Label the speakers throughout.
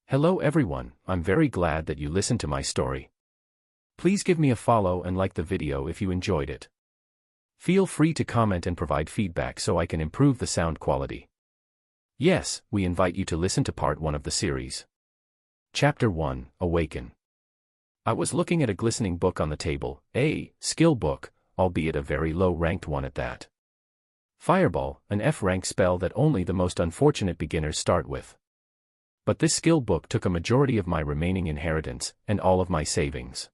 Speaker 1: Hello everyone, I'm very glad that you listened to my story. Please give me a follow and like the video if you enjoyed it. Feel free to comment and provide feedback so I can improve the sound quality. Yes, we invite you to listen to part 1 of the series. Chapter 1, Awaken. I was looking at a glistening book on the table, a skill book, albeit a very low-ranked one at that. Fireball, an F-rank spell that only the most unfortunate beginners start with. But this skill book took a majority of my remaining inheritance, and all of my savings.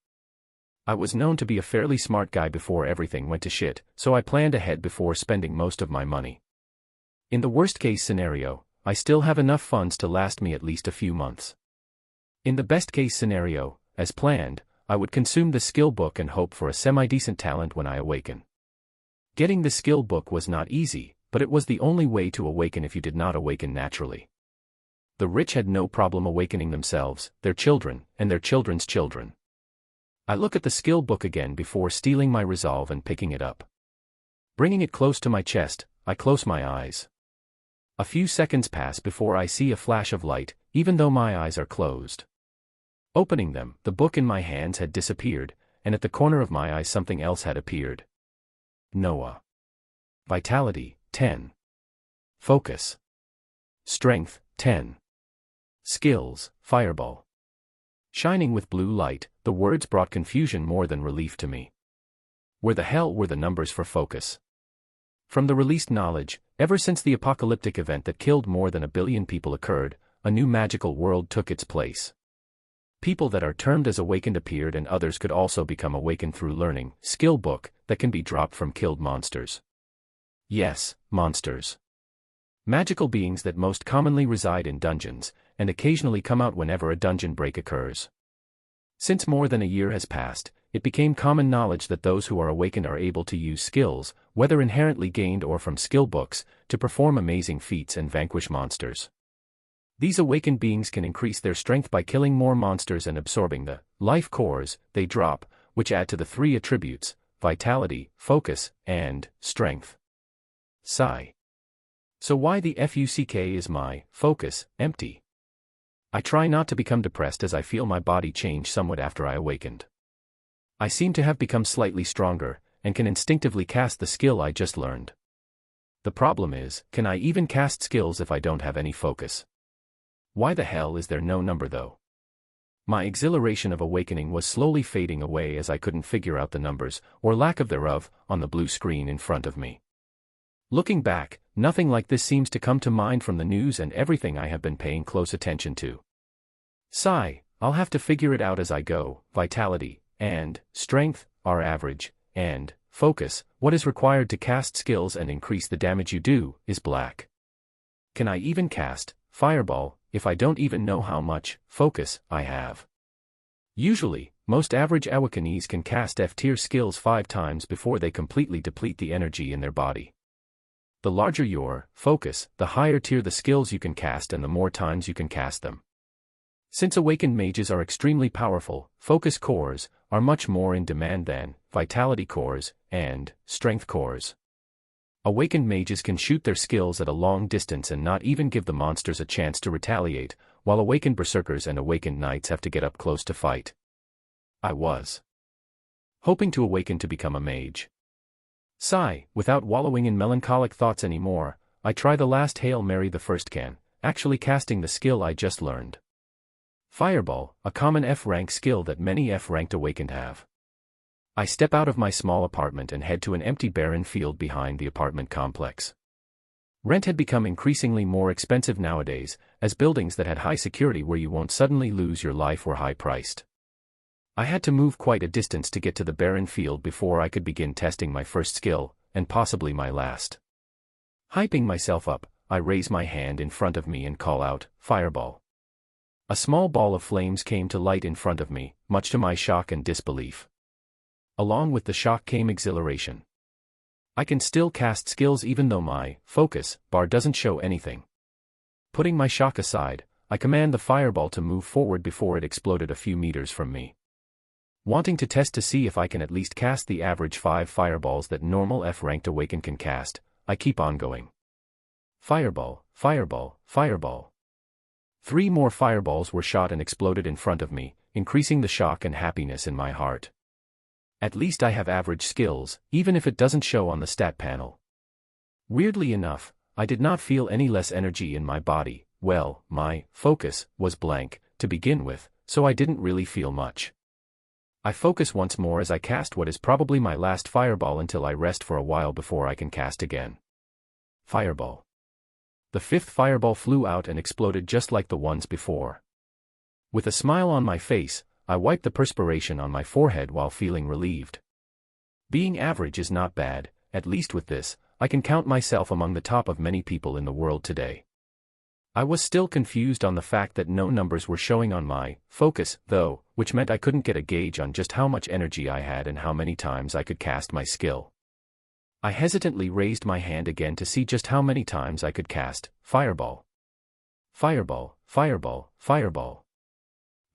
Speaker 1: I was known to be a fairly smart guy before everything went to shit, so I planned ahead before spending most of my money. In the worst-case scenario, I still have enough funds to last me at least a few months. In the best-case scenario, as planned, I would consume the skill book and hope for a semi-decent talent when I awaken. Getting the skill book was not easy, but it was the only way to awaken if you did not awaken naturally. The rich had no problem awakening themselves, their children, and their children's children. I look at the skill book again before stealing my resolve and picking it up. Bringing it close to my chest, I close my eyes. A few seconds pass before I see a flash of light, even though my eyes are closed. Opening them, the book in my hands had disappeared, and at the corner of my eye something else had appeared. Noah. Vitality, 10. Focus. Strength, 10. Skills, Fireball. Shining with blue light, the words brought confusion more than relief to me. Where the hell were the numbers for focus? From the released knowledge, ever since the apocalyptic event that killed more than 1 billion people occurred, a new magical world took its place. People that are termed as awakened appeared and others could also become awakened through learning, skill book, that can be dropped from killed monsters. Yes, monsters. Magical beings that most commonly reside in dungeons, and occasionally come out whenever a dungeon break occurs. Since more than a year has passed, it became common knowledge that those who are awakened are able to use skills, whether inherently gained or from skill books, to perform amazing feats and vanquish monsters. These awakened beings can increase their strength by killing more monsters and absorbing the life cores they drop, which add to the 3 attributes, vitality, focus, and strength. Sigh. So why the fuck is my focus empty? I try not to become depressed as I feel my body change somewhat after I awakened. I seem to have become slightly stronger, and can instinctively cast the skill I just learned. The problem is, can I even cast skills if I don't have any focus? Why the hell is there no number though? My exhilaration of awakening was slowly fading away as I couldn't figure out the numbers, or lack of thereof, on the blue screen in front of me. Looking back, nothing like this seems to come to mind from the news and everything I have been paying close attention to. Sigh, I'll have to figure it out as I go. Vitality and strength are average, and focus, what is required to cast skills and increase the damage you do, is black. Can I even cast Fireball if I don't even know how much focus I have? Usually, most average awakenees can cast F-tier skills 5 times before they completely deplete the energy in their body. The larger your focus, the higher tier the skills you can cast and the more times you can cast them. Since awakened mages are extremely powerful, focus cores are much more in demand than vitality cores and strength cores. Awakened mages can shoot their skills at a long distance and not even give the monsters a chance to retaliate, while awakened berserkers and awakened knights have to get up close to fight. I was hoping to awaken to become a mage. Sigh, without wallowing in melancholic thoughts anymore, I try the last Hail Mary the first can, actually casting the skill I just learned. Fireball, a common F-rank skill that many F-ranked awakened have. I step out of my small apartment and head to an empty barren field behind the apartment complex. Rent had become increasingly more expensive nowadays, as buildings that had high security where you won't suddenly lose your life were high-priced. I had to move quite a distance to get to the barren field before I could begin testing my first skill, and possibly my last. Hyping myself up, I raise my hand in front of me and call out, Fireball. A small ball of flames came to light in front of me, much to my shock and disbelief. Along with the shock came exhilaration. I can still cast skills even though my focus bar doesn't show anything. Putting my shock aside, I command the fireball to move forward before it exploded a few meters from me. Wanting to test to see if I can at least cast the average 5 fireballs that normal F-ranked awakened can cast, I keep on going. Fireball, fireball, fireball. 3 more fireballs were shot and exploded in front of me, increasing the shock and happiness in my heart. At least I have average skills, even if it doesn't show on the stat panel. Weirdly enough, I did not feel any less energy in my body. Well, my focus was blank to begin with, so I didn't really feel much. I focus once more as I cast what is probably my last fireball until I rest for a while before I can cast again. Fireball. The 5th fireball flew out and exploded just like the ones before. With a smile on my face, I wiped the perspiration on my forehead while feeling relieved. Being average is not bad, at least with this, I can count myself among the top of many people in the world today. I was still confused on the fact that no numbers were showing on my focus, though, which meant I couldn't get a gauge on just how much energy I had and how many times I could cast my skill. I hesitantly raised my hand again to see just how many times I could cast fireball. Fireball, fireball, fireball.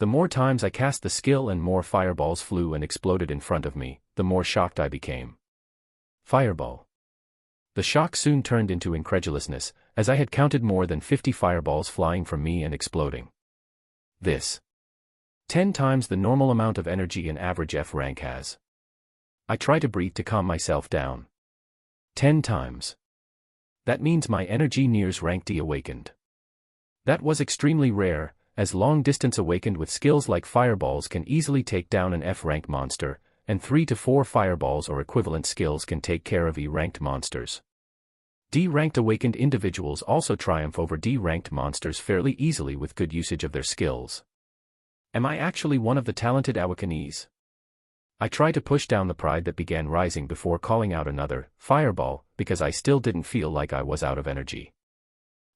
Speaker 1: The more times I cast the skill and more fireballs flew and exploded in front of me, the more shocked I became. Fireball. The shock soon turned into incredulousness, as I had counted more than 50 fireballs flying from me and exploding. This. 10 times the normal amount of energy an average F rank has. I try to breathe to calm myself down. 10 times. That means my energy nears rank D awakened. That was extremely rare, as long distance awakened with skills like fireballs can easily take down an F rank monster, and 3 to 4 fireballs or equivalent skills can take care of E ranked monsters. D ranked awakened individuals also triumph over D ranked monsters fairly easily with good usage of their skills. Am I actually one of the talented awakenees? I tried to push down the pride that began rising before calling out another fireball, because I still didn't feel like I was out of energy.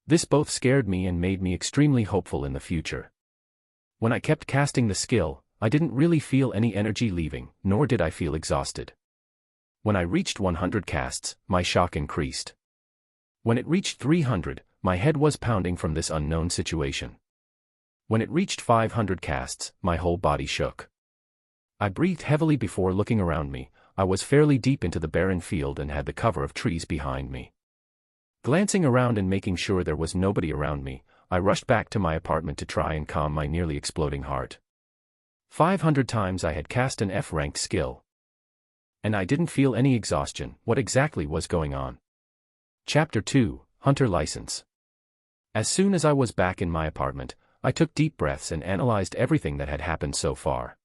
Speaker 1: This both scared me and made me extremely hopeful in the future. When I kept casting the skill, I didn't really feel any energy leaving, nor did I feel exhausted. When I reached 100 casts, my shock increased. When it reached 300, my head was pounding from this unknown situation. When it reached 500 casts, my whole body shook. I breathed heavily before looking around me. I was fairly deep into the barren field and had the cover of trees behind me. Glancing around and making sure there was nobody around me, I rushed back to my apartment to try and calm my nearly exploding heart. 500 times I had cast an F-ranked skill. And I didn't feel any exhaustion. What exactly was going on? Chapter 2, Hunter License. As soon as I was back in my apartment, I took deep breaths and analyzed everything that had happened so far.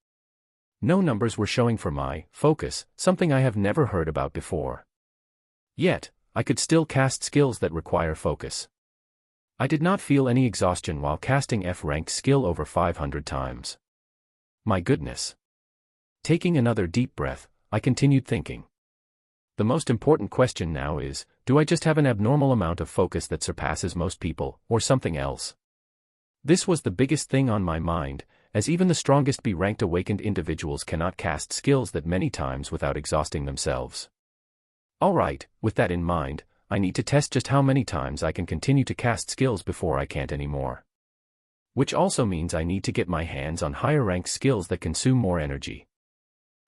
Speaker 1: No numbers were showing for my focus, something I have never heard about before. Yet, I could still cast skills that require focus. I did not feel any exhaustion while casting F-ranked skill over 500 times. My goodness. Taking another deep breath, I continued thinking. The most important question now is, do I just have an abnormal amount of focus that surpasses most people, or something else? This was the biggest thing on my mind, as even the strongest B-ranked awakened individuals cannot cast skills that many times without exhausting themselves. Alright, with that in mind, I need to test just how many times I can continue to cast skills before I can't anymore. Which also means I need to get my hands on higher ranked skills that consume more energy.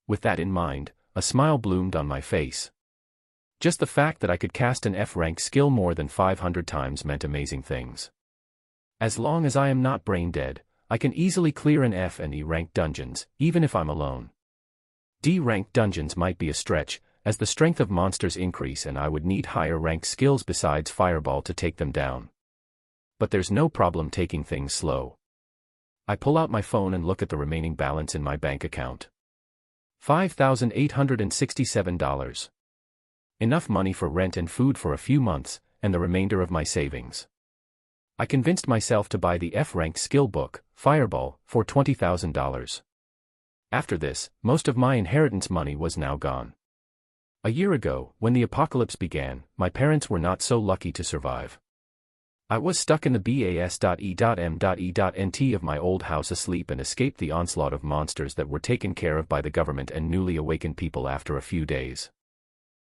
Speaker 1: With that in mind, a smile bloomed on my face. Just the fact that I could cast an F-ranked skill more than 500 times meant amazing things. As long as I am not brain dead, I can easily clear an F and E-ranked dungeons, even if I'm alone. D-ranked dungeons might be a stretch, as the strength of monsters increase and I would need higher ranked skills besides Fireball to take them down. But there's no problem taking things slow. I pull out my phone and look at the remaining balance in my bank account. $5,867. Enough money for rent and food for a few months, and the remainder of my savings. I convinced myself to buy the F-ranked skill book, Fireball, for $20,000. After this, most of my inheritance money was now gone. A year ago, when the apocalypse began, my parents were not so lucky to survive. I was stuck in the bas.e.m.e.nt of my old house asleep and escaped the onslaught of monsters that were taken care of by the government and newly awakened people after a few days.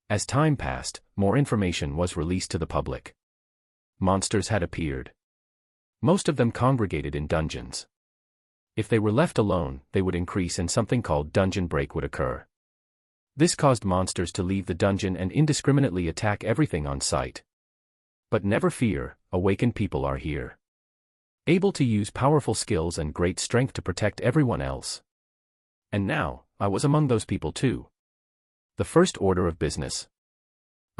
Speaker 1: As time passed, more information was released to the public. Monsters had appeared. Most of them congregated in dungeons. If they were left alone, they would increase and something called dungeon break would occur. This caused monsters to leave the dungeon and indiscriminately attack everything on sight. But never fear, awakened people are here. able to use powerful skills and great strength to protect everyone else. And now, I was among those people too. The first order of business.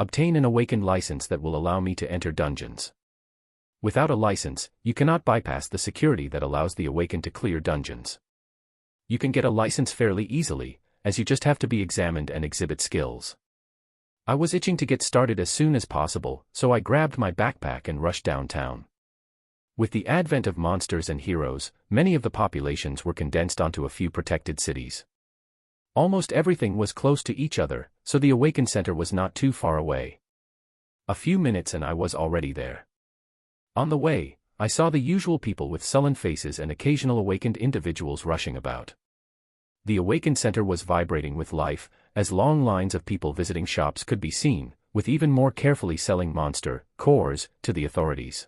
Speaker 1: Obtain an awakened license that will allow me to enter dungeons. Without a license, you cannot bypass the security that allows the awakened to clear dungeons. You can get a license fairly easily, as you just have to be examined and exhibit skills. I was itching to get started as soon as possible, so I grabbed my backpack and rushed downtown. With the advent of monsters and heroes, many of the populations were condensed onto a few protected cities. Almost everything was close to each other, so the Awakened Center was not too far away. A few minutes and I was already there. On the way, I saw the usual people with sullen faces and occasional awakened individuals rushing about. The Awakened Center was vibrating with life, as long lines of people visiting shops could be seen, with even more carefully selling monster cores to the authorities.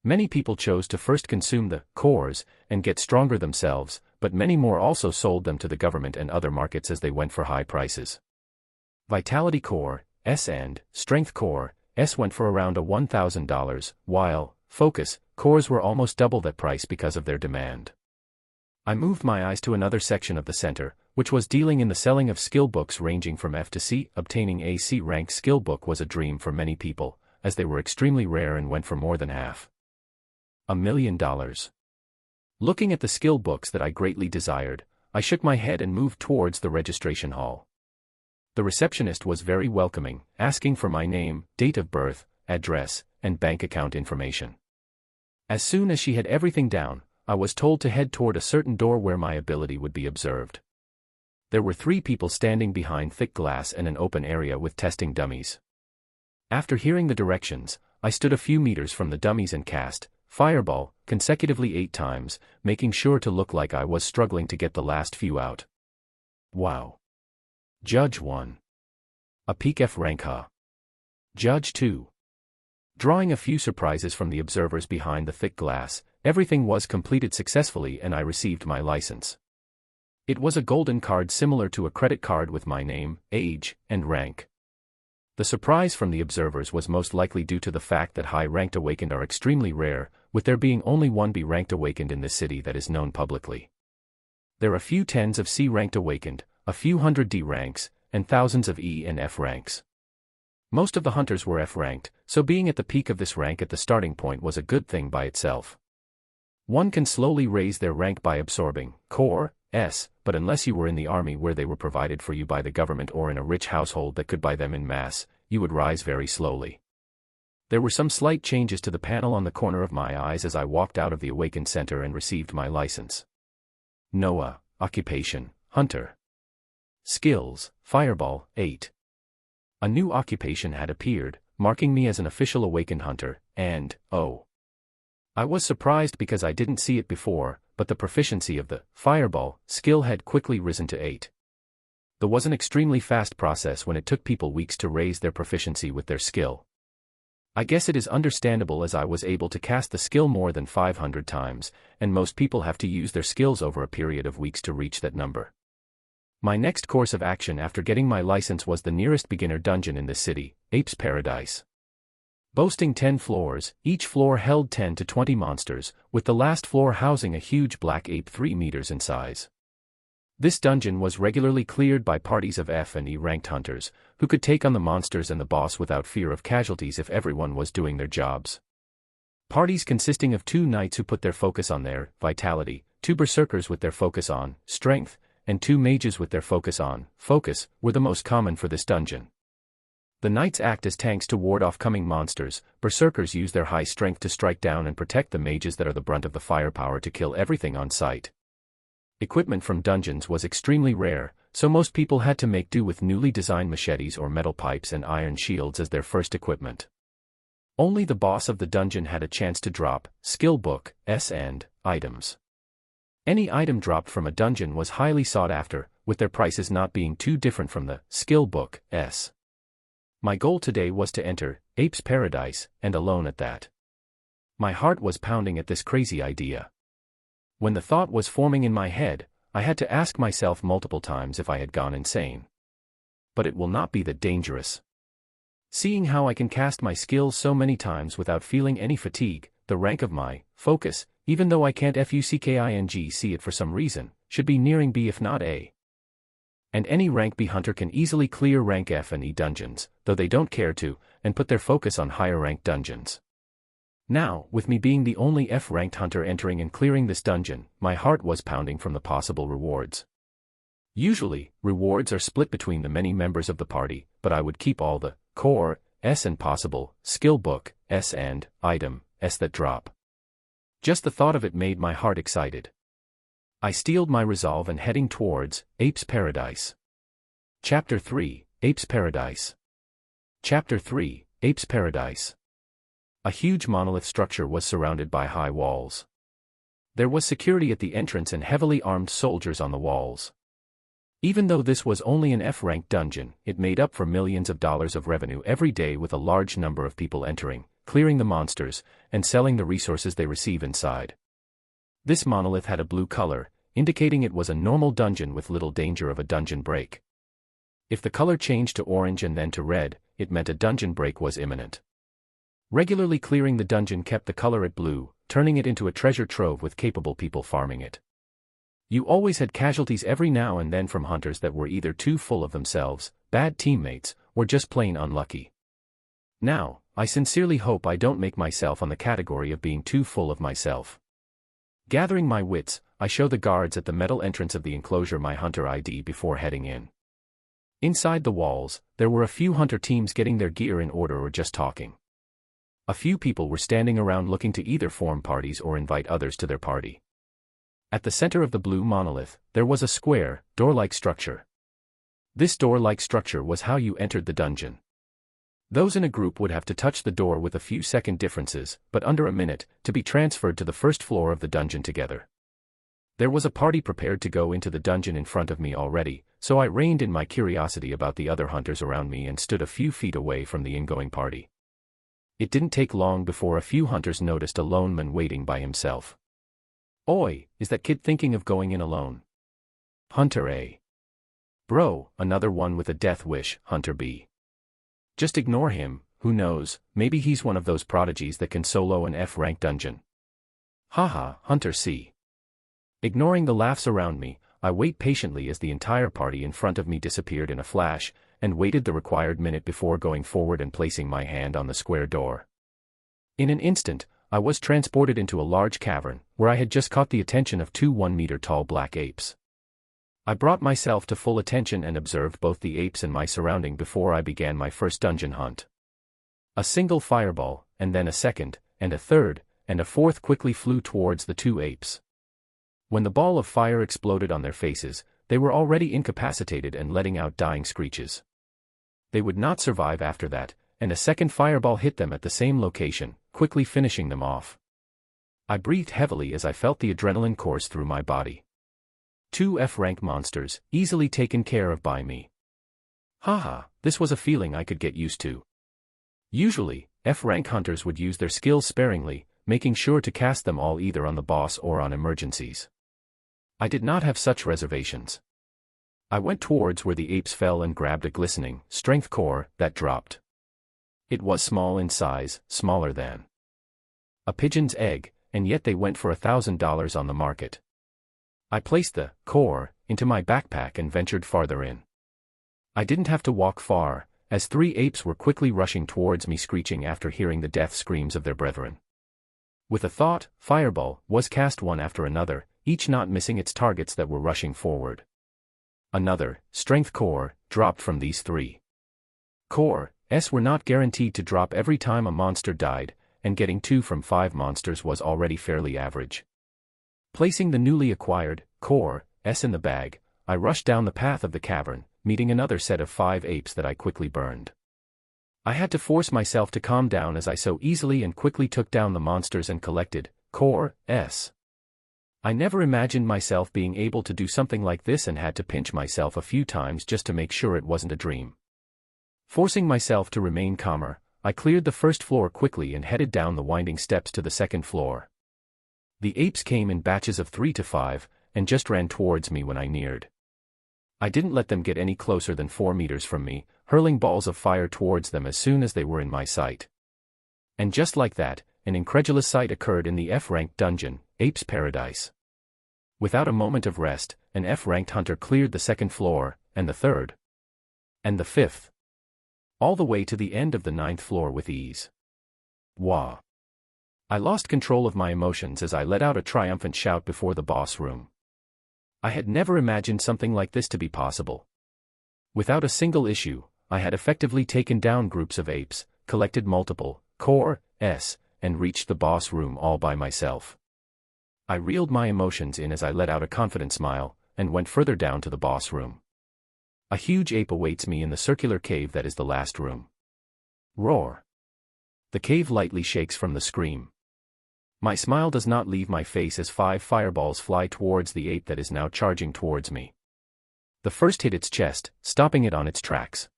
Speaker 1: Many people chose to first consume the cores and get stronger themselves, but many more also sold them to the government and other markets as they went for high prices. Vitality Core S and Strength Core S went for around $1,000, while Focus Cores were almost double that price because of their demand. I moved my eyes to another section of the center, which was dealing in the selling of skill books ranging from F to C. Obtaining a C-rank skill book was a dream for many people, as they were extremely rare and went for more than $500,000. Looking at the skill books that I greatly desired, I shook my head and moved towards the registration hall. The receptionist was very welcoming, asking for my name, date of birth, address, and bank account information. As soon as she had everything down, I was told to head toward a certain door where my ability would be observed. There were 3 people standing behind thick glass and an open area with testing dummies. After hearing the directions, I stood a few meters from the dummies and cast Fireball consecutively 8 times, making sure to look like I was struggling to get the last few out. Wow. Judge 1. A peak F rank ha. Judge 2. Drawing a few surprises from the observers behind the thick glass, everything was completed successfully and I received my license. It was a golden card similar to a credit card with my name, age, and rank. The surprise from the observers was most likely due to the fact that high-ranked awakened are extremely rare, with there being only one B-ranked awakened in this city that is known publicly. There are a few tens of C-ranked awakened, a few hundred D ranks, and thousands of E and F ranks. Most of the hunters were F-ranked, so being at the peak of this rank at the starting point was a good thing by itself. One can slowly raise their rank by absorbing Core S, but unless you were in the army where they were provided for you by the government or in a rich household that could buy them in mass, you would rise very slowly. There were some slight changes to the panel on the corner of my eyes as I walked out of the Awakened Center and received my license. Noah, Occupation, Hunter. Skills, Fireball, 8. A new occupation had appeared, marking me as an official Awakened Hunter, and, oh. I was surprised because I didn't see it before, but the proficiency of the Fireball skill had quickly risen to 8. There was an extremely fast process when it took people weeks to raise their proficiency with their skill. I guess it is understandable as I was able to cast the skill more than 500 times, and most people have to use their skills over a period of weeks to reach that number. My next course of action after getting my license was the nearest beginner dungeon in this city, Ape's Paradise. Boasting 10 floors, each floor held 10 to 20 monsters, with the last floor housing a huge black ape 3 meters in size. This dungeon was regularly cleared by parties of F and E ranked hunters, who could take on the monsters and the boss without fear of casualties if everyone was doing their jobs. Parties consisting of 2 knights who put their focus on their vitality, 2 berserkers with their focus on strength, and 2 mages with their focus on focus, were the most common for this dungeon. The knights act as tanks to ward off coming monsters, berserkers use their high strength to strike down and protect the mages that are the brunt of the firepower to kill everything on sight. Equipment from dungeons was extremely rare, so most people had to make do with newly designed machetes or metal pipes and iron shields as their first equipment. Only the boss of the dungeon had a chance to drop skill book S and items. Any item dropped from a dungeon was highly sought after, with their prices not being too different from the skill book S. My goal today was to enter Ape's Paradise, and alone at that. My heart was pounding at this crazy idea. When the thought was forming in my head, I had to ask myself multiple times if I had gone insane. But it will not be that dangerous. Seeing how I can cast my skills so many times without feeling any fatigue, the rank of my focus, even though I can't fucking see it for some reason, should be nearing B if not A. And any rank B hunter can easily clear rank F and E dungeons, though they don't care to, and put their focus on higher ranked dungeons. Now, with me being the only F-ranked hunter entering and clearing this dungeon, my heart was pounding from the possible rewards. Usually, rewards are split between the many members of the party, but I would keep all the core S and possible skill book S and item S that drop. Just the thought of it made my heart excited. I steeled my resolve and heading towards Ape's Paradise. Chapter 3, Ape's Paradise. Chapter 3, Ape's Paradise. A huge monolith structure was surrounded by high walls. There was security at the entrance and heavily armed soldiers on the walls. Even though this was only an F-ranked dungeon, it made up for millions of dollars of revenue every day with a large number of people entering, clearing the monsters, and selling the resources they receive inside. This monolith had a blue color, indicating it was a normal dungeon with little danger of a dungeon break. If the color changed to orange and then to red, it meant a dungeon break was imminent. Regularly clearing the dungeon kept the color at blue, turning it into a treasure trove with capable people farming it. You always had casualties every now and then from hunters that were either too full of themselves, bad teammates, or just plain unlucky. Now, I sincerely hope I don't make myself on the category of being too full of myself. Gathering my wits, I show the guards at the metal entrance of the enclosure my hunter ID before heading in. Inside the walls, there were a few hunter teams getting their gear in order or just talking. A few people were standing around looking to either form parties or invite others to their party. At the center of the blue monolith, there was a square, door-like structure. This door-like structure was how you entered the dungeon. Those in a group would have to touch the door with a few second differences, but under a minute, to be transferred to the first floor of the dungeon together. There was a party prepared to go into the dungeon in front of me already, so I reined in my curiosity about the other hunters around me and stood a few feet away from the ingoing party. It didn't take long before a few hunters noticed a lone man waiting by himself. Oi, is that kid thinking of going in alone? Hunter A. Bro, another one with a death wish, Hunter B. Just ignore him, who knows, maybe he's one of those prodigies that can solo an F-rank dungeon. Haha, Hunter C. Ignoring the laughs around me, I wait patiently as the entire party in front of me disappeared in a flash, and waited the required minute before going forward and placing my hand on the square door. In an instant, I was transported into a large cavern, where I had just caught the attention of two 1-meter-tall black apes. I brought myself to full attention and observed both the apes and my surrounding before I began my first dungeon hunt. A single fireball, and then a second, and a third, and a fourth quickly flew towards the two apes. When the ball of fire exploded on their faces, they were already incapacitated and letting out dying screeches. They would not survive after that, and a second fireball hit them at the same location, quickly finishing them off. I breathed heavily as I felt the adrenaline course through my body. Two F-rank monsters, easily taken care of by me. Haha, this was a feeling I could get used to. Usually, F-rank hunters would use their skills sparingly, making sure to cast them all either on the boss or on emergencies. I did not have such reservations. I went towards where the apes fell and grabbed a glistening, strength core that dropped. It was small in size, smaller than a pigeon's egg, and yet they went for $1,000 on the market. I placed the core into my backpack and ventured farther in. I didn't have to walk far, as three apes were quickly rushing towards me screeching after hearing the death screams of their brethren. With a thought, fireball was cast one after another, each not missing its targets that were rushing forward. Another, strength core, dropped from these three. Core S were not guaranteed to drop every time a monster died, and getting 2 from 5 monsters was already fairly average. Placing the newly acquired core S in the bag, I rushed down the path of the cavern, meeting another set of 5 apes that I quickly burned. I had to force myself to calm down as I so easily and quickly took down the monsters and collected core S. I never imagined myself being able to do something like this and had to pinch myself a few times just to make sure it wasn't a dream. Forcing myself to remain calmer, I cleared the first floor quickly and headed down the winding steps to the second floor. The apes came in batches of 3 to 5, and just ran towards me when I neared. I didn't let them get any closer than 4 meters from me, hurling balls of fire towards them as soon as they were in my sight. And just like that, an incredulous sight occurred in the F-ranked dungeon, Ape's Paradise. Without a moment of rest, an F-ranked hunter cleared the second floor, and the third, and the fifth, all the way to the end of the ninth floor with ease. Wah! I lost control of my emotions as I let out a triumphant shout before the boss room. I had never imagined something like this to be possible. Without a single issue, I had effectively taken down groups of apes, collected multiple core S, and reached the boss room all by myself. I reeled my emotions in as I let out a confident smile, and went further down to the boss room. A huge ape awaits me in the circular cave that is the last room. Roar! The cave lightly shakes from the scream. My smile does not leave my face as 5 fireballs fly towards the ape that is now charging towards me. The first hit its chest, stopping it on its tracks.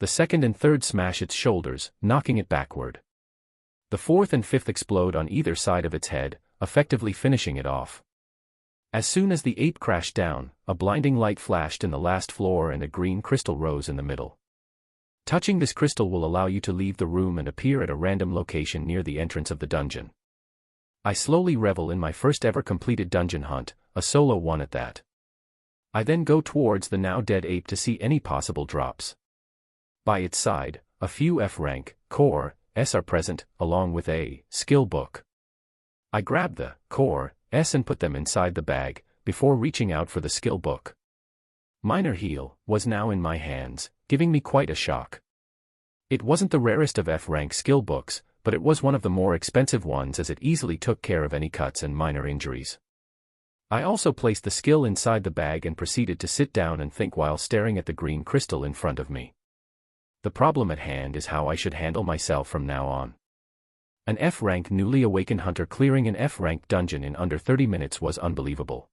Speaker 1: The second and third smash its shoulders, knocking it backward. The fourth and fifth explode on either side of its head, effectively finishing it off. As soon as the ape crashed down, a blinding light flashed in the last floor and a green crystal rose in the middle. Touching this crystal will allow you to leave the room and appear at a random location near the entrance of the dungeon. I slowly revel in my first ever completed dungeon hunt, a solo one at that. I then go towards the now dead ape to see any possible drops. By its side, a few F-rank, core S are present, along with a skill book. I grab the core S and put them inside the bag, before reaching out for the skill book. Minor Heal was now in my hands, giving me quite a shock. It wasn't the rarest of F-rank skill books, but it was one of the more expensive ones as it easily took care of any cuts and minor injuries. I also placed the skill inside the bag and proceeded to sit down and think while staring at the green crystal in front of me. The problem at hand is how I should handle myself from now on. An F-rank newly awakened hunter clearing an F-rank dungeon in under 30 minutes was unbelievable.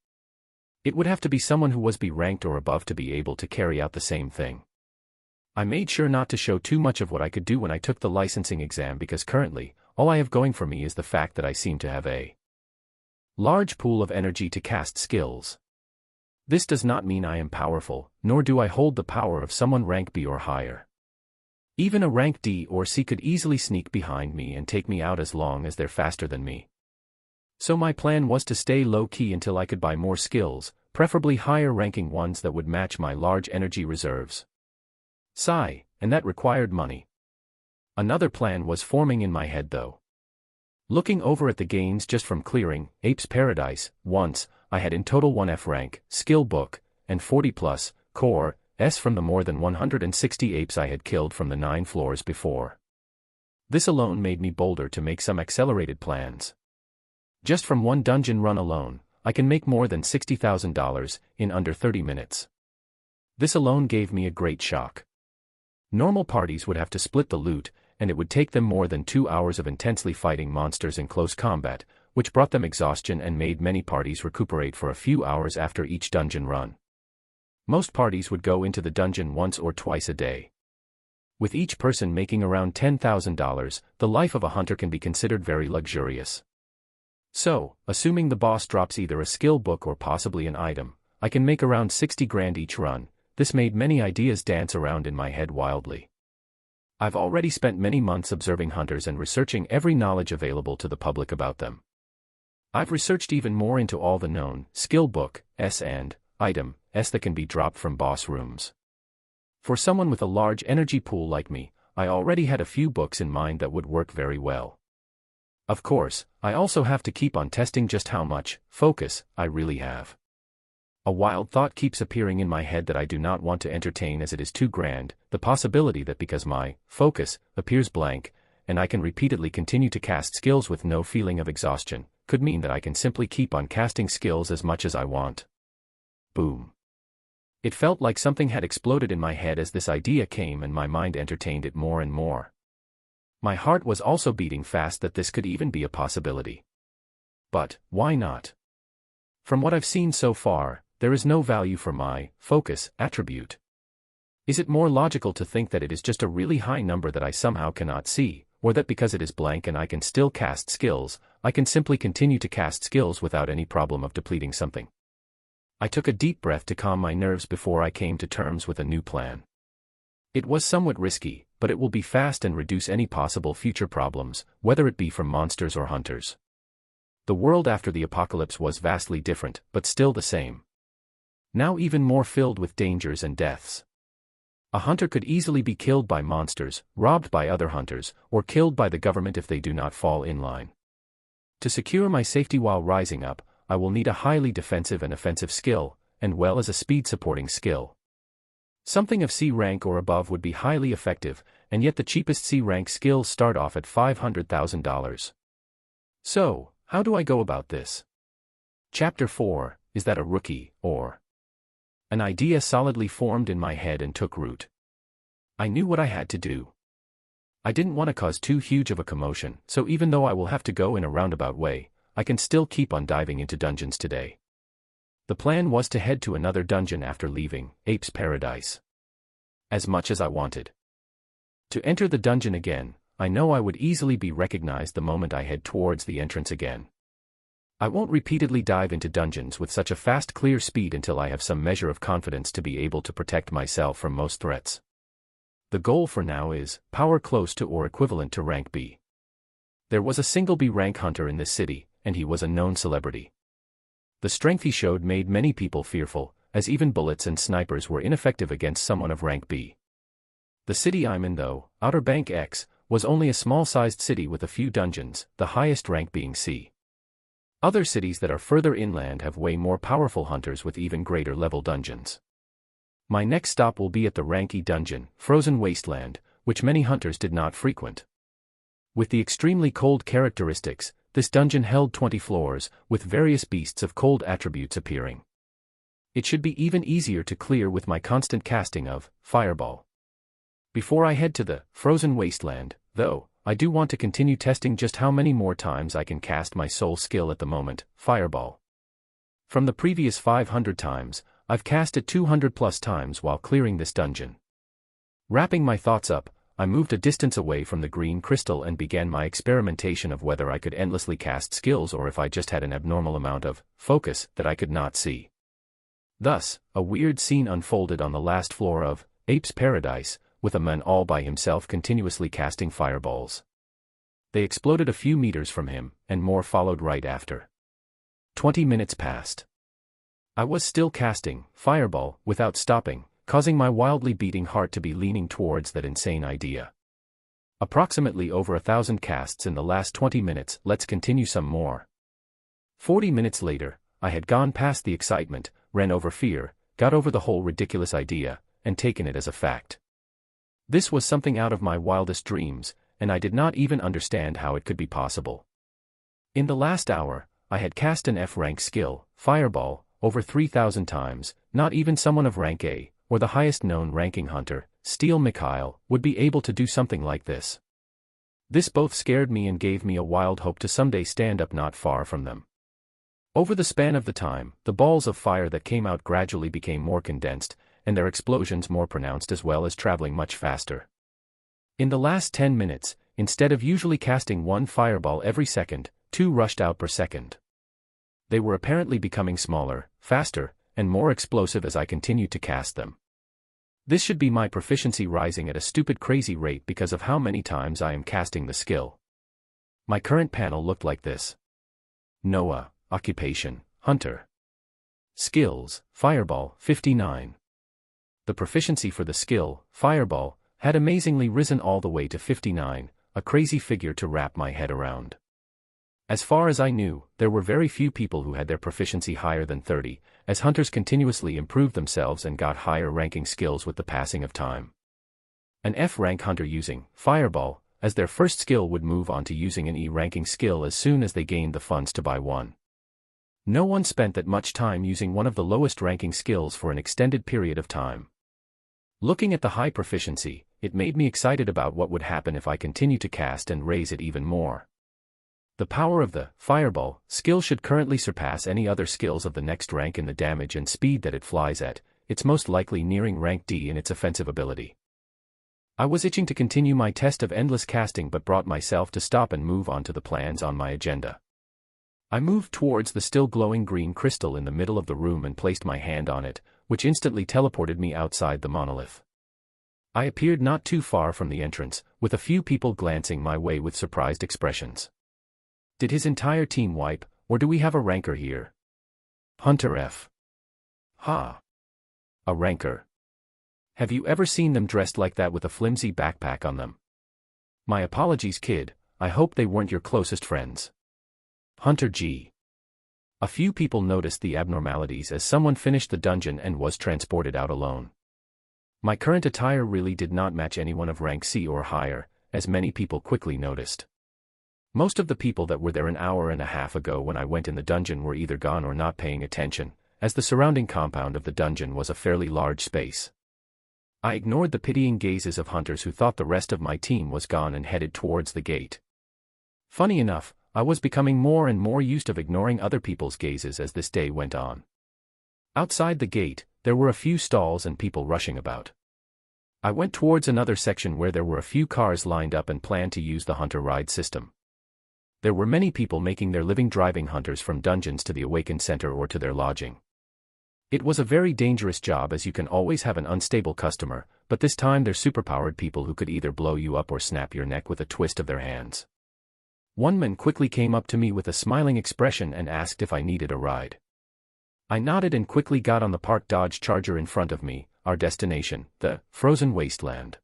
Speaker 1: It would have to be someone who was B-ranked or above to be able to carry out the same thing. I made sure not to show too much of what I could do when I took the licensing exam because currently, all I have going for me is the fact that I seem to have a large pool of energy to cast skills. This does not mean I am powerful, nor do I hold the power of someone rank B or higher. Even a rank D or C could easily sneak behind me and take me out as long as they're faster than me. So my plan was to stay low-key until I could buy more skills, preferably higher-ranking ones that would match my large energy reserves. Sigh, and that required money. Another plan was forming in my head though. Looking over at the gains just from clearing Ape's Paradise, once, I had in total 1 F-rank, skill book, and 40+ core S from the more than 160 apes I had killed from the 9 floors before. This alone made me bolder to make some accelerated plans. Just from one dungeon run alone, I can make more than $60,000 in under 30 minutes. This alone gave me a great shock. Normal parties would have to split the loot, and it would take them more than 2 hours of intensely fighting monsters in close combat, which brought them exhaustion and made many parties recuperate for a few hours after each dungeon run. Most parties would go into the dungeon once or twice a day. With each person making around $10,000, the life of a hunter can be considered very luxurious. So, assuming the boss drops either a skill book or possibly an item, I can make around 60 grand each run. This made many ideas dance around in my head wildly. I've already spent many months observing hunters and researching every knowledge available to the public about them. I've researched even more into all the known skill book S and item S that can be dropped from boss rooms. For someone with a large energy pool like me, I already had a few books in mind that would work very well. Of course, I also have to keep on testing just how much focus I really have. A wild thought keeps appearing in my head that I do not want to entertain as it is too grand, the possibility that because my focus appears blank, and I can repeatedly continue to cast skills with no feeling of exhaustion, could mean that I can simply keep on casting skills as much as I want. Boom. It felt like something had exploded in my head as this idea came and my mind entertained it more and more. My heart was also beating fast that this could even be a possibility. But, why not? From what I've seen so far, there is no value for my focus attribute. Is it more logical to think that it is just a really high number that I somehow cannot see, or that because it is blank and I can still cast skills, I can simply continue to cast skills without any problem of depleting something? I took a deep breath to calm my nerves before I came to terms with a new plan. It was somewhat risky, but it will be fast and reduce any possible future problems, whether it be from monsters or hunters. The world after the apocalypse was vastly different, but still the same. Now even more filled with dangers and deaths. A hunter could easily be killed by monsters, robbed by other hunters, or killed by the government if they do not fall in line. To secure my safety while rising up, I will need a highly defensive and offensive skill, as well as a speed-supporting skill. Something of C rank or above would be highly effective, and yet the cheapest C rank skills start off at $500,000. So, how do I go about this? Chapter 4, Is that a rookie, or? An idea solidly formed in my head and took root. I knew what I had to do. I didn't want to cause too huge of a commotion, so even though I will have to go in a roundabout way, I can still keep on diving into dungeons today. The plan was to head to another dungeon after leaving Ape's Paradise. As much as I wanted to enter the dungeon again, I know I would easily be recognized the moment I head towards the entrance again. I won't repeatedly dive into dungeons with such a fast clear speed until I have some measure of confidence to be able to protect myself from most threats. The goal for now is power close to or equivalent to rank B. There was a single B rank hunter in this city, and he was a known celebrity. The strength he showed made many people fearful, as even bullets and snipers were ineffective against someone of rank B. The city I'm in though, Outer Bank X, was only a small-sized city with a few dungeons, the highest rank being C. Other cities that are further inland have way more powerful hunters with even greater level dungeons. My next stop will be at the rank E dungeon, Frozen Wasteland, which many hunters did not frequent. With the extremely cold characteristics, this dungeon held 20 floors, with various beasts of cold attributes appearing. It should be even easier to clear with my constant casting of Fireball. Before I head to the Frozen Wasteland, though, I do want to continue testing just how many more times I can cast my sole skill at the moment, Fireball. From the previous 500 times, I've cast it 200 plus times while clearing this dungeon. Wrapping my thoughts up, I moved a distance away from the green crystal and began my experimentation of whether I could endlessly cast skills or if I just had an abnormal amount of focus that I could not see. Thus, a weird scene unfolded on the last floor of Ape's Paradise, with a man all by himself continuously casting fireballs. They exploded a few meters from him, and more followed right after. 20 minutes passed. I was still casting Fireball without stopping, causing my wildly beating heart to be leaning towards that insane idea. Approximately over 1,000 casts in the last 20 minutes, let's continue some more. 40 minutes later, I had gone past the excitement, ran over fear, got over the whole ridiculous idea, and taken it as a fact. This was something out of my wildest dreams, and I did not even understand how it could be possible. In the last hour, I had cast an F-rank skill, Fireball, over 3,000 times. Not even someone of rank A, or the highest known ranking hunter, Steel Mikhail, would be able to do something like this. This both scared me and gave me a wild hope to someday stand up not far from them. Over the span of the time, the balls of fire that came out gradually became more condensed, and their explosions more pronounced as well as traveling much faster. In the last 10 minutes, instead of usually casting one fireball every second, 2 rushed out per second. They were apparently becoming smaller, faster, and more explosive as I continued to cast them. This should be my proficiency rising at a stupid crazy rate because of how many times I am casting the skill. My current panel looked like this. Noah, Occupation, Hunter. Skills, Fireball, 59. The proficiency for the skill, Fireball, had amazingly risen all the way to 59, a crazy figure to wrap my head around. As far as I knew, there were very few people who had their proficiency higher than 30, as hunters continuously improved themselves and got higher ranking skills with the passing of time. An F-rank hunter using Fireball as their first skill would move on to using an E-ranking skill as soon as they gained the funds to buy one. No one spent that much time using one of the lowest ranking skills for an extended period of time. Looking at the high proficiency, it made me excited about what would happen if I continue to cast and raise it even more. The power of the Fireball skill should currently surpass any other skills of the next rank in the damage and speed that it flies at. It's most likely nearing rank D in its offensive ability. I was itching to continue my test of endless casting but brought myself to stop and move on to the plans on my agenda. I moved towards the still glowing green crystal in the middle of the room and placed my hand on it, which instantly teleported me outside the monolith. I appeared not too far from the entrance, with a few people glancing my way with surprised expressions. Did his entire team wipe, or do we have a rancor here? Hunter F. Ha. A rancor. Have you ever seen them dressed like that with a flimsy backpack on them? My apologies, kid, I hope they weren't your closest friends. Hunter G. A few people noticed the abnormalities as someone finished the dungeon and was transported out alone. My current attire really did not match anyone of rank C or higher, as many people quickly noticed. Most of the people that were there an hour and a half ago when I went in the dungeon were either gone or not paying attention, as the surrounding compound of the dungeon was a fairly large space. I ignored the pitying gazes of hunters who thought the rest of my team was gone and headed towards the gate. Funny enough, I was becoming more and more used to ignoring other people's gazes as this day went on. Outside the gate, there were a few stalls and people rushing about. I went towards another section where there were a few cars lined up and planned to use the hunter ride system. There were many people making their living driving hunters from dungeons to the Awakened Center or to their lodging. It was a very dangerous job as you can always have an unstable customer, but this time they're superpowered people who could either blow you up or snap your neck with a twist of their hands. One man quickly came up to me with a smiling expression and asked if I needed a ride. I nodded and quickly got on the parked Dodge Charger in front of me, our destination, the frozen wasteland.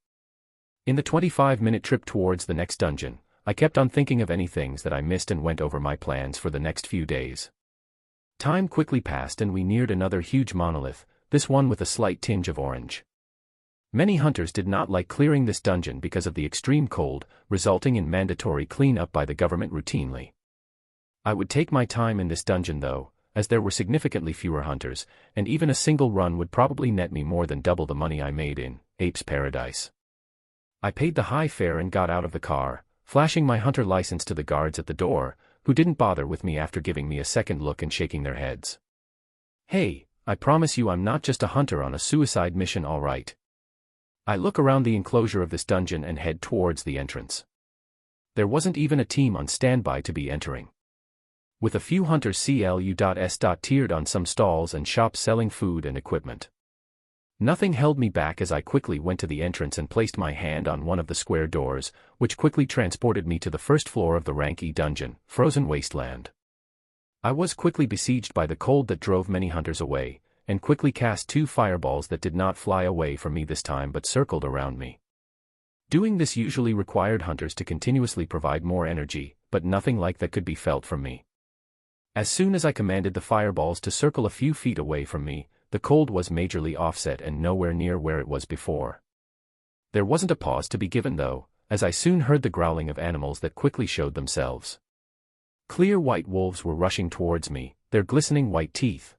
Speaker 1: In the 25-minute trip towards the next dungeon, I kept on thinking of any things that I missed and went over my plans for the next few days. Time quickly passed and we neared another huge monolith, this one with a slight tinge of orange. Many hunters did not like clearing this dungeon because of the extreme cold, resulting in mandatory cleanup by the government routinely. I would take my time in this dungeon though, as there were significantly fewer hunters, and even a single run would probably net me more than double the money I made in Ape's Paradise. I paid the high fare and got out of the car, flashing my hunter license to the guards at the door, who didn't bother with me after giving me a second look and shaking their heads. Hey, I promise you I'm not just a hunter on a suicide mission, all right. I look around the enclosure of this dungeon and head towards the entrance. There wasn't even a team on standby to be entering. With a few hunters CLU.S. tiered on some stalls and shops selling food and equipment. Nothing held me back as I quickly went to the entrance and placed my hand on one of the square doors, which quickly transported me to the first floor of the rank E dungeon, Frozen Wasteland. I was quickly besieged by the cold that drove many hunters away, and quickly cast 2 fireballs that did not fly away from me this time but circled around me. Doing this usually required hunters to continuously provide more energy, but nothing like that could be felt from me. As soon as I commanded the fireballs to circle a few feet away from me, the cold was majorly offset and nowhere near where it was before. There wasn't a pause to be given though, as I soon heard the growling of animals that quickly showed themselves. Clear white wolves were rushing towards me, their glistening white teeth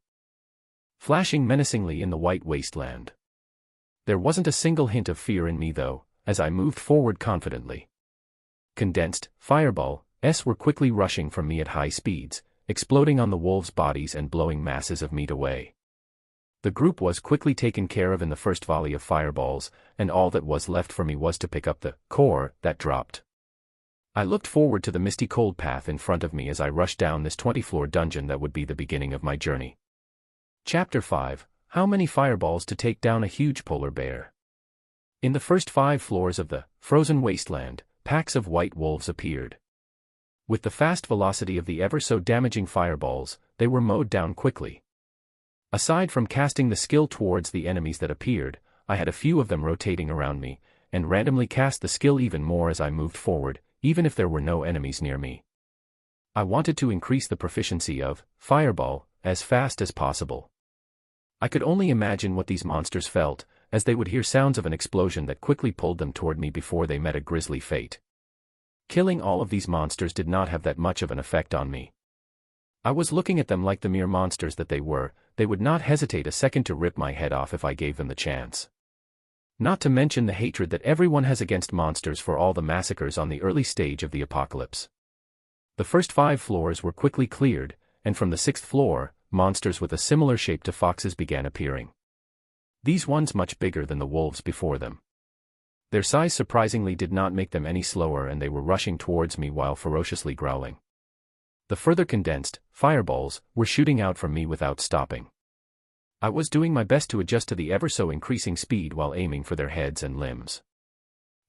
Speaker 1: flashing menacingly in the white wasteland. There wasn't a single hint of fear in me though, as I moved forward confidently. Condensed fireballs were quickly rushing from me at high speeds, exploding on the wolves' bodies and blowing masses of meat away. The group was quickly taken care of in the first volley of fireballs, and all that was left for me was to pick up the core that dropped. I looked forward to the misty cold path in front of me as I rushed down this 20-floor dungeon that would be the beginning of my journey. Chapter 5: How many fireballs to take down a huge polar bear? In the first 5 floors of the frozen wasteland, packs of white wolves appeared. With the fast velocity of the ever-so-damaging fireballs, they were mowed down quickly. Aside from casting the skill towards the enemies that appeared, I had a few of them rotating around me, and randomly cast the skill even more as I moved forward, even if there were no enemies near me. I wanted to increase the proficiency of fireball as fast as possible. I could only imagine what these monsters felt, as they would hear sounds of an explosion that quickly pulled them toward me before they met a grisly fate. Killing all of these monsters did not have that much of an effect on me. I was looking at them like the mere monsters that they were. They would not hesitate a second to rip my head off if I gave them the chance. Not to mention the hatred that everyone has against monsters for all the massacres on the early stage of the apocalypse. The first 5 floors were quickly cleared, and from the 6th floor, monsters with a similar shape to foxes began appearing. These ones much bigger than the wolves before them. Their size surprisingly did not make them any slower and they were rushing towards me while ferociously growling. The further condensed fireballs were shooting out from me without stopping. I was doing my best to adjust to the ever so increasing speed while aiming for their heads and limbs.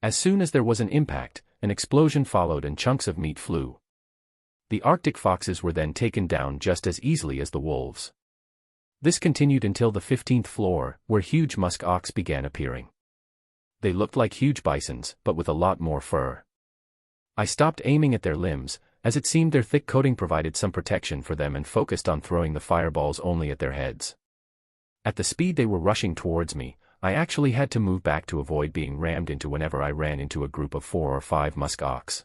Speaker 1: As soon as there was an impact, an explosion followed and chunks of meat flew. The Arctic foxes were then taken down just as easily as the wolves. This continued until the 15th floor, where huge musk ox began appearing. They looked like huge bisons, but with a lot more fur. I stopped aiming at their limbs, as it seemed their thick coating provided some protection for them, and focused on throwing the fireballs only at their heads. At the speed they were rushing towards me, I actually had to move back to avoid being rammed into whenever I ran into a group of 4 or 5 musk ox.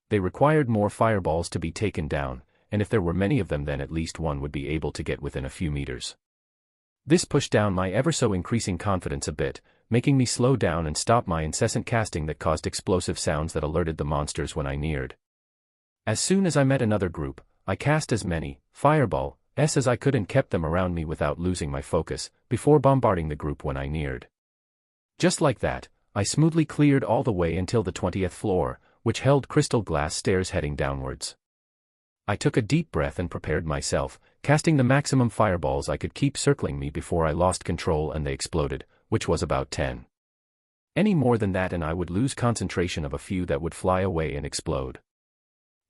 Speaker 1: They required more fireballs to be taken down, and if there were many of them, then at least one would be able to get within a few meters. This pushed down my ever so increasing confidence a bit, making me slow down and stop my incessant casting that caused explosive sounds that alerted the monsters when I neared. As soon as I met another group, I cast as many fireballs as I could and kept them around me without losing my focus, before bombarding the group when I neared. Just like that, I smoothly cleared all the way until the 20th floor, which held crystal glass stairs heading downwards. I took a deep breath and prepared myself, casting the maximum fireballs I could keep circling me before I lost control and they exploded, which was about 10. Any more than that and I would lose concentration of a few that would fly away and explode.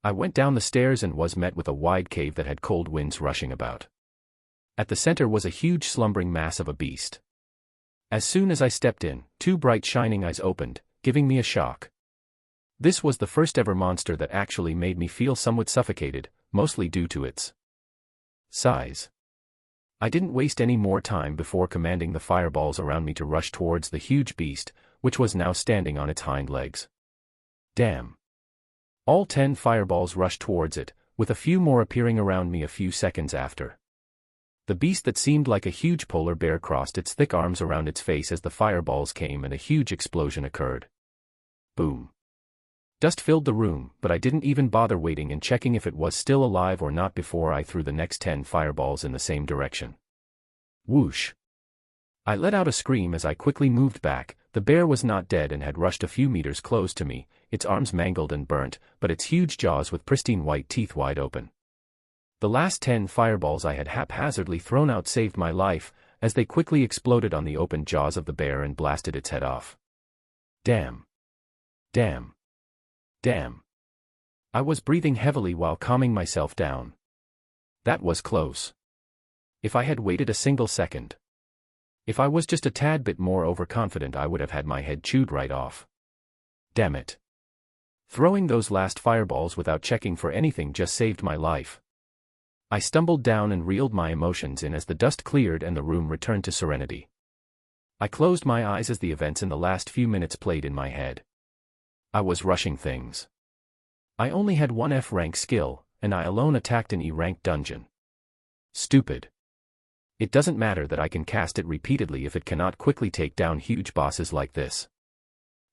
Speaker 1: I went down the stairs and was met with a wide cave that had cold winds rushing about. At the center was a huge slumbering mass of a beast. As soon as I stepped in, 2 bright shining eyes opened, giving me a shock. This was the first ever monster that actually made me feel somewhat suffocated, mostly due to its size. I didn't waste any more time before commanding the fireballs around me to rush towards the huge beast, which was now standing on its hind legs. Damn! All 10 fireballs rushed towards it, with a few more appearing around me a few seconds after. The beast that seemed like a huge polar bear crossed its thick arms around its face as the fireballs came and a huge explosion occurred. Boom. Dust filled the room, but I didn't even bother waiting and checking if it was still alive or not before I threw the next 10 fireballs in the same direction. Whoosh! I let out a scream as I quickly moved back. The bear was not dead and had rushed a few meters close to me, its arms mangled and burnt, but its huge jaws with pristine white teeth wide open. The last 10 fireballs I had haphazardly thrown out saved my life, as they quickly exploded on the open jaws of the bear and blasted its head off. Damn! Damn! Damn! I was breathing heavily while calming myself down. That was close. If I had waited a single second. If I was just a tad bit more overconfident, I would have had my head chewed right off. Damn it. Throwing those last fireballs without checking for anything just saved my life. I stumbled down and reeled my emotions in as the dust cleared and the room returned to serenity. I closed my eyes as the events in the last few minutes played in my head. I was rushing things. I only had 1 F-rank skill, and I alone attacked an E-rank dungeon. Stupid. It doesn't matter that I can cast it repeatedly if it cannot quickly take down huge bosses like this.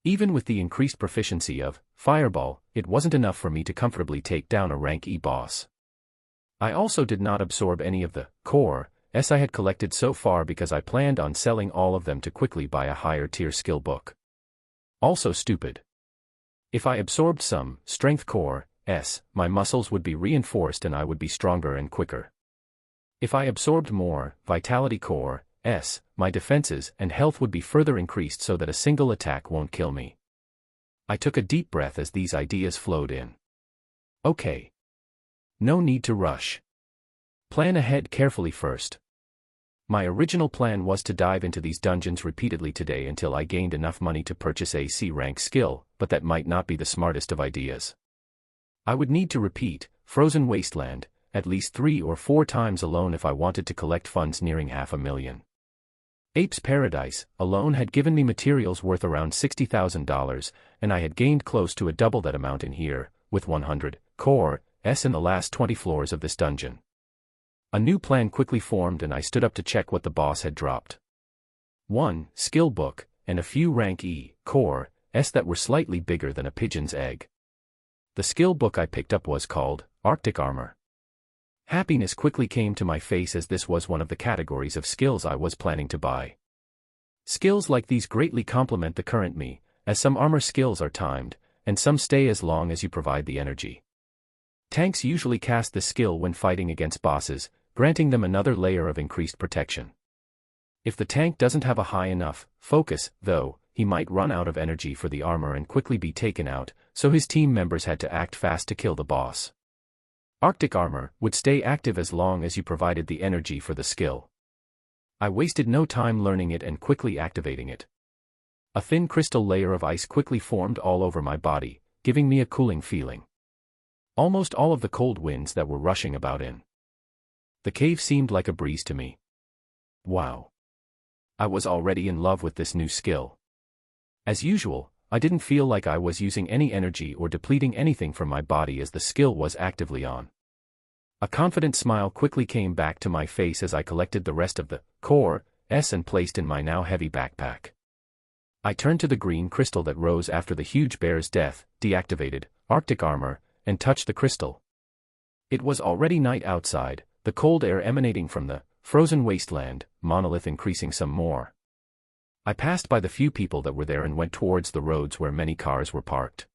Speaker 1: Even with the increased proficiency of Fireball, it wasn't enough for me to comfortably take down a rank E boss. I also did not absorb any of the core S I had collected so far because I planned on selling all of them to quickly buy a higher tier skill book. Also stupid. If I absorbed some Strength Core S, my muscles would be reinforced and I would be stronger and quicker. If I absorbed more Vitality Core S, my defenses and health would be further increased so that a single attack won't kill me. I took a deep breath as these ideas flowed in. Okay. No need to rush. Plan ahead carefully first. My original plan was to dive into these dungeons repeatedly today until I gained enough money to purchase a C-rank skill, but that might not be the smartest of ideas. I would need to repeat Frozen Wasteland at least 3 or 4 times alone if I wanted to collect funds nearing $500,000. Ape's Paradise alone had given me materials worth around $60,000, and I had gained close to a double that amount in here, with 100 Core S in the last 20 floors of this dungeon. A new plan quickly formed and I stood up to check what the boss had dropped. 1 skill book, and a few rank E Core S that were slightly bigger than a pigeon's egg. The skill book I picked up was called Arctic Armor. Happiness quickly came to my face as this was one of the categories of skills I was planning to buy. Skills like these greatly complement the current me, as some armor skills are timed, and some stay as long as you provide the energy. Tanks usually cast this skill when fighting against bosses, granting them another layer of increased protection. If the tank doesn't have a high enough focus, though, he might run out of energy for the armor and quickly be taken out, so his team members had to act fast to kill the boss. Arctic armor would stay active as long as you provided the energy for the skill. I wasted no time learning it and quickly activating it. A thin crystal layer of ice quickly formed all over my body, giving me a cooling feeling. Almost all of the cold winds that were rushing about in the cave seemed like a breeze to me. Wow. I was already in love with this new skill. As usual, I didn't feel like I was using any energy or depleting anything from my body as the skill was actively on. A confident smile quickly came back to my face as I collected the rest of the core S and placed in my now heavy backpack. I turned to the green crystal that rose after the huge bear's death, deactivated Arctic armor, and touched the crystal. It was already night outside, the cold air emanating from the frozen wasteland monolith increasing some more. I passed by the few people that were there and went towards the roads where many cars were parked.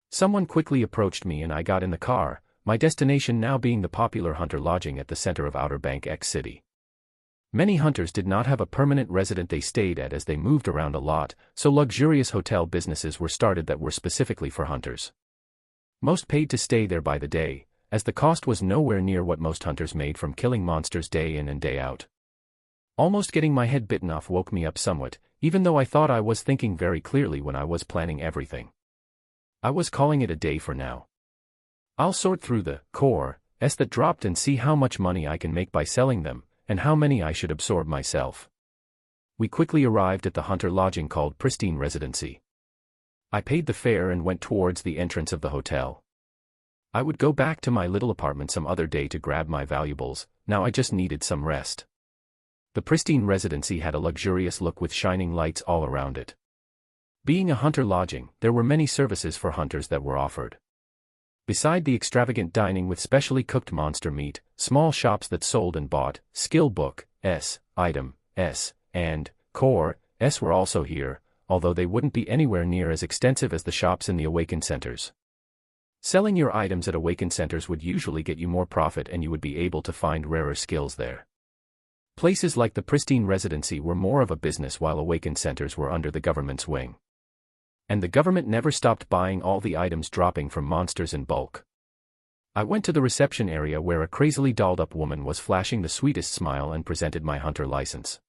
Speaker 1: Someone quickly approached me and I got in the car, my destination now being the popular hunter lodging at the center of Outer Bank X City. Many hunters did not have a permanent residence they stayed at as they moved around a lot, so luxurious hotel businesses were started that were specifically for hunters. Most paid to stay there by the day, as the cost was nowhere near what most hunters made from killing monsters day in and day out. Almost getting my head bitten off woke me up somewhat, even though I thought I was thinking very clearly when I was planning everything. I was calling it a day for now. I'll sort through the core S that dropped and see how much money I can make by selling them, and how many I should absorb myself. We quickly arrived at the hunter lodging called Pristine Residency. I paid the fare and went towards the entrance of the hotel. I would go back to my little apartment some other day to grab my valuables, now I just needed some rest. The Pristine Residency had a luxurious look with shining lights all around it. Being a hunter lodging, there were many services for hunters that were offered. Beside the extravagant dining with specially cooked monster meat, small shops that sold and bought skill book S, item S, and core S were also here, although they wouldn't be anywhere near as extensive as the shops in the Awakened Centers. Selling your items at Awakened Centers would usually get you more profit and you would be able to find rarer skills there. Places like the Pristine Residency were more of a business while Awakened Centers were under the government's wing. And the government never stopped buying all the items dropping from monsters in bulk. I went to the reception area where a crazily dolled-up woman was flashing the sweetest smile and presented my hunter license.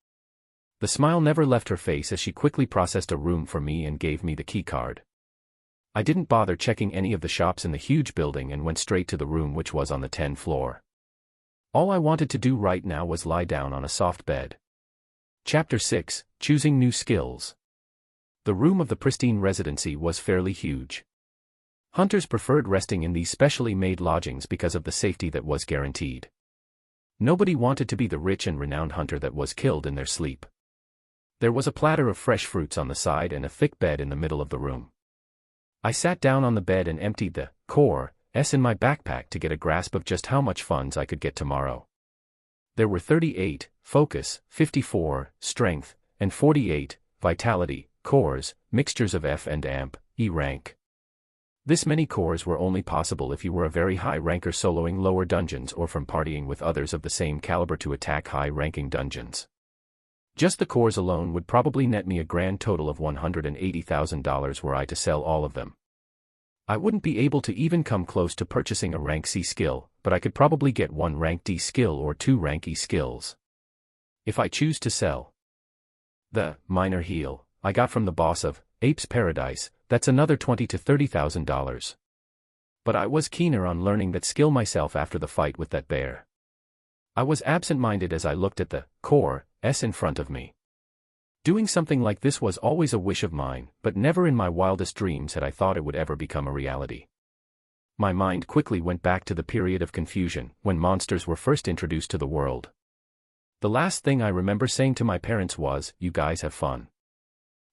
Speaker 1: The smile never left her face as she quickly processed a room for me and gave me the key card. I didn't bother checking any of the shops in the huge building and went straight to the room which was on the 10th floor. All I wanted to do right now was lie down on a soft bed. Chapter 6, Choosing New Skills. The room of the Pristine Residency was fairly huge. Hunters preferred resting in these specially made lodgings because of the safety that was guaranteed. Nobody wanted to be the rich and renowned hunter that was killed in their sleep. There was a platter of fresh fruits on the side and a thick bed in the middle of the room. I sat down on the bed and emptied the core S in my backpack to get a grasp of just how much funds I could get tomorrow. There were 38 focus, 54 strength, and 48 vitality cores, mixtures of F and AMP, E rank. This many cores were only possible if you were a very high ranker soloing lower dungeons or from partying with others of the same caliber to attack high-ranking dungeons. Just the cores alone would probably net me a grand total of $180,000 were I to sell all of them. I wouldn't be able to even come close to purchasing a rank C skill, but I could probably get one rank D skill or two rank E skills. If I choose to sell the minor heal I got from the boss of Ape's Paradise, that's another $20,000 to $30,000. But I was keener on learning that skill myself after the fight with that bear. I was absent-minded as I looked at the core S in front of me. Doing something like this was always a wish of mine, but never in my wildest dreams had I thought it would ever become a reality. My mind quickly went back to the period of confusion, when monsters were first introduced to the world. The last thing I remember saying to my parents was, "You guys have fun."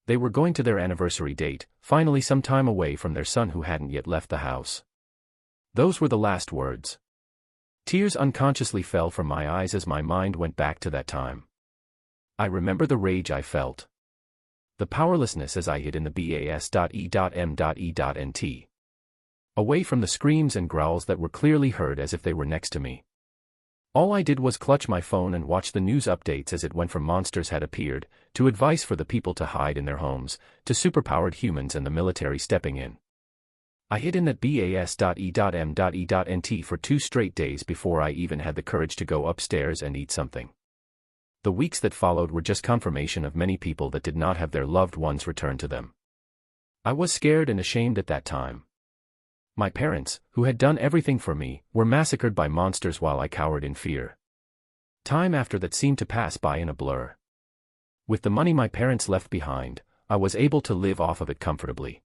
Speaker 1: They were going to their anniversary date, finally some time away from their son who hadn't yet left the house. Those were the last words. Tears unconsciously fell from my eyes as my mind went back to that time. I remember the rage I felt. The powerlessness as I hid in the bas.e.m.e.nt. Away from the screams and growls that were clearly heard as if they were next to me. All I did was clutch my phone and watch the news updates as it went from monsters had appeared, to advice for the people to hide in their homes, to superpowered humans and the military stepping in. I hid in that bas.e.m.e.nt for 2 straight days before I even had the courage to go upstairs and eat something. The weeks that followed were just confirmation of many people that did not have their loved ones returned to them. I was scared and ashamed at that time. My parents, who had done everything for me, were massacred by monsters while I cowered in fear. Time after that seemed to pass by in a blur. With the money my parents left behind, I was able to live off of it comfortably.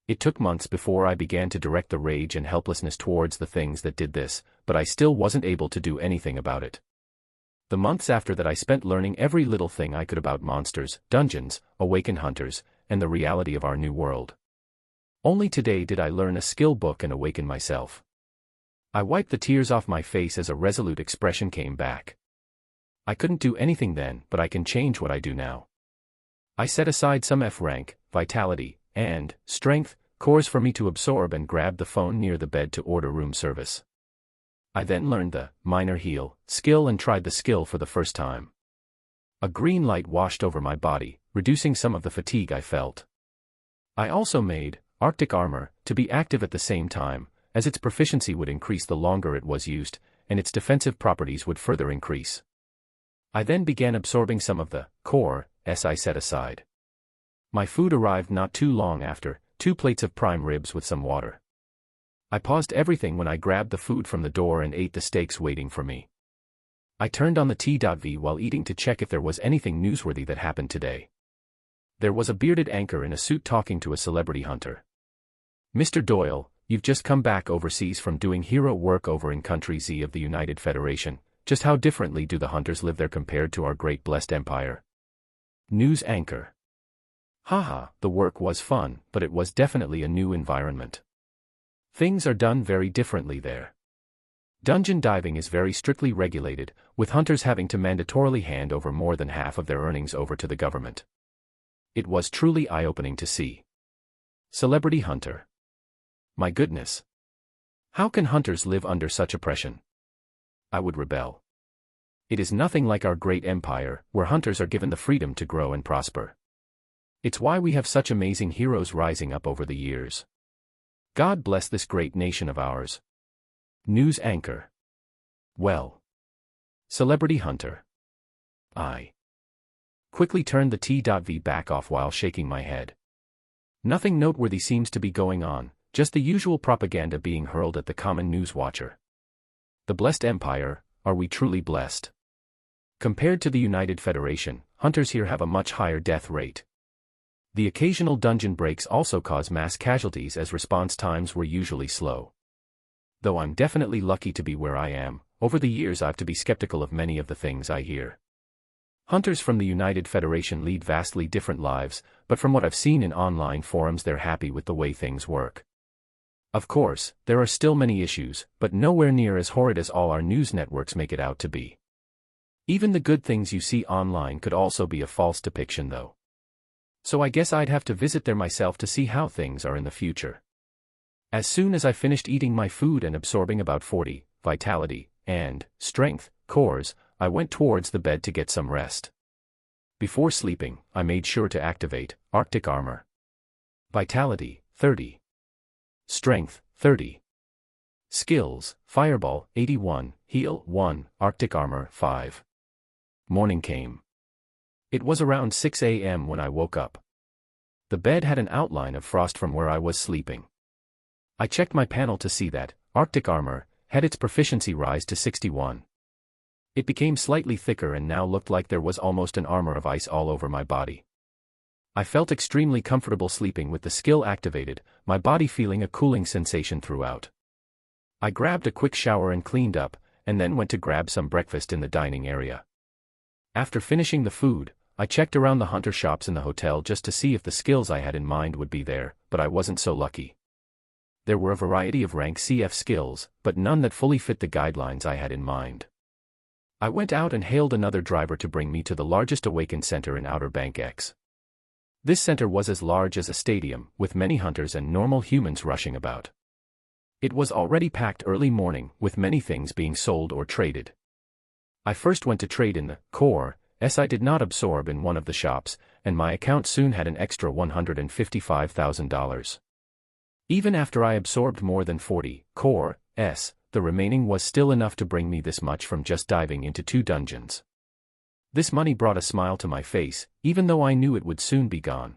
Speaker 1: It took months before I began to direct the rage and helplessness towards the things that did this, but I still wasn't able to do anything about it. The months after that I spent learning every little thing I could about monsters, dungeons, awakened hunters, and the reality of our new world. Only today did I learn a skill book and awaken myself. I wiped the tears off my face as a resolute expression came back. I couldn't do anything then, but I can change what I do now. I set aside some F rank, vitality, and strength cores for me to absorb and grabbed the phone near the bed to order room service. I then learned the minor heal skill and tried the skill for the first time. A green light washed over my body, reducing some of the fatigue I felt. I also made Arctic armor to be active at the same time, as its proficiency would increase the longer it was used, and its defensive properties would further increase. I then began absorbing some of the core I set aside. My food arrived not too long after, 2 plates of prime ribs with some water. I paused everything when I grabbed the food from the door and ate the steaks waiting for me. I turned on the T.V while eating to check if there was anything newsworthy that happened today. There was a bearded anchor in a suit talking to a celebrity hunter. Mr. Doyle, you've just come back overseas from doing hero work over in Country Z of the United Federation. Just how differently do the hunters live there compared to our great blessed empire? News anchor. Haha, the work was fun, but it was definitely a new environment. Things are done very differently there. Dungeon diving is very strictly regulated, with hunters having to mandatorily hand over more than half of their earnings over to the government. It was truly eye-opening to see. Celebrity hunter. My goodness. How can hunters live under such oppression? I would rebel. It is nothing like our great empire, where hunters are given the freedom to grow and prosper. It's why we have such amazing heroes rising up over the years. God bless this great nation of ours. News anchor. Well. Celebrity hunter. I quickly turned the T.V back off while shaking my head. Nothing noteworthy seems to be going on, just the usual propaganda being hurled at the common news watcher. The blessed empire, are we truly blessed? Compared to the United Federation, hunters here have a much higher death rate. The occasional dungeon breaks also cause mass casualties as response times were usually slow. Though I'm definitely lucky to be where I am, over the years I've to be skeptical of many of the things I hear. Hunters from the United Federation lead vastly different lives, but from what I've seen in online forums they're happy with the way things work. Of course, there are still many issues, but nowhere near as horrid as all our news networks make it out to be. Even the good things you see online could also be a false depiction though. So I guess I'd have to visit there myself to see how things are in the future. As soon as I finished eating my food and absorbing about 40, vitality, and strength, cores, I went towards the bed to get some rest. Before sleeping, I made sure to activate Arctic armor. Vitality, 30. Strength, 30. Skills, Fireball, 81, Heal, 1, Arctic Armor, 5. Morning came. It was around 6 a.m. when I woke up. The bed had an outline of frost from where I was sleeping. I checked my panel to see that Arctic Armor had its proficiency rise to 61. It became slightly thicker and now looked like there was almost an armor of ice all over my body. I felt extremely comfortable sleeping with the skill activated, my body feeling a cooling sensation throughout. I grabbed a quick shower and cleaned up, and then went to grab some breakfast in the dining area. After finishing the food, I checked around the hunter shops in the hotel just to see if the skills I had in mind would be there, but I wasn't so lucky. There were a variety of rank CF skills, but none that fully fit the guidelines I had in mind. I went out and hailed another driver to bring me to the largest awakened center in Outer Bank X. This center was as large as a stadium, with many hunters and normal humans rushing about. It was already packed early morning, with many things being sold or traded. I first went to trade in the core S I did not absorb in one of the shops, and my account soon had an extra $155,000. Even after I absorbed more than 40 core S, the remaining was still enough to bring me this much from just diving into 2 dungeons. This money brought a smile to my face, even though I knew it would soon be gone.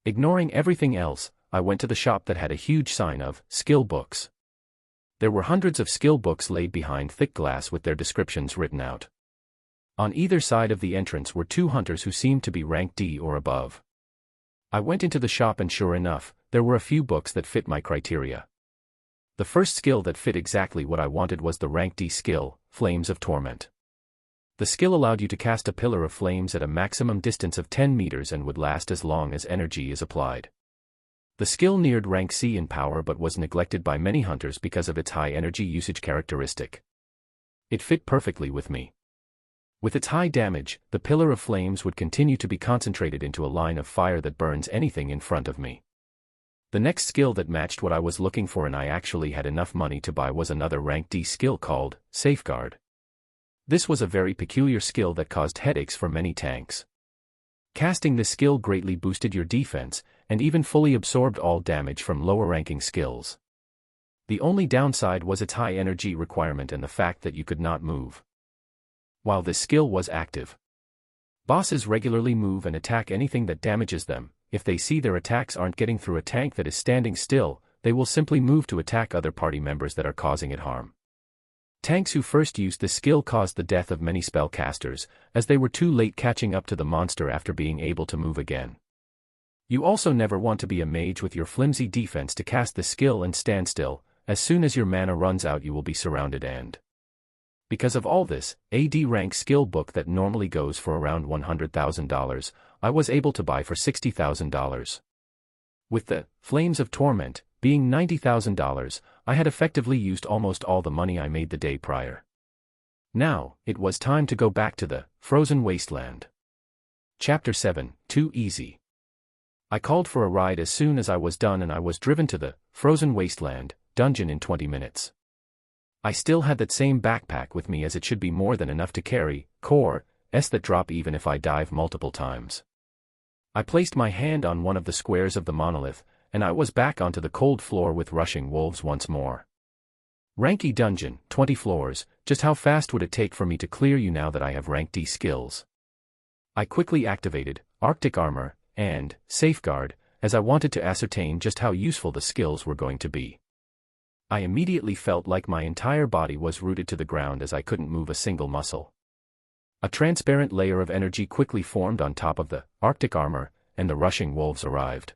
Speaker 1: Ignoring everything else, I went to the shop that had a huge sign of skill books. There were hundreds of skill books laid behind thick glass with their descriptions written out. On either side of the entrance were 2 hunters who seemed to be rank D or above. I went into the shop and sure enough, there were a few books that fit my criteria. The first skill that fit exactly what I wanted was the rank D skill, Flames of Torment. The skill allowed you to cast a pillar of flames at a maximum distance of 10 meters and would last as long as energy is applied. The skill neared rank C in power but was neglected by many hunters because of its high energy usage characteristic. It fit perfectly with me. With its high damage, the pillar of flames would continue to be concentrated into a line of fire that burns anything in front of me. The next skill that matched what I was looking for and I actually had enough money to buy was another rank D skill called Safeguard. This was a very peculiar skill that caused headaches for many tanks. Casting this skill greatly boosted your defense, and even fully absorbed all damage from lower-ranking skills. The only downside was its high energy requirement and the fact that you could not move while this skill was active. Bosses regularly move and attack anything that damages them. If they see their attacks aren't getting through a tank that is standing still, they will simply move to attack other party members that are causing it harm. Tanks who first used this skill caused the death of many spellcasters, as they were too late catching up to the monster after being able to move again. You also never want to be a mage with your flimsy defense to cast this skill and stand still. As soon as your mana runs out you will be surrounded and because of all this, a D rank skill book that normally goes for around $100,000, I was able to buy for $60,000. With the Flames of Torment being $90,000, I had effectively used almost all the money I made the day prior. Now, it was time to go back to the Frozen Wasteland. Chapter 7, Too Easy. I called for a ride as soon as I was done and I was driven to the Frozen Wasteland dungeon in 20 minutes. I still had that same backpack with me as it should be more than enough to carry core S that drop even if I dive multiple times. I placed my hand on one of the squares of the monolith, and I was back onto the cold floor with rushing wolves once more. Rank E dungeon, 20 floors, just how fast would it take for me to clear you now that I have rank D skills? I quickly activated Arctic Armor and Safeguard, as I wanted to ascertain just how useful the skills were going to be. I immediately felt like my entire body was rooted to the ground as I couldn't move a single muscle. A transparent layer of energy quickly formed on top of the Arctic Armor, and the rushing wolves arrived.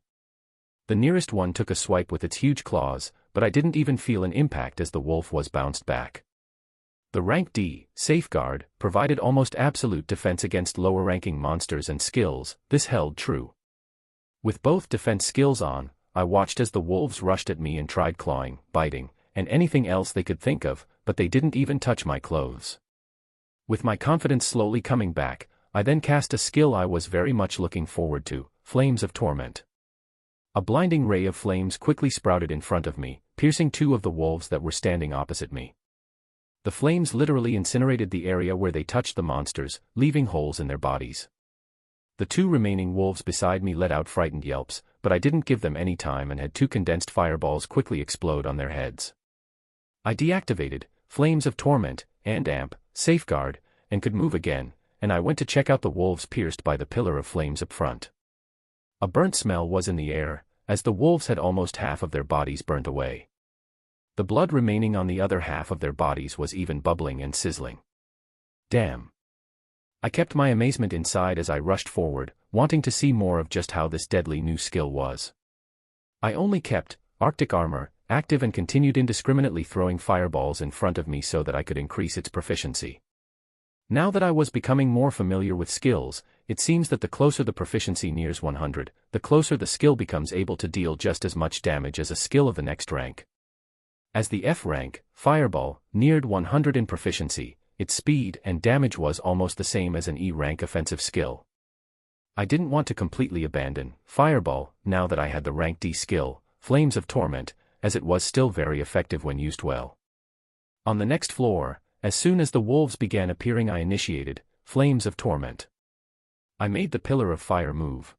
Speaker 1: The nearest one took a swipe with its huge claws, but I didn't even feel an impact as the wolf was bounced back. The rank D Safeguard provided almost absolute defense against lower-ranking monsters and skills. This held true. With both defense skills on, I watched as the wolves rushed at me and tried clawing, biting, and anything else they could think of, but they didn't even touch my clothes. With my confidence slowly coming back, I then cast a skill I was very much looking forward to, Flames of Torment. A blinding ray of flames quickly sprouted in front of me, piercing 2 of the wolves that were standing opposite me. The flames literally incinerated the area where they touched the monsters, leaving holes in their bodies. The 2 remaining wolves beside me let out frightened yelps, but I didn't give them any time and had 2 condensed fireballs quickly explode on their heads. I deactivated Flames of Torment and Amp Safeguard, and could move again, and I went to check out the wolves pierced by the pillar of flames up front. A burnt smell was in the air, as the wolves had almost half of their bodies burnt away. The blood remaining on the other half of their bodies was even bubbling and sizzling. Damn. I kept my amazement inside as I rushed forward, wanting to see more of just how this deadly new skill was. I only kept Arctic Armor active and continued indiscriminately throwing fireballs in front of me so that I could increase its proficiency. Now that I was becoming more familiar with skills, it seems that the closer the proficiency nears 100, the closer the skill becomes able to deal just as much damage as a skill of the next rank. As the F rank, Fireball, neared 100 in proficiency, its speed and damage was almost the same as an E rank offensive skill. I didn't want to completely abandon Fireball now that I had the rank D skill, Flames of Torment, as it was still very effective when used well. On the next floor, As soon as the wolves began appearing, I initiated flames of torment. I made the pillar of fire move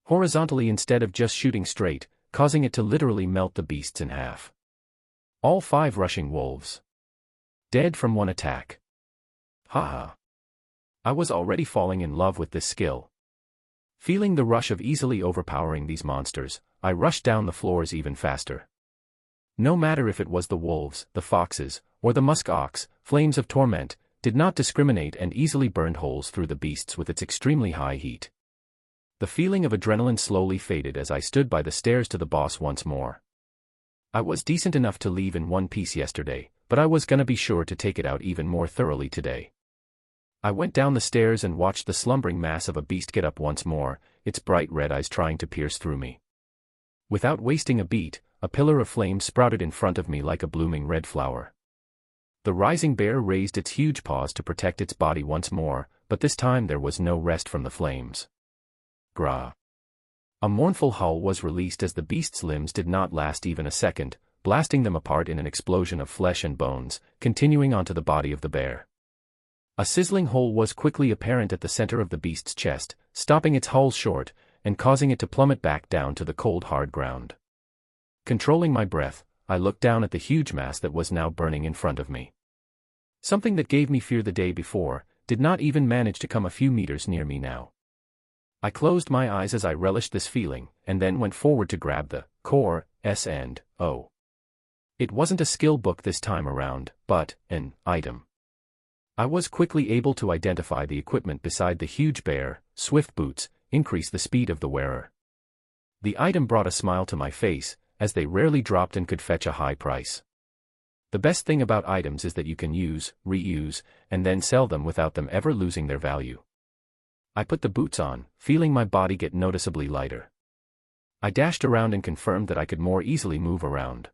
Speaker 1: horizontally instead of just shooting straight, causing it to literally melt the beasts in half. All 5 rushing wolves dead from one attack. Haha. I was already falling in love with this skill. Feeling the rush of easily overpowering these monsters, I rushed down the floors even faster. No matter if it was the wolves, the foxes, or the musk ox, flames of torment did not discriminate and easily burned holes through the beasts with its extremely high heat. The feeling of adrenaline slowly faded as I stood by the stairs to the boss once more. I was decent enough to leave in one piece yesterday, but I was gonna be sure to take it out even more thoroughly today. I went down the stairs and watched the slumbering mass of a beast get up once more, its bright red eyes trying to pierce through me. Without wasting a beat, a pillar of flame sprouted in front of me like a blooming red flower. The rising bear raised its huge paws to protect its body once more, but this time there was no rest from the flames. Grah. A mournful howl was released as the beast's limbs did not last even a second, blasting them apart in an explosion of flesh and bones, continuing onto the body of the bear. A sizzling hole was quickly apparent at the center of the beast's chest, stopping its howl short, and causing it to plummet back down to the cold hard ground. Controlling my breath, I looked down at the huge mass that was now burning in front of me. Something that gave me fear the day before did not even manage to come a few meters near me now. I closed my eyes as I relished this feeling, and then went forward to grab the core, S and O. It wasn't a skill book this time around, but an item. I was quickly able to identify the equipment beside the huge bear. Swift boots increase the speed of the wearer. The item brought a smile to my face, as they rarely dropped and could fetch a high price. The best thing about items is that you can use, reuse, and then sell them without them ever losing their value. I put the boots on, feeling my body get noticeably lighter. I dashed around and confirmed that I could more easily move around.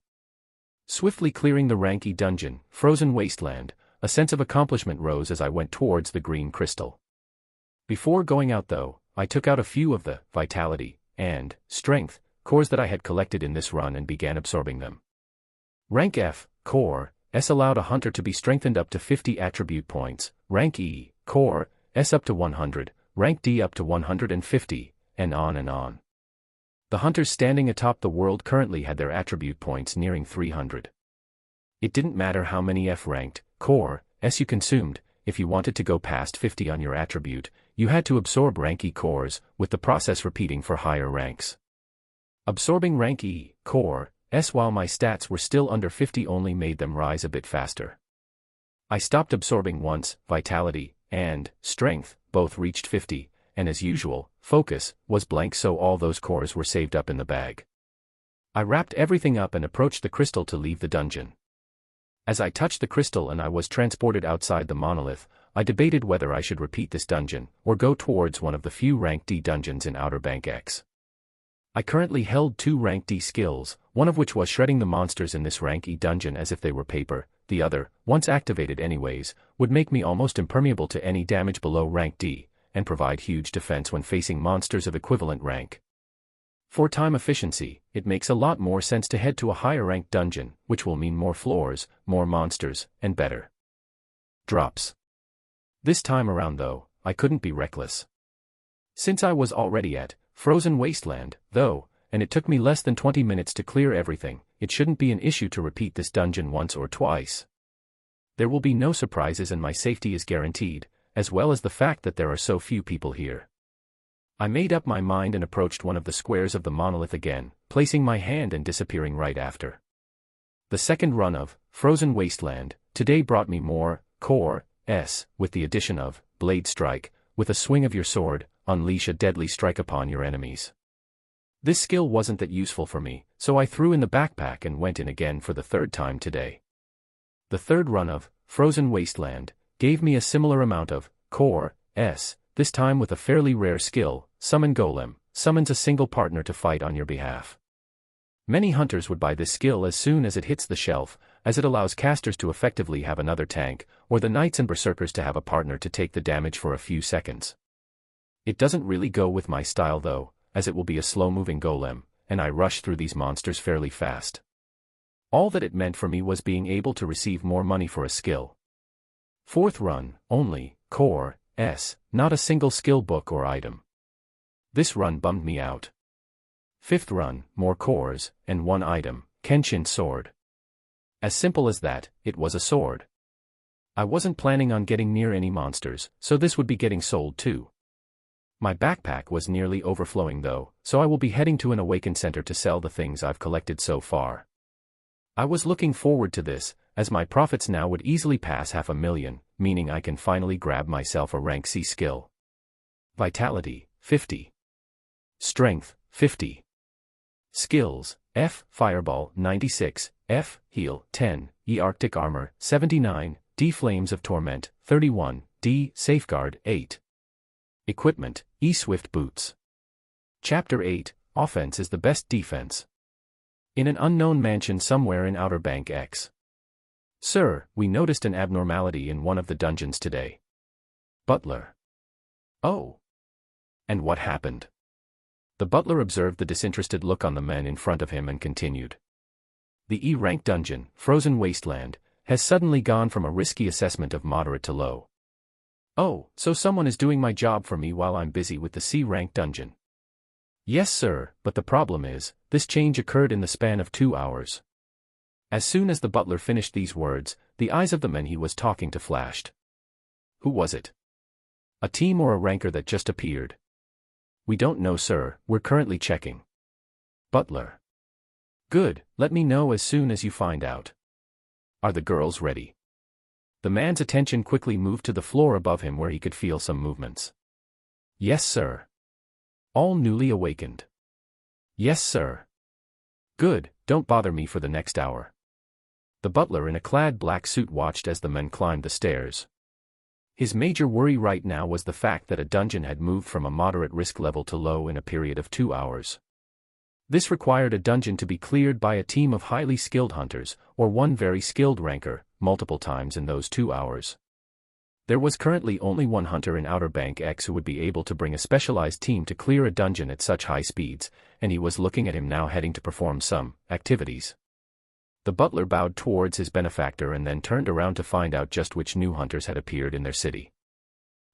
Speaker 1: Swiftly clearing the rank E dungeon, Frozen Wasteland, a sense of accomplishment rose as I went towards the green crystal. Before going out though, I took out a few of the vitality and strength cores that I had collected in this run and began absorbing them. Rank F, Core, S allowed a hunter to be strengthened up to 50 attribute points, rank E, Core, S up to 100, rank D up to 150, and on and on. The hunters standing atop the world currently had their attribute points nearing 300. It didn't matter how many F-ranked, Core, S you consumed, if you wanted to go past 50 on your attribute, you had to absorb rank E cores, with the process repeating for higher ranks. Absorbing rank E, Core, S while my stats were still under 50 only made them rise a bit faster. I stopped absorbing once, vitality and strength both reached 50, and as usual, focus was blank, so all those cores were saved up in the bag. I wrapped everything up and approached the crystal to leave the dungeon. As I touched the crystal and I was transported outside the monolith, I debated whether I should repeat this dungeon or go towards one of the few rank D dungeons in Outer Bank X. I currently held 2 rank D skills, one of which was shredding the monsters in this rank E dungeon as if they were paper. The other, once activated anyways, would make me almost impermeable to any damage below rank D, and provide huge defense when facing monsters of equivalent rank. For time efficiency, it makes a lot more sense to head to a higher ranked dungeon, which will mean more floors, more monsters, and better drops. This time around though, I couldn't be reckless. Since I was already at Frozen Wasteland, though, and it took me less than 20 minutes to clear everything, it shouldn't be an issue to repeat this dungeon once or twice. There will be no surprises and my safety is guaranteed, as well as the fact that there are so few people here. I made up my mind and approached one of the squares of the monolith again, placing my hand and disappearing right after. The second run of Frozen Wasteland today brought me more Core S, with the addition of Blade Strike. With a swing of your sword, unleash a deadly strike upon your enemies. This skill wasn't that useful for me, so I threw in the backpack and went in again for the 3rd time today. The 3rd run of Frozen Wasteland gave me a similar amount of Core S, this time with a fairly rare skill. Summon Golem summons a single partner to fight on your behalf. Many hunters would buy this skill as soon as it hits the shelf, as it allows casters to effectively have another tank, or the knights and berserkers to have a partner to take the damage for a few seconds. It doesn't really go with my style though, as it will be a slow-moving golem, and I rush through these monsters fairly fast. All that it meant for me was being able to receive more money for a skill, 4th run, only, core, S, not a single skill book or item. This run bummed me out. 5th run, more cores, and 1 item, Kenshin sword. As simple as that, it was a sword. I wasn't planning on getting near any monsters, so this would be getting sold too. My backpack was nearly overflowing though, so I will be heading to an awakened center to sell the things I've collected so far. I was looking forward to this, as my profits now would easily pass 500,000, meaning I can finally grab myself a rank C skill. Vitality, 50. Strength, 50. Skills, F, Fireball, 96, F, Heal, 10, E, Arctic Armor, 79, D, Flames of Torment, 31, D, Safeguard, 8. Equipment, E, Swift Boots. Chapter 8, Offense is the Best Defense. In an unknown mansion somewhere in Outer Bank X. Sir, we noticed an abnormality in one of the dungeons today. Butler. Oh. And what happened? The butler observed the disinterested look on the men in front of him and continued. The E-rank dungeon, Frozen Wasteland, has suddenly gone from a risky assessment of moderate to low. Oh, so someone is doing my job for me while I'm busy with the C-rank dungeon. Yes sir, but the problem is, this change occurred in the span of 2 hours. As soon as the butler finished these words, the eyes of the men he was talking to flashed. Who was it? A team or a ranker that just appeared? We don't know sir, we're currently checking. Butler. Good, let me know as soon as you find out. Are the girls ready? The man's attention quickly moved to the floor above him where he could feel some movements. Yes sir. All newly awakened. Yes sir. Good, don't bother me for the next hour. The butler in a clad black suit watched as the men climbed the stairs. His major worry right now was the fact that a dungeon had moved from a moderate risk level to low in a period of 2 hours. This required a dungeon to be cleared by a team of highly skilled hunters, or one very skilled ranker, multiple times in those 2 hours. There was currently only one hunter in Outer Bank X who would be able to bring a specialized team to clear a dungeon at such high speeds, and he was looking at him now heading to perform some activities. The butler bowed towards his benefactor and then turned around to find out just which new hunters had appeared in their city.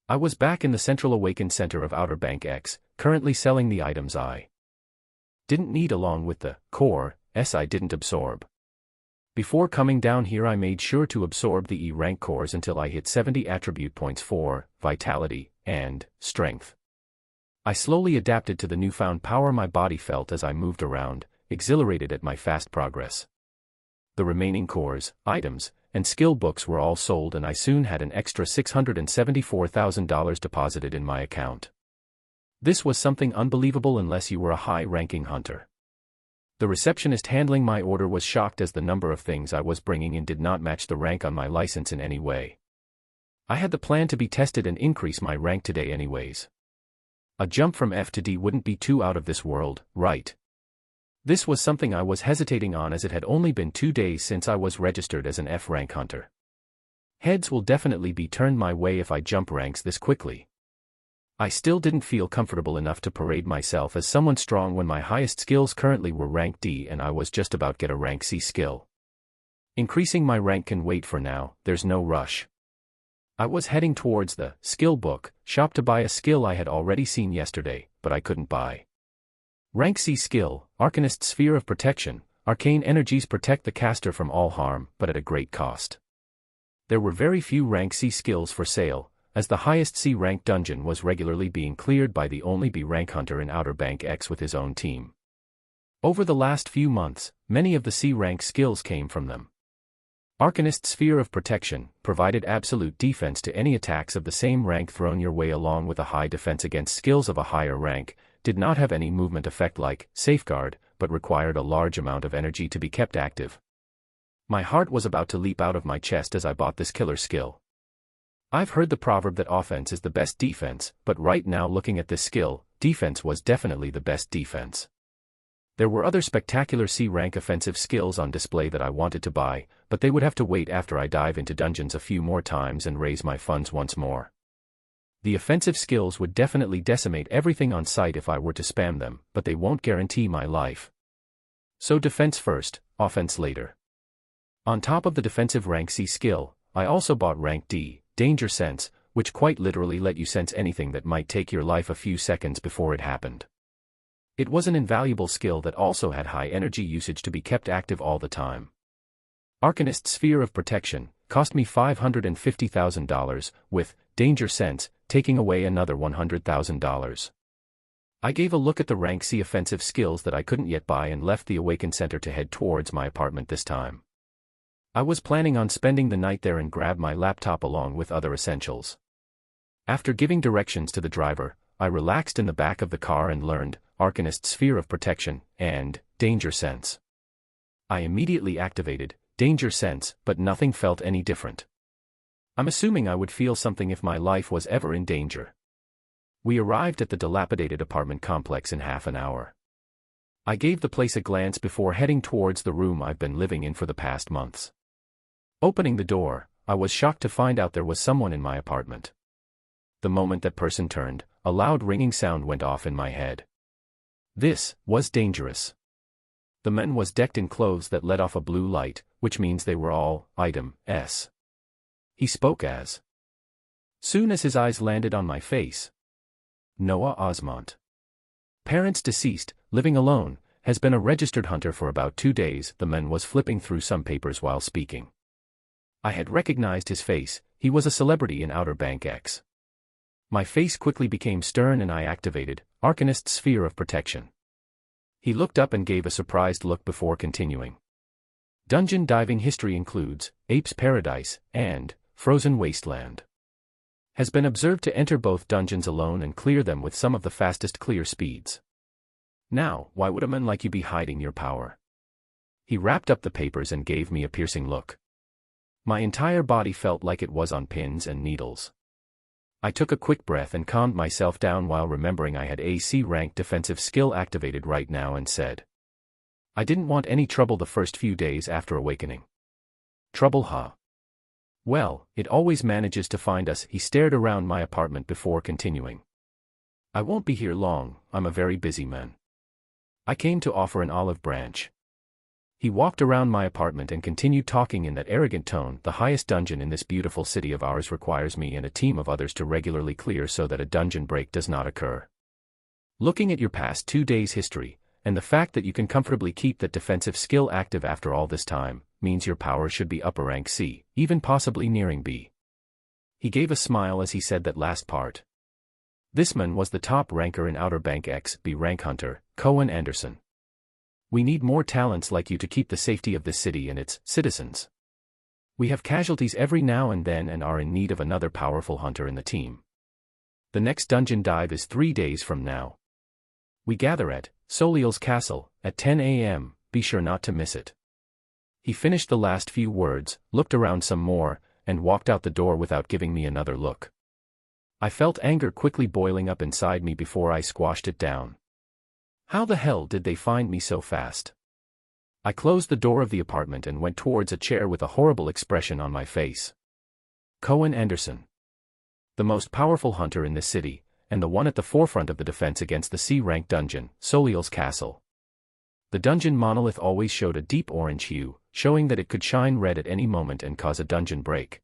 Speaker 1: I was back in the central awakened center of Outer Bank X, currently selling the items I didn't need along with the core S I didn't absorb. Before coming down here I made sure to absorb the E-rank cores until I hit 70 attribute points for vitality and strength. I slowly adapted to the newfound power my body felt as I moved around, exhilarated at my fast progress. The remaining cores, items, and skill books were all sold and I soon had an extra $674,000 deposited in my account. This was something unbelievable unless you were a high-ranking hunter. The receptionist handling my order was shocked as the number of things I was bringing in did not match the rank on my license in any way. I had the plan to be tested and increase my rank today anyways. A jump from F to D wouldn't be too out of this world, right? This was something I was hesitating on as it had only been 2 days since I was registered as an F-rank hunter. Heads will definitely be turned my way if I jump ranks this quickly. I still didn't feel comfortable enough to parade myself as someone strong when my highest skills currently were rank D and I was just about to get a rank C skill. Increasing my rank can wait for now, there's no rush. I was heading towards the skill book shop to buy a skill I had already seen yesterday, but I couldn't buy. Rank C skill, Arcanist Sphere of Protection, arcane energies protect the caster from all harm, but at a great cost. There were very few rank C skills for sale, as the highest C rank dungeon was regularly being cleared by the only B rank hunter in Outer Bank X with his own team. Over the last few months, many of the C rank skills came from them. Arcanist Sphere of Protection provided absolute defense to any attacks of the same rank thrown your way along with a high defense against skills of a higher rank, did not have any movement effect like Safeguard, but required a large amount of energy to be kept active. My heart was about to leap out of my chest as I bought this killer skill. I've heard the proverb that offense is the best defense, but right now looking at this skill, defense was definitely the best defense. There were other spectacular C-rank offensive skills on display that I wanted to buy, but they would have to wait after I dive into dungeons a few more times and raise my funds once more. The offensive skills would definitely decimate everything on sight if I were to spam them, but they won't guarantee my life. So defense first, offense later. On top of the defensive rank C skill, I also bought rank D, danger sense, which quite literally let you sense anything that might take your life a few seconds before it happened. It was an invaluable skill that also had high energy usage to be kept active all the time. Arcanist Sphere of Protection cost me $550,000, with danger sense taking away another $100,000. I gave a look at the rank C offensive skills that I couldn't yet buy and left the Awaken Center to head towards my apartment this time. I was planning on spending the night there and grab my laptop along with other essentials. After giving directions to the driver, I relaxed in the back of the car and learned Arcanist Sphere of Protection and Danger Sense. I immediately activated Danger Sense, but nothing felt any different. I'm assuming I would feel something if my life was ever in danger. We arrived at the dilapidated apartment complex in half an hour. I gave the place a glance before heading towards the room I've been living in for the past months. Opening the door, I was shocked to find out there was someone in my apartment. The moment that person turned, a loud ringing sound went off in my head. This was dangerous. The man was decked in clothes that let off a blue light, which means they were all item S. He spoke as soon as his eyes landed on my face. Noah Osmont. Parents deceased, living alone, has been a registered hunter for about 2 days. The man was flipping through some papers while speaking. I had recognized his face. He was a celebrity in Outer Bank X. My face quickly became stern and I activated Arcanist Sphere of Protection. He looked up and gave a surprised look before continuing. Dungeon diving history includes Ape's Paradise and Frozen Wasteland. Has been observed to enter both dungeons alone and clear them with some of the fastest clear speeds. Now, why would a man like you be hiding your power? He wrapped up the papers and gave me a piercing look. My entire body felt like it was on pins and needles. I took a quick breath and calmed myself down while remembering I had a C-rank defensive skill activated right now and said, I didn't want any trouble the first few days after awakening. Trouble, huh? Well, it always manages to find us. He stared around my apartment before continuing. I won't be here long, I'm a very busy man. I came to offer an olive branch. He walked around my apartment and continued talking in that arrogant tone. The highest dungeon in this beautiful city of ours requires me and a team of others to regularly clear so that a dungeon break does not occur. Looking at your past 2 days' history, and the fact that you can comfortably keep that defensive skill active after all this time, means your power should be upper rank C, even possibly nearing B. He gave a smile as he said that last part. This man was the top ranker in Outer Bank X, B rank hunter, Cohen Anderson. We need more talents like you to keep the safety of this city and its citizens. We have casualties every now and then and are in need of another powerful hunter in the team. The next dungeon dive is 3 days from now. We gather at Soliel's Castle at 10 a.m., be sure not to miss it. He finished the last few words, looked around some more, and walked out the door without giving me another look. I felt anger quickly boiling up inside me before I squashed it down. How the hell did they find me so fast? I closed the door of the apartment and went towards a chair with a horrible expression on my face. Cohen Anderson. The most powerful hunter in this city, and the one at the forefront of the defense against the C-rank dungeon, Soliel's Castle. The dungeon monolith always showed a deep orange hue, showing that it could shine red at any moment and cause a dungeon break.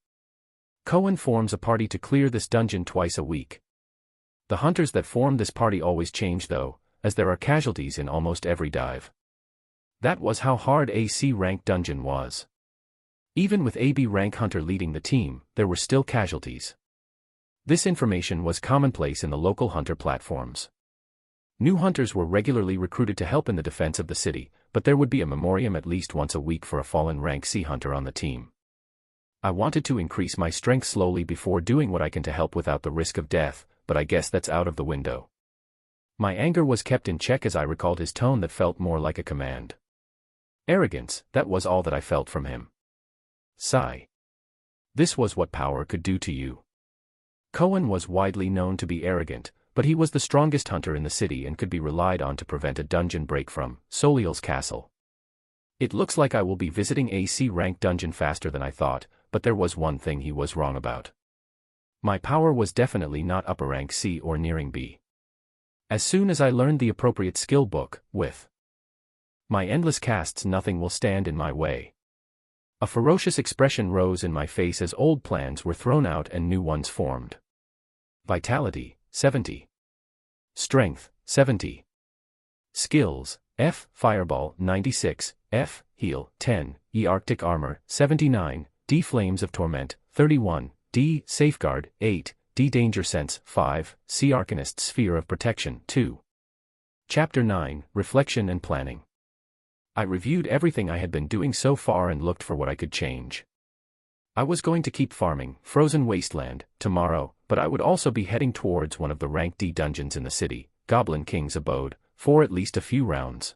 Speaker 1: Cohen forms a party to clear this dungeon twice a week. The hunters that form this party always change though, as there are casualties in almost every dive. That was how hard a C-rank dungeon was. Even with a B-rank hunter leading the team, there were still casualties. This information was commonplace in the local hunter platforms. New hunters were regularly recruited to help in the defense of the city, but there would be a memoriam at least once a week for a fallen rank C hunter on the team. I wanted to increase my strength slowly before doing what I can to help without the risk of death, but I guess that's out of the window. My anger was kept in check as I recalled his tone that felt more like a command. Arrogance, that was all that I felt from him. Sigh. This was what power could do to you. Cohen was widely known to be arrogant, but he was the strongest hunter in the city and could be relied on to prevent a dungeon break from Soliel's Castle. It looks like I will be visiting a C-rank dungeon faster than I thought, but there was one thing he was wrong about. My power was definitely not upper rank C or nearing B. As soon as I learned the appropriate skill book, with my endless casts, nothing will stand in my way. A ferocious expression rose in my face as old plans were thrown out and new ones formed. Vitality, 70. Strength, 70. Skills, F. Fireball, 96, F. Heal, 10, E. Arctic Armor, 79, D. Flames of Torment, 31, D. Safeguard, 8, D. Danger Sense, 5, C. Arcanist Sphere of Protection, 2. Chapter 9, Reflection and Planning. I reviewed everything I had been doing so far and looked for what I could change. I was going to keep farming, Frozen Wasteland, tomorrow, but I would also be heading towards one of the rank D dungeons in the city, Goblin King's Abode, for at least a few rounds.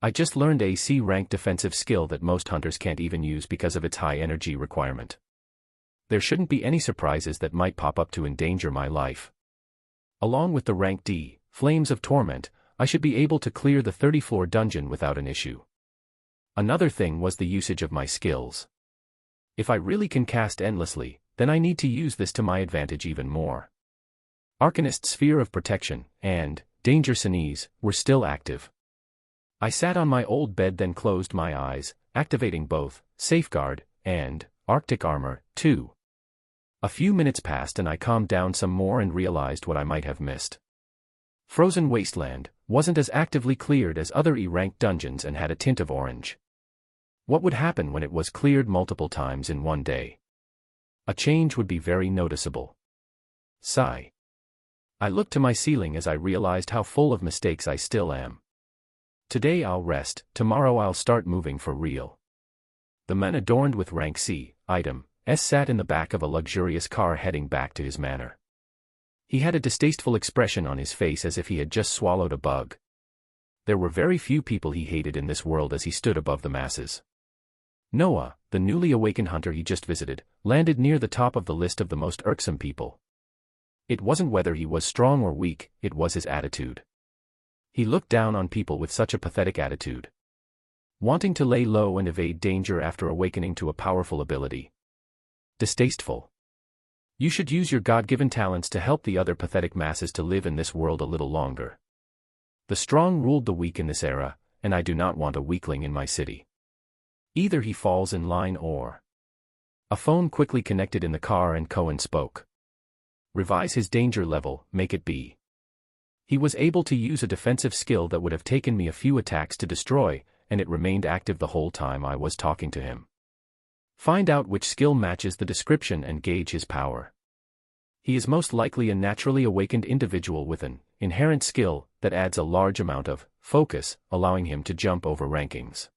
Speaker 1: I just learned a C rank defensive skill that most hunters can't even use because of its high energy requirement. There shouldn't be any surprises that might pop up to endanger my life. Along with the rank D, Flames of Torment, I should be able to clear the 30-floor dungeon without an issue. Another thing was the usage of my skills. If I really can cast endlessly, then I need to use this to my advantage even more. Arcanist Sphere of Protection and Danger Sense were still active. I sat on my old bed, then closed my eyes, activating both Safeguard and Arctic Armor, 2. A few minutes passed and I calmed down some more and realized what I might have missed. Frozen Wasteland wasn't as actively cleared as other E-rank dungeons and had a tint of orange. What would happen when it was cleared multiple times in one day? A change would be very noticeable. Sigh. I looked to my ceiling as I realized how full of mistakes I still am. Today I'll rest, tomorrow I'll start moving for real. The man adorned with rank C, item, S sat in the back of a luxurious car heading back to his manor. He had a distasteful expression on his face as if he had just swallowed a bug. There were very few people he hated in this world as he stood above the masses. Noah, the newly awakened hunter he just visited, landed near the top of the list of the most irksome people. It wasn't whether he was strong or weak, it was his attitude. He looked down on people with such a pathetic attitude. Wanting to lay low and evade danger after awakening to a powerful ability. Distasteful. You should use your God-given talents to help the other pathetic masses to live in this world a little longer. The strong ruled the weak in this era, and I do not want a weakling in my city. Either he falls in line or... A phone quickly connected in the car and Cohen spoke. Revise his danger level, make it B. He was able to use a defensive skill that would have taken me a few attacks to destroy, and it remained active the whole time I was talking to him. Find out which skill matches the description and gauge his power. He is most likely a naturally awakened individual with an inherent skill that adds a large amount of focus, allowing him to jump over rankings.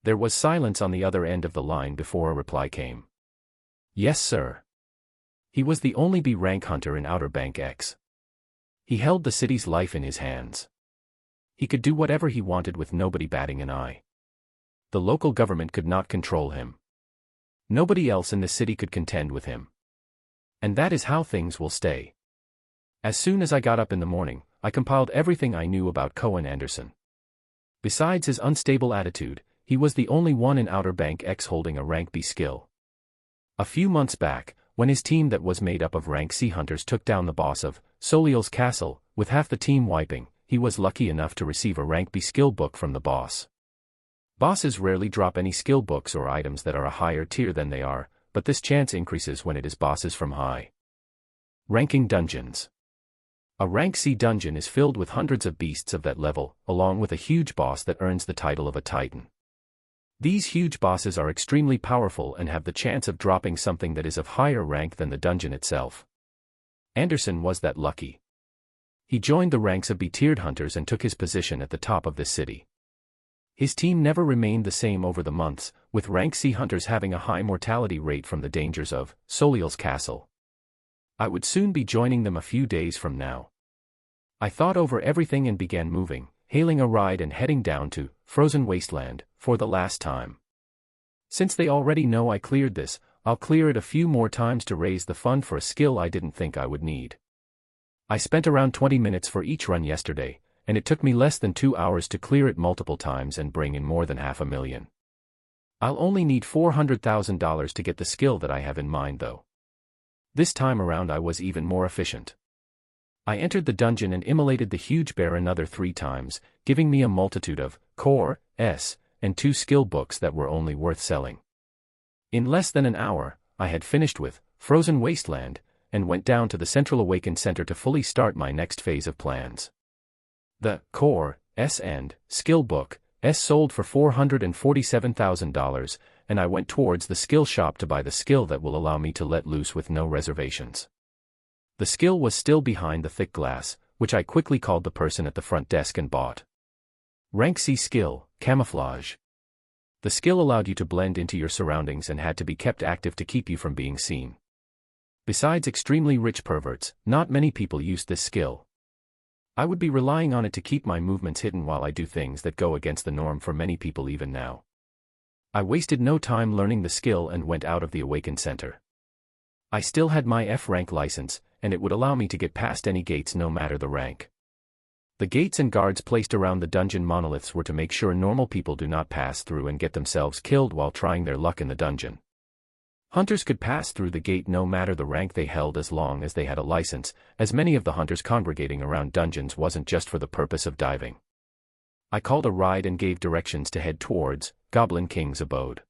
Speaker 1: There was silence on the other end of the line before a reply came. Yes, sir. He was the only B-rank hunter in Outer Bank X. He held the city's life in his hands. He could do whatever he wanted with nobody batting an eye. The local government could not control him. Nobody else in the city could contend with him. And that is how things will stay. As soon as I got up in the morning, I compiled everything I knew about Cohen Anderson. Besides his unstable attitude, he was the only one in Outer Bank X holding a rank B skill. A few months back, when his team that was made up of rank C hunters took down the boss of Soliel's castle, with half the team wiping, he was lucky enough to receive a rank B skill book from the boss. Bosses rarely drop any skill books or items that are a higher tier than they are, but this chance increases when it is bosses from high ranking dungeons. A rank C dungeon is filled with hundreds of beasts of that level, along with a huge boss that earns the title of a titan. These huge bosses are extremely powerful and have the chance of dropping something that is of higher rank than the dungeon itself. Anderson was that lucky. He joined the ranks of B-tiered hunters and took his position at the top of this city. His team never remained the same over the months, with rank C hunters having a high mortality rate from the dangers of Soliel's castle. I would soon be joining them a few days from now. I thought over everything and began moving, hailing a ride and heading down to Frozen Wasteland for the last time. Since they already know I cleared this, I'll clear it a few more times to raise the fund for a skill I didn't think I would need. I spent around 20 minutes for each run yesterday, and it took me less than 2 hours to clear it multiple times and bring in more than $500,000. I'll only need $400,000 to get the skill that I have in mind though. This time around I was even more efficient. I entered the dungeon and immolated the huge bear another 3 times, giving me a multitude of core, S, and 2 skill books that were only worth selling. In less than an hour, I had finished with Frozen Wasteland, and went down to the Central Awakened Center to fully start my next phase of plans. The Core S and Skill Book S sold for $447,000, and I went towards the skill shop to buy the skill that will allow me to let loose with no reservations. The skill was still behind the thick glass, which I quickly called the person at the front desk and bought. Rank C skill, Camouflage. The skill allowed you to blend into your surroundings and had to be kept active to keep you from being seen. Besides extremely rich perverts, not many people used this skill. I would be relying on it to keep my movements hidden while I do things that go against the norm for many people even now. I wasted no time learning the skill and went out of the Awakened Center. I still had my F rank license, and it would allow me to get past any gates no matter the rank. The gates and guards placed around the dungeon monoliths were to make sure normal people do not pass through and get themselves killed while trying their luck in the dungeon. Hunters could pass through the gate no matter the rank they held as long as they had a license, as many of the hunters congregating around dungeons wasn't just for the purpose of diving. I called a ride and gave directions to head towards Goblin King's abode.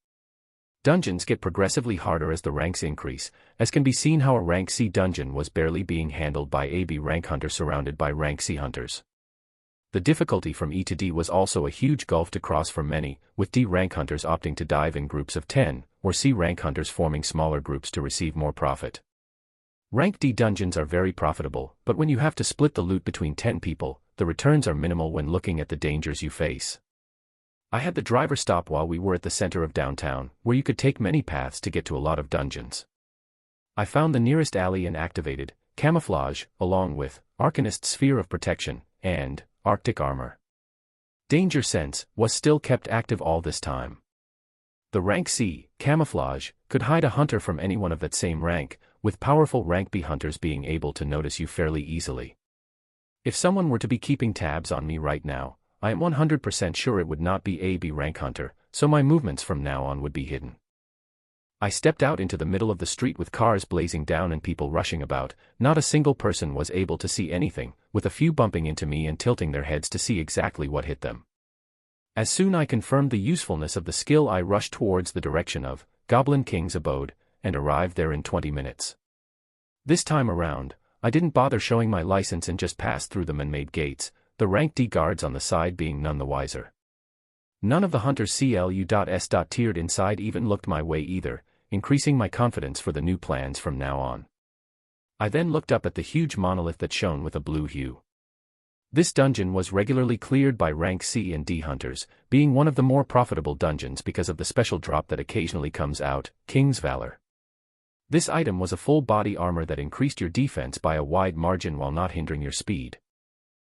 Speaker 1: Dungeons get progressively harder as the ranks increase, as can be seen how a rank C dungeon was barely being handled by a B rank hunter surrounded by rank C hunters. The difficulty from E to D was also a huge gulf to cross for many, with D rank hunters opting to dive in groups of 10, or C rank hunters forming smaller groups to receive more profit. Rank D dungeons are very profitable, but when you have to split the loot between 10 people, the returns are minimal when looking at the dangers you face. I had the driver stop while we were at the center of downtown, where you could take many paths to get to a lot of dungeons. I found the nearest alley and activated Camouflage, along with Arcanist Sphere of Protection, and Arctic Armor. Danger Sense was still kept active all this time. The rank C, Camouflage, could hide a hunter from anyone of that same rank, with powerful rank B hunters being able to notice you fairly easily. If someone were to be keeping tabs on me right now, I am 100% sure it would not be a B rank hunter, so my movements from now on would be hidden. I stepped out into the middle of the street with cars blazing down and people rushing about. Not a single person was able to see anything, with a few bumping into me and tilting their heads to see exactly what hit them. As soon as I confirmed the usefulness of the skill, I rushed towards the direction of Goblin King's abode, and arrived there in 20 minutes. This time around, I didn't bother showing my license and just passed through the man-made gates, the rank D guards on the side being none the wiser. None of the hunters CLU.S. tiered inside even looked my way either, increasing my confidence for the new plans from now on. I then looked up at the huge monolith that shone with a blue hue. This dungeon was regularly cleared by rank C and D hunters, being one of the more profitable dungeons because of the special drop that occasionally comes out, King's Valor. This item was a full body armor that increased your defense by a wide margin while not hindering your speed.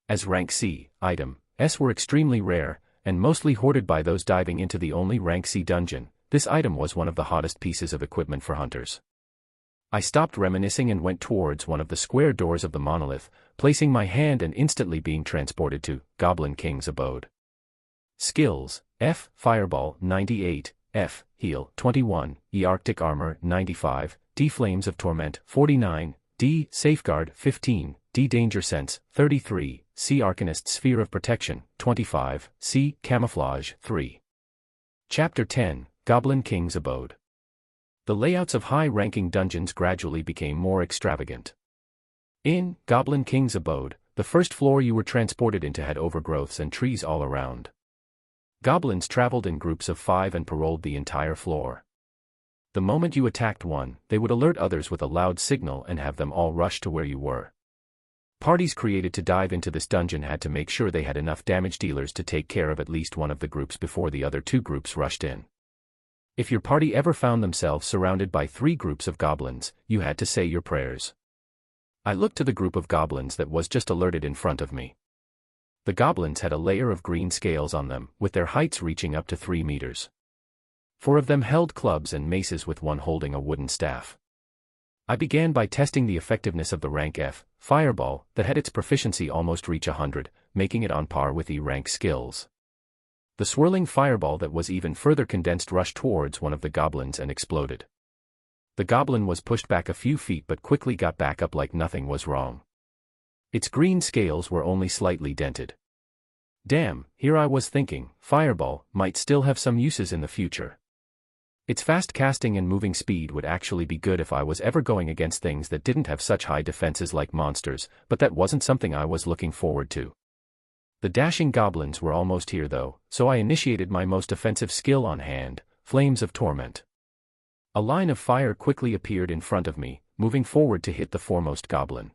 Speaker 1: As rank C, item S were extremely rare, and mostly hoarded by those diving into the only rank C dungeon, this item was one of the hottest pieces of equipment for hunters. I stopped reminiscing and went towards one of the square doors of the monolith, placing my hand and instantly being transported to Goblin King's abode. Skills: F. Fireball 98, F. Heal 21, E. Arctic Armor 95, D. Flames of Torment 49, D. Safeguard 15, D. Danger Sense 33, C. Arcanist Sphere of Protection 25, C. Camouflage 3. Chapter 10, Goblin King's abode. The layouts of high-ranking dungeons gradually became more extravagant. In Goblin King's abode, the first floor you were transported into had overgrowths and trees all around. Goblins traveled in groups of 5 and paroled the entire floor. The moment you attacked one, they would alert others with a loud signal and have them all rush to where you were. Parties created to dive into this dungeon had to make sure they had enough damage dealers to take care of at least one of the groups before the other 2 groups rushed in. If your party ever found themselves surrounded by 3 groups of goblins, you had to say your prayers. I looked to the group of goblins that was just alerted in front of me. The goblins had a layer of green scales on them, with their heights reaching up to 3 meters. 4 of them held clubs and maces with one holding a wooden staff. I began by testing the effectiveness of the rank F, Fireball, that had its proficiency almost reach 100, making it on par with E rank skills. The swirling fireball that was even further condensed rushed towards one of the goblins and exploded. The goblin was pushed back a few feet but quickly got back up like nothing was wrong. Its green scales were only slightly dented. Damn, here I was thinking, fireball might still have some uses in the future. Its fast casting and moving speed would actually be good if I was ever going against things that didn't have such high defenses like monsters, but that wasn't something I was looking forward to. The dashing goblins were almost here though, so I initiated my most offensive skill on hand, Flames of Torment. A line of fire quickly appeared in front of me, moving forward to hit the foremost goblin.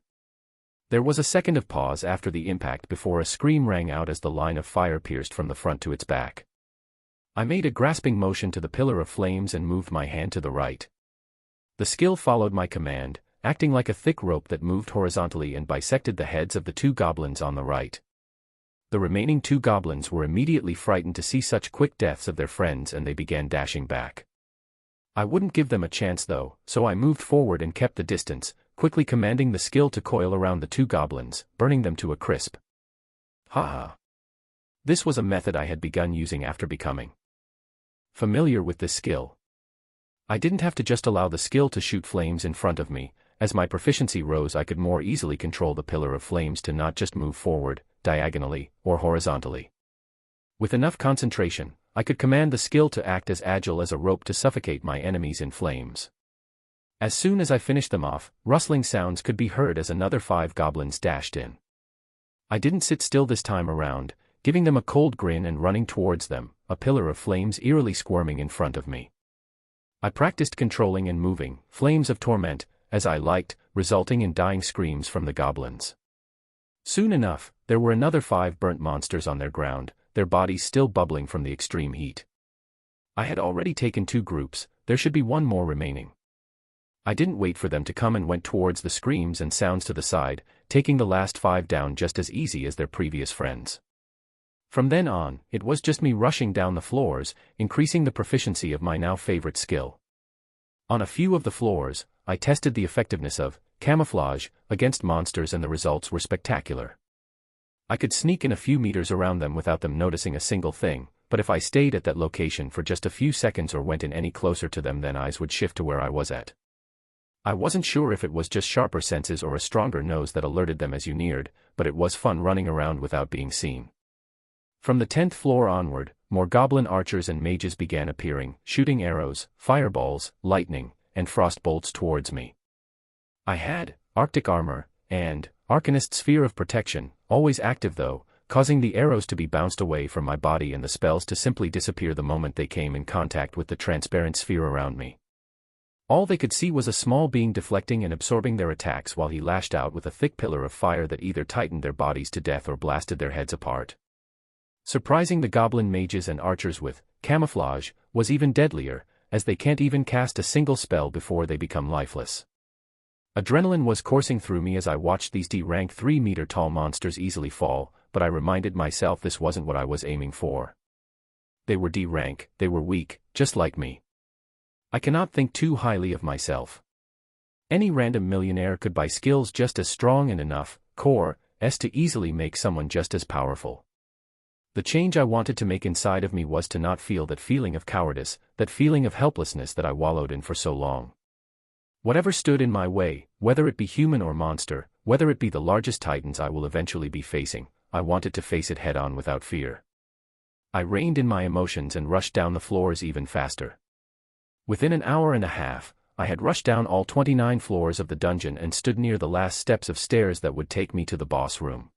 Speaker 1: There was a second of pause after the impact before a scream rang out as the line of fire pierced from the front to its back. I made a grasping motion to the pillar of flames and moved my hand to the right. The skill followed my command, acting like a thick rope that moved horizontally and bisected the heads of the two goblins on the right. The remaining two goblins were immediately frightened to see such quick deaths of their friends and they began dashing back. I wouldn't give them a chance though, so I moved forward and kept the distance, quickly commanding the skill to coil around the two goblins, burning them to a crisp. Haha. This was a method I had begun using after becoming familiar with this skill. I didn't have to just allow the skill to shoot flames in front of me. As my proficiency rose, I could more easily control the pillar of flames to not just move forward, diagonally, or horizontally. With enough concentration, I could command the skill to act as agile as a rope to suffocate my enemies in flames. As soon as I finished them off, rustling sounds could be heard as another 5 goblins dashed in. I didn't sit still this time around, giving them a cold grin and running towards them, a pillar of flames eerily squirming in front of me. I practiced controlling and moving, Flames of Torment, as I liked, resulting in dying screams from the goblins. Soon enough, there were another 5 burnt monsters on their ground, their bodies still bubbling from the extreme heat. I had already taken 2 groups, there should be 1 more remaining. I didn't wait for them to come and went towards the screams and sounds to the side, taking the last 5 down just as easy as their previous friends. From then on, it was just me rushing down the floors, increasing the proficiency of my now favorite skill. On a few of the floors, I tested the effectiveness of camouflage against monsters and the results were spectacular. I could sneak in a few meters around them without them noticing a single thing, but if I stayed at that location for just a few seconds or went in any closer to them, then eyes would shift to where I was at. I wasn't sure if it was just sharper senses or a stronger nose that alerted them as you neared, but it was fun running around without being seen. From the 10th floor onward, more goblin archers and mages began appearing, shooting arrows, fireballs, lightning, and frost bolts towards me. I had Arctic armor and Arcanist Sphere of Protection, always active though, causing the arrows to be bounced away from my body and the spells to simply disappear the moment they came in contact with the transparent sphere around me. All they could see was a small being deflecting and absorbing their attacks while he lashed out with a thick pillar of fire that either tightened their bodies to death or blasted their heads apart. Surprising the goblin mages and archers with camouflage was even deadlier, as they can't even cast a single spell before they become lifeless. Adrenaline was coursing through me as I watched these D-rank 3-meter-tall monsters easily fall, but I reminded myself this wasn't what I was aiming for. They were D-rank, they were weak, just like me. I cannot think too highly of myself. Any random millionaire could buy skills just as strong and enough core to easily make someone just as powerful. The change I wanted to make inside of me was to not feel that feeling of cowardice, that feeling of helplessness that I wallowed in for so long. Whatever stood in my way, whether it be human or monster, whether it be the largest titans I will eventually be facing, I wanted to face it head-on without fear. I reined in my emotions and rushed down the floors even faster. Within an hour and a half, I had rushed down all 29 floors of the dungeon and stood near the last steps of stairs that would take me to the boss room.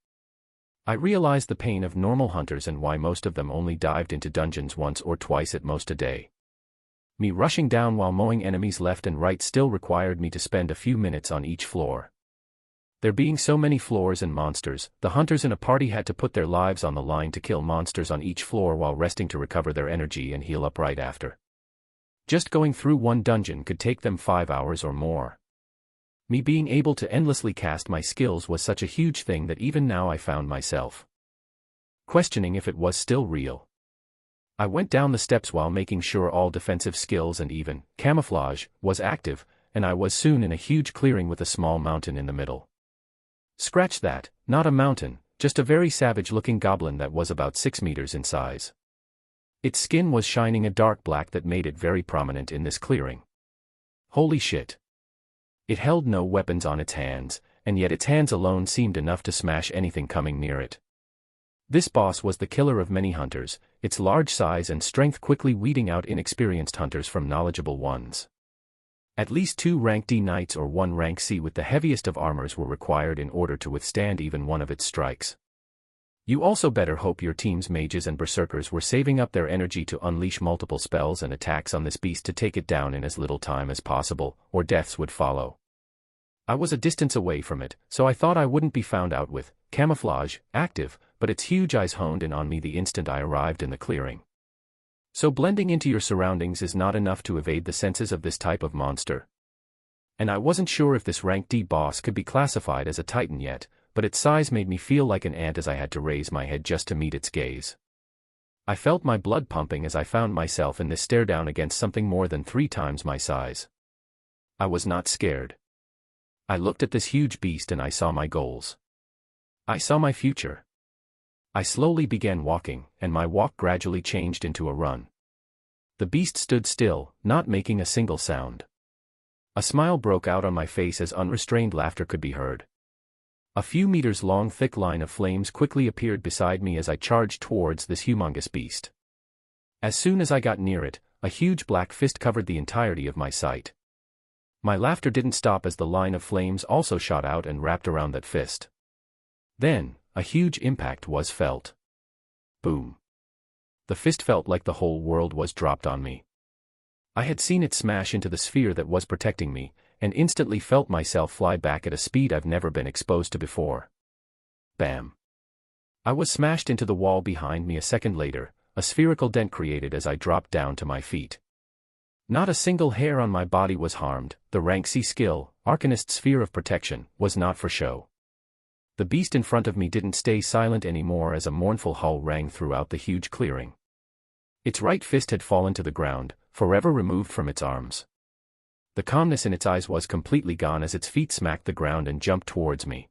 Speaker 1: I realized the pain of normal hunters and why most of them only dived into dungeons once or twice at most a day. Me rushing down while mowing enemies left and right still required me to spend a few minutes on each floor. There being so many floors and monsters, the hunters in a party had to put their lives on the line to kill monsters on each floor while resting to recover their energy and heal up right after. Just going through one dungeon could take them 5 hours or more. Me being able to endlessly cast my skills was such a huge thing that even now I found myself questioning if it was still real. I went down the steps while making sure all defensive skills and even camouflage was active, and I was soon in a huge clearing with a small mountain in the middle. Scratch that, not a mountain, just a very savage-looking goblin that was about 6 meters in size. Its skin was shining a dark black that made it very prominent in this clearing. Holy shit. It held no weapons on its hands, and yet its hands alone seemed enough to smash anything coming near it. This boss was the killer of many hunters, its large size and strength quickly weeding out inexperienced hunters from knowledgeable ones. At least 2 rank D knights or 1 rank C with the heaviest of armors were required in order to withstand even one of its strikes. You also better hope your team's mages and berserkers were saving up their energy to unleash multiple spells and attacks on this beast to take it down in as little time as possible, or deaths would follow. I was a distance away from it, so I thought I wouldn't be found out with camouflage active, but its huge eyes honed in on me the instant I arrived in the clearing. So blending into your surroundings is not enough to evade the senses of this type of monster. And I wasn't sure if this rank D boss could be classified as a titan yet, but its size made me feel like an ant as I had to raise my head just to meet its gaze. I felt my blood pumping as I found myself in this stare down against something more than 3 times my size. I was not scared. I looked at this huge beast and I saw my goals. I saw my future. I slowly began walking, and my walk gradually changed into a run. The beast stood still, not making a single sound. A smile broke out on my face as unrestrained laughter could be heard. A few meters long thick line of flames quickly appeared beside me as I charged towards this humongous beast. As soon as I got near it, a huge black fist covered the entirety of my sight. My laughter didn't stop as the line of flames also shot out and wrapped around that fist. Then, a huge impact was felt. Boom. The fist felt like the whole world was dropped on me. I had seen it smash into the sphere that was protecting me, and instantly felt myself fly back at a speed I've never been exposed to before. Bam. I was smashed into the wall behind me a second later, a spherical dent created as I dropped down to my feet. Not a single hair on my body was harmed. The rank C skill, Arcanist Sphere of Protection, was not for show. The beast in front of me didn't stay silent anymore as a mournful howl rang throughout the huge clearing. Its right fist had fallen to the ground, forever removed from its arms. The calmness in its eyes was completely gone as its feet smacked the ground and jumped towards me.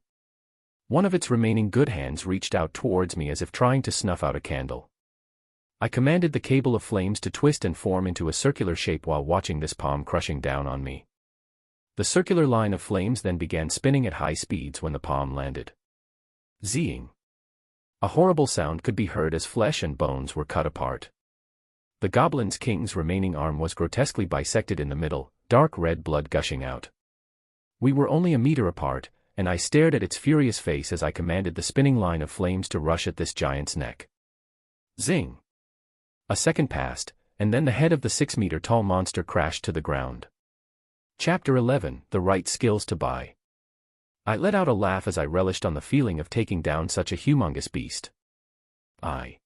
Speaker 1: One of its remaining good hands reached out towards me as if trying to snuff out a candle. I commanded the cable of flames to twist and form into a circular shape while watching this palm crushing down on me. The circular line of flames then began spinning at high speeds when the palm landed. Zing. A horrible sound could be heard as flesh and bones were cut apart. The Goblin King's remaining arm was grotesquely bisected in the middle, dark red blood gushing out. We were only a meter apart, and I stared at its furious face as I commanded the spinning line of flames to rush at this giant's neck. Zing. A second passed, and then the head of the 6-meter-tall monster crashed to the ground. Chapter 11, The Right Skills to Buy. I let out a laugh as I relished on the feeling of taking down such a humongous beast. I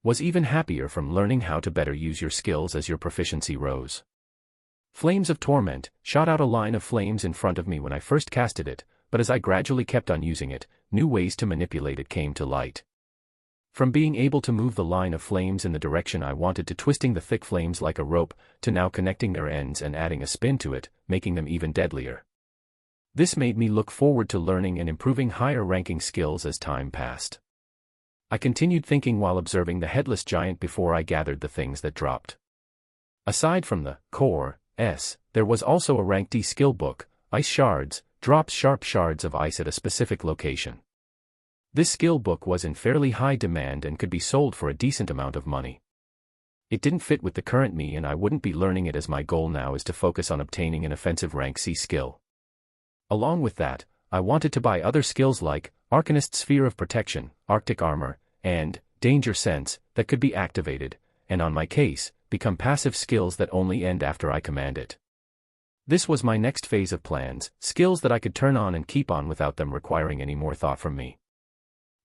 Speaker 1: was even happier from learning how to better use your skills as your proficiency rose. Flames of Torment shot out a line of flames in front of me when I first casted it, but as I gradually kept on using it, new ways to manipulate it came to light. From being able to move the line of flames in the direction I wanted to twisting the thick flames like a rope, to now connecting their ends and adding a spin to it, making them even deadlier. This made me look forward to learning and improving higher-ranking skills as time passed. I continued thinking while observing the headless giant before I gathered the things that dropped. Aside from the core S, there was also a rank D skill book, Ice Shards, drops sharp shards of ice at a specific location. This skill book was in fairly high demand and could be sold for a decent amount of money. It didn't fit with the current me and I wouldn't be learning it as my goal now is to focus on obtaining an offensive rank C skill. Along with that, I wanted to buy other skills like Arcanist Sphere of Protection, Arctic Armor, and Danger Sense that could be activated, and on my case, become passive skills that only end after I command it. This was my next phase of plans, skills that I could turn on and keep on without them requiring any more thought from me.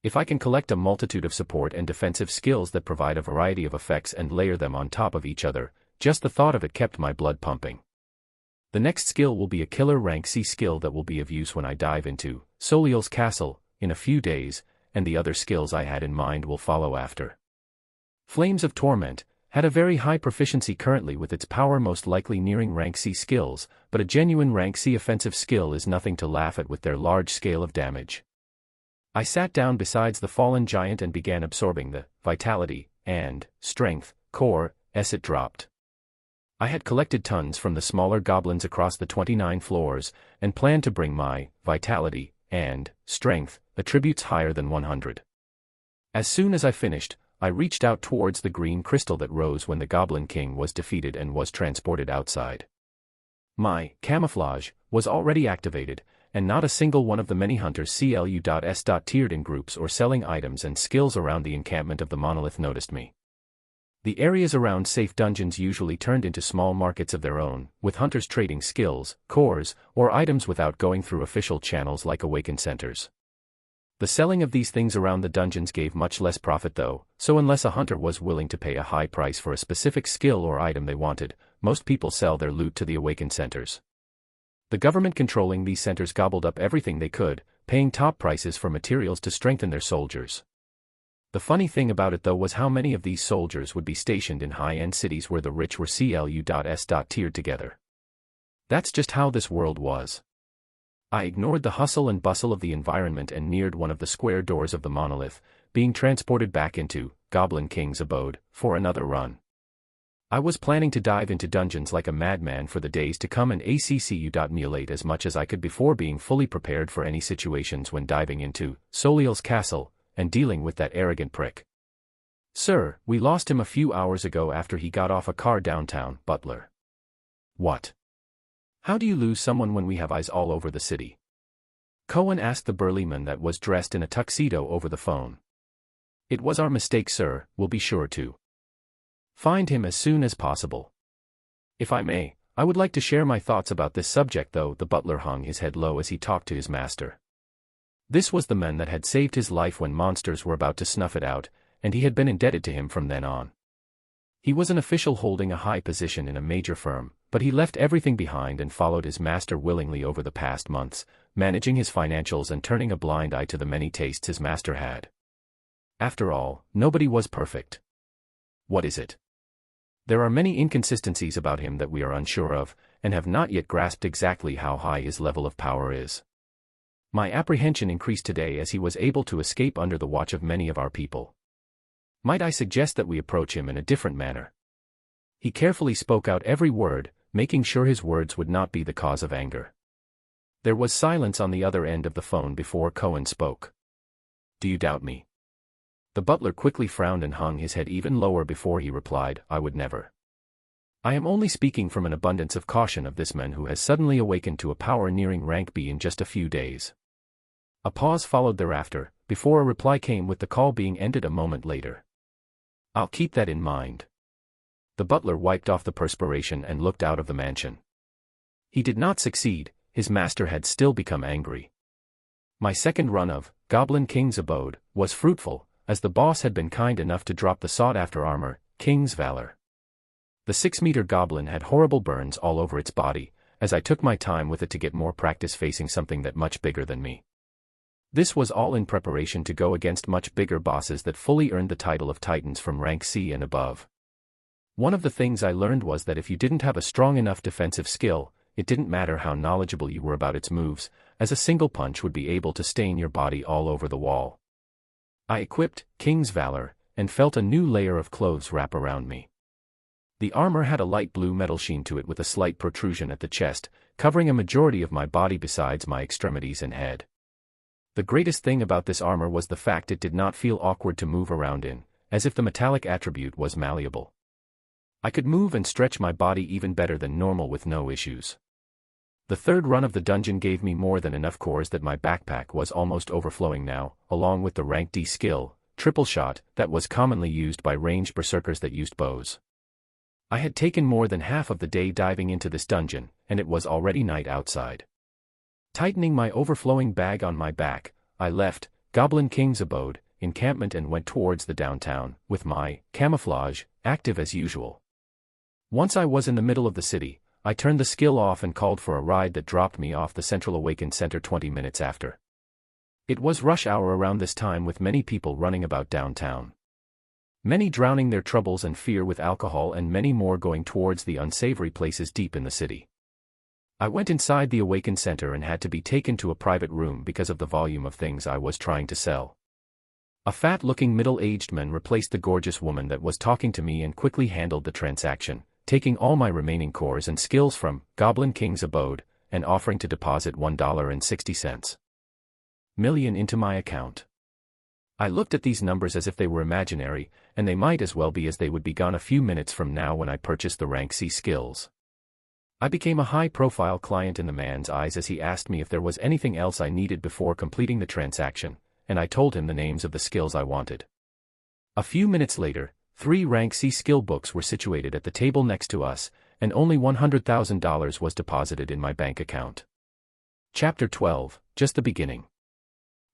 Speaker 1: If I can collect a multitude of support and defensive skills that provide a variety of effects and layer them on top of each other, just the thought of it kept my blood pumping. The next skill will be a killer rank C skill that will be of use when I dive into Soliel's Castle in a few days, and the other skills I had in mind will follow after. Flames of Torment had a very high proficiency currently with its power most likely nearing rank C skills, but a genuine rank C offensive skill is nothing to laugh at with their large scale of damage. I sat down besides the fallen giant and began absorbing the vitality and strength core as it dropped. I had collected tons from the smaller goblins across the 29 floors, and planned to bring my vitality and strength attributes higher than 100. As soon as I finished, I reached out towards the green crystal that rose when the Goblin King was defeated and was transported outside. My camouflage was already activated, and not a single one of the many hunters tiered in groups or selling items and skills around the encampment of the monolith noticed me. The areas around safe dungeons usually turned into small markets of their own, with hunters trading skills, cores, or items without going through official channels like awakened centers. The selling of these things around the dungeons gave much less profit though, so unless a hunter was willing to pay a high price for a specific skill or item they wanted, most people sell their loot to the awakened centers. The government controlling these centers gobbled up everything they could, paying top prices for materials to strengthen their soldiers. The funny thing about it though was how many of these soldiers would be stationed in high-end cities where the rich were tiered together. That's just how this world was. I ignored the hustle and bustle of the environment and neared one of the square doors of the monolith, being transported back into Goblin King's abode for another run. I was planning to dive into dungeons like a madman for the days to come and accumulate as much as I could before being fully prepared for any situations when diving into Soliel's castle and dealing with that arrogant prick. "Sir, we lost him a few hours ago after he got off a car downtown, Butler." "What? How do you lose someone when we have eyes all over the city?" Cohen asked the burly man that was dressed in a tuxedo over the phone. "It was our mistake, sir. We'll be sure to find him as soon as possible." "If I may, I would like to share my thoughts about this subject though." The butler hung his head low as he talked to his master. This was the man that had saved his life when monsters were about to snuff it out, and he had been indebted to him from then on. He was an official holding a high position in a major firm, but he left everything behind and followed his master willingly over the past months, managing his financials and turning a blind eye to the many tastes his master had. After all, nobody was perfect. What is it? There are many inconsistencies about him that we are unsure of, and have not yet grasped exactly how high his level of power is. My apprehension increased today as he was able to escape under the watch of many of our people. Might I suggest that we approach him in a different manner? He carefully spoke out every word, making sure his words would not be the cause of anger. There was silence on the other end of the phone before Cohen spoke. "Do you doubt me?" The butler quickly frowned and hung his head even lower before he replied, "I would never. I am only speaking from an abundance of caution of this man who has suddenly awakened to a power nearing rank B in just a few days." A pause followed thereafter, before a reply came with the call being ended a moment later. "I'll keep that in mind." The butler wiped off the perspiration and looked out of the mansion. He did not succeed, his master had still become angry. My second run of Goblin King's abode was fruitful, as the boss had been kind enough to drop the sought-after armor, King's Valor. The 6-meter goblin had horrible burns all over its body, as I took my time with it to get more practice facing something that much bigger than me. This was all in preparation to go against much bigger bosses that fully earned the title of Titans from rank C and above. One of the things I learned was that if you didn't have a strong enough defensive skill, it didn't matter how knowledgeable you were about its moves, as a single punch would be able to stain your body all over the wall. I equipped King's Valor, and felt a new layer of clothes wrap around me. The armor had a light blue metal sheen to it with a slight protrusion at the chest, covering a majority of my body besides my extremities and head. The greatest thing about this armor was the fact it did not feel awkward to move around in, as if the metallic attribute was malleable. I could move and stretch my body even better than normal with no issues. The third run of the dungeon gave me more than enough cores that my backpack was almost overflowing now, along with the rank D skill, Triple Shot, that was commonly used by ranged berserkers that used bows. I had taken more than half of the day diving into this dungeon, and it was already night outside. Tightening my overflowing bag on my back, I left Goblin King's abode, encampment and went towards the downtown, with my camouflage active as usual. Once I was in the middle of the city, I turned the skill off and called for a ride that dropped me off the Central Awakened Center 20 minutes after. It was rush hour around this time with many people running about downtown. Many drowning their troubles and fear with alcohol and many more going towards the unsavory places deep in the city. I went inside the Awakened Center and had to be taken to a private room because of the volume of things I was trying to sell. A fat-looking middle-aged man replaced the gorgeous woman that was talking to me and quickly handled the transaction, taking all my remaining cores and skills from Goblin King's abode, and offering to deposit $1.60 million into my account. I looked at these numbers as if they were imaginary, and they might as well be, as they would be gone a few minutes from now when I purchased the rank C skills. I became a high-profile client in the man's eyes as he asked me if there was anything else I needed before completing the transaction, and I told him the names of the skills I wanted. A few minutes later, 3 rank C skill books were situated at the table next to us, and only $100,000 was deposited in my bank account. Chapter 12, just the beginning.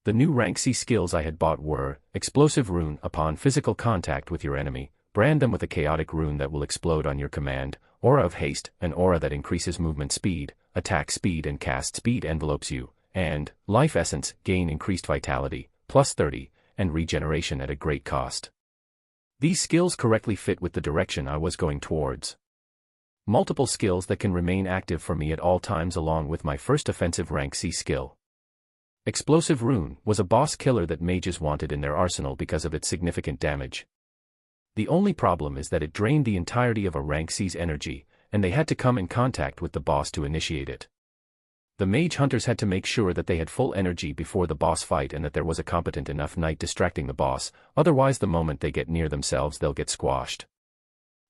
Speaker 1: The new rank C skills I had bought were: Explosive Rune. Upon physical contact with your enemy, brand them with a chaotic rune that will explode on your command. Aura of Haste, an aura that increases movement speed, attack speed and cast speed envelopes you. And Life Essence, gain increased vitality, plus 30, and regeneration at a great cost. These skills correctly fit with the direction I was going towards. Multiple skills that can remain active for me at all times, along with my first offensive rank C skill. Explosive Rune was a boss killer that mages wanted in their arsenal because of its significant damage. The only problem is that it drained the entirety of a rank C's energy, and they had to come in contact with the boss to initiate it. The mage hunters had to make sure that they had full energy before the boss fight and that there was a competent enough knight distracting the boss, otherwise the moment they get near themselves they'll get squashed.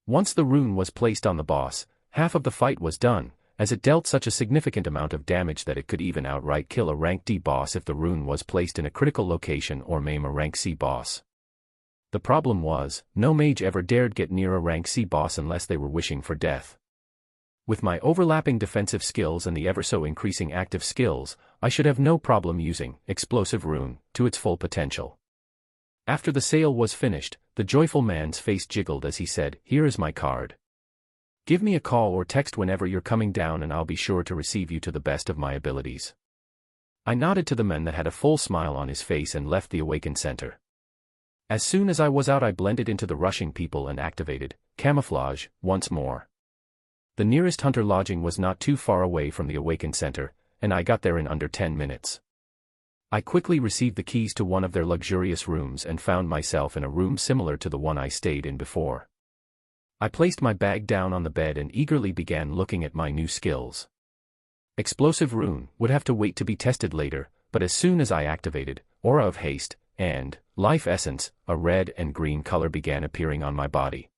Speaker 1: Once the rune was placed on the boss, half of the fight was done, as it dealt such a significant amount of damage that it could even outright kill a rank D boss if the rune was placed in a critical location, or maim a rank C boss. The problem was, no mage ever dared get near a rank C boss unless they were wishing for death. With my overlapping defensive skills and the ever-so increasing active skills, I should have no problem using Explosive Rune to its full potential. After the sale was finished, the joyful man's face jiggled as he said, "Here is my card. Give me a call or text whenever you're coming down and I'll be sure to receive you to the best of my abilities." I nodded to the man that had a full smile on his face and left the Awakened Center. As soon as I was out, I blended into the rushing people and activated Camouflage once more. The nearest hunter lodging was not too far away from the Awakened Center, and I got there in under 10 minutes. I quickly received the keys to one of their luxurious rooms and found myself in a room similar to the one I stayed in before. I placed my bag down on the bed and eagerly began looking at my new skills. Explosive Rune would have to wait to be tested later, but as soon as I activated Aura of Haste and Life Essence, a red and green color began appearing on my body.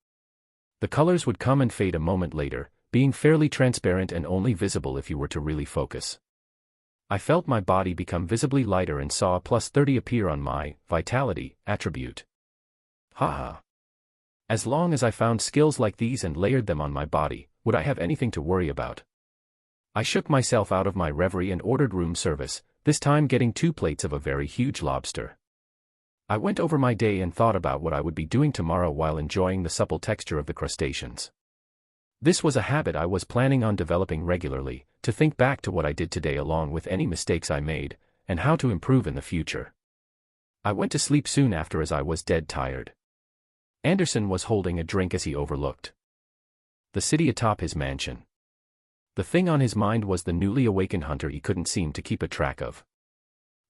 Speaker 1: The colors would come and fade a moment later, being fairly transparent and only visible if you were to really focus. I felt my body become visibly lighter and saw a plus 30 appear on my Vitality attribute. Haha. As long as I found skills like these and layered them on my body, would I have anything to worry about? I shook myself out of my reverie and ordered room service, this time getting 2 plates of a very huge lobster. I went over my day and thought about what I would be doing tomorrow while enjoying the supple texture of the crustaceans. This was a habit I was planning on developing regularly, to think back to what I did today along with any mistakes I made, and how to improve in the future. I went to sleep soon after as I was dead tired. Anderson was holding a drink as he overlooked the city atop his mansion. The thing on his mind was the newly awakened hunter he couldn't seem to keep a track of.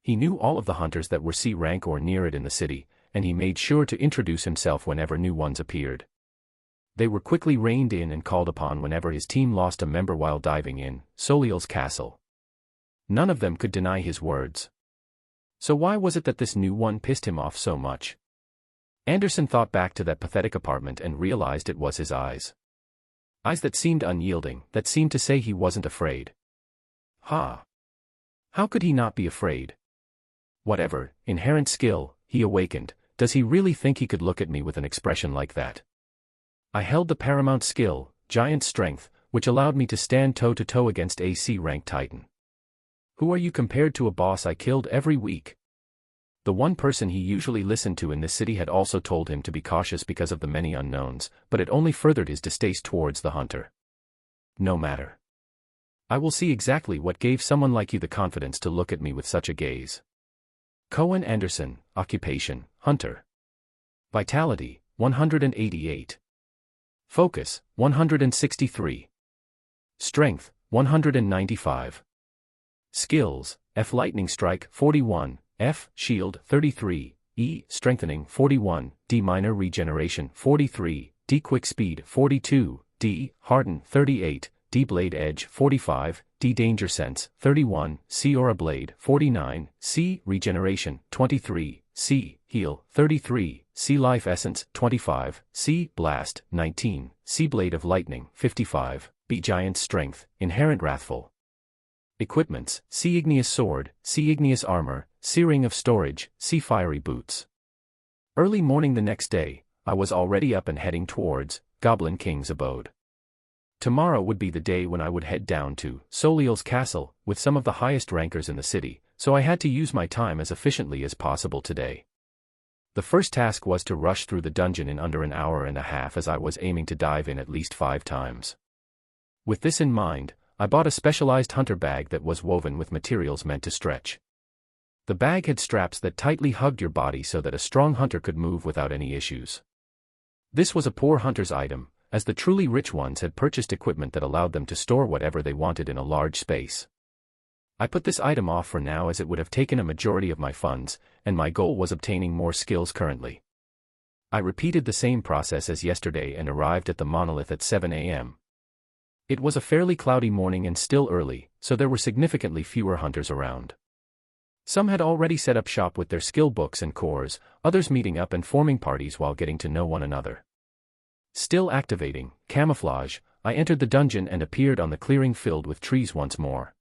Speaker 1: He knew all of the hunters that were C rank or near it in the city, and he made sure to introduce himself whenever new ones appeared. They were quickly reined in and called upon whenever his team lost a member while diving in Soliel's castle. None of them could deny his words. So why was it that this new one pissed him off so much? Anderson thought back to that pathetic apartment and realized it was his eyes. Eyes that seemed unyielding, that seemed to say he wasn't afraid. Ha! How could he not be afraid? Whatever inherent skill he awakened, does he really think he could look at me with an expression like that? I held the paramount skill, Giant Strength, which allowed me to stand toe-to-toe against a C-rank Titan. Who are you compared to a boss I killed every week? The one person he usually listened to in this city had also told him to be cautious because of the many unknowns, but it only furthered his distaste towards the hunter. No matter. I will see exactly what gave someone like you the confidence to look at me with such a gaze. Cohen Anderson, Occupation, Hunter. Vitality, 188. Focus, 163. Strength, 195. Skills, F Lightning Strike, 41. F, Shield, 33, E, Strengthening, 41, D Minor Regeneration, 43, D Quick Speed, 42, D, Harden, 38, D Blade Edge, 45, D Danger Sense, 31, C Aura Blade, 49, C, Regeneration, 23, C. Heal, 33, C. Life Essence, 25, C. Blast, 19, C. Blade of Lightning, 55, B. Giant Strength, Inherent Wrathful. Equipments, C. Igneous Sword, C. Igneous Armor, C. Ring of Storage, C. Fiery Boots. Early morning the next day, I was already up and heading towards Goblin King's abode. Tomorrow would be the day when I would head down to Soliel's castle with some of the highest rankers in the city, so I had to use my time as efficiently as possible today. The first task was to rush through the dungeon in under an hour and a half, as I was aiming to dive in at least 5 times. With this in mind, I bought a specialized hunter bag that was woven with materials meant to stretch. The bag had straps that tightly hugged your body so that a strong hunter could move without any issues. This was a poor hunter's item, as the truly rich ones had purchased equipment that allowed them to store whatever they wanted in a large space. I put this item off for now as it would have taken a majority of my funds, and my goal was obtaining more skills currently. I repeated the same process as yesterday and arrived at the monolith at 7 a.m. It was a fairly cloudy morning and still early, so there were significantly fewer hunters around. Some had already set up shop with their skill books and cores, others meeting up and forming parties while getting to know one another. Still activating camouflage, I entered the dungeon and appeared on the clearing filled with trees once more.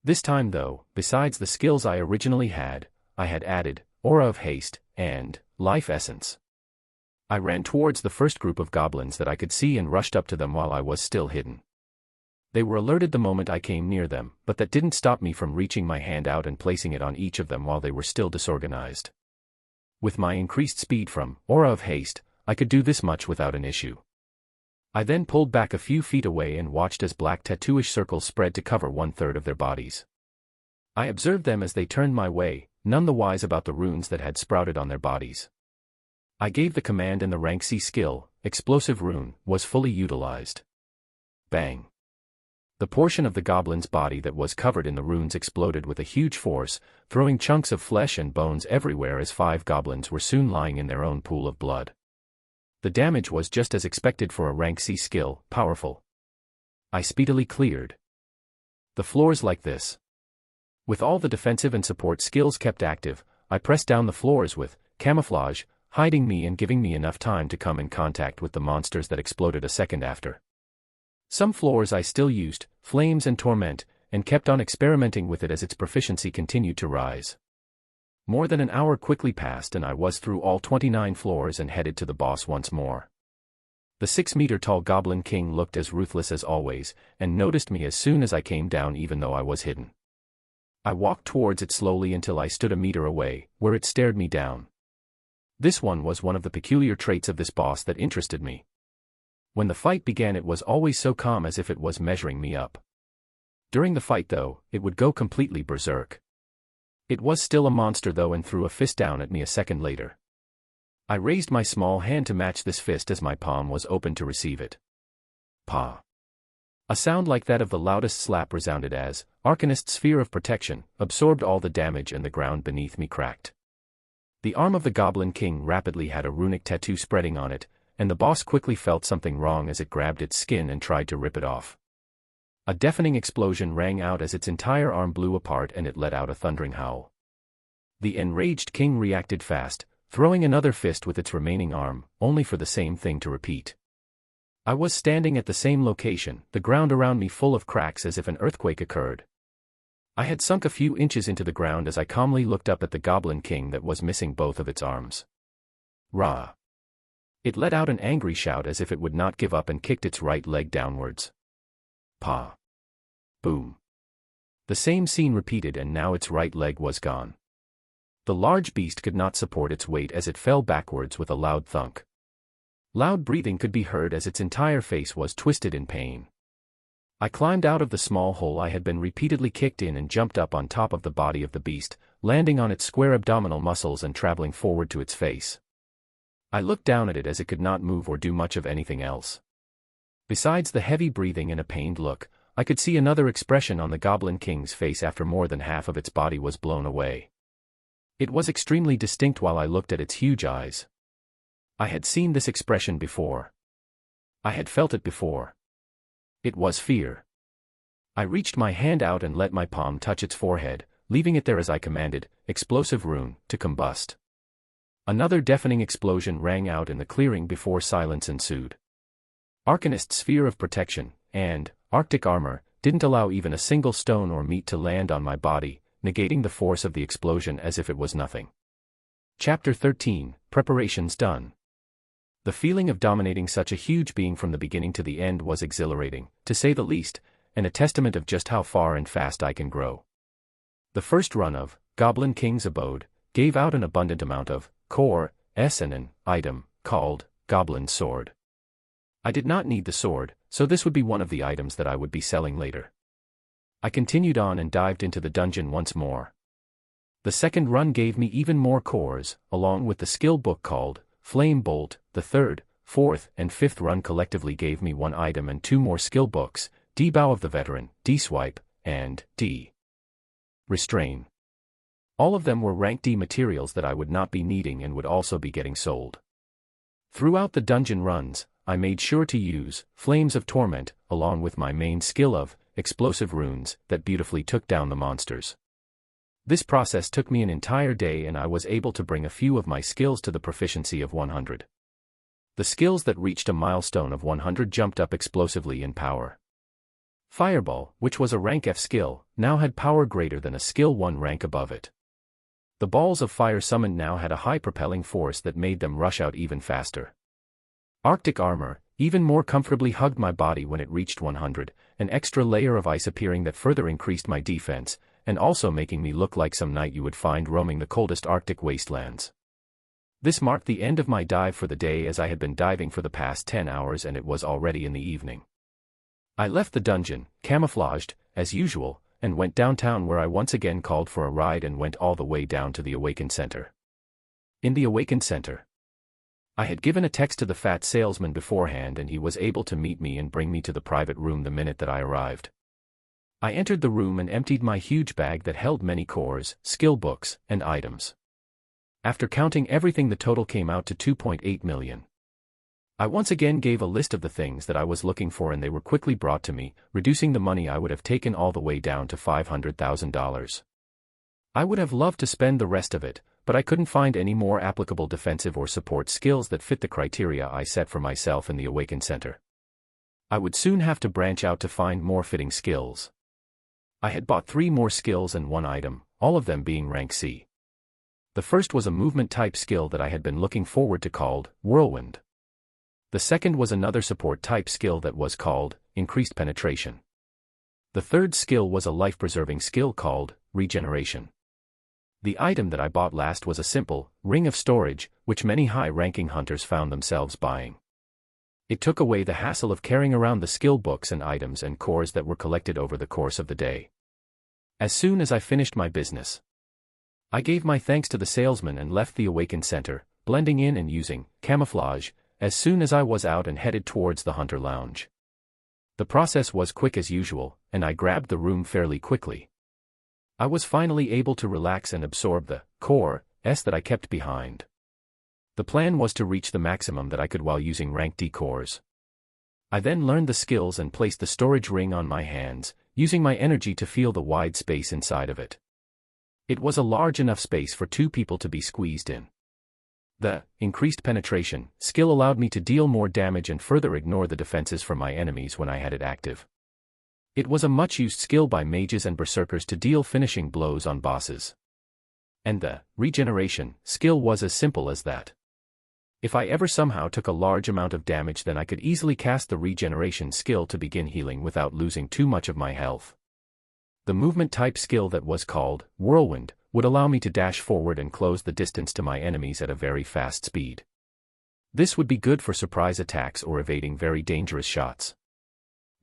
Speaker 1: This time though, besides the skills I originally had, I had added Aura of Haste and Life Essence. I ran towards the first group of goblins that I could see and rushed up to them while I was still hidden. They were alerted the moment I came near them, but that didn't stop me from reaching my hand out and placing it on each of them while they were still disorganized. With my increased speed from Aura of Haste, I could do this much without an issue. I then pulled back a few feet away and watched as black tattooish circles spread to cover 1/3 of their bodies. I observed them as they turned my way, none the wise about the runes that had sprouted on their bodies. I gave the command and the rank C skill, Explosive Rune, was fully utilized. Bang! The portion of the goblin's body that was covered in the runes exploded with a huge force, throwing chunks of flesh and bones everywhere as 5 goblins were soon lying in their own pool of blood. The damage was just as expected for a rank C skill, powerful. I speedily cleared the floors like this. With all the defensive and support skills kept active, I pressed down the floors with camouflage, hiding me and giving me enough time to come in contact with the monsters that exploded a second after. Some floors I still used, Flames and Torment, and kept on experimenting with it as its proficiency continued to rise. More than an hour quickly passed and I was through all 29 floors and headed to the boss once more. The 6-meter-tall Goblin King looked as ruthless as always, and noticed me as soon as I came down even though I was hidden. I walked towards it slowly until I stood a meter away, where it stared me down. This was one of the peculiar traits of this boss that interested me. When the fight began it was always so calm as if it was measuring me up. During the fight though, it would go completely berserk. It was still a monster though and threw a fist down at me a second later. I raised my small hand to match this fist as my palm was open to receive it. Pa! A sound like that of the loudest slap resounded as Arcanist's sphere of protection absorbed all the damage and the ground beneath me cracked. The arm of the Goblin King rapidly had a runic tattoo spreading on it, and the boss quickly felt something wrong as it grabbed its skin and tried to rip it off. A deafening explosion rang out as its entire arm blew apart and it let out a thundering howl. The enraged king reacted fast, throwing another fist with its remaining arm, only for the same thing to repeat. I was standing at the same location, the ground around me full of cracks as if an earthquake occurred. I had sunk a few inches into the ground as I calmly looked up at the Goblin King that was missing both of its arms. Rah! It let out an angry shout as if it would not give up and kicked its right leg downwards. Pa! Boom! The same scene repeated and now its right leg was gone. The large beast could not support its weight as it fell backwards with a loud thunk. Loud breathing could be heard as its entire face was twisted in pain. I climbed out of the small hole I had been repeatedly kicked in and jumped up on top of the body of the beast, landing on its square abdominal muscles and traveling forward to its face. I looked down at it as it could not move or do much of anything else. Besides the heavy breathing and a pained look, I could see another expression on the Goblin King's face after more than half of its body was blown away. It was extremely distinct while I looked at its huge eyes. I had seen this expression before. I had felt it before. It was fear. I reached my hand out and let my palm touch its forehead, leaving it there as I commanded, Explosive Rune, to combust. Another deafening explosion rang out in the clearing before silence ensued. Arcanist's sphere of protection, and Arctic armor, didn't allow even a single stone or meat to land on my body, negating the force of the explosion as if it was nothing. Chapter 13, Preparations Done. The feeling of dominating such a huge being from the beginning to the end was exhilarating, to say the least, and a testament of just how far and fast I can grow. The first run of Goblin King's Abode gave out an abundant amount of core S and an item called Goblin Sword. I did not need the sword, so this would be one of the items that I would be selling later. I continued on and dived into the dungeon once more. The second run gave me even more cores, along with the skill book called Flame Bolt. The third, fourth, and fifth run collectively gave me one item and two more skill books, D Bow of the Veteran, D Swipe, and D Restrain. All of them were rank D materials that I would not be needing and would also be getting sold. Throughout the dungeon runs, I made sure to use Flames of Torment, along with my main skill of Explosive Runes, that beautifully took down the monsters. This process took me an entire day and I was able to bring a few of my skills to the proficiency of 100. The skills that reached a milestone of 100 jumped up explosively in power. Fireball, which was a rank F skill, now had power greater than a skill 1 rank above it. The balls of fire summoned now had a high propelling force that made them rush out even faster. Arctic armor even more comfortably hugged my body when it reached 100, an extra layer of ice appearing that further increased my defense, and also making me look like some knight you would find roaming the coldest Arctic wastelands. This marked the end of my dive for the day, as I had been diving for the past 10 hours and it was already in the evening. I left the dungeon, camouflaged, as usual, and went downtown, where I once again called for a ride and went all the way down to the Awakened Center. In the Awakened Center, I had given a text to the fat salesman beforehand and he was able to meet me and bring me to the private room the minute that I arrived. I entered the room and emptied my huge bag that held many cores, skill books, and items. After counting everything, the total came out to 2.8 million. I once again gave a list of the things that I was looking for and they were quickly brought to me, reducing the money I would have taken all the way down to $500,000. I would have loved to spend the rest of it, but I couldn't find any more applicable defensive or support skills that fit the criteria I set for myself in the Awakened Center. I would soon have to branch out to find more fitting skills. I had bought 3 more skills and 1 item, all of them being rank C. The first was a movement type skill that I had been looking forward to called Whirlwind. The second was another support type skill that was called Increased Penetration. The third skill was a life-preserving skill called Regeneration. The item that I bought last was a simple Ring of Storage, which many high-ranking hunters found themselves buying. It took away the hassle of carrying around the skill books and items and cores that were collected over the course of the day. As soon as I finished my business, I gave my thanks to the salesman and left the Awakened Center, blending in and using camouflage, as soon as I was out and headed towards the Hunter Lounge. The process was quick as usual, and I grabbed the room fairly quickly. I was finally able to relax and absorb the core S that I kept behind. The plan was to reach the maximum that I could while using rank D cores. I then learned the skills and placed the storage ring on my hands, using my energy to feel the wide space inside of it. It was a large enough space for 2 people to be squeezed in. The Increased Penetration skill allowed me to deal more damage and further ignore the defenses from my enemies when I had it active. It was a much-used skill by mages and berserkers to deal finishing blows on bosses. And the Regeneration skill was as simple as that. If I ever somehow took a large amount of damage, then I could easily cast the Regeneration skill to begin healing without losing too much of my health. The movement type skill that was called Whirlwind would allow me to dash forward and close the distance to my enemies at a very fast speed. This would be good for surprise attacks or evading very dangerous shots.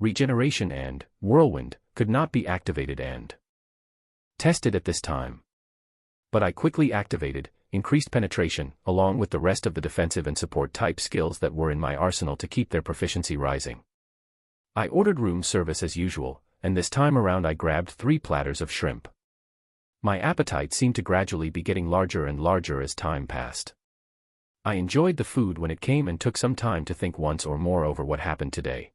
Speaker 1: Regeneration and Whirlwind could not be activated and tested at this time. But I quickly activated Increased Penetration, along with the rest of the defensive and support type skills that were in my arsenal to keep their proficiency rising. I ordered room service as usual, and this time around I grabbed 3 platters of shrimp. My appetite seemed to gradually be getting larger and larger as time passed. I enjoyed the food when it came and took some time to think once or more over what happened today.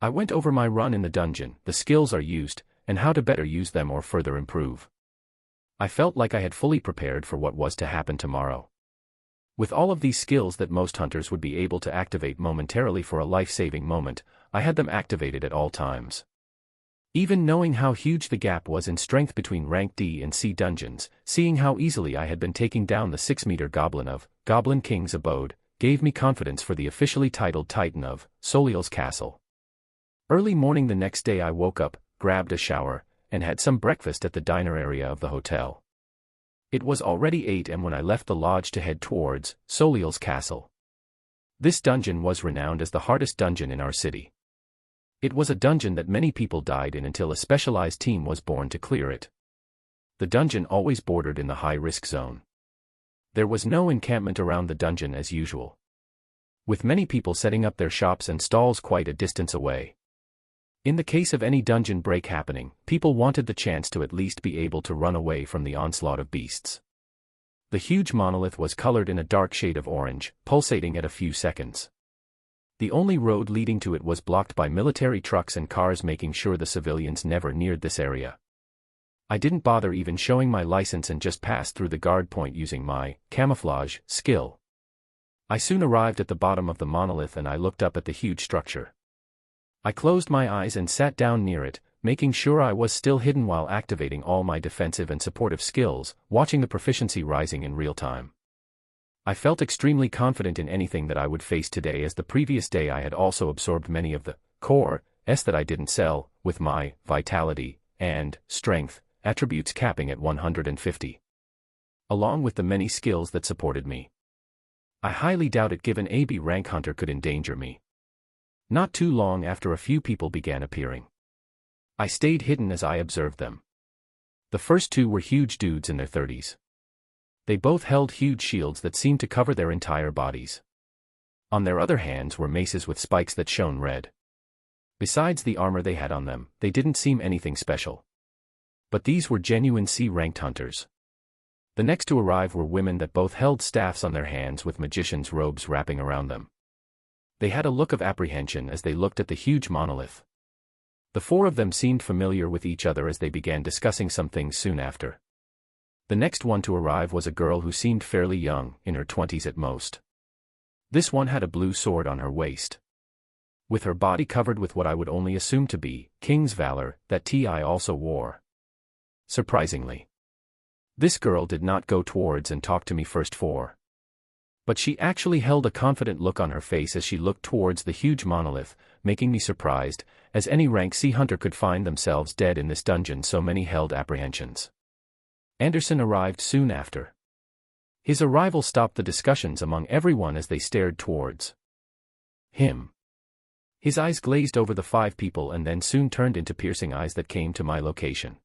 Speaker 1: I went over my run in the dungeon, the skills are used, and how to better use them or further improve. I felt like I had fully prepared for what was to happen tomorrow. With all of these skills that most hunters would be able to activate momentarily for a life-saving moment, I had them activated at all times. Even knowing how huge the gap was in strength between rank D and C dungeons, seeing how easily I had been taking down the 6-meter goblin of Goblin King's abode, gave me confidence for the officially titled Titan of Soliel's castle. Early morning the next day I woke up, grabbed a shower, and had some breakfast at the diner area of the hotel. It was already 8 am when I left the lodge to head towards Soliel's castle. This dungeon was renowned as the hardest dungeon in our city. It was a dungeon that many people died in until a specialized team was born to clear it. The dungeon always bordered in the high-risk zone. There was no encampment around the dungeon as usual, with many people setting up their shops and stalls quite a distance away. In the case of any dungeon break happening, people wanted the chance to at least be able to run away from the onslaught of beasts. The huge monolith was colored in a dark shade of orange, pulsating at a few seconds. The only road leading to it was blocked by military trucks and cars, making sure the civilians never neared this area. I didn't bother even showing my license and just passed through the guard point using my camouflage skill. I soon arrived at the bottom of the monolith and I looked up at the huge structure. I closed my eyes and sat down near it, making sure I was still hidden while activating all my defensive and supportive skills, watching the proficiency rising in real time. I felt extremely confident in anything that I would face today, as the previous day I had also absorbed many of the core that I didn't sell, with my vitality and strength attributes capping at 150. Along with the many skills that supported me. I highly doubt it given AB rank hunter could endanger me. Not too long after a few people began appearing. I stayed hidden as I observed them. The first two were huge dudes in their 30s. They both held huge shields that seemed to cover their entire bodies. On their other hands were maces with spikes that shone red. Besides the armor they had on them, they didn't seem anything special. But these were genuine C-ranked hunters. The next to arrive were women that both held staffs on their hands with magician's robes wrapping around them. They had a look of apprehension as they looked at the huge monolith. The four of them seemed familiar with each other as they began discussing some things soon after. The next one to arrive was a girl who seemed fairly young, in her 20s at most. This one had a blue sword on her waist. With her body covered with what I would only assume to be King's Valor, that TI also wore. Surprisingly, this girl did not go towards and talk to me first but she actually held a confident look on her face as she looked towards the huge monolith, making me surprised, as any rank C hunter could find themselves dead in this dungeon, so many held apprehensions. Anderson arrived soon after. His arrival stopped the discussions among everyone as they stared towards him. His eyes glazed over the 5 people and then soon turned into piercing eyes that came to my location.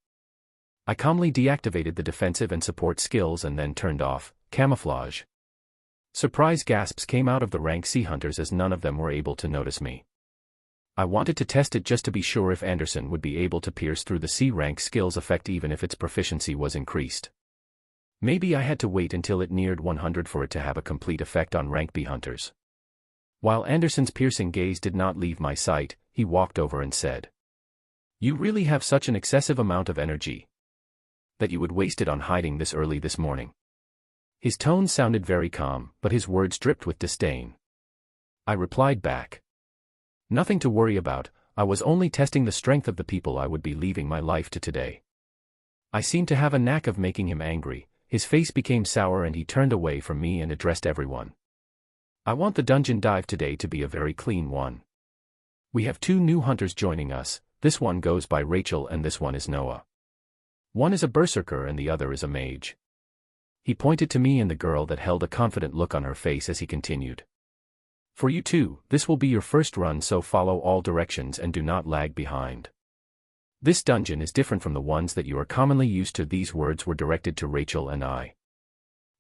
Speaker 1: I calmly deactivated the defensive and support skills and then turned off camouflage. Surprise gasps came out of the rank C hunters as none of them were able to notice me. I wanted to test it just to be sure if Anderson would be able to pierce through the C rank skills effect even if its proficiency was increased. Maybe I had to wait until it neared 100 for it to have a complete effect on rank B hunters. While Anderson's piercing gaze did not leave my sight, he walked over and said, "You really have such an excessive amount of energy that you would waste it on hiding this early this morning." His tone sounded very calm, but his words dripped with disdain. I replied back, "Nothing to worry about, I was only testing the strength of the people I would be leaving my life to today." I seemed to have a knack of making him angry. His face became sour and he turned away from me and addressed everyone. "I want the dungeon dive today to be a very clean one. We have 2 new hunters joining us, this one goes by Rachel and this one is Noah. One is a berserker and the other is a mage." He pointed to me and the girl that held a confident look on her face as he continued. "For you two, this will be your first run, so follow all directions and do not lag behind. This dungeon is different from the ones that you are commonly used to." These words were directed to Rachel and I.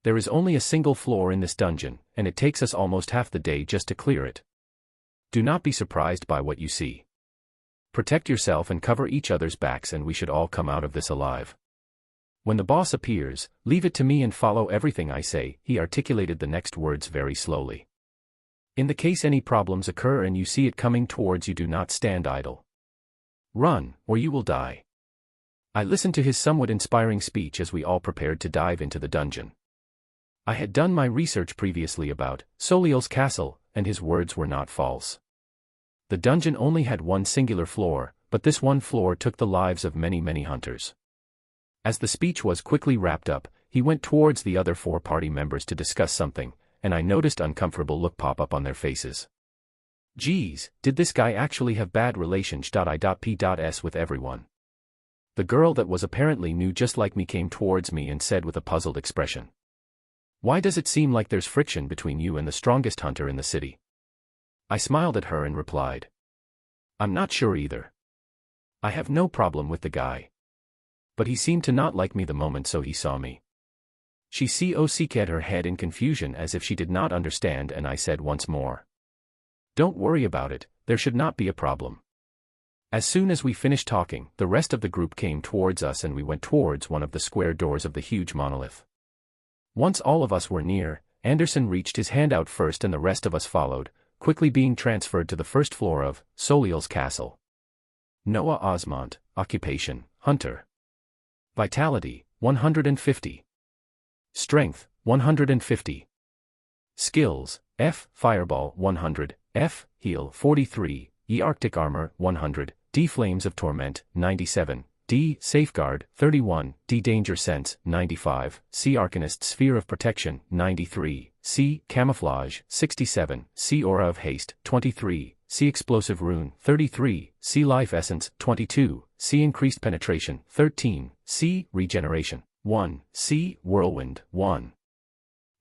Speaker 1: "There is only a single floor in this dungeon, and it takes us almost half the day just to clear it. Do not be surprised by what you see. Protect yourself and cover each other's backs and we should all come out of this alive. When the boss appears, leave it to me and follow everything I say." He articulated the next words very slowly. "In the case any problems occur and you see it coming towards you, do not stand idle. Run, or you will die." I listened to his somewhat inspiring speech as we all prepared to dive into the dungeon. I had done my research previously about Soliel's castle, and his words were not false. The dungeon only had one singular floor, but this one floor took the lives of many hunters. As the speech was quickly wrapped up, he went towards the other 4 party members to discuss something, and I noticed uncomfortable look pop up on their faces. Geez, did this guy actually have bad relations? I.P.S. with everyone. The girl that was apparently new just like me came towards me and said with a puzzled expression, "Why does it seem like there's friction between you and the strongest hunter in the city?" I smiled at her and replied, "I'm not sure either. I have no problem with the guy. But he seemed to not like me the moment so he saw me." She shook her head in confusion as if she did not understand, and I said once more, "Don't worry about it, there should not be a problem." As soon as we finished talking, the rest of the group came towards us and we went towards one of the square doors of the huge monolith. Once all of us were near, Anderson reached his hand out first and the rest of us followed, quickly being transferred to the first floor of Soliel's castle. Noah Osmont, occupation, hunter. Vitality, 150. Strength, 150. Skills, F, Fireball, 100, F, Heal, 43, E, Arctic Armor, 100, D, Flames of Torment, 97, D, Safeguard, 31, D, Danger Sense, 95, C, Arcanist Sphere of Protection, 93, C, Camouflage, 67, C, Aura of Haste, 23, C, Explosive Rune, 33, C, Life Essence, 22, C, Increased Penetration, 13, C, Regeneration, 1, C, Whirlwind, 1.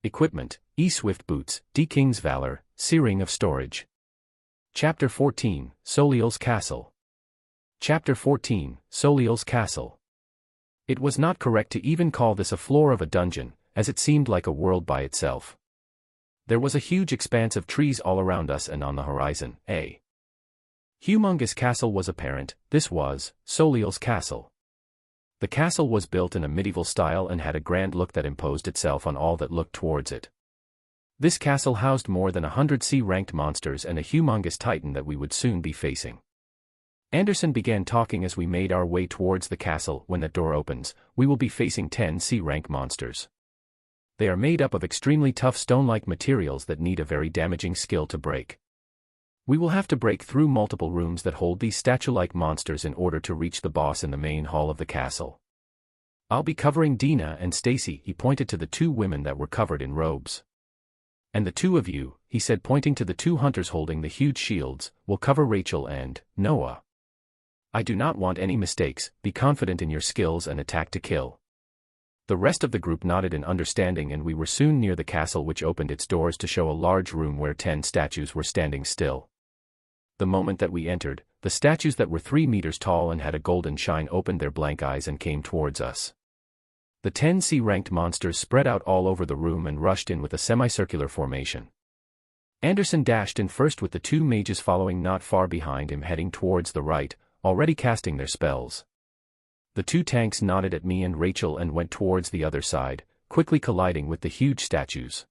Speaker 1: Equipment, E, Swift Boots, D, King's Valor, C, Ring of Storage. Chapter 14, Soliel's Castle. Chapter 14, Soliel's Castle. It was not correct to even call this a floor of a dungeon, as it seemed like a world by itself. There was a huge expanse of trees all around us and on the horizon, a humongous castle was apparent. This was Soliel's castle. The castle was built in a medieval style and had a grand look that imposed itself on all that looked towards it. This castle housed more than 100 C-ranked monsters and a humongous titan that we would soon be facing. Anderson began talking as we made our way towards the castle. When that door opens, we will be facing 10 C-rank monsters. They are made up of extremely tough stone-like materials that need a very damaging skill to break. We will have to break through multiple rooms that hold these statue-like monsters in order to reach the boss in the main hall of the castle. I'll be covering Dina and Stacy. He pointed to the 2 women that were covered in robes. And the 2 of you, he said pointing to the 2 hunters holding the huge shields, will cover Rachel and Noah. I do not want any mistakes. Be confident in your skills and attack to kill. The rest of the group nodded in understanding and we were soon near the castle, which opened its doors to show a large room where 10 statues were standing still. The moment that we entered, the statues that were 3 meters tall and had a golden shine opened their blank eyes and came towards us. The 10 C-ranked monsters spread out all over the room and rushed in with a semicircular formation. Anderson dashed in first with the 2 mages following not far behind him, heading towards the right, already casting their spells. The 2 tanks nodded at me and Rachel and went towards the other side, quickly colliding with the huge statues.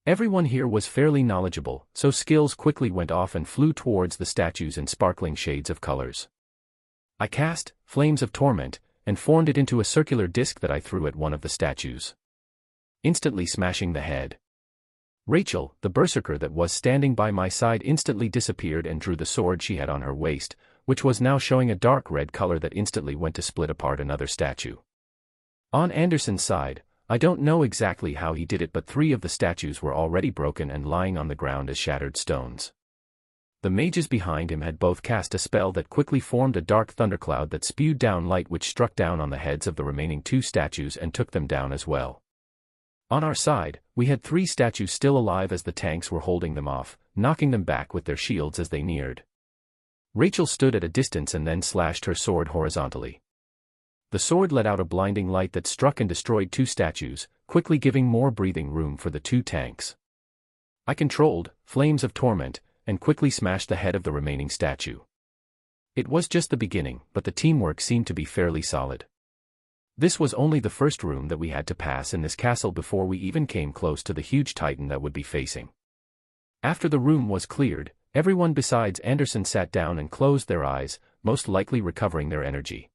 Speaker 1: Everyone here was fairly knowledgeable, so skills quickly went off and flew towards the statues in sparkling shades of colors. I cast Flames of Torment, and formed it into a circular disc that I threw at one of the statues, instantly smashing the head. Rachel, the berserker that was standing by my side, instantly disappeared and drew the sword she had on her waist, which was now showing a dark red color that instantly went to split apart another statue. On Anderson's side, I don't know exactly how he did it, but 3 of the statues were already broken and lying on the ground as shattered stones. The mages behind him had both cast a spell that quickly formed a dark thundercloud that spewed down light, which struck down on the heads of the remaining 2 statues and took them down as well. On our side, we had 3 statues still alive as the tanks were holding them off, knocking them back with their shields as they neared. Rachel stood at a distance and then slashed her sword horizontally. The sword let out a blinding light that struck and destroyed 2 statues, quickly giving more breathing room for the 2 tanks. I controlled Flames of Torment, and quickly smashed the head of the remaining statue. It was just the beginning, but the teamwork seemed to be fairly solid. This was only the first room that we had to pass in this castle before we even came close to the huge titan that would be facing. After the room was cleared, everyone besides Anderson sat down and closed their eyes, most likely recovering their energy.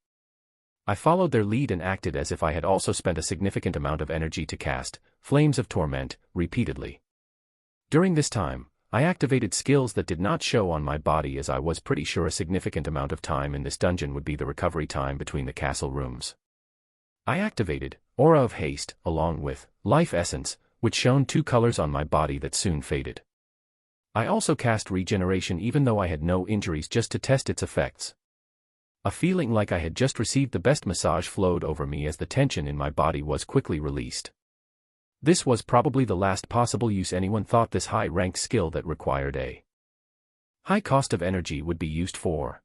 Speaker 1: I followed their lead and acted as if I had also spent a significant amount of energy to cast Flames of Torment repeatedly. During this time, I activated skills that did not show on my body, as I was pretty sure a significant amount of time in this dungeon would be the recovery time between the castle rooms. I activated Aura of Haste, along with Life Essence, which shone 2 colors on my body that soon faded. I also cast Regeneration even though I had no injuries, just to test its effects. A feeling like I had just received the best massage flowed over me as the tension in my body was quickly released. This was probably the last possible use anyone thought this high-ranked skill that required a high cost of energy would be used for.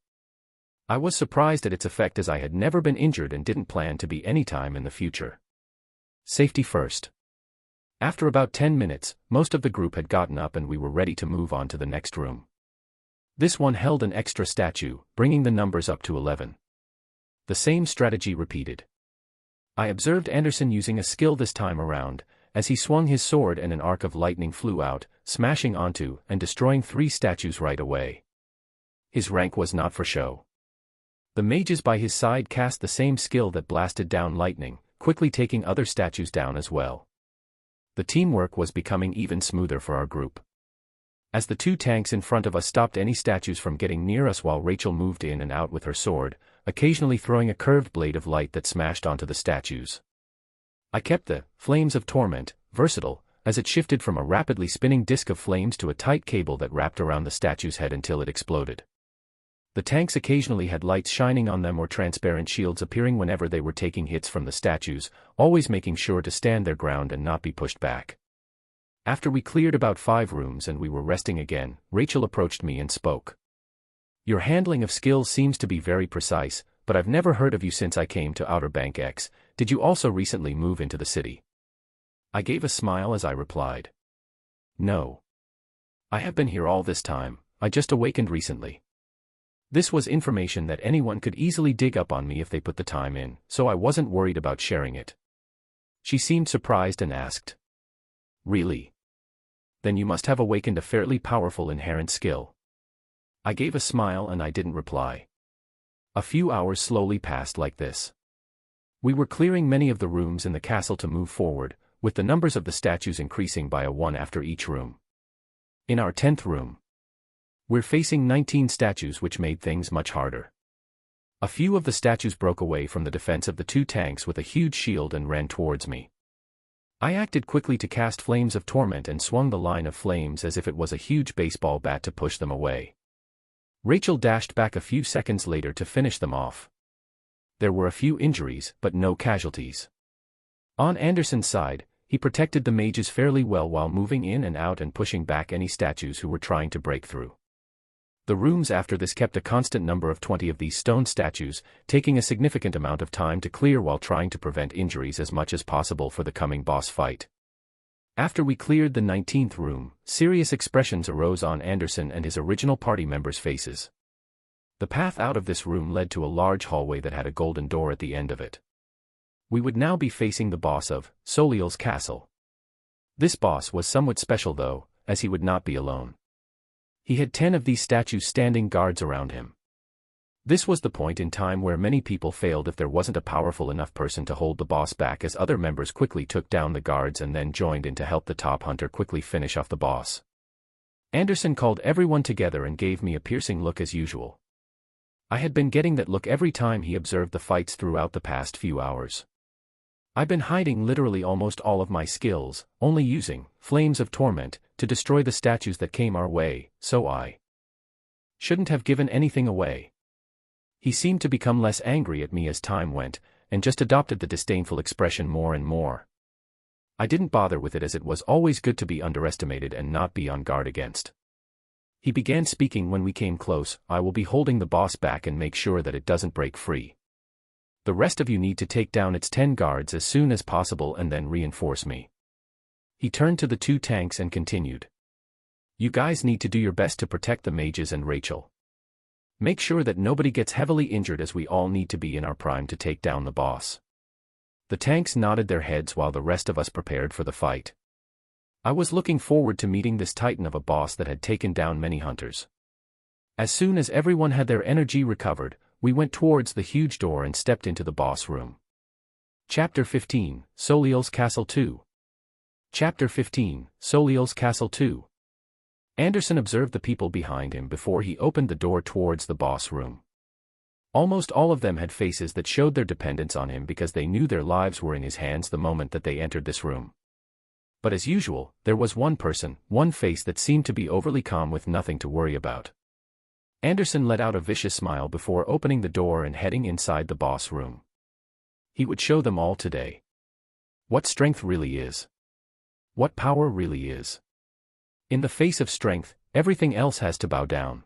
Speaker 1: I was surprised at its effect, as I had never been injured and didn't plan to be anytime in the future. Safety first. After about 10 minutes, most of the group had gotten up and we were ready to move on to the next room. This one held an extra statue, bringing the numbers up to 11. The same strategy repeated. I observed Anderson using a skill this time around, as he swung his sword and an arc of lightning flew out, smashing onto and destroying 3 statues right away. His rank was not for show. The mages by his side cast the same skill that blasted down lightning, quickly taking other statues down as well. The teamwork was becoming even smoother for our group. As the 2 tanks in front of us stopped any statues from getting near us, while Rachel moved in and out with her sword, occasionally throwing a curved blade of light that smashed onto the statues. I kept the Flames of Torment versatile, as it shifted from a rapidly spinning disc of flames to a tight cable that wrapped around the statue's head until it exploded. The tanks occasionally had lights shining on them or transparent shields appearing whenever they were taking hits from the statues, always making sure to stand their ground and not be pushed back. After we cleared about 5 rooms and we were resting again, Rachel approached me and spoke. "Your handling of skills seems to be very precise, but I've never heard of you since I came to Outer Bank X. Did you also recently move into the city?" I gave a smile as I replied. "No. I have been here all this time, I just awakened recently." This was information that anyone could easily dig up on me if they put the time in, so I wasn't worried about sharing it. She seemed surprised and asked, "Really? Then you must have awakened a fairly powerful inherent skill." I gave a smile and I didn't reply. A few hours slowly passed like this. We were clearing many of the rooms in the castle to move forward, with the numbers of the statues increasing by a 1 after each room. In our 10th room, we're facing 19 statues, which made things much harder. A few of the statues broke away from the defense of the 2 tanks with a huge shield and ran towards me. I acted quickly to cast Flames of Torment and swung the line of flames as if it was a huge baseball bat to push them away. Rachel dashed back a few seconds later to finish them off. There were a few injuries, but no casualties. On Anderson's side, he protected the mages fairly well while moving in and out and pushing back any statues who were trying to break through. The rooms after this kept a constant number of 20 of these stone statues, taking a significant amount of time to clear while trying to prevent injuries as much as possible for the coming boss fight. After we cleared the 19th room, serious expressions arose on Anderson and his original party members' faces. The path out of this room led to a large hallway that had a golden door at the end of it. We would now be facing the boss of Soliel's castle. This boss was somewhat special though, as he would not be alone. He had 10 of these statues standing guards around him. This was the point in time where many people failed if there wasn't a powerful enough person to hold the boss back, as other members quickly took down the guards and then joined in to help the top hunter quickly finish off the boss. Anderson called everyone together and gave me a piercing look as usual. I had been getting that look every time he observed the fights throughout the past few hours. I've been hiding literally almost all of my skills, only using Flames of Torment to destroy the statues that came our way, so I shouldn't have given anything away. He seemed to become less angry at me as time went, and just adopted the disdainful expression more and more. I didn't bother with it, as it was always good to be underestimated and not be on guard against. He began speaking when we came close. "I will be holding the boss back and make sure that it doesn't break free. The rest of you need to take down its 10 guards as soon as possible and then reinforce me." He turned to the 2 tanks and continued. "You guys need to do your best to protect the mages and Rachel. Make sure that nobody gets heavily injured, as we all need to be in our prime to take down the boss." The tanks nodded their heads while the rest of us prepared for the fight. I was looking forward to meeting this titan of a boss that had taken down many hunters. As soon as everyone had their energy recovered, we went towards the huge door and stepped into the boss room. Chapter 15, Soliel's Castle 2. Chapter 15, Soliel's Castle 2. Anderson observed the people behind him before he opened the door towards the boss room. Almost all of them had faces that showed their dependence on him because they knew their lives were in his hands the moment that they entered this room. But as usual, there was one person, one face that seemed to be overly calm with nothing to worry about. Anderson let out a vicious smile before opening the door and heading inside the boss room. He would show them all today what strength really is. What power really is. In the face of strength, everything else has to bow down.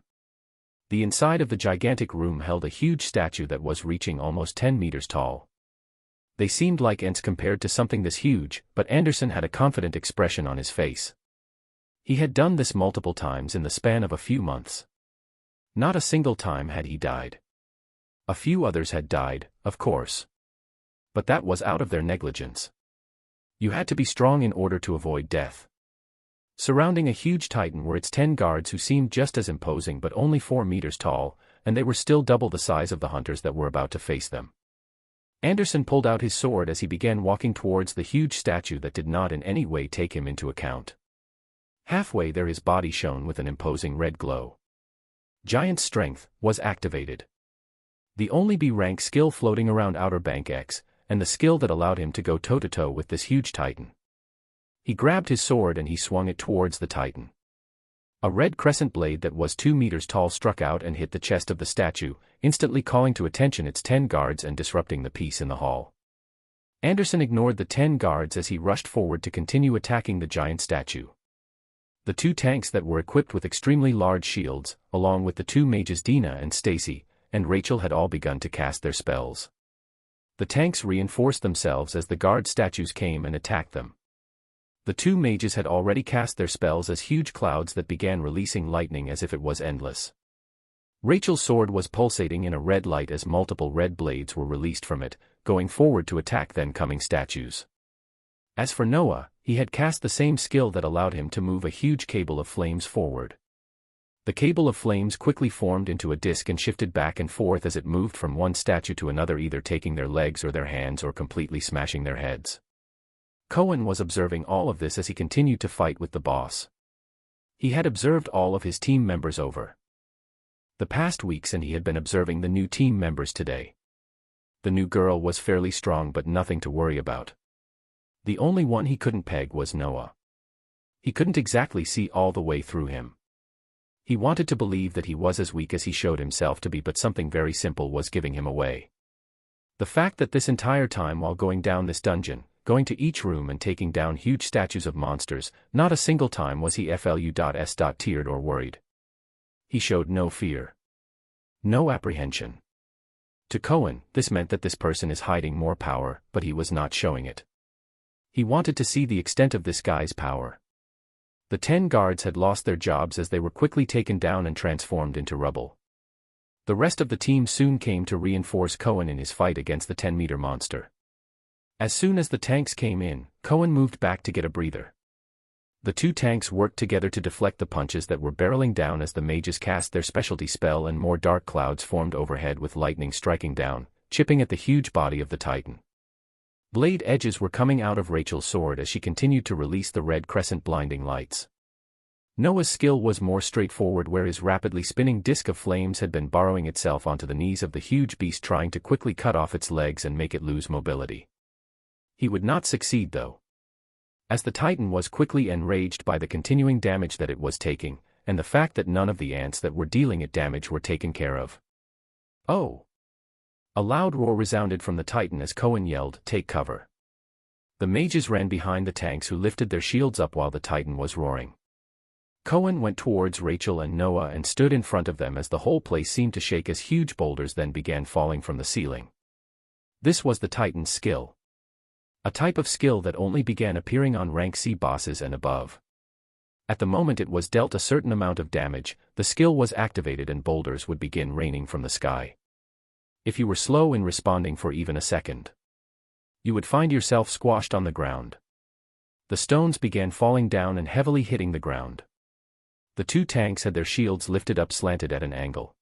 Speaker 1: The inside of the gigantic room held a huge statue that was reaching almost 10 meters tall. They seemed like ants compared to something this huge, but Anderson had a confident expression on his face. He had done this multiple times in the span of a few months. Not a single time had he died. A few others had died, of course. But that was out of their negligence. You had to be strong in order to avoid death. Surrounding a huge titan were its 10 guards who seemed just as imposing but only 4 meters tall, and they were still double the size of the hunters that were about to face them. Anderson pulled out his sword as he began walking towards the huge statue that did not in any way take him into account. Halfway there his body shone with an imposing red glow. Giant strength was activated. The only B-rank skill floating around Outer Bank X, and the skill that allowed him to go toe-to-toe with this huge titan. He grabbed his sword and he swung it towards the titan. A red crescent blade that was 2 meters tall struck out and hit the chest of the statue, instantly calling to attention its 10 guards and disrupting the peace in the hall. Anderson ignored the 10 guards as he rushed forward to continue attacking the giant statue. The 2 tanks that were equipped with extremely large shields, along with the 2 mages Dina and Stacy, and Rachel had all begun to cast their spells. The tanks reinforced themselves as the guard statues came and attacked them. The 2 mages had already cast their spells as huge clouds that began releasing lightning as if it was endless. Rachel's sword was pulsating in a red light as multiple red blades were released from it, going forward to attack then coming statues. As for Noah, he had cast the same skill that allowed him to move a huge cable of flames forward. The cable of flames quickly formed into a disc and shifted back and forth as it moved from one statue to another, either taking their legs or their hands or completely smashing their heads. Cohen was observing all of this as he continued to fight with the boss. He had observed all of his team members over the past weeks and he had been observing the new team members today. The new girl was fairly strong but nothing to worry about. The only one he couldn't peg was Noah. He couldn't exactly see all the way through him. He wanted to believe that he was as weak as he showed himself to be, but something very simple was giving him away. The fact that this entire time while going down this dungeon, going to each room and taking down huge statues of monsters, not a single time was he teared or worried. He showed no fear. No apprehension. To Cohen, this meant that this person is hiding more power, but he was not showing it. He wanted to see the extent of this guy's power. The 10 guards had lost their jobs as they were quickly taken down and transformed into rubble. The rest of the team soon came to reinforce Cohen in his fight against the 10-meter monster. As soon as the tanks came in, Cohen moved back to get a breather. The 2 tanks worked together to deflect the punches that were barreling down as the mages cast their specialty spell and more dark clouds formed overhead with lightning striking down, chipping at the huge body of the titan. Blade edges were coming out of Rachel's sword as she continued to release the red crescent blinding lights. Noah's skill was more straightforward, where his rapidly spinning disc of flames had been borrowing itself onto the knees of the huge beast, trying to quickly cut off its legs and make it lose mobility. He would not succeed though. As the titan was quickly enraged by the continuing damage that it was taking, and the fact that none of the ants that were dealing it damage were taken care of. Oh! A loud roar resounded from the titan as Cohen yelled, "Take cover." The mages ran behind the tanks who lifted their shields up while the titan was roaring. Cohen went towards Rachel and Noah and stood in front of them as the whole place seemed to shake as huge boulders then began falling from the ceiling. This was the titan's skill. A type of skill that only began appearing on rank C bosses and above. At the moment it was dealt a certain amount of damage, the skill was activated and boulders would begin raining from the sky. If you were slow in responding for even a second, you would find yourself squashed on the ground. The stones began falling down and heavily hitting the ground. The 2 tanks had their shields lifted up slanted at an angle.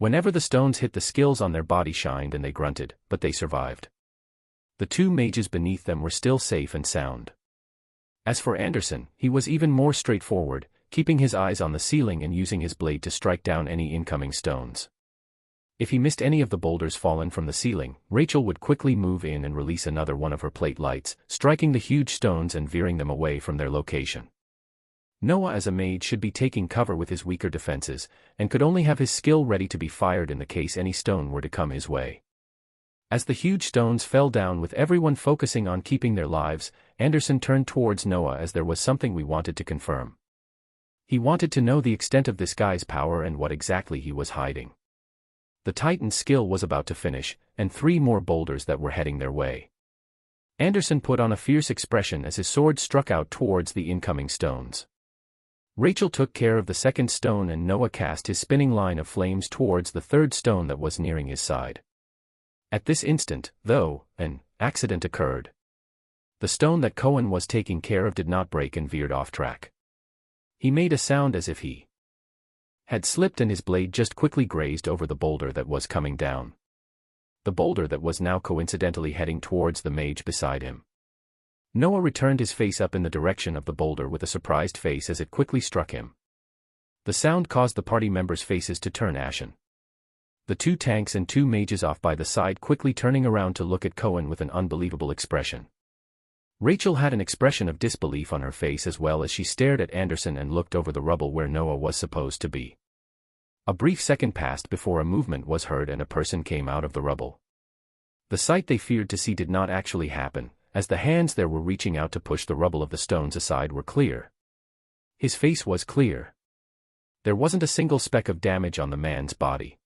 Speaker 1: Whenever the stones hit, the skills on their body shined and they grunted, but they survived. The two mages beneath them were still safe and sound. As for Anderson, he was even more straightforward, keeping his eyes on the ceiling and using his blade to strike down any incoming stones. If he missed any of the boulders fallen from the ceiling, Rachel would quickly move in and release another one of her plate lights, striking the huge stones and veering them away from their location. Noah as a mage should be taking cover with his weaker defenses, and could only have his skill ready to be fired in the case any stone were to come his way. As the huge stones fell down with everyone focusing on keeping their lives, Anderson turned towards Noah as there was something we wanted to confirm. He wanted to know the extent of this guy's power and what exactly he was hiding. The Titan's skill was about to finish, and 3 more boulders that were heading their way. Anderson put on a fierce expression as his sword struck out towards the incoming stones. Rachel took care of the second stone and Noah cast his spinning line of flames towards the third stone that was nearing his side. At this instant, though, an accident occurred. The stone that Cohen was taking care of did not break and veered off track. He made a sound as if he had slipped and his blade just quickly grazed over the boulder that was coming down. The boulder that was now coincidentally heading towards the mage beside him. Noah returned his face up in the direction of the boulder with a surprised face as it quickly struck him. The sound caused the party members' faces to turn ashen. The 2 tanks and 2 mages off by the side quickly turning around to look at Cohen with an unbelievable expression. Rachel had an expression of disbelief on her face as well as she stared at Anderson and looked over the rubble where Noah was supposed to be. A brief second passed before a movement was heard and a person came out of the rubble. The sight they feared to see did not actually happen, as the hands there were reaching out to push the rubble of the stones aside were clear. His face was clear. There wasn't a single speck of damage on the man's body.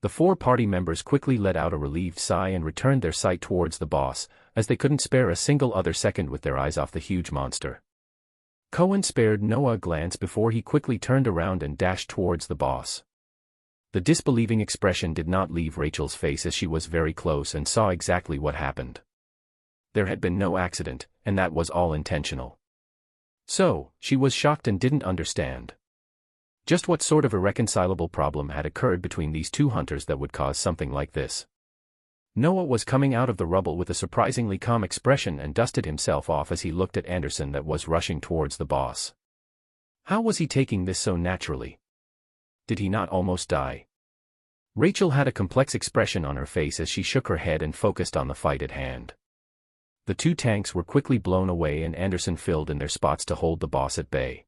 Speaker 1: The 4 party members quickly let out a relieved sigh and returned their sight towards the boss, as they couldn't spare a single other second with their eyes off the huge monster. Cohen spared Noah a glance before he quickly turned around and dashed towards the boss. The disbelieving expression did not leave Rachel's face as she was very close and saw exactly what happened. There had been no accident, and that was all intentional. So, she was shocked and didn't understand just what sort of irreconcilable problem had occurred between these 2 hunters that would cause something like this. Noah was coming out of the rubble with a surprisingly calm expression and dusted himself off as he looked at Anderson that was rushing towards the boss. How was he taking this so naturally? Did he not almost die? Rachel had a complex expression on her face as she shook her head and focused on the fight at hand. The 2 tanks were quickly blown away and Anderson filled in their spots to hold the boss at bay.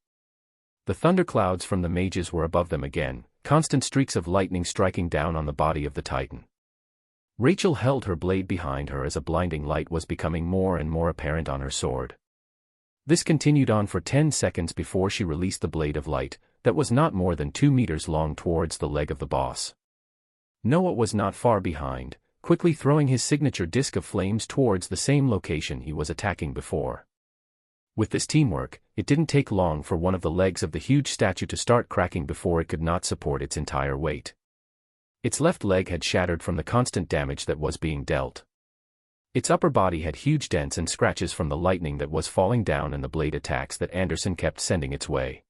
Speaker 1: The thunderclouds from the mages were above them again, constant streaks of lightning striking down on the body of the Titan. Rachel held her blade behind her as a blinding light was becoming more and more apparent on her sword. This continued on for 10 seconds before she released the blade of light, that was not more than 2 meters long towards the leg of the boss. Noah was not far behind, quickly throwing his signature disc of flames towards the same location he was attacking before. With this teamwork, it didn't take long for one of the legs of the huge statue to start cracking before it could not support its entire weight. Its left leg had shattered from the constant damage that was being dealt. Its upper body had huge dents and scratches from the lightning that was falling down and the blade attacks that Anderson kept sending its way.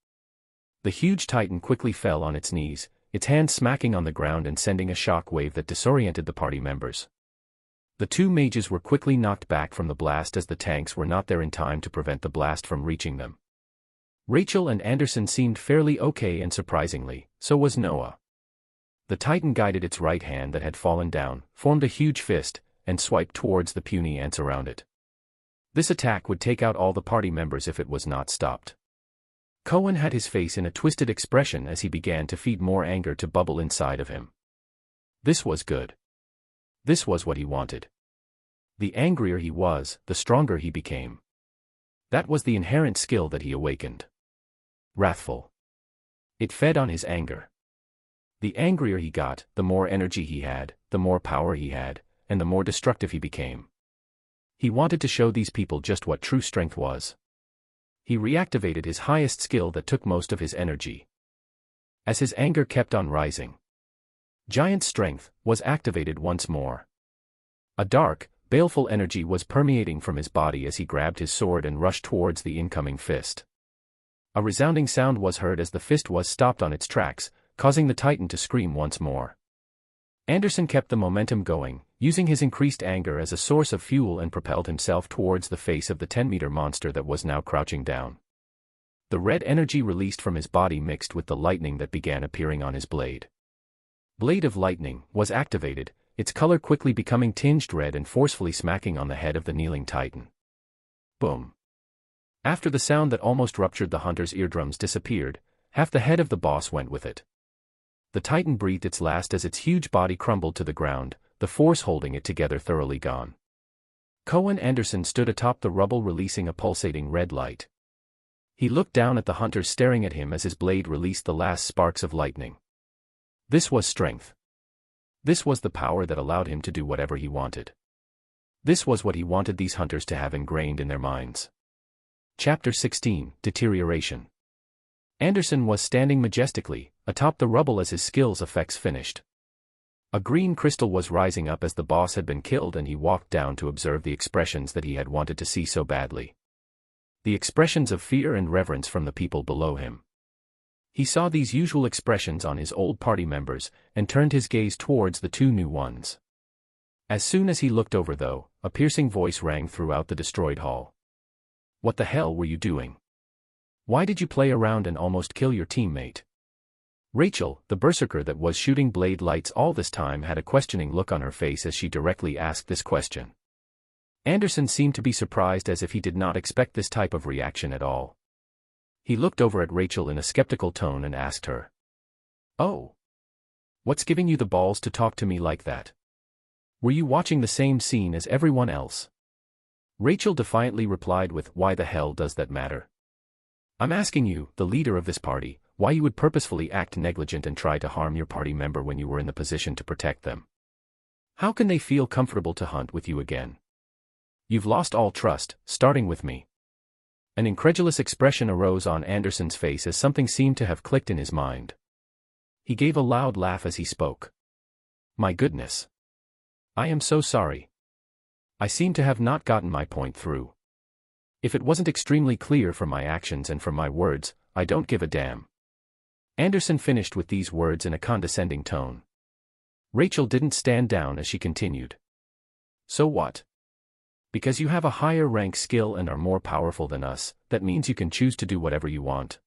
Speaker 1: The huge Titan quickly fell on its knees, its hands smacking on the ground and sending a shock wave that disoriented the party members. The 2 mages were quickly knocked back from the blast as the tanks were not there in time to prevent the blast from reaching them. Rachel and Anderson seemed fairly okay and surprisingly, so was Noah. The Titan guided its right hand that had fallen down, formed a huge fist, and swiped towards the puny ants around it. This attack would take out all the party members if it was not stopped. Cohen had his face in a twisted expression as he began to feed more anger to bubble inside of him. This was good. This was what he wanted. The angrier he was, the stronger he became. That was the inherent skill that he awakened. Wrathful. It fed on his anger. The angrier he got, the more energy he had, the more power he had, and the more destructive he became. He wanted to show these people just what true strength was. He reactivated his highest skill that took most of his energy. As his anger kept on rising, giant strength was activated once more. A dark, baleful energy was permeating from his body as he grabbed his sword and rushed towards the incoming fist. A resounding sound was heard as the fist was stopped on its tracks, causing the Titan to scream once more. Anderson kept the momentum going, using his increased anger as a source of fuel and propelled himself towards the face of the 10-meter monster that was now crouching down. The red energy released from his body mixed with the lightning that began appearing on his blade. Blade of Lightning was activated, its color quickly becoming tinged red and forcefully smacking on the head of the kneeling Titan. Boom. After the sound that almost ruptured the hunter's eardrums disappeared, half the head of the boss went with it. The Titan breathed its last as its huge body crumbled to the ground, the force holding it together thoroughly gone. Cohen Anderson stood atop the rubble releasing a pulsating red light. He looked down at the hunter staring at him as his blade released the last sparks of lightning. This was strength. This was the power that allowed him to do whatever he wanted. This was what he wanted these hunters to have ingrained in their minds. Chapter 16, Deterioration. Anderson was standing majestically, atop the rubble as his skills effects finished. A green crystal was rising up as the boss had been killed and he walked down to observe the expressions that he had wanted to see so badly. The expressions of fear and reverence from the people below him. He saw these usual expressions on his old party members, and turned his gaze towards the two new ones. As soon as he looked over though, a piercing voice rang throughout the destroyed hall. What the hell were you doing? Why did you play around and almost kill your teammate? Rachel, the berserker that was shooting blade lights all this time, had a questioning look on her face as she directly asked this question. Anderson seemed to be surprised as if he did not expect this type of reaction at all. He looked over at Rachel in a skeptical tone and asked her. Oh. What's giving you the balls to talk to me like that? Were you watching the same scene as everyone else? Rachel defiantly replied with, why the hell does that matter? I'm asking you, the leader of this party, why you would purposefully act negligent and try to harm your party member when you were in the position to protect them. How can they feel comfortable to hunt with you again? You've lost all trust, starting with me. An incredulous expression arose on Anderson's face as something seemed to have clicked in his mind. He gave a loud laugh as he spoke. My goodness. I am so sorry. I seem to have not gotten my point through. If it wasn't extremely clear from my actions and from my words, I don't give a damn. Anderson finished with these words in a condescending tone. Rachel didn't stand down as she continued. So what? Because you have a higher rank skill and are more powerful than us, that means you can choose to do whatever you want.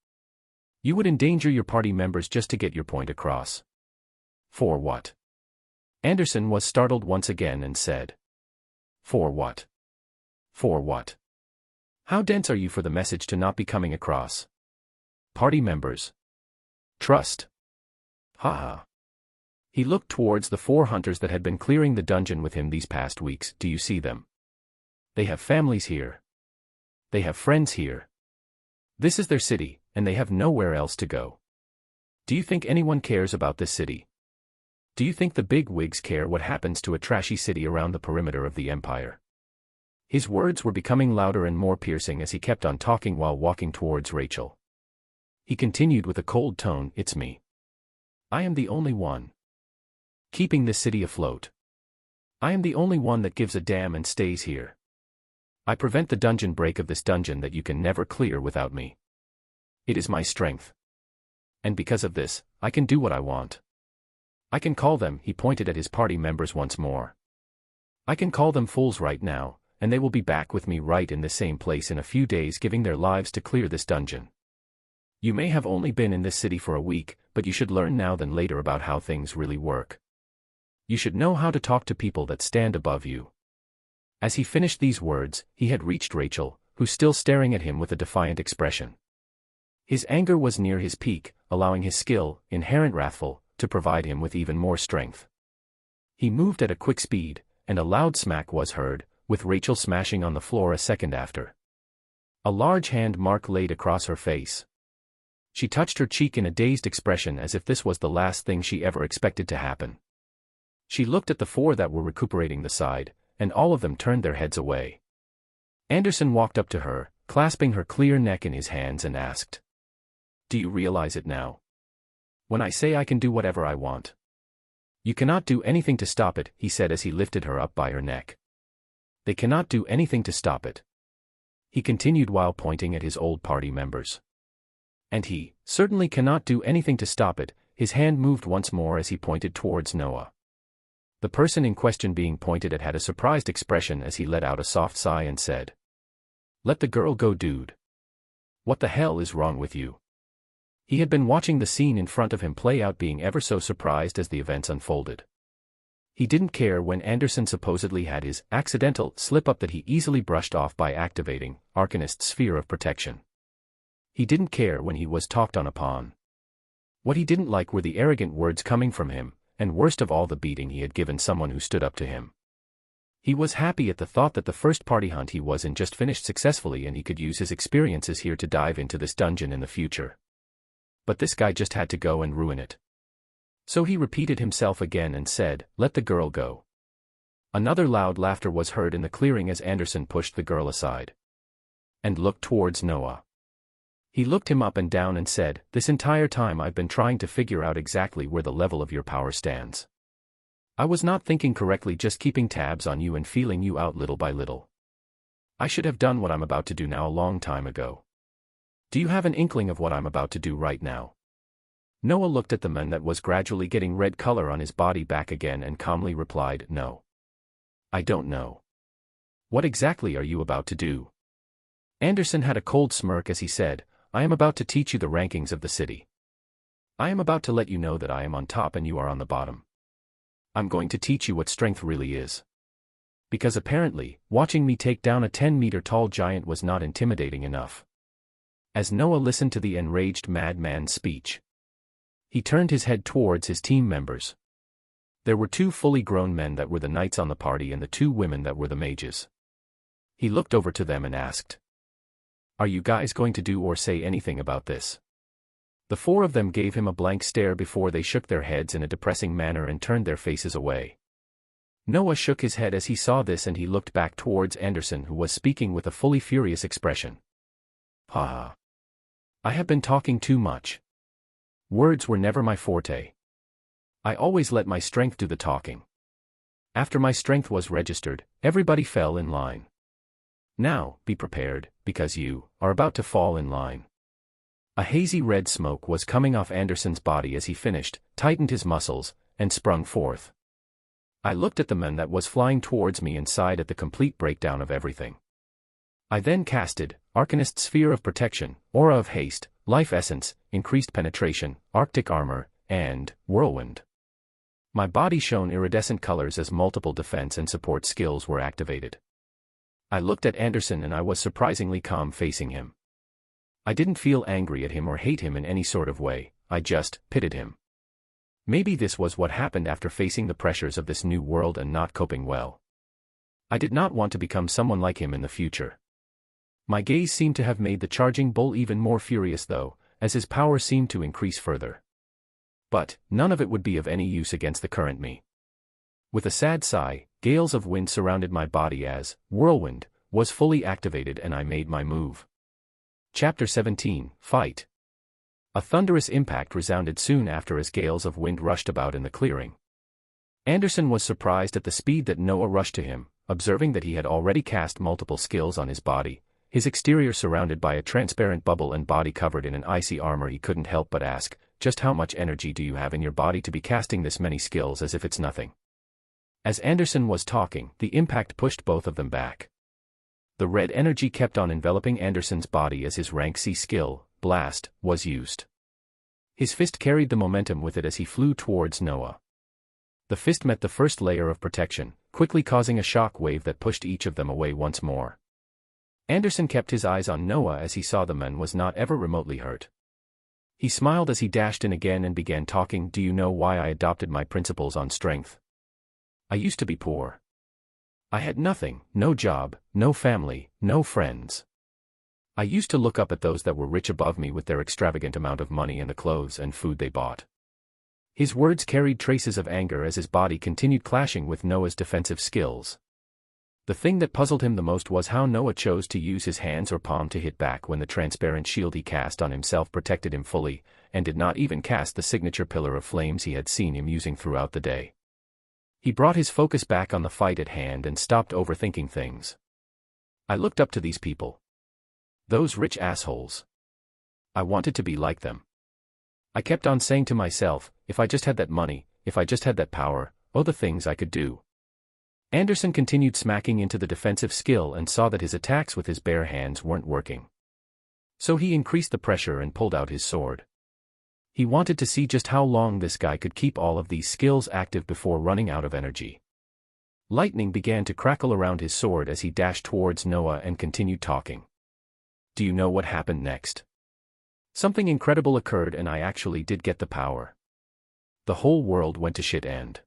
Speaker 1: You would endanger your party members just to get your point across. For what? Anderson was startled once again and said. For what? For what? How dense are you for the message to not be coming across? Party members. Trust. Ha. He looked towards the 4 hunters that had been clearing the dungeon with him these past weeks. Do you see them? They have families here. They have friends here. This is their city, and they have nowhere else to go. Do you think anyone cares about this city? Do you think the big wigs care what happens to a trashy city around the perimeter of the empire? His words were becoming louder and more piercing as he kept on talking while walking towards Rachel. He continued with a cold tone, it's me. I am the only one keeping this city afloat. I am the only one that gives a damn and stays here. I prevent the dungeon break of this dungeon that you can never clear without me. It is my strength. And because of this, I can do what I want. I can call them, he pointed at his party members once more. I can call them fools right now, and they will be back with me right in the same place in a few days giving their lives to clear this dungeon. You may have only been in this city for a week, but you should learn now than later about how things really work. You should know how to talk to people that stand above you. As he finished these words, he had reached Rachel, who still staring at him with a defiant expression. His anger was near his peak, allowing his skill, inherent wrathful, to provide him with even more strength. He moved at a quick speed, and a loud smack was heard, with Rachel smashing on the floor a second after. A large hand mark laid across her face. She touched her cheek in a dazed expression as if this was the last thing she ever expected to happen. She looked at the 4 that were recuperating the side, and all of them turned their heads away. Anderson walked up to her, clasping her clear neck in his hands and asked. Do you realize it now? When I say I can do whatever I want. You cannot do anything to stop it, he said as he lifted her up by her neck. They cannot do anything to stop it. He continued while pointing at his old party members. And he certainly cannot do anything to stop it. His hand moved once more as he pointed towards Noah. The person in question being pointed at had a surprised expression as he let out a soft sigh and said, "Let the girl go, dude. What the hell is wrong with you?" He had been watching the scene in front of him play out, being ever so surprised as the events unfolded. He didn't care when Anderson supposedly had his accidental slip-up that he easily brushed off by activating Arcanist's sphere of protection. He didn't care when he was talked on upon. What he didn't like were the arrogant words coming from him, and worst of all the beating he had given someone who stood up to him. He was happy at the thought that the first party hunt he was in just finished successfully and he could use his experiences here to dive into this dungeon in the future. But this guy just had to go and ruin it. So he repeated himself again and said, "Let the girl go." Another loud laughter was heard in the clearing as Anderson pushed the girl aside and looked towards Noah. He looked him up and down and said, "This entire time I've been trying to figure out exactly where the level of your power stands. I was not thinking correctly, just keeping tabs on you and feeling you out little by little. I should have done what I'm about to do now a long time ago. Do you have an inkling of what I'm about to do right now?" Noah looked at the man that was gradually getting red color on his body back again and calmly replied, "No. I don't know." "What exactly are you about to do?" Anderson had a cold smirk as he said, "I am about to teach you the rankings of the city. I am about to let you know that I am on top and you are on the bottom. I'm going to teach you what strength really is. Because apparently, watching me take down a 10-meter-tall giant was not intimidating enough." As Noah listened to the enraged madman's speech, he turned his head towards his team members. There were 2 fully grown men that were the knights on the party and the 2 women that were the mages. He looked over to them and asked, "Are you guys going to do or say anything about this?" The 4 of them gave him a blank stare before they shook their heads in a depressing manner and turned their faces away. Noah shook his head as he saw this and he looked back towards Anderson, who was speaking with a fully furious expression. "Ha! I have been talking too much. Words were never my forte. I always let my strength do the talking. After my strength was registered, everybody fell in line. Now, be prepared, because you are about to fall in line." A hazy red smoke was coming off Anderson's body as he finished, tightened his muscles, and sprung forth. I looked at the man that was flying towards me and sighed at the complete breakdown of everything. I then casted Arcanist's sphere of protection, aura of haste, life essence, increased penetration, arctic armor, and whirlwind. My body shone iridescent colors as multiple defense and support skills were activated. I looked at Anderson and I was surprisingly calm facing him. I didn't feel angry at him or hate him in any sort of way, I just pitied him. Maybe this was what happened after facing the pressures of this new world and not coping well. I did not want to become someone like him in the future. My gaze seemed to have made the charging bull even more furious though, as his power seemed to increase further. But none of it would be of any use against the current me. With a sad sigh, gales of wind surrounded my body as whirlwind was fully activated and I made my move. Chapter 17, Fight. A thunderous impact resounded soon after as gales of wind rushed about in the clearing. Anderson was surprised at the speed that Noah rushed to him, observing that he had already cast multiple skills on his body, his exterior surrounded by a transparent bubble and body covered in an icy armor. He couldn't help but ask, "Just how much energy do you have in your body to be casting this many skills as if it's nothing?" As Anderson was talking, the impact pushed both of them back. The red energy kept on enveloping Anderson's body as his rank C skill, Blast, was used. His fist carried the momentum with it as he flew towards Noah. The fist met the first layer of protection, quickly causing a shock wave that pushed each of them away once more. Anderson kept his eyes on Noah as he saw the man was not ever remotely hurt. He smiled as he dashed in again and began talking. "Do you know why I adopted my principles on strength? I used to be poor. I had nothing, no job, no family, no friends. I used to look up at those that were rich above me with their extravagant amount of money and the clothes and food they bought." His words carried traces of anger as his body continued clashing with Noah's defensive skills. The thing that puzzled him the most was how Noah chose to use his hands or palm to hit back when the transparent shield he cast on himself protected him fully, and did not even cast the signature pillar of flames he had seen him using throughout the day. He brought his focus back on the fight at hand and stopped overthinking things. I looked up to these people. Those rich assholes. I wanted to be like them. I kept on saying to myself, if I just had that money, if I just had that power, oh the things I could do. Anderson continued smacking into the defensive skill and saw that his attacks with his bare hands weren't working. So he increased the pressure and pulled out his sword. He wanted to see just how long this guy could keep all of these skills active before running out of energy. Lightning began to crackle around his sword as he dashed towards Noah and continued talking. Do you know what happened next? Something incredible occurred and I actually did get the power. The whole world went to shit and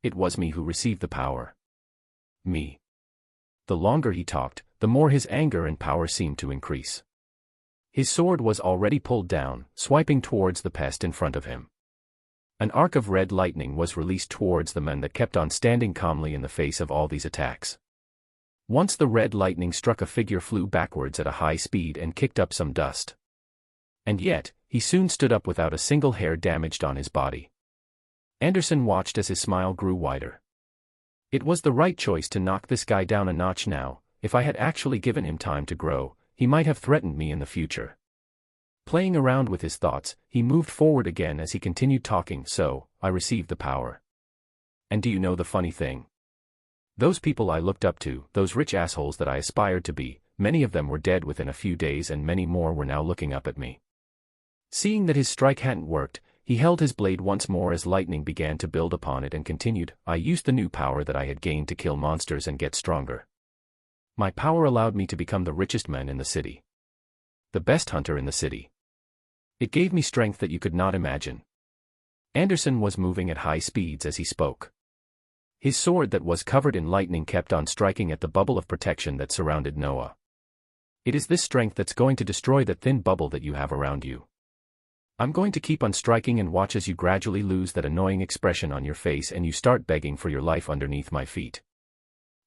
Speaker 1: it was me who received the power. Me. The longer he talked, the more his anger and power seemed to increase. His sword was already pulled down, swiping towards the pest in front of him. An arc of red lightning was released towards the men that kept on standing calmly in the face of all these attacks. Once the red lightning struck, a figure flew backwards at a high speed and kicked up some dust. And yet, he soon stood up without a single hair damaged on his body. Anderson watched as his smile grew wider. It was the right choice to knock this guy down a notch now. If I had actually given him time to grow, he might have threatened me in the future. Playing around with his thoughts, he moved forward again as he continued talking. So, I received the power. And do you know the funny thing? Those people I looked up to, those rich assholes that I aspired to be, many of them were dead within a few days and many more were now looking up at me. Seeing that his strike hadn't worked, he held his blade once more as lightning began to build upon it and continued. I used the new power that I had gained to kill monsters and get stronger. My power allowed me to become the richest man in the city. The best hunter in the city. It gave me strength that you could not imagine. Anderson was moving at high speeds as he spoke. His sword that was covered in lightning kept on striking at the bubble of protection that surrounded Noah. It is this strength that's going to destroy that thin bubble that you have around you. I'm going to keep on striking and watch as you gradually lose that annoying expression on your face and you start begging for your life underneath my feet.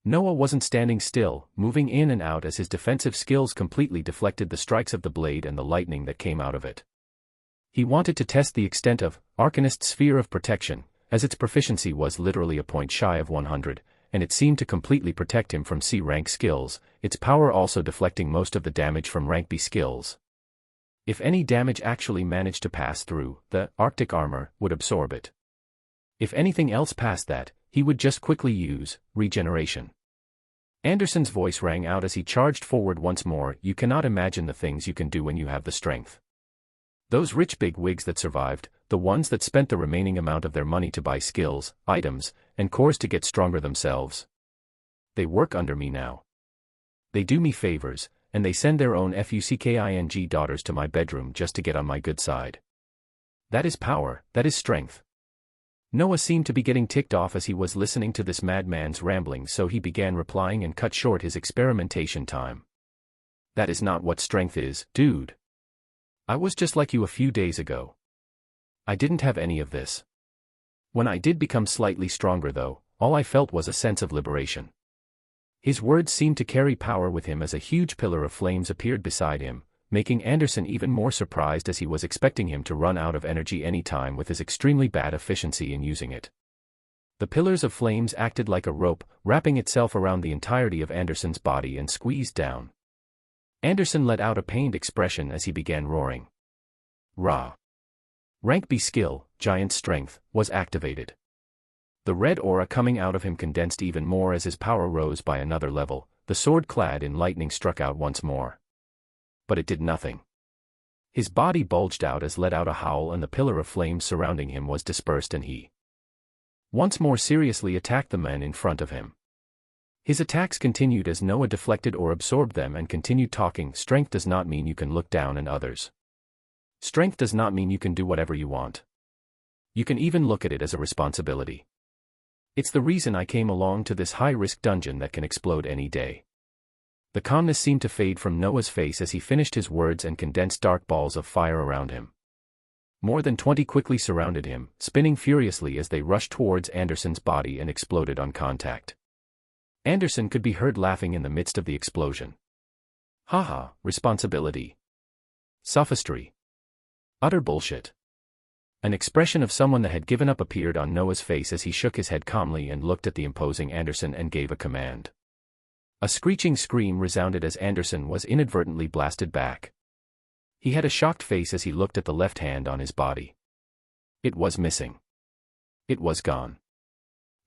Speaker 1: Noah wasn't standing still, moving in and out as his defensive skills completely deflected the strikes of the blade and the lightning that came out of it. He wanted to test the extent of Arcanist's sphere of protection, as its proficiency was literally a point shy of 100, and it seemed to completely protect him from C-rank skills, its power also deflecting most of the damage from rank B skills. If any damage actually managed to pass through, the Arctic armor would absorb it. If anything else passed that, he would just quickly use regeneration. Anderson's voice rang out as he charged forward once more. You cannot imagine the things you can do when you have the strength. Those rich big wigs that survived, the ones that spent the remaining amount of their money to buy skills, items, and cores to get stronger themselves. They work under me now. They do me favors, and they send their own fucking daughters to my bedroom just to get on my good side. That is power, that is strength. Noah seemed to be getting ticked off as he was listening to this madman's ramblings, so he began replying and cut short his experimentation time. That is not what strength is, dude. I was just like you a few days ago. I didn't have any of this. When I did become slightly stronger though, all I felt was a sense of liberation. His words seemed to carry power with him as a huge pillar of flames appeared beside him, making Anderson even more surprised as he was expecting him to run out of energy any time with his extremely bad efficiency in using it. The pillars of flames acted like a rope, wrapping itself around the entirety of Anderson's body and squeezed down. Anderson let out a pained expression as he began roaring. Rah! Rank B skill, Giant Strength, was activated. The red aura coming out of him condensed even more as his power rose by another level. The sword clad in lightning struck out once more. But it did nothing. His body bulged out as let out a howl and the pillar of flames surrounding him was dispersed and he once more seriously attacked the men in front of him. His attacks continued as Noah deflected or absorbed them and continued talking. Strength does not mean you can look down on others. Strength does not mean you can do whatever you want. You can even look at it as a responsibility. It's the reason I came along to this high-risk dungeon that can explode any day. The calmness seemed to fade from Noah's face as he finished his words and condensed dark balls of fire around him. More than 20 quickly surrounded him, spinning furiously as they rushed towards Anderson's body and exploded on contact. Anderson could be heard laughing in the midst of the explosion. Haha, responsibility. Sophistry. Utter bullshit. An expression of someone that had given up appeared on Noah's face as he shook his head calmly and looked at the imposing Anderson and gave a command. A screeching scream resounded as Anderson was inadvertently blasted back. He had a shocked face as he looked at the left hand on his body. It was missing. It was gone.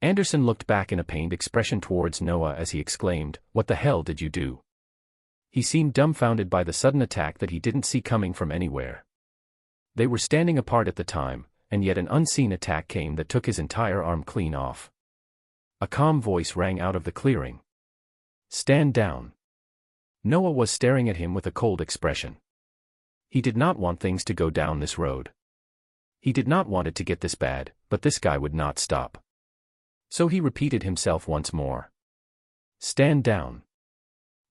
Speaker 1: Anderson looked back in a pained expression towards Noah as he exclaimed, "What the hell did you do?" He seemed dumbfounded by the sudden attack that he didn't see coming from anywhere. They were standing apart at the time, and yet an unseen attack came that took his entire arm clean off. A calm voice rang out of the clearing. "Stand down." Noah was staring at him with a cold expression. He did not want things to go down this road. He did not want it to get this bad, but this guy would not stop. So he repeated himself once more. "Stand down."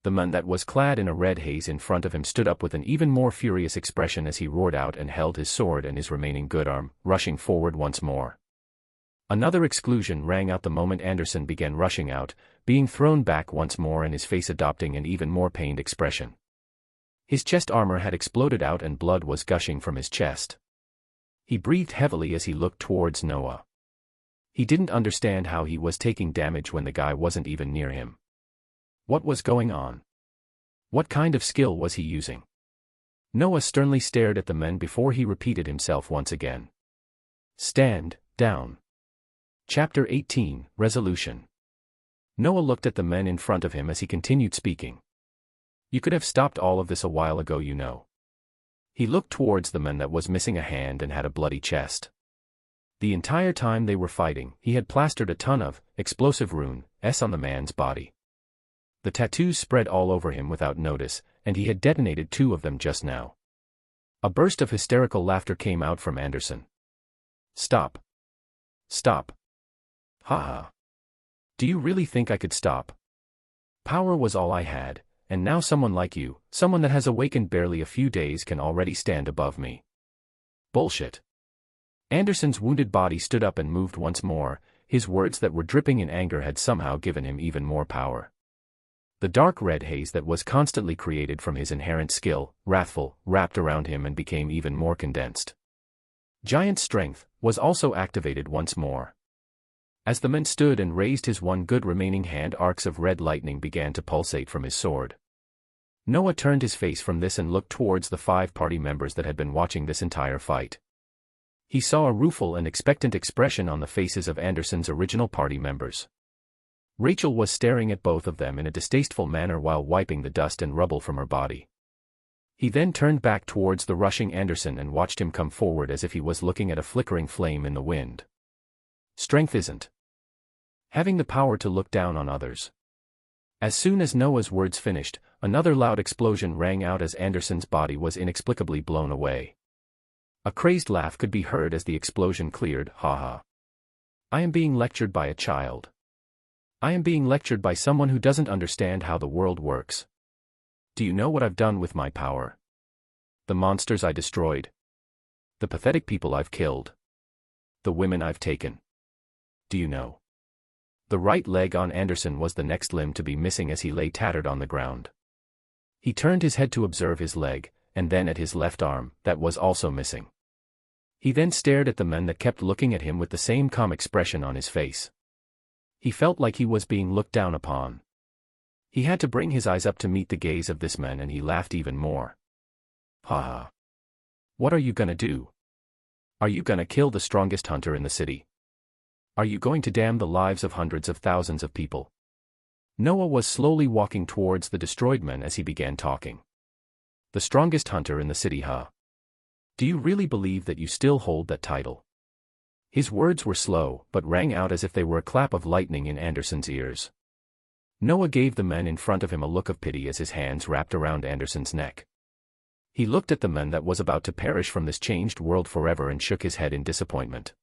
Speaker 1: The man that was clad in a red haze in front of him stood up with an even more furious expression as he roared out and held his sword and his remaining good arm, rushing forward once more. Another explosion rang out the moment Anderson began rushing out, being thrown back once more and his face adopting an even more pained expression. His chest armor had exploded out and blood was gushing from his chest. He breathed heavily as he looked towards Noah. He didn't understand how he was taking damage when the guy wasn't even near him. What was going on? What kind of skill was he using? Noah sternly stared at the men before he repeated himself once again. "Stand down." Chapter 18, Resolution. Noah looked at the men in front of him as he continued speaking. "You could have stopped all of this a while ago, you know." He looked towards the man that was missing a hand and had a bloody chest. The entire time they were fighting, he had plastered a ton of explosive runes on the man's body. The tattoos spread all over him without notice, and he had detonated 2 of them just now. A burst of hysterical laughter came out from Anderson. "Stop. Stop. Ha ha. Do you really think I could stop? Power was all I had, and now someone like you, someone that has awakened barely a few days, can already stand above me. Bullshit." Anderson's wounded body stood up and moved once more. His words that were dripping in anger had somehow given him even more power. The dark red haze that was constantly created from his inherent skill, wrathful, wrapped around him and became even more condensed. Giant strength was also activated once more. As the man stood and raised his one good remaining hand, arcs of red lightning began to pulsate from his sword. Noah turned his face from this and looked towards the 5 party members that had been watching this entire fight. He saw a rueful and expectant expression on the faces of Anderson's original party members. Rachel was staring at both of them in a distasteful manner while wiping the dust and rubble from her body. He then turned back towards the rushing Anderson and watched him come forward as if he was looking at a flickering flame in the wind. Strength isn't having the power to look down on others. As soon as Noah's words finished, another loud explosion rang out as Anderson's body was inexplicably blown away. A crazed laugh could be heard as the explosion cleared. "Ha ha. I am being lectured by a child. I am being lectured by someone who doesn't understand how the world works. Do you know what I've done with my power? The monsters I destroyed. The pathetic people I've killed. The women I've taken. Do you know?" The right leg on Anderson was the next limb to be missing as he lay tattered on the ground. He turned his head to observe his leg, and then at his left arm, that was also missing. He then stared at the men that kept looking at him with the same calm expression on his face. He felt like he was being looked down upon. He had to bring his eyes up to meet the gaze of this man and he laughed even more. "Ha ha. What are you gonna do? Are you gonna kill the strongest hunter in the city? Are you going to damn the lives of hundreds of thousands of people?" Noah was slowly walking towards the destroyed men as he began talking. "The strongest hunter in the city, huh? Do you really believe that you still hold that title?" His words were slow, but rang out as if they were a clap of lightning in Anderson's ears. Noah gave the men in front of him a look of pity as his hands wrapped around Anderson's neck. He looked at the man that was about to perish from this changed world forever and shook his head in disappointment.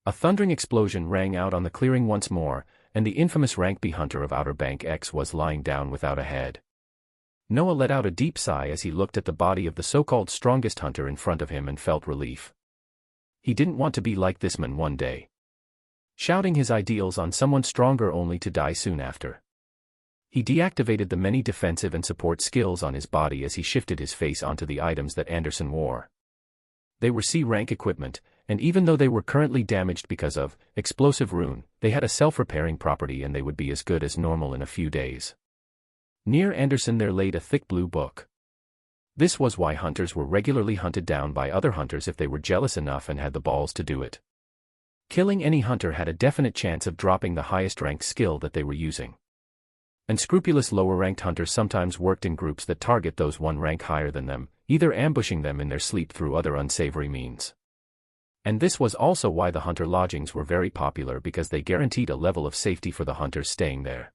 Speaker 1: A thundering explosion rang out on the clearing once more, and the infamous rank B hunter of Outer Bank X was lying down without a head. Noah let out a deep sigh as he looked at the body of the so-called strongest hunter in front of him and felt relief. He didn't want to be like this man one day, shouting his ideals on someone stronger only to die soon after. He deactivated the many defensive and support skills on his body as he shifted his face onto the items that Anderson wore. They were C-rank equipment, and even though they were currently damaged because of explosive rune, they had a self-repairing property and they would be as good as normal in a few days. Near Anderson there laid a thick blue book. This was why hunters were regularly hunted down by other hunters if they were jealous enough and had the balls to do it. Killing any hunter had a definite chance of dropping the highest ranked skill that they were using. Unscrupulous lower-ranked hunters sometimes worked in groups that target those one rank higher than them, either ambushing them in their sleep through other unsavory means. And this was also why the hunter lodgings were very popular, because they guaranteed a level of safety for the hunters staying there.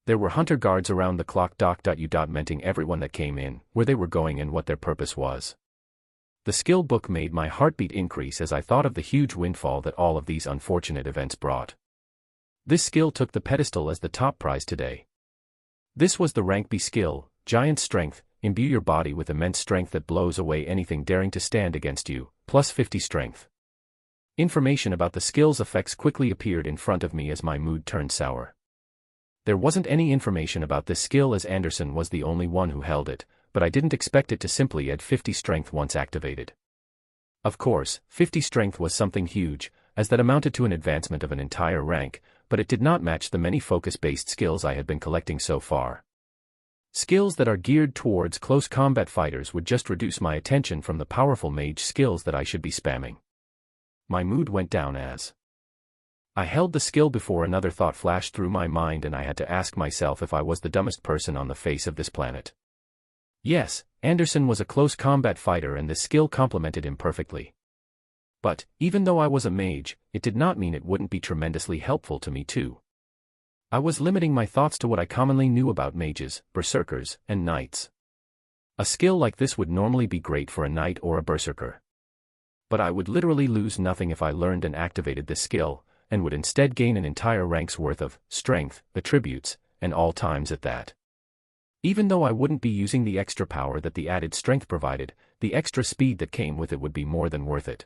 Speaker 1: There were hunter guards around the clock. Menting everyone that came in, where they were going and what their purpose was. The skill book made my heartbeat increase as I thought of the huge windfall that all of these unfortunate events brought. This skill took the pedestal as the top prize today. This was the rank B skill, Giant Strength. Imbue your body with immense strength that blows away anything daring to stand against you, plus 50 strength. Information about the skill's effects quickly appeared in front of me as my mood turned sour. There wasn't any information about this skill as Anderson was the only one who held it, but I didn't expect it to simply add 50 strength once activated. Of course, 50 strength was something huge, as that amounted to an advancement of an entire rank, but it did not match the many focus-based skills I had been collecting so far. Skills that are geared towards close combat fighters would just reduce my attention from the powerful mage skills that I should be spamming. My mood went down as I held the skill before another thought flashed through my mind, and I had to ask myself if I was the dumbest person on the face of this planet. Yes, Anderson was a close combat fighter and this skill complemented him perfectly. But, even though I was a mage, it did not mean it wouldn't be tremendously helpful to me too. I was limiting my thoughts to what I commonly knew about mages, berserkers, and knights. A skill like this would normally be great for a knight or a berserker. But I would literally lose nothing if I learned and activated this skill, and would instead gain an entire rank's worth of strength, attributes, and all times at that. Even though I wouldn't be using the extra power that the added strength provided, the extra speed that came with it would be more than worth it.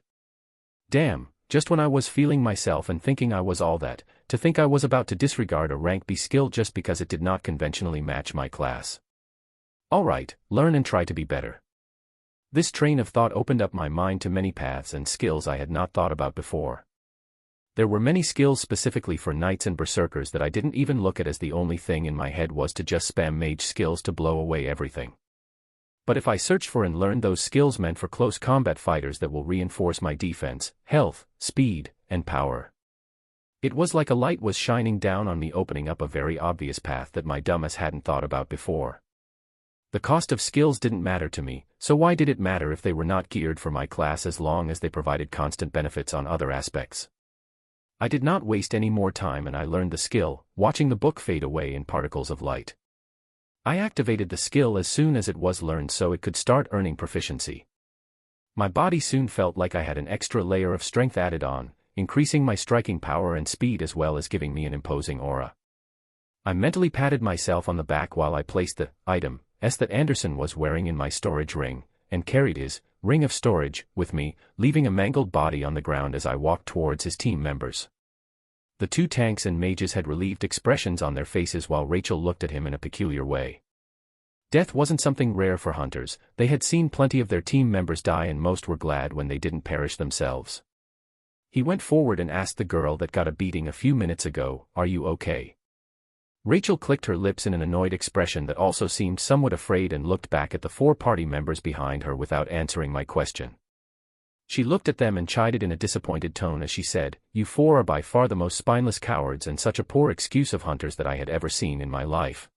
Speaker 1: Damn, just when I was feeling myself and thinking I was all that, to think I was about to disregard a rank B skill just because it did not conventionally match my class. Alright, learn and try to be better. This train of thought opened up my mind to many paths and skills I had not thought about before. There were many skills specifically for knights and berserkers that I didn't even look at, as the only thing in my head was to just spam mage skills to blow away everything. But if I searched for and learned those skills meant for close combat fighters that will reinforce my defense, health, speed, and power. It was like a light was shining down on me, opening up a very obvious path that my dumbass hadn't thought about before. The cost of skills didn't matter to me, so why did it matter if they were not geared for my class as long as they provided constant benefits on other aspects? I did not waste any more time and I learned the skill, watching the book fade away in particles of light. I activated the skill as soon as it was learned so it could start earning proficiency. My body soon felt like I had an extra layer of strength added on, increasing my striking power and speed as well as giving me an imposing aura. I mentally patted myself on the back while I placed the item that Anderson was wearing in my storage ring, and carried his ring of storage with me, leaving a mangled body on the ground as I walked towards his team members. The two tanks and mages had relieved expressions on their faces while Rachel looked at him in a peculiar way. Death wasn't something rare for hunters, they had seen plenty of their team members die and most were glad when they didn't perish themselves. He went forward and asked the girl that got a beating a few minutes ago, "Are you okay?" Rachel clicked her lips in an annoyed expression that also seemed somewhat afraid and looked back at the four party members behind her without answering my question. She looked at them and chided in a disappointed tone as she said, "You four are by far the most spineless cowards and such a poor excuse of hunters that I had ever seen in my life."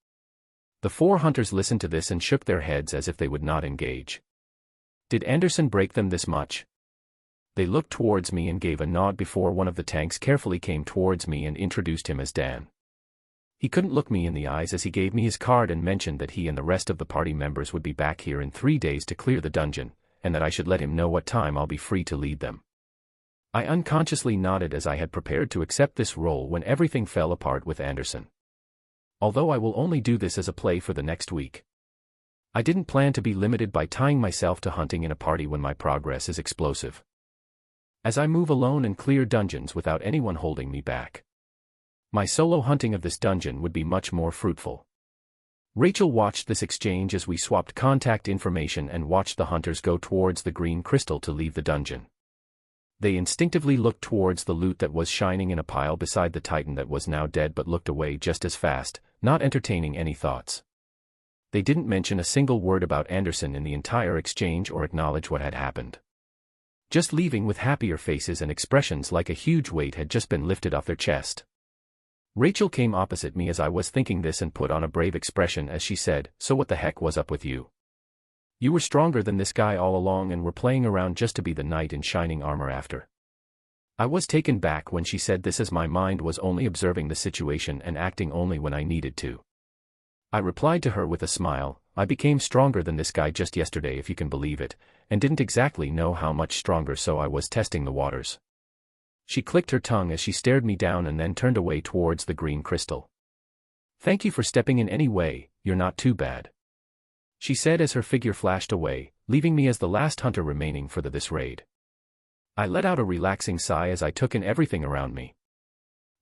Speaker 1: The four hunters listened to this and shook their heads as if they would not engage. Did Anderson break them this much? They looked towards me and gave a nod before one of the tanks carefully came towards me and introduced him as Dan. He couldn't look me in the eyes as he gave me his card and mentioned that he and the rest of the party members would be back here in 3 days to clear the dungeon, and that I should let him know what time I'll be free to lead them. I unconsciously nodded as I had prepared to accept this role when everything fell apart with Anderson. Although I will only do this as a play for the next week. I didn't plan to be limited by tying myself to hunting in a party when my progress is explosive. As I move alone and clear dungeons without anyone holding me back, my solo hunting of this dungeon would be much more fruitful. Rachel watched this exchange as we swapped contact information and watched the hunters go towards the green crystal to leave the dungeon. They instinctively looked towards the loot that was shining in a pile beside the titan that was now dead but looked away just as fast, not entertaining any thoughts. They didn't mention a single word about Anderson in the entire exchange or acknowledge what had happened. Just leaving with happier faces and expressions like a huge weight had just been lifted off their chest. Rachel came opposite me as I was thinking this and put on a brave expression as she said, "So what the heck was up with you? You were stronger than this guy all along and were playing around just to be the knight in shining armor after." I was taken back when she said this as my mind was only observing the situation and acting only when I needed to. I replied to her with a smile, "I became stronger than this guy just yesterday if you can believe it, and didn't exactly know how much stronger so I was testing the waters." She clicked her tongue as she stared me down and then turned away towards the green crystal. "Thank you for stepping in anyway, you're not too bad," she said as her figure flashed away, leaving me as the last hunter remaining for this raid. I let out a relaxing sigh as I took in everything around me.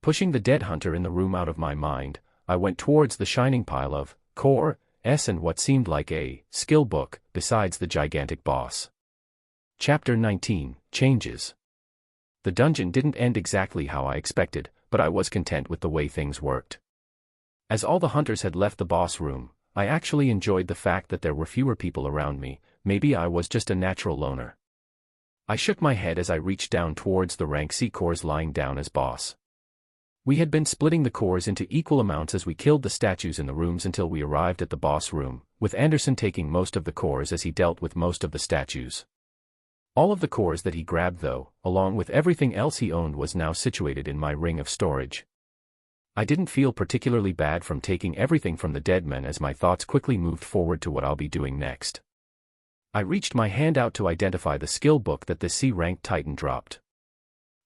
Speaker 1: Pushing the dead hunter in the room out of my mind, I went towards the shining pile of cores and what seemed like a skill book besides the gigantic boss. Chapter 19, Changes. The dungeon didn't end exactly how I expected, but I was content with the way things worked. As all the hunters had left the boss room, I actually enjoyed the fact that there were fewer people around me. Maybe I was just a natural loner. I shook my head as I reached down towards the rank C cores lying down as boss. We had been splitting the cores into equal amounts as we killed the statues in the rooms until we arrived at the boss room, with Anderson taking most of the cores as he dealt with most of the statues. All of the cores that he grabbed though, along with everything else he owned, was now situated in my ring of storage. I didn't feel particularly bad from taking everything from the dead men as my thoughts quickly moved forward to what I'll be doing next. I reached my hand out to identify the skill book that this C-ranked titan dropped.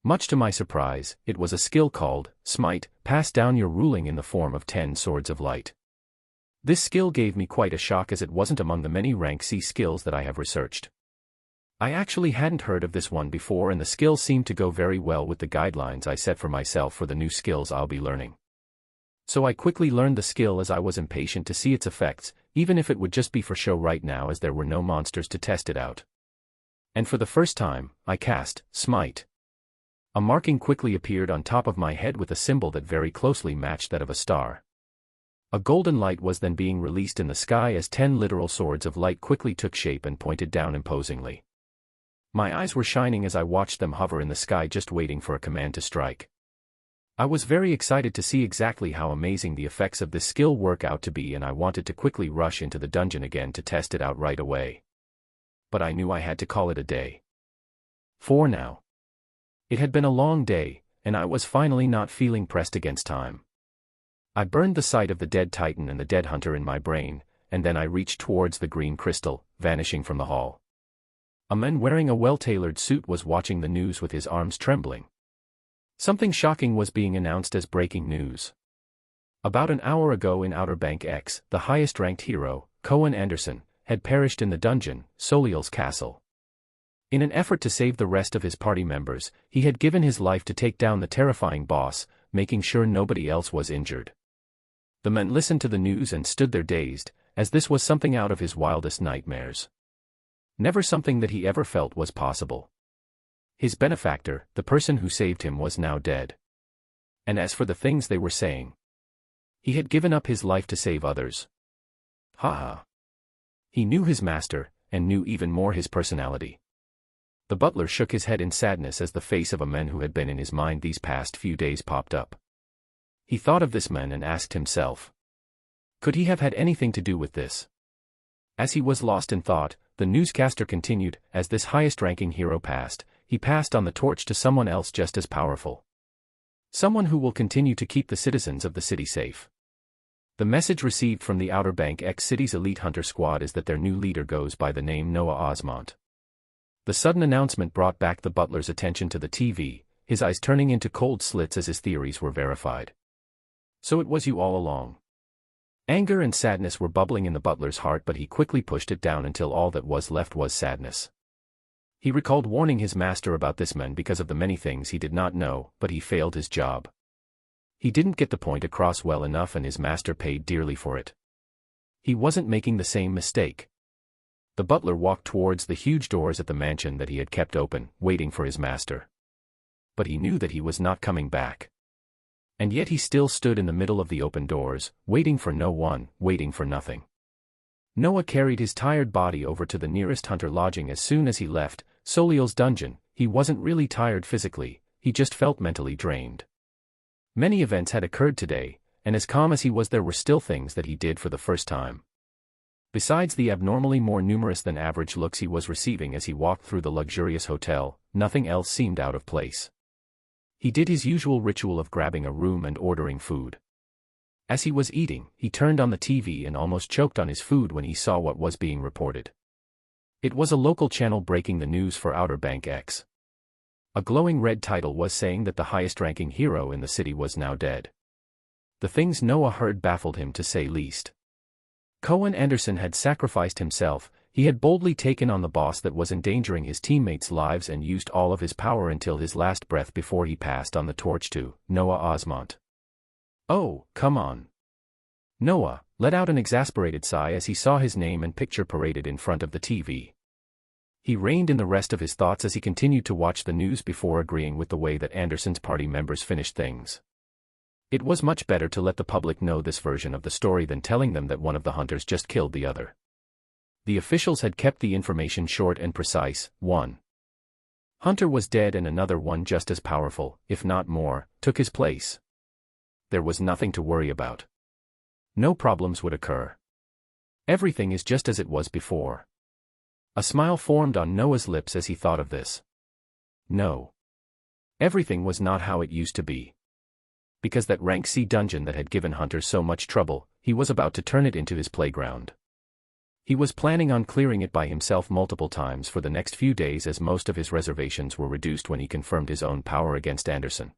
Speaker 1: Much to my surprise, it was a skill called Smite, pass down your ruling in the form of 10 swords of light. This skill gave me quite a shock as it wasn't among the many rank C skills that I have researched. I actually hadn't heard of this one before, and the skill seemed to go very well with the guidelines I set for myself for the new skills I'll be learning. So I quickly learned the skill as I was impatient to see its effects, even if it would just be for show right now as there were no monsters to test it out. And for the first time, I cast Smite. A marking quickly appeared on top of my head with a symbol that very closely matched that of a star. A golden light was then being released in the sky as 10 literal swords of light quickly took shape and pointed down imposingly. My eyes were shining as I watched them hover in the sky just waiting for a command to strike. I was very excited to see exactly how amazing the effects of this skill work out to be, and I wanted to quickly rush into the dungeon again to test it out right away. But I knew I had to call it a day. For now. It had been a long day, and I was finally not feeling pressed against time. I burned the sight of the dead titan and the dead hunter in my brain, and then I reached towards the green crystal, vanishing from the hall. A man wearing a well-tailored suit was watching the news with his arms trembling. Something shocking was being announced as breaking news. About an hour ago in Outer Bank X, the highest-ranked hero, Cohen Anderson, had perished in the dungeon, Soliel's castle. In an effort to save the rest of his party members, he had given his life to take down the terrifying boss, making sure nobody else was injured. The men listened to the news and stood there dazed, as this was something out of his wildest nightmares. Never something that he ever felt was possible. His benefactor, the person who saved him, was now dead. And as for the things they were saying, he had given up his life to save others. Ha ha. He knew his master, and knew even more his personality. The butler shook his head in sadness as the face of a man who had been in his mind these past few days popped up. He thought of this man and asked himself, could he have had anything to do with this? As he was lost in thought, the newscaster continued, as this highest-ranking hero passed, he passed on the torch to someone else just as powerful. Someone who will continue to keep the citizens of the city safe. The message received from the Outer Bank X City's elite hunter squad is that their new leader goes by the name Noah Osmont. The sudden announcement brought back the butler's attention to the TV, his eyes turning into cold slits as his theories were verified. So it was you all along. Anger and sadness were bubbling in the butler's heart, but he quickly pushed it down until all that was left was sadness. He recalled warning his master about this man because of the many things he did not know, but he failed his job. He didn't get the point across well enough, and his master paid dearly for it. He wasn't making the same mistake. The butler walked towards the huge doors at the mansion that he had kept open, waiting for his master. But he knew that he was not coming back. And yet he still stood in the middle of the open doors, waiting for no one, waiting for nothing. Noah carried his tired body over to the nearest hunter lodging as soon as he left Soliel's dungeon. He wasn't really tired physically, he just felt mentally drained. Many events had occurred today, and as calm as he was, there were still things that he did for the first time. Besides the abnormally more numerous than average looks he was receiving as he walked through the luxurious hotel, nothing else seemed out of place. He did his usual ritual of grabbing a room and ordering food. As he was eating, he turned on the TV and almost choked on his food when he saw what was being reported. It was a local channel breaking the news for Outer Bank X. A glowing red title was saying that the highest-ranking hero in the city was now dead. The things Noah heard baffled him to say least. Cohen Anderson had sacrificed himself. He had boldly taken on the boss that was endangering his teammates' lives and used all of his power until his last breath before he passed on the torch to Noah Osmont. Oh, come on. Noah let out an exasperated sigh as he saw his name and picture paraded in front of the TV. He reined in the rest of his thoughts as he continued to watch the news before agreeing with the way that Anderson's party members finished things. It was much better to let the public know this version of the story than telling them that one of the hunters just killed the other. The officials had kept the information short and precise. One hunter was dead and another one just as powerful, if not more, took his place. There was nothing to worry about. No problems would occur. Everything is just as it was before. A smile formed on Noah's lips as he thought of this. No. Everything was not how it used to be. Because that rank C dungeon that had given Hunter so much trouble, he was about to turn it into his playground. He was planning on clearing it by himself multiple times for the next few days as most of his reservations were reduced when he confirmed his own power against Anderson.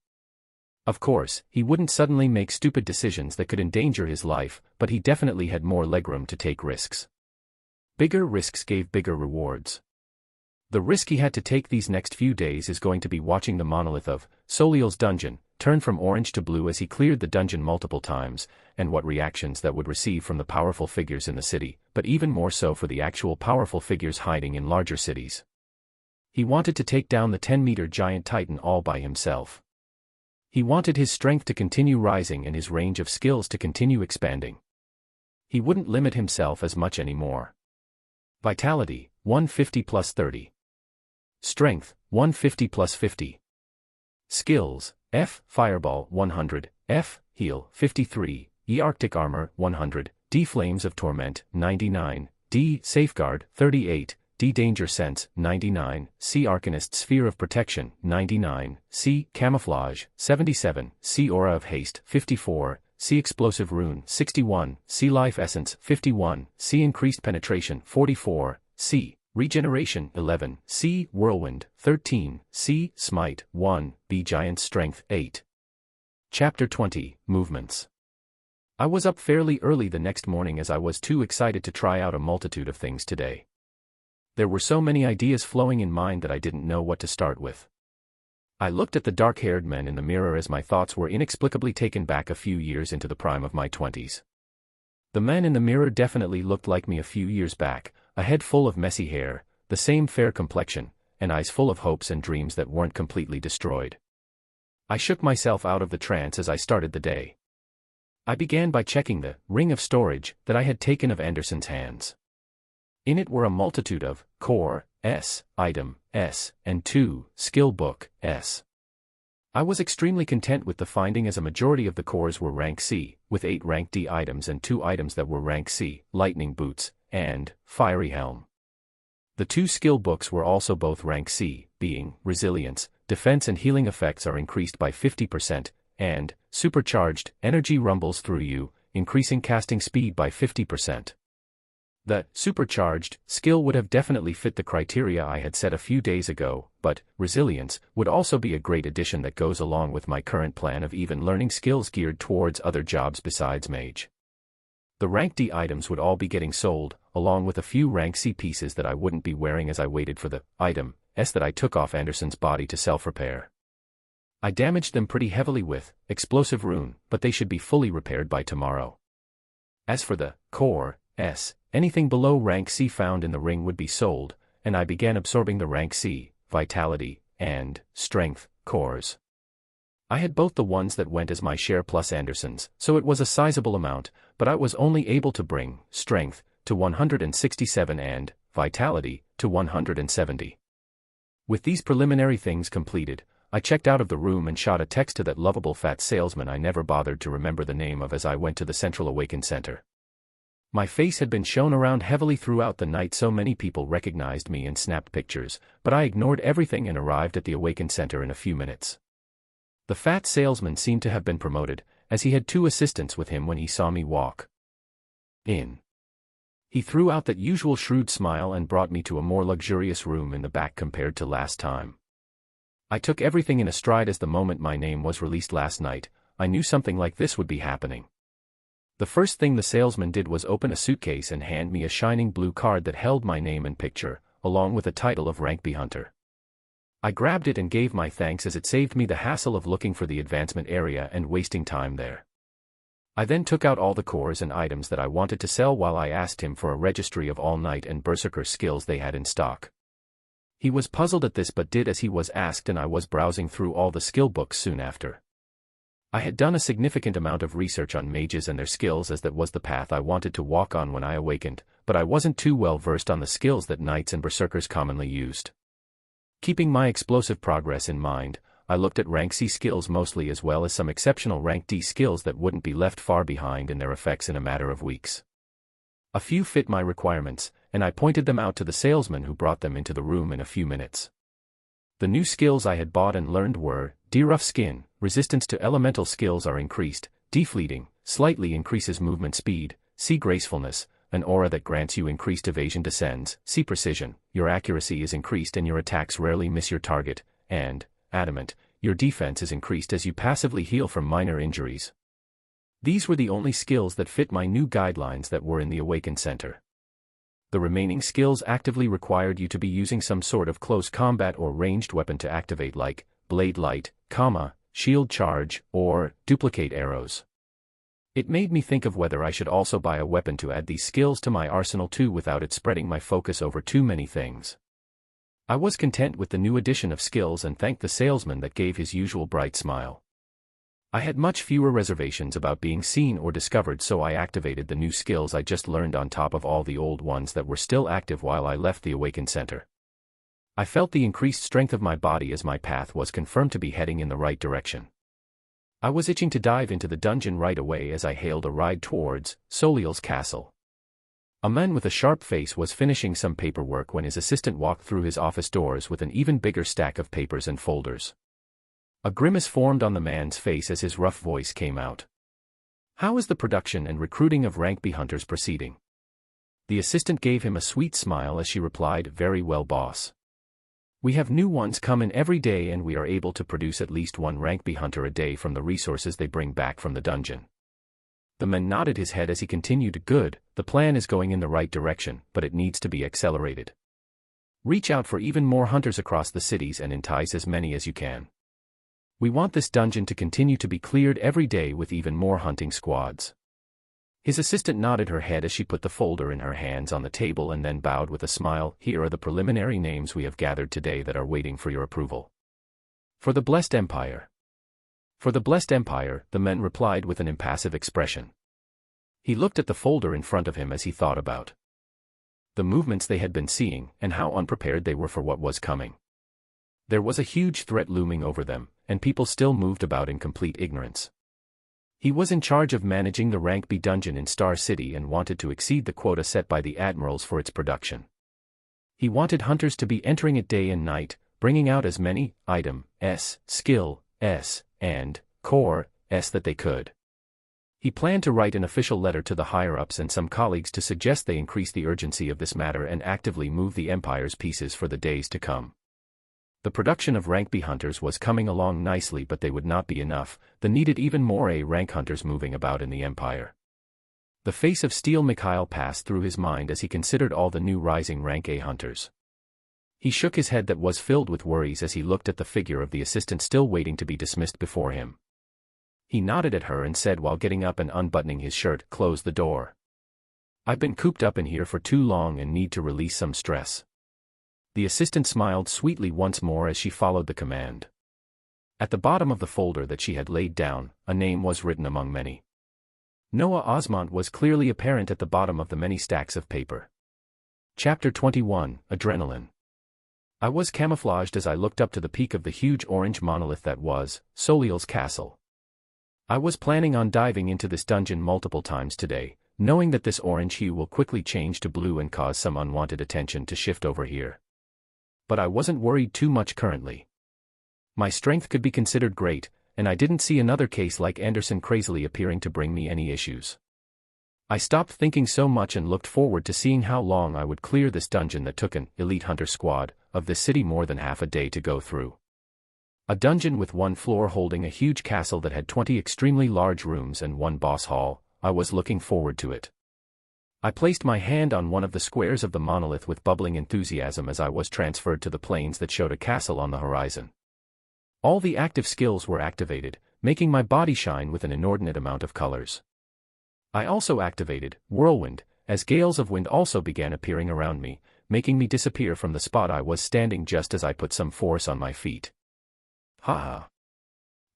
Speaker 1: Of course, he wouldn't suddenly make stupid decisions that could endanger his life, but he definitely had more legroom to take risks. Bigger risks gave bigger rewards. The risk he had to take these next few days is going to be watching the monolith of Soliel's dungeon turn from orange to blue as he cleared the dungeon multiple times, and what reactions that would receive from the powerful figures in the city, but even more so for the actual powerful figures hiding in larger cities. He wanted to take down the 10-meter giant titan all by himself. He wanted his strength to continue rising and his range of skills to continue expanding. He wouldn't limit himself as much anymore. Vitality, 150 plus 30. Strength, 150 plus 50. Skills, F. Fireball, 100, F. Heal, 53, E. Arctic Armor, 100, D. Flames of Torment, 99, D. Safeguard, 38, D. Danger Sense, 99, C. Arcanist Sphere of Protection, 99, C. Camouflage, 77, C. Aura of Haste, 54, C. Explosive Rune, 61, C. Life Essence, 51, C. Increased Penetration, 44, C. Regeneration, 11, C. Whirlwind, 13, C. Smite, 1, B. Giant Strength, 8. Chapter 20, Movements. I was up fairly early the next morning as I was too excited to try out a multitude of things today. There were so many ideas flowing in mind that I didn't know what to start with. I looked at the dark-haired men in the mirror as my thoughts were inexplicably taken back a few years into the prime of my 20s. The men in the mirror definitely looked like me a few years back, a head full of messy hair, the same fair complexion, and eyes full of hopes and dreams that weren't completely destroyed. I shook myself out of the trance as I started the day. I began by checking the ring of storage that I had taken of Anderson's hands. In it were a multitude of Core S, Item S, and 2 Skill Book S. I was extremely content with the finding as a majority of the cores were rank C, with 8 rank D items and 2 items that were rank C, Lightning Boots, and Fiery Helm. The 2 skill books were also both rank C, being Resilience, Defense and Healing effects are increased by 50%, and Supercharged, Energy rumbles through you, increasing casting speed by 50%. The Supercharged skill would have definitely fit the criteria I had set a few days ago, but Resilience would also be a great addition that goes along with my current plan of even learning skills geared towards other jobs besides Mage. The rank D items would all be getting sold, along with a few rank C pieces that I wouldn't be wearing as I waited for the Item S that I took off Anderson's body to self-repair. I damaged them pretty heavily with Explosive Rune, but they should be fully repaired by tomorrow. As for the Core S, anything below rank C found in the ring would be sold, and I began absorbing the rank C, Vitality, and Strength cores. I had both the ones that went as my share plus Anderson's, so it was a sizable amount, but I was only able to bring Strength to 167 and vitality to 170. With these preliminary things completed, I checked out of the room and shot a text to that lovable fat salesman I never bothered to remember the name of as I went to the Central Awaken Center. My face had been shown around heavily throughout the night, so many people recognized me and snapped pictures, but I ignored everything and arrived at the Awaken Center in a few minutes. The fat salesman seemed to have been promoted, as he had 2 assistants with him when he saw me walk in. He threw out that usual shrewd smile and brought me to a more luxurious room in the back compared to last time. I took everything in a stride as the moment my name was released last night, I knew something like this would be happening. The first thing the salesman did was open a suitcase and hand me a shining blue card that held my name and picture, along with the title of Rank B Hunter. I grabbed it and gave my thanks, as it saved me the hassle of looking for the advancement area and wasting time there. I then took out all the cores and items that I wanted to sell while I asked him for a registry of all Knight and Berserker skills they had in stock. He was puzzled at this but did as he was asked, and I was browsing through all the skill books soon after. I had done a significant amount of research on mages and their skills, as that was the path I wanted to walk on when I awakened, but I wasn't too well versed on the skills that Knights and Berserkers commonly used. Keeping my explosive progress in mind, I looked at rank C skills mostly, as well as some exceptional rank D skills that wouldn't be left far behind in their effects in a matter of weeks. A few fit my requirements, and I pointed them out to the salesman who brought them into the room in a few minutes. The new skills I had bought and learned were: D rough skin, resistance to elemental skills are increased; D fleeting, slightly increases movement speed; C gracefulness, an aura that grants you increased evasion descends; C precision, your accuracy is increased and your attacks rarely miss your target; and adamant, your defense is increased as you passively heal from minor injuries. These were the only skills that fit my new guidelines that were in the Awaken Center. The remaining skills actively required you to be using some sort of close combat or ranged weapon to activate, like Blade Light, Shield Charge, or Duplicate Arrows. It made me think of whether I should also buy a weapon to add these skills to my arsenal too, without it spreading my focus over too many things. I was content with the new addition of skills and thanked the salesman that gave his usual bright smile. I had much fewer reservations about being seen or discovered, so I activated the new skills I just learned on top of all the old ones that were still active while I left the Awaken Center. I felt the increased strength of my body as my path was confirmed to be heading in the right direction. I was itching to dive into the dungeon right away as I hailed a ride towards Soliel's castle. A man with a sharp face was finishing some paperwork when his assistant walked through his office doors with an even bigger stack of papers and folders. A grimace formed on the man's face as his rough voice came out. "How is the production and recruiting of Rank B hunters proceeding?" The assistant gave him a sweet smile as she replied, "Very well, boss. We have new ones come in every day and we are able to produce at least 1 Rank B hunter a day from the resources they bring back from the dungeon." The man nodded his head as he continued, "Good, the plan is going in the right direction, but it needs to be accelerated. Reach out for even more hunters across the cities and entice as many as you can. We want this dungeon to continue to be cleared every day with even more hunting squads." His assistant nodded her head as she put the folder in her hands on the table and then bowed with a smile. "Here are the preliminary names we have gathered today that are waiting for your approval. For the Blessed Empire." "For the Blessed Empire," the man replied with an impassive expression. He looked at the folder in front of him as he thought about the movements they had been seeing and how unprepared they were for what was coming. There was a huge threat looming over them, and people still moved about in complete ignorance. He was in charge of managing the Rank B dungeon in Star City and wanted to exceed the quota set by the admirals for its production. He wanted hunters to be entering it day and night, bringing out as many item S, skill S, and core S that they could. He planned to write an official letter to the higher-ups and some colleagues to suggest they increase the urgency of this matter and actively move the Empire's pieces for the days to come. The production of Rank B hunters was coming along nicely, but they would not be enough. They needed even more A rank hunters moving about in the Empire. The face of Steel Mikhail passed through his mind as he considered all the new rising Rank A hunters. He shook his head that was filled with worries as he looked at the figure of the assistant still waiting to be dismissed before him. He nodded at her and said while getting up and unbuttoning his shirt, "Close the door. I've been cooped up in here for too long and need to release some stress." The assistant smiled sweetly once more as she followed the command. At the bottom of the folder that she had laid down, a name was written among many. Noah Osmond was clearly apparent at the bottom of the many stacks of paper. Chapter 21, Adrenaline. I was camouflaged as I looked up to the peak of the huge orange monolith that was Soliel's castle. I was planning on diving into this dungeon multiple times today, knowing that this orange hue will quickly change to blue and cause some unwanted attention to shift over here. But I wasn't worried too much currently. My strength could be considered great, and I didn't see another case like Anderson crazily appearing to bring me any issues. I stopped thinking so much and looked forward to seeing how long I would clear this dungeon that took an elite hunter squad of this city more than half a day to go through. A dungeon with one floor holding a huge castle that had 20 extremely large rooms and one boss hall. I was looking forward to it. I placed my hand on one of the squares of the monolith with bubbling enthusiasm as I was transferred to the planes that showed a castle on the horizon. All the active skills were activated, making my body shine with an inordinate amount of colors. I also activated Whirlwind, as gales of wind also began appearing around me, making me disappear from the spot I was standing just as I put some force on my feet. Haha.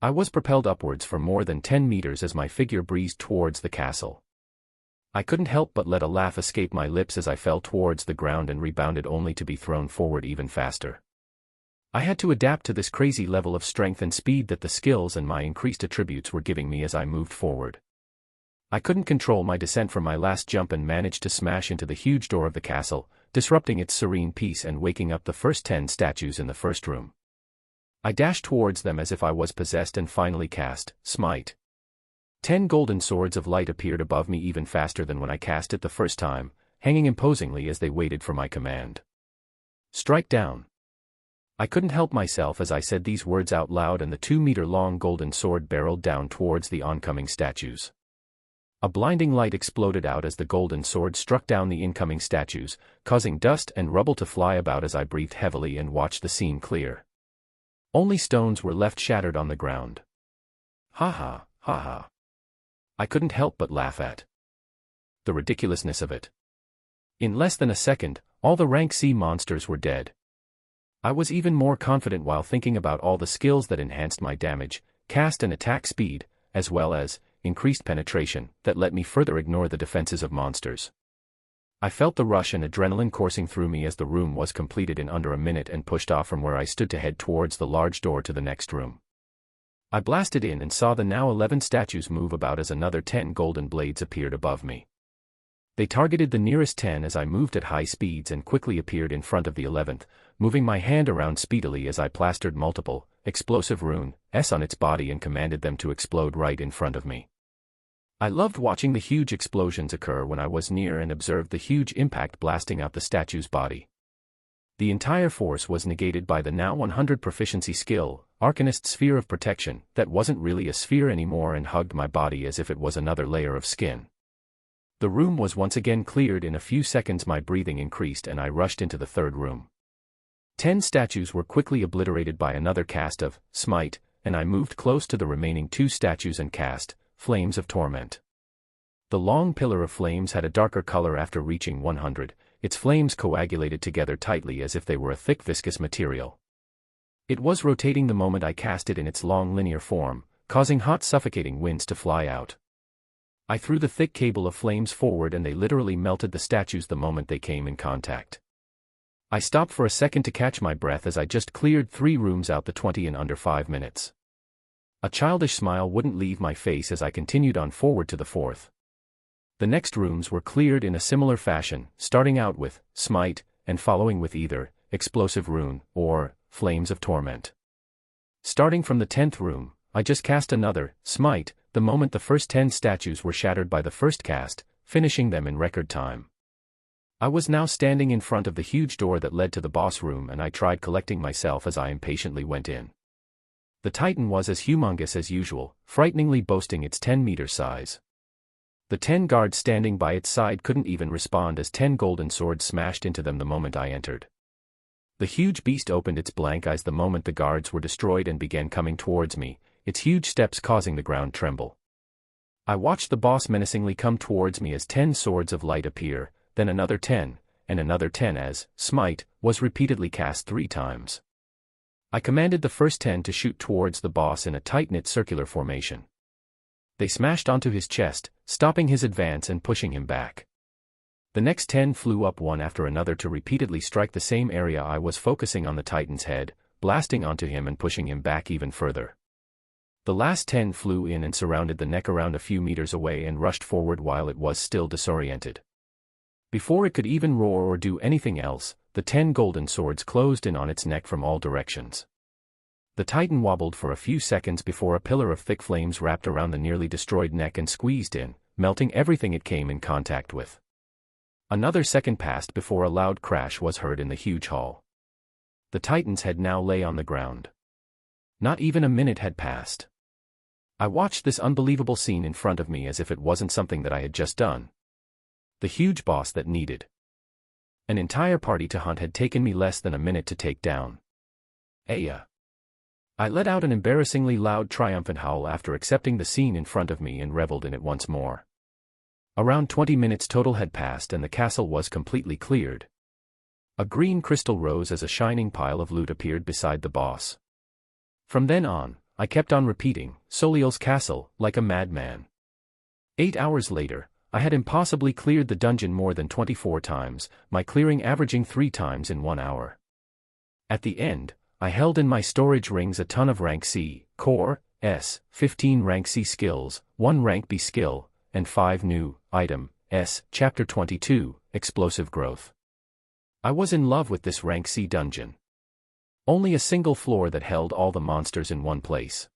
Speaker 1: I was propelled upwards for more than 10 meters as my figure breezed towards the castle. I couldn't help but let a laugh escape my lips as I fell towards the ground and rebounded only to be thrown forward even faster. I had to adapt to this crazy level of strength and speed that the skills and my increased attributes were giving me as I moved forward. I couldn't control my descent from my last jump and managed to smash into the huge door of the castle, disrupting its serene peace and waking up the first 10 statues in the first room. I dashed towards them as if I was possessed and finally cast Smite. 10 golden swords of light appeared above me even faster than when I cast it the first time, hanging imposingly as they waited for my command. Strike down. I couldn't help myself as I said these words out loud and the 2-meter-long golden sword barreled down towards the oncoming statues. A blinding light exploded out as the golden sword struck down the incoming statues, causing dust and rubble to fly about as I breathed heavily and watched the scene clear. Only stones were left shattered on the ground. Ha ha, ha ha. I couldn't help but laugh at the ridiculousness of it. In less than a second, all the rank C monsters were dead. I was even more confident while thinking about all the skills that enhanced my damage, cast and attack speed, as well as increased penetration, that let me further ignore the defenses of monsters. I felt the rush and adrenaline coursing through me as the room was completed in under a minute and pushed off from where I stood to head towards the large door to the next room. I blasted in and saw the now 11 statues move about as another 10 golden blades appeared above me. They targeted the nearest 10 as I moved at high speeds and quickly appeared in front of the 11th, moving my hand around speedily as I plastered multiple explosive runes on its body and commanded them to explode right in front of me. I loved watching the huge explosions occur when I was near and observed the huge impact blasting out the statue's body. The entire force was negated by the now 100 proficiency skill, Arcanist Sphere of Protection, that wasn't really a sphere anymore and hugged my body as if it was another layer of skin. The room was once again cleared. In a few seconds my breathing increased and I rushed into the third room. 10 statues were quickly obliterated by another cast of Smite, and I moved close to the remaining 2 statues and cast Flames of Torment. The long pillar of flames had a darker color after reaching 100, its flames coagulated together tightly as if they were a thick viscous material. It was rotating the moment I cast it in its long linear form, causing hot suffocating winds to fly out. I threw the thick cable of flames forward and they literally melted the statues the moment they came in contact. I stopped for a second to catch my breath as I just cleared 3 rooms out the 20 in under 5 minutes. A childish smile wouldn't leave my face as I continued on forward to the 4th. The next rooms were cleared in a similar fashion, starting out with Smite, and following with either Explosive Rune or Flames of Torment. Starting from the 10th room, I just cast another Smite the moment the first 10 statues were shattered by the first cast, finishing them in record time. I was now standing in front of the huge door that led to the boss room and I tried collecting myself as I impatiently went in. The Titan was as humongous as usual, frighteningly boasting its 10-meter size. The 10 guards standing by its side couldn't even respond as 10 golden swords smashed into them the moment I entered. The huge beast opened its blank eyes the moment the guards were destroyed and began coming towards me, its huge steps causing the ground tremble. I watched the boss menacingly come towards me as 10 swords of light appear, then another 10, and another 10 as Smite was repeatedly cast 3 times. I commanded the first 10 to shoot towards the boss in a tight-knit circular formation. They smashed onto his chest, stopping his advance and pushing him back. The next 10 flew up one after another to repeatedly strike the same area I was focusing on the Titan's head, blasting onto him and pushing him back even further. The last 10 flew in and surrounded the neck around a few meters away and rushed forward while it was still disoriented. Before it could even roar or do anything else, the 10 golden swords closed in on its neck from all directions. The Titan wobbled for a few seconds before a pillar of thick flames wrapped around the nearly destroyed neck and squeezed in, melting everything it came in contact with. Another second passed before a loud crash was heard in the huge hall. The Titan's head now lay on the ground. Not even a minute had passed. I watched this unbelievable scene in front of me as if it wasn't something that I had just done. The huge boss that needed an entire party to hunt had taken me less than a minute to take down. Aya! I let out an embarrassingly loud triumphant howl after accepting the scene in front of me and reveled in it once more. Around 20 minutes total had passed and the castle was completely cleared. A green crystal rose as a shining pile of loot appeared beside the boss. From then on, I kept on repeating, Soliel's castle, like a madman. 8 hours later, I had impossibly cleared the dungeon more than 24 times, my clearing averaging 3 times in 1 hour. At the end, I held in my storage rings a ton of rank C, core, S, 15 rank C skills, 1 rank B skill, and 5 new, item, S, chapter 22, explosive growth. I was in love with this rank C dungeon. Only a single floor that held all the monsters in one place.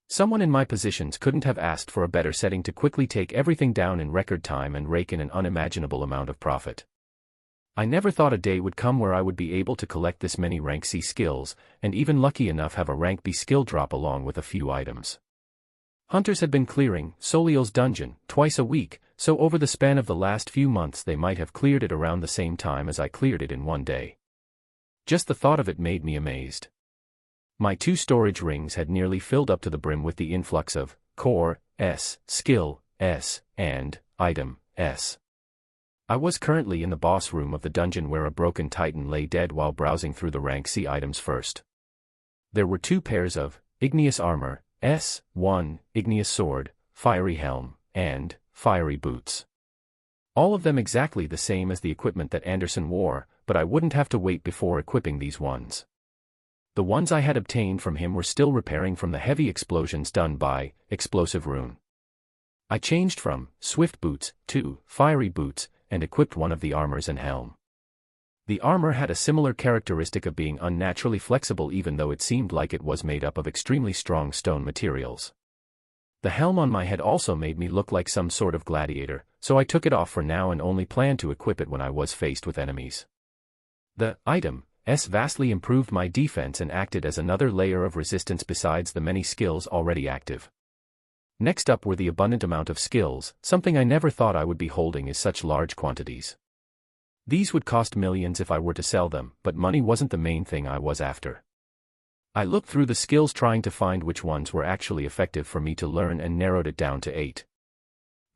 Speaker 1: Someone in my positions couldn't have asked for a better setting to quickly take everything down in record time and rake in an unimaginable amount of profit. I never thought a day would come where I would be able to collect this many rank C skills, and even lucky enough have a rank B skill drop along with a few items. Hunters had been clearing Soliel's dungeon twice a week, so over the span of the last few months they might have cleared it around the same time as I cleared it in one day. Just the thought of it made me amazed. My 2 storage rings had nearly filled up to the brim with the influx of core, S, skill, S, and item, S. I was currently in the boss room of the dungeon where a broken Titan lay dead while browsing through the rank C items first. There were 2 pairs of igneous armor, S, 1, igneous sword, fiery helm, and fiery boots. All of them exactly the same as the equipment that Anderson wore, but I wouldn't have to wait before equipping these ones. The ones I had obtained from him were still repairing from the heavy explosions done by explosive rune. I changed from swift boots to fiery boots, and equipped one of the armors and helm. The armor had a similar characteristic of being unnaturally flexible even though it seemed like it was made up of extremely strong stone materials. The helm on my head also made me look like some sort of gladiator, so I took it off for now and only planned to equip it when I was faced with enemies. The item, S vastly improved my defense and acted as another layer of resistance besides the many skills already active. Next up were the abundant amount of skills, something I never thought I would be holding in such large quantities. These would cost millions if I were to sell them, but money wasn't the main thing I was after. I looked through the skills trying to find which ones were actually effective for me to learn and narrowed it down to 8.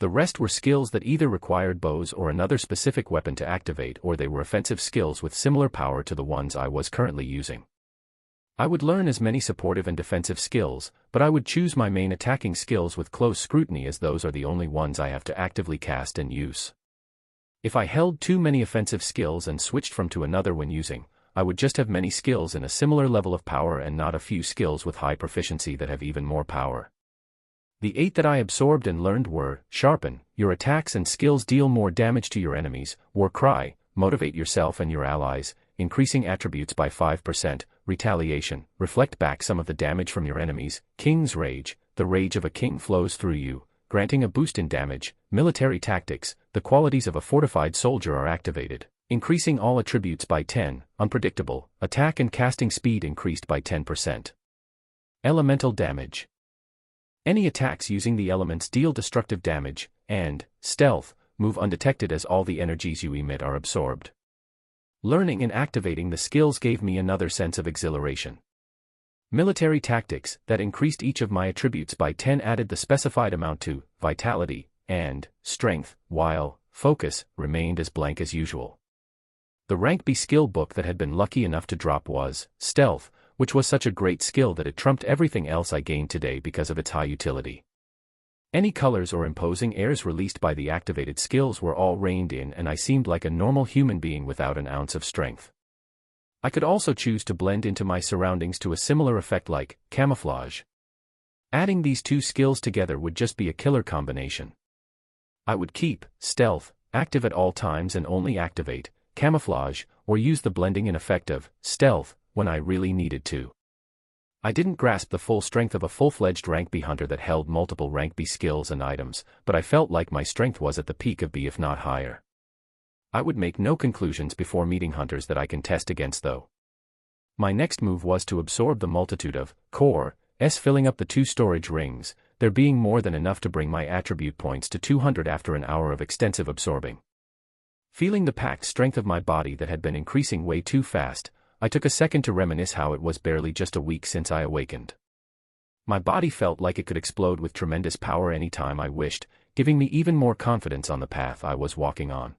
Speaker 1: The rest were skills that either required bows or another specific weapon to activate, or they were offensive skills with similar power to the ones I was currently using. I would learn as many supportive and defensive skills, but I would choose my main attacking skills with close scrutiny as those are the only ones I have to actively cast and use. If I held too many offensive skills and switched from to another when using, I would just have many skills in a similar level of power and not a few skills with high proficiency that have even more power. The 8 that I absorbed and learned were, Sharpen, your attacks and skills deal more damage to your enemies, War Cry, motivate yourself and your allies, increasing attributes by 5%, Retaliation, reflect back some of the damage from your enemies, King's Rage, the rage of a king flows through you, granting a boost in damage, Military Tactics, the qualities of a fortified soldier are activated, increasing all attributes by 10, Unpredictable, attack and casting speed increased by 10%. Elemental Damage. Any attacks using the elements deal destructive damage, and Stealth, move undetected as all the energies you emit are absorbed. Learning and activating the skills gave me another sense of exhilaration. Military Tactics, that increased each of my attributes by 10, added the specified amount to Vitality and Strength, while Focus remained as blank as usual. The rank B skill book that had been lucky enough to drop was Stealth, which was such a great skill that it trumped everything else I gained today because of its high utility. Any colors or imposing airs released by the activated skills were all reined in, and I seemed like a normal human being without an ounce of strength. I could also choose to blend into my surroundings to a similar effect like camouflage. Adding these two skills together would just be a killer combination. I would keep stealth active at all times and only activate camouflage, or use the blending in effect of stealth when I really needed to. I didn't grasp the full strength of a full-fledged rank B hunter that held multiple rank B skills and items, but I felt like my strength was at the peak of B if not higher. I would make no conclusions before meeting hunters that I can test against though. My next move was to absorb the multitude of core S, filling up the 2 storage rings, there being more than enough to bring my attribute points to 200 after an hour of extensive absorbing. Feeling the packed strength of my body that had been increasing way too fast, I took a second to reminisce how it was barely just a week since I awakened. My body felt like it could explode with tremendous power any time I wished, giving me even more confidence on the path I was walking on.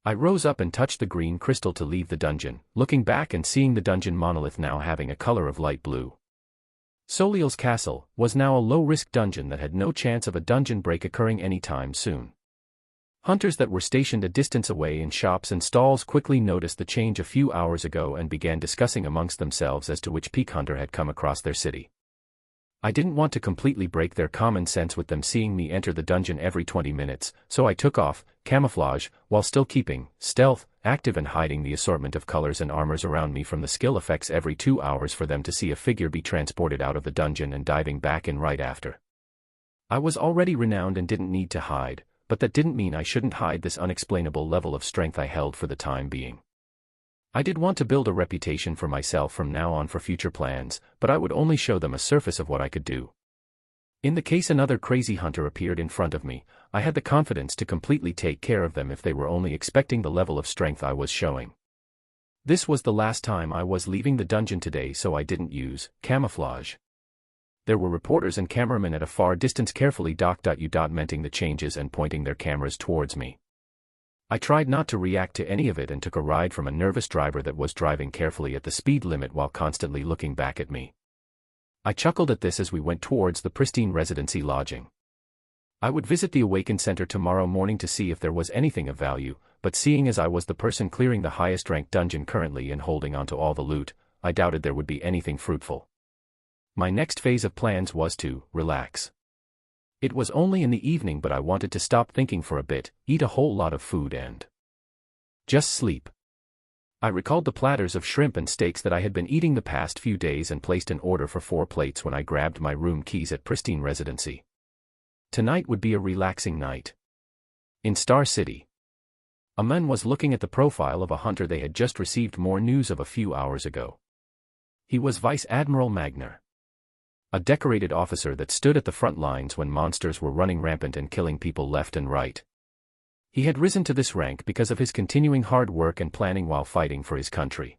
Speaker 1: I rose up and touched the green crystal to leave the dungeon, looking back and seeing the dungeon monolith now having a color of light blue. Soliel's castle was now a low-risk dungeon that had no chance of a dungeon break occurring anytime soon. Hunters that were stationed a distance away in shops and stalls quickly noticed the change a few hours ago and began discussing amongst themselves as to which peak hunter had come across their city. I didn't want to completely break their common sense with them seeing me enter the dungeon every 20 minutes, so I took off camouflage, while still keeping stealth active and hiding the assortment of colors and armors around me from the skill effects every 2 hours for them to see a figure be transported out of the dungeon and diving back in right after. I was already renowned and didn't need to hide, but that didn't mean I shouldn't hide this unexplainable level of strength I held for the time being. I did want to build a reputation for myself from now on for future plans, but I would only show them a surface of what I could do. In the case another crazy hunter appeared in front of me, I had the confidence to completely take care of them if they were only expecting the level of strength I was showing. This was the last time I was leaving the dungeon today, so I didn't use camouflage. There were reporters and cameramen at a far distance carefully documenting the changes and pointing their cameras towards me. I tried not to react to any of it and took a ride from a nervous driver that was driving carefully at the speed limit while constantly looking back at me. I chuckled at this as we went towards the pristine residency lodging. I would visit the Awakened Center tomorrow morning to see if there was anything of value, but seeing as I was the person clearing the highest ranked dungeon currently and holding onto all the loot, I doubted there would be anything fruitful. My next phase of plans was to relax. It was only in the evening, but I wanted to stop thinking for a bit, eat a whole lot of food and just sleep. I recalled the platters of shrimp and steaks that I had been eating the past few days and placed an order for 4 plates when I grabbed my room keys at Pristine Residency. Tonight would be a relaxing night. In Star City. A man was looking at the profile of a hunter they had just received more news of a few hours ago. He was Vice Admiral Magner, a decorated officer that stood at the front lines when monsters were running rampant and killing people left and right. He had risen to this rank because of his continuing hard work and planning while fighting for his country.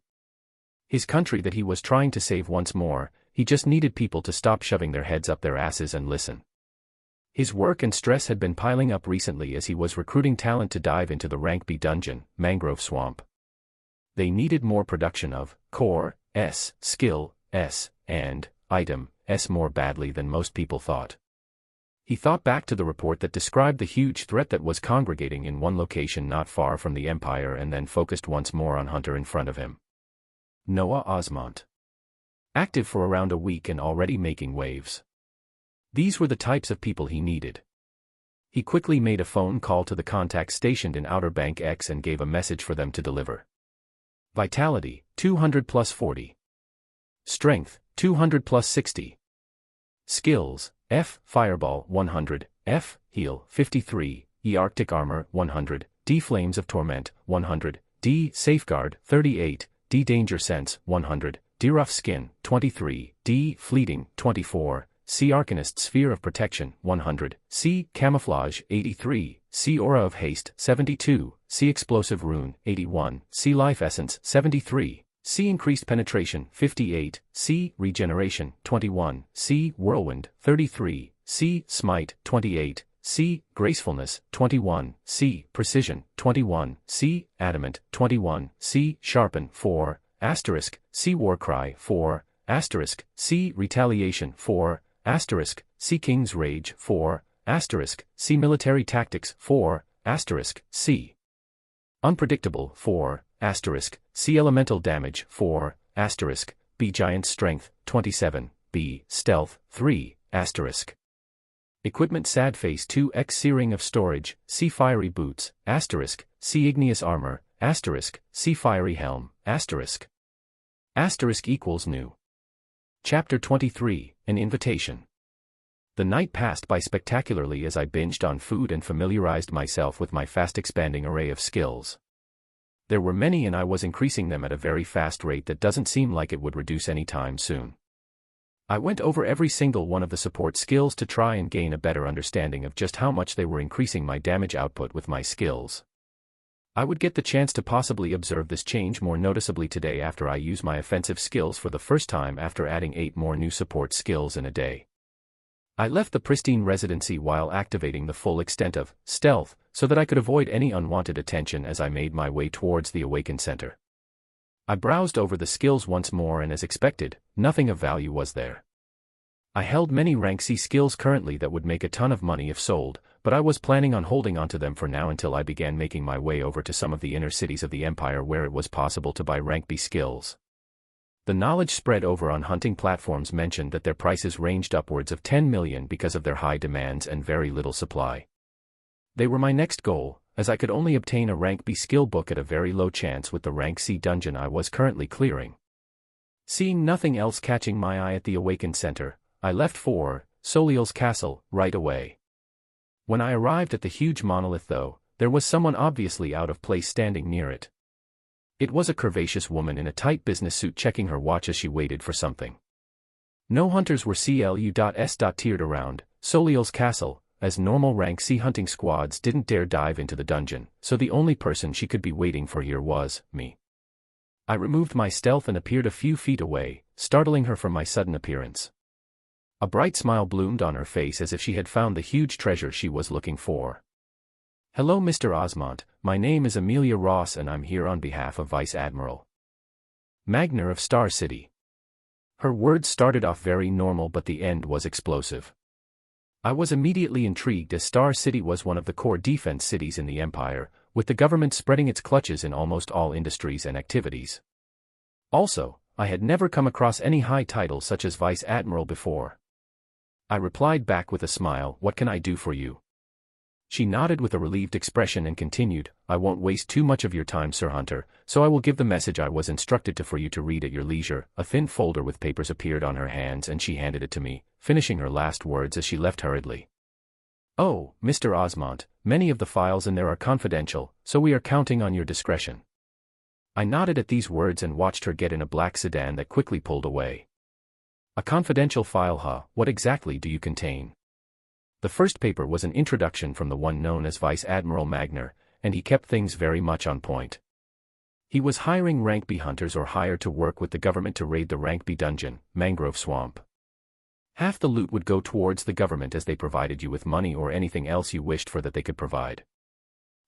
Speaker 1: His country that he was trying to save once more. He just needed people to stop shoving their heads up their asses and listen. His work and stress had been piling up recently as he was recruiting talent to dive into the Rank B dungeon, Mangrove Swamp. They needed more production of Core S, Skill S, and Item S more badly than most people thought. He thought back to the report that described the huge threat that was congregating in one location not far from the Empire and then focused once more on Hunter in front of him. Noah Osmont. Active for around a week and already making waves. These were the types of people he needed. He quickly made a phone call to the contacts stationed in Outer Bank X and gave a message for them to deliver. Vitality, 200 plus 40. Strength, 200 plus 60. Skills, F. Fireball, 100, F. Heal, 53, E. Arctic Armor, 100, D. Flames of Torment, 100, D. Safeguard, 38, D. Danger Sense, 100, D. Rough Skin, 23, D. Fleeting, 24, C. Arcanist Sphere of Protection, 100, C. Camouflage, 83, C. Aura of Haste, 72, C. Explosive Rune, 81, C. Life Essence, 73, C. Increased Penetration, 58, C. Regeneration, 21, C. Whirlwind, 33, C. Smite, 28, C. Gracefulness, 21, C. Precision, 21, C. Adamant, 21, C. Sharpen, 4, asterisk, C. Warcry, 4, asterisk, C. Retaliation, 4, asterisk, C. King's Rage, 4,
Speaker 2: C. Military tactics 4, C. Unpredictable 4, C. Elemental damage 4, B. Giant strength 27, B. Stealth 3, Equipment sad face 2x Searing of storage, C. Fiery boots, C. Igneous armor, C. Fiery helm, equals new. Chapter 23, An Invitation. The night passed by spectacularly as I binged on food and familiarized myself with my fast-expanding array of skills. There were many and I was increasing them at a very fast rate that doesn't seem like it would reduce any time soon. I went over every single one of the support skills to try and gain a better understanding of just how much they were increasing my damage output with my skills. I would get the chance to possibly observe this change more noticeably today after I use my offensive skills for the first time after adding 8 more new support skills in a day. I left the pristine residency while activating the full extent of stealth so that I could avoid any unwanted attention as I made my way towards the Awakened Center. I browsed over the skills once more and as expected, nothing of value was there. I held many rank C skills currently that would make a ton of money if sold, but I was planning on holding onto them for now until I began making my way over to some of the inner cities of the Empire where it was possible to buy rank B skills. The knowledge spread over on hunting platforms mentioned that their prices ranged upwards of 10 million because of their high demands and very little supply. They were my next goal, as I could only obtain a rank B skill book at a very low chance with the rank C dungeon I was currently clearing. Seeing nothing else catching my eye at the Awakened Center, I left for Soliel's castle right away. When I arrived at the huge monolith though, there was someone obviously out of place standing near it. It was a curvaceous woman in a tight business suit checking her watch as she waited for something. No hunters were tiered around Soliel's castle, as normal rank C hunting squads didn't dare dive into the dungeon, so the only person she could be waiting for here was me. I removed my stealth and appeared a few feet away, startling her from my sudden appearance. A bright smile bloomed on her face as if she had found the huge treasure she was looking for. "Hello Mr. Osmont, my name is Amelia Ross and I'm here on behalf of Vice Admiral Magner of Star City." Her words started off very normal but the end was explosive. I was immediately intrigued as Star City was one of the core defense cities in the Empire, with the government spreading its clutches in almost all industries and activities. Also, I had never come across any high title such as Vice Admiral before. I replied back with a smile, "What can I do for you?" She nodded with a relieved expression and continued, "I won't waste too much of your time, Sir Hunter, so I will give the message I was instructed to for you to read at your leisure." A thin folder with papers appeared on her hands and she handed it to me, finishing her last words as she left hurriedly. "Oh, Mr. Osmont, many of the files in there are confidential, so we are counting on your discretion." I nodded at these words and watched her get in a black sedan that quickly pulled away. "A confidential file, huh? What exactly do you contain?" The first paper was an introduction from the one known as Vice Admiral Magner, and he kept things very much on point. He was hiring rank B hunters or hired to work with the government to raid the rank B dungeon, Mangrove Swamp. Half the loot would go towards the government as they provided you with money or anything else you wished for that they could provide.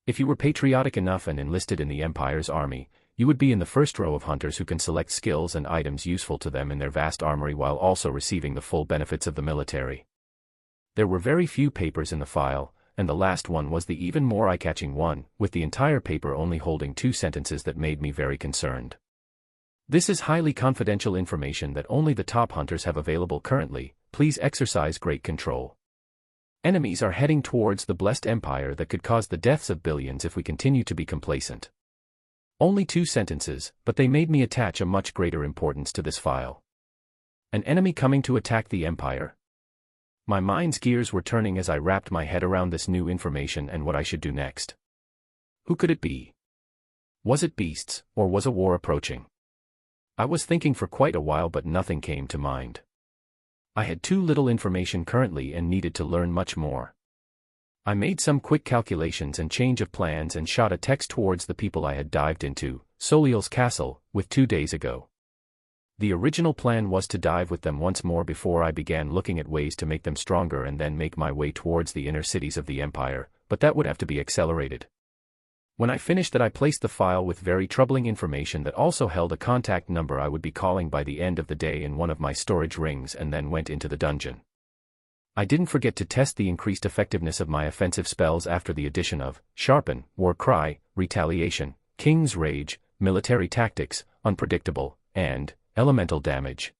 Speaker 2: If you were patriotic enough and enlisted in the Empire's army, you would be in the first row of hunters who can select skills and items useful to them in their vast armory while also receiving the full benefits of the military. There were very few papers in the file, and the last one was the even more eye-catching one, with the entire paper only holding 2 sentences that made me very concerned. "This is highly confidential information that only the top hunters have available currently. Please exercise great control. Enemies are heading towards the blessed empire that could cause the deaths of billions if we continue to be complacent." Only 2 sentences, but they made me attach a much greater importance to this file. An enemy coming to attack the empire? My mind's gears were turning as I wrapped my head around this new information and what I should do next. Who could it be? Was it beasts, or was a war approaching? I was thinking for quite a while but nothing came to mind. I had too little information currently and needed to learn much more. I made some quick calculations and change of plans and shot a text towards the people I had dived into, Soliel's castle, with 2 days ago. The original plan was to dive with them once more before I began looking at ways to make them stronger and then make my way towards the inner cities of the Empire, but that would have to be accelerated. When I finished that I placed the file with very troubling information that also held a contact number I would be calling by the end of the day in one of my storage rings and then went into the dungeon.
Speaker 1: I didn't forget to test the increased effectiveness of my offensive spells after the addition of Sharpen, War Cry, Retaliation, King's Rage, Military Tactics, Unpredictable, and Elemental Damage.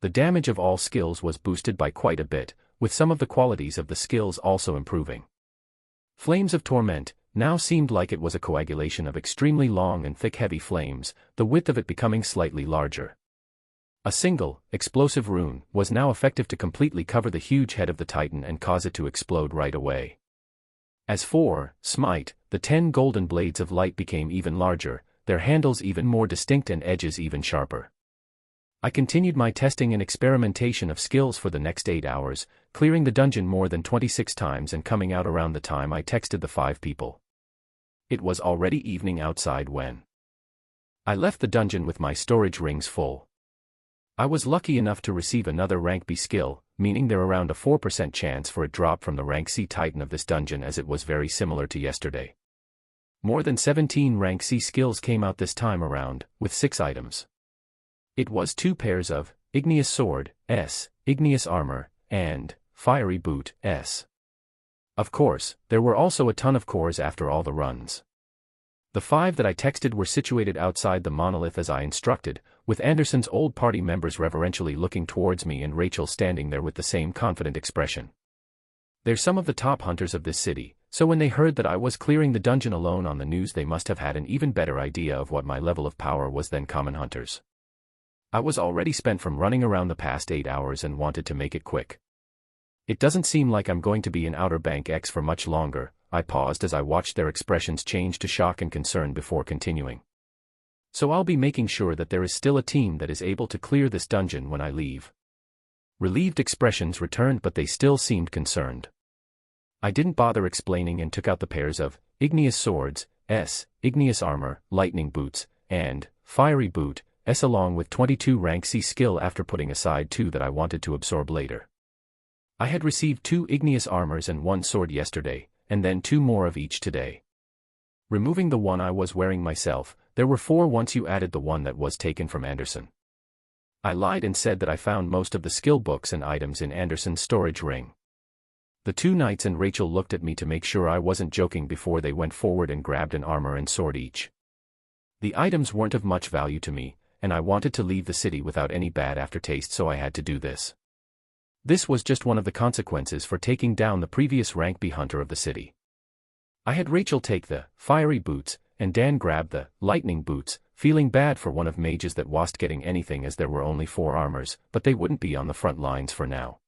Speaker 1: The damage of all skills was boosted by quite a bit, with some of the qualities of the skills also improving. Flames of Torment now seemed like it was a coagulation of extremely long and thick heavy flames, the width of it becoming slightly larger. A single, explosive rune was now effective to completely cover the huge head of the Titan and cause it to explode right away. As for Smite, the 10 golden blades of light became even larger, their handles even more distinct and edges even sharper. I continued my testing and experimentation of skills for the next 8 hours, clearing the dungeon more than 26 times and coming out around the time I texted the 5 people. It was already evening outside when I left the dungeon with my storage rings full. I was lucky enough to receive another rank B skill, meaning there around a 4% chance for a drop from the rank C Titan of this dungeon, as it was very similar to yesterday. More than 17 rank C skills came out this time around, with 6 items. It was 2 pairs of Igneous Sword, S, Igneous Armor, and Fiery Boot, S. Of course, there were also a ton of cores after all the runs. The 5 that I texted were situated outside the monolith as I instructed, with Anderson's old party members reverentially looking towards me and Rachel standing there with the same confident expression. They're some of the top hunters of this city, so when they heard that I was clearing the dungeon alone on the news, they must have had an even better idea of what my level of power was than common hunters. I was already spent from running around the past 8 hours and wanted to make it quick. It doesn't seem like I'm going to be in Outer Bank X for much longer. I paused as I watched their expressions change to shock and concern before continuing. So I'll be making sure that there is still a team that is able to clear this dungeon when I leave. Relieved expressions returned, but they still seemed concerned. I didn't bother explaining and took out the pairs of Igneous Swords, S, Igneous Armor, Lightning Boots, and Fiery Boot, S, along with 22 rank C skill after putting aside 2 that I wanted to absorb later. I had received 2 Igneous Armors and 1 sword yesterday, and then 2 more of each today. Removing the one I was wearing myself, there were 4 once you added the one that was taken from Anderson. I lied and said that I found most of the skill books and items in Anderson's storage ring. The 2 knights and Rachel looked at me to make sure I wasn't joking before they went forward and grabbed an armor and sword each. The items weren't of much value to me, and I wanted to leave the city without any bad aftertaste, so I had to do this. This was just one of the consequences for taking down the previous rank B hunter of the city. I had Rachel take the Fiery Boots, and Dan grab the Lightning Boots, feeling bad for one of mages that wasn't getting anything as there were only 4 armors, but they wouldn't be on the front lines for now.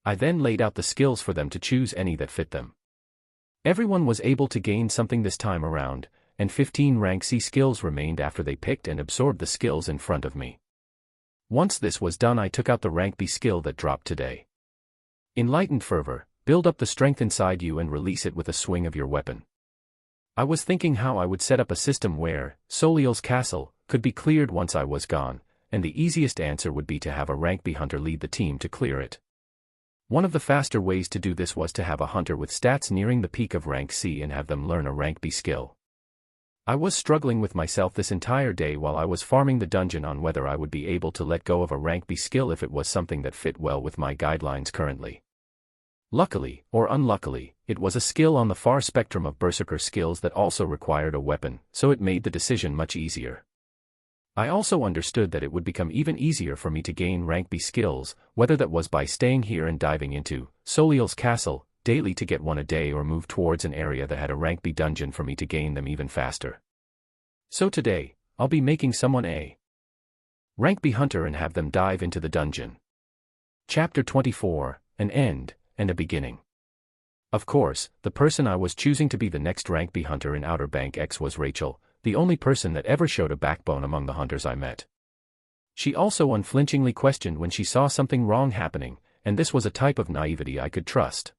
Speaker 1: I then laid out the skills for them to choose any that fit them. Everyone was able to gain something this time around, and 15 rank C skills remained after they picked and absorbed the skills in front of me. Once this was done, I took out the rank B skill that dropped today. Enlightened Fervor, build up the strength inside you and release it with a swing of your weapon. I was thinking how I would set up a system where Soliel's castle could be cleared once I was gone, and the easiest answer would be to have a rank B hunter lead the team to clear it. One of the faster ways to do this was to have a hunter with stats nearing the peak of rank C and have them learn a rank B skill. I was struggling with myself this entire day while I was farming the dungeon on whether I would be able to let go of a rank B skill if it was something that fit well with my guidelines currently. Luckily, or unluckily, it was a skill on the far spectrum of berserker skills that also required a weapon, so it made the decision much easier. I also understood that it would become even easier for me to gain rank B skills, whether that was by staying here and diving into Soliel's castle daily to get 1 a day, or move towards an area that had a rank B dungeon for me to gain them even faster. So today, I'll be making someone a rank B hunter and have them dive into the dungeon. Chapter 24, an end and a beginning. Of course, the person I was choosing to be the next rank B hunter in Outer Bank X was Rachel, the only person that ever showed a backbone among the hunters I met. She also unflinchingly questioned when she saw something wrong happening, and this was a type of naivety I could trust.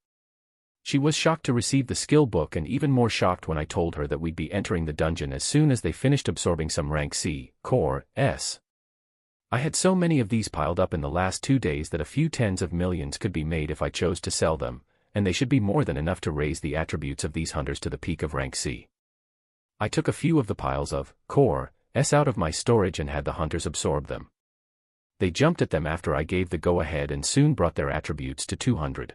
Speaker 1: She was shocked to receive the skill book and even more shocked when I told her that we'd be entering the dungeon as soon as they finished absorbing some rank C, core, S. I had so many of these piled up in the last 2 days that a few tens of millions could be made if I chose to sell them, and they should be more than enough to raise the attributes of these hunters to the peak of rank C. I took a few of the piles of core S out of my storage and had the hunters absorb them. They jumped at them after I gave the go-ahead and soon brought their attributes to 200.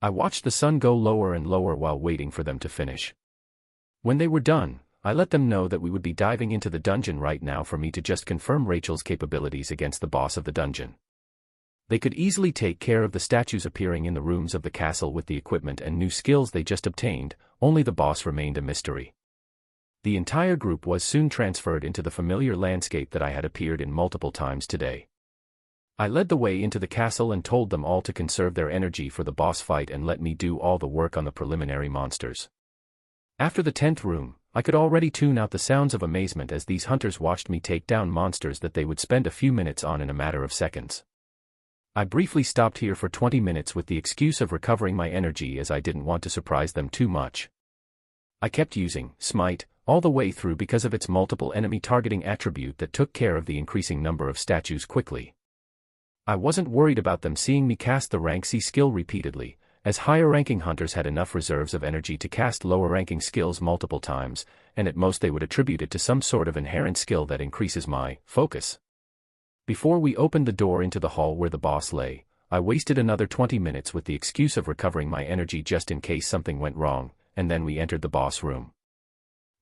Speaker 1: I watched the sun go lower and lower while waiting for them to finish. When they were done, I let them know that we would be diving into the dungeon right now for me to just confirm Rachel's capabilities against the boss of the dungeon. They could easily take care of the statues appearing in the rooms of the castle with the equipment and new skills they just obtained, only the boss remained a mystery. The entire group was soon transferred into the familiar landscape that I had appeared in multiple times today. I led the way into the castle and told them all to conserve their energy for the boss fight and let me do all the work on the preliminary monsters. After the 10th room, I could already tune out the sounds of amazement as these hunters watched me take down monsters that they would spend a few minutes on in a matter of seconds. I briefly stopped here for 20 minutes with the excuse of recovering my energy as I didn't want to surprise them too much. I kept using Smite all the way through because of its multiple enemy targeting attribute that took care of the increasing number of statues quickly. I wasn't worried about them seeing me cast the rank C skill repeatedly, as higher-ranking hunters had enough reserves of energy to cast lower-ranking skills multiple times, and at most they would attribute it to some sort of inherent skill that increases my focus. Before we opened the door into the hall where the boss lay, I wasted another 20 minutes with the excuse of recovering my energy just in case something went wrong, and then we entered the boss room.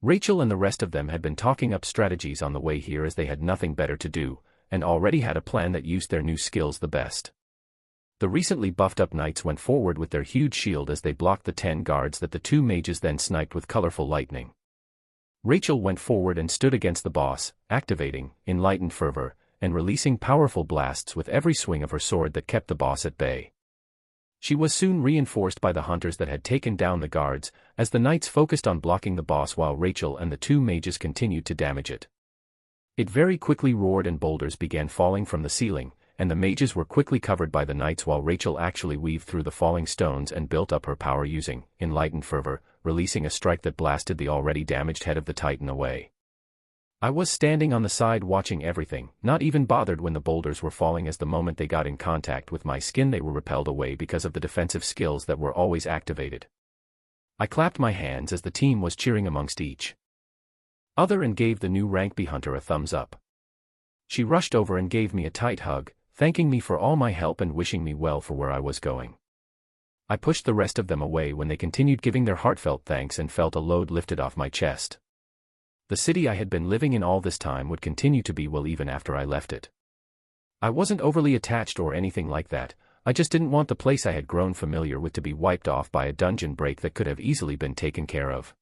Speaker 1: Rachel and the rest of them had been talking up strategies on the way here as they had nothing better to do, and already had a plan that used their new skills the best. The recently buffed-up knights went forward with their huge shield as they blocked the 10 guards that the 2 mages then sniped with colorful lightning. Rachel went forward and stood against the boss, activating Enlightened Fervor, and releasing powerful blasts with every swing of her sword that kept the boss at bay. She was soon reinforced by the hunters that had taken down the guards, as the knights focused on blocking the boss while Rachel and the 2 mages continued to damage it. It very quickly roared and boulders began falling from the ceiling, and the mages were quickly covered by the knights while Rachel actually weaved through the falling stones and built up her power using Enlightened Fervor, releasing a strike that blasted the already damaged head of the Titan away. I was standing on the side watching everything, not even bothered when the boulders were falling as the moment they got in contact with my skin they were repelled away because of the defensive skills that were always activated. I clapped my hands as the team was cheering amongst each other and gave the new rank B hunter a thumbs up. She rushed over and gave me a tight hug, thanking me for all my help and wishing me well for where I was going. I pushed the rest of them away when they continued giving their heartfelt thanks and felt a load lifted off my chest. The city I had been living in all this time would continue to be well even after I left it. I wasn't overly attached or anything like that, I just didn't want the place I had grown familiar with to be wiped off by a dungeon break that could have easily been taken care of.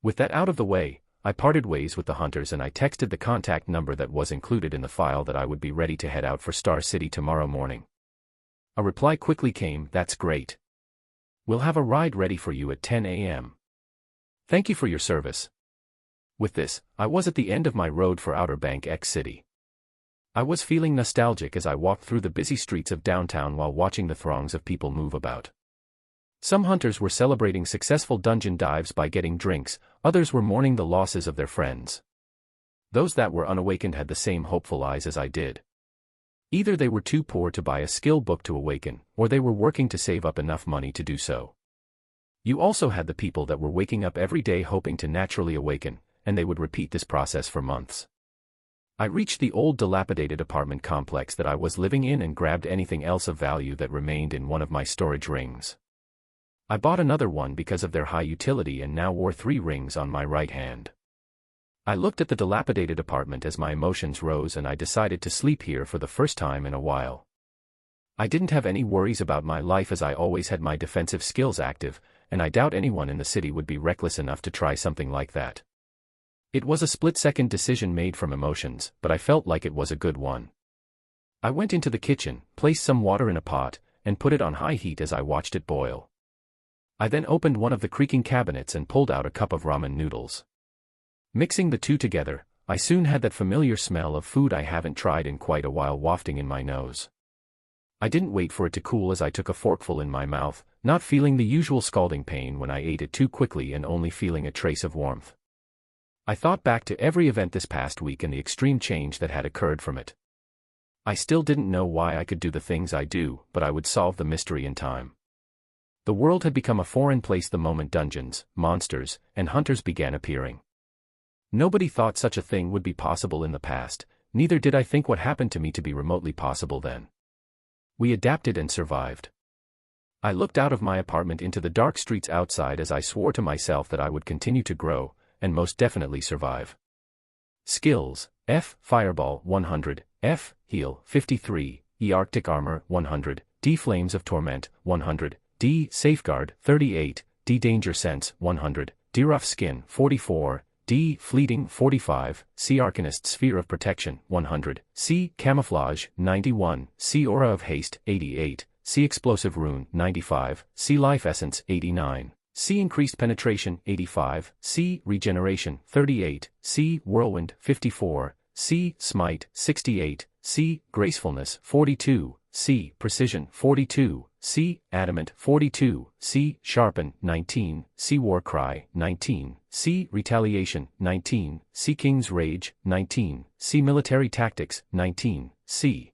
Speaker 1: With that out of the way, I parted ways with the hunters and I texted the contact number that was included in the file that I would be ready to head out for Star City tomorrow morning. A reply quickly came, "That's great. We'll have a ride ready for you at 10 a.m. Thank you for your service." With this, I was at the end of my road for Outer Bank X City. I was feeling nostalgic as I walked through the busy streets of downtown while watching the throngs of people move about. Some hunters were celebrating successful dungeon dives by getting drinks, others were mourning the losses of their friends. Those that were unawakened had the same hopeful eyes as I did. Either they were too poor to buy a skill book to awaken, or they were working to save up enough money to do so. You also had the people that were waking up every day hoping to naturally awaken, and they would repeat this process for months. I reached the old dilapidated apartment complex that I was living in and grabbed anything else of value that remained in one of my storage rings. I bought another one because of their high utility and now wore 3 rings on my right hand. I looked at the dilapidated apartment as my emotions rose and I decided to sleep here for the first time in a while. I didn't have any worries about my life as I always had my defensive skills active, and I doubt anyone in the city would be reckless enough to try something like that. It was a split-second decision made from emotions, but I felt like it was a good one. I went into the kitchen, placed some water in a pot, and put it on high heat as I watched it boil. I then opened one of the creaking cabinets and pulled out a cup of ramen noodles. Mixing the two together, I soon had that familiar smell of food I haven't tried in quite a while wafting in my nose. I didn't wait for it to cool as I took a forkful in my mouth, not feeling the usual scalding pain when I ate it too quickly and only feeling a trace of warmth. I thought back to every event this past week and the extreme change that had occurred from it. I still didn't know why I could do the things I do, but I would solve the mystery in time. The world had become a foreign place the moment dungeons, monsters, and hunters began appearing. Nobody thought such a thing would be possible in the past, neither did I think what happened to me to be remotely possible then. We adapted and survived. I looked out of my apartment into the dark streets outside as I swore to myself that I would continue to grow, and most definitely survive. Skills: F. Fireball 100, F. Heal 53, E. Arctic Armor 100, D. Flames of Torment 100, D. Safeguard 38, D. Danger Sense 100, D. Rough Skin 44, D. Fleeting 45, C. Arcanist Sphere of Protection 100, C. Camouflage 91, C. Aura of Haste 88, C. Explosive Rune 95, C. Life Essence 89, C. Increased Penetration 85, C. Regeneration 38, C. Whirlwind 54, C. Smite 68, C. Gracefulness 42, C. Precision 42, C. Adamant 42, C. Sharpen 19, C. Warcry 19, C. Retaliation 19, C. King's Rage 19, C. Military Tactics 19, C.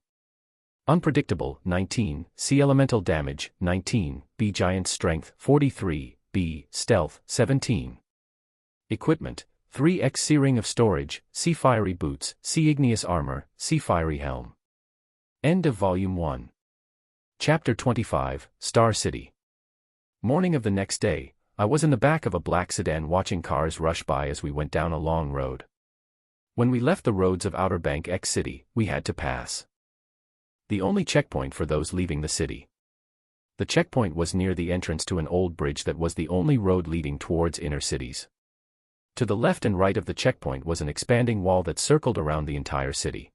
Speaker 1: Unpredictable 19, C. Elemental Damage 19, B. Giant Strength 43, B. Stealth 17. Equipment: 3x Searing of Storage, C. Fiery Boots, C. Igneous Armor, C. Fiery Helm. End of Volume 1. Chapter 25, Star City. Morning of the next day, I was in the back of a black sedan watching cars rush by as we went down a long road. When we left the roads of Outer Bank X City, we had to pass the only checkpoint for those leaving the city. The checkpoint was near the entrance to an old bridge that was the only road leading towards inner cities. To the left and right of the checkpoint was an expanding wall that circled around the entire city.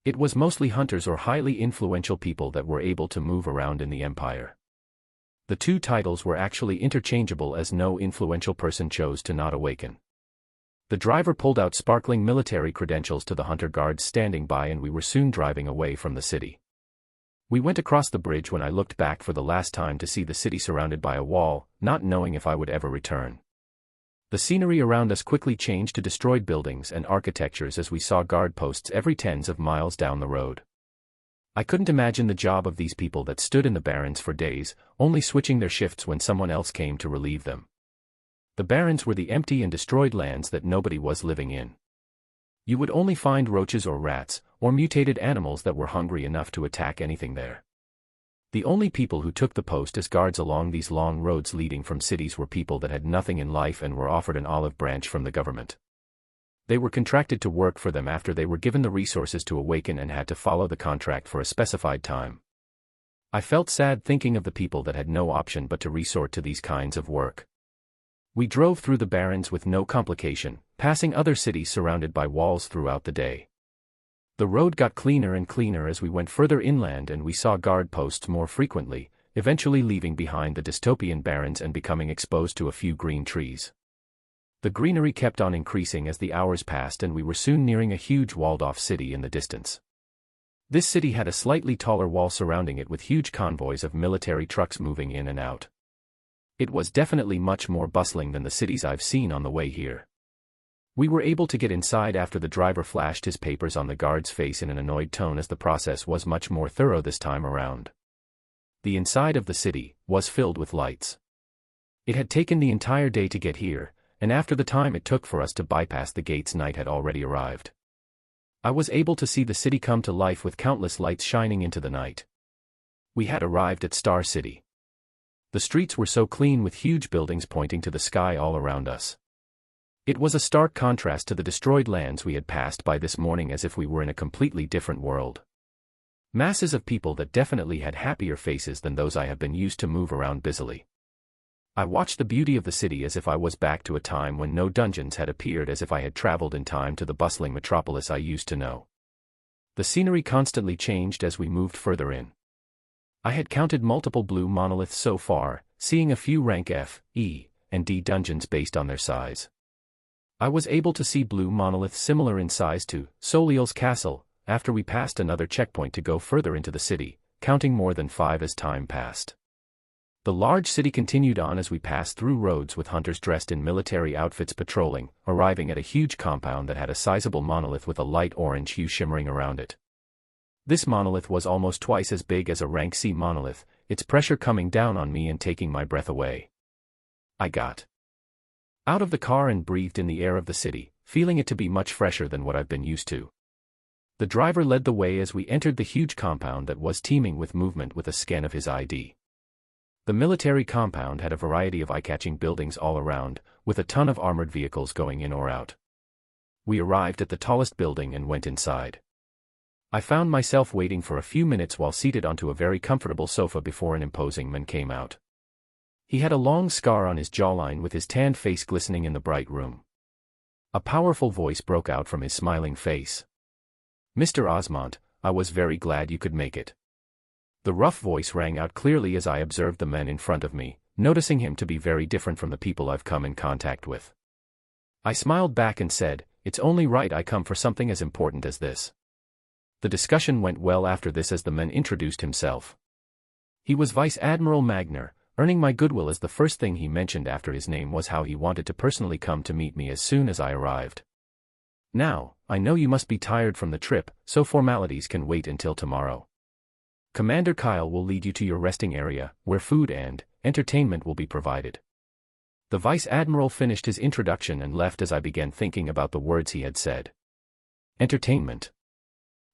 Speaker 1: It was mostly hunters or highly influential people that were able to move around in the empire. The two titles were actually interchangeable as no influential person chose to not awaken. The driver pulled out sparkling military credentials to the hunter guards standing by, and we were soon driving away from the city. We went across the bridge when I looked back for the last time to see the city surrounded by a wall, not knowing if I would ever return. The scenery around us quickly changed to destroyed buildings and architectures as we saw guard posts every tens of miles down the road. I couldn't imagine the job of these people that stood in the barrens for days, only switching their shifts when someone else came to relieve them. The barrens were the empty and destroyed lands that nobody was living in. You would only find roaches or rats, or mutated animals that were hungry enough to attack anything there. The only people who took the post as guards along these long roads leading from cities were people that had nothing in life and were offered an olive branch from the government. They were contracted to work for them after they were given the resources to awaken and had to follow the contract for a specified time. I felt sad thinking of the people that had no option but to resort to these kinds of work. We drove through the barrens with no complication, passing other cities surrounded by walls throughout the day. The road got cleaner and cleaner as we went further inland, and we saw guard posts more frequently, eventually leaving behind the dystopian barrens and becoming exposed to a few green trees. The greenery kept on increasing as the hours passed, and we were soon nearing a huge walled-off city in the distance. This city had a slightly taller wall surrounding it with huge convoys of military trucks moving in and out. It was definitely much more bustling than the cities I've seen on the way here. We were able to get inside after the driver flashed his papers on the guard's face in an annoyed tone, as the process was much more thorough this time around. The inside of the city was filled with lights. It had taken the entire day to get here, and after the time it took for us to bypass the gates, night had already arrived. I was able to see the city come to life with countless lights shining into the night. We had arrived at Star City. The streets were so clean with huge buildings pointing to the sky all around us. It was a stark contrast to the destroyed lands we had passed by this morning, as if we were in a completely different world. Masses of people that definitely had happier faces than those I have been used to move around busily. I watched the beauty of the city as if I was back to a time when no dungeons had appeared, as if I had traveled in time to the bustling metropolis I used to know. The scenery constantly changed as we moved further in. I had counted multiple blue monoliths so far, seeing a few rank F, E, and D dungeons based on their size. I was able to see blue monoliths similar in size to Soliel's castle after we passed another checkpoint to go further into the city, counting more than 5 as time passed. The large city continued on as we passed through roads with hunters dressed in military outfits patrolling, arriving at a huge compound that had a sizable monolith with a light orange hue shimmering around it. This monolith was almost twice as big as a rank C monolith, its pressure coming down on me and taking my breath away. I got out of the car and breathed in the air of the city, feeling it to be much fresher than what I've been used to. The driver led the way as we entered the huge compound that was teeming with movement with a scan of his ID. The military compound had a variety of eye-catching buildings all around, with a ton of armored vehicles going in or out. We arrived at the tallest building and went inside. I found myself waiting for a few minutes while seated onto a very comfortable sofa before an imposing man came out. He had a long scar on his jawline with his tanned face glistening in the bright room. A powerful voice broke out from his smiling face. "Mr. Osmond, I was very glad you could make it." The rough voice rang out clearly as I observed the man in front of me, noticing him to be very different from the people I've come in contact with. I smiled back and said, "It's only right I come for something as important as this." The discussion went well after this as the man introduced himself. He was Vice Admiral Magner, earning my goodwill as the first thing he mentioned after his name was how he wanted to personally come to meet me as soon as I arrived. "Now, I know you must be tired from the trip, so formalities can wait until tomorrow. Commander Kyle will lead you to your resting area, where food and entertainment will be provided." The Vice Admiral finished his introduction and left as I began thinking about the words he had said. Entertainment.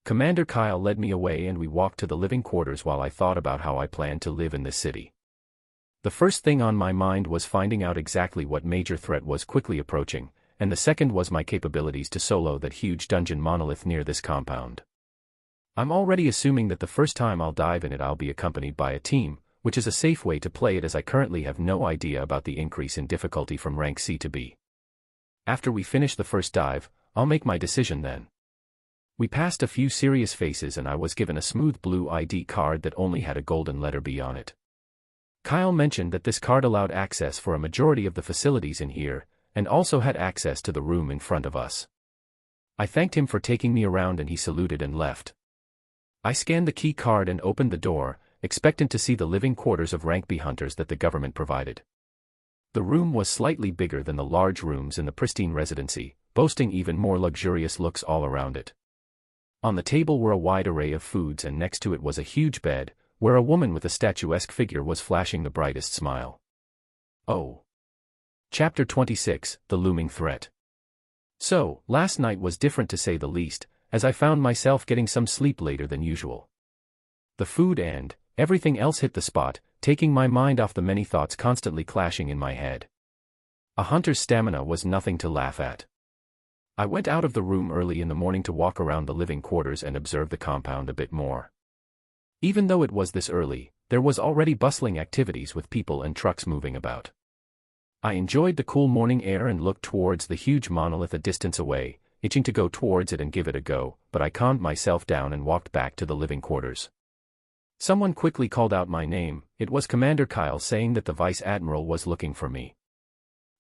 Speaker 1: Commander Kyle led me away and we walked to the living quarters while I thought about how I planned to live in this city. The first thing on my mind was finding out exactly what major threat was quickly approaching, and the second was my capabilities to solo that huge dungeon monolith near this compound. I'm already assuming that the first time I'll dive in it I'll be accompanied by a team, which is a safe way to play it as I currently have no idea about the increase in difficulty from rank C to B. After we finish the first dive, I'll make my decision then. We passed a few serious faces and I was given a smooth blue ID card that only had a golden letter B on it. Kyle mentioned that this card allowed access for a majority of the facilities in here, and also had access to the room in front of us. I thanked him for taking me around and he saluted and left. I scanned the key card and opened the door, expectant to see the living quarters of rank B hunters that the government provided. The room was slightly bigger than the large rooms in the pristine residency, boasting even more luxurious looks all around it. On the table were a wide array of foods and next to it was a huge bed, where a woman with a statuesque figure was flashing the brightest smile. Oh. Chapter 26, The Looming Threat. So, last night was different to say the least, as I found myself getting some sleep later than usual. The food and everything else hit the spot, taking my mind off the many thoughts constantly clashing in my head. A hunter's stamina was nothing to laugh at. I went out of the room early in the morning to walk around the living quarters and observe the compound a bit more. Even though it was this early, there was already bustling activities with people and trucks moving about. I enjoyed the cool morning air and looked towards the huge monolith a distance away, itching to go towards it and give it a go, but I calmed myself down and walked back to the living quarters. Someone quickly called out my name. It was Commander Kyle saying that the Vice Admiral was looking for me.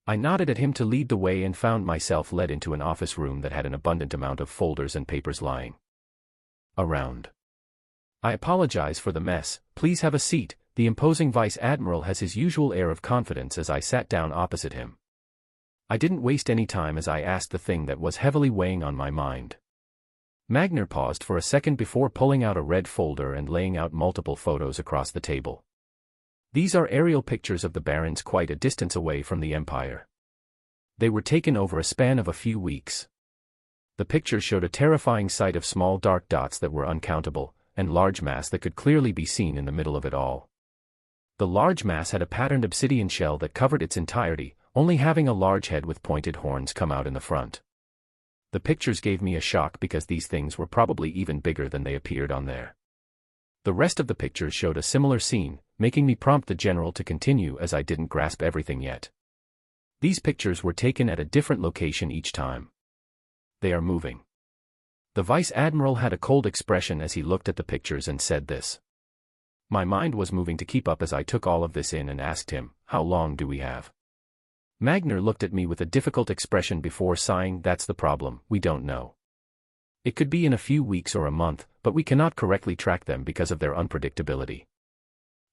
Speaker 1: I nodded at him to lead the way and found myself led into an office room that had an abundant amount of folders and papers lying around. "I apologize for the mess, please have a seat." The imposing Vice Admiral has his usual air of confidence as I sat down opposite him. I didn't waste any time as I asked the thing that was heavily weighing on my mind. Magner paused for a second before pulling out a red folder and laying out multiple photos across the table. These are aerial pictures of the Barrens quite a distance away from the Empire. They were taken over a span of a few weeks. The pictures showed a terrifying sight of small dark dots that were uncountable, and large mass that could clearly be seen in the middle of it all. The large mass had a patterned obsidian shell that covered its entirety, only having a large head with pointed horns come out in the front. The pictures gave me a shock because these things were probably even bigger than they appeared on there. The rest of the pictures showed a similar scene, making me prompt the general to continue as I didn't grasp everything yet. These pictures were taken at a different location each time. "They are moving." The Vice Admiral had a cold expression as he looked at the pictures and said this. My mind was moving to keep up as I took all of this in and asked him, "How long do we have?" Magner looked at me with a difficult expression before sighing, "That's the problem, we don't know. It could be in a few weeks or a month, but we cannot correctly track them because of their unpredictability."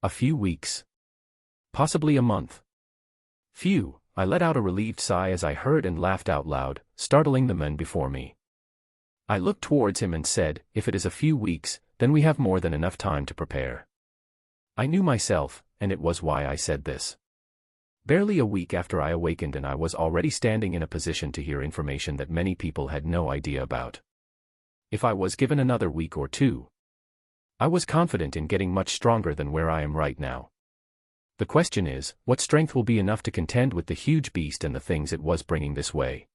Speaker 1: "A few weeks? Possibly a month." Phew, I let out a relieved sigh as I heard and laughed out loud, startling the men before me. I looked towards him and said, "If it is a few weeks, then we have more than enough time to prepare." I knew myself, and it was why I said this. Barely a week after I awakened and I was already standing in a position to hear information that many people had no idea about. If I was given another week or two, I was confident in getting much stronger than where I am right now. The question is, what strength will be enough to contend with the huge beast and the things it was bringing this way?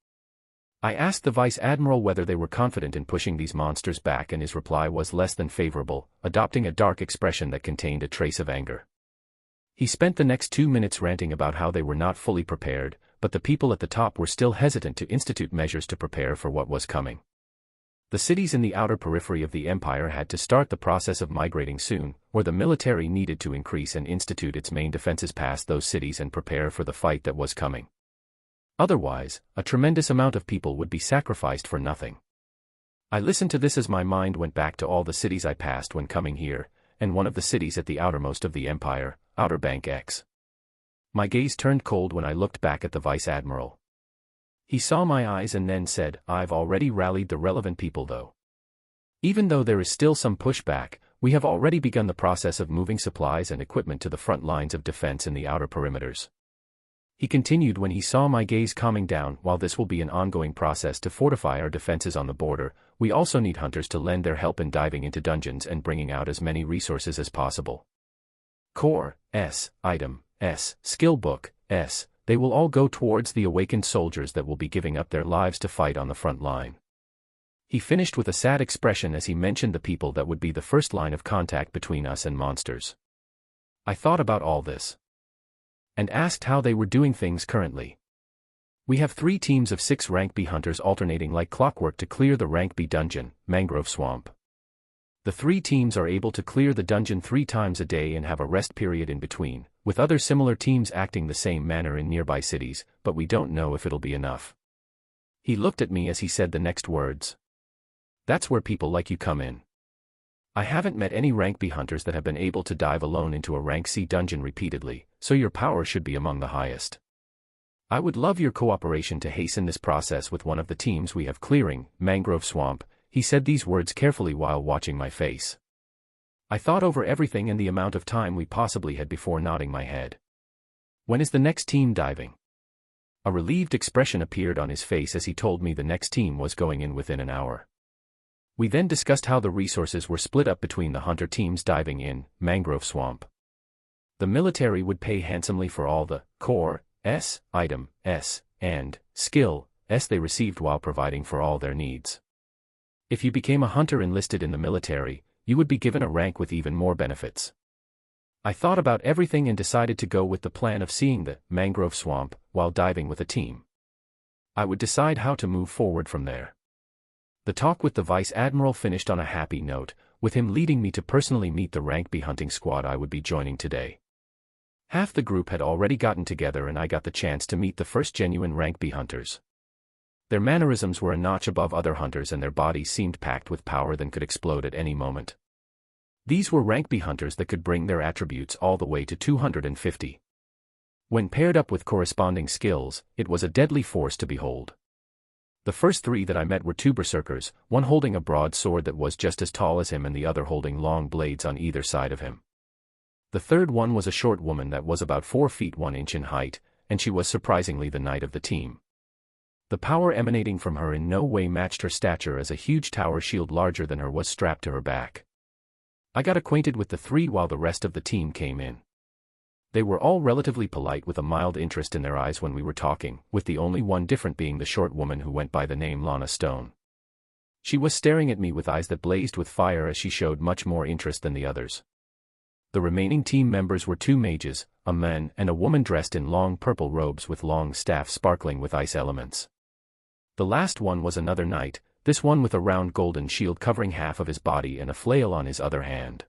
Speaker 1: I asked the Vice Admiral whether they were confident in pushing these monsters back, and his reply was less than favorable, adopting a dark expression that contained a trace of anger. He spent the next 2 minutes ranting about how they were not fully prepared, but the people at the top were still hesitant to institute measures to prepare for what was coming. The cities in the outer periphery of the empire had to start the process of migrating soon, or the military needed to increase and institute its main defenses past those cities and prepare for the fight that was coming. Otherwise, a tremendous amount of people would be sacrificed for nothing. I listened to this as my mind went back to all the cities I passed when coming here, and one of the cities at the outermost of the empire, Outer Bank X. My gaze turned cold when I looked back at the Vice Admiral. He saw my eyes and then said, "I've already rallied the relevant people though. Even though there is still some pushback, we have already begun the process of moving supplies and equipment to the front lines of defense in the outer perimeters." He continued when he saw my gaze calming down. "While this will be an ongoing process to fortify our defenses on the border, we also need hunters to lend their help in diving into dungeons and bringing out as many resources as possible. Core, S, Item, S, Skill Book, S, they will all go towards the awakened soldiers that will be giving up their lives to fight on the front line." He finished with a sad expression as he mentioned the people that would be the first line of contact between us and monsters. I thought about all this and asked how they were doing things currently. "We have 3 teams of 6 Rank B hunters alternating like clockwork to clear the Rank B dungeon, Mangrove Swamp. The 3 teams are able to clear the dungeon 3 times a day and have a rest period in between, with other similar teams acting the same manner in nearby cities, but we don't know if it'll be enough." He looked at me as he said the next words. "That's where people like you come in. I haven't met any Rank B hunters that have been able to dive alone into a Rank C dungeon repeatedly, so your power should be among the highest. I would love your cooperation to hasten this process with one of the teams we have clearing, Mangrove Swamp." He said these words carefully while watching my face. I thought over everything and the amount of time we possibly had before nodding my head. "When is the next team diving?" A relieved expression appeared on his face as he told me the next team was going in within an hour. We then discussed how the resources were split up between the hunter teams diving in Mangrove Swamp. The military would pay handsomely for all the Core, S, Item, S, and Skill, S they received while providing for all their needs. If you became a hunter enlisted in the military, you would be given a rank with even more benefits. I thought about everything and decided to go with the plan of seeing the Mangrove Swamp while diving with a team. I would decide how to move forward from there. The talk with the Vice Admiral finished on a happy note, with him leading me to personally meet the Rank B hunting squad I would be joining today. Half the group had already gotten together and I got the chance to meet the first genuine Rank B hunters. Their mannerisms were a notch above other hunters and their bodies seemed packed with power that could explode at any moment. These were Rank B hunters that could bring their attributes all the way to 250. When paired up with corresponding skills, it was a deadly force to behold. The first 3 that I met were 2 berserkers, one holding a broad sword that was just as tall as him and the other holding long blades on either side of him. The third one was a short woman that was about 4 feet 1 inch in height, and she was surprisingly the knight of the team. The power emanating from her in no way matched her stature as a huge tower shield larger than her was strapped to her back. I got acquainted with the 3 while the rest of the team came in. They were all relatively polite with a mild interest in their eyes when we were talking, with the only one different being the short woman who went by the name Lana Stone. She was staring at me with eyes that blazed with fire as she showed much more interest than the others. The remaining team members were 2 mages, a man and a woman dressed in long purple robes with long staffs sparkling with ice elements. The last one was another knight, this one with a round golden shield covering half of his body and a flail on his other hand.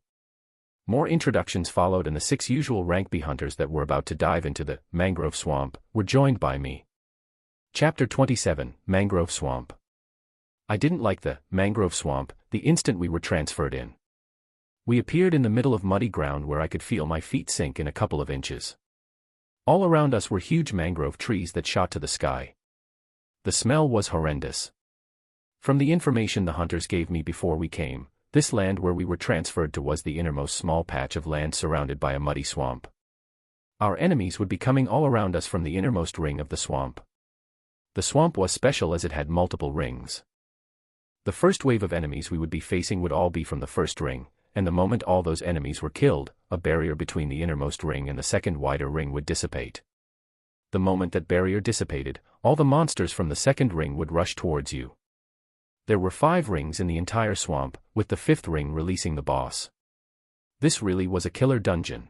Speaker 1: More introductions followed and the 6 usual Rank B hunters that were about to dive into the Mangrove Swamp were joined by me. Chapter 27, Mangrove Swamp. I didn't like the Mangrove Swamp the instant we were transferred in. We appeared in the middle of muddy ground where I could feel my feet sink in a couple of inches. All around us were huge mangrove trees that shot to the sky. The smell was horrendous. From the information the hunters gave me before we came, this land where we were transferred to was the innermost small patch of land surrounded by a muddy swamp. Our enemies would be coming all around us from the innermost ring of the swamp. The swamp was special as it had multiple rings.
Speaker 2: The first wave of enemies we would be facing would all be from the first ring, and the moment all those enemies were killed, a barrier between the innermost ring and the second wider ring would dissipate. The moment that barrier dissipated, all the monsters from the second ring would rush towards you. There were 5 rings in the entire swamp, with the 5th ring releasing the boss. This really was a killer dungeon.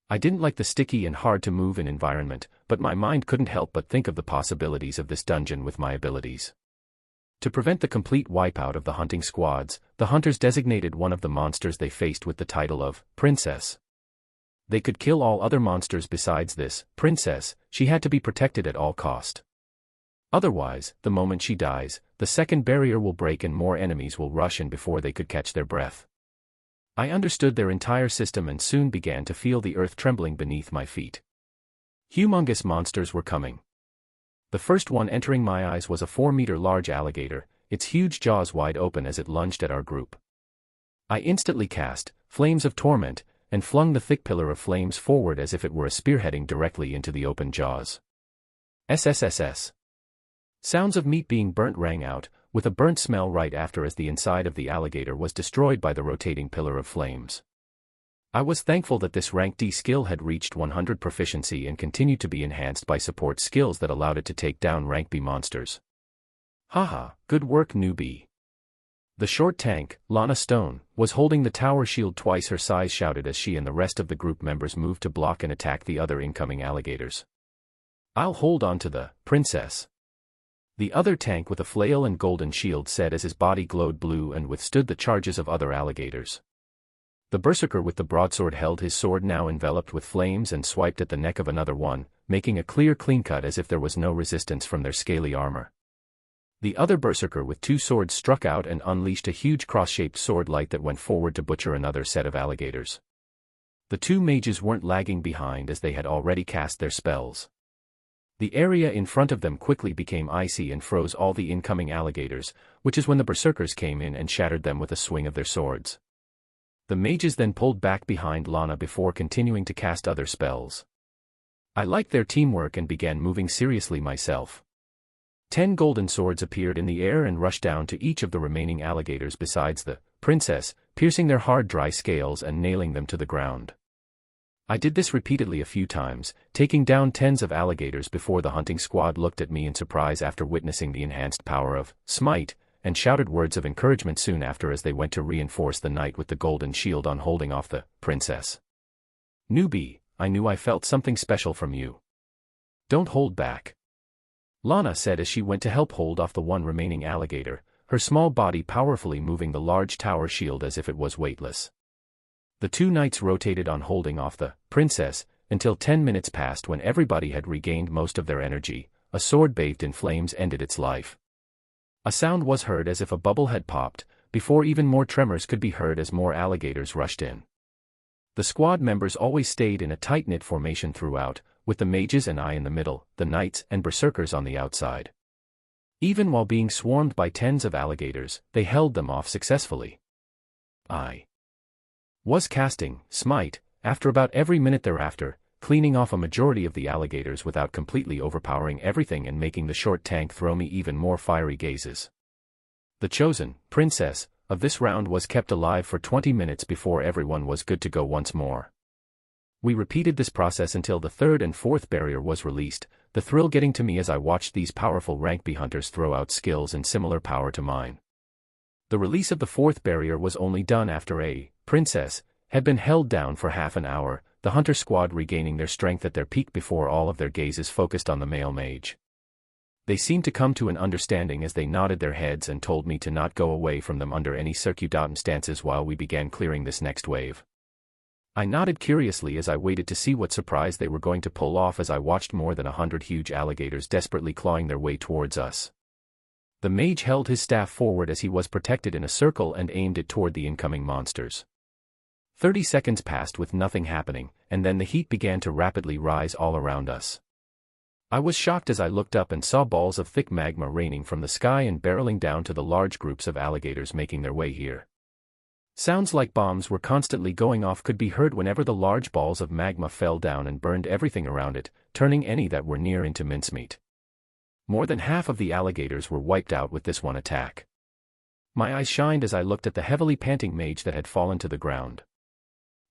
Speaker 2: I didn't like the sticky and hard-to-move-in environment, but my mind couldn't help but think of the possibilities of this dungeon with my abilities. To prevent the complete wipeout of the hunting squads, the hunters designated one of the monsters they faced with the title of Princess. They could kill all other monsters besides this princess. She had to be protected at all cost. Otherwise, the moment she dies, the second barrier will break and more enemies will rush in before they could catch their breath. I understood their entire system and soon began to feel the earth trembling beneath my feet. Humongous monsters were coming. The first one entering my eyes was a 4-meter-large alligator, its huge jaws wide open as it lunged at our group. I instantly cast Flames of Torment, and flung the thick pillar of flames forward as if it were a spear heading directly into the open jaws. SSSS. Sounds of meat being burnt rang out, with a burnt smell right after as the inside of the alligator was destroyed by the rotating pillar of flames. I was thankful that this rank D skill had reached 100 proficiency and continued to be enhanced by support skills that allowed it to take down rank B monsters. Haha, good work, newbie. The short tank, Lana Stone, was holding the tower shield twice her size, shouted as she and the rest of the group members moved to block and attack the other incoming alligators. I'll hold on to the princess. The other tank with a flail and golden shield said as his body glowed blue and withstood the charges of other alligators. The berserker with the broadsword held his sword now enveloped with flames and swiped at the neck of another one, making a clean cut as if there was no resistance from their scaly armor. The other berserker with 2 swords struck out and unleashed a huge cross-shaped sword light that went forward to butcher another set of alligators. The 2 mages weren't lagging behind as they had already cast their spells. The area in front of them quickly became icy and froze all the incoming alligators, which is when the berserkers came in and shattered them with a swing of their swords. The mages then pulled back behind Lana before continuing to cast other spells. I liked their teamwork and began moving seriously myself. 10 golden swords appeared in the air and rushed down to each of the remaining alligators besides the princess, piercing their hard dry scales and nailing them to the ground. I did this repeatedly a few times, taking down tens of alligators before the hunting squad looked at me in surprise after witnessing the enhanced power of Smite, and shouted words of encouragement soon after as they went to reinforce the knight with the golden shield on holding off the princess. Newbie, I knew I felt something special from you. Don't hold back. Lana said as she went to help hold off the one remaining alligator, her small body powerfully moving the large tower shield as if it was weightless. The 2 knights rotated on holding off the princess, until 10 minutes passed when everybody had regained most of their energy. A sword bathed in flames ended its life. A sound was heard as if a bubble had popped, before even more tremors could be heard as more alligators rushed in. The squad members always stayed in a tight-knit formation throughout, with the mages and I in the middle, the knights and berserkers on the outside. Even while being swarmed by tens of alligators, they held them off successfully. I was casting Smite, after about every minute thereafter, cleaning off a majority of the alligators without completely overpowering everything and making the short tank throw me even more fiery gazes. The chosen princess of this round was kept alive for 20 minutes before everyone was good to go once more. We repeated this process until the 3rd and 4th barrier was released, the thrill getting to me as I watched these powerful rank B hunters throw out skills and similar power to mine. The release of the 4th barrier was only done after a princess had been held down for half an hour, the hunter squad regaining their strength at their peak before all of their gazes focused on the male mage. They seemed to come to an understanding as they nodded their heads and told me to not go away from them under any circumstances while we began clearing this next wave. I nodded curiously as I waited to see what surprise they were going to pull off as I watched more than 100 huge alligators desperately clawing their way towards us. The mage held his staff forward as he was protected in a circle and aimed it toward the incoming monsters. 30 seconds passed with nothing happening, and then the heat began to rapidly rise all around us. I was shocked as I looked up and saw balls of thick magma raining from the sky and barreling down to the large groups of alligators making their way here. Sounds like bombs were constantly going off could be heard whenever the large balls of magma fell down and burned everything around it, turning any that were near into mincemeat. More than half of the alligators were wiped out with this one attack.
Speaker 1: My eyes shined as I looked at the heavily panting mage that had fallen to the ground.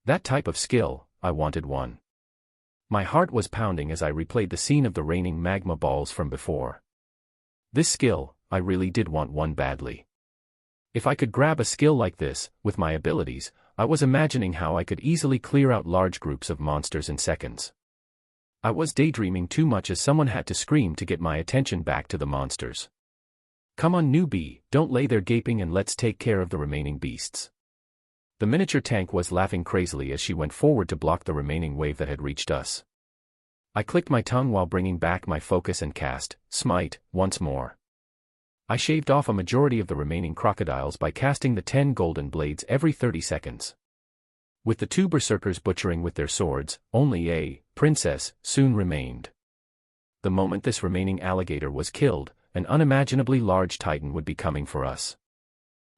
Speaker 1: That type of skill, I wanted one. My heart was pounding as I replayed the scene of the raining magma balls from before. This skill, I really did want one badly. If I could grab a skill like this, with my abilities, I was imagining how I could easily clear out large groups of monsters in seconds. I was daydreaming too much as someone had to scream to get my attention back to the monsters. Come on newbie, don't lay there gaping and let's take care of the remaining beasts. The miniature tank was laughing crazily as she went forward to block the remaining wave that had reached us. I clicked my tongue while bringing back my focus and cast Smite once more. I shaved off a majority of the remaining crocodiles by casting the 10 golden blades every 30 seconds. With the 2 berserkers butchering with their swords, only a princess soon remained. The moment this remaining alligator was killed, an unimaginably large titan would be coming for us.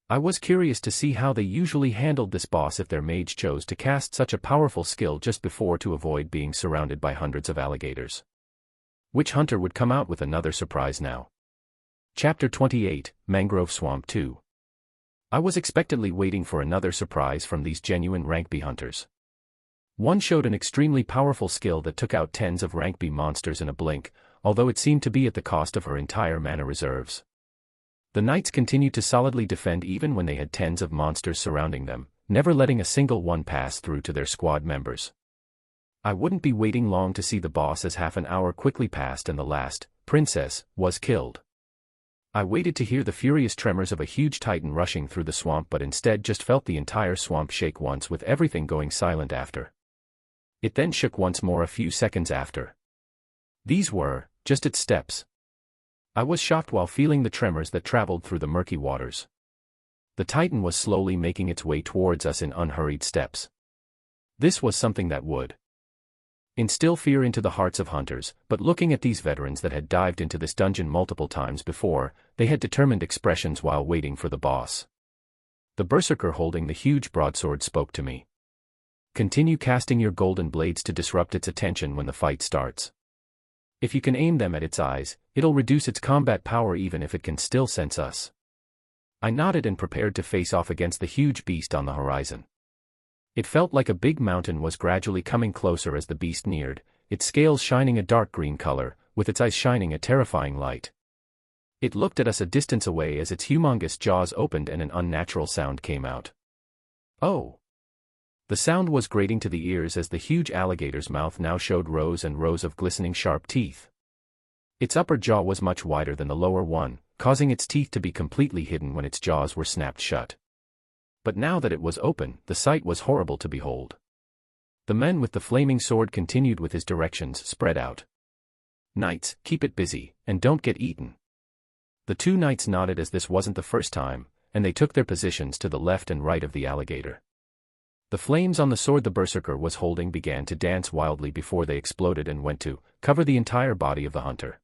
Speaker 1: I was curious to see how they usually handled this boss if their mage chose to cast such a powerful skill just before to avoid being surrounded by hundreds of alligators. Which hunter would come out with another surprise now? Chapter 28, Mangrove Swamp 2. I was expectantly waiting for another surprise from these genuine rank B hunters. One showed an extremely powerful skill that took out tens of rank B monsters in a blink, although it seemed to be at the cost of her entire mana reserves. The knights continued to solidly defend even when they had tens of monsters surrounding them, never letting a single one pass through to their squad members. I wouldn't be waiting long to see the boss as half an hour quickly passed and the last princess was killed. I waited to hear the furious tremors of a huge titan rushing through the swamp but instead just felt the entire swamp shake once with everything going silent after. It then shook once more a few seconds after. These were just its steps. I was shocked while feeling the tremors that traveled through the murky waters. The titan was slowly making its way towards us in unhurried steps. This was something that would instill fear into the hearts of hunters, but looking at these veterans that had dived into this dungeon multiple times before, they had determined expressions while waiting for the boss. The berserker holding the huge broadsword spoke to me. Continue casting your golden blades to disrupt its attention when the fight starts. If you can aim them at its eyes, it'll reduce its combat power even if it can still sense us. I nodded and prepared to face off against the huge beast on the horizon. It felt like a big mountain was gradually coming closer as the beast neared, its scales shining a dark green color, with its eyes shining a terrifying light. It looked at us a distance away as its humongous jaws opened and an unnatural sound came out. Oh! The sound was grating to the ears as the huge alligator's mouth now showed rows and rows of glistening sharp teeth. Its upper jaw was much wider than the lower one, causing its teeth to be completely hidden when its jaws were snapped shut. But now that it was open, the sight was horrible to behold. The man with the flaming sword continued with his directions spread out. Knights, keep it busy, and don't get eaten. The 2 knights nodded as this wasn't the first time, and they took their positions to the left and right of the alligator. The flames on the sword the berserker was holding began to dance wildly before they exploded and went to cover the entire body of the hunter.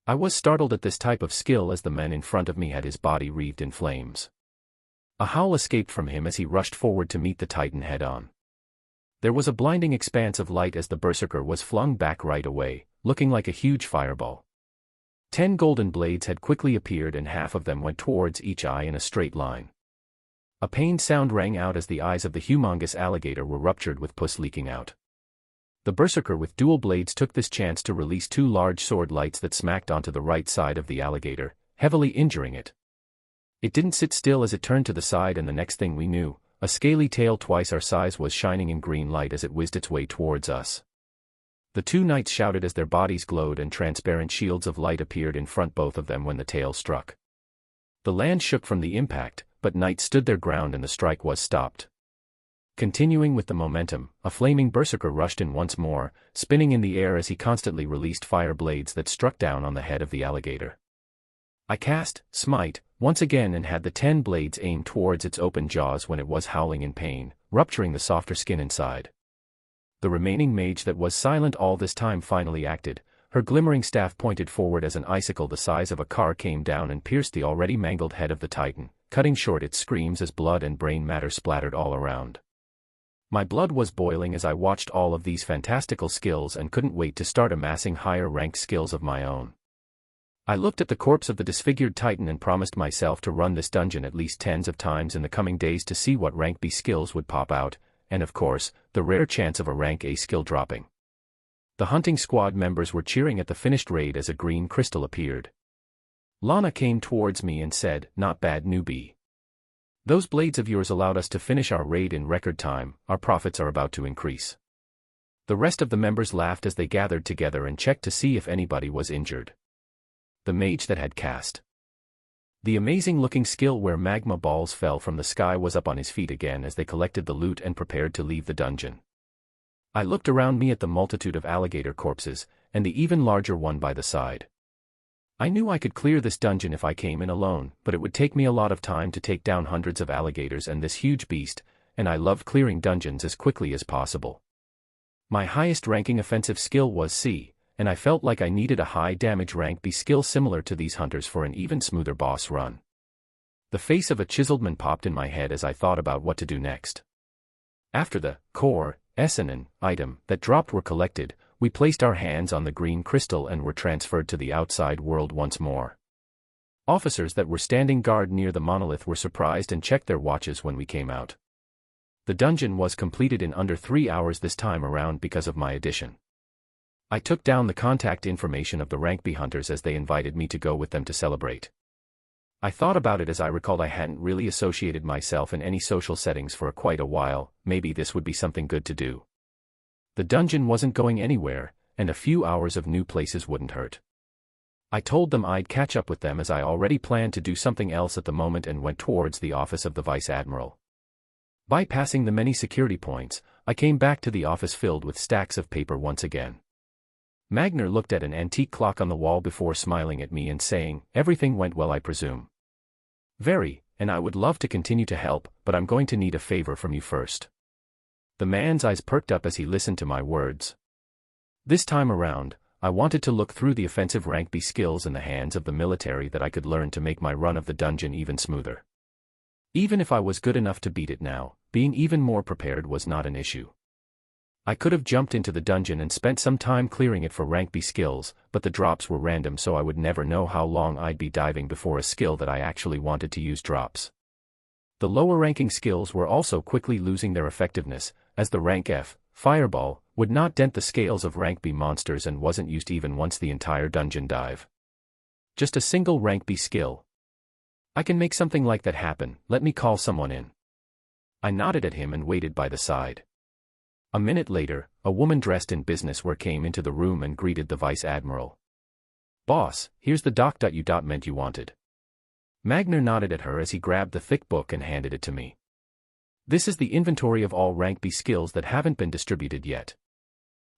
Speaker 1: I was startled at this type of skill as the man in front of me had his body wreathed in flames. A howl escaped from him as he rushed forward to meet the titan head-on. There was a blinding expanse of light as the berserker was flung back right away, looking like a huge fireball. 10 golden blades had quickly appeared and half of them went towards each eye in a straight line. A pained sound rang out as the eyes of the humongous alligator were ruptured with pus leaking out. The berserker with dual blades took this chance to release 2 large sword lights that smacked onto the right side of the alligator, heavily injuring it. It didn't sit still as it turned to the side, and the next thing we knew, a scaly tail twice our size was shining in green light as it whizzed its way towards us. The 2 knights shouted as their bodies glowed and transparent shields of light appeared in front both of them when the tail struck. The land shook from the impact, but knights stood their ground and the strike was stopped. Continuing with the momentum, a flaming berserker rushed in once more, spinning in the air as he constantly released fire blades that struck down on the head of the alligator. I cast Smite once again and had the 10 blades aimed towards its open jaws when it was howling in pain, rupturing the softer skin inside. The remaining mage that was silent all this time finally acted. Her glimmering staff pointed forward as an icicle the size of a car came down and pierced the already mangled head of the titan, cutting short its screams as blood and brain matter splattered all around. My blood was boiling as I watched all of these fantastical skills and couldn't wait to start amassing higher ranked skills of my own. I looked at the corpse of the disfigured Titan and promised myself to run this dungeon at least tens of times in the coming days to see what rank B skills would pop out, and of course, the rare chance of a rank A skill dropping. The hunting squad members were cheering at the finished raid as a green crystal appeared. Lana came towards me and said, "Not bad, newbie. Those blades of yours allowed us to finish our raid in record time. Our profits are about to increase." The rest of the members laughed as they gathered together and checked to see if anybody was injured. The mage that had cast the amazing-looking skill where magma balls fell from the sky was up on his feet again as they collected the loot and prepared to leave the dungeon. I looked around me at the multitude of alligator corpses, and the even larger one by the side. I knew I could clear this dungeon if I came in alone, but it would take me a lot of time to take down hundreds of alligators and this huge beast, and I loved clearing dungeons as quickly as possible. My highest ranking offensive skill was C, and I felt like I needed a high damage rank B skill similar to these hunters for an even smoother boss run. The face of a chiseled man popped in my head as I thought about what to do next. After the core, Essenen item that dropped were collected, we placed our hands on the green crystal and were transferred to the outside world once more. Officers that were standing guard near the monolith were surprised and checked their watches when we came out. The dungeon was completed in under 3 hours this time around because of my addition. I took down the contact information of the rank B hunters as they invited me to go with them to celebrate. I thought about it as I recalled I hadn't really associated myself in any social settings for quite a while. Maybe this would be something good to do. The dungeon wasn't going anywhere, and a few hours of new places wouldn't hurt. I told them I'd catch up with them as I already planned to do something else at the moment and went towards the office of the Vice Admiral. Bypassing the many security points, I came back to the office filled with stacks of paper once again. Magner looked at an antique clock on the wall before smiling at me and saying, "Everything went well, I presume." "Very, and I would love to continue to help, but I'm going to need a favor from you first." The man's eyes perked up as he listened to my words. This time around, I wanted to look through the offensive rank B skills in the hands of the military that I could learn to make my run of the dungeon even smoother. Even if I was good enough to beat it now, being even more prepared was not an issue. I could have jumped into the dungeon and spent some time clearing it for rank B skills, but the drops were random so I would never know how long I'd be diving before a skill that I actually wanted to use drops. The lower ranking skills were also quickly losing their effectiveness, as the rank F, Fireball, would not dent the scales of rank B monsters and wasn't used even once the entire dungeon dive. Just a single rank B skill. I can make something like that happen, let me call someone in. I nodded at him and waited by the side. A minute later, a woman dressed in business wear came into the room and greeted the Vice Admiral. "Boss, here's the doc you meant you wanted." Magner nodded at her as he grabbed the thick book and handed it to me. "This is the inventory of all rank B skills that haven't been distributed yet.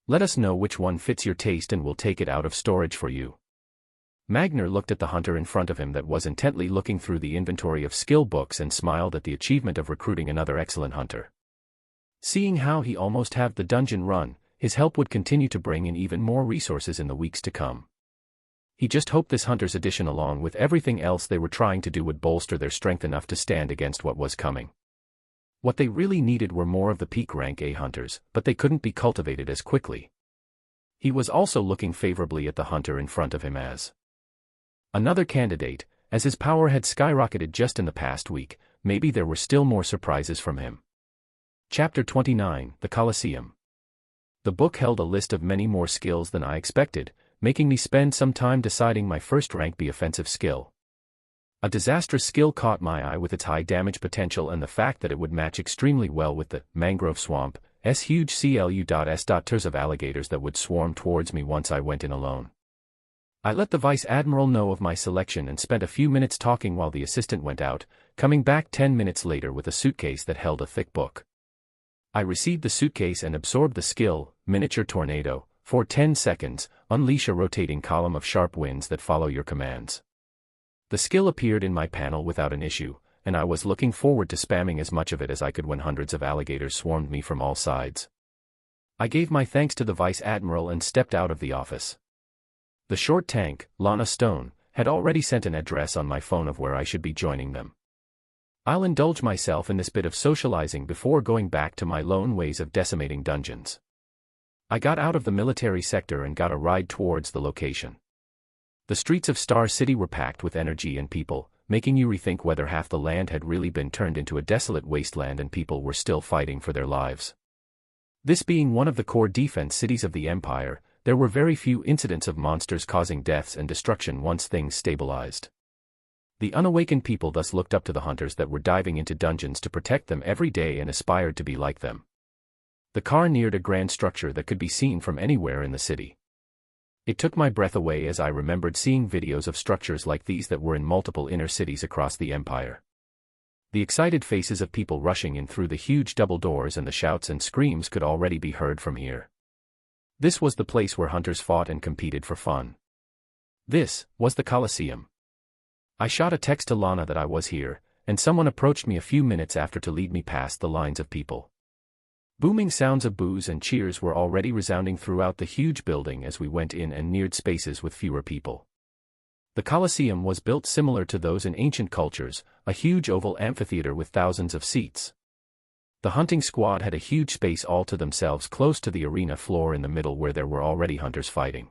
Speaker 1: Let us know which one fits your taste and we'll take it out of storage for you." Magner looked at the hunter in front of him that was intently looking through the inventory of skill books and smiled at the achievement of recruiting another excellent hunter. Seeing how he almost had the dungeon run, his help would continue to bring in even more resources in the weeks to come. He just hoped this hunter's addition along with everything else they were trying to do would bolster their strength enough to stand against what was coming. What they really needed were more of the peak rank A hunters, but they couldn't be cultivated as quickly. He was also looking favorably at the hunter in front of him as another candidate, as his power had skyrocketed just in the past week. Maybe there were still more surprises from him. Chapter 29, The Colosseum. The book held a list of many more skills than I expected, making me spend some time deciding my first rank B offensive skill. A disastrous skill caught my eye with its high damage potential and the fact that it would match extremely well with the mangrove swamp's huge CLU.S. of alligators that would swarm towards me once I went in alone. I let the Vice Admiral know of my selection and spent a few minutes talking while the assistant went out, coming back 10 minutes later with a suitcase that held a thick book. I received the suitcase and absorbed the skill, Miniature Tornado. For 10 seconds, unleash a rotating column of sharp winds that follow your commands. The skill appeared in my panel without an issue, and I was looking forward to spamming as much of it as I could when hundreds of alligators swarmed me from all sides. I gave my thanks to the Vice Admiral and stepped out of the office. The short tank, Lana Stone, had already sent an address on my phone of where I should be joining them. I'll indulge myself in this bit of socializing before going back to my lone ways of decimating dungeons. I got out of the military sector and got a ride towards the location. The streets of Star City were packed with energy and people, making you rethink whether half the land had really been turned into a desolate wasteland and people were still fighting for their lives. This being one of the core defense cities of the Empire, there were very few incidents of monsters causing deaths and destruction once things stabilized. The unawakened people thus looked up to the hunters that were diving into dungeons to protect them every day and aspired to be like them. The car neared a grand structure that could be seen from anywhere in the city. It took my breath away as I remembered seeing videos of structures like these that were in multiple inner cities across the Empire. The excited faces of people rushing in through the huge double doors and the shouts and screams could already be heard from here. This was the place where hunters fought and competed for fun. This was the Colosseum. I shot a text to Lana that I was here, and someone approached me a few minutes after to lead me past the lines of people. Booming sounds of boos and cheers were already resounding throughout the huge building as we went in and neared spaces with fewer people. The Colosseum was built similar to those in ancient cultures, a huge oval amphitheater with thousands of seats. The hunting squad had a huge space all to themselves close to the arena floor in the middle where there were already hunters fighting.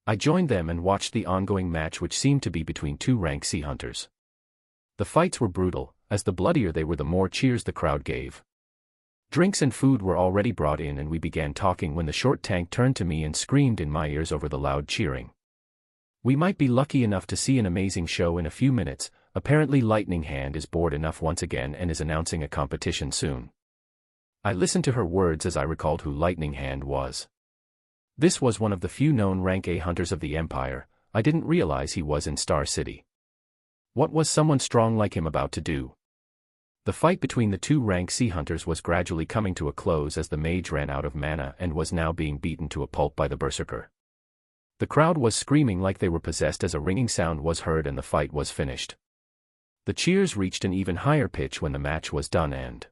Speaker 1: I joined them and watched the ongoing match which seemed to be between two rank C hunters. The fights were brutal, as the bloodier they were the more cheers the crowd gave. Drinks and food were already brought in and we began talking when the short tank turned to me and screamed in my ears over the loud cheering. We might be lucky enough to see an amazing show in a few minutes. Apparently Lightning Hand is bored enough once again and is announcing a competition soon. I listened to her words as I recalled who Lightning Hand was. This was one of the few known rank A hunters of the Empire. I didn't realize he was in Star City. What was someone strong like him about to do? The fight between the two rank C hunters was gradually coming to a close as the mage ran out of mana and was now being beaten to a pulp by the berserker. The crowd was screaming like they were possessed as a ringing sound was heard and the fight was finished. The cheers reached an even higher pitch when the match was done and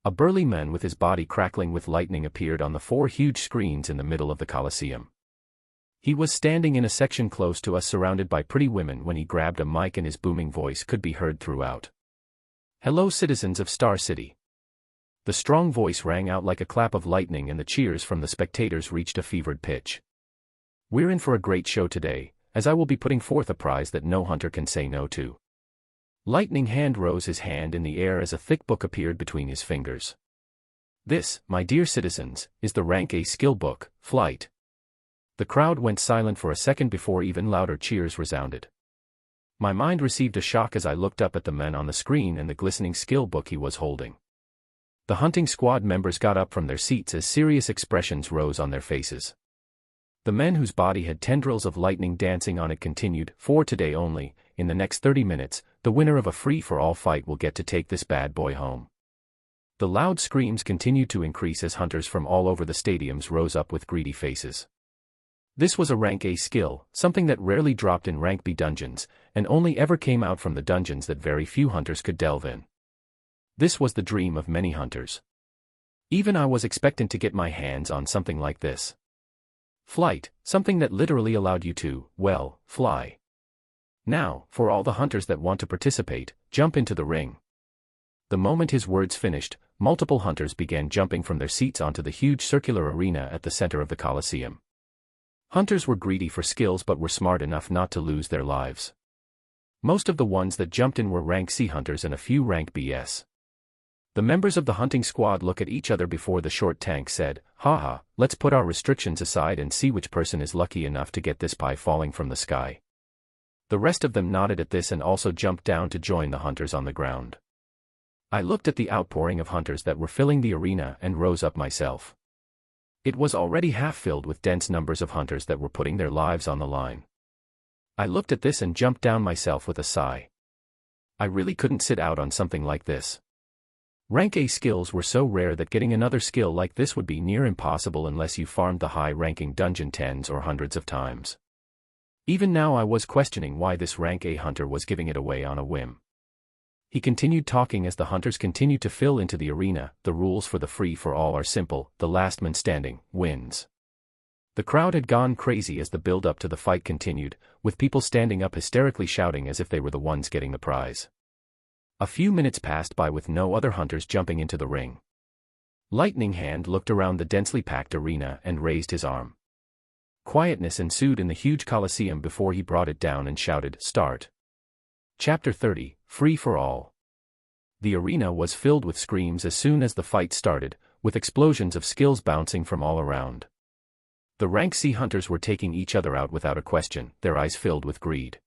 Speaker 1: a burly man with his body crackling with lightning appeared on the four huge screens in the middle of the Colosseum. He was standing in a section close to us surrounded by pretty women when he grabbed a mic and his booming voice could be heard throughout. "Hello citizens of Star City." The strong voice rang out like a clap of lightning and the cheers from the spectators reached a fevered pitch. "We're in for a great show today, as I will be putting forth a prize that no hunter can say no to." Lightning Hand rose his hand in the air as a thick book appeared between his fingers. "This, my dear citizens, is the Rank A skill book, Flight." The crowd went silent for a second before even louder cheers resounded. My mind received a shock as I looked up at the man on the screen and the glistening skill book he was holding. The hunting squad members got up from their seats as serious expressions rose on their faces. The men whose body had tendrils of lightning dancing on it continued, "For today only, in the next 30 minutes, the winner of a free-for-all fight will get to take this bad boy home." The loud screams continued to increase as hunters from all over the stadiums rose up with greedy faces. This was a Rank A skill, something that rarely dropped in Rank B dungeons, and only ever came out from the dungeons that very few hunters could delve in. This was the dream of many hunters. Even I was expectant to get my hands on something like this. Flight, something that literally allowed you to, well, fly. Now, for all the hunters that want to participate, jump into the ring. The moment his words finished, multiple hunters began jumping from their seats onto the huge circular arena at the center of the Colosseum. Hunters were greedy for skills but were smart enough not to lose their lives. Most of the ones that jumped in were Rank C hunters and a few Rank BS. The members of the hunting squad looked at each other before the short tank said, "Haha, let's put our restrictions aside and see which person is lucky enough to get this pie falling from the sky." The rest of them nodded at this and also jumped down to join the hunters on the ground. I looked at the outpouring of hunters that were filling the arena and rose up myself. It was already half filled with dense numbers of hunters that were putting their lives on the line. I looked at this and jumped down myself with a sigh. I really couldn't sit out on something like this. Rank A skills were so rare that getting another skill like this would be near impossible unless you farmed the high-ranking dungeon tens or hundreds of times. Even now I was questioning why this Rank A hunter was giving it away on a whim. He continued talking as the hunters continued to fill into the arena. "The rules for the free-for-all are simple, the last man standing wins." The crowd had gone crazy as the build-up to the fight continued, with people standing up hysterically shouting as if they were the ones getting the prize. A few minutes passed by with no other hunters jumping into the ring. Lightning Hand looked around the densely packed arena and raised his arm. Quietness ensued in the huge coliseum before he brought it down and shouted, "Start." Chapter 30, Free for All. The arena was filled with screams as soon as the fight started, with explosions of skills bouncing from all around. The rank C hunters were taking each other out without a question, their eyes filled with greed.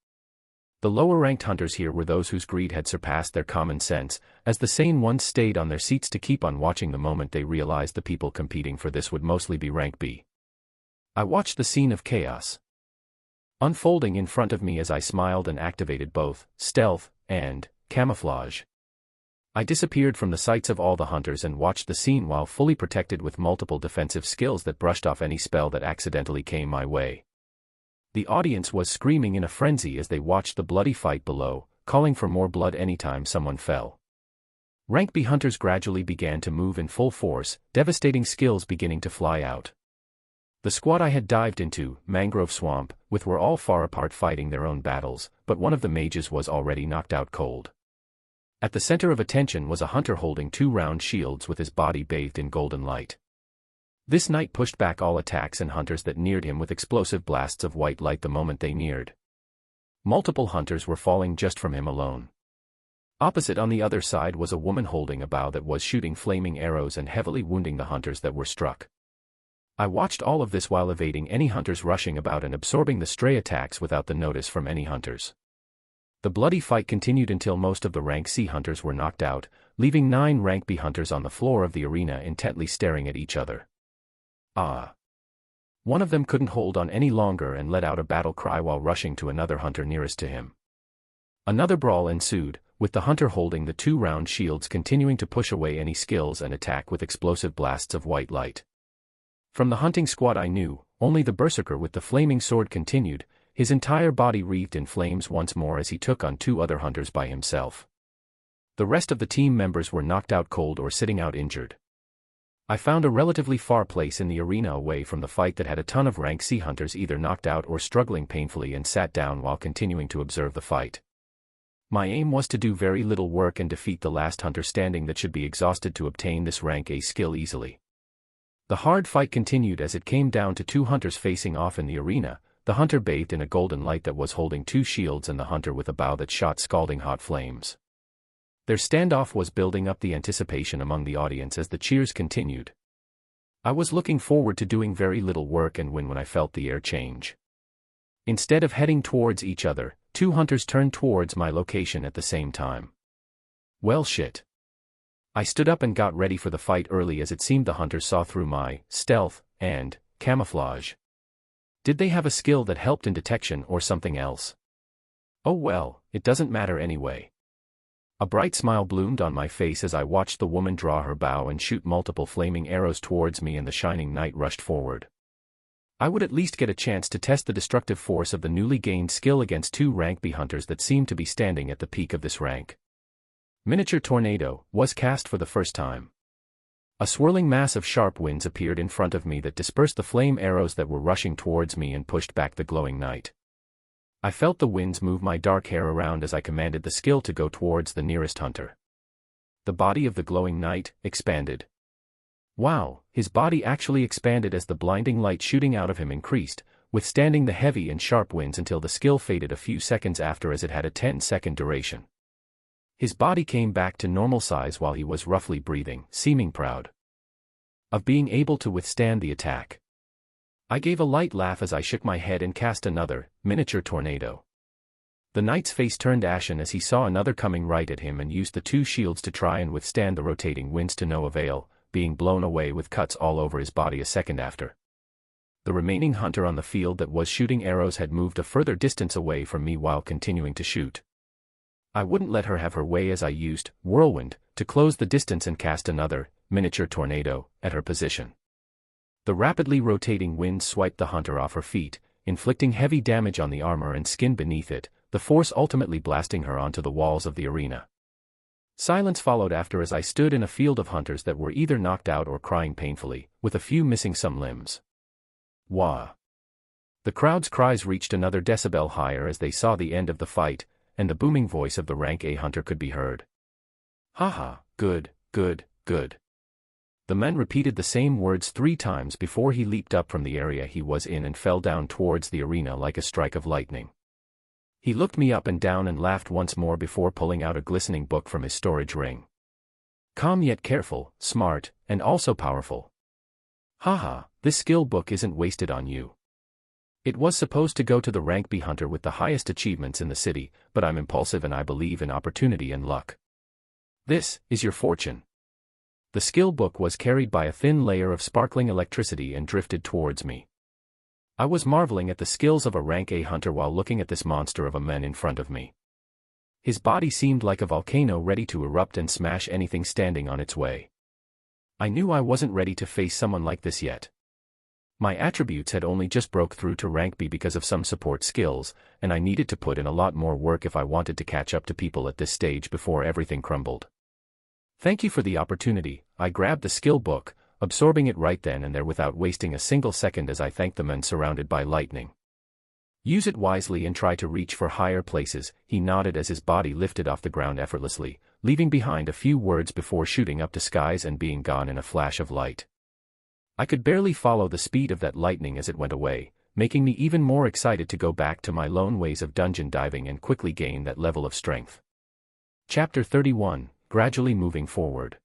Speaker 1: The lower-ranked hunters here were those whose greed had surpassed their common sense, as the sane ones stayed on their seats to keep on watching the moment they realized the people competing for this would mostly be rank B. I watched the scene of chaos unfolding in front of me as I smiled and activated both stealth and camouflage. I disappeared from the sights of all the hunters and watched the scene while fully protected with multiple defensive skills that brushed off any spell that accidentally came my way. The audience was screaming in a frenzy as they watched the bloody fight below, calling for more blood anytime someone fell. Rank B hunters gradually began to move in full force, devastating skills beginning to fly out. The squad I had dived into, Mangrove Swamp, with were all far apart fighting their own battles, but one of the mages was already knocked out cold. At the center of attention was a hunter holding 2 round shields with his body bathed in golden light. This knight pushed back all attacks and hunters that neared him with explosive blasts of white light the moment they neared. Multiple hunters were falling just from him alone. Opposite on the other side was a woman holding a bow that was shooting flaming arrows and heavily wounding the hunters that were struck. I watched all of this while evading any hunters rushing about and absorbing the stray attacks without the notice from any hunters. The bloody fight continued until most of the rank C hunters were knocked out, leaving 9 rank B hunters on the floor of the arena intently staring at each other. Ah! One of them couldn't hold on any longer and let out a battle cry while rushing to another hunter nearest to him. Another brawl ensued, with the hunter holding the 2 round shields continuing to push away any skills and attack with explosive blasts of white light. From the hunting squad I knew, only the berserker with the flaming sword continued, his entire body wreathed in flames once more as he took on 2 other hunters by himself. The rest of the team members were knocked out cold or sitting out injured. I found a relatively far place in the arena away from the fight that had a ton of rank C hunters either knocked out or struggling painfully and sat down while continuing to observe the fight. My aim was to do very little work and defeat the last hunter standing that should be exhausted to obtain this rank A skill easily. The hard fight continued as it came down to 2 hunters facing off in the arena, the hunter bathed in a golden light that was holding 2 shields and the hunter with a bow that shot scalding hot flames. Their standoff was building up the anticipation among the audience as the cheers continued. I was looking forward to doing very little work and when I felt the air change. Instead of heading towards each other, 2 hunters turned towards my location at the same time. Well shit. I stood up and got ready for the fight early as it seemed the hunters saw through my stealth and camouflage. Did they have a skill that helped in detection or something else? Oh well, it doesn't matter anyway. A bright smile bloomed on my face as I watched the woman draw her bow and shoot multiple flaming arrows towards me and the shining knight rushed forward. I would at least get a chance to test the destructive force of the newly gained skill against 2 rank B hunters that seemed to be standing at the peak of this rank. Miniature Tornado was cast for the first time. A swirling mass of sharp winds appeared in front of me that dispersed the flame arrows that were rushing towards me and pushed back the glowing knight. I felt the winds move my dark hair around as I commanded the skill to go towards the nearest hunter. The body of the glowing knight expanded. Wow, his body actually expanded as the blinding light shooting out of him increased, withstanding the heavy and sharp winds until the skill faded a few seconds after as it had a 10-second duration. His body came back to normal size while he was roughly breathing, seeming proud of being able to withstand the attack. I gave a light laugh as I shook my head and cast another, Miniature Tornado. The knight's face turned ashen as he saw another coming right at him and used the 2 shields to try and withstand the rotating winds to no avail, being blown away with cuts all over his body a second after. The remaining hunter on the field that was shooting arrows had moved a further distance away from me while continuing to shoot. I wouldn't let her have her way as I used Whirlwind to close the distance and cast another, Miniature Tornado, at her position. The rapidly rotating winds swiped the hunter off her feet, inflicting heavy damage on the armor and skin beneath it, the force ultimately blasting her onto the walls of the arena. Silence followed after as I stood in a field of hunters that were either knocked out or crying painfully, with a few missing some limbs. Wah! The crowd's cries reached another decibel higher as they saw the end of the fight, and the booming voice of the rank A hunter could be heard. Haha, good, good, good. The man repeated the same words 3 times before he leaped up from the area he was in and fell down towards the arena like a strike of lightning. He looked me up and down and laughed once more before pulling out a glistening book from his storage ring. Calm yet careful, smart, and also powerful. Haha, this skill book isn't wasted on you. It was supposed to go to the rank B hunter with the highest achievements in the city, but I'm impulsive and I believe in opportunity and luck. This is your fortune. The skill book was carried by a thin layer of sparkling electricity and drifted towards me. I was marveling at the skills of a rank A hunter while looking at this monster of a man in front of me. His body seemed like a volcano ready to erupt and smash anything standing on its way. I knew I wasn't ready to face someone like this yet. My attributes had only just broke through to rank B because of some support skills, and I needed to put in a lot more work if I wanted to catch up to people at this stage before everything crumbled. Thank you for the opportunity. I grabbed the skill book, absorbing it right then and there without wasting a single second as I thanked the man surrounded by lightning. Use it wisely and try to reach for higher places, he nodded as his body lifted off the ground effortlessly, leaving behind a few words before shooting up to skies and being gone in a flash of light. I could barely follow the speed of that lightning as it went away, making me even more excited to go back to my lone ways of dungeon diving and quickly gain that level of strength. Chapter 31. Gradually moving forward.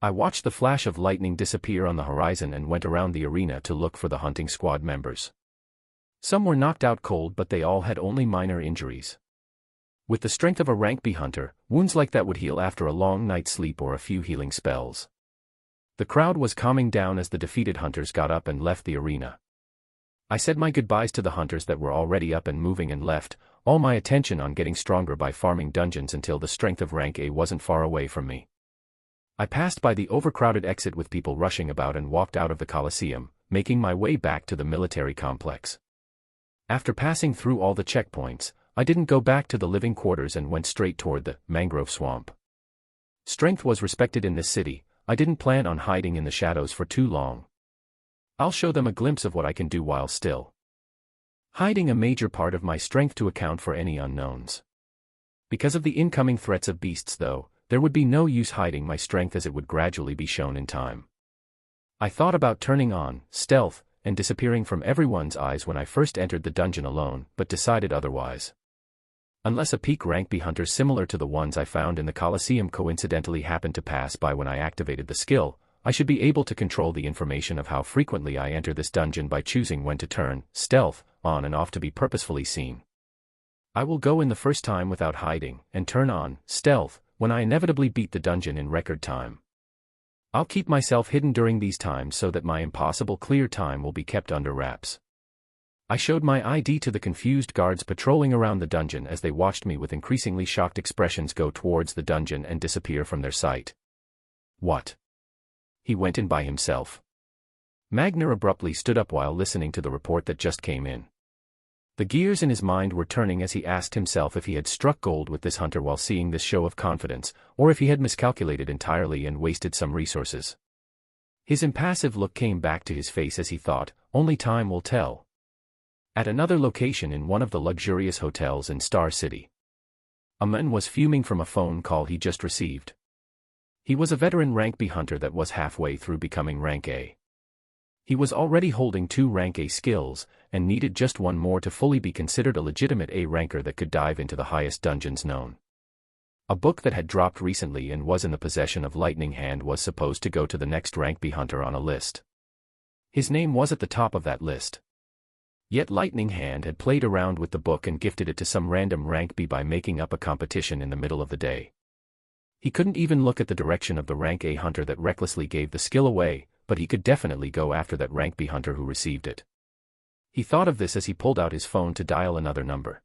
Speaker 1: I watched the flash of lightning disappear on the horizon and went around the arena to look for the hunting squad members. Some were knocked out cold, but they all had only minor injuries. With the strength of a rank B hunter, wounds like that would heal after a long night's sleep or a few healing spells. The crowd was calming down as the defeated hunters got up and left the arena. I said my goodbyes to the hunters that were already up and moving and left, all my attention on getting stronger by farming dungeons until the strength of rank A wasn't far away from me. I passed by the overcrowded exit with people rushing about and walked out of the Colosseum, making my way back to the military complex. After passing through all the checkpoints, I didn't go back to the living quarters and went straight toward the mangrove swamp. Strength was respected in this city. I didn't plan on hiding in the shadows for too long. I'll show them a glimpse of what I can do while still hiding a major part of my strength to account for any unknowns. Because of the incoming threats of beasts though, there would be no use hiding my strength as it would gradually be shown in time. I thought about turning on stealth and disappearing from everyone's eyes when I first entered the dungeon alone, but decided otherwise. Unless a peak rank B hunter similar to the ones I found in the Colosseum coincidentally happened to pass by when I activated the skill, I should be able to control the information of how frequently I enter this dungeon by choosing when to turn stealth on and off to be purposefully seen. I will go in the first time without hiding, and turn on stealth when I inevitably beat the dungeon in record time. I'll keep myself hidden during these times so that my impossible clear time will be kept under wraps. I showed my ID to the confused guards patrolling around the dungeon as they watched me with increasingly shocked expressions go towards the dungeon and disappear from their sight. What? He went in by himself. Magner abruptly stood up while listening to the report that just came in. The gears in his mind were turning as he asked himself if he had struck gold with this hunter while seeing this show of confidence, or if he had miscalculated entirely and wasted some resources. His impassive look came back to his face as he thought, only time will tell. At another location in one of the luxurious hotels in Star City, a man was fuming from a phone call he just received. He was a veteran rank B hunter that was halfway through becoming rank A. He was already holding 2 rank A skills, and needed just one more to fully be considered a legitimate A ranker that could dive into the highest dungeons known. A book that had dropped recently and was in the possession of Lightning Hand was supposed to go to the next rank B hunter on a list. His name was at the top of that list. Yet Lightning Hand had played around with the book and gifted it to some random rank B by making up a competition in the middle of the day. He couldn't even look at the direction of the rank A hunter that recklessly gave the skill away, but he could definitely go after that rank B hunter who received it. He thought of this as he pulled out his phone to dial another number.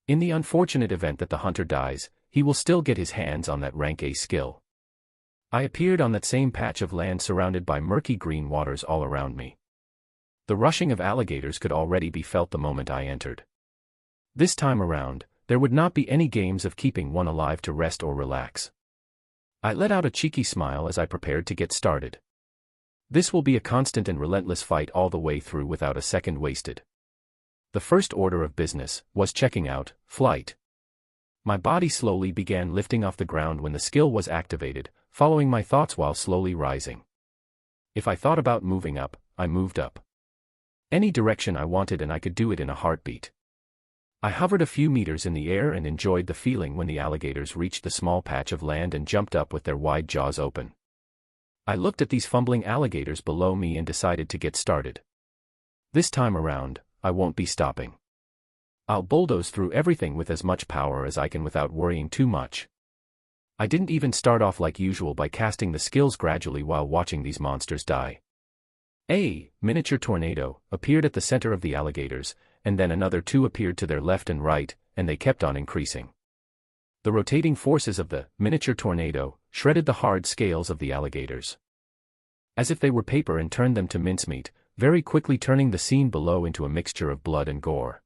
Speaker 1: In the unfortunate event that the hunter dies, he will still get his hands on that rank A skill. I appeared on that same patch of land surrounded by murky green waters all around me. The rushing of alligators could already be felt the moment I entered. This time around, there would not be any games of keeping one alive to rest or relax. I let out a cheeky smile as I prepared to get started. This will be a constant and relentless fight all the way through without a second wasted. The first order of business was checking out flight. My body slowly began lifting off the ground when the skill was activated, following my thoughts while slowly rising. If I thought about moving up, I moved up. Any direction I wanted, and I could do it in a heartbeat. I hovered a few meters in the air and enjoyed the feeling when the alligators reached the small patch of land and jumped up with their wide jaws open. I looked at these fumbling alligators below me and decided to get started. This time around, I won't be stopping. I'll bulldoze through everything with as much power as I can without worrying too much. I didn't even start off like usual by casting the skills gradually while watching these monsters die. A miniature tornado appeared at the center of the alligators, and then another two appeared to their left and right, and they kept on increasing. The rotating forces of the miniature tornado shredded the hard scales of the alligators, as if they were paper, and turned them to mincemeat, very quickly turning the scene below into a mixture of blood and gore.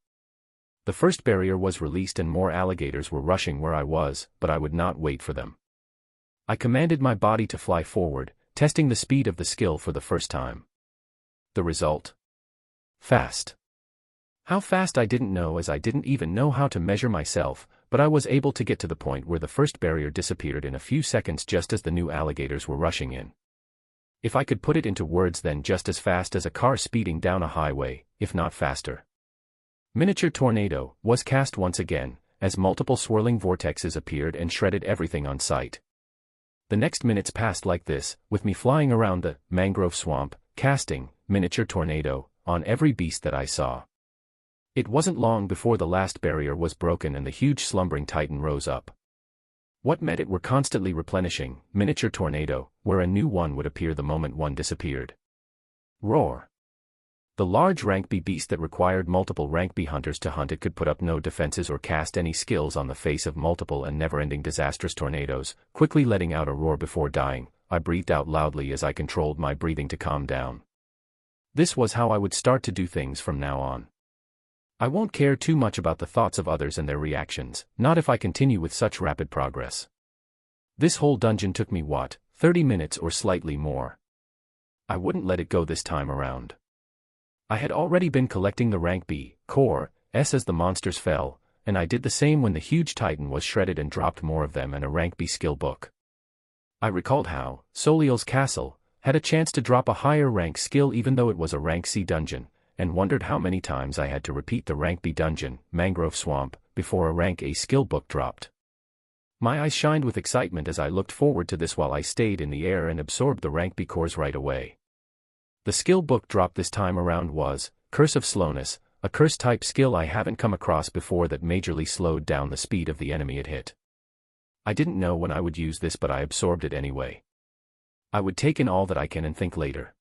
Speaker 1: The first barrier was released and more alligators were rushing where I was, but I would not wait for them. I commanded my body to fly forward, testing the speed of the skill for the first time. The result? Fast. How fast I didn't know, as I didn't even know how to measure myself, but I was able to get to the point where the first barrier disappeared in a few seconds just as the new alligators were rushing in. If I could put it into words, then just as fast as a car speeding down a highway, if not faster. Miniature tornado was cast once again, as multiple swirling vortexes appeared and shredded everything on sight. The next minutes passed like this, with me flying around the mangrove swamp, casting miniature tornado on every beast that I saw. It wasn't long before the last barrier was broken and the huge slumbering titan rose up. What met it were constantly replenishing miniature tornado, where a new one would appear the moment one disappeared. Roar. The large rank B beast that required multiple rank B hunters to hunt it could put up no defenses or cast any skills on the face of multiple and never-ending disastrous tornadoes, quickly letting out a roar before dying. I breathed out loudly as I controlled my breathing to calm down. This was how I would start to do things from now on. I won't care too much about the thoughts of others and their reactions, not if I continue with such rapid progress. This whole dungeon took me 30 minutes or slightly more. I wouldn't let it go this time around. I had already been collecting the rank B, core, S as the monsters fell, and I did the same when the huge titan was shredded and dropped more of them and a rank B skill book. I recalled how Soliel's castle had a chance to drop a higher rank skill even though it was a rank C dungeon, and wondered how many times I had to repeat the rank B dungeon, Mangrove Swamp, before a rank A skill book dropped. My eyes shined with excitement as I looked forward to this while I stayed in the air and absorbed the rank B cores right away. The skill book drop this time around was Curse of Slowness, a curse type skill I haven't come across before that majorly slowed down the speed of the enemy it hit. I didn't know when I would use this, but I absorbed it anyway. I would take in all that I can and think later.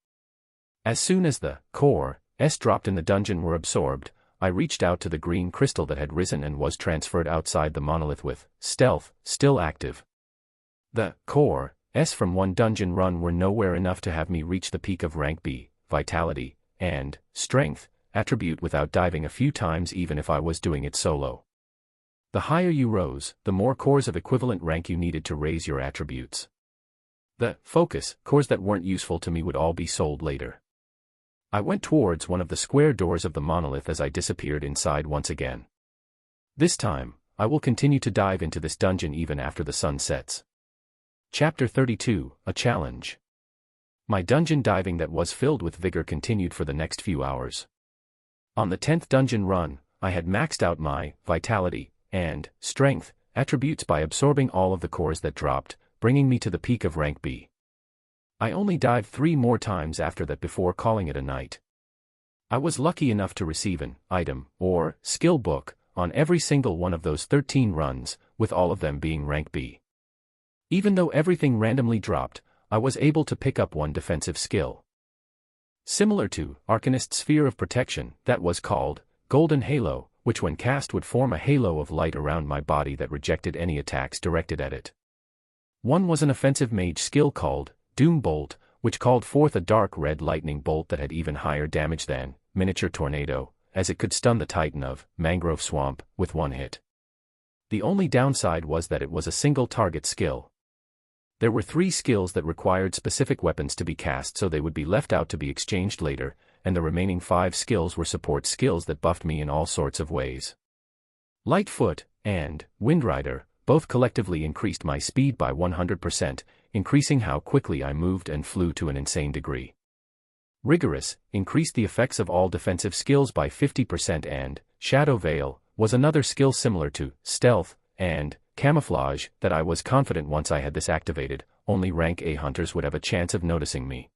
Speaker 1: As soon as the core S dropped in the dungeon were absorbed, I reached out to the green crystal that had risen and was transferred outside the monolith with stealth still active. The core S from one dungeon run were nowhere enough to have me reach the peak of rank B, vitality, and strength attribute without diving a few times, even if I was doing it solo. The higher you rose, the more cores of equivalent rank you needed to raise your attributes. The focus cores that weren't useful to me would all be sold later. I went towards one of the square doors of the monolith as I disappeared inside once again. This time, I will continue to dive into this dungeon even after the sun sets. Chapter 32, A Challenge. My dungeon diving that was filled with vigor continued for the next few hours. On the 10th dungeon run, I had maxed out my vitality and strength attributes by absorbing all of the cores that dropped, bringing me to the peak of rank B. I only dived 3 more times after that before calling it a night. I was lucky enough to receive an item or skill book on every single one of those 13 runs, with all of them being rank B. Even though everything randomly dropped, I was able to pick up one defensive skill. Similar to Arcanist's Sphere of Protection, that was called Golden Halo, which when cast would form a halo of light around my body that rejected any attacks directed at it. One was an offensive mage skill called Doom Bolt, which called forth a dark red lightning bolt that had even higher damage than Miniature Tornado, as it could stun the Titan of Mangrove Swamp with one hit. The only downside was that it was a single target skill. There were 3 skills that required specific weapons to be cast, so they would be left out to be exchanged later, and the remaining 5 skills were support skills that buffed me in all sorts of ways. Lightfoot and Windrider both collectively increased my speed by 100%, increasing how quickly I moved and flew to an insane degree. Rigorous, increased the effects of all defensive skills by 50%, and Shadow Veil was another skill similar to Stealth and Camouflage that I was confident once I had this activated, only rank A hunters would have a chance of noticing me.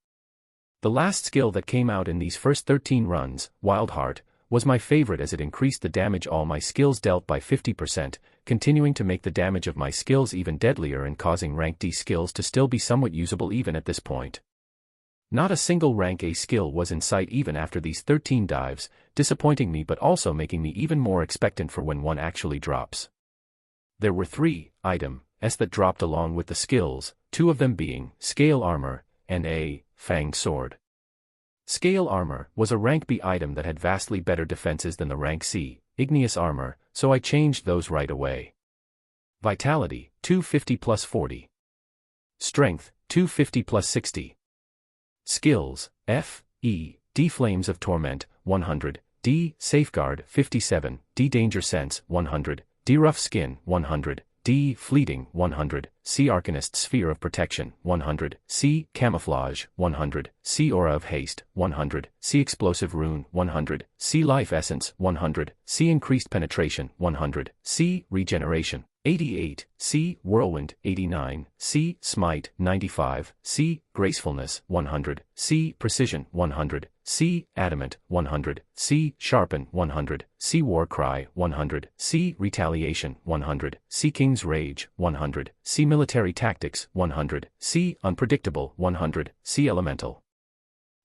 Speaker 1: The last skill that came out in these first 13 runs, Wildheart, was my favorite as it increased the damage all my skills dealt by 50%, continuing to make the damage of my skills even deadlier and causing rank D skills to still be somewhat usable even at this point. Not a single rank A skill was in sight even after these 13 dives, disappointing me but also making me even more expectant for when one actually drops. There were 3 items that dropped along with the skills, 2 of them being Scale Armor and a Fanged Sword. Scale Armor was a rank B item that had vastly better defenses than the rank C, Igneous Armor, so I changed those right away. Vitality, 250 plus 40. Strength, 250 plus 60. Skills, F, E, D Flames of Torment, 100, D Safeguard, 57, D Danger Sense, 100, D Rough Skin, 100, D Fleeting, 100, C Arcanist Sphere of Protection, 100, C Camouflage, 100, C Aura of Haste, 100, C Explosive Rune, 100, C Life Essence, 100, C Increased Penetration, 100, C Regeneration, 88, C Whirlwind, 89, C Smite, 95, C Gracefulness, 100, C Precision, 100, C Adamant, 100, C Sharpen, 100, C Warcry, 100, C Retaliation, 100, C King's Rage, 100, C Military Tactics, 100, C Unpredictable, 100, C Elemental.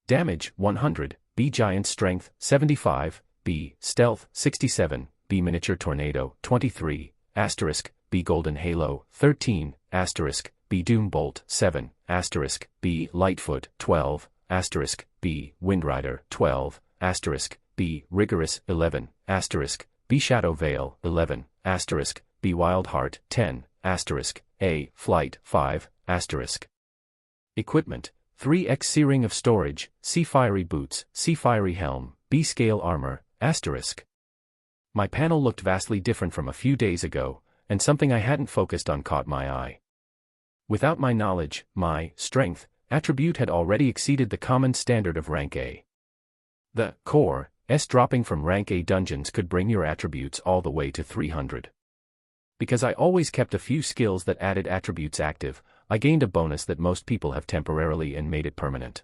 Speaker 1: Damage, 100, B Giant Strength, 75, B Stealth, 67, B Miniature Tornado, 23, asterisk, B Golden Halo, 13, asterisk, B Doom Bolt, 7, asterisk, B Lightfoot, 12, asterisk, B Windrider, 12, asterisk, B Rigorous, 11, asterisk, B Shadow Veil, 11, asterisk, B Wildheart, 10, asterisk, A Flight, 5, asterisk. Equipment, 3x Searing of Storage, C Fiery Boots, C Fiery Helm, B Scale Armor, asterisk. My panel looked vastly different from a few days ago, and something I hadn't focused on caught my eye. Without my knowledge, my Strength attribute had already exceeded the common standard of rank A. The Core S dropping from rank A dungeons could bring your attributes all the way to 300. Because I always kept a few skills that added attributes active, I gained a bonus that most people have temporarily and made it permanent.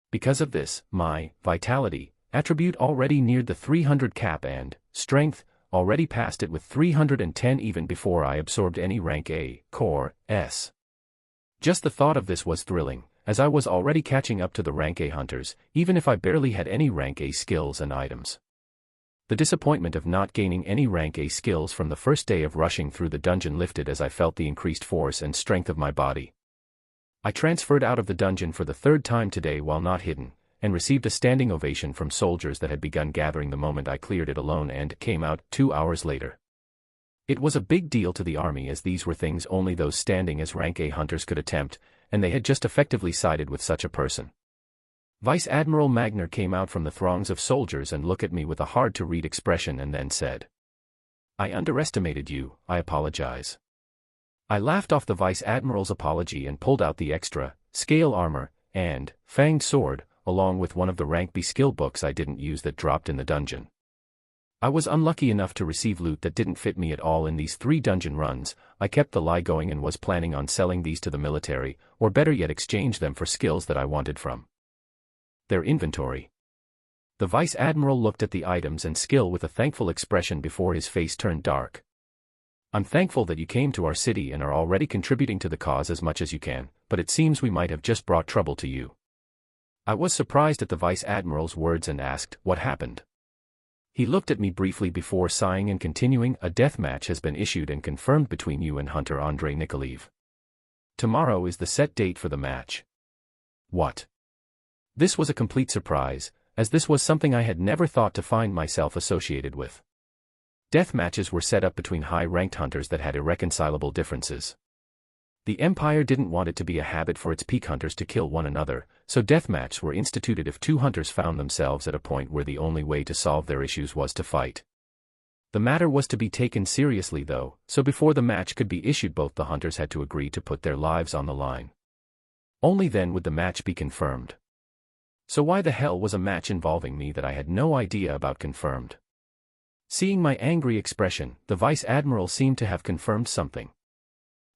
Speaker 1: Because of this, my Vitality attribute already neared the 300 cap and Strength already passed it with 310 even before I absorbed any rank A Core S. Just the thought of this was thrilling, as I was already catching up to the rank A hunters, even if I barely had any rank A skills and items. The disappointment of not gaining any rank A skills from the first day of rushing through the dungeon lifted as I felt the increased force and strength of my body. I transferred out of the dungeon for the 3rd time today while not hidden, and received a standing ovation from soldiers that had begun gathering the moment I cleared it alone and came out 2 hours later. It was a big deal to the army as these were things only those standing as rank A hunters could attempt, and they had just effectively sided with such a person. Vice Admiral Magner came out from the throngs of soldiers and looked at me with a hard-to-read expression and then said, "I underestimated you, I apologize." I laughed off the Vice Admiral's apology and pulled out the extra, Scale Armor, and Fanged Sword, along with one of the rank B skill books I didn't use that dropped in the dungeon. I was unlucky enough to receive loot that didn't fit me at all in these 3 dungeon runs. I kept the lie going and was planning on selling these to the military, or better yet exchange them for skills that I wanted from their inventory. The Vice Admiral looked at the items and skill with a thankful expression before his face turned dark. "I'm thankful that you came to our city and are already contributing to the cause as much as you can, but it seems we might have just brought trouble to you." I was surprised at the Vice Admiral's words and asked, "What happened?" He looked at me briefly before sighing and continuing, "A death match has been issued and confirmed between you and Hunter Andrei Nikolaev. Tomorrow is the set date for the match." What? This was a complete surprise, as this was something I had never thought to find myself associated with. Death matches were set up between high-ranked hunters that had irreconcilable differences. The Empire didn't want it to be a habit for its peak hunters to kill one another, so deathmatches were instituted if 2 hunters found themselves at a point where the only way to solve their issues was to fight. The matter was to be taken seriously though, so before the match could be issued both the hunters had to agree to put their lives on the line. Only then would the match be confirmed. So why the hell was a match involving me that I had no idea about confirmed? Seeing my angry expression, the Vice Admiral seemed to have confirmed something.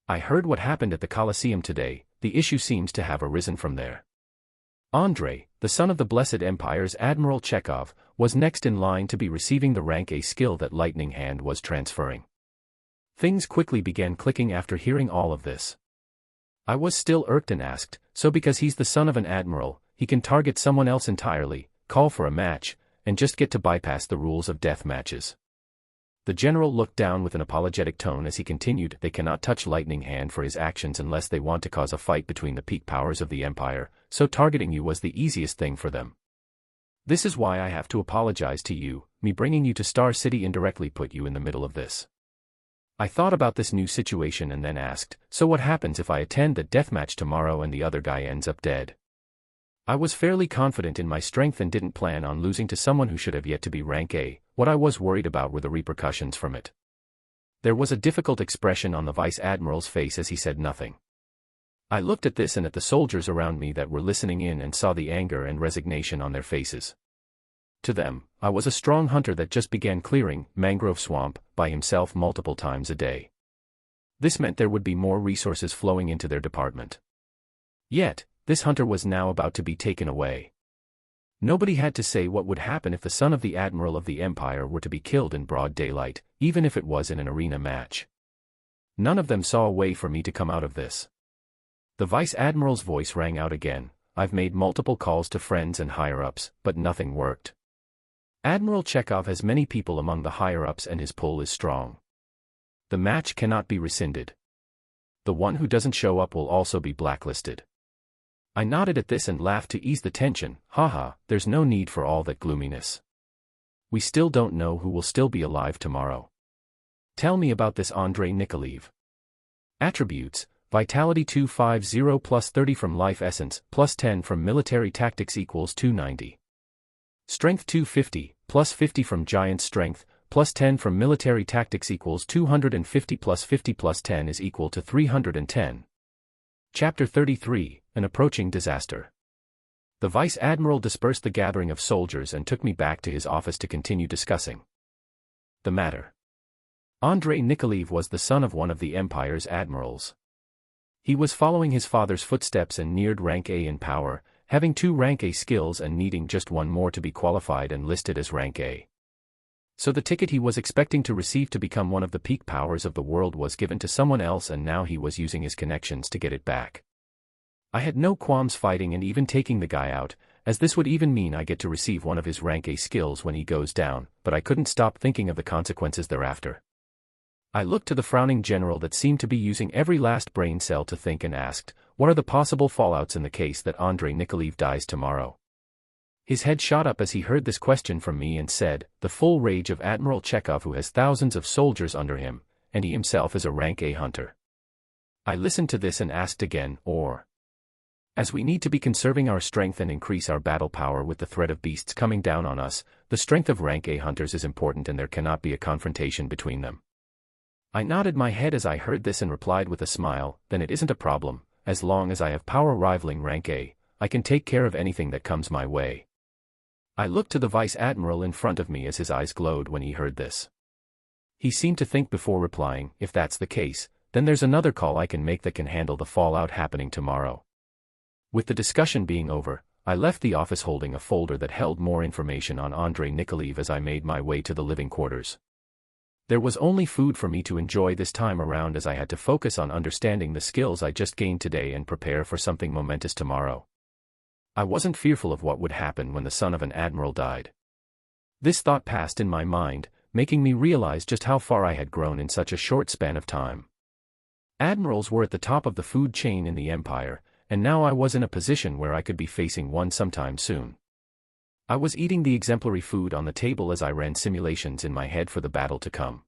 Speaker 1: I heard what happened at the Colosseum today, the issue seems to have arisen from there. Andrei, the son of the Blessed Empire's Admiral Chekhov, was next in line to be receiving the rank A skill that Lightning Hand was transferring. Things quickly began clicking after hearing all of this. I was still irked and asked, so because he's the son of an admiral, he can target someone else entirely, call for a match, and just get to bypass the rules of death matches. The general looked down with an apologetic tone as he continued, they cannot touch Lightning Hand for his actions unless they want to cause a fight between the peak powers of the Empire, so targeting you was the easiest thing for them. This is why I have to apologize to you, me bringing you to Star City indirectly put you in the middle of this. I thought about this new situation and then asked, so what happens if I attend the deathmatch tomorrow and the other guy ends up dead? I was fairly confident in my strength and didn't plan on losing to someone who should have yet to be rank A, what I was worried about were the repercussions from it. There was a difficult expression on the Vice Admiral's face as he said nothing. I looked at this and at the soldiers around me that were listening in and saw the anger and resignation on their faces. To them, I was a strong hunter that just began clearing mangrove swamp by himself multiple times a day. This meant there would be more resources flowing into their department. Yet, this hunter was now about to be taken away. Nobody had to say what would happen if the son of the Admiral of the Empire were to be killed in broad daylight, even if it was in an arena match. None of them saw a way for me to come out of this. The Vice Admiral's voice rang out again, I've made multiple calls to friends and higher-ups, but nothing worked. Admiral Chekhov has many people among the higher-ups and his pull is strong. The match cannot be rescinded. The one who doesn't show up will also be blacklisted. I nodded at this and laughed to ease the tension, haha, there's no need for all that gloominess. We still don't know who will still be alive tomorrow. Tell me about this Andrei Nikolaev. Attributes, Vitality 250 plus 30 from Life Essence, plus 10 from Military Tactics equals 290. Strength 250, plus 50 from Giant Strength, plus 10 from Military Tactics equals 250 plus 50 plus 10 is equal to 310. Chapter 33, An Approaching Disaster. The Vice Admiral dispersed the gathering of soldiers and took me back to his office to continue discussing the matter. Andrei Nikolaev was the son of one of the Empire's admirals. He was following his father's footsteps and neared rank A in power, having 2 rank A skills and needing just one more to be qualified and listed as rank A. So the ticket he was expecting to receive to become one of the peak powers of the world was given to someone else and now he was using his connections to get it back. I had no qualms fighting and even taking the guy out, as this would even mean I get to receive one of his rank A skills when he goes down, but I couldn't stop thinking of the consequences thereafter. I looked to the frowning general that seemed to be using every last brain cell to think and asked, what are the possible fallouts in the case that Andrei Nikolaev dies tomorrow? His head shot up as he heard this question from me and said, the full rage of Admiral Chekhov who has thousands of soldiers under him, and he himself is a rank A hunter. I listened to this and asked again, or? As we need to be conserving our strength and increase our battle power with the threat of beasts coming down on us, the strength of rank A hunters is important and there cannot be a confrontation between them. I nodded my head as I heard this and replied with a smile, then it isn't a problem, as long as I have power rivaling rank A, I can take care of anything that comes my way. I looked to the Vice Admiral in front of me as his eyes glowed when he heard this. He seemed to think before replying, if that's the case, then there's another call I can make that can handle the fallout happening tomorrow. With the discussion being over, I left the office holding a folder that held more information on Andrei Nikolaev as I made my way to the living quarters. There was only food for me to enjoy this time around as I had to focus on understanding the skills I just gained today and prepare for something momentous tomorrow. I wasn't fearful of what would happen when the son of an admiral died. This thought passed in my mind, making me realize just how far I had grown in such a short span of time. Admirals were at the top of the food chain in the Empire, and now I was in a position where I could be facing one sometime soon. I was eating the exemplary food on the table as I ran simulations in my head for the battle to come.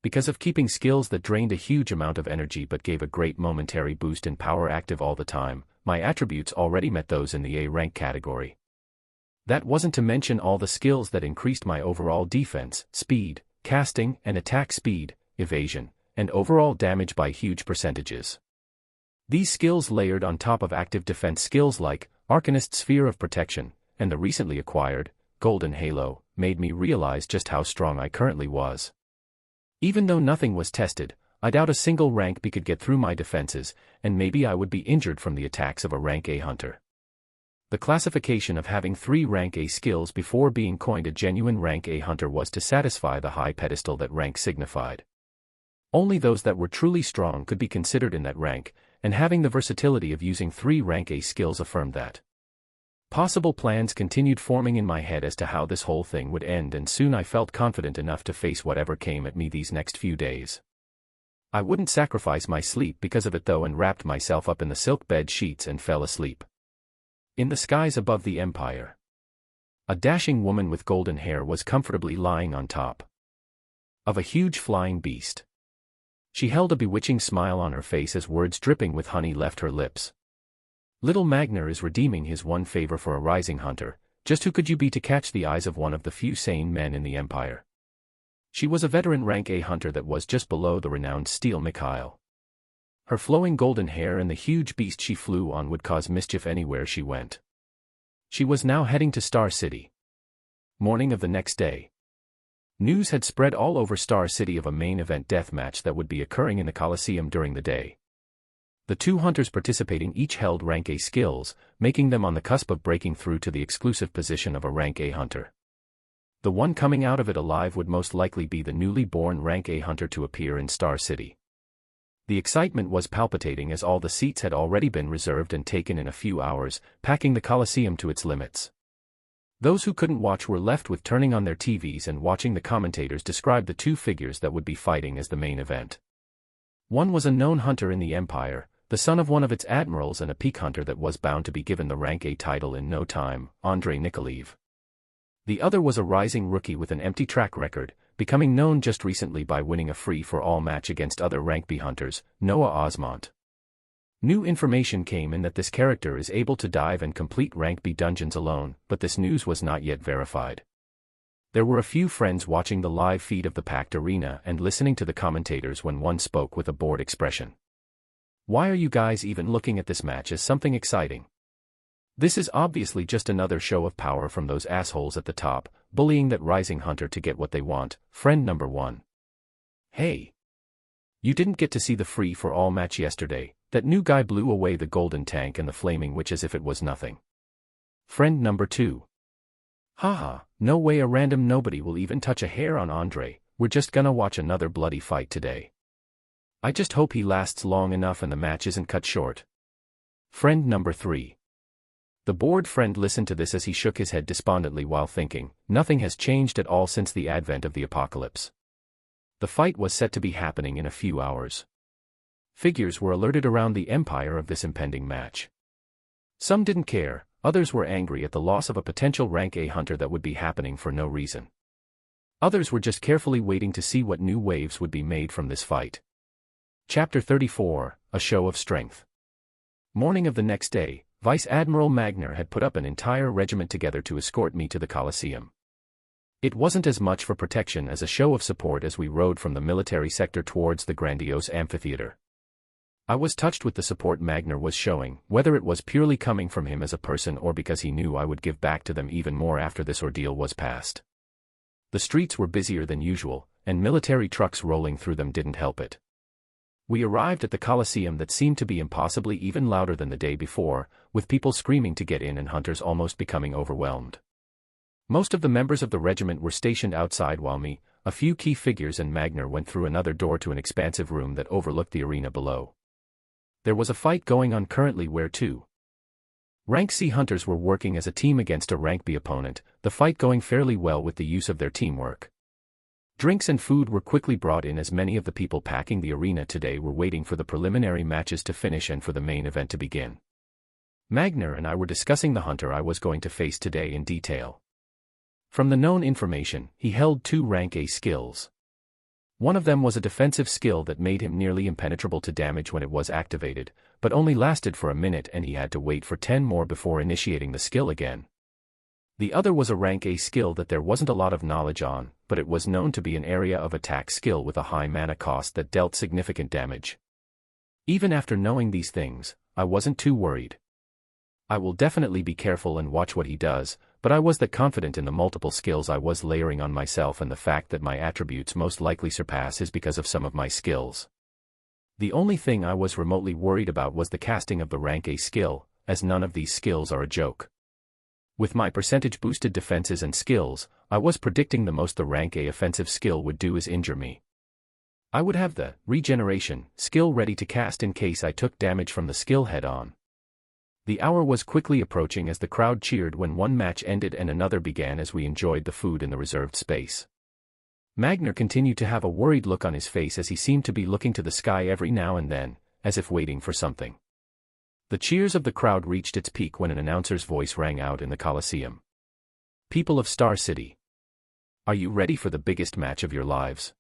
Speaker 1: Because of keeping skills that drained a huge amount of energy but gave a great momentary boost in power active all the time, my attributes already met those in the A rank category. That wasn't to mention all the skills that increased my overall defense, speed, casting and attack speed, evasion, and overall damage by huge percentages. These skills layered on top of active defense skills like
Speaker 2: Arcanist's Sphere of Protection, and the recently acquired Golden Halo, made me realize just how strong I currently was. Even though nothing was tested, I doubt a single rank B could get through my defenses, and maybe I would be injured from the attacks of a rank A hunter. The classification of having 3 rank A skills before being coined a genuine rank A hunter was to satisfy the high pedestal that rank signified. Only those that were truly strong could be considered in that rank, and having the versatility of using 3 rank A skills affirmed that. Possible plans continued forming in my head as to how this whole thing would end, and soon I felt confident enough to face whatever came at me these next few days. I wouldn't sacrifice my sleep because of it though, and wrapped myself up in the silk bed sheets and fell asleep. In the skies above the Empire, a dashing woman with golden hair was comfortably lying on top of a huge flying beast. She held a bewitching smile on her face as words dripping with honey left her lips. Little Magner is redeeming his one favor for a rising hunter. Just who could you be to catch the eyes of one of the few sane men in the Empire? She was a veteran rank A hunter that was just below the renowned Steel Mikhail. Her flowing golden hair and the huge beast she flew on would cause mischief anywhere she went. She was now heading to Star City. Morning of the next day. News had spread all over Star City of a main event deathmatch that would be occurring in the Coliseum during the day. The 2 hunters participating each held rank A skills, making them on the cusp of breaking through to the exclusive position of a rank A hunter. The one coming out of it alive would most likely be the newly born rank A hunter to appear in Star City. The excitement was palpitating as all the seats had already been reserved and taken in a few hours, packing the Coliseum to its limits. Those who couldn't watch were left with turning on their TVs and watching the commentators describe the 2 figures that would be fighting as the main event. One was a known hunter in the Empire, the son of one of its admirals and a peak hunter that was bound to be given the rank A title in no time, Andrei Nikolaev. The other was a rising rookie with an empty track record, becoming known just recently by winning a free-for-all match against other rank B hunters, Noah Osmont. New information came in that this character is able to dive and complete rank B dungeons alone, but this news was not yet verified. There were a few friends watching the live feed of the packed arena and listening to the commentators when one spoke with a bored expression. Why are you guys even looking at this match as something exciting? This is obviously just another show of power from those assholes at the top, bullying that rising hunter to get what they want, friend number 1. Hey! You didn't get to see the free-for-all match yesterday. That new guy blew away the golden tank and the flaming witch as if it was nothing. Friend number 2. Haha, no way, a random nobody will even touch a hair on Andre. We're just gonna watch another bloody fight today. I just hope he lasts long enough and the match isn't cut short. Friend number 3. The bored friend listened to this as he shook his head despondently while thinking, nothing has changed at all since the advent of the apocalypse. The fight was set to be happening in a few hours. Figures were alerted around the Empire of this impending match. Some didn't care, others were angry at the loss of a potential rank A hunter that would be happening for no reason. Others were just carefully waiting to see what new waves would be made from this fight. Chapter 34, A Show of Strength. Morning of the next day, Vice Admiral Magner had put up an entire regiment together to escort me to the Coliseum. It wasn't as much for protection as a show of support as we rode from the military sector towards the grandiose amphitheater. I was touched with the support Magner was showing, whether it was purely coming from him as a person or because he knew I would give back to them even more after this ordeal was past. The streets were busier than usual, and military trucks rolling through them didn't help it. We arrived at the Coliseum that seemed to be impossibly even louder than the day before, with people screaming to get in and hunters almost becoming overwhelmed. Most of the members of the regiment were stationed outside while me, a few key figures and Magner went through another door to an expansive room that overlooked the arena below. There was a fight going on currently where 2 Rank C hunters were working as a team against a Rank B opponent, the fight going fairly well with the use of their teamwork. Drinks and food were quickly brought in as many of the people packing the arena today were waiting for the preliminary matches to finish and for the main event to begin. Magner and I were discussing the hunter I was going to face today in detail. From the known information, he held 2 Rank A skills. One of them was a defensive skill that made him nearly impenetrable to damage when it was activated, but only lasted for a minute and he had to wait for 10 more before initiating the skill again. The other was a Rank A skill that there wasn't a lot of knowledge on, but it was known to be an area of attack skill with a high mana cost that dealt significant damage. Even after knowing these things, I wasn't too worried.
Speaker 1: I will definitely be careful and watch what he does, but I was that confident in the multiple skills I was layering on myself and the fact that my attributes most likely surpass his because of some of my skills. The only thing I was remotely worried about was the casting of the rank A skill, as none of these skills are a joke. With my percentage-boosted defenses and skills, I was predicting the most the rank A offensive skill would do is injure me. I would have the regeneration skill ready to cast in case I took damage from the skill head-on. The hour was quickly approaching as the crowd cheered when one match ended and another began as we enjoyed the food in the reserved space. Magner continued to have a worried look on his face as he seemed to be looking to the sky every now and then, as if waiting for something. The cheers of the crowd reached its peak when an announcer's voice rang out in the Coliseum. "People of Star City, are you ready for the biggest match of your lives?"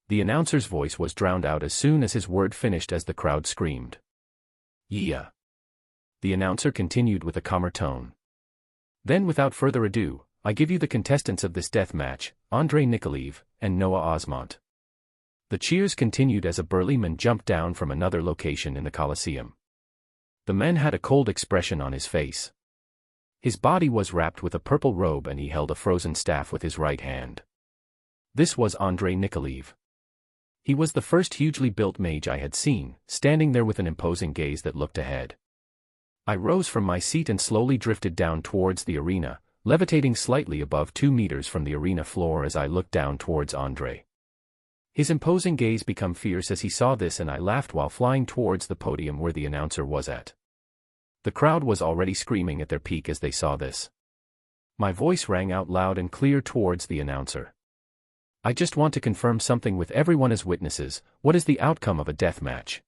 Speaker 1: The announcer's voice was drowned out as soon as his word finished as the crowd screamed. "Yeah." The announcer continued with a calmer tone. "Then without further ado, I give you the contestants of this death match, Andrei Nikolaev and Noah Osmont." The cheers continued as a burly man jumped down from another location in the Coliseum. The man had a cold expression on his face. His body was wrapped with a purple robe and he held a frozen staff with his right hand. This was Andrei Nikolaev. He was the first hugely built mage I had seen, standing there with an imposing gaze that looked ahead. I rose from my seat and slowly drifted down towards the arena, levitating slightly above 2 meters from the arena floor as I looked down towards Andrei. His imposing gaze became fierce as he saw this and I laughed while flying towards the podium where the announcer was at. The crowd was already screaming at their peak as they saw this. My voice rang out loud and clear towards the announcer. "I just want to confirm something with everyone as witnesses. What is the outcome of a death match?"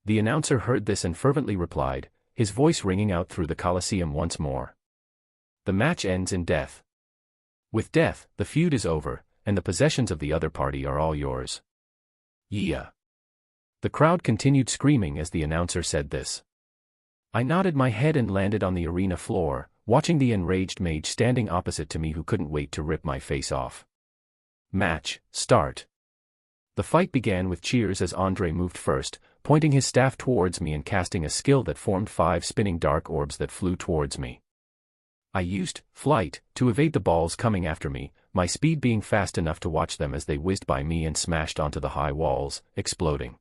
Speaker 1: The announcer heard this and fervently replied, his voice ringing out through the Coliseum once more. "The match ends in death. With death, the feud is over, and the possessions of the other party are all yours." "Yeah." The crowd continued screaming as the announcer said this. I nodded my head and landed on the arena floor, watching the enraged mage standing opposite to me who couldn't wait to rip my face off. Match, start. The fight began with cheers as Andrei moved first, pointing his staff towards me and casting a skill that formed 5 spinning dark orbs that flew towards me. I used flight to evade the balls coming after me, my speed being fast enough to watch them as they whizzed by me and smashed onto the high walls, exploding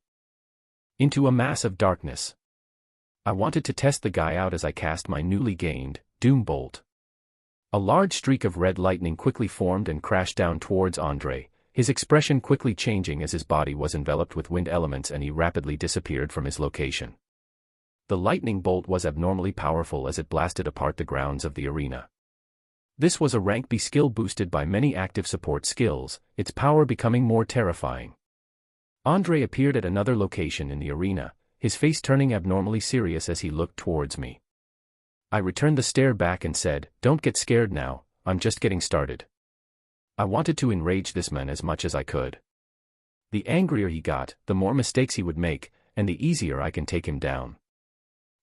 Speaker 1: into a mass of darkness. I wanted to test the guy out as I cast my newly gained Doom Bolt. A large streak of red lightning quickly formed and crashed down towards Andrei, his expression quickly changing as his body was enveloped with wind elements and he rapidly disappeared from his location. The lightning bolt was abnormally powerful as it blasted apart the grounds of the arena. This was a rank B skill boosted by many active support skills, its power becoming more terrifying. Andrei appeared at another location in the arena, his face turning abnormally serious as he looked towards me. I returned the stare back and said, "Don't get scared now, I'm just getting started." I wanted to enrage this man as much as I could. The angrier he got, the more mistakes he would make, and the easier I can take him down.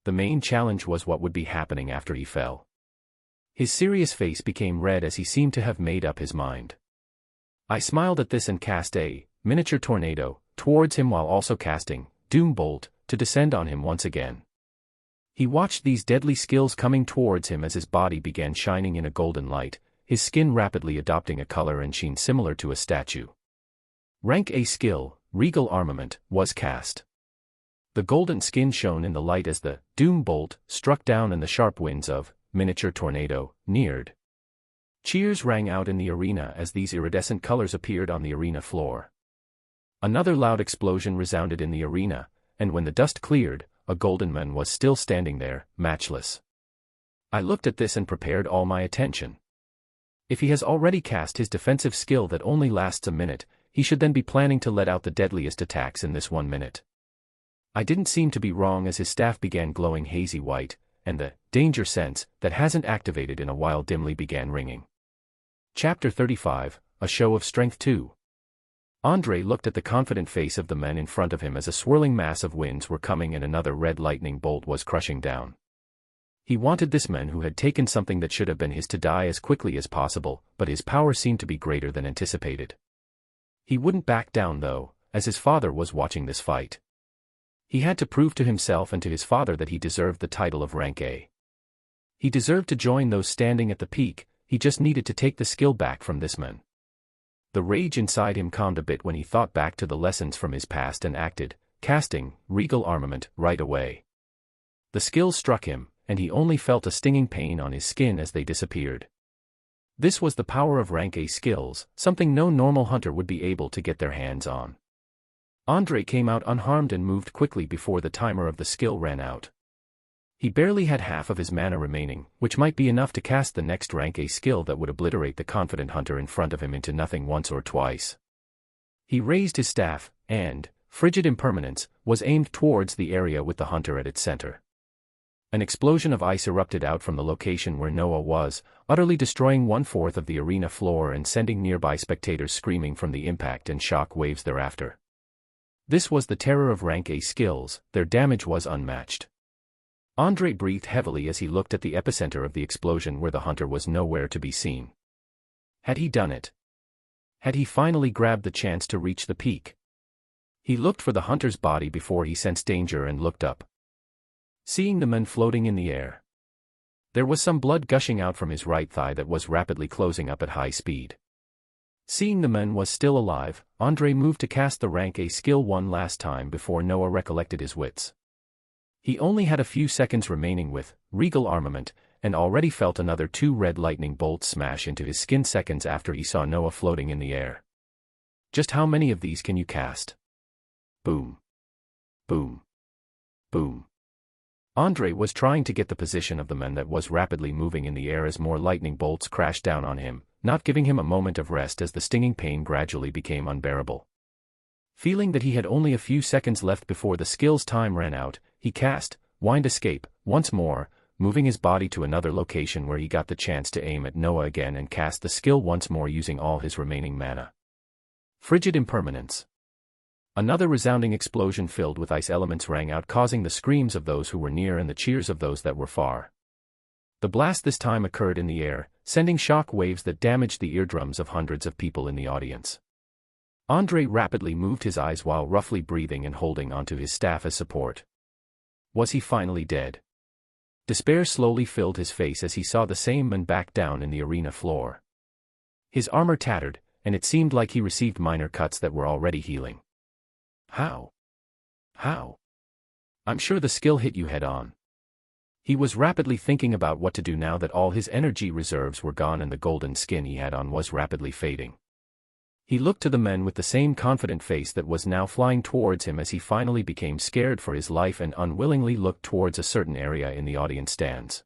Speaker 1: The main challenge was what would be happening after he fell. His serious face became red as he seemed to have made up his mind. I smiled at this and cast a miniature tornado towards him while also casting Doom Bolt to descend on him once again. He watched these deadly skills coming towards him as his body began shining in a golden light, his skin rapidly adopting a color and sheen similar to a statue. Rank A skill, Regal Armament, was cast. The golden skin shone in the light as the Doom Bolt struck down and the sharp winds of Miniature Tornado neared. Cheers rang out in the arena as these iridescent colors appeared on the arena floor. Another loud explosion resounded in the arena, and when the dust cleared, a golden man was still standing there, matchless. I looked at this and prepared all my attention. If he has already cast his defensive skill that only lasts a minute, he should then be planning to let out the deadliest attacks in this 1 minute. I didn't seem to be wrong as his staff began glowing hazy white, and the danger sense that hasn't activated in a while dimly began ringing. Chapter 35, A Show of Strength 2. Andrei looked at the confident face of the men in front of him as a swirling mass of winds were coming and another red lightning bolt was crushing down. He wanted this man who had taken something that should have been his to die as quickly as possible, but his power seemed to be greater than anticipated. He wouldn't back down though, as his father was watching this fight. He had to prove to himself and to his father that he deserved the title of Rank A. He deserved to join those standing at the peak, he just needed to take the skill back from this man. The rage inside him calmed a bit when he thought back to the lessons from his past and acted, casting regal armament right away. The skills struck him, and he only felt a stinging pain on his skin as they disappeared. This was the power of rank A skills, something no normal hunter would be able to get their hands on. Andre came out unharmed and moved quickly before the timer of the skill ran out. He barely had half of his mana remaining, which might be enough to cast the next rank A skill that would obliterate the confident hunter in front of him into nothing once or twice. He raised his staff, and, frigid impermanence, was aimed towards the area with the hunter at its center. An explosion of ice erupted out from the location where Noah was, utterly destroying 1/4 of the arena floor and sending nearby spectators screaming from the impact and shock waves thereafter. This was the terror of rank A skills, their damage was unmatched. Andre breathed heavily as he looked at the epicenter of the explosion where the hunter was nowhere to be seen. Had he done it? Had he finally grabbed the chance to reach the peak? He looked for the hunter's body before he sensed danger and looked up. Seeing the man floating in the air. There was some blood gushing out from his right thigh that was rapidly closing up at high speed. Seeing the man was still alive, Andre moved to cast the rank A skill one last time before Noah recollected his wits. He only had a few seconds remaining with regal armament, and already felt another 2 red lightning bolts smash into his skin seconds after he saw Noah floating in the air. Just how many of these can you cast? Boom. Boom. Boom. Andre was trying to get the position of the man that was rapidly moving in the air as more lightning bolts crashed down on him, not giving him a moment of rest as the stinging pain gradually became unbearable. Feeling that he had only a few seconds left before the skill's time ran out, he cast Wind Escape once more, moving his body to another location where he got the chance to aim at Noah again and cast the skill once more using all his remaining mana. Frigid Impermanence. Another resounding explosion filled with ice elements rang out, causing the screams of those who were near and the cheers of those that were far. The blast this time occurred in the air, sending shock waves that damaged the eardrums of hundreds of people in the audience. Andre rapidly moved his eyes while roughly breathing and holding onto his staff as support. Was he finally dead? Despair slowly filled his face as he saw the same man back down in the arena floor. His armor tattered, and it seemed like he received minor cuts that were already healing. How? How? I'm sure the skill hit you head on. He was rapidly thinking about what to do now that all his energy reserves were gone and the golden skin he had on was rapidly fading. He looked to the men with the same confident face that was now flying towards him as he finally became scared for his life and unwillingly looked towards a certain area in the audience stands.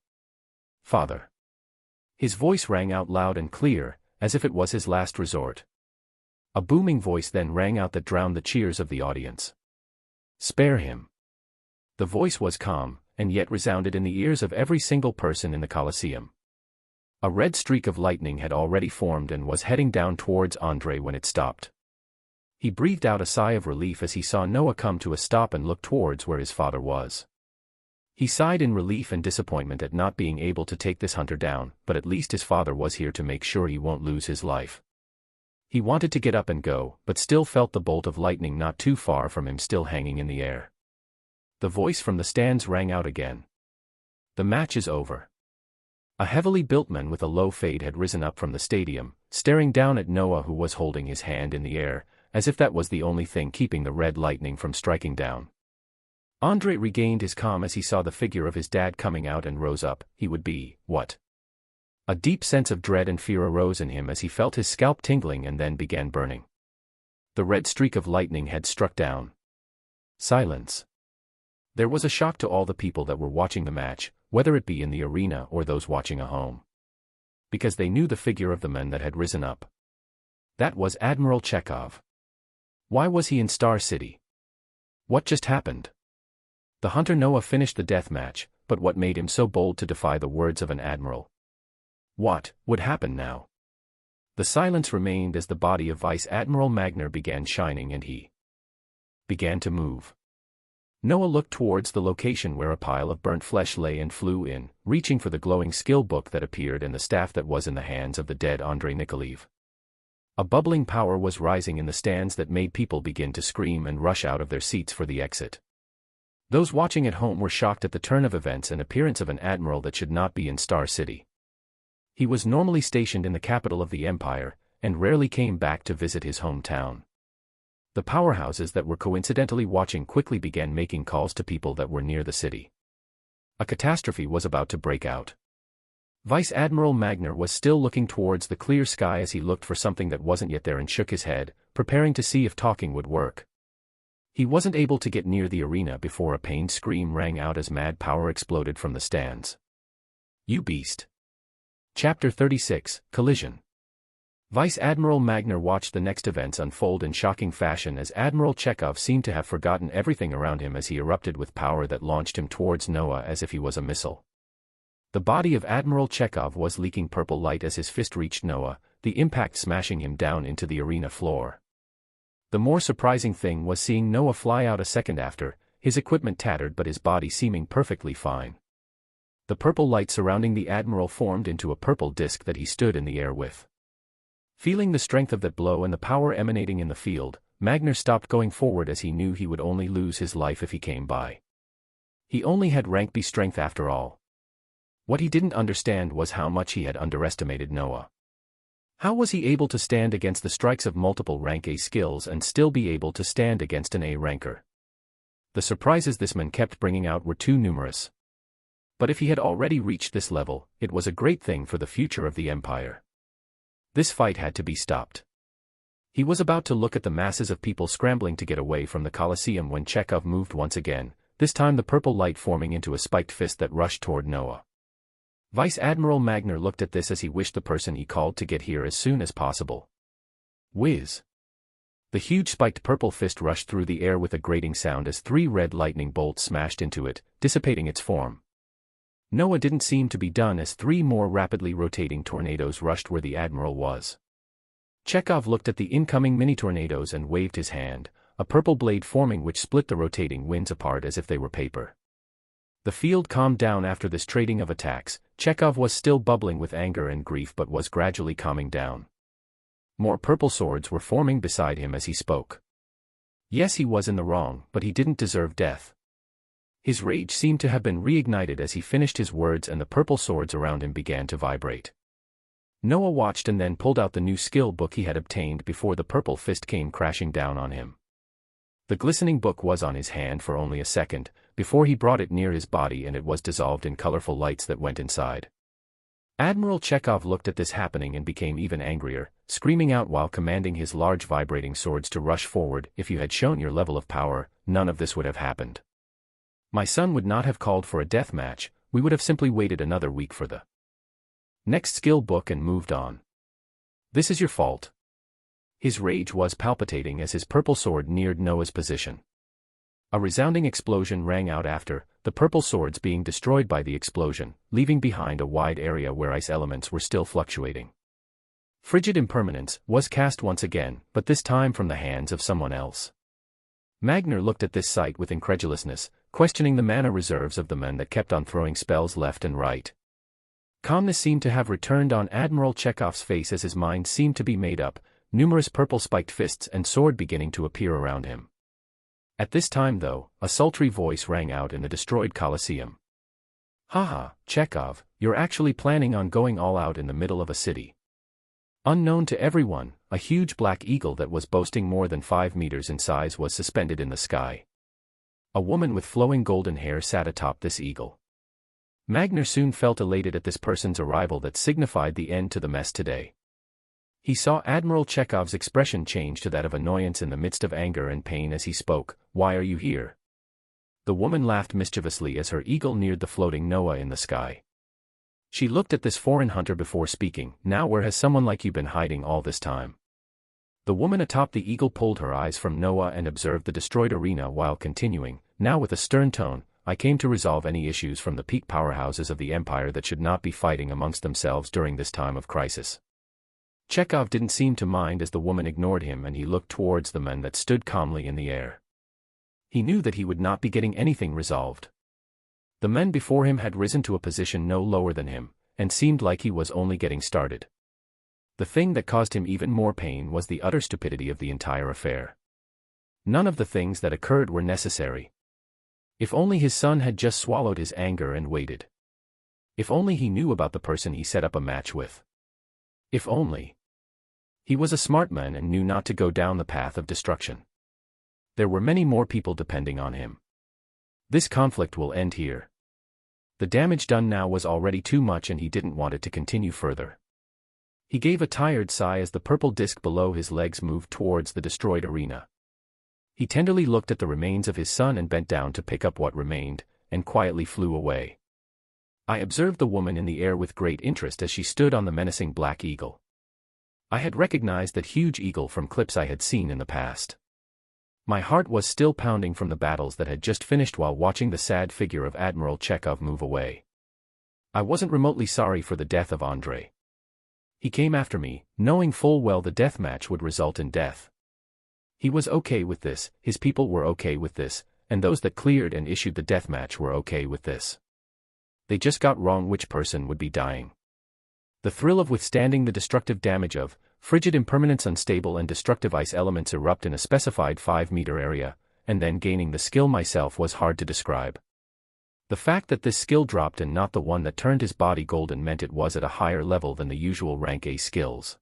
Speaker 1: Father. His voice rang out loud and clear, as if it was his last resort. A booming voice then rang out that drowned the cheers of the audience. Spare him. The voice was calm, and yet resounded in the ears of every single person in the Colosseum. A red streak of lightning had already formed and was heading down towards Andre when it stopped. He breathed out a sigh of relief as he saw Noah come to a stop and look towards where his father was. He sighed in relief and disappointment at not being able to take this hunter down, but at least his father was here to make sure he won't lose his life. He wanted to get up and go, but still felt the bolt of lightning not too far from him still hanging in the air. The voice from the stands rang out again. The match is over. A heavily built man with a low fade had risen up from the stadium, staring down at Noah who was holding his hand in the air, as if that was the only thing keeping the red lightning from striking down. Andre regained his calm as he saw the figure of his dad coming out and rose up. He would be, what? A deep sense of dread and fear arose in him as he felt his scalp tingling and then began burning. The red streak of lightning had struck down. Silence. There was a shock to all the people that were watching the match, whether it be in the arena or those watching at home. Because they knew the figure of the man that had risen up. That was Admiral Chekhov. Why was he in Star City? What just happened? The hunter Noah finished the death match, but what made him so bold to defy the words of an admiral? What would happen now? The silence remained as the body of Vice Admiral Magner began shining and he began to move. Noah looked towards the location where a pile of burnt flesh lay and flew in, reaching for the glowing skill book that appeared and the staff that was in the hands of the dead Andrei Nikolaev. A bubbling power was rising in the stands that made people begin to scream and rush out of their seats for the exit.
Speaker 2: Those watching at home were shocked at the turn of events and appearance of an admiral that should not be in Star City. He was normally stationed in the capital of the empire, and rarely came back to visit his hometown. The powerhouses that were coincidentally watching quickly began making calls to people that were near the city. A catastrophe was about to break out. Vice Admiral Magner was still looking towards the clear sky as he looked for something that wasn't yet there and shook his head, preparing to see if talking would work. He wasn't able to get near the arena before a pained scream rang out as mad power exploded from the stands. "You beast!" Chapter 36, Collision. Vice Admiral Magner watched the next events unfold in shocking fashion as Admiral Chekhov seemed to have forgotten everything around him as he erupted with power that launched him towards Noah as if he was a missile. The body of Admiral Chekhov was leaking purple light as his fist reached Noah, the impact smashing him down into the arena floor. The more surprising thing was seeing Noah fly out a second after, his equipment tattered but his body seeming perfectly fine. The purple light surrounding the Admiral formed into a purple disk that he stood in the air with. Feeling the strength of that blow and the power emanating in the field, Magner stopped going forward as he knew he would only lose his life if he came by. He only had rank B strength after all. What he didn't understand was how much he had underestimated Noah. How was he able to stand against the strikes of multiple rank A skills and still be able to stand against an A ranker? The surprises this man kept bringing out were too numerous. But if he had already reached this level, it was a great thing for the future of the Empire. This fight had to be stopped. He was about to look at the masses of people scrambling to get away from the Colosseum when Chekhov moved once again, this time the purple light forming into a spiked fist that rushed toward Noah. Vice Admiral Magner looked at this as he wished the person he called to get here as soon as possible. Whiz! The huge spiked purple fist rushed through the air with a grating sound as 3 red lightning bolts smashed into it, dissipating its form. Noah didn't seem to be done as 3 more rapidly rotating tornadoes rushed where the Admiral was. Chekhov looked at the incoming mini-tornadoes and waved his hand, a purple blade forming which split the rotating winds apart as if they were paper. The field calmed down after this trading of attacks. Chekhov was still bubbling with anger and grief but was gradually calming down. More purple swords were forming beside him as he spoke. Yes, he was in the wrong, but he didn't deserve death. His rage seemed to have been reignited as he finished his words and the purple swords around him began to vibrate. Noah watched and then pulled out the new skill book he had obtained before the purple fist came crashing down on him. The glistening book was on his hand for only a second, before he brought it near his body and it was dissolved in colorful lights that went inside. Admiral Chekhov looked at this happening and became even angrier, screaming out while commanding his large vibrating swords to rush forward. If you had shown your level of power, none of this would have happened. My son would not have called for a death match, we would have simply waited another week for the next skill book and moved on. This is your fault. His rage was palpitating as his purple sword neared Noah's position. A resounding explosion rang out after, the purple swords being destroyed by the explosion, leaving behind a wide area where ice elements were still fluctuating. Frigid impermanence was cast once again, but this time from the hands of someone else. Magner looked at this sight with incredulousness, questioning the mana reserves of the men that kept on throwing spells left and right. Calmness seemed to have returned on Admiral Chekhov's face as his mind seemed to be made up, numerous purple spiked fists and sword beginning to appear around him. At this time though, a sultry voice rang out in the destroyed Colosseum. Haha, Chekhov, you're actually planning on going all out in the middle of a city. Unknown to everyone, a huge black eagle that was boasting more than 5 meters in size was suspended in the sky. A woman with flowing golden hair sat atop this eagle. Magner soon felt elated at this person's arrival that signified the end to the mess today. He saw Admiral Chekhov's expression change to that of annoyance in the midst of anger and pain as he spoke. Why are you here? The woman laughed mischievously as her eagle neared the floating Noah in the sky. She looked at this foreign hunter before speaking. Now where has someone like you been hiding all this time? The woman atop the eagle pulled her eyes from Noah and observed the destroyed arena while continuing, now with a stern tone, I came to resolve any issues from the peak powerhouses of the Empire that should not be fighting amongst themselves during this time of crisis. Chekhov didn't seem to mind as the woman ignored him and he looked towards the men that stood calmly in the air. He knew that he would not be getting anything resolved. The men before him had risen to a position no lower than him, and seemed like he was only getting started. The thing that caused him even more pain was the utter stupidity of the entire affair. None of the things that occurred were necessary.
Speaker 1: If only his son had just swallowed his anger and waited. If only he knew about the person he set up a match with. If only. He was a smart man and knew not to go down the path of destruction. There were many more people depending on him. This conflict will end here. The damage done now was already too much and he didn't want it to continue further. He gave a tired sigh as the purple disk below his legs moved towards the destroyed arena. He tenderly looked at the remains of his son and bent down to pick up what remained, and quietly flew away. I observed the woman in the air with great interest as she stood on the menacing black eagle. I had recognized that huge eagle from clips I had seen in the past. My heart was still pounding from the battles that had just finished while watching the sad figure of Admiral Chekhov move away. I wasn't remotely sorry for the death of Andrei. He came after me, knowing full well the death match would result in death. He was okay with this, his people were okay with this, and those that cleared and issued the death match were okay with this. They just got wrong which person would be dying. The thrill of withstanding the destructive damage of frigid impermanence, unstable and destructive ice elements erupt in a specified 5-meter area, and then gaining the skill myself was hard to describe. The fact that this skill dropped and not the one that turned his body golden meant it was at a higher level than the usual rank A skills.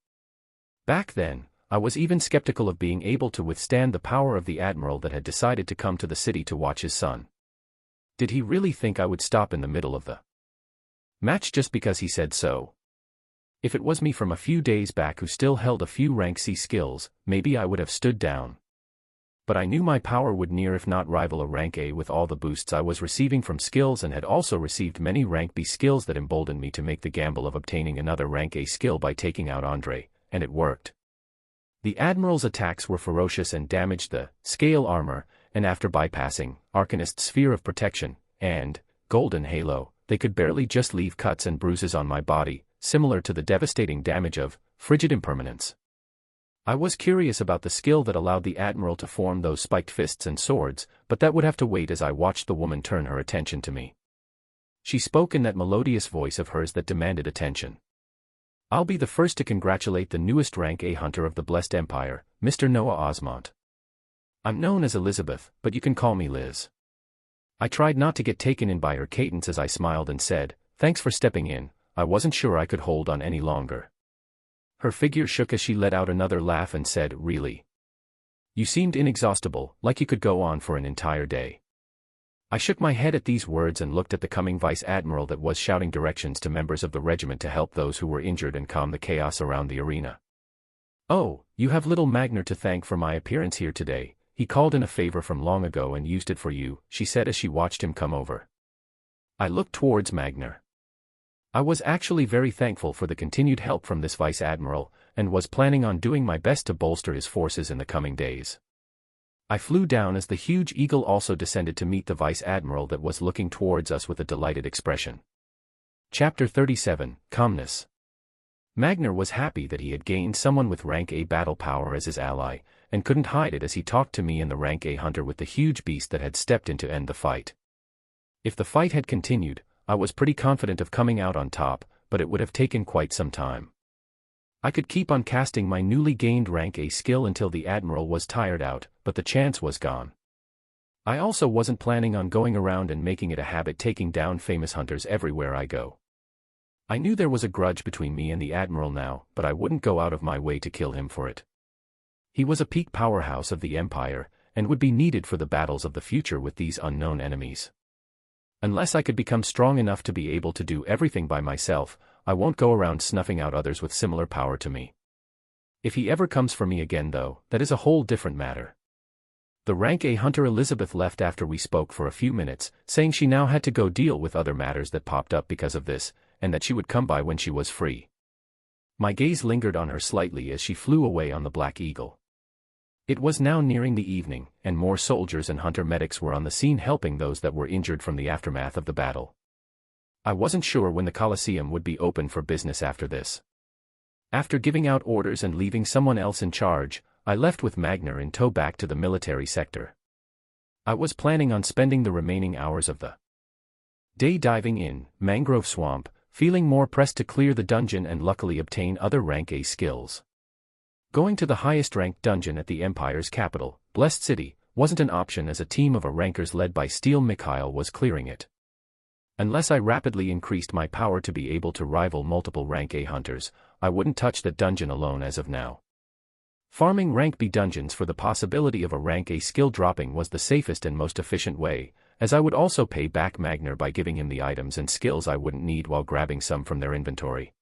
Speaker 1: Back then, I was even skeptical of being able to withstand the power of the admiral that had decided to come to the city to watch his son. Did he really think I would stop in the middle of the match just because he said so? If it was me from a few days back who still held a few rank C skills, maybe I would have stood down. But I knew my power would near if not rival a rank A with all the boosts I was receiving from skills, and had also received many rank B skills that emboldened me to make the gamble of obtaining another rank A skill by taking out Andrei, and it worked. The Admiral's attacks were ferocious and damaged the scale armor, and after bypassing Arcanist's sphere of protection and golden halo, they could barely just leave cuts and bruises on my body, similar to the devastating damage of frigid impermanence. I was curious about the skill that allowed the Admiral to form those spiked fists and swords, but that would have to wait as I watched the woman turn her attention to me. She spoke in that melodious voice of hers that demanded attention. "I'll be the first to congratulate the newest rank A hunter of the Blessed Empire, Mr. Noah Osmont. I'm known as Elizabeth, but you can call me Liz." I tried not to get taken in by her cadence as I smiled and said, "Thanks for stepping in, I wasn't sure I could hold on any longer." Her figure shook as she let out another laugh and said, "Really? You seemed inexhaustible, like you could go on for an entire day." I shook my head at these words and looked at the coming vice admiral that was shouting directions to members of the regiment to help those who were injured and calm the chaos around the arena. "Oh, you have little Magner to thank for my appearance here today. He called in a favor from long ago and used it for you," she said as she watched him come over. I looked towards Magner. I was actually very thankful for the continued help from this vice admiral, and was planning on doing my best to bolster his forces in the coming days. I flew down as the huge eagle also descended to meet the vice admiral that was looking towards us with a delighted expression. Chapter 37, Calmness. Magner was happy that he had gained someone with rank A battle power as his ally, and couldn't hide it as he talked to me and the rank A hunter with the huge beast that had stepped in to end the fight. If the fight had continued, I was pretty confident of coming out on top, but it would have taken quite some time. I could keep on casting my newly gained rank A skill until the admiral was tired out, but the chance was gone. I also wasn't planning on going around and making it a habit taking down famous hunters everywhere I go. I knew there was a grudge between me and the admiral now, but I wouldn't go out of my way to kill him for it. He was a peak powerhouse of the Empire, and would be needed for the battles of the future with these unknown enemies. Unless I could become strong enough to be able to do everything by myself, I won't go around snuffing out others with similar power to me. If he ever comes for me again though, that is a whole different matter. The rank A hunter Elizabeth left after we spoke for a few minutes, saying she now had to go deal with other matters that popped up because of this, and that she would come by when she was free. My gaze lingered on her slightly as she flew away on the Black Eagle. It was now nearing the evening, and more soldiers and hunter medics were on the scene helping those that were injured from the aftermath of the battle. I wasn't sure when the Colosseum would be open for business after this. After giving out orders and leaving someone else in charge, I left with Magner in tow back to the military sector. I was planning on spending the remaining hours of the day diving in Mangrove Swamp, feeling more pressed to clear the dungeon and luckily obtain other rank A skills. Going to the highest ranked dungeon at the Empire's capital, Blessed City, wasn't an option as a team of rankers led by Steel Mikhail was clearing it. Unless I rapidly increased my power to be able to rival multiple rank A hunters, I wouldn't touch that dungeon alone as of now. Farming rank B dungeons for the possibility of a rank A skill dropping was the safest and most efficient way, as I would also pay back Magner by giving him the items and skills I wouldn't need while grabbing some from their inventory.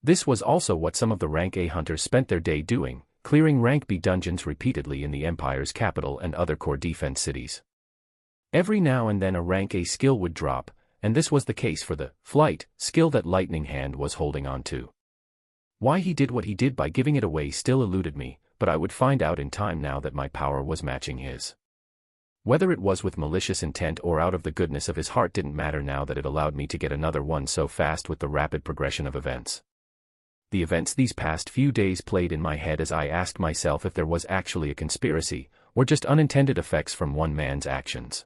Speaker 1: This was also what some of the rank A hunters spent their day doing, clearing rank B dungeons repeatedly in the Empire's capital and other core defense cities. Every now and then a rank A skill would drop, and this was the case for the flight skill that Lightning Hand was holding on to. Why he did what he did by giving it away still eluded me, but I would find out in time now that my power was matching his. Whether it was with malicious intent or out of the goodness of his heart didn't matter now that it allowed me to get another one so fast with the rapid progression of events. The events these past few days played in my head as I asked myself if there was actually a conspiracy, or just unintended effects from one man's actions.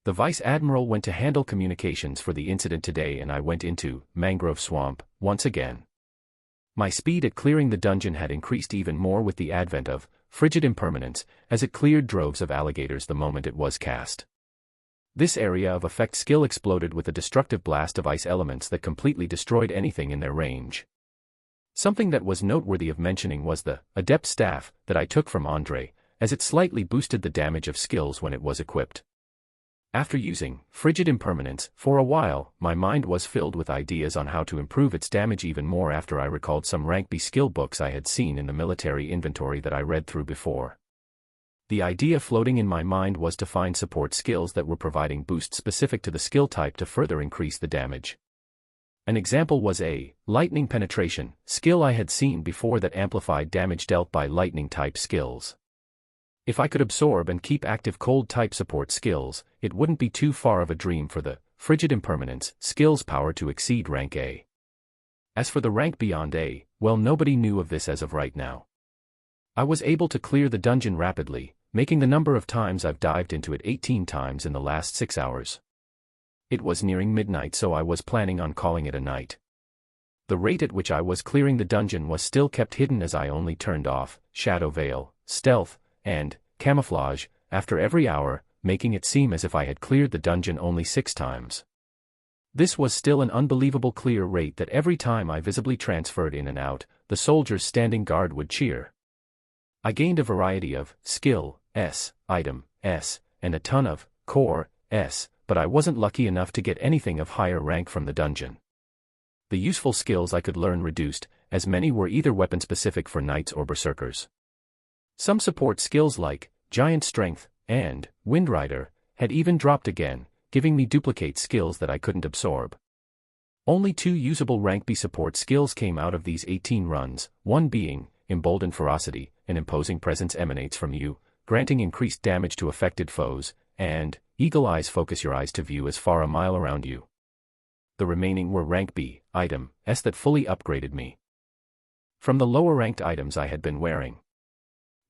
Speaker 1: The Vice Admiral went to handle communications for the incident today and I went into Mangrove Swamp once again. My speed at clearing the dungeon had increased even more with the advent of Frigid Impermanence, as it cleared droves of alligators the moment it was cast. This area of effect skill exploded with a destructive blast of ice elements that completely destroyed anything in their range. Something that was noteworthy of mentioning was the Adept Staff that I took from Andre, as it slightly boosted the damage of skills when it was equipped. After using Frigid Impermanence for a while, my mind was filled with ideas on how to improve its damage even more after I recalled some rank B skill books I had seen in the military inventory that I read through before. The idea floating in my mind was to find support skills that were providing boosts specific to the skill type to further increase the damage. An example was a Lightning Penetration skill I had seen before that amplified damage dealt by lightning type skills. If I could absorb and keep active cold type support skills, it wouldn't be too far of a dream for the Frigid Impermanence skill's power to exceed rank A. As for the rank beyond A, well, nobody knew of this as of right now. I was able to clear the dungeon rapidly, making the number of times I've dived into it 18 times in the last 6 hours. It was nearing midnight, so I was planning on calling it a night. The rate at which I was clearing the dungeon was still kept hidden as I only turned off Shadow Veil, Stealth, and Camouflage after every hour, making it seem as if I had cleared the dungeon only 6 times. This was still an unbelievable clear rate that every time I visibly transferred in and out, the soldiers standing guard would cheer. I gained a variety of Skill S, Item S, and a ton of Core S, but I wasn't lucky enough to get anything of higher rank from the dungeon. The useful skills I could learn reduced, as many were either weapon-specific for knights or berserkers. Some support skills like Giant Strength and Windrider had even dropped again, giving me duplicate skills that I couldn't absorb. Only 2 usable rank B support skills came out of these 18 runs, one being Emboldened Ferocity, an imposing presence emanates from you, granting increased damage to affected foes, and Eagle Eyes focus your eyes to view as far a mile around you. The remaining were rank B, Item S that fully upgraded me from the lower ranked items I had been wearing.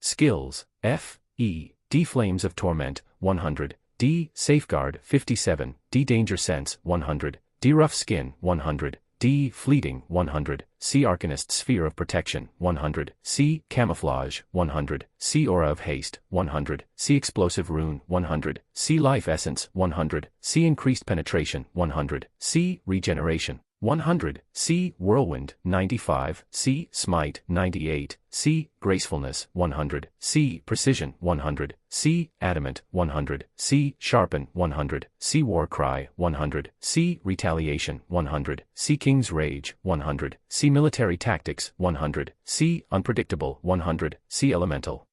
Speaker 1: Skills, F, E, D Flames of Torment, 100, D Safeguard, 57, D Danger Sense, 100, D Rough Skin, 100, D Fleeting, 100, C Arcanist Sphere of Protection, 100, C Camouflage, 100, C Aura of Haste, 100, C Explosive Rune, 100, C Life Essence, 100, C Increased Penetration, 100, C Regeneration, 100, C Whirlwind, 95, C Smite, 98, C Gracefulness, 100, C Precision, 100, C Adamant, 100, C Sharpen, 100, C War Cry, 100, C Retaliation, 100, C King's Rage, 100, C Military Tactics, 100, C Unpredictable, 100, C Elemental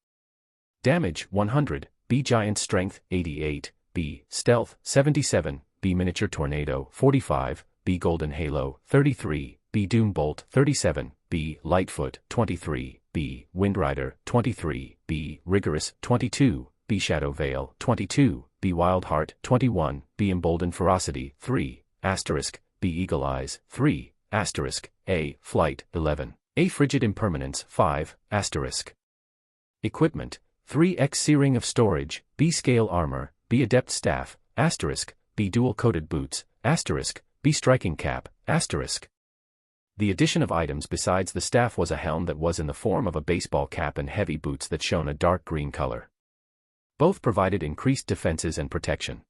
Speaker 1: Damage, 100, B Giant Strength, 88, B Stealth, 77, B Miniature Tornado, 45, B Golden Halo, 33, B Doom Bolt, 37, B Lightfoot, 23, B Windrider, 23, B Rigorous, 22, B Shadow Veil, 22, B Wild Heart, 21, B Emboldened Ferocity, 3, asterisk, B Eagle Eyes, 3, asterisk, A Flight, 11, A Frigid Impermanence, 5, asterisk. Equipment, 3x Searing of Storage, B Scale Armor, B Adept Staff, asterisk, B Dual Coated Boots, asterisk, B Striking Cap, asterisk. The addition of items besides the staff was a helm that was in the form of a baseball cap and heavy boots that shone a dark green color. Both provided increased defenses and protection.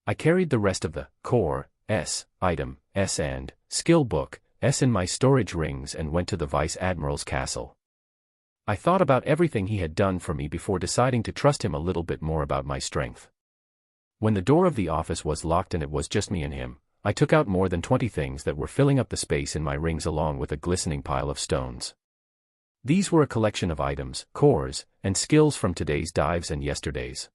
Speaker 1: I carried the rest of the Core S, Item S and Skill Book S in my storage rings and went to the Vice Admiral's castle. I thought about everything he had done for me before deciding to trust him a little bit more about my strength. When the door of the office was locked and it was just me and him, I took out more than 20 things that were filling up the space in my rings along with a glistening pile of stones. These were a collection of items, cores, and skills from today's dives and yesterday's.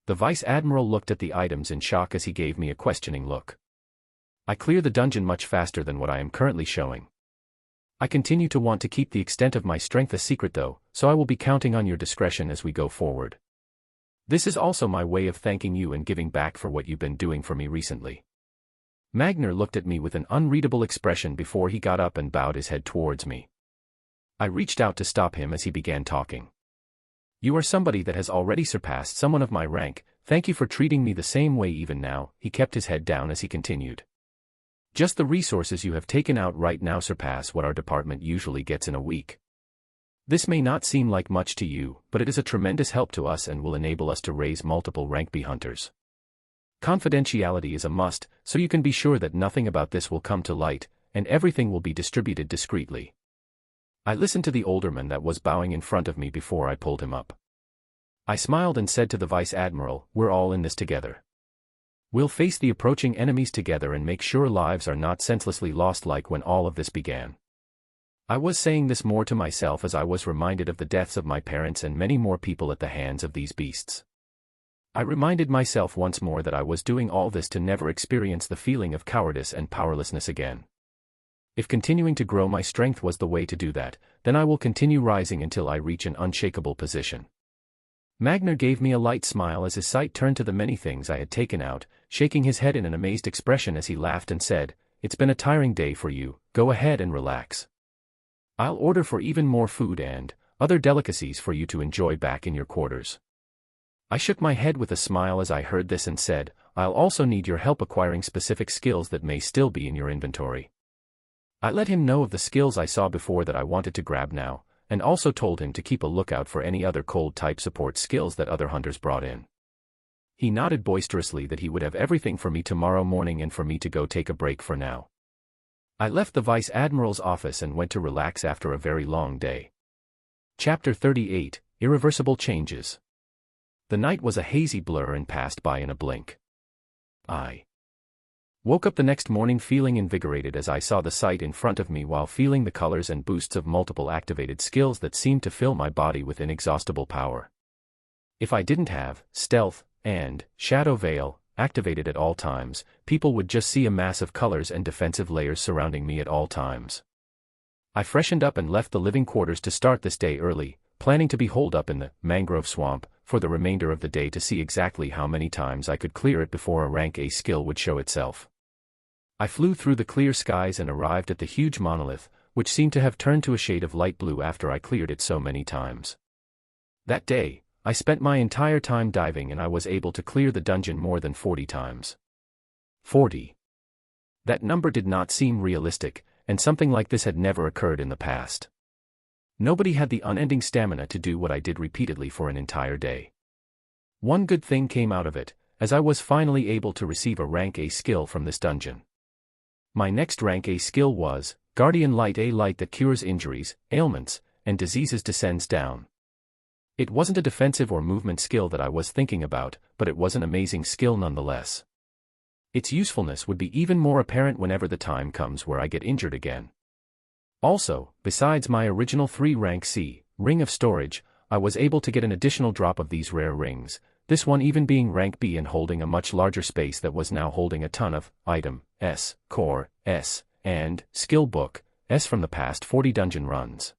Speaker 1: The Vice Admiral looked at the items in shock as he gave me a questioning look. I clear the dungeon much faster than what I am currently showing. I continue to want to keep the extent of my strength a secret though, so I will be counting on your discretion as we go forward. This is also my way of thanking you and giving back for what you've been doing for me recently. Magner looked at me with an unreadable expression before he got up and bowed his head towards me. I reached out to stop him as he began talking. You are somebody that has already surpassed someone of my rank, thank you for treating me the same way even now. He kept his head down as he continued. Just the resources you have taken out right now surpass what our department usually gets in a week. This may not seem like much to you, but it is a tremendous help to us and will enable us to raise multiple rank B hunters. Confidentiality is a must, so you can be sure that nothing about this will come to light, and everything will be distributed discreetly. I listened to the alderman that was bowing in front of me before I pulled him up. I smiled and said to the Vice Admiral, we're all in this together. We'll face the approaching enemies together and make sure lives are not senselessly lost like when all of this began. I was saying this more to myself as I was reminded of the deaths of my parents and many more people at the hands of these beasts. I reminded myself once more that I was doing all this to never experience the feeling of cowardice and powerlessness again. If continuing to grow my strength was the way to do that, then I will continue rising until I reach an unshakable position. Magner gave me a light smile as his sight turned to the many things I had taken out, shaking his head in an amazed expression as he laughed and said, "It's been a tiring day for you, go ahead and relax. I'll order for even more food and other delicacies for you to enjoy back in your quarters." I shook my head with a smile as I heard this and said, "I'll also need your help acquiring specific skills that may still be in your inventory." I let him know of the skills I saw before that I wanted to grab now, and also told him to keep a lookout for any other cold-type support skills that other hunters brought in. He nodded boisterously that he would have everything for me tomorrow morning and for me to go take a break for now. I left the Vice Admiral's office and went to relax after a very long day. Chapter 38, Irreversible Changes. The night was a hazy blur and passed by in a blink. I woke up the next morning feeling invigorated as I saw the sight in front of me while feeling the colors and boosts of multiple activated skills that seemed to fill my body with inexhaustible power. If I didn't have Stealth and Shadow Veil activated at all times, people would just see a mass of colors and defensive layers surrounding me at all times. I freshened up and left the living quarters to start this day early, planning to be holed up in the mangrove swamp for the remainder of the day to see exactly how many times I could clear it before a rank A skill would show itself. I flew through the clear skies and arrived at the huge monolith, which seemed to have turned to a shade of light blue after I cleared it so many times. That day, I spent my entire time diving and I was able to clear the dungeon more than 40 times. 40. That number did not seem realistic, and something like this had never occurred in the past. Nobody had the unending stamina to do what I did repeatedly for an entire day. One good thing came out of it, as I was finally able to receive a rank A skill from this dungeon. My next rank A skill was Guardian Light, a light that cures injuries, ailments, and diseases descends down. It wasn't a defensive or movement skill that I was thinking about, but it was an amazing skill nonetheless. Its usefulness would be even more apparent whenever the time comes where I get injured again. Also, besides my original 3 rank C, Ring of Storage, I was able to get an additional drop of these rare rings, this one even being rank B and holding a much larger space that was now holding a ton of Item S, Core S, and Skill Book S from the past 40 dungeon runs.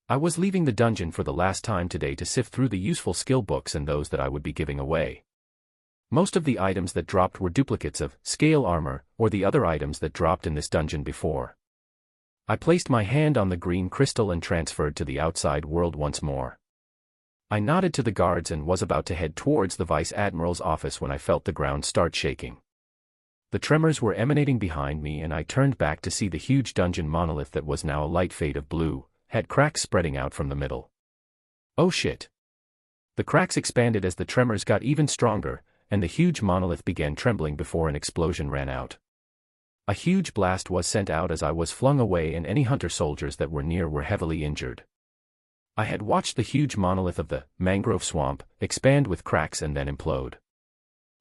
Speaker 1: I was leaving the dungeon for the last time today to sift through the useful skill books and those that I would be giving away. Most of the items that dropped were duplicates of Scale Armor or the other items that dropped in this dungeon before. I placed my hand on the green crystal and transferred to the outside world once more. I nodded to the guards and was about to head towards the Vice Admiral's office when I felt the ground start shaking. The tremors were emanating behind me and I turned back to see the huge dungeon monolith that was now a light fade of blue, had cracks spreading out from the middle. Oh shit! The cracks expanded as the tremors got even stronger, and the huge monolith began trembling before an explosion ran out. A huge blast was sent out as I was flung away, and any hunter soldiers that were near were heavily injured. I had watched the huge monolith of the mangrove swamp expand with cracks and then implode.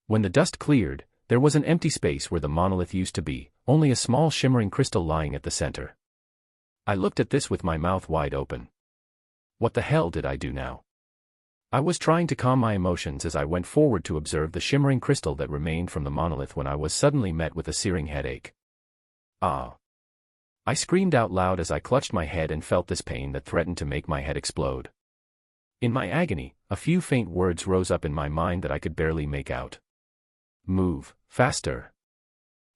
Speaker 1: When the dust cleared, there was an empty space where the monolith used to be, only a small shimmering crystal lying at the center. I looked at this with my mouth wide open. What the hell did I do now? I was trying to calm my emotions as I went forward to observe the shimmering crystal that remained from the monolith when I was suddenly met with a searing headache. Ah! I screamed out loud as I clutched my head and felt this pain that threatened to make my head explode. In my agony, a few faint words rose up in my mind that I could barely make out. Move, faster.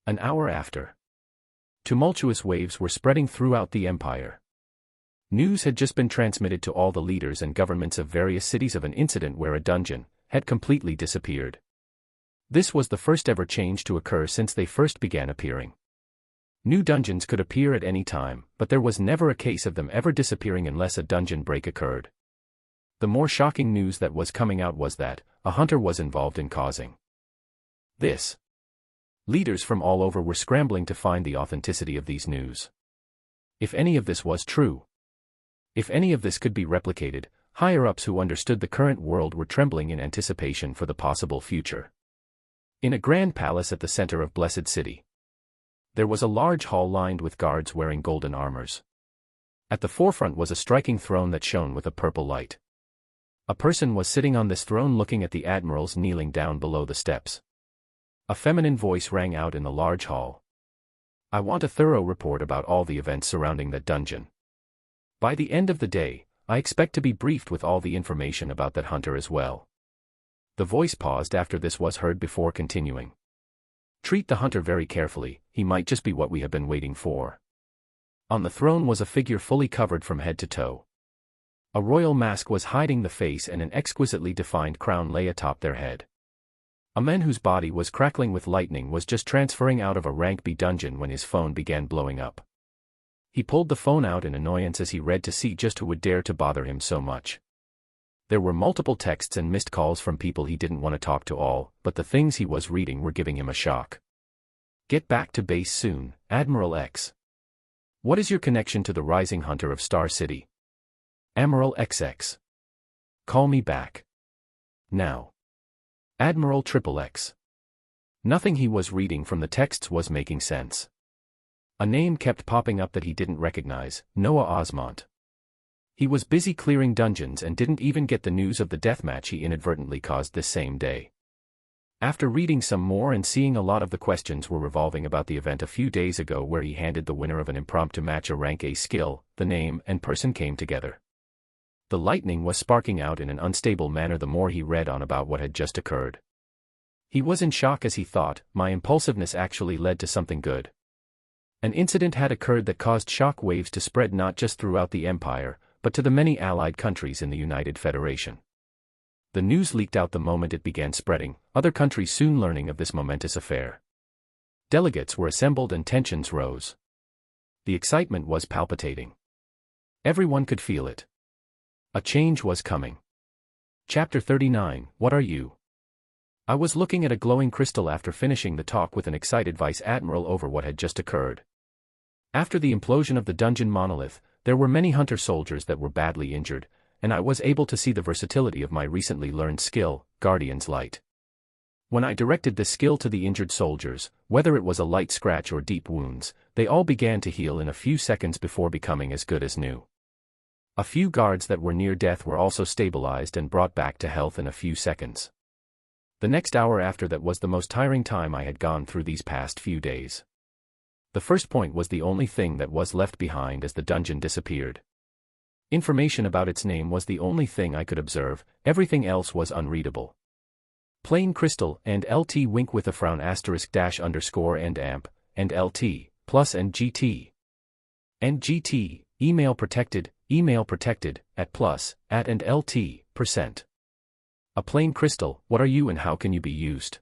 Speaker 1: An hour after. Tumultuous waves were spreading throughout the empire. News had just been transmitted to all the leaders and governments of various cities of an incident where a dungeon had completely disappeared. This was the first ever change to occur since they first began appearing. New dungeons could appear at any time, but there was never a case of them ever disappearing unless a dungeon break occurred. The more shocking news that was coming out was that a hunter was involved in causing this. Leaders from all over were scrambling to find the authenticity of these news. If any of this was true, if any of this could be replicated, higher-ups who understood the current world were trembling in anticipation for the possible future. In a grand palace at the center of Blessed City, there was a large hall lined with guards wearing golden armors. At the forefront was a striking throne that shone with a purple light. A person was sitting on this throne looking at the admirals kneeling down below the steps. A feminine voice rang out in the large hall. I want a thorough report about all the events surrounding that dungeon. By the end of the day, I expect to be briefed with all the information about that hunter as well. The voice paused after this was heard before continuing. Treat the hunter very carefully, he might just be what we have been waiting for. On the throne was a figure fully covered from head to toe. A royal mask was hiding the face and an exquisitely defined crown lay atop their head. A man whose body was crackling with lightning was just transferring out of a rank B dungeon when his phone began blowing up. He pulled the phone out in annoyance as he read to see just who would dare to bother him so much. There were multiple texts and missed calls from people he didn't want to talk to all, but the things he was reading were giving him a shock. Get back to base soon, Admiral X. What is your connection to the rising hunter of Star City? Admiral XX. Call me back. Now. Admiral XXX. Nothing he was reading from the texts was making sense. A name kept popping up that he didn't recognize, Noah Osmont. He was busy clearing dungeons and didn't even get the news of the deathmatch he inadvertently caused this same day. After reading some more and seeing a lot of the questions were revolving about the event a few days ago where he handed the winner of an impromptu match a rank A skill, the name and person came together. The lightning was sparking out in an unstable manner the more he read on about what had just occurred. He was in shock as he thought, my impulsiveness actually led to something good. An incident had occurred that caused shock waves to spread not just throughout the empire, but to the many allied countries in the United Federation. The news leaked out the moment it began spreading, other countries soon learning of this momentous affair. Delegates were assembled and tensions rose. The excitement was palpitating. Everyone could feel it. A change was coming. Chapter 39, What Are You? I was looking at a glowing crystal after finishing the talk with an excited Vice Admiral over what had just occurred. After the implosion of the dungeon monolith, there were many hunter soldiers that were badly injured, and I was able to see the versatility of my recently learned skill, Guardian's Light. When I directed this skill to the injured soldiers, whether it was a light scratch or deep wounds, they all began to heal in a few seconds before becoming as good as new. A few guards that were near death were also stabilized and brought back to health in a few seconds. The next hour after that was the most tiring time I had gone through these past few days. The first point was the only thing that was left behind as the dungeon disappeared. Information about its name was the only thing I could observe, everything else was unreadable. Plain crystal and LT wink with a frown asterisk dash underscore and amp, and LT, plus and GT. And GT, email protected, at plus, at and LT, %. A plain crystal, what are you and how can you be used?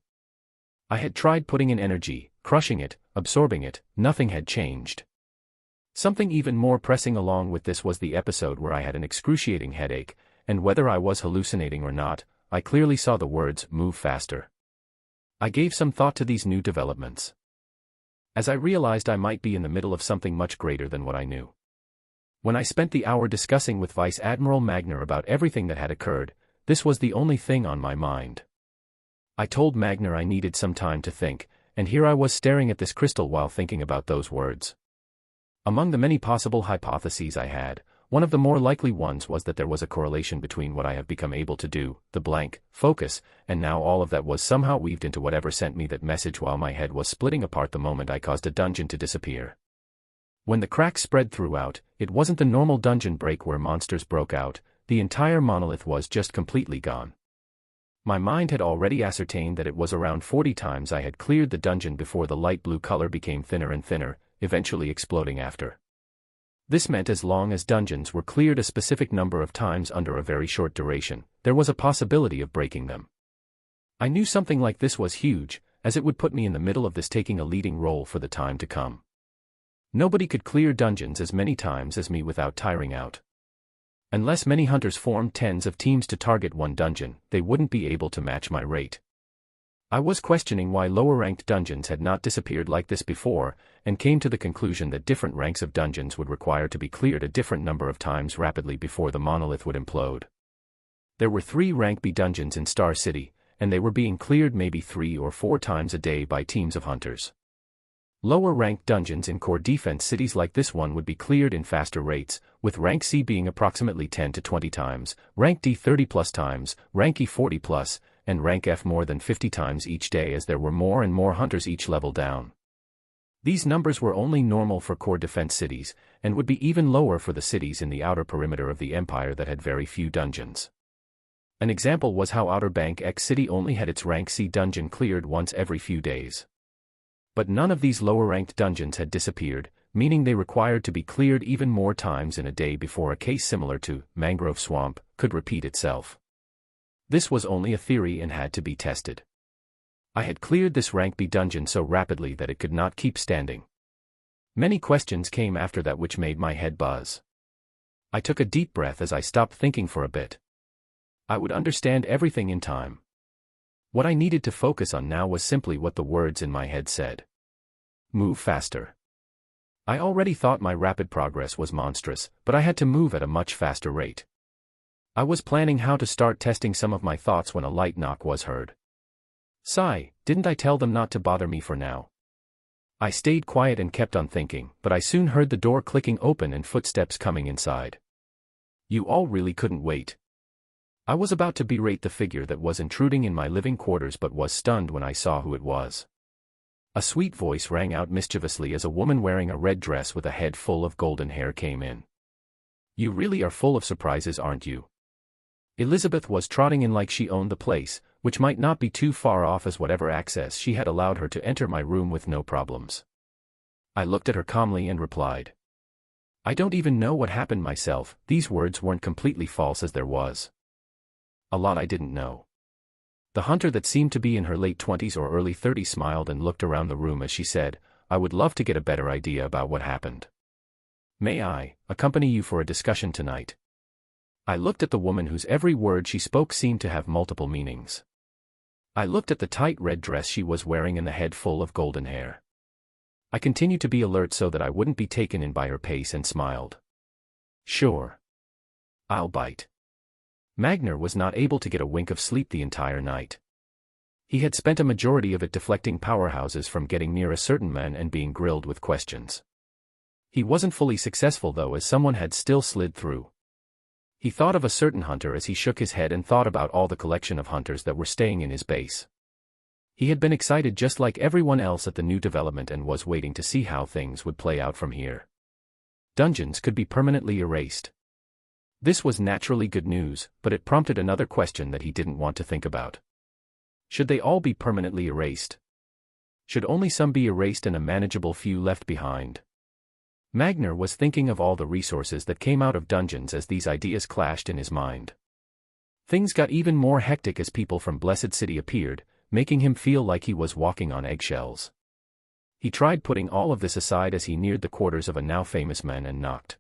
Speaker 1: I had tried putting in energy, crushing it, absorbing it, nothing had changed. Something even more pressing along with this was the episode where I had an excruciating headache, and whether I was hallucinating or not, I clearly saw the words, "move faster." I gave some thought to these new developments, as I realized I might be in the middle of something much greater than what I knew. When I spent the hour discussing with Vice Admiral Magner about everything that had occurred, this was the only thing on my mind. I told Magner I needed some time to think, and here I was staring at this crystal while thinking about those words. Among the many possible hypotheses I had, one of the more likely ones was that there was a correlation between what I have become able to do, the blank, focus, and now all of that was somehow weaved into whatever sent me that message while my head was splitting apart the moment I caused a dungeon to disappear. When the cracks spread throughout, it wasn't the normal dungeon break where monsters broke out, the entire monolith was just completely gone. My mind had already ascertained that it was around 40 times I had cleared the dungeon before the light blue color became thinner and thinner, eventually exploding after. This meant as long as dungeons were cleared a specific number of times under a very short duration, there was a possibility of breaking them. I knew something like this was huge, as it would put me in the middle of this taking a leading role for the time to come. Nobody could clear dungeons as many times as me without tiring out. Unless many hunters formed tens of teams to target one dungeon, they wouldn't be able to match my rate. I was questioning why lower-ranked dungeons had not disappeared like this before, and came to the conclusion that different ranks of dungeons would require to be cleared a different number of times rapidly before the monolith would implode. There were 3 rank B dungeons in Star City, and they were being cleared maybe 3 or 4 times a day by teams of hunters. Lower-ranked dungeons in core defense cities like this one would be cleared in faster rates, with rank C being approximately 10 to 20 times, rank D 30+ times, rank E 40+, and rank F more than 50 times each day as there were more and more hunters each level down. These numbers were only normal for core defense cities, and would be even lower for the cities in the outer perimeter of the Empire that had very few dungeons. An example was how Outer Bank X City only had its rank C dungeon cleared once every few days. But none of these lower-ranked dungeons had disappeared, meaning they required to be cleared even more times in a day before a case similar to Mangrove Swamp could repeat itself. This was only a theory and had to be tested. I had cleared this rank B dungeon so rapidly that it could not keep standing. Many questions came after that which made my head buzz. I took a deep breath as I stopped thinking for a bit. I would understand everything in time. What I needed to focus on now was simply what the words in my head said. Move faster. I already thought my rapid progress was monstrous, but I had to move at a much faster rate. I was planning how to start testing some of my thoughts when a light knock was heard. Sigh, didn't I tell them not to bother me for now? I stayed quiet and kept on thinking, but I soon heard the door clicking open and footsteps coming inside. You all really couldn't wait. I was about to berate the figure that was intruding in my living quarters but was stunned when I saw who it was. A sweet voice rang out mischievously as a woman wearing a red dress with a head full of golden hair came in. You really are full of surprises, aren't you? Elizabeth was trotting in like she owned the place, which might not be too far off as whatever access she had allowed her to enter my room with no problems. I looked at her calmly and replied. I don't even know what happened myself. These words weren't completely false as there was a lot I didn't know. The hunter that seemed to be in her late 20s or early 30s smiled and looked around the room as she said, I would love to get a better idea about what happened. May I accompany you for a discussion tonight? I looked at the woman whose every word she spoke seemed to have multiple meanings. I looked at the tight red dress she was wearing and the head full of golden hair. I continued to be alert so that I wouldn't be taken in by her pace and smiled. Sure. I'll bite. Magner was not able to get a wink of sleep the entire night. He had spent a majority of it deflecting powerhouses from getting near a certain man and being grilled with questions. He wasn't fully successful though, as someone had still slid through. He thought of a certain hunter as he shook his head and thought about all the collection of hunters that were staying in his base. He had been excited just like everyone else at the new development and was waiting to see how things would play out from here. Dungeons could be permanently erased. This was naturally good news, but it prompted another question that he didn't want to think about. Should they all be permanently erased? Should only some be erased and a manageable few left behind? Magner was thinking of all the resources that came out of dungeons as these ideas clashed in his mind. Things got even more hectic as people from Blessed City appeared, making him feel like he was walking on eggshells. He tried putting all of this aside as he neared the quarters of a now famous man and knocked.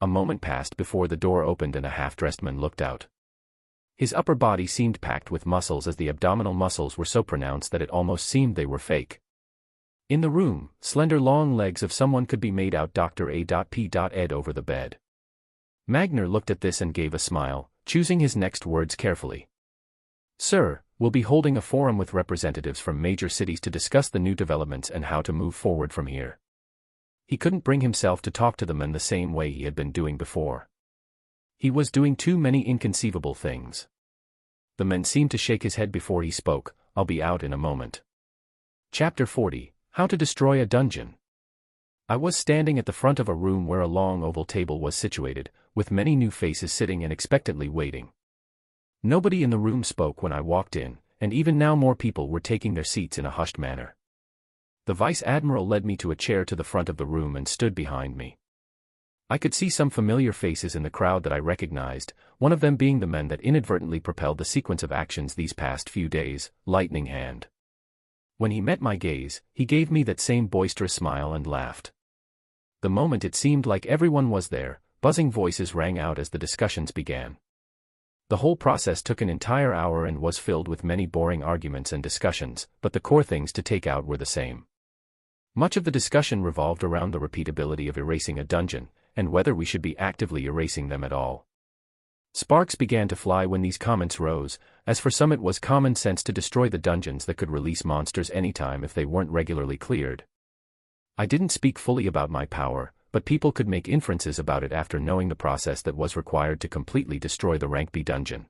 Speaker 1: A moment passed before the door opened and a half-dressed man looked out. His upper body seemed packed with muscles, as the abdominal muscles were so pronounced that it almost seemed they were fake. In the room, slender long legs of someone could be made out. Dr. A.P. Ed over the bed. Magner looked at this and gave a smile, choosing his next words carefully. "Sir, we'll be holding a forum with representatives from major cities to discuss the new developments and how to move forward from here." He couldn't bring himself to talk to the men the same way he had been doing before. He was doing too many inconceivable things. The man seemed to shake his head before he spoke. "I'll be out in a moment." Chapter 40, How to Destroy a Dungeon. I was standing at the front of a room where a long oval table was situated, with many new faces sitting and expectantly waiting. Nobody in the room spoke when I walked in, and even now more people were taking their seats in a hushed manner. The Vice Admiral led me to a chair to the front of the room and stood behind me. I could see some familiar faces in the crowd that I recognized, one of them being the men that inadvertently propelled the sequence of actions these past few days, Lightning Hand. When he met my gaze, he gave me that same boisterous smile and laughed. The moment it seemed like everyone was there, buzzing voices rang out as the discussions began. The whole process took an entire hour and was filled with many boring arguments and discussions, but the core things to take out were the same. Much of the discussion revolved around the repeatability of erasing a dungeon, and whether we should be actively erasing them at all. Sparks began to fly when these comments rose, as for some it was common sense to destroy the dungeons that could release monsters anytime if they weren't regularly cleared. I didn't speak fully about my power, but people could make inferences about it after knowing the process that was required to completely destroy the Rank B dungeon.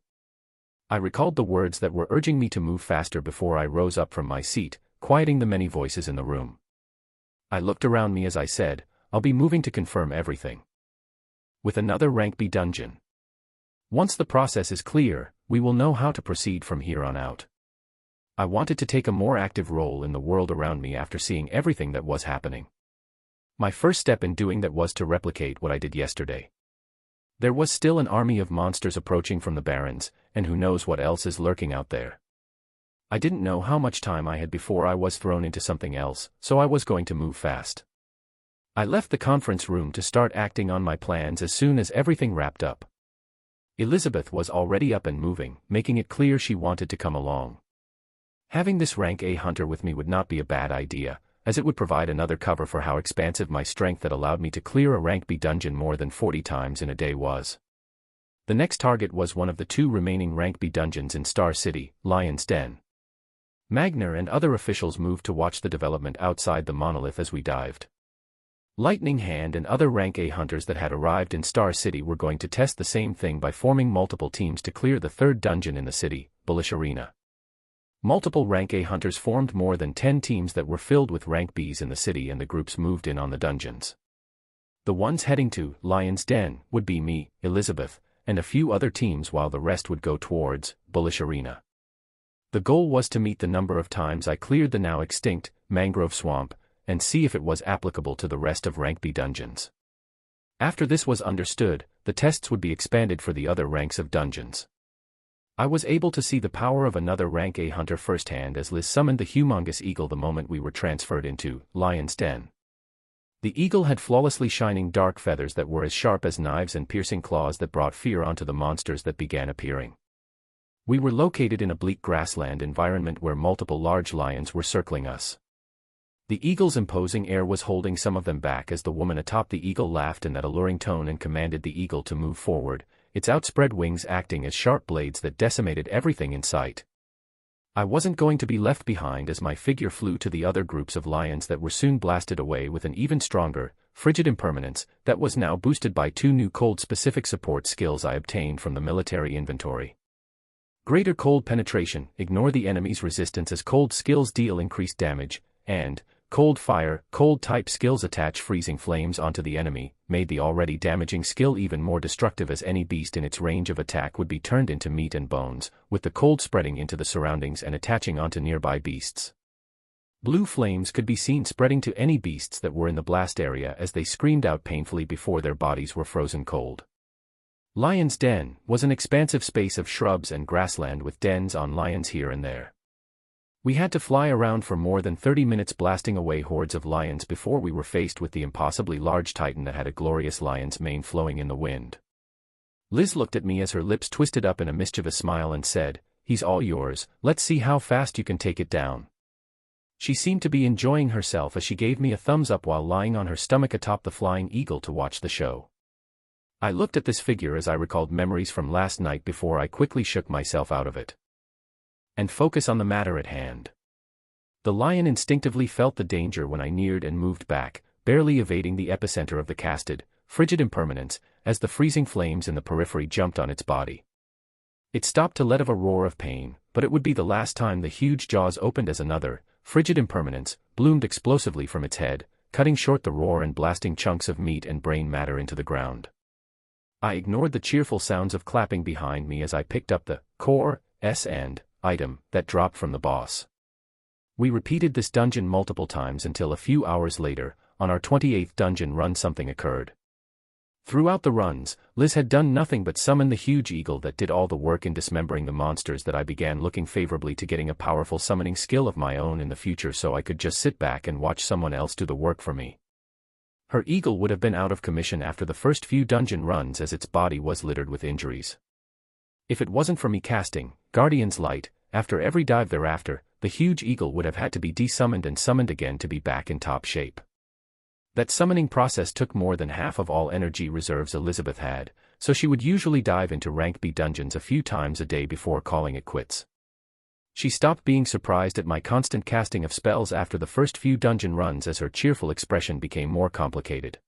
Speaker 1: I recalled the words that were urging me to move faster before I rose up from my seat, quieting the many voices in the room. I looked around me as I said, "I'll be moving to confirm everything with another Rank B dungeon. Once the process is clear, we will know how to proceed from here on out." I wanted to take a more active role in the world around me after seeing everything that was happening. My first step in doing that was to replicate what I did yesterday. There was still an army of monsters approaching from the Barrens, and who knows what else is lurking out there. I didn't know how much time I had before I was thrown into something else, so I was going to move fast. I left the conference room to start acting on my plans as soon as everything wrapped up. Elizabeth was already up and moving, making it clear she wanted to come along. Having this Rank A hunter with me would not be a bad idea, as it would provide another cover for how expansive my strength that allowed me to clear a Rank B dungeon more than 40 times in a day was. The next target was one of the 2 remaining Rank B dungeons in Star City, Lion's Den. Magner and other officials moved to watch the development outside the monolith as we dived. Lightning Hand and other Rank A hunters that had arrived in Star City were going to test the same thing by forming multiple teams to clear the 3rd dungeon in the city, Bullish Arena. Multiple Rank A hunters formed more than 10 teams that were filled with Rank Bs in the city, and the groups moved in on the dungeons. The ones heading to Lion's Den would be me, Elizabeth, and a few other teams, while the rest would go towards Bullish Arena. The goal was to meet the number of times I cleared the now extinct Mangrove Swamp, and see if it was applicable to the rest of Rank B dungeons. After this was understood, the tests would be expanded for the other ranks of dungeons. I was able to see the power of another Rank A hunter firsthand as Liz summoned the humongous eagle the moment we were transferred into Lion's Den. The eagle had flawlessly shining dark feathers that were as sharp as knives and piercing claws that brought fear onto the monsters that began appearing. We were located in a bleak grassland environment where multiple large lions were circling us. The eagle's imposing air was holding some of them back as the woman atop the eagle laughed in that alluring tone and commanded the eagle to move forward, its outspread wings acting as sharp blades that decimated everything in sight. I wasn't going to be left behind as my figure flew to the other groups of lions that were soon blasted away with an even stronger, frigid impermanence that was now boosted by 2 new cold-specific support skills I obtained from the military inventory. Greater cold penetration, ignore the enemy's resistance as cold skills deal increased damage, and cold fire, cold type skills attach freezing flames onto the enemy, made the already damaging skill even more destructive as any beast in its range of attack would be turned into meat and bones, with the cold spreading into the surroundings and attaching onto nearby beasts. Blue flames could be seen spreading to any beasts that were in the blast area as they screamed out painfully before their bodies were frozen cold. Lion's Den was an expansive space of shrubs and grassland with dens on lions here and there. We had to fly around for more than 30 minutes blasting away hordes of lions before we were faced with the impossibly large titan that had a glorious lion's mane flowing in the wind. Liz looked at me as her lips twisted up in a mischievous smile and said, "He's all yours, let's see how fast you can take it down." She seemed to be enjoying herself as she gave me a thumbs up while lying on her stomach atop the flying eagle to watch the show. I looked at this figure as I recalled memories from last night before I quickly shook myself out of it and focus on the matter at hand. The lion instinctively felt the danger when I neared and moved back, barely evading the epicenter of the casted, frigid impermanence, as the freezing flames in the periphery jumped on its body. It stopped to let out a roar of pain, but it would be the last time the huge jaws opened as another, frigid impermanence, bloomed explosively from its head, cutting short the roar and blasting chunks of meat and brain matter into the ground. I ignored the cheerful sounds of clapping behind me as I picked up the core S&D item that dropped from the boss. We repeated this dungeon multiple times until a few hours later, on our 28th dungeon run, something occurred. Throughout the runs, Liz had done nothing but summon the huge eagle that did all the work in dismembering the monsters that I began looking favorably to getting a powerful summoning skill of my own in the future so I could just sit back and watch someone else do the work for me. Her eagle would have been out of commission after the first few dungeon runs as its body was littered with injuries. If it wasn't for me casting Guardian's Light after every dive thereafter, the huge eagle would have had to be desummoned and summoned again to be back in top shape. That summoning process took more than half of all energy reserves Elizabeth had, so she would usually dive into rank B dungeons a few times a day before calling it quits. She stopped being surprised at my constant casting of spells after the first few dungeon runs as her cheerful expression became more complicated.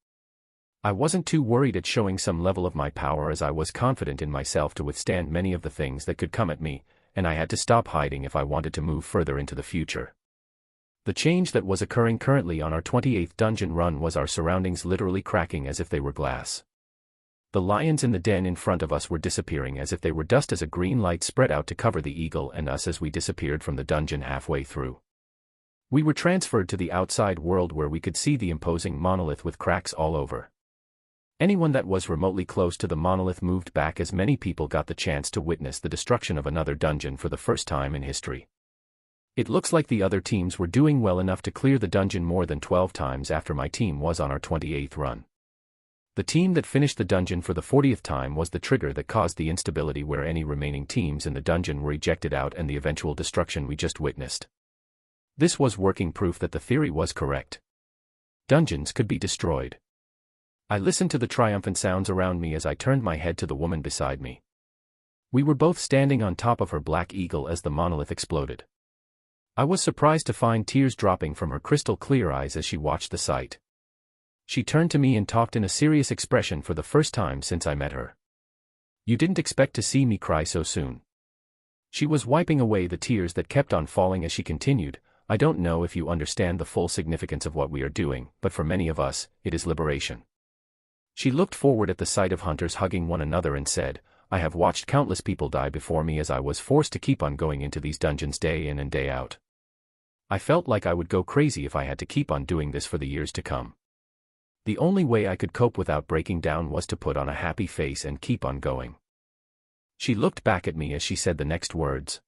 Speaker 1: I wasn't too worried at showing some level of my power as I was confident in myself to withstand many of the things that could come at me, and I had to stop hiding if I wanted to move further into the future. The change that was occurring currently on our 28th dungeon run was our surroundings literally cracking as if they were glass. The lions in the den in front of us were disappearing as if they were dust as a green light spread out to cover the eagle and us as we disappeared from the dungeon halfway through. We were transferred to the outside world where we could see the imposing monolith with cracks all over. Anyone that was remotely close to the monolith moved back as many people got the chance to witness the destruction of another dungeon for the first time in history. It looks like the other teams were doing well enough to clear the dungeon more than 12 times after my team was on our 28th run. The team that finished the dungeon for the 40th time was the trigger that caused the instability where any remaining teams in the dungeon were ejected out and the eventual destruction we just witnessed. This was working proof that the theory was correct. Dungeons could be destroyed. I listened to the triumphant sounds around me as I turned my head to the woman beside me. We were both standing on top of her black eagle as the monolith exploded. I was surprised to find tears dropping from her crystal clear eyes as she watched the sight. She turned to me and talked in a serious expression for the first time since I met her. "You didn't expect to see me cry so soon." She was wiping away the tears that kept on falling as she continued, "I don't know if you understand the full significance of what we are doing, but for many of us, it is liberation." She looked forward at the sight of hunters hugging one another and said, "I have watched countless people die before me as I was forced to keep on going into these dungeons day in and day out. I felt like I would go crazy if I had to keep on doing this for the years to come. The only way I could cope without breaking down was to put on a happy face and keep on going." She looked back at me as she said the next words.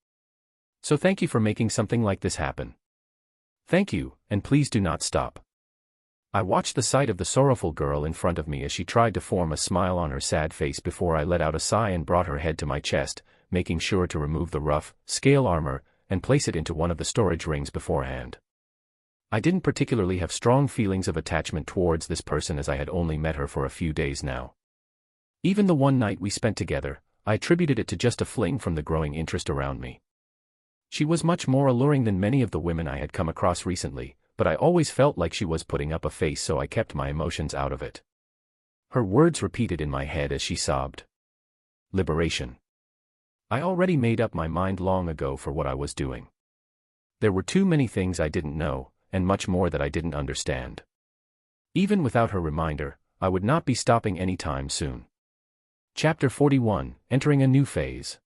Speaker 1: "So thank you for making something like this happen. Thank you, and please do not stop." I watched the sight of the sorrowful girl in front of me as she tried to form a smile on her sad face before I let out a sigh and brought her head to my chest, making sure to remove the rough, scale armor, and place it into one of the storage rings beforehand. I didn't particularly have strong feelings of attachment towards this person as I had only met her for a few days now. Even the one night we spent together, I attributed it to just a fling from the growing interest around me. She was much more alluring than many of the women I had come across recently, but I always felt like she was putting up a face, so I kept my emotions out of it. Her words repeated in my head as she sobbed. Liberation. I already made up my mind long ago for what I was doing. There were too many things I didn't know, and much more that I didn't understand. Even without her reminder, I would not be stopping anytime soon. Chapter 41, Entering a New Phase.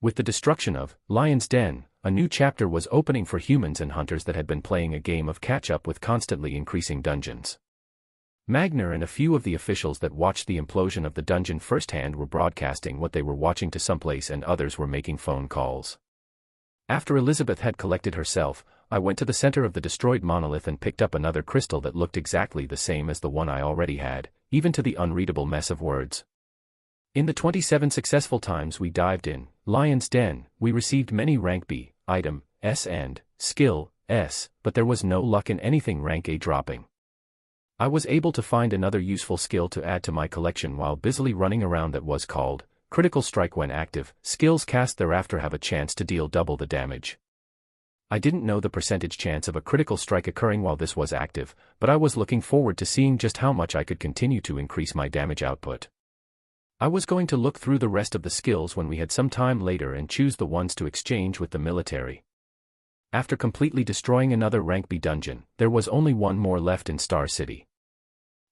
Speaker 1: With the destruction of Lion's Den, a new chapter was opening for humans and hunters that had been playing a game of catch-up with constantly increasing dungeons. Magner and a few of the officials that watched the implosion of the dungeon firsthand were broadcasting what they were watching to someplace, and others were making phone calls. After Elizabeth had collected herself, I went to the center of the destroyed monolith and picked up another crystal that looked exactly the same as the one I already had, even to the unreadable mess of words. In the 27 successful times we dived in Lion's Den, we received many rank B, item, S and skill, S, but there was no luck in anything rank A dropping. I was able to find another useful skill to add to my collection while busily running around that was called Critical Strike when active. Skills cast thereafter have a chance to deal double the damage. I didn't know the percentage chance of a critical strike occurring while this was active, but I was looking forward to seeing just how much I could continue to increase my damage output. I was going to look through the rest of the skills when we had some time later and choose the ones to exchange with the military. After completely destroying another rank B dungeon, there was only one more left in Star City.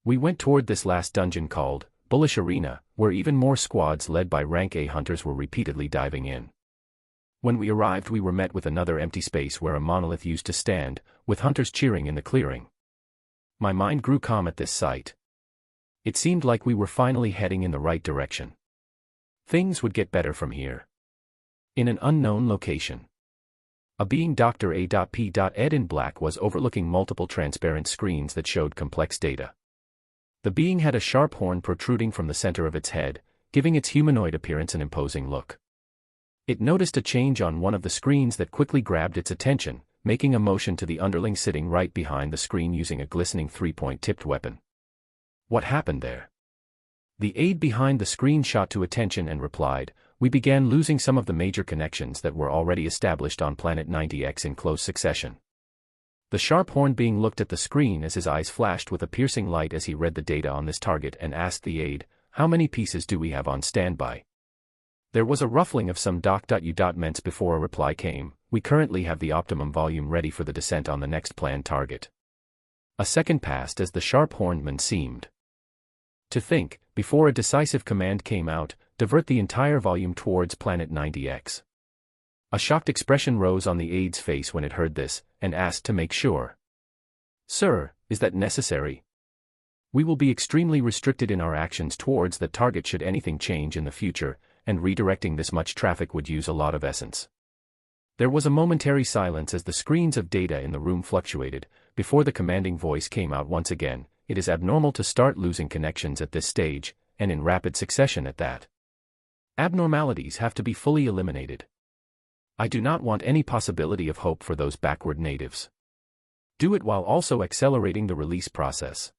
Speaker 1: We went toward this last dungeon called Bullish Arena, where even more squads led by rank A hunters were repeatedly diving in. When we arrived we were met with another empty space where a monolith used to stand, with hunters cheering in the clearing. My mind grew calm at this sight. It seemed like we were finally heading in the right direction. Things would get better from here. In an unknown location. A being Dr. A.P. Ed in black was overlooking multiple transparent screens that showed complex data. The being had a sharp horn protruding from the center of its head, giving its humanoid appearance an imposing look. It noticed a change on one of the screens that quickly grabbed its attention, making a motion to the underling sitting right behind the screen using a glistening three-point tipped weapon. What happened there? The aide behind the screen shot to attention and replied, "We began losing some of the major connections that were already established on Planet 90X in close succession." The sharp horn being looked at the screen as his eyes flashed with a piercing light as he read the data on this target and asked the aide, "How many pieces do we have on standby?" There was a ruffling of some doc.u.ments before a reply came, "We currently have the optimum volume ready for the descent on the next planned target." A second passed as the sharp hornman seemed to think, before a decisive command came out, divert the entire volume towards Planet 90X. A shocked expression rose on the aide's face when it heard this, and asked to make sure. "Sir, is that necessary? We will be extremely restricted in our actions towards that target should anything change in the future, and redirecting this much traffic would use a lot of essence." There was a momentary silence as the screens of data in the room fluctuated, before the commanding voice came out once again, "It is abnormal to start losing connections at this stage, and in rapid succession at that. Abnormalities have to be fully eliminated. I do not want any possibility of hope for those backward natives. Do it while also accelerating the release process."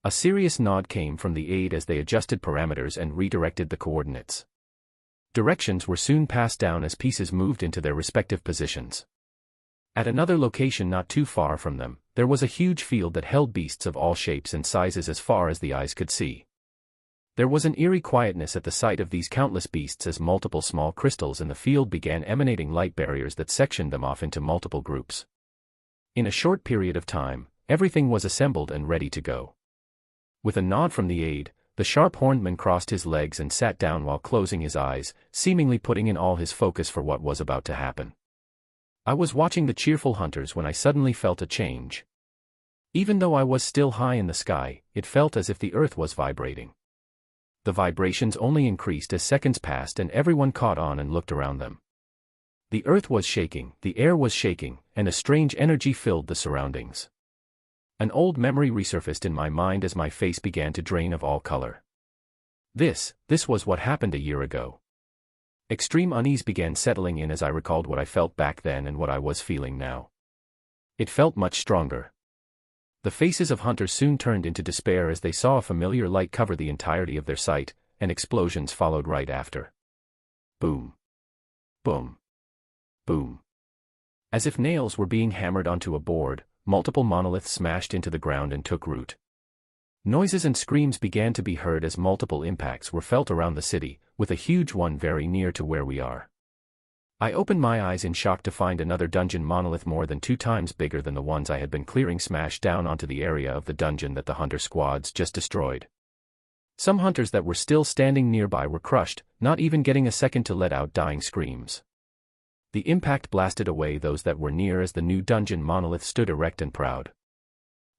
Speaker 1: A serious nod came from the aide as they adjusted parameters and redirected the coordinates. Directions were soon passed down as pieces moved into their respective positions. At another location not too far from them, there was a huge field that held beasts of all shapes and sizes as far as the eyes could see. There was an eerie quietness at the sight of these countless beasts as multiple small crystals in the field began emanating light barriers that sectioned them off into multiple groups. In a short period of time, everything was assembled and ready to go. With a nod from the aide, the sharp hornman crossed his legs and sat down while closing his eyes, seemingly putting in all his focus for what was about to happen. I was watching the cheerful hunters when I suddenly felt a change. Even though I was still high in the sky, it felt as if the earth was vibrating. The vibrations only increased as seconds passed and everyone caught on and looked around them. The earth was shaking, the air was shaking, and a strange energy filled the surroundings. An old memory resurfaced in my mind as my face began to drain of all color. This was what happened a year ago. Extreme unease began settling in as I recalled what I felt back then and what I was feeling now. It felt much stronger. The faces of hunters soon turned into despair as they saw a familiar light cover the entirety of their sight, and explosions followed right after. Boom. Boom. Boom. As if nails were being hammered onto a board, multiple monoliths smashed into the ground and took root. Noises and screams began to be heard as multiple impacts were felt around the city, with a huge one very near to where we are. I opened my eyes in shock to find another dungeon monolith more than 2 times bigger than the ones I had been clearing smash down onto the area of the dungeon that the hunter squads just destroyed. Some hunters that were still standing nearby were crushed, not even getting a second to let out dying screams. The impact blasted away those that were near as the new dungeon monolith stood erect and proud.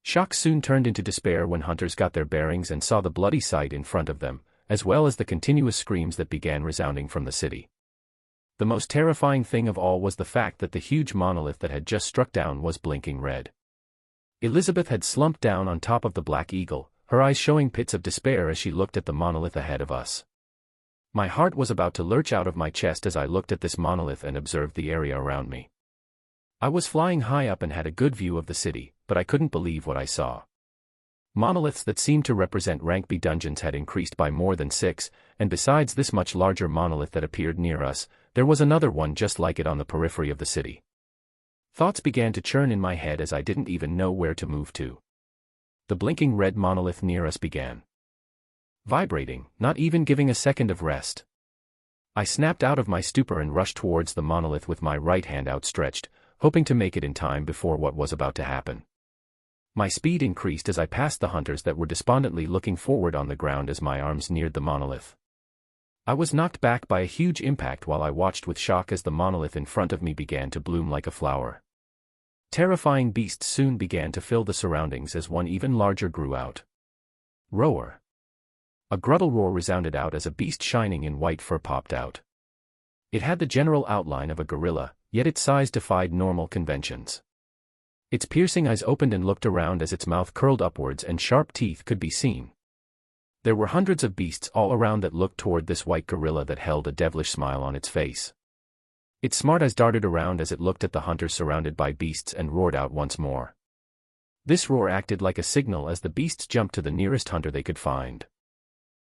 Speaker 1: Shock soon turned into despair when hunters got their bearings and saw the bloody sight in front of them, as well as the continuous screams that began resounding from the city. The most terrifying thing of all was the fact that the huge monolith that had just struck down was blinking red. Elizabeth had slumped down on top of the Black Eagle, her eyes showing pits of despair as she looked at the monolith ahead of us. My heart was about to lurch out of my chest as I looked at this monolith and observed the area around me. I was flying high up and had a good view of the city, but I couldn't believe what I saw. Monoliths that seemed to represent rank B dungeons had increased by more than 6, and besides this much larger monolith that appeared near us, there was another one just like it on the periphery of the city. Thoughts began to churn in my head as I didn't even know where to move to. The blinking red monolith near us began vibrating, not even giving a second of rest. I snapped out of my stupor and rushed towards the monolith with my right hand outstretched, hoping to make it in time before what was about to happen. My speed increased as I passed the hunters that were despondently looking forward on the ground as my arms neared the monolith. I was knocked back by a huge impact while I watched with shock as the monolith in front of me began to bloom like a flower. Terrifying beasts soon began to fill the surroundings as one even larger grew out. Roar! A gruttle roar resounded out as a beast shining in white fur popped out. It had the general outline of a gorilla, yet its size defied normal conventions. Its piercing eyes opened and looked around as its mouth curled upwards and sharp teeth could be seen. There were hundreds of beasts all around that looked toward this white gorilla that held a devilish smile on its face. Its smart eyes darted around as it looked at the hunters surrounded by beasts and roared out once more. This roar acted like a signal as the beasts jumped to the nearest hunter they could find.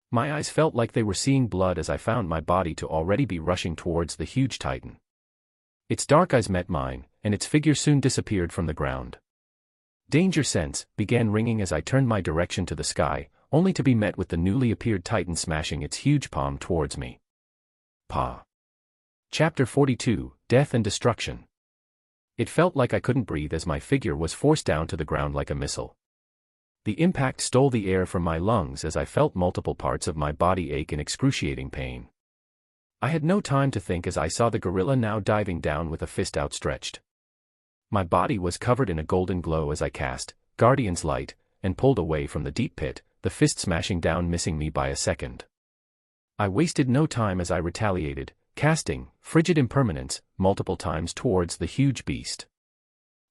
Speaker 1: My eyes felt like they were seeing blood as I found my body to already be rushing towards the huge titan. Its dark eyes met mine, and its figure soon disappeared from the ground. Danger sense began ringing as I turned my direction to the sky, only to be met with the newly appeared titan smashing its huge palm towards me. Paw. Chapter 42, Death and Destruction. It felt like I couldn't breathe as my figure was forced down to the ground like a missile. The impact stole the air from my lungs as I felt multiple parts of my body ache in excruciating pain. I had no time to think as I saw the gorilla now diving down with a fist outstretched. My body was covered in a golden glow as I cast Guardian's Light, and pulled away from the deep pit, the fist smashing down missing me by a second. I wasted no time as I retaliated, casting Frigid Impermanence multiple times towards the huge beast.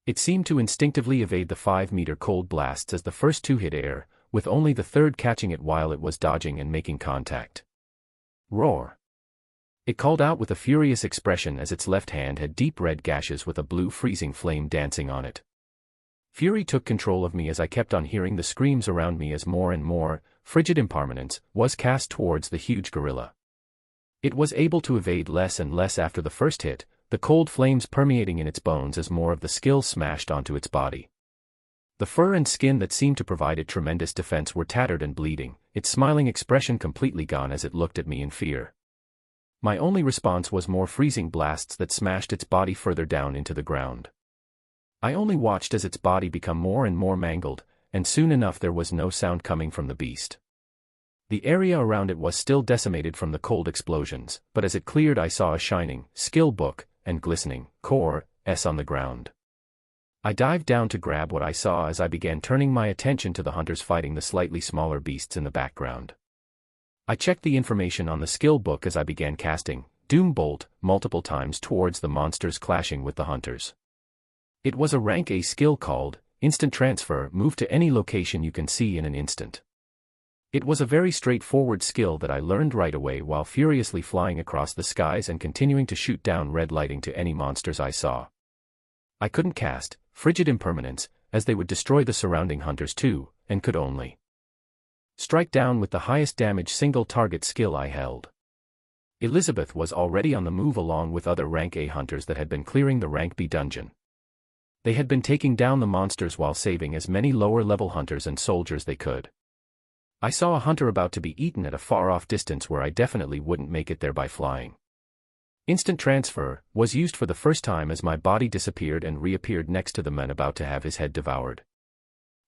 Speaker 1: It seemed to instinctively evade the 5-meter cold blasts as the first 2 hit air, with only the third catching it while it was dodging and making contact. Roar! It called out with a furious expression as its left hand had deep red gashes with a blue freezing flame dancing on it. Fury took control of me as I kept on hearing the screams around me as more and more Frigid Impermanence was cast towards the huge gorilla. It was able to evade less and less after the first hit, the cold flames permeating in its bones as more of the skill smashed onto its body. The fur and skin that seemed to provide it tremendous defense were tattered and bleeding, its smiling expression completely gone as it looked at me in fear. My only response was more freezing blasts that smashed its body further down into the ground. I only watched as its body become more and more mangled, and soon enough there was no sound coming from the beast. The area around it was still decimated from the cold explosions, but as it cleared I saw a shining skill book and glistening core S on the ground. I dived down to grab what I saw as I began turning my attention to the hunters fighting the slightly smaller beasts in the background. I checked the information on the skill book as I began casting Doom Bolt multiple times towards the monsters clashing with the hunters. It was a rank A skill called Instant Transfer, move to any location you can see in an instant. It was a very straightforward skill that I learned right away while furiously flying across the skies and continuing to shoot down red lighting to any monsters I saw. I couldn't cast Frigid Impermanence, as they would destroy the surrounding hunters too, and could only strike down with the highest damage single target skill I held. Elizabeth was already on the move along with other rank A hunters that had been clearing the rank B dungeon. They had been taking down the monsters while saving as many lower-level hunters and soldiers they could. I saw a hunter about to be eaten at a far-off distance where I definitely wouldn't make it there by flying. Instant Transfer was used for the first time as my body disappeared and reappeared next to the man about to have his head devoured.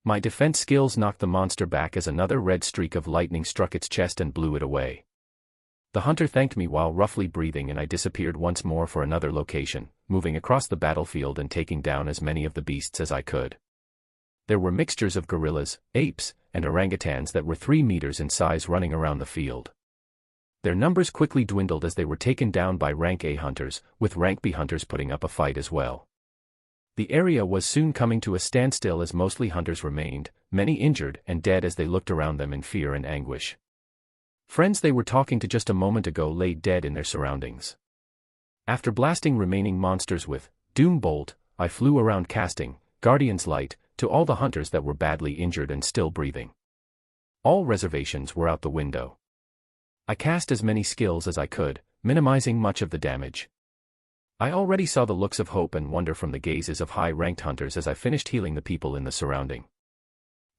Speaker 1: My defense skills knocked the monster back as another red streak of lightning struck its chest and blew it away. The hunter thanked me while roughly breathing and I disappeared once more for another location, moving across the battlefield and taking down as many of the beasts as I could. There were mixtures of gorillas, apes, and orangutans that were 3 meters in size running around the field. Their numbers quickly dwindled as they were taken down by rank A hunters, with rank B hunters putting up a fight as well. The area was soon coming to a standstill as mostly hunters remained, many injured and dead as they looked around them in fear and anguish. Friends they were talking to just a moment ago lay dead in their surroundings. After blasting remaining monsters with Doom Bolt, I flew around casting Guardian's Light to all the hunters that were badly injured and still breathing. All reservations were out the window. I cast as many skills as I could, minimizing much of the damage. I already saw the looks of hope and wonder from the gazes of high-ranked hunters as I finished healing the people in the surrounding.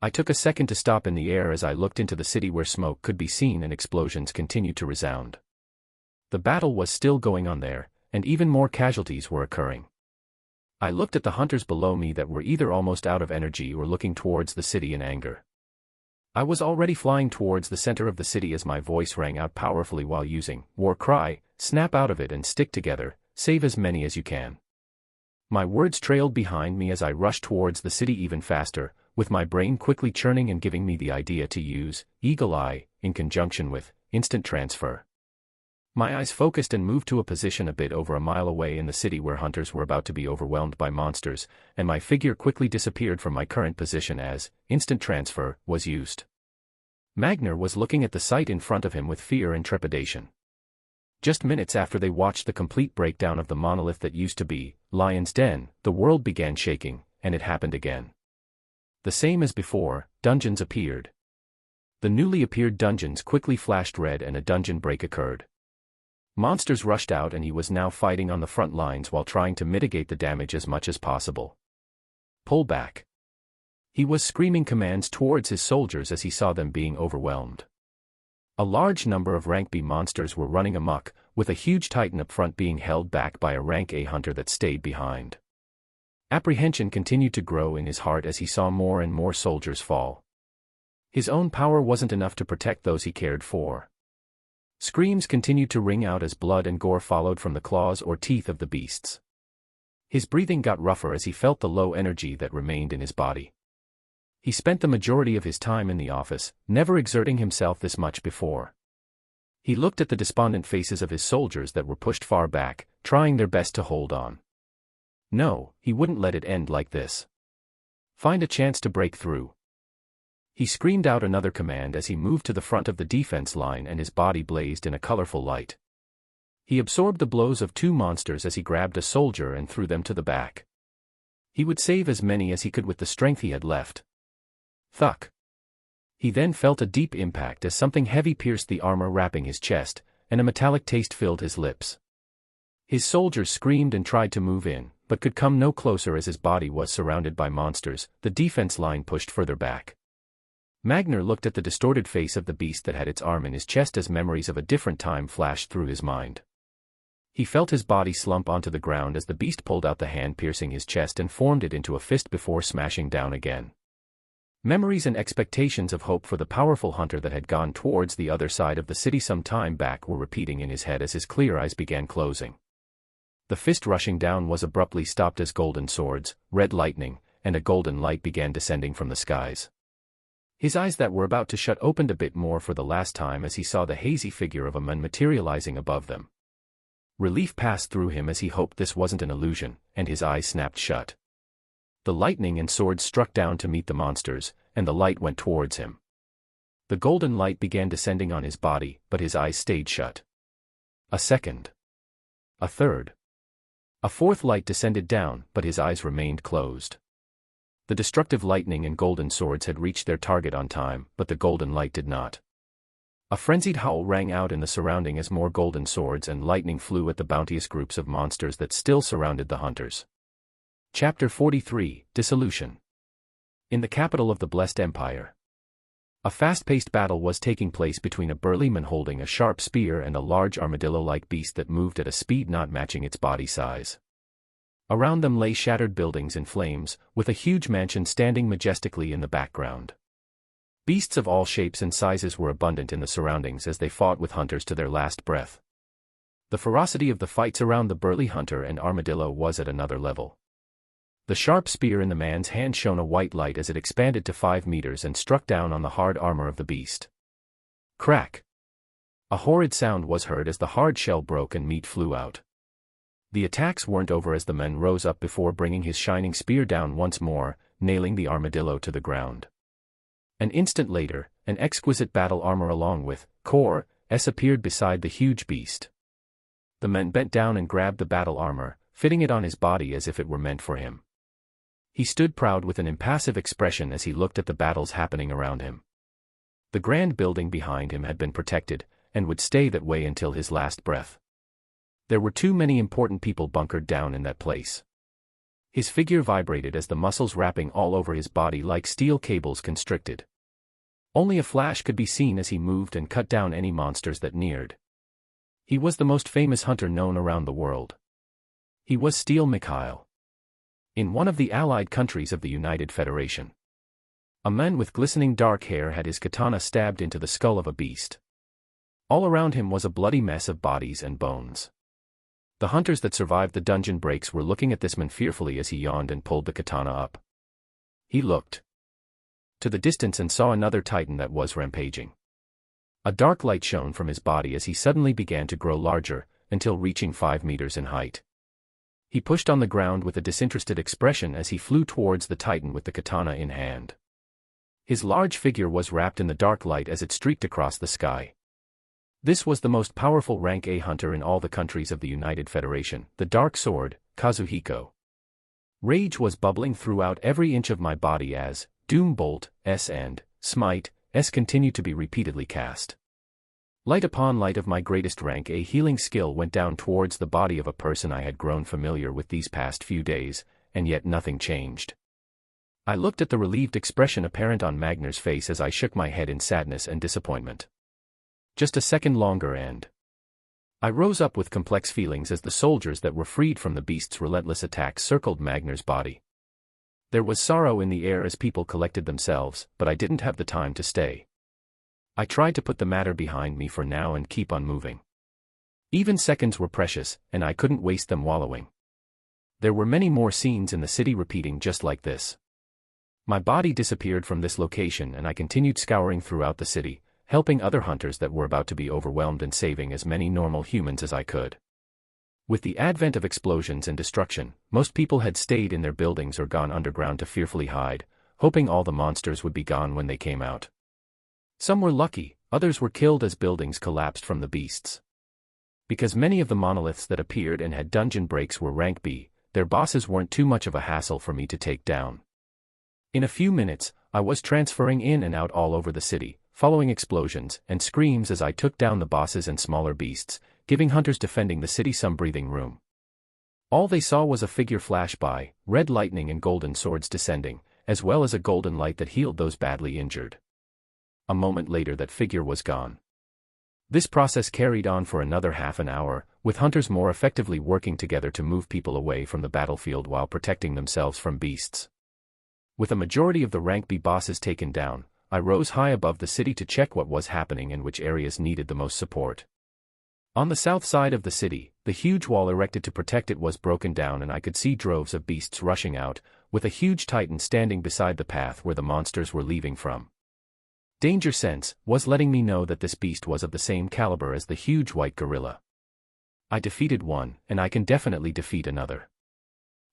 Speaker 1: I took a second to stop in the air as I looked into the city where smoke could be seen and explosions continued to resound. The battle was still going on there, and even more casualties were occurring. I looked at the hunters below me that were either almost out of energy or looking towards the city in anger. I was already flying towards the center of the city as my voice rang out powerfully while using War Cry, snap out of it and stick together, save as many as you can. My words trailed behind me as I rushed towards the city even faster, with my brain quickly churning and giving me the idea to use Eagle Eye in conjunction with Instant Transfer. My eyes focused and moved to a position a bit over a mile away in the city where hunters were about to be overwhelmed by monsters, and my figure quickly disappeared from my current position as Instant Transfer was used. Magner was looking at the sight in front of him with fear and trepidation. Just minutes after they watched the complete breakdown of the monolith that used to be Lion's Den, the world began shaking, and it happened again. The same as before, dungeons appeared. The newly appeared dungeons quickly flashed red and a dungeon break occurred. Monsters rushed out and he was now fighting on the front lines while trying to mitigate the damage as much as possible. Pull back. He was screaming commands towards his soldiers as he saw them being overwhelmed. A large number of rank B monsters were running amok, with a huge titan up front being held back by a rank A hunter that stayed behind. Apprehension continued to grow in his heart as he saw more and more soldiers fall. His own power wasn't enough to protect those he cared for. Screams continued to ring out as blood and gore followed from the claws or teeth of the beasts. His breathing got rougher as he felt the low energy that remained in his body. He spent the majority of his time in the office, never exerting himself this much before. He looked at the despondent faces of his soldiers that were pushed far back, trying their best to hold on. No, he wouldn't let it end like this. Find a chance to break through. He screamed out another command as he moved to the front of the defense line and his body blazed in a colorful light. He absorbed the blows of two monsters as he grabbed a soldier and threw them to the back. He would save as many as he could with the strength he had left. Thunk. He then felt a deep impact as something heavy pierced the armor wrapping his chest, and a metallic taste filled his lips. His soldiers screamed and tried to move in, but could come no closer as his body was surrounded by monsters. The defense line pushed further back. Magner looked at the distorted face of the beast that had its arm in his chest as memories of a different time flashed through his mind. He felt his body slump onto the ground as the beast pulled out the hand piercing his chest and formed it into a fist before smashing down again. Memories and expectations of hope for the powerful hunter that had gone towards the other side of the city some time back were repeating in his head as his clear eyes began closing. The fist rushing down was abruptly stopped as golden swords, red lightning, and a golden light began descending from the skies. His eyes that were about to shut opened a bit more for the last time as he saw the hazy figure of a man materializing above them. Relief passed through him as he hoped this wasn't an illusion, and his eyes snapped shut. The lightning and swords struck down to meet the monsters, and the light went towards him. The golden light began descending on his body, but his eyes stayed shut. A second. A third. A fourth light descended down, but his eyes remained closed. The destructive lightning and golden swords had reached their target on time, but the golden light did not. A frenzied howl rang out in the surrounding as more golden swords and lightning flew at the bounteous groups of monsters that still surrounded the hunters. Chapter 43, Dissolution. In the capital of the Blessed Empire. A fast-paced battle was taking place between a burly man holding a sharp spear and a large armadillo-like beast that moved at a speed not matching its body size. Around them lay shattered buildings in flames, with a huge mansion standing majestically in the background. Beasts of all shapes and sizes were abundant in the surroundings as they fought with hunters to their last breath. The ferocity of the fights around the burly hunter and armadillo was at another level. The sharp spear in the man's hand shone a white light as it expanded to 5 meters and struck down on the hard armor of the beast. Crack! A horrid sound was heard as the hard shell broke and meat flew out. The attacks weren't over as the man rose up before bringing his shining spear down once more, nailing the armadillo to the ground. An instant later, an exquisite battle armor along with core appeared beside the huge beast. The man bent down and grabbed the battle armor, fitting it on his body as if it were meant for him. He stood proud with an impassive expression as he looked at the battles happening around him. The grand building behind him had been protected, and would stay that way until his last breath. There were too many important people bunkered down in that place. His figure vibrated as the muscles wrapping all over his body like steel cables constricted. Only a flash could be seen as he moved and cut down any monsters that neared. He was the most famous hunter known around the world. He was Steel Mikhail. In one of the allied countries of the United Federation. A man with glistening dark hair had his katana stabbed into the skull of a beast. All around him was a bloody mess of bodies and bones. The hunters that survived the dungeon breaks were looking at this man fearfully as he yawned and pulled the katana up. He looked to the distance and saw another titan that was rampaging. A dark light shone from his body as he suddenly began to grow larger, until reaching 5 meters in height. He pushed on the ground with a disinterested expression as he flew towards the titan with the katana in hand. His large figure was wrapped in the dark light as it streaked across the sky. This was the most powerful rank A hunter in all the countries of the United Federation, the Dark Sword, Kazuhiko. Rage was bubbling throughout every inch of my body as Doom Bolt, S and Smite, S continued to be repeatedly cast. Light upon light of my greatest rank A healing skill went down towards the body of a person I had grown familiar with these past few days, and yet nothing changed. I looked at the relieved expression apparent on Magnar's face as I shook my head in sadness and disappointment. Just a second longer and I rose up with complex feelings as the soldiers that were freed from the beast's relentless attacks circled Magnar's body. There was sorrow in the air as people collected themselves, but I didn't have the time to stay. I tried to put the matter behind me for now and keep on moving. Even seconds were precious, and I couldn't waste them wallowing. There were many more scenes in the city repeating just like this. My body disappeared from this location and I continued scouring throughout the city, helping other hunters that were about to be overwhelmed and saving as many normal humans as I could. With the advent of explosions and destruction, most people had stayed in their buildings or gone underground to fearfully hide, hoping all the monsters would be gone when they came out. Some were lucky, others were killed as buildings collapsed from the beasts. Because many of the monoliths that appeared and had dungeon breaks were rank B, their bosses weren't too much of a hassle for me to take down. In a few minutes, I was transferring in and out all over the city, following explosions and screams as I took down the bosses and smaller beasts, giving hunters defending the city some breathing room. All they saw was a figure flash by, red lightning and golden swords descending, as well as a golden light that healed those badly injured. A moment later that figure was gone. This process carried on for another half an hour, with hunters more effectively working together to move people away from the battlefield while protecting themselves from beasts. With a majority of the rank B bosses taken down, I rose high above the city to check what was happening and which areas needed the most support. On the south side of the city, the huge wall erected to protect it was broken down and I could see droves of beasts rushing out, with a huge titan standing beside the path where the monsters were leaving from. Danger Sense was letting me know that this beast was of the same caliber as the huge white gorilla. I defeated one, and I can definitely defeat another.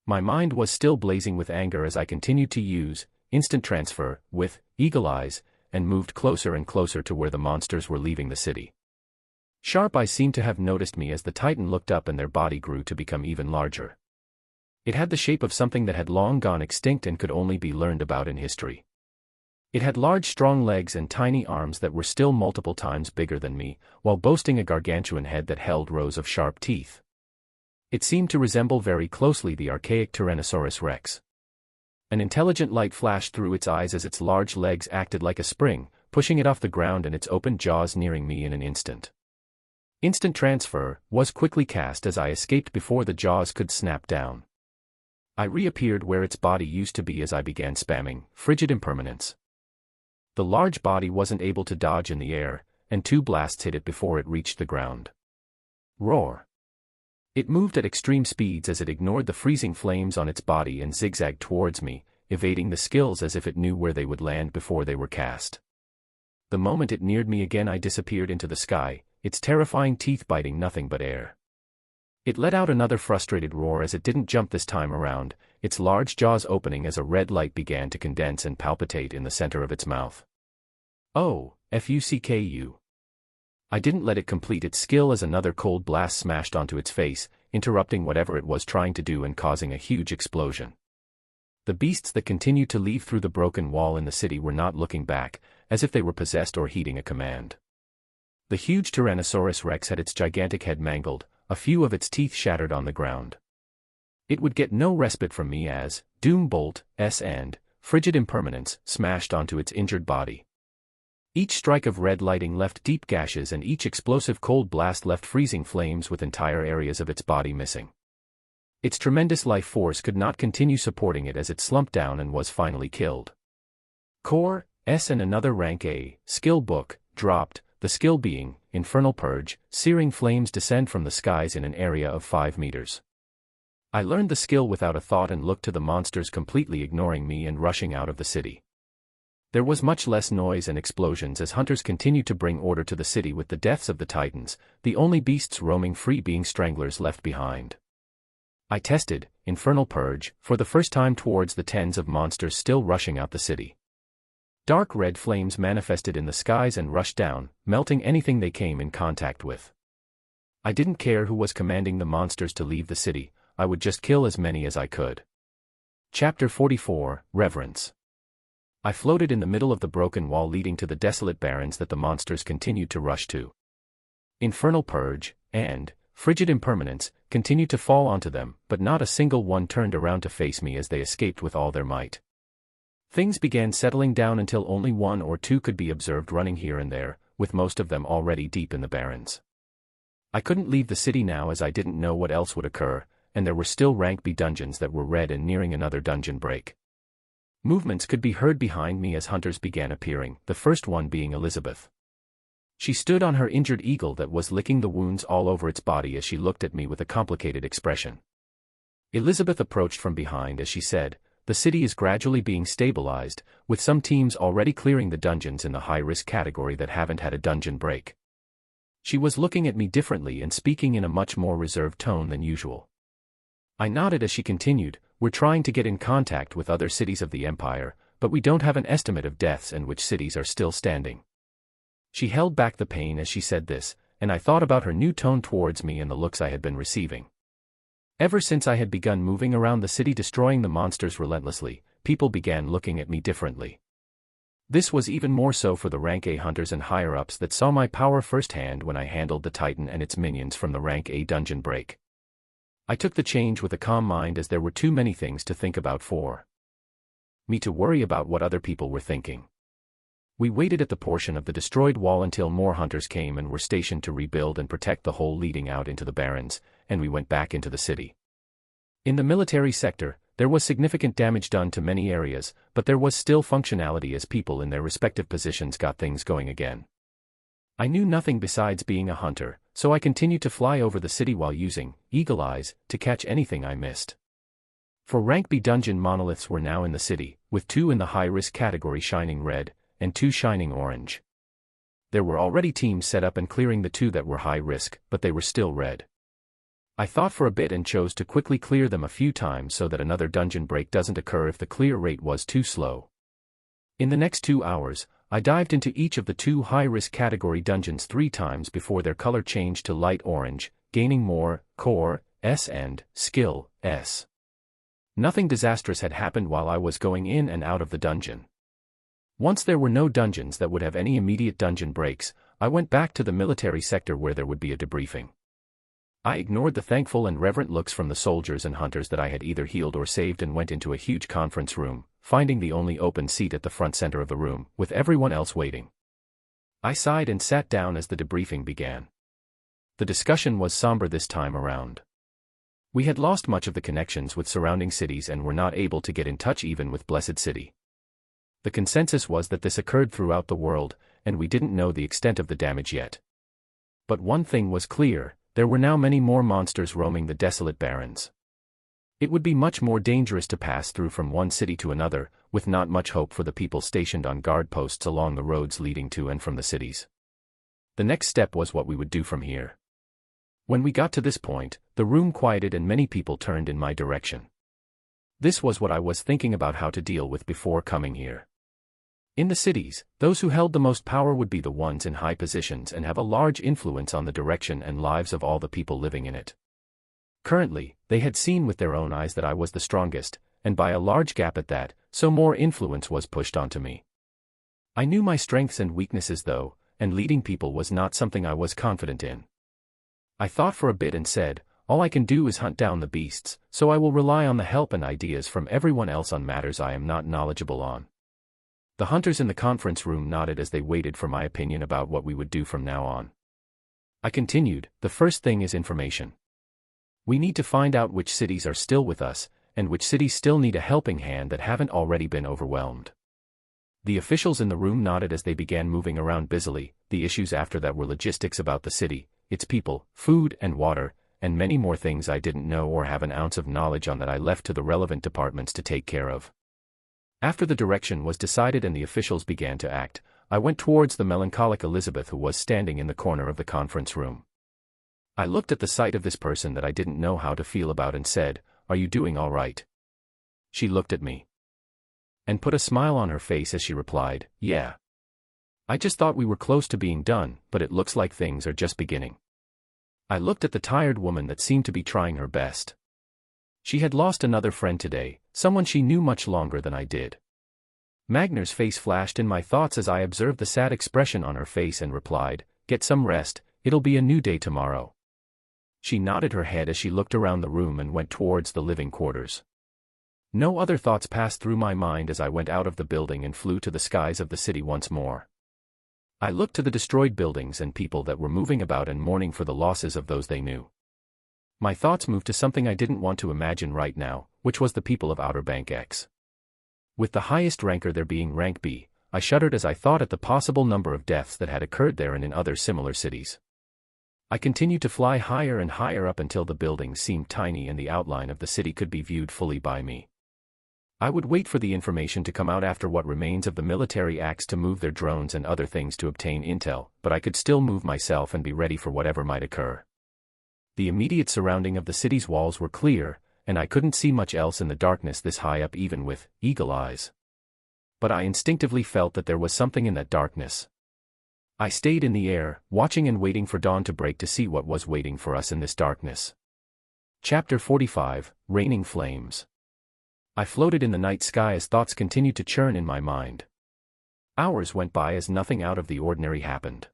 Speaker 1: My mind was still blazing with anger as I continued to use instant transfer with Eagle Eyes, and moved closer and closer to where the monsters were leaving the city. Sharp Eyes seemed to have noticed me as the titan looked up and their body grew to become even larger. It had the shape of something that had long gone extinct and could only be learned about in history. It had large strong legs and tiny arms that were still multiple times bigger than me, while boasting a gargantuan head that held rows of sharp teeth. It seemed to resemble very closely the archaic Tyrannosaurus rex. An intelligent light flashed through its eyes as its large legs acted like a spring, pushing it off the ground and its open jaws nearing me in an instant. Instant transfer was quickly cast as I escaped before the jaws could snap down. I reappeared where its body used to be as I began spamming Frigid Impermanence. The large body wasn't able to dodge in the air, and 2 blasts hit it before it reached the ground. Roar! It moved at extreme speeds as it ignored the freezing flames on its body and zigzagged towards me, evading the skills as if it knew where they would land before they were cast. The moment it neared me again I disappeared into the sky, its terrifying teeth biting nothing but air. It let out another frustrated roar as it didn't jump this time around, its large jaws opening as a red light began to condense and palpitate in the center of its mouth. Oh, fucku. I didn't let it complete its skill as another cold blast smashed onto its face, interrupting whatever it was trying to do and causing a huge explosion. The beasts that continued to leave through the broken wall in the city were not looking back, as if they were possessed or heeding a command. The huge Tyrannosaurus Rex had its gigantic head mangled, a few of its teeth shattered on the ground. It would get no respite from me as Doom Bolt, and Frigid Impermanence smashed onto its injured body. Each strike of red lighting left deep gashes and each explosive cold blast left freezing flames with entire areas of its body missing. Its tremendous life force could not continue supporting it as it slumped down and was finally killed. Core S and another rank A skill book dropped, the skill being Infernal Purge. Searing flames descend from the skies in an area of 5 meters. I learned the skill without a thought and looked to the monsters completely ignoring me and rushing out of the city. There was much less noise and explosions as hunters continued to bring order to the city with the deaths of the Titans, the only beasts roaming free being stranglers left behind. I tested Infernal Purge for the first time towards the tens of monsters still rushing out the city. Dark red flames manifested in the skies and rushed down, melting anything they came in contact with. I didn't care who was commanding the monsters to leave the city, I would just kill as many as I could. Chapter 44, Reverence. I floated in the middle of the broken wall leading to the desolate barrens that the monsters continued to rush to. Infernal Purge and Frigid Impermanence continued to fall onto them, but not a single one turned around to face me as they escaped with all their might. Things began settling down until only one or two could be observed running here and there, with most of them already deep in the barrens. I couldn't leave the city now as I didn't know what else would occur, and there were still rank B dungeons that were red and nearing another dungeon break. Movements could be heard behind me as hunters began appearing, the first one being Elizabeth. She stood on her injured eagle that was licking the wounds all over its body as she looked at me with a complicated expression. Elizabeth approached from behind as she said, "The city is gradually being stabilized, with some teams already clearing the dungeons in the high-risk category that haven't had a dungeon break." She was looking at me differently and speaking in a much more reserved tone than usual. I nodded as she continued, "We're trying to get in contact with other cities of the Empire, but we don't have an estimate of deaths and which cities are still standing." She held back the pain as she said this, and I thought about her new tone towards me and the looks I had been receiving. Ever since I had begun moving around the city destroying the monsters relentlessly, people began looking at me differently. This was even more so for the rank A hunters and higher-ups that saw my power firsthand when I handled the Titan and its minions from the rank A dungeon break. I took the change with a calm mind as there were too many things to think about for me to worry about what other people were thinking. We waited at the portion of the destroyed wall until more hunters came and were stationed to rebuild and protect the hole leading out into the barrens, and we went back into the city. In the military sector, there was significant damage done to many areas, but there was still functionality as people in their respective positions got things going again. I knew nothing besides being a hunter, so I continued to fly over the city while using Eagle Eyes to catch anything I missed. For rank B dungeon monoliths were now in the city, with 2 in the high-risk category shining red, and 2 shining orange. There were already teams set up and clearing the 2 that were high risk, but they were still red. I thought for a bit and chose to quickly clear them a few times so that another dungeon break doesn't occur if the clear rate was too slow. In the next 2 hours, I dived into each of the 2 high-risk category dungeons 3 times before their color changed to light orange, gaining more Core S and Skill S. Nothing disastrous had happened while I was going in and out of the dungeon. Once there were no dungeons that would have any immediate dungeon breaks, I went back to the military sector where there would be a debriefing. I ignored the thankful and reverent looks from the soldiers and hunters that I had either healed or saved and went into a huge conference room, finding the only open seat at the front center of the room, with everyone else waiting. I sighed and sat down as the debriefing began. The discussion was somber this time around. We had lost much of the connections with surrounding cities and were not able to get in touch even with Blessed City. The consensus was that this occurred throughout the world, and we didn't know the extent of the damage yet. But one thing was clear, there were now many more monsters roaming the desolate barrens. It would be much more dangerous to pass through from one city to another, with not much hope for the people stationed on guard posts along the roads leading to and from the cities. The next step was what we would do from here. When we got to this point, the room quieted and many people turned in my direction. This was what I was thinking about how to deal with before coming here. In the cities, those who held the most power would be the ones in high positions and have a large influence on the direction and lives of all the people living in it. Currently, they had seen with their own eyes that I was the strongest, and by a large gap at that, so more influence was pushed onto me. I knew my strengths and weaknesses though, and leading people was not something I was confident in. I thought for a bit and said, all I can do is hunt down the beasts, so I will rely on the help and ideas from everyone else on matters I am not knowledgeable on. The hunters in the conference room nodded as they waited for my opinion about what we would do from now on. I continued, the first thing is information. We need to find out which cities are still with us, and which cities still need a helping hand that haven't already been overwhelmed. The officials in the room nodded as they began moving around busily. The issues after that were logistics about the city, its people, food and water, and many more things I didn't know or have an ounce of knowledge on that I left to the relevant departments to take care of. After the direction was decided and the officials began to act, I went towards the melancholic Elizabeth who was standing in the corner of the conference room. I looked at the sight of this person that I didn't know how to feel about and said, "Are you doing all right?" She looked at me and put a smile on her face as she replied, "Yeah. I just thought we were close to being done, but it looks like things are just beginning." I looked at the tired woman that seemed to be trying her best. She had lost another friend today, someone she knew much longer than I did. Magner's face flashed in my thoughts as I observed the sad expression on her face and replied, "Get some rest, it'll be a new day tomorrow." She nodded her head as she looked around the room and went towards the living quarters. No other thoughts passed through my mind as I went out of the building and flew to the skies of the city once more. I looked to the destroyed buildings and people that were moving about and mourning for the losses of those they knew. My thoughts moved to something I didn't want to imagine right now, which was the people of Outer Bank X. With the highest ranker there being rank B, I shuddered as I thought at the possible number of deaths that had occurred there and in other similar cities. I continued to fly higher and higher up until the buildings seemed tiny and the outline of the city could be viewed fully by me. I would wait for the information to come out after what remains of the military acts to move their drones and other things to obtain intel, but I could still move myself and be ready for whatever might occur. The immediate surrounding of the city's walls were clear, and I couldn't see much else in the darkness this high up even with eagle eyes. But I instinctively felt that there was something in that darkness. I stayed in the air, watching and waiting for dawn to break to see what was waiting for us in this darkness. Chapter 45, Raining Flames. I floated in the night sky as thoughts continued to churn in my mind. Hours went by as nothing out of the ordinary happened.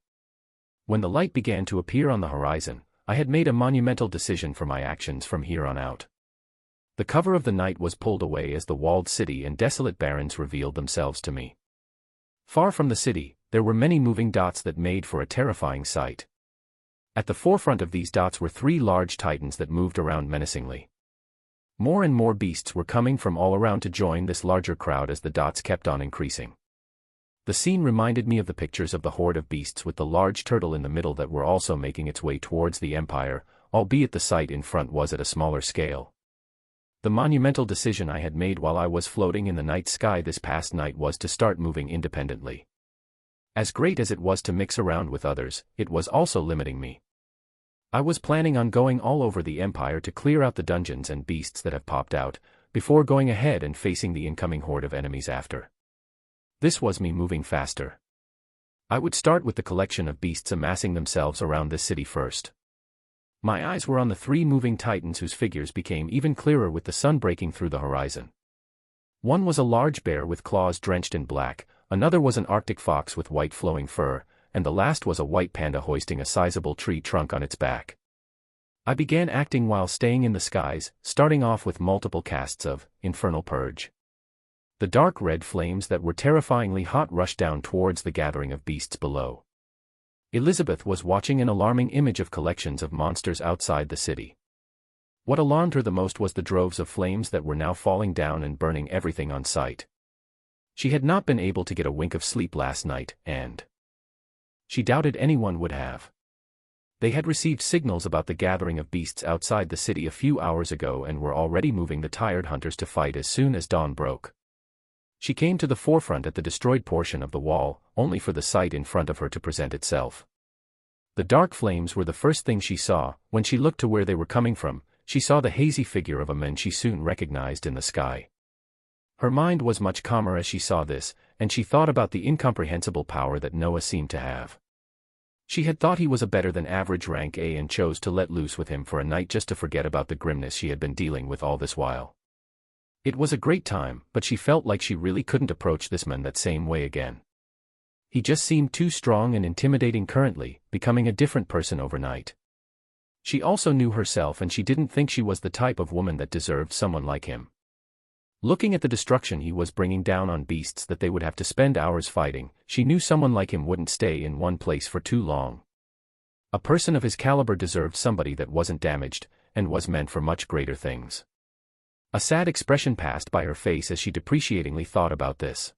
Speaker 1: When the light began to appear on the horizon, I had made a monumental decision for my actions from here on out. The cover of the night was pulled away as the walled city and desolate barrens revealed themselves to me. Far from the city, there were many moving dots that made for a terrifying sight. At the forefront of these dots were 3 large titans that moved around menacingly. More and more beasts were coming from all around to join this larger crowd as the dots kept on increasing. The scene reminded me of the pictures of the horde of beasts with the large turtle in the middle that were also making its way towards the Empire, albeit the sight in front was at a smaller scale. The monumental decision I had made while I was floating in the night sky this past night was to start moving independently. As great as it was to mix around with others, it was also limiting me. I was planning on going all over the Empire to clear out the dungeons and beasts that have popped out, before going ahead and facing the incoming horde of enemies after. This was me moving faster. I would start with the collection of beasts amassing themselves around this city first. My eyes were on the 3 moving titans whose figures became even clearer with the sun breaking through the horizon. One was a large bear with claws drenched in black, another was an Arctic fox with white flowing fur, and the last was a white panda hoisting a sizable tree trunk on its back. I began acting while staying in the skies, starting off with multiple casts of Infernal Purge. The dark red flames that were terrifyingly hot rushed down towards the gathering of beasts below. Elizabeth was watching an alarming image of collections of monsters outside the city. What alarmed her the most was the droves of flames that were now falling down and burning everything on sight. She had not been able to get a wink of sleep last night, and she doubted anyone would have. They had received signals about the gathering of beasts outside the city a few hours ago and were already moving the tired hunters to fight as soon as dawn broke. She came to the forefront at the destroyed portion of the wall, only for the sight in front of her to present itself. The dark flames were the first thing she saw. When she looked to where they were coming from, she saw the hazy figure of a man she soon recognized in the sky. Her mind was much calmer as she saw this, and she thought about the incomprehensible power that Noah seemed to have. She had thought he was a better than average rank A and chose to let loose with him for a night just to forget about the grimness she had been dealing with all this while. It was a great time, but she felt like she really couldn't approach this man that same way again. He just seemed too strong and intimidating currently, becoming a different person overnight. She also knew herself and she didn't think she was the type of woman that deserved someone like him. Looking at the destruction he was bringing down on beasts that they would have to spend hours fighting, she knew someone like him wouldn't stay in one place for too long. A person of his caliber deserved somebody that wasn't damaged, and was meant for much greater things. A sad expression passed by her face as she depreciatingly thought about this.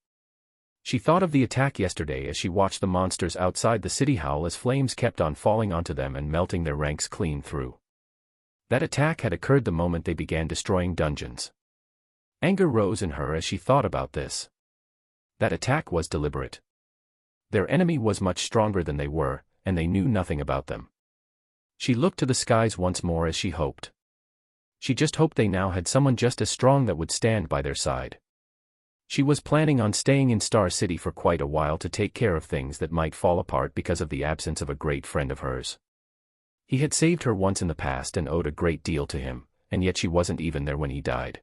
Speaker 1: She thought of the attack yesterday as she watched the monsters outside the city howl as flames kept on falling onto them and melting their ranks clean through. That attack had occurred the moment they began destroying dungeons. Anger rose in her as she thought about this. That attack was deliberate. Their enemy was much stronger than they were, and they knew nothing about them. She looked to the skies once more as she hoped. She just hoped they now had someone just as strong that would stand by their side. She was planning on staying in Star City for quite a while to take care of things that might fall apart because of the absence of a great friend of hers. He had saved her once in the past and owed a great deal to him, and yet she wasn't even there when he died.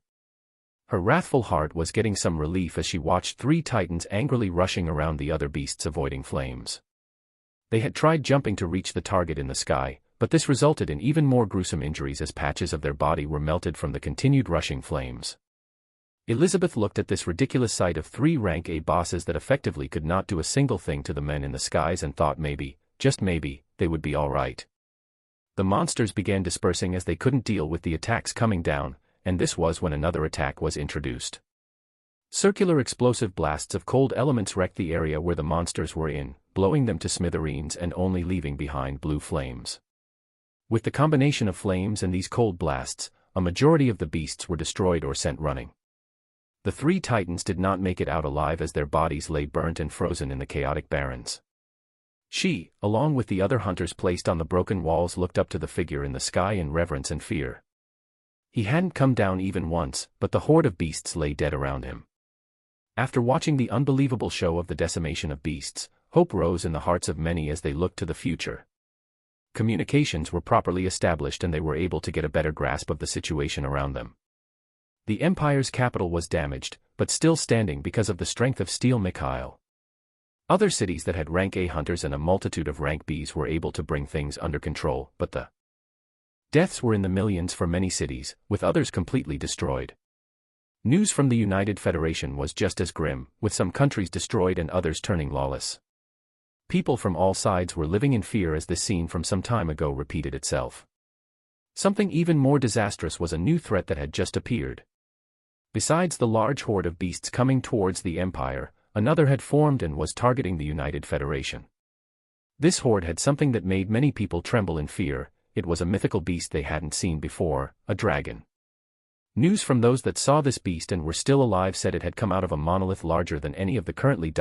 Speaker 1: Her wrathful heart was getting some relief as she watched 3 titans angrily rushing around the other beasts avoiding flames. They had tried jumping to reach the target in the sky, but this resulted in even more gruesome injuries as patches of their body were melted from the continued rushing flames. Elizabeth looked at this ridiculous sight of 3 rank A bosses that effectively could not do a single thing to the men in the skies and thought maybe, just maybe, they would be all right. The monsters began dispersing as they couldn't deal with the attacks coming down, and this was when another attack was introduced. Circular explosive blasts of cold elements wrecked the area where the monsters were in, blowing them to smithereens and only leaving behind blue flames. With the combination of flames and these cold blasts, a majority of the beasts were destroyed or sent running. The 3 titans did not make it out alive as their bodies lay burnt and frozen in the chaotic barrens. She, along with the other hunters placed on the broken walls, looked up to the figure in the sky in reverence and fear. He hadn't come down even once, but the horde of beasts lay dead around him. After watching the unbelievable show of the decimation of beasts, hope rose in the hearts of many as they looked to the future. Communications were properly established and they were able to get a better grasp of the situation around them. The Empire's capital was damaged, but still standing because of the strength of Steel Mikhail. Other cities that had rank A hunters and a multitude of rank Bs were able to bring things under control, but the deaths were in the millions for many cities, with others completely destroyed. News from the United Federation was just as grim, with some countries destroyed and others turning lawless. People from all sides were living in fear as this scene from some time ago repeated itself. Something even more disastrous was a new threat that had just appeared. Besides the large horde of beasts coming towards the Empire, another had formed and was targeting the United Federation. This horde had something that made many people tremble in fear. It was a mythical beast they hadn't seen before, a dragon. News from those that saw this beast and were still alive said it had come out of a monolith larger than any of the currently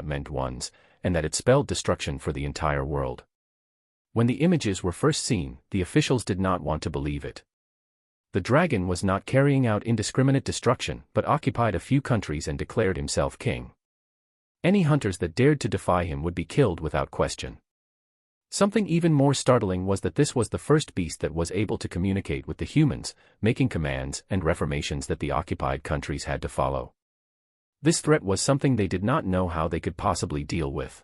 Speaker 1: meant ones, and that it spelled destruction for the entire world. When the images were first seen, the officials did not want to believe it. The dragon was not carrying out indiscriminate destruction, but occupied a few countries and declared himself king. Any hunters that dared to defy him would be killed without question. Something even more startling was that this was the first beast that was able to communicate with the humans, making commands and reformations that the occupied countries had to follow. This threat was something they did not know how they could possibly deal with.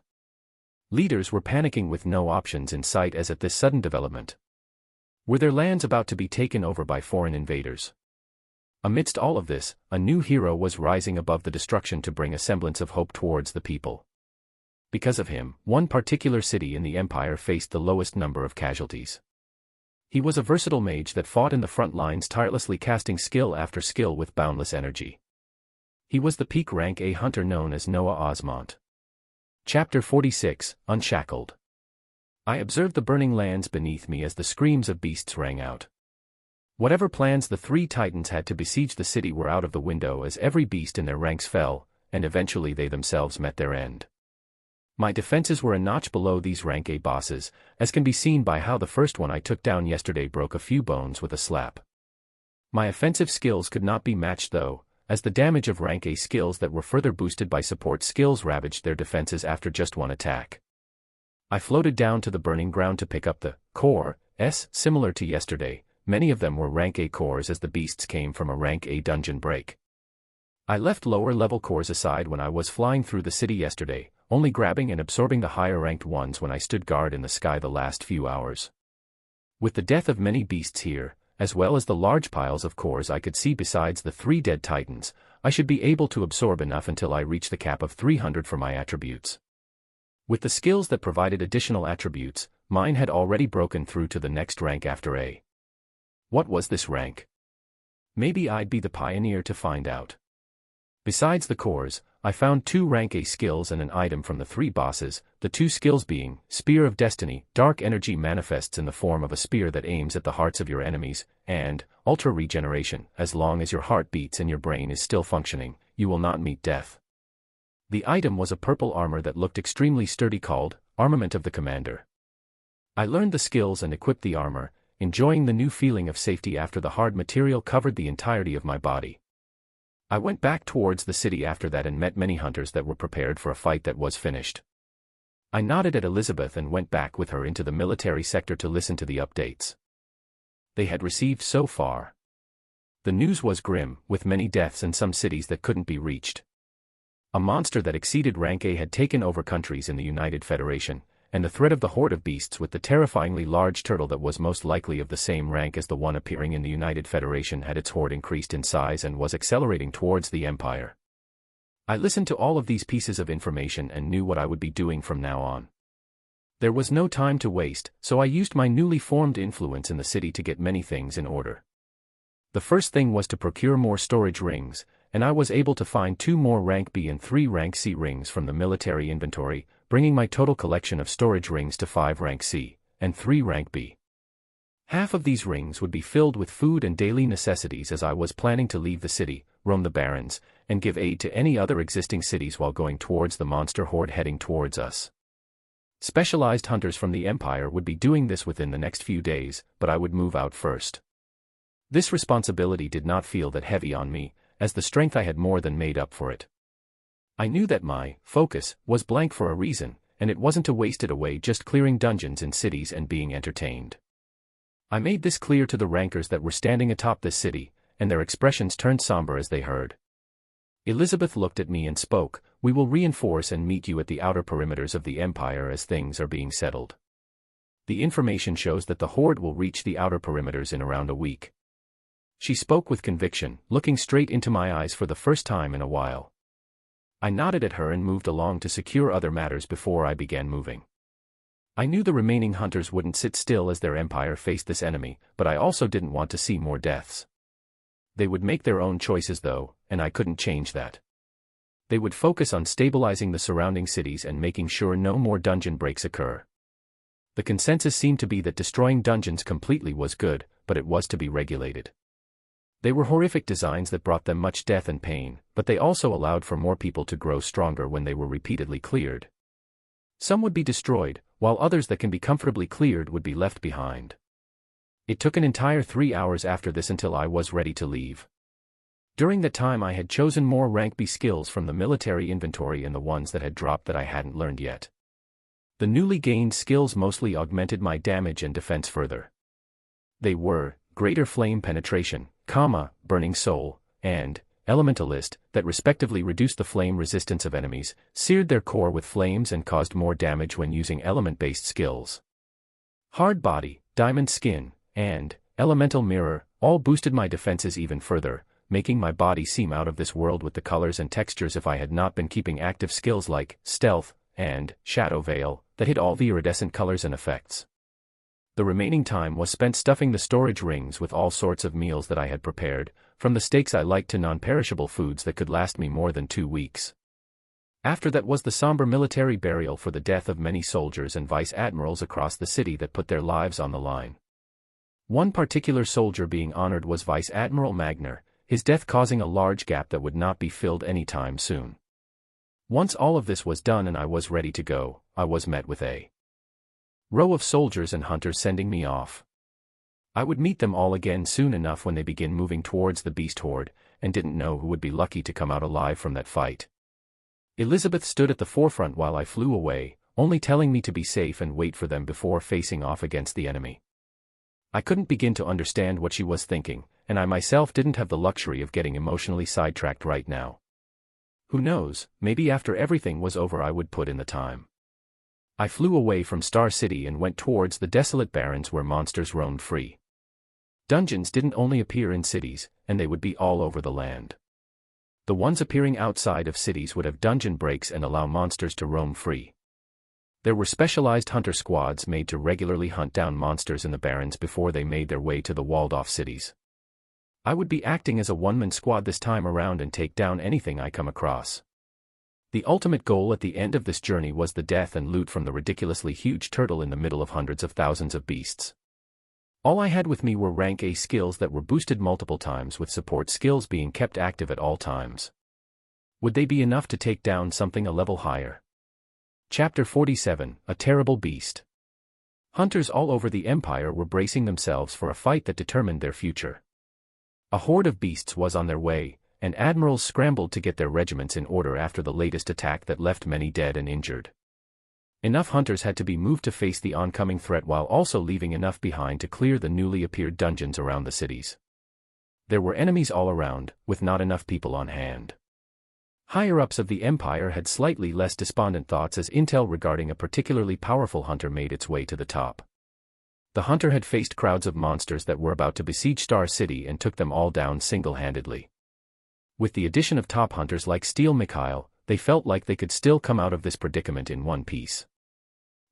Speaker 1: Leaders were panicking with no options in sight as at this sudden development. Were their lands about to be taken over by foreign invaders? Amidst all of this, a new hero was rising above the destruction to bring a semblance of hope towards the people. Because of him, one particular city in the Empire faced the lowest number of casualties. He was a versatile mage that fought in the front lines, tirelessly casting skill after skill with boundless energy. He was the peak rank A hunter known as Noah Osmont. Chapter 46, Unshackled. I observed the burning lands beneath me as the screams of beasts rang out. Whatever plans the 3 titans had to besiege the city were out of the window as every beast in their ranks fell, and eventually they themselves met their end. My defenses were a notch below these rank A bosses, as can be seen by how the first one I took down yesterday broke a few bones with a slap. My offensive skills could not be matched though, as the damage of rank A skills that were further boosted by support skills ravaged their defenses after just one attack. I floated down to the burning ground to pick up the cores, similar to yesterday. Many of them were rank A cores as the beasts came from a rank A dungeon break. I left lower level cores aside when I was flying through the city yesterday, only grabbing and absorbing the higher ranked ones when I stood guard in the sky the last few hours. With the death of many beasts here, as well as the large piles of cores I could see besides the 3 dead titans, I should be able to absorb enough until I reach the cap of 300 for my attributes. With the skills that provided additional attributes, mine had already broken through to the next rank after A. What was this rank? Maybe I'd be the pioneer to find out. Besides the cores, I found 2 rank A skills and an item from the 3 bosses, the 2 skills being, Spear of Destiny, dark energy manifests in the form of a spear that aims at the hearts of your enemies, and, Ultra Regeneration, as long as your heart beats and your brain is still functioning, you will not meet death. The item was a purple armor that looked extremely sturdy called, Armament of the Commander. I learned the skills and equipped the armor, enjoying the new feeling of safety after the hard material covered the entirety of my body. I went back towards the city after that and met many hunters that were prepared for a fight that was finished. I nodded at Elizabeth and went back with her into the military sector to listen to the updates they had received so far. The news was grim, with many deaths and some cities that couldn't be reached. A monster that exceeded rank A had taken over countries in the United Federation, and the threat of the horde of beasts with the terrifyingly large turtle that was most likely of the same rank as the one appearing in the United Federation had its horde increased in size and was accelerating towards the Empire. I listened to all of these pieces of information and knew what I would be doing from now on. There was no time to waste, so I used my newly formed influence in the city to get many things in order. The first thing was to procure more storage rings, and I was able to find 2 more rank B and 3 rank C rings from the military inventory, bringing my total collection of storage rings to 5 rank C, and 3 rank B. Half of these rings would be filled with food and daily necessities as I was planning to leave the city, roam the barrens, and give aid to any other existing cities while going towards the monster horde heading towards us. Specialized hunters from the Empire would be doing this within the next few days, but I would move out first. This responsibility did not feel that heavy on me, as the strength I had more than made up for it. I knew that my focus was blank for a reason, and it wasn't to waste it away just clearing dungeons in cities and being entertained. I made this clear to the rankers that were standing atop this city, and their expressions turned somber as they heard. Elizabeth looked at me and spoke, "We will reinforce and meet you at the outer perimeters of the Empire as things are being settled. The information shows that the horde will reach the outer perimeters in around a week." She spoke with conviction, looking straight into my eyes for the first time in a while. I nodded at her and moved along to secure other matters before I began moving. I knew the remaining hunters wouldn't sit still as their empire faced this enemy, but I also didn't want to see more deaths. They would make their own choices though, and I couldn't change that. They would focus on stabilizing the surrounding cities and making sure no more dungeon breaks occur. The consensus seemed to be that destroying dungeons completely was good, but it was to be regulated. They were horrific designs that brought them much death and pain, but they also allowed for more people to grow stronger when they were repeatedly cleared. Some would be destroyed, while others that can be comfortably cleared would be left behind. It took an entire 3 hours after this until I was ready to leave. During that time I had chosen more rank B skills from the military inventory and the ones that had dropped that I hadn't learned yet. The newly gained skills mostly augmented my damage and defense further. They were, Greater Flame Penetration, Burning Soul, and Elementalist, that respectively reduced the flame resistance of enemies, seared their core with flames and caused more damage when using element-based skills. Hard Body, Diamond Skin, and Elemental Mirror, all boosted my defenses even further, making my body seem out of this world with the colors and textures if I had not been keeping active skills like Stealth and Shadow Veil, that hid all the iridescent colors and effects. The remaining time was spent stuffing the storage rings with all sorts of meals that I had prepared, from the steaks I liked to non-perishable foods that could last me more than 2 weeks. After that was the somber military burial for the death of many soldiers and vice admirals across the city that put their lives on the line. One particular soldier being honored was Vice Admiral Magner, his death causing a large gap that would not be filled anytime soon. Once all of this was done and I was ready to go, I was met with a row of soldiers and hunters sending me off. I would meet them all again soon enough when they begin moving towards the beast horde, and didn't know who would be lucky to come out alive from that fight. Elizabeth stood at the forefront while I flew away, only telling me to be safe and wait for them before facing off against the enemy. I couldn't begin to understand what she was thinking, and I myself didn't have the luxury of getting emotionally sidetracked right now. Who knows, maybe after everything was over I would put in the time. I flew away from Star City and went towards the desolate barrens where monsters roamed free. Dungeons didn't only appear in cities, and they would be all over the land. The ones appearing outside of cities would have dungeon breaks and allow monsters to roam free. There were specialized hunter squads made to regularly hunt down monsters in the barrens before they made their way to the walled-off cities. I would be acting as a one-man squad this time around and take down anything I come across. The ultimate goal at the end of this journey was the death and loot from the ridiculously huge turtle in the middle of hundreds of thousands of beasts. All I had with me were rank A skills that were boosted multiple times with support skills being kept active at all times. Would they be enough to take down something a level higher? Chapter 47, A Terrible Beast. Hunters all over the Empire were bracing themselves for a fight that determined their future. A horde of beasts was on their way, and admirals scrambled to get their regiments in order after the latest attack that left many dead and injured. Enough hunters had to be moved to face the oncoming threat while also leaving enough behind to clear the newly appeared dungeons around the cities. There were enemies all around, with not enough people on hand. Higher-ups of the Empire had slightly less despondent thoughts as intel regarding a particularly powerful hunter made its way to the top. The hunter had faced crowds of monsters that were about to besiege Star City and took them all down single-handedly. With the addition of top hunters like Steel Mikhail, they felt like they could still come out of this predicament in one piece.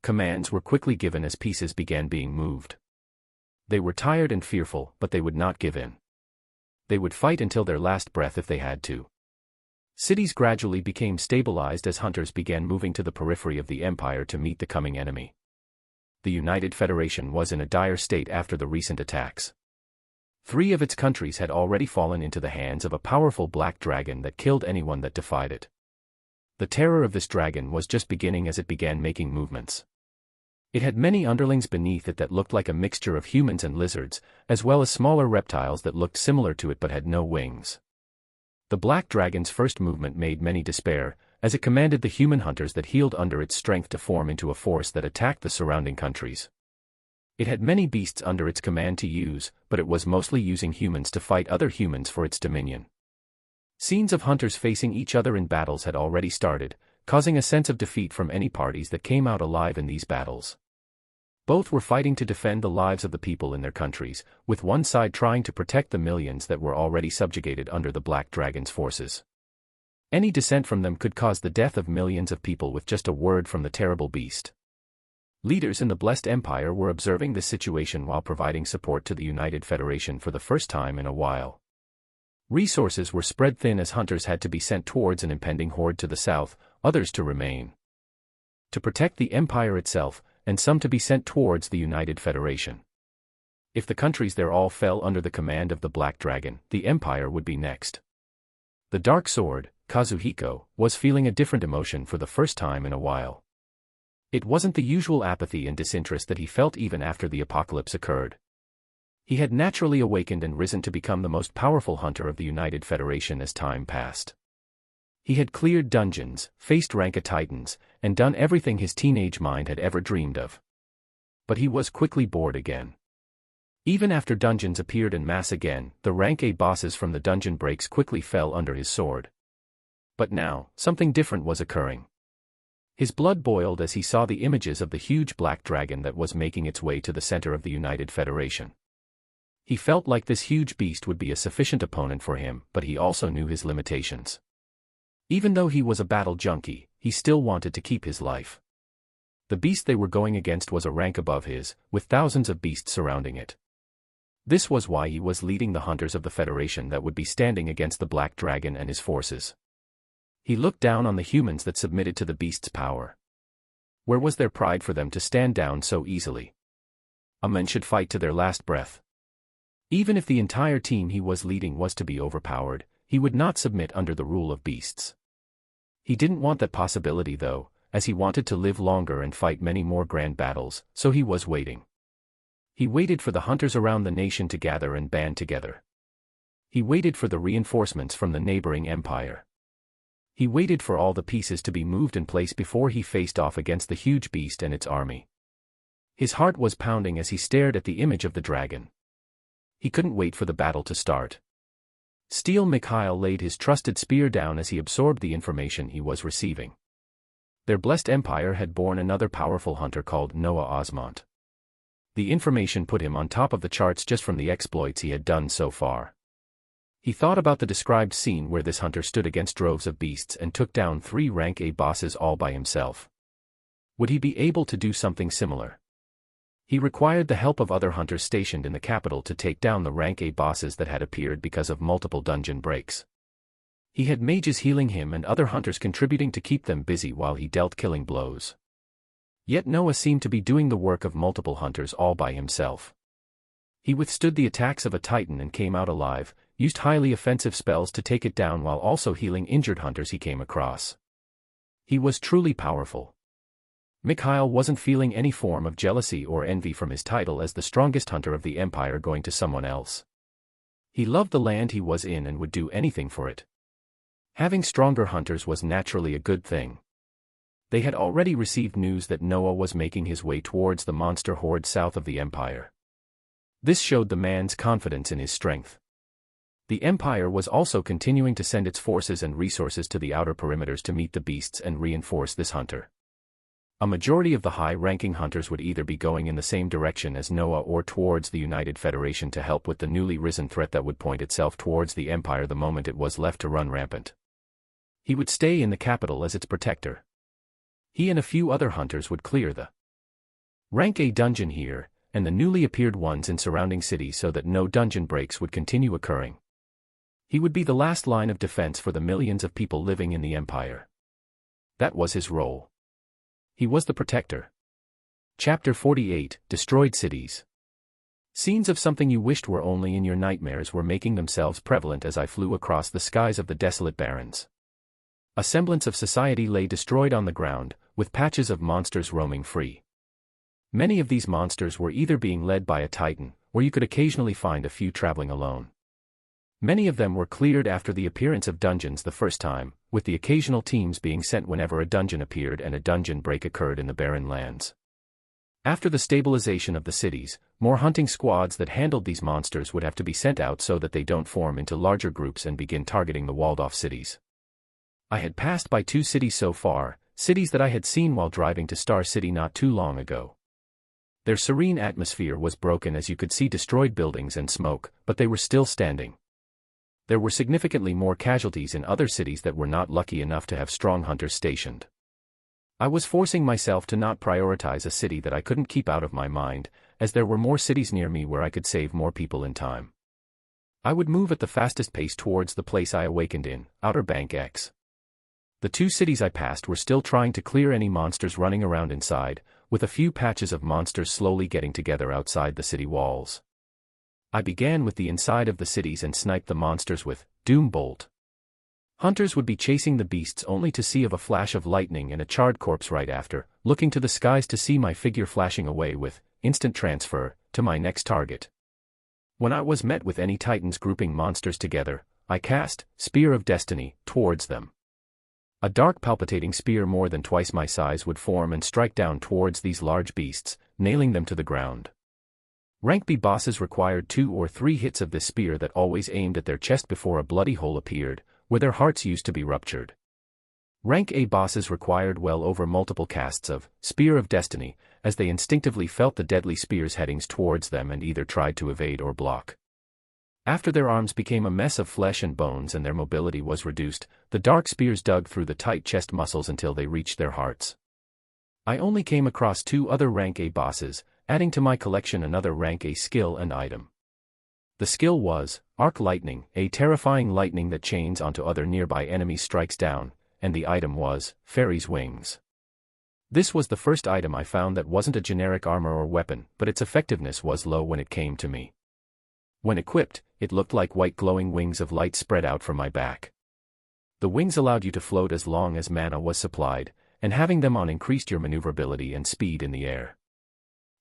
Speaker 1: Commands were quickly given as pieces began being moved. They were tired and fearful, but they would not give in. They would fight until their last breath if they had to. Cities gradually became stabilized as hunters began moving to the periphery of the Empire to meet the coming enemy. The United Federation was in a dire state after the recent attacks. 3 of its countries had already fallen into the hands of a powerful black dragon that killed anyone that defied it. The terror of this dragon was just beginning as it began making movements. It had many underlings beneath it that looked like a mixture of humans and lizards, as well as smaller reptiles that looked similar to it but had no wings. The black dragon's first movement made many despair, as it commanded the human hunters that healed under its strength to form into a force that attacked the surrounding countries. It had many beasts under its command to use, but it was mostly using humans to fight other humans for its dominion. Scenes of hunters facing each other in battles had already started, causing a sense of defeat from any parties that came out alive in these battles. Both were fighting to defend the lives of the people in their countries, with one side trying to protect the millions that were already subjugated under the Black Dragon's forces. Any dissent from them could cause the death of millions of people with just a word from the terrible beast. Leaders in the Blessed Empire were observing this situation while providing support to the United Federation for the first time in a while. Resources were spread thin as hunters had to be sent towards an impending horde to the south, others to remain to protect the Empire itself, and some to be sent towards the United Federation. If the countries there all fell under the command of the Black Dragon, the Empire would be next. The Dark Sword, Kazuhiko, was feeling a different emotion for the first time in a while. It wasn't the usual apathy and disinterest that he felt even after the apocalypse occurred. He had naturally awakened and risen to become the most powerful hunter of the United Federation as time passed. He had cleared dungeons, faced Rank A Titans, and done everything his teenage mind had ever dreamed of. But he was quickly bored again. Even after dungeons appeared en masse again, the Rank A bosses from the dungeon breaks quickly fell under his sword. But now, something different was occurring. His blood boiled as he saw the images of the huge black dragon that was making its way to the center of the United Federation. He felt like this huge beast would be a sufficient opponent for him, but he also knew his limitations. Even though he was a battle junkie, he still wanted to keep his life. The beast they were going against was a rank above his, with thousands of beasts surrounding it. This was why he was leading the hunters of the Federation that would be standing against the Black Dragon and his forces. He looked down on the humans that submitted to the beast's power. Where was their pride for them to stand down so easily? A man should fight to their last breath. Even if the entire team he was leading was to be overpowered, he would not submit under the rule of beasts.
Speaker 2: He didn't want that possibility though, as he wanted to live longer and fight many more grand battles, so he was waiting. He waited for the hunters around the nation to gather and band together. He waited for the reinforcements from the neighboring empire. He waited for all the pieces to be moved in place before he faced off against the huge beast and its army. His heart was pounding as he stared at the image of the dragon. He couldn't wait for the battle to start. Steel Mikhail laid his trusted spear down as he absorbed the information he was receiving. Their blessed empire had born another powerful hunter called Noah Osmont. The information put him on top of the charts just from the exploits he had done so far. He thought about the described scene where this hunter stood against droves of beasts and took down 3 rank A bosses all by himself. Would he be able to do something similar? He required the help of other hunters stationed in the capital to take down the rank A bosses that had appeared because of multiple dungeon breaks. He had mages healing him and other hunters contributing to keep them busy while he dealt killing blows. Yet Noah seemed to be doing the work of multiple hunters all by himself. He withstood the attacks of a titan and came out alive, used highly offensive spells to take it down while also healing injured hunters he came across. He was truly powerful. Mikhail wasn't feeling any form of jealousy or envy from his title as the strongest hunter of the empire going to someone else. He loved the land he was in and would do anything for it. Having stronger hunters was naturally a good thing. They had already received news that Noah was making his way towards the monster horde south of the empire. This showed the man's confidence in his strength. The empire was also continuing to send its forces and resources to the outer perimeters to meet the beasts and reinforce this hunter. A majority of the high-ranking hunters would either be going in the same direction as Noah or towards the United Federation to help with the newly risen threat that would point itself towards the empire the moment it was left to run rampant. He would stay in the capital as its protector. He and a few other hunters would clear the rank A dungeon here, and the newly appeared ones in surrounding cities so that no dungeon breaks would continue occurring. He would be the last line of defense for the millions of people living in the empire. That was his role. He was the protector. Chapter 48, Destroyed Cities. Scenes of something you wished were only in your nightmares were making themselves prevalent as I flew across the skies of the desolate barrens. A semblance of society lay destroyed on the ground, with patches of monsters roaming free. Many of these monsters were either being led by a titan, or you could occasionally find a few traveling alone. Many of them were cleared after the appearance of dungeons the first time, with the occasional teams being sent whenever a dungeon appeared and a dungeon break occurred in the barren lands. After the stabilization of the cities, more hunting squads that handled these monsters would have to be sent out so that they don't form into larger groups and begin targeting the walled-off cities. I had passed by 2 cities so far, cities that I had seen while driving to Star City not too long ago. Their serene atmosphere was broken as you could see destroyed buildings and smoke, but they were still standing. There were significantly more casualties in other cities that were not lucky enough to have strong hunters stationed. I was forcing myself to not prioritize a city that I couldn't keep out of my mind, as there were more cities near me where I could save more people in time. I would move at the fastest pace towards the place I awakened in, Outer Bank X. The 2 cities I passed were still trying to clear any monsters running around inside, with a few patches of monsters slowly getting together outside the city walls. I began with the inside of the cities and sniped the monsters with Doom Bolt. Hunters would be chasing the beasts only to see of a flash of lightning and a charred corpse right after, looking to the skies to see my figure flashing away with instant transfer to my next target. When I was met with any titans grouping monsters together, I cast Spear of Destiny towards them. A dark palpitating spear more than twice my size would form and strike down towards these large beasts, nailing them to the ground. Rank B bosses required 2 or 3 hits of this spear that always aimed at their chest before a bloody hole appeared, where their hearts used to be ruptured. Rank A bosses required well over multiple casts of Spear of Destiny, as they instinctively felt the deadly spears headings towards them and either tried to evade or block. After their arms became a mess of flesh and bones and their mobility was reduced, the dark spears dug through the tight chest muscles until they reached their hearts. I only came across 2 other Rank A bosses, adding to my collection another Rank A skill and item. The skill was Arc Lightning, a terrifying lightning that chains onto other nearby enemies strikes down, and the item was Fairy's Wings. This was the first item I found that wasn't a generic armor or weapon, but its effectiveness was low when it came to me. When equipped, it looked like white glowing wings of light spread out from my back.
Speaker 1: The wings allowed you to float as long as mana was supplied, and having them on increased your maneuverability and speed in the air.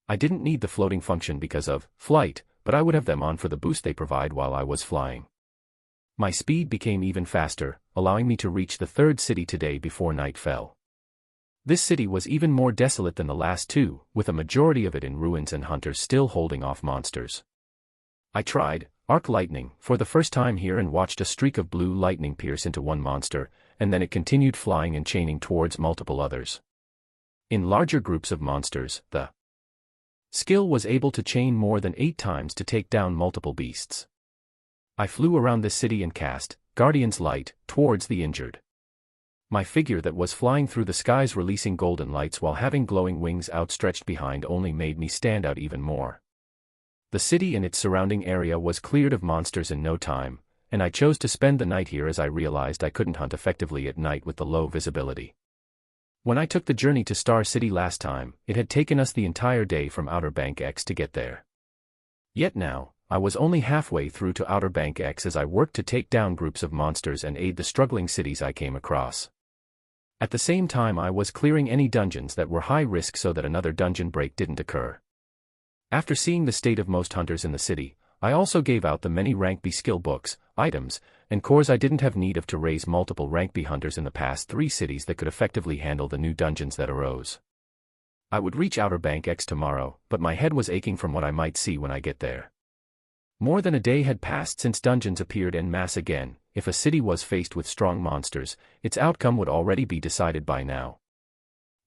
Speaker 1: I didn't need the floating function because of flight, but I would have them on for the boost they provide while I was flying. My speed became even faster, allowing me to reach the third city today before night fell. This city was even more desolate than the last two, with a majority of it in ruins and hunters still holding off monsters. I tried arc lightning for the first time here and watched a streak of blue lightning pierce into one monster, and then it continued flying and chaining towards multiple others. In larger groups of monsters, the skill was able to chain more than 8 times to take down multiple beasts. I flew around this city and cast Guardian's Light towards the injured. My figure that was flying through the skies releasing golden lights while having glowing wings outstretched behind only made me stand out even more. The city and its surrounding area was cleared of monsters in no time, and I chose to spend the night here as I realized I couldn't hunt effectively at night with the low visibility. When I took the journey to Star City last time, it had taken us the entire day from Outer Bank X to get there. Yet now, I was only halfway through to Outer Bank X as I worked to take down groups of monsters and aid the struggling cities I came across. At the same time I was clearing any dungeons that were high risk so that another dungeon break didn't occur. After seeing the state of most hunters in the city, I also gave out the many rank B skill books, items, and cores I didn't have need of to raise multiple rank B hunters in the past 3 cities that could effectively handle the new dungeons that arose. I would reach Outer Bank X tomorrow, but my head was aching from what I might see when I get there. More than a day had passed since dungeons appeared en masse again. If a city was faced with strong monsters, its outcome would already be decided by now.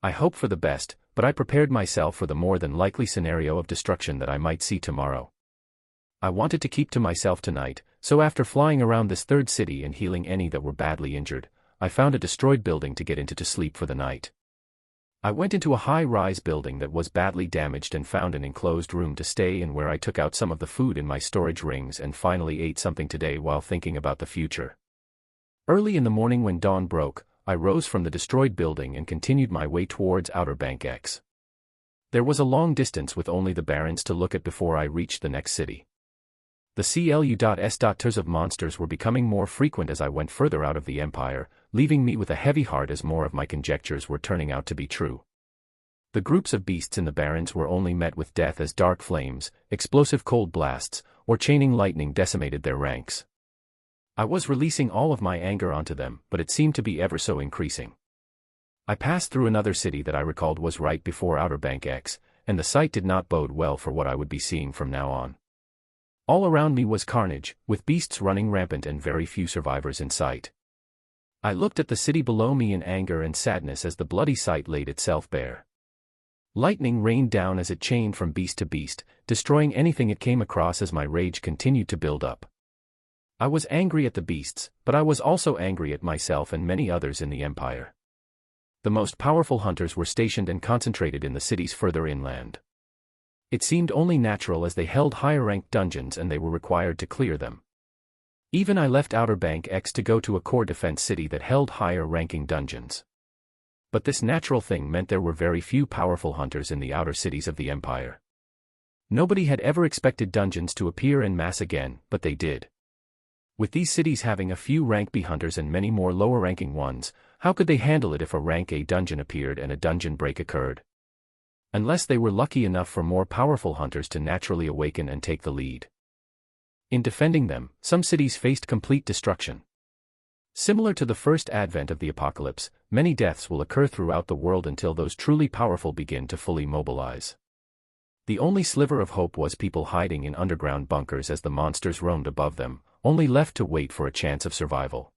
Speaker 1: I hoped for the best, but I prepared myself for the more than likely scenario of destruction that I might see tomorrow. I wanted to keep to myself tonight, so after flying around this third city and healing any that were badly injured, I found a destroyed building to get into to sleep for the night. I went into a high-rise building that was badly damaged and found an enclosed room to stay in where I took out some of the food in my storage rings and finally ate something today while thinking about the future. Early in the morning when dawn broke, I rose from the destroyed building and continued my way towards Outer Bank X. There was a long distance with only the barrens to look at before I reached the next city. The CLU.S. of monsters were becoming more frequent as I went further out of the Empire, leaving me with a heavy heart as more of my conjectures were turning out to be true. The groups of beasts in the barrens were only met with death as dark flames, explosive cold blasts, or chaining lightning decimated their ranks. I was releasing all of my anger onto them, but it seemed to be ever so increasing. I passed through another city that I recalled was right before Outer Bank X, and the sight did not bode well for what I would be seeing from now on. All around me was carnage, with beasts running rampant and very few survivors in sight. I looked at the city below me in anger and sadness as the bloody sight laid itself bare. Lightning rained down as it chained from beast to beast, destroying anything it came across as my rage continued to build up. I was angry at the beasts, but I was also angry at myself and many others in the Empire. The most powerful hunters were stationed and concentrated in the cities further inland. It seemed only natural as they held higher-ranked dungeons and they were required to clear them. Even I left Outer Bank X to go to a core defense city that held higher-ranking dungeons. But this natural thing meant there were very few powerful hunters in the outer cities of the Empire. Nobody had ever expected dungeons to appear en masse again, but they did. With these cities having a few rank B hunters and many more lower-ranking ones, how could they handle it if a rank A dungeon appeared and a dungeon break occurred? Unless they were lucky enough for more powerful hunters to naturally awaken and take the lead. In defending them, some cities faced complete destruction. Similar to the first advent of the apocalypse, many deaths will occur throughout the world until those truly powerful begin to fully mobilize. The only sliver of hope was people hiding in underground bunkers as the monsters roamed above them, only left to wait for a chance of survival.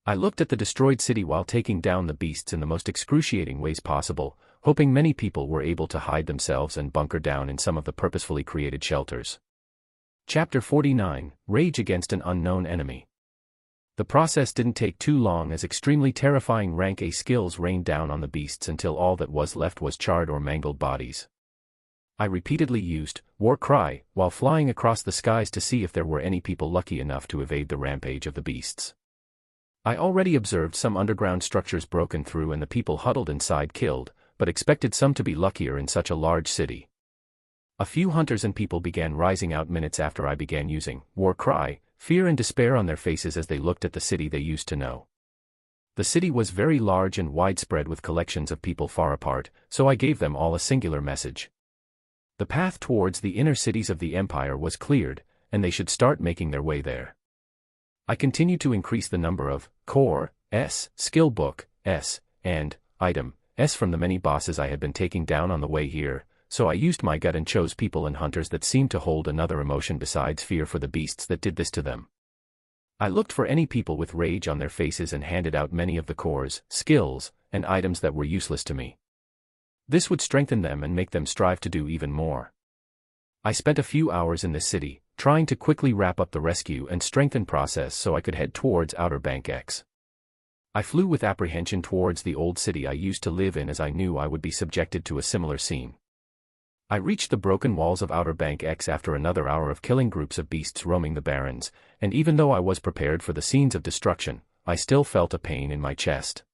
Speaker 1: I looked at the destroyed city while taking down the beasts in the most excruciating ways possible, hoping many people were able to hide themselves and bunker down in some of the purposefully created shelters. Chapter 49, Rage Against an Unknown Enemy. The process didn't take too long as extremely terrifying rank A skills rained down on the beasts until all that was left was charred or mangled bodies. I repeatedly used War Cry while flying across the skies to see if there were any people lucky enough to evade the rampage of the beasts. I already observed some underground structures broken through and the people huddled inside killed, but expected some to be luckier in such a large city. A few hunters and people began rising out minutes after I began using War Cry, fear and despair on their faces as they looked at the city they used to know. The city was very large and widespread with collections of people far apart, so I gave them all a singular message. The path towards the inner cities of the empire was cleared, and they should start making their way there. I continued to increase the number of core S, skill book S, and item S from the many bosses I had been taking down on the way here, so I used my gut and chose people and hunters that seemed to hold another emotion besides fear for the beasts that did this to them. I looked for any people with rage on their faces and handed out many of the cores, skills, and items that were useless to me. This would strengthen them and make them strive to do even more. I spent a few hours in this city, trying to quickly wrap up the rescue and strengthen process so I could head towards Outer Bank X. I flew with apprehension towards the old city I used to live in as I knew I would be subjected to a similar scene. I reached the broken walls of Outer Bank X after another hour of killing groups of beasts roaming the barrens, and even though I was prepared for the scenes of destruction, I still felt a pain in my chest.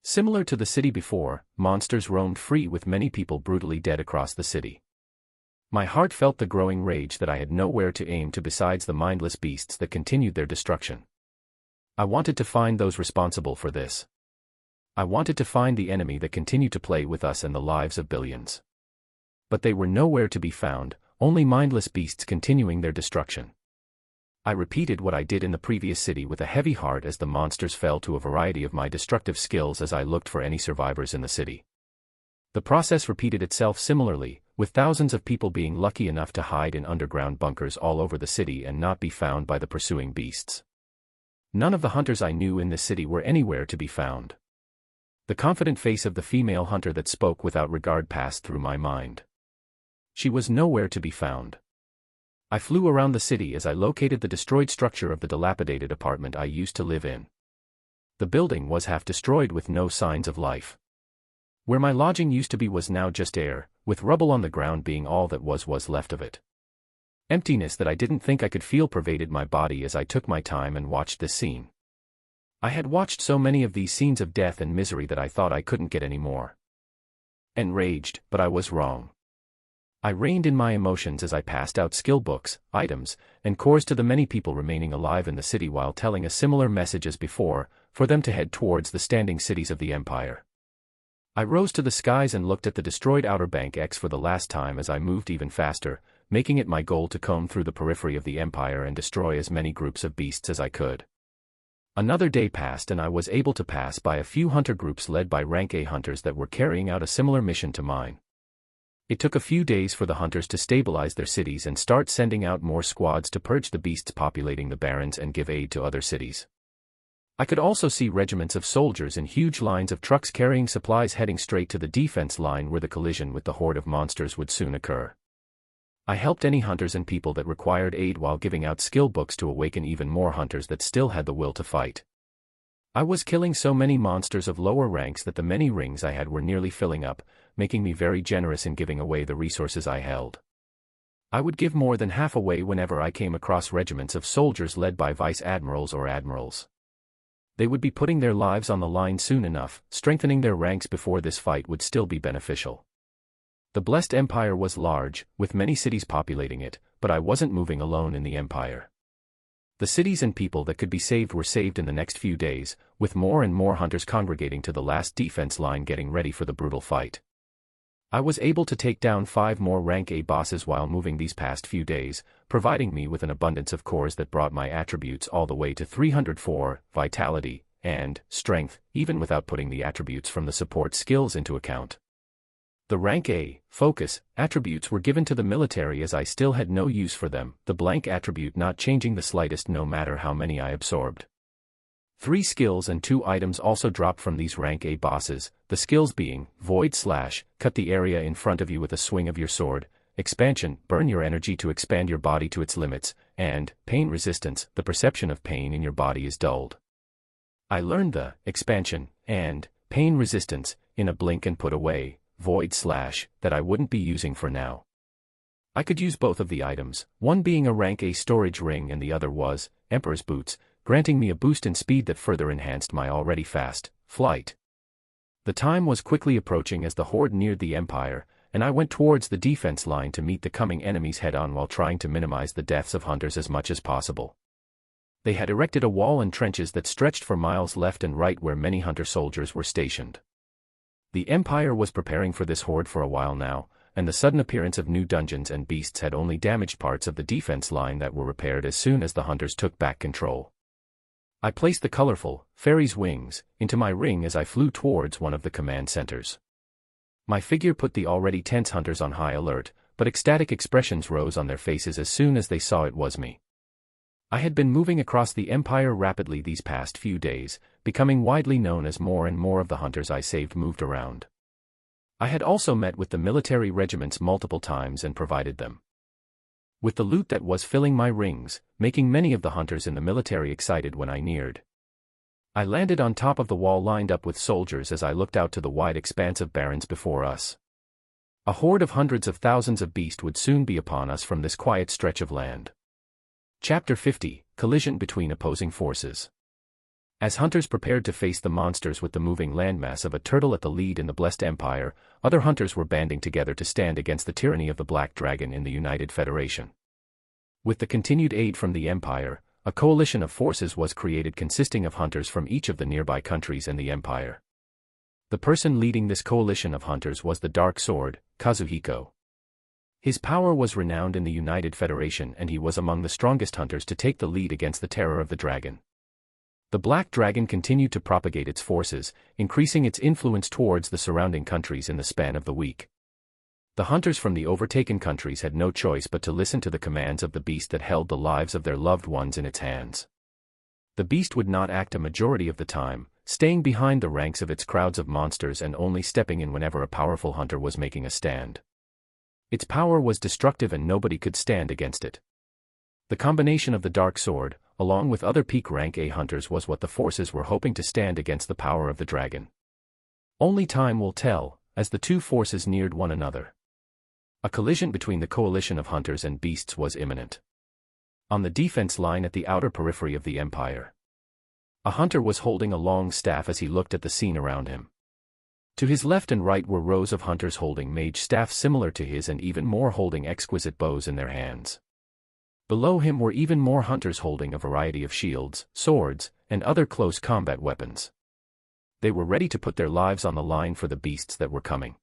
Speaker 1: Similar to the city before, monsters roamed free with many people brutally dead across the city. My heart felt the growing rage that I had nowhere to aim to besides the mindless beasts that continued their destruction. I wanted to find those responsible for this. I wanted to find the enemy that continued to play with us and the lives of billions. But they were nowhere to be found, only mindless beasts continuing their destruction. I repeated what I did in the previous city with a heavy heart as the monsters fell to a variety of my destructive skills as I looked for any survivors in the city. The process repeated itself similarly, with thousands of people being lucky enough to hide in underground bunkers all over the city and not be found by the pursuing beasts. None of the hunters I knew in this city were anywhere to be found. The confident face of the female hunter that spoke without regard passed through my mind. She was nowhere to be found. I flew around the city as I located the destroyed structure of the dilapidated apartment I used to live in. The building was half destroyed with no signs of life. Where my lodging used to be was now just air, with rubble on the ground being all that was left of it. Emptiness that I didn't think I could feel pervaded my body as I took my time and watched this scene. I had watched so many of these scenes of death and misery that I thought I couldn't get any more. Enraged, but I was wrong. I reined in my emotions as I passed out skill books, items, and cores to the many people remaining alive in the city while telling a similar message as before, for them to head towards the standing cities of the empire. I rose to the skies and looked at the destroyed Outer Bank X for the last time as I moved even faster, making it my goal to comb through the periphery of the empire and destroy as many groups of beasts as I could. Another day passed and I was able to pass by a few hunter groups led by rank A hunters that were carrying out a similar mission to mine. It took a few days for the hunters to stabilize their cities and start sending out more squads to purge the beasts populating the barrens and give aid to other cities. I could also see regiments of soldiers in huge lines of trucks carrying supplies heading straight to the defense line where the collision with the horde of monsters would soon occur. I helped any hunters and people that required aid while giving out skill books to awaken even more hunters that still had the will to fight. I was killing so many monsters of lower ranks that the many rings I had were nearly filling up, making me very generous in giving away the resources I held. I would give more than half away whenever I came across regiments of soldiers led by vice admirals or admirals. They would be putting their lives on the line soon enough, strengthening their ranks before this fight would still be beneficial. The blessed empire was large, with many cities populating it, but I wasn't moving alone in the empire. The cities and people that could be saved were saved in the next few days, with more and more hunters congregating to the last defense line getting ready for the brutal fight. I was able to take down 5 more rank A bosses while moving these past few days, providing me with an abundance of cores that brought my attributes all the way to 304, vitality, and strength, even without putting the attributes from the support skills into account. The rank A, focus, attributes were given to the military as I still had no use for them, the blank attribute not changing the slightest no matter how many I absorbed. 3 skills and 2 items also dropped from these rank A bosses, the skills being, Void Slash, cut the area in front of you with a swing of your sword, Expansion, burn your energy to expand your body to its limits, and Pain Resistance, the perception of pain in your body is dulled. I learned the Expansion and Pain Resistance in a blink and put away Void Slash that I wouldn't be using for now. I could use both of the items, one being a rank A storage ring and the other was Emperor's Boots, granting me a boost in speed that further enhanced my already fast flight. The time was quickly approaching as the horde neared the empire, and I went towards the defense line to meet the coming enemies head-on while trying to minimize the deaths of hunters as much as possible. They had erected a wall and trenches that stretched for miles left and right where many hunter soldiers were stationed. The Empire was preparing for this horde for a while now, and the sudden appearance of new dungeons and beasts had only damaged parts of the defense line that were repaired as soon as the hunters took back control. I placed the colorful, fairy's wings, into my ring as I flew towards one of the command centers. My figure put the already tense hunters on high alert, but ecstatic expressions rose on their faces as soon as they saw it was me. I had been moving across the Empire rapidly these past few days, becoming widely known as more and more of the hunters I saved moved around. I had also met with the military regiments multiple times and provided them with the loot that was filling my rings, making many of the hunters in the military excited when I neared. I landed on top of the wall lined up with soldiers as I looked out to the wide expanse of barrens before us. A horde of hundreds of thousands of beasts would soon be upon us from this quiet stretch of land. Chapter 50, Collision Between Opposing Forces. As hunters prepared to face the monsters with the moving landmass of a turtle at the lead in the Blessed Empire, other hunters were banding together to stand against the tyranny of the Black Dragon in the United Federation. With the continued aid from the Empire, a coalition of forces was created consisting of hunters from each of the nearby countries and the Empire. The person leading this coalition of hunters was the Dark Sword, Kazuhiko. His power was renowned in the United Federation and he was among the strongest hunters to take the lead against the terror of the dragon. The Black Dragon continued to propagate its forces, increasing its influence towards the surrounding countries in the span of the week. The hunters from the overtaken countries had no choice but to listen to the commands of the beast that held the lives of their loved ones in its hands. The beast would not act a majority of the time, staying behind the ranks of its crowds of monsters and only stepping in whenever a powerful hunter was making a stand. Its power was destructive and nobody could stand against it. The combination of the Dark Sword, along with other peak rank A hunters, was what the forces were hoping to stand against the power of the dragon. Only time will tell, as the two forces neared one another. A collision between the coalition of hunters and beasts was imminent. On the defense line at the outer periphery of the Empire, a hunter was holding a long staff as he looked at the scene around him. To his left and right were rows of hunters holding mage staffs similar to his and even more holding exquisite bows in their hands. Below him were even more hunters holding a variety of shields, swords, and other close combat weapons. They were ready to put their lives on the line for the beasts that were coming.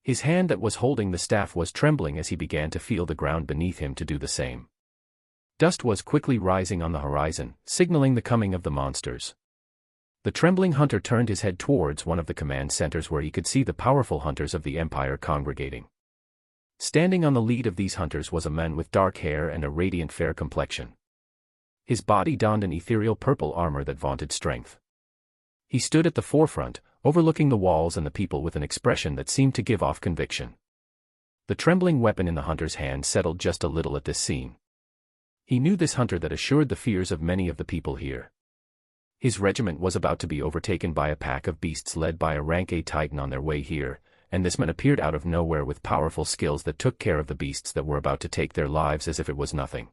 Speaker 1: His hand that was holding the staff was trembling as he began to feel the ground beneath him to do the same. Dust was quickly rising on the horizon, signaling the coming of the monsters. The trembling hunter turned his head towards one of the command centers where he could see the powerful hunters of the Empire congregating. Standing on the lead of these hunters was a man with dark hair and a radiant fair complexion. His body donned an ethereal purple armor that vaunted strength. He stood at the forefront, overlooking the walls and the people with an expression that seemed to give off conviction. The trembling weapon in the hunter's hand settled just a little at this scene. He knew this hunter that assured the fears of many of the people here. His regiment was about to be overtaken by a pack of beasts led by a rank A titan on their way here, and this man appeared out of nowhere with powerful skills that took care of the beasts that were about to take their lives as if it was nothing.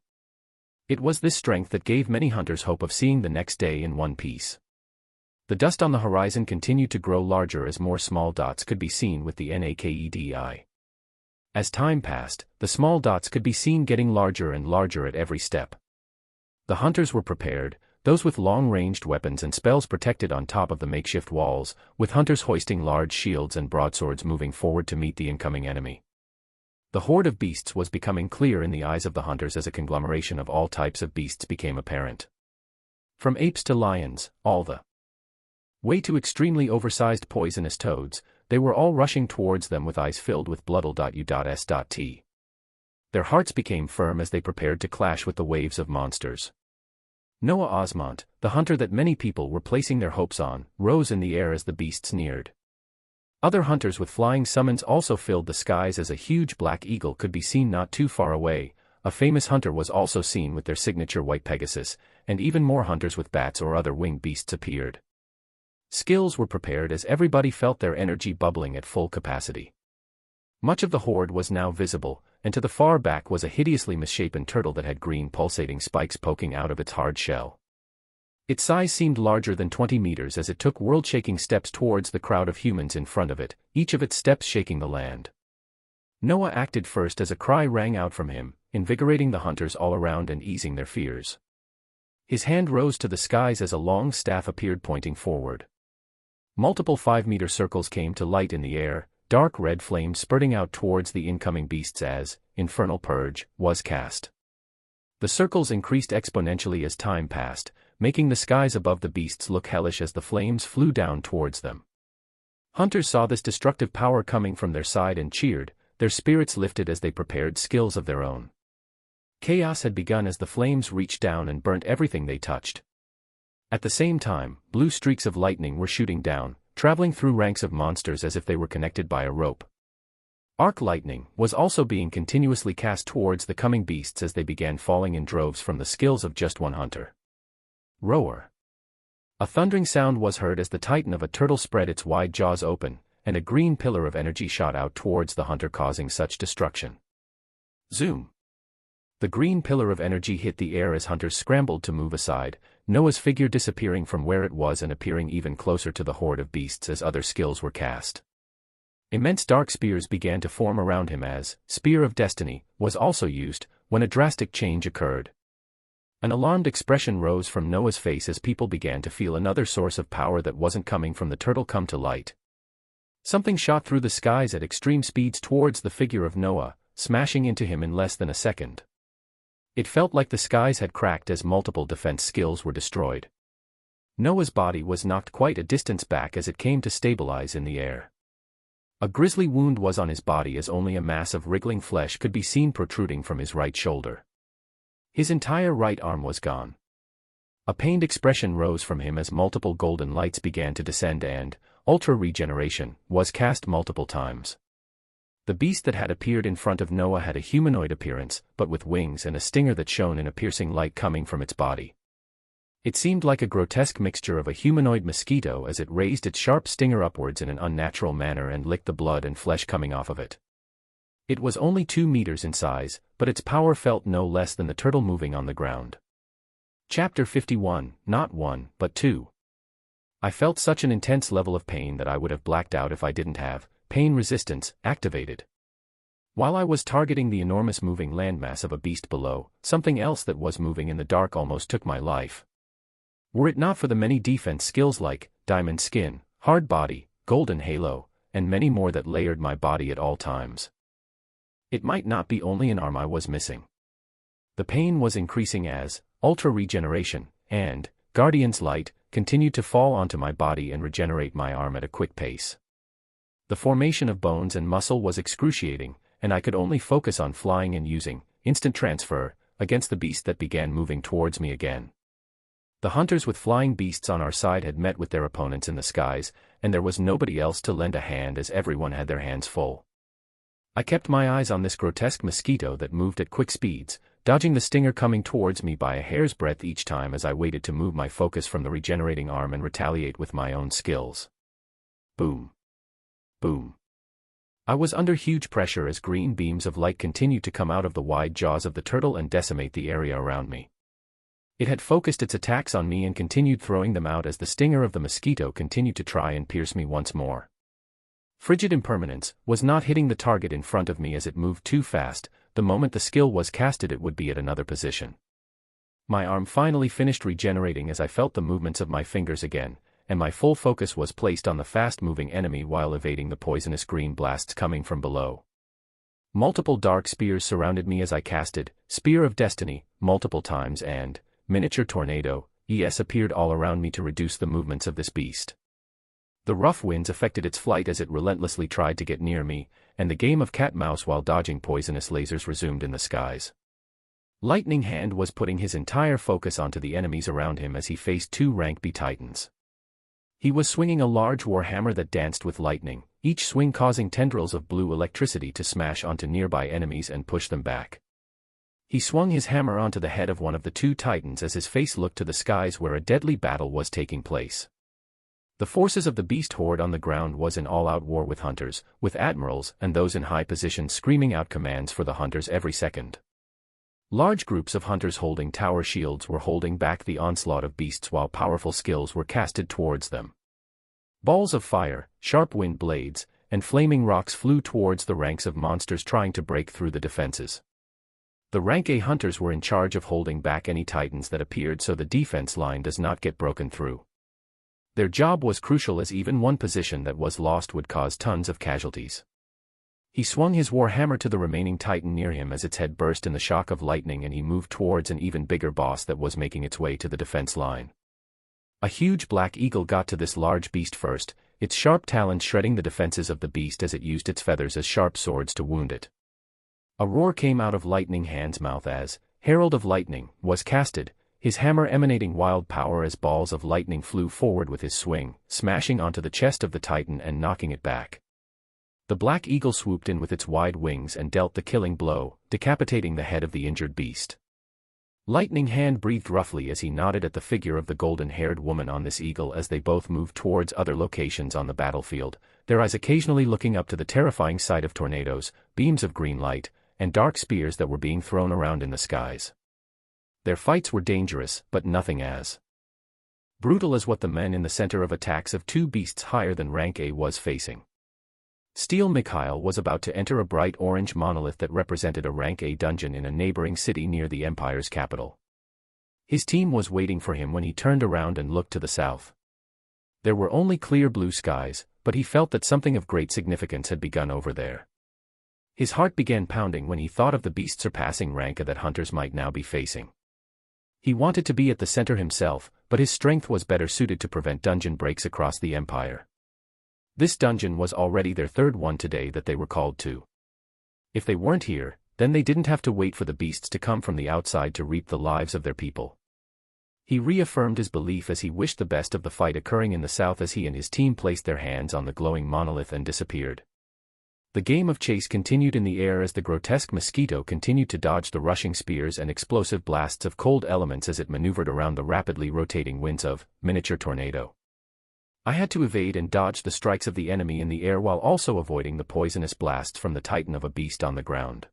Speaker 1: It was this strength that gave many hunters hope of seeing the next day in one piece. The dust on the horizon continued to grow larger as more small dots could be seen with the NAKEDI. As time passed, the small dots could be seen getting larger and larger at every step. The hunters were prepared, those with long-ranged weapons and spells protected on top of the makeshift walls, with hunters hoisting large shields and broadswords moving forward to meet the incoming enemy. The horde of beasts was becoming clear in the eyes of the hunters as a conglomeration of all types of beasts became apparent. From apes to lions, all the way to extremely oversized poisonous toads, they were all rushing towards them with eyes filled with bloodle.u.s.t. Their hearts became firm as they prepared to clash with the waves of monsters. Noah Osmont, the hunter that many people were placing their hopes on, rose in the air as the beasts neared. Other hunters with flying summons also filled the skies as a huge black eagle could be seen not too far away. A famous hunter was also seen with their signature white Pegasus, and even more hunters with bats or other winged beasts appeared. Skills were prepared as everybody felt their energy bubbling at full capacity. Much of the horde was now visible, and to the far back was a hideously misshapen turtle that had green pulsating spikes poking out of its hard shell. Its size seemed larger than 20 meters as it took world-shaking steps towards the crowd of humans in front of it, each of its steps shaking the land. Noah acted first as a cry rang out from him, invigorating the hunters all around and easing their fears. His hand rose to the skies as a long staff appeared pointing forward. Multiple 5-meter circles came to light in the air, dark red flames spurting out towards the incoming beasts as infernal purge was cast. The circles increased exponentially as time passed, making the skies above the beasts look hellish as the flames flew down towards them. Hunters saw this destructive power coming from their side and cheered, their spirits lifted as they prepared skills of their own. Chaos had begun as the flames reached down and burnt everything they touched. At the same time, blue streaks of lightning were shooting down, traveling through ranks of monsters as if they were connected by a rope. Arc lightning was also being continuously cast towards the coming beasts as they began falling in droves from the skills of just one hunter. Roar. A thundering sound was heard as the titan of a turtle spread its wide jaws open, and a green pillar of energy shot out towards the hunter, causing such destruction. Zoom. The green pillar of energy hit the air as hunters scrambled to move aside, Noah's figure disappearing from where it was and appearing even closer to the horde of beasts as other skills were cast. Immense dark spears began to form around him as Spear of Destiny was also used, when a drastic change occurred. An alarmed expression rose from Noah's face as people began to feel another source of power that wasn't coming from the turtle come to light. Something shot through the skies at extreme speeds towards the figure of Noah, smashing into him in less than a second. It felt like the skies had cracked as multiple defense skills were destroyed. Noah's body was knocked quite a distance back as it came to stabilize in the air. A grisly wound was on his body as only a mass of wriggling flesh could be seen protruding from his right shoulder. His entire right arm was gone. A pained expression rose from him as multiple golden lights began to descend and Ultra Regeneration was cast multiple times. The beast that had appeared in front of Noah had a humanoid appearance, but with wings and a stinger that shone in a piercing light coming from its body. It seemed like a grotesque mixture of a humanoid mosquito as it raised its sharp stinger upwards in an unnatural manner and licked the blood and flesh coming off of it. It was only 2 meters in size, but its power felt no less than the turtle moving on the ground. Chapter 51, not 1, but 2. I felt such an intense level of pain that I would have blacked out if I didn't have pain resistance activated. While I was targeting the enormous moving landmass of a beast below, something else that was moving in the dark almost took my life. Were it not for the many defense skills like Diamond Skin, Hard Body, Golden Halo, and many more that layered my body at all times. It might not be only an arm I was missing. The pain was increasing as Ultra Regeneration and Guardian's Light continued to fall onto my body and regenerate my arm at a quick pace. The formation of bones and muscle was excruciating, and I could only focus on flying and using instant transfer against the beast that began moving towards me again. The hunters with flying beasts on our side had met with their opponents in the skies, and there was nobody else to lend a hand as everyone had their hands full. I kept my eyes on this grotesque mosquito that moved at quick speeds, dodging the stinger coming towards me by a hair's breadth each time as I waited to move my focus from the regenerating arm and retaliate with my own skills. Boom. Boom. I was under huge pressure as green beams of light continued to come out of the wide jaws of the turtle and decimate the area around me. It had focused its attacks on me and continued throwing them out as the stinger of the mosquito continued to try and pierce me once more. Frigid Impermanence was not hitting the target in front of me as it moved too fast. The moment the skill was casted it would be at another position. My arm finally finished regenerating as I felt the movements of my fingers again, and my full focus was placed on the fast-moving enemy while evading the poisonous green blasts coming from below. Multiple dark spears surrounded me as I casted Spear of Destiny multiple times and Miniature Tornado ES appeared all around me to reduce the movements of this beast. The rough winds affected its flight as it relentlessly tried to get near me, and the game of cat-mouse while dodging poisonous lasers resumed in the skies. Lightning Hand was putting his entire focus onto the enemies around him as he faced 2 rank B titans. He was swinging a large warhammer that danced with lightning, each swing causing tendrils of blue electricity to smash onto nearby enemies and push them back. He swung his hammer onto the head of one of the 2 titans as his face looked to the skies where a deadly battle was taking place. The forces of the beast horde on the ground was in all-out war with hunters, with admirals and those in high positions screaming out commands for the hunters every second. Large groups of hunters holding tower shields were holding back the onslaught of beasts while powerful skills were casted towards them. Balls of fire, sharp wind blades, and flaming rocks flew towards the ranks of monsters trying to break through the defenses. The rank A hunters were in charge of holding back any titans that appeared so the defense line does not get broken through. Their job was crucial as even one position that was lost would cause tons of casualties. He swung his warhammer to the remaining titan near him as its head burst in the shock of lightning, and he moved towards an even bigger boss that was making its way to the defense line. A huge black eagle got to this large beast first, its sharp talons shredding the defenses of the beast as it used its feathers as sharp swords to wound it. A roar came out of Lightning Hand's mouth as Herald of Lightning was casted, his hammer emanating wild power as balls of lightning flew forward with his swing, smashing onto the chest of the titan and knocking it back. The black eagle swooped in with its wide wings and dealt the killing blow, decapitating the head of the injured beast. Lightning Hand breathed roughly as he nodded at the figure of the golden-haired woman on this eagle as they both moved towards other locations on the battlefield, their eyes occasionally looking up to the terrifying sight of tornadoes, beams of green light, and dark spears that were being thrown around in the skies. Their fights were dangerous, but nothing as brutal as what the men in the center of attacks of two beasts higher than rank A was facing. Steel Mikhail was about to enter a bright orange monolith that represented a rank A dungeon in a neighboring city near the Empire's capital. His team was waiting for him when he turned around and looked to the south. There were only clear blue skies, but he felt that something of great significance had begun over there. His heart began pounding when he thought of the beast surpassing rank A that hunters might now be facing. He wanted to be at the center himself, but his strength was better suited to prevent dungeon breaks across the Empire. This dungeon was already their third one today that they were called to. If they weren't here, then they didn't have to wait for the beasts to come from the outside to reap the lives of their people. He reaffirmed his belief as he wished the best of the fight occurring in the south as he and his team placed their hands on the glowing monolith and disappeared. The game of chase continued in the air as the grotesque mosquito continued to dodge the rushing spears and explosive blasts of cold elements as it maneuvered around the rapidly rotating winds of miniature tornado. I had to evade and dodge the strikes of the enemy in the air while also avoiding the poisonous blasts from the titan of a beast on the ground.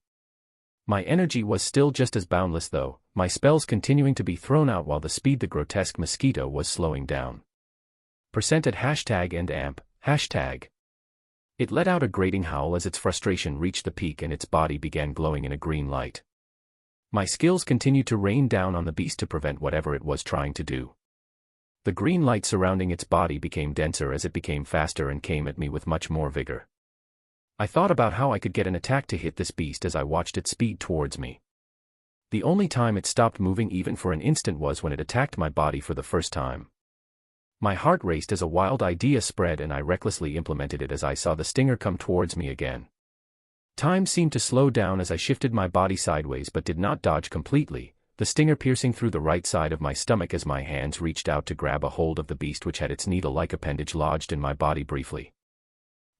Speaker 1: My energy was still just as boundless though, my spells continuing to be thrown out while the speed the grotesque mosquito was slowing down. Percent at hashtag and amp, hashtag. It let out a grating howl as its frustration reached the peak and its body began glowing in a green light. My skills continued to rain down on the beast to prevent whatever it was trying to do. The green light surrounding its body became denser as it became faster and came at me with much more vigor. I thought about how I could get an attack to hit this beast as I watched it speed towards me. The only time it stopped moving even for an instant was when it attacked my body for the first time. My heart raced as a wild idea spread and I recklessly implemented it as I saw the stinger come towards me again. Time seemed to slow down as I shifted my body sideways but did not dodge completely, the stinger piercing through the right side of my stomach as my hands reached out to grab a hold of the beast which had its needle-like appendage lodged in my body briefly.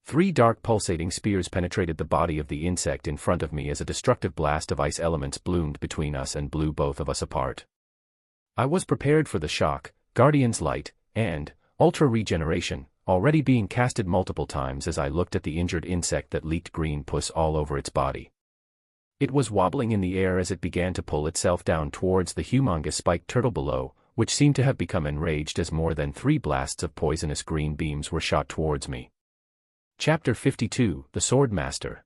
Speaker 1: 3 dark pulsating spears penetrated the body of the insect in front of me as a destructive blast of ice elements bloomed between us and blew both of us apart. I was prepared for the shock, Guardian's Light, and Ultra Regeneration, already being casted multiple times as I looked at the injured insect that leaked green pus all over its body. It was wobbling in the air as it began to pull itself down towards the humongous spiked turtle below, which seemed to have become enraged as more than 3 blasts of poisonous green beams were shot towards me. Chapter 52, The Sword Master.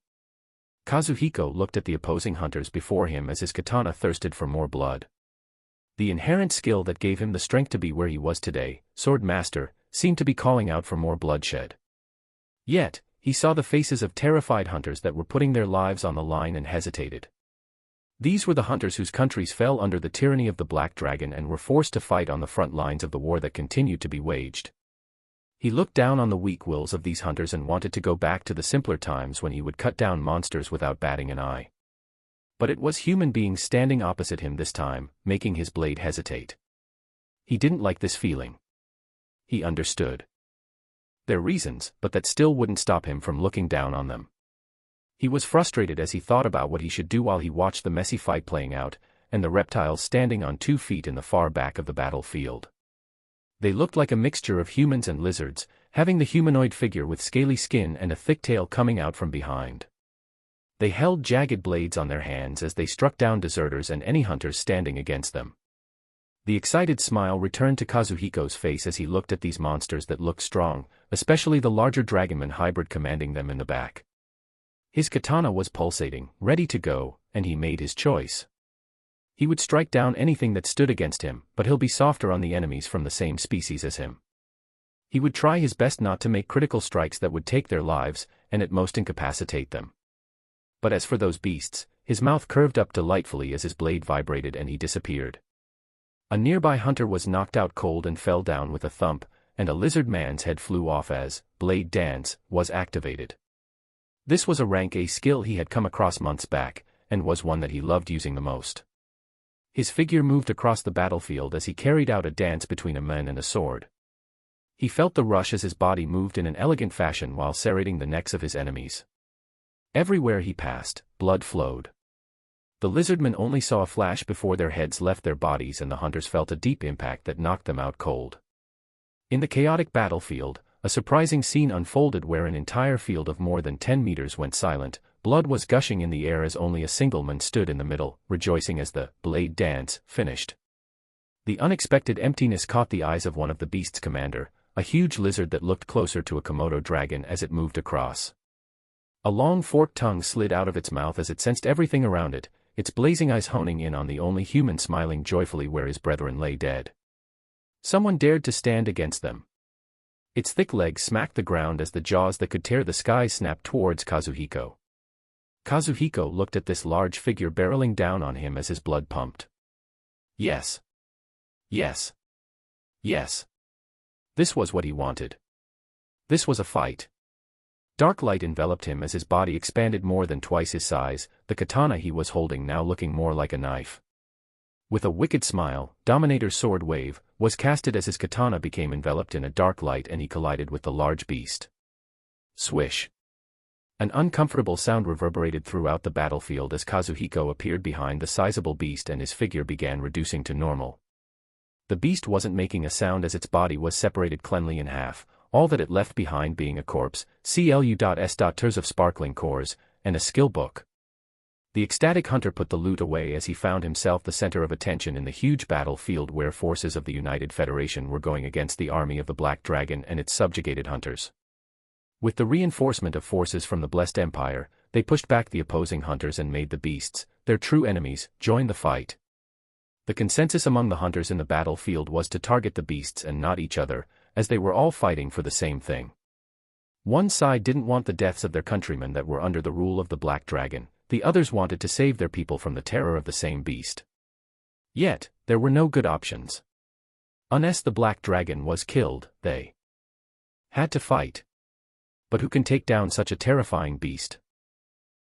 Speaker 1: Kazuhiko looked at the opposing hunters before him as his katana thirsted for more blood. The inherent skill that gave him the strength to be where he was today, Sword Master, seemed to be calling out for more bloodshed. Yet, he saw the faces of terrified hunters that were putting their lives on the line and hesitated. These were the hunters whose countries fell under the tyranny of the Black Dragon and were forced to fight on the front lines of the war that continued to be waged. He looked down on the weak wills of these hunters and wanted to go back to the simpler times when he would cut down monsters without batting an eye. But it was human beings standing opposite him this time, making his blade hesitate. He didn't like this feeling. He understood their reasons, but that still wouldn't stop him from looking down on them. He was frustrated as he thought about what he should do while he watched the messy fight playing out, and the reptiles standing on 2 feet in the far back of the battlefield. They looked like a mixture of humans and lizards, having the humanoid figure with scaly skin and a thick tail coming out from behind. They held jagged blades on their hands as they struck down deserters and any hunters standing against them. The excited smile returned to Kazuhiko's face as he looked at these monsters that looked strong, especially the larger dragonman hybrid commanding them in the back.
Speaker 2: His katana was pulsating, ready to go, and he made his choice. He would strike down anything that stood against him, but he'll be softer on the enemies from the same species as him. He would try his best not to make critical strikes that would take their lives, and at most incapacitate them. But as for those beasts, his mouth curved up delightfully as his blade vibrated and he disappeared. A nearby hunter was knocked out cold and fell down with a thump, and a lizard man's head flew off as Blade Dance was activated. This was a rank A skill he had come across months back, and was one that he loved using the most. His figure moved across the battlefield as he carried out a dance between a man and a sword. He felt the rush as his body moved in an elegant fashion while serrating the necks of his enemies. Everywhere he passed, blood flowed. The lizardmen only saw a flash before their heads left their bodies, and the hunters felt a deep impact that knocked them out cold. In the chaotic battlefield, a surprising scene unfolded where an entire field of more than 10 meters went silent. Blood was gushing in the air as only a single man stood in the middle, rejoicing as the Blade Dance finished. The unexpected emptiness caught the eyes of one of the beast's commander, a huge lizard that looked closer to a Komodo dragon as it moved across. A long forked tongue slid out of its mouth as it sensed everything around it, its blazing eyes honing in on the only human smiling joyfully where his brethren lay dead. Someone dared to stand against them. Its thick legs smacked the ground as the jaws that could tear the sky snapped towards Kazuhiko. Kazuhiko looked at this large figure barreling down on him as his blood pumped. Yes. Yes. Yes. This was what he wanted. This was a fight. Dark light enveloped him as his body expanded more than twice his size, the katana he was holding now looking more like a knife. With a wicked smile, Dominator's sword wave was casted as his katana became enveloped in a dark light and he collided with the large beast. Swish. An uncomfortable sound reverberated throughout the battlefield as Kazuhiko appeared behind the sizable beast and his figure began reducing to normal. The beast wasn't making a sound as its body was separated cleanly in half, all that it left behind being a corpse, CLU.S. of sparkling cores, and a skill book. The ecstatic hunter put the loot away as he found himself the center of attention in the huge battlefield where forces of the United Federation were going against the army of the Black Dragon and its subjugated hunters. With the reinforcement of forces from the Blessed Empire, they pushed back the opposing hunters and made the beasts, their true enemies, join the fight. The consensus among the hunters in the battlefield was to target the beasts and not each other, as they were all fighting for the same thing. One side didn't want the deaths of their countrymen that were under the rule of the Black Dragon, the others wanted to save their people from the terror of the same beast. Yet, there were no good options. Unless the Black Dragon was killed, they had to fight. But who can take down such a terrifying beast?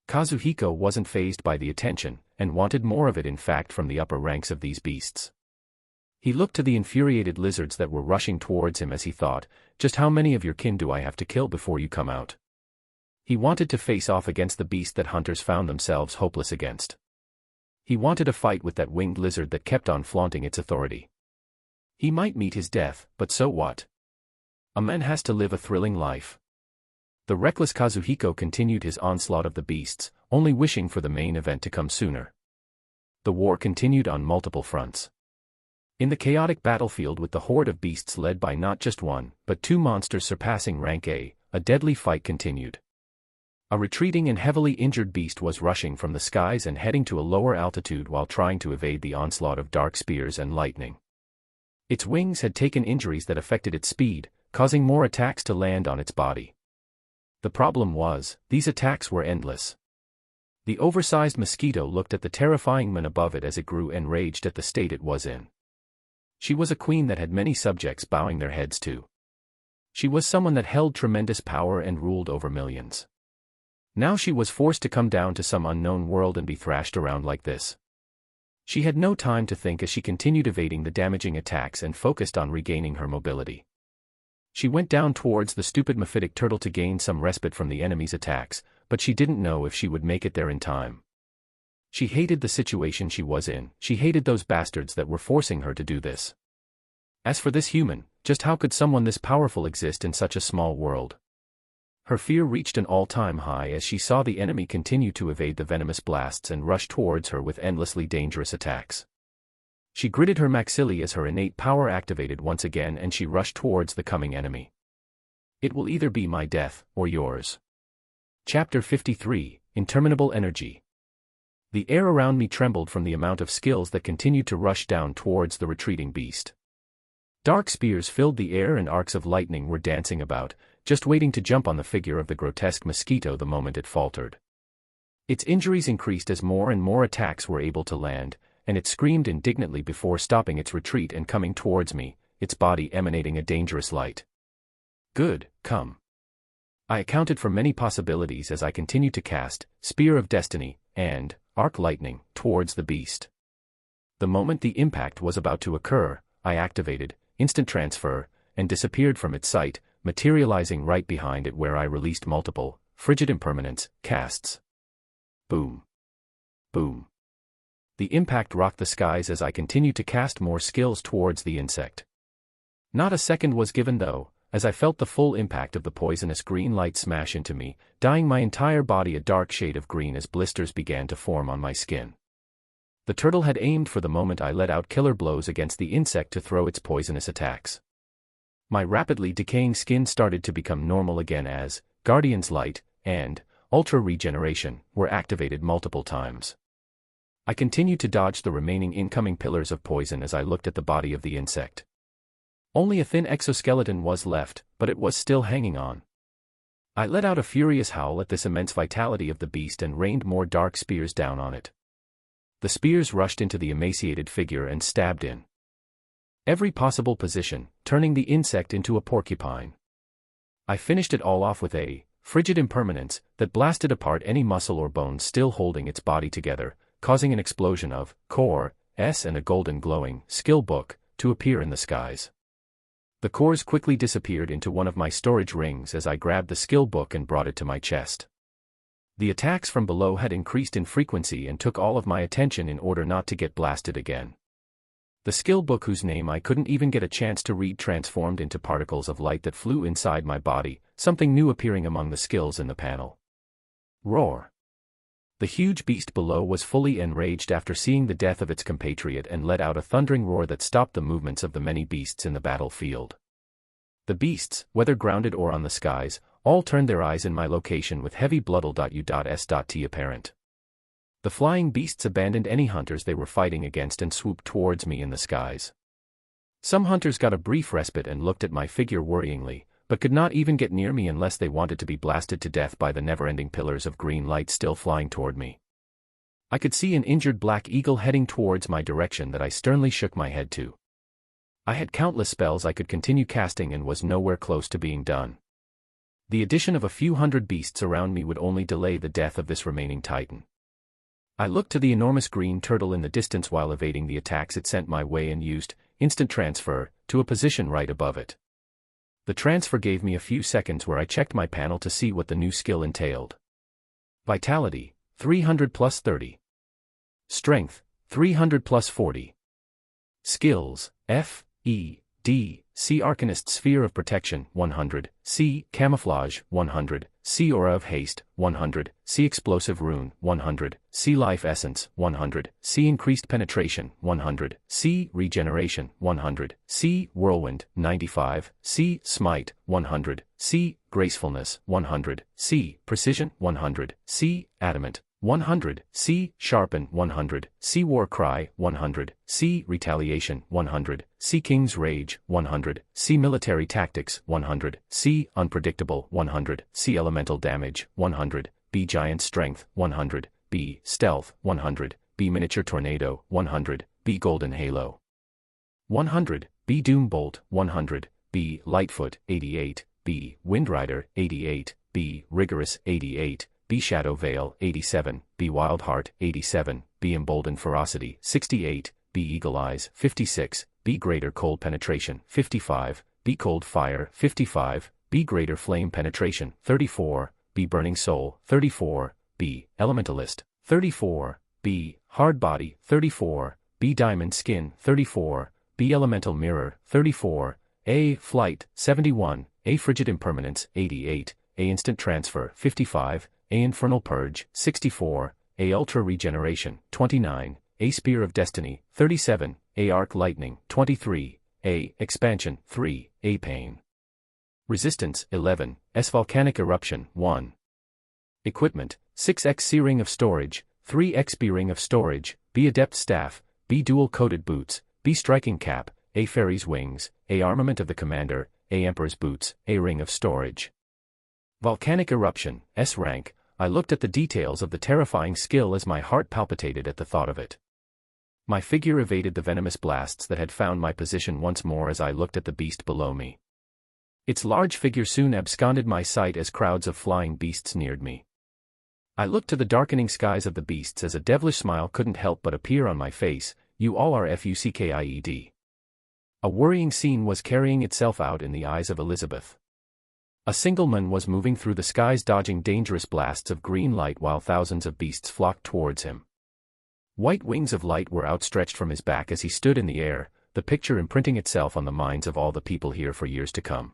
Speaker 2: Kazuhiko wasn't fazed by the attention, and wanted more of it in fact from the upper ranks of these beasts. He looked to the infuriated lizards that were rushing towards him as he thought, just how many of your kin do I have to kill before you come out? He wanted to face off against the beast that hunters found themselves hopeless against. He wanted a fight with that winged lizard that kept on flaunting its authority. He might meet his death, but so what? A man has to live a thrilling life. The reckless Kazuhiko continued his onslaught of the beasts, only wishing for the main event to come sooner. The war continued on multiple fronts. In the chaotic battlefield with the horde of beasts led by not just one, but two monsters surpassing rank A deadly fight continued. A retreating and heavily injured beast was rushing from the skies and heading to a lower altitude while trying to evade the onslaught of dark spears and lightning. Its wings had taken injuries that affected its speed, causing more attacks to land on its body. The problem was, these attacks were endless. The oversized mosquito looked at the terrifying man above it as it grew enraged at the state it was in. She was a queen that had many subjects bowing their heads to. She was someone that held tremendous power and ruled over millions. Now she was forced to come down to some unknown world and be thrashed around like this. She had no time to think as she continued evading the damaging attacks and focused on regaining her mobility. She went down towards the stupid mephitic turtle to gain some respite from the enemy's attacks, but she didn't know if she would make it there in time. She hated the situation she was in, she hated those bastards that were forcing her to do this. As for this human, just how could someone this powerful exist in such a small world? Her fear reached an all-time high as she saw the enemy continue to evade the venomous blasts and rush towards her with endlessly dangerous attacks. She gritted her maxillae as her innate power activated once again and she rushed towards the coming enemy. It will either be my death, or yours. Chapter 53,
Speaker 1: interminable energy. The air around me trembled from the amount of skills that continued to rush down towards the retreating beast. Dark spears filled the air and arcs of lightning were dancing about, just waiting to jump on the figure of the grotesque mosquito the moment it faltered. Its injuries increased as more and more attacks were able to land, and it screamed indignantly before stopping its retreat and coming towards me, its body emanating a dangerous light. Good, come. I accounted for many possibilities as I continued to cast Spear of Destiny and Arc Lightning towards the beast. The moment the impact was about to occur, I activated Instant Transfer and disappeared from its sight, materializing right behind it where I released multiple Frigid Impermanence casts. Boom. Boom. The impact rocked the skies as I continued to cast more skills towards the insect. Not a second was given though, as I felt the full impact of the poisonous green light smash into me, dyeing my entire body a dark shade of green as blisters began to form on my skin. The turtle had aimed for the moment I let out killer blows against the insect to throw its poisonous attacks. My rapidly decaying skin started to become normal again as Guardian's Light and Ultra Regeneration were activated multiple times. I continued to dodge the remaining incoming pillars of poison as I looked at the body of the insect. Only a thin exoskeleton was left, but it was still hanging on. I let out a furious howl at this immense vitality of the beast and rained more dark spears down on it. The spears rushed into the emaciated figure and stabbed in every possible position, turning the insect into a porcupine. I finished it all off with a Frigid Impermanence that blasted apart any muscle or bone still holding its body together, causing an explosion of core S and a golden glowing skill book to appear in the skies. The cores quickly disappeared into one of my storage rings as I grabbed the skill book and brought it to my chest. The attacks from below had increased in frequency and took all of my attention in order not to get blasted again. The skill book, whose name I couldn't even get a chance to read, transformed into particles of light that flew inside my body, something new appearing among the skills in the panel. Roar. The huge beast below was fully enraged after seeing the death of its compatriot and let out a thundering roar that stopped the movements of the many beasts in the battlefield. The beasts, whether grounded or on the skies, all turned their eyes in my location with heavy bloodle.u.s.t apparent. The flying beasts abandoned any hunters they were fighting against and swooped towards me in the skies. Some hunters got a brief respite and looked at my figure worryingly, but could not even get near me unless they wanted to be blasted to death by the never-ending pillars of green light still flying toward me. I could see an injured black eagle heading towards my direction that I sternly shook my head to. I had countless spells I could continue casting and was nowhere close to being done. The addition of a few hundred beasts around me would only delay the death of this remaining titan. I looked to the enormous green turtle in the distance while evading the attacks it sent my way and used Instant Transfer to a position right above it. The transfer gave me a few seconds where I checked my panel to see what the new skill entailed. Vitality, 300 plus 30. Strength, 300 plus 40. Skills, F, E, D, C. Arcanist Sphere of Protection, 100, C. Camouflage, 100, C. Aura of Haste, 100, C. Explosive Rune, 100, C. Life Essence, 100, C. Increased Penetration, 100, C. Regeneration, 100, C. Whirlwind, 95, C. Smite, 100, C. Gracefulness, 100, C. Precision, 100, C. Adamant, 100, C. Sharpen, 100, C. War Cry, 100, C. Retaliation, 100, C. King's Rage, 100, C. Military Tactics, 100, C. Unpredictable, 100, C. Elemental Damage, 100, B. Giant Strength, 100, B. Stealth, 100, B. Miniature Tornado, 100, B. Golden Halo, 100, B. Doom Bolt, 100, B. Lightfoot, 88, B. Windrider, 88, B. Rigorous, 88, B. Shadow Veil, 87, B. Wild Heart, 87, B. Emboldened Ferocity, 68, B. Eagle Eyes, 56, B. Greater Cold Penetration, 55, B. Cold Fire, 55, B. Greater Flame Penetration, 34, B. Burning Soul, 34, B. Elementalist, 34, B. Hard Body, 34, B. Diamond Skin, 34, B. Elemental Mirror, 34, A. Flight, 71, A. Frigid Impermanence, 88, A. Instant Transfer, 55, A. Infernal Purge, 64, A. Ultra Regeneration, 29, A. Spear of Destiny, 37, A. Arc Lightning, 23, A. Expansion, 3, A. Pain. Resistance, 11, S. Volcanic Eruption, 1. Equipment,
Speaker 2: 6x C ring of storage, 3x B ring of storage, B adept staff, B dual coated boots, B striking cap, A fairy's wings, A armament of the commander, A emperor's boots, A ring of storage. Volcanic eruption, S rank. I looked at the details of the terrifying skill as my heart palpitated at the thought of it. My figure evaded the venomous blasts that had found my position once more as I looked at the beast below me. Its large figure soon absconded my sight as crowds of flying beasts neared me. I looked to the darkening skies of the beasts as a devilish smile couldn't help but appear on my face. You all are fucked. A worrying scene was carrying itself out in the eyes of Elizabeth. A single man was moving through the skies dodging dangerous blasts of green light while thousands of beasts flocked towards him. White wings of light were outstretched from his back as he stood in the air, the picture imprinting itself on the minds of all the people here for years to come.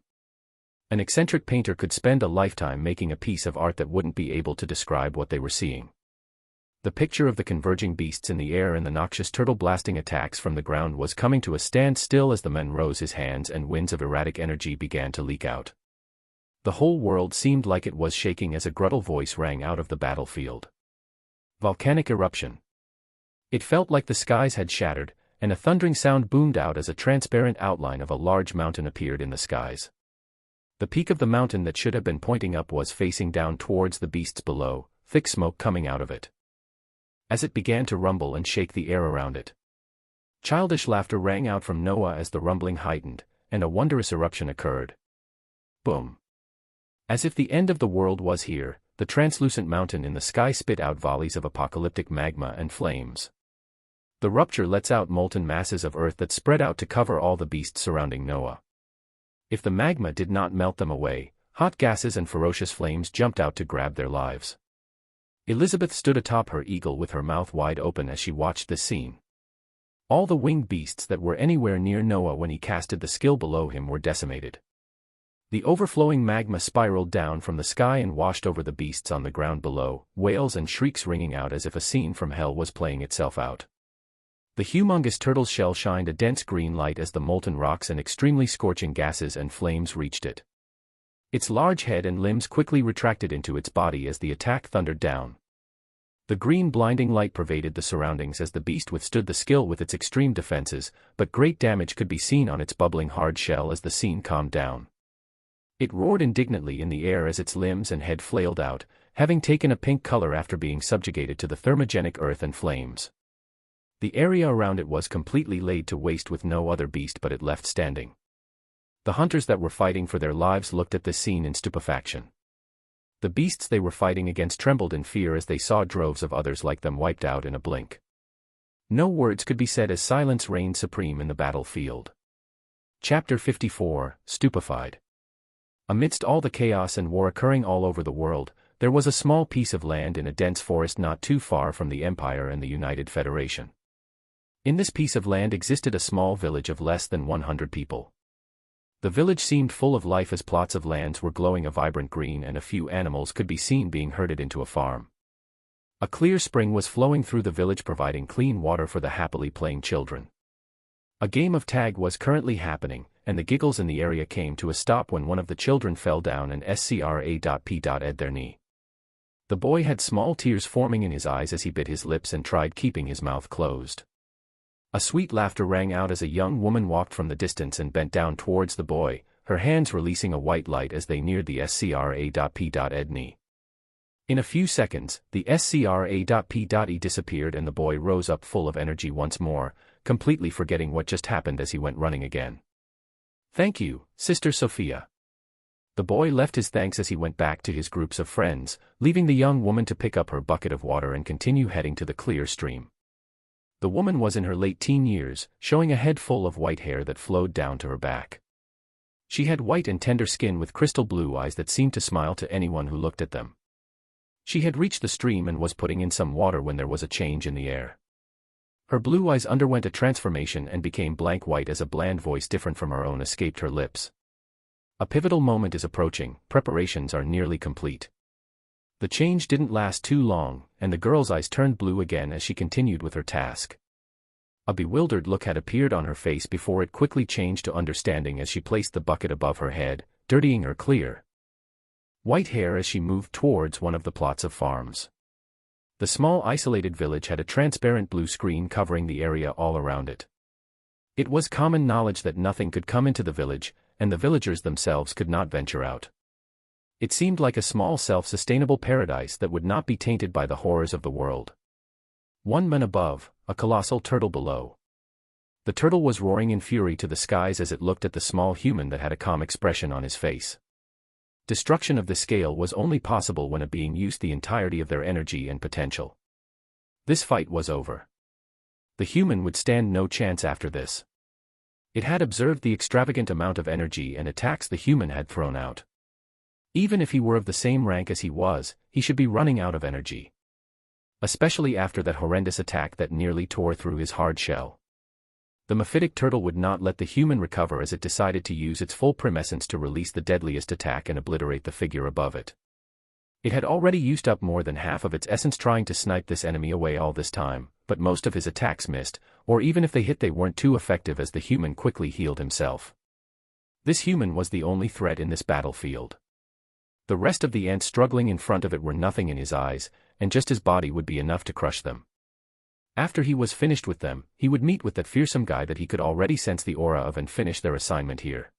Speaker 2: An eccentric painter could spend a lifetime making a piece of art that wouldn't be able to describe what they were seeing. The picture of the converging beasts in the air and the noxious turtle blasting attacks from the ground was coming to a standstill as the man rose his hands and winds of erratic energy began to leak out. The whole world seemed like it was shaking as a gruttle voice rang out of the battlefield. Volcanic eruption. It felt like the skies had shattered, and a thundering sound boomed out as a transparent outline of a large mountain appeared in the skies. The peak of the mountain that should have been pointing up was facing down towards the beasts below, thick smoke coming out of it. As it began to rumble and shake the air around it. Childish laughter rang out from Noah as the rumbling heightened, and a wondrous eruption occurred. Boom. As if the end of the world was here, the translucent mountain in the sky spit out volleys of apocalyptic magma and flames. The rupture lets out molten masses of earth that spread out to cover all the beasts surrounding Noah. If the magma did not melt them away, hot gases and ferocious flames jumped out to grab their lives. Elizabeth stood atop her eagle with her mouth wide open as she watched this scene. All the winged beasts that were anywhere near Noah when he casted the skill below him were decimated. The overflowing magma spiraled down from the sky and washed over the beasts on the ground below, wails and shrieks ringing out as if a scene from hell was playing itself out. The humongous turtle's shell shined a dense green light as the molten rocks and extremely scorching gases and flames reached it. Its large head and limbs quickly retracted into its body as the attack thundered down. The green blinding light pervaded the surroundings as the beast withstood the skill with its extreme defenses, but great damage could be seen on its bubbling hard shell as the scene calmed down. It roared indignantly in the air as its limbs and head flailed out, having taken a pink color after being subjugated to the thermogenic earth and flames. The area around it was completely laid to waste with no other beast but it left standing. The hunters that were fighting for their lives looked at this scene in stupefaction. The beasts they were fighting against trembled in fear as they saw droves of others like them wiped out in a blink. No words could be said as silence reigned supreme in the battlefield. Chapter 54, Stupefied. Amidst all the chaos and war occurring all over the world, there was a small piece of land in a dense forest not too far from the Empire and the United Federation. In this piece of land existed a small village of less than 100 people. The village seemed full of life as plots of lands were glowing a vibrant green and a few animals could be seen being herded into a farm. A clear spring was flowing through the village providing clean water for the happily playing children. A game of tag was currently happening, and the giggles in the area came to a stop when one of the children fell down and scra.p.ed their knee. The boy had small tears forming in his eyes as he bit his lips and tried keeping his mouth closed. A sweet laughter rang out as a young woman walked from the distance and bent down towards the boy, her hands releasing a white light as they neared the scra.p.ed knee. In a few seconds, the scra.p.e disappeared and the boy rose up full of energy once more, completely forgetting what just happened as he went running again. "Thank you, Sister Sophia." The boy left his thanks as he went back to his groups of friends, leaving the young woman to pick up her bucket of water and continue heading to the clear stream. The woman was in her late teen years, showing a head full of white hair that flowed down to her back. She had white and tender skin with crystal blue eyes that seemed to smile to anyone who looked at them. She had reached the stream and was putting in some water when there was a change in the air. Her blue eyes underwent a transformation and became blank white as a bland voice different from her own escaped her lips. "A pivotal moment is approaching, preparations are nearly complete." The change didn't last too long, and the girl's eyes turned blue again as she continued with her task. A bewildered look had appeared on her face before it quickly changed to understanding as she placed the bucket above her head, dirtying her clear.
Speaker 1: white hair as she moved towards one of the plots of farms. The small isolated village had a transparent blue screen covering the area all around it. It was common knowledge that nothing could come into the village, and the villagers themselves could not venture out. It seemed like a small self-sustainable paradise that would not be tainted by the horrors of the world. One man above, a colossal turtle below. The turtle was roaring in fury to the skies as it looked at the small human that had a calm expression on his face. Destruction of this scale was only possible when a being used the entirety of their energy and potential. This fight was over. The human would stand no chance after this. It had observed the extravagant amount of energy and attacks the human had thrown out. Even if he were of the same rank as he should be running out of energy. Especially after that horrendous attack that nearly tore through his hard shell. The mephitic turtle would not let the human recover as it decided to use its full primessence to release the deadliest attack and obliterate the figure above it. It had already used up more than half of its essence trying to snipe this enemy away all this time, but most of his attacks missed, or even if they hit they weren't too effective as the human quickly healed himself. This human was the only threat in this battlefield. The rest of the ants struggling in front of it were nothing in his eyes, and just his body would be enough to crush them. After he was finished with them, he would meet with that fearsome guy that he could already sense the aura of and finish their assignment here.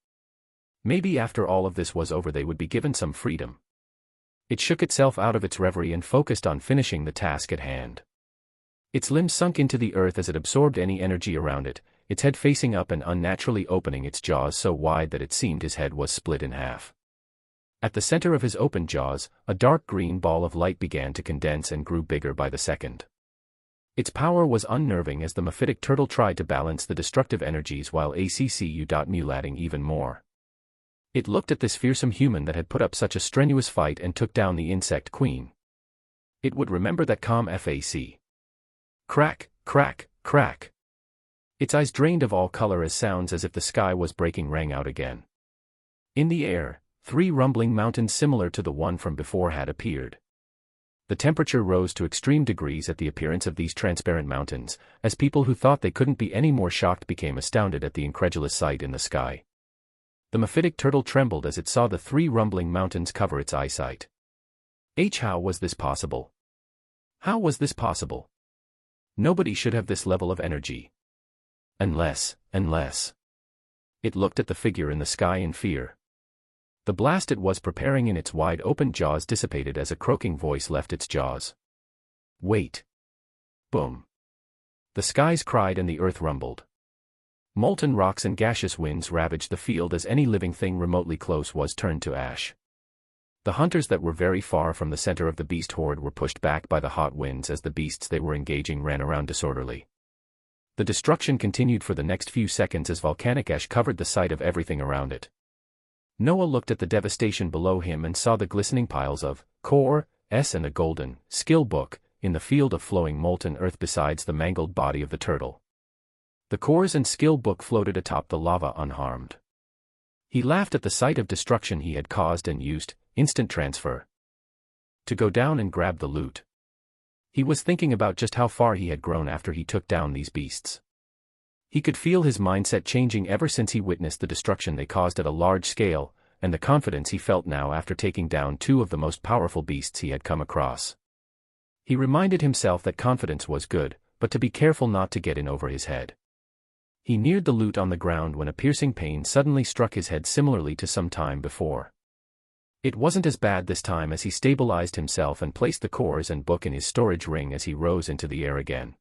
Speaker 1: Maybe after all of this was over they would be given some freedom. It shook itself out of its reverie and focused on finishing the task at hand. Its limbs sunk into the earth as it absorbed any energy around it, its head facing up and unnaturally opening its jaws so wide that it seemed his head was split in half. At the center of his open jaws, a dark green ball of light began to condense and grew bigger by the second. Its power was unnerving as the mephitic turtle tried to balance the destructive energies while mulating even more. It looked at this fearsome human that had put up such a strenuous fight and took down the insect queen. It would remember that calm face. Crack, crack, crack. Its eyes drained of all color as sounds as if the sky was breaking rang out again. In the air, 3 rumbling mountains similar to the one from before had appeared. The temperature rose to extreme degrees at the appearance of these transparent mountains, as people who thought they couldn't be any more shocked became astounded at the incredulous sight in the sky. The mephitic turtle trembled as it saw the 3 rumbling mountains cover its eyesight. How was this possible? How was this possible? Nobody should have this level of energy. Unless. It looked at the figure in the sky in fear. The blast it was preparing in its wide-open jaws dissipated as a croaking voice left its jaws. Wait. Boom. The skies cried and the earth rumbled. Molten rocks and gaseous winds ravaged the field as any living thing remotely close was turned to ash. The hunters that were very far from the center of the beast horde were pushed back by the hot winds as the beasts they were engaging ran around disorderly. The destruction continued for the next few seconds as volcanic ash covered the sight of everything around it. Noah looked at the devastation below him and saw the glistening piles of cores and a golden skill book in the field of flowing molten earth besides the mangled body of the turtle. The cores and skill book floated atop the lava unharmed. He laughed at the sight of destruction he had caused and used instant transfer to go down and grab the loot. He was thinking about just how far he had grown after he took down these beasts. He could feel his mindset changing ever since he witnessed the destruction they caused at a large scale, and the confidence he felt now after taking down 2 of the most powerful beasts he had come across. He reminded himself that confidence was good, but to be careful not to get in over his head. He neared the loot on the ground when a piercing pain suddenly struck his head similarly to some time before. It wasn't as bad this time as he stabilized himself and placed the cores and book in his storage ring as he rose into the air again.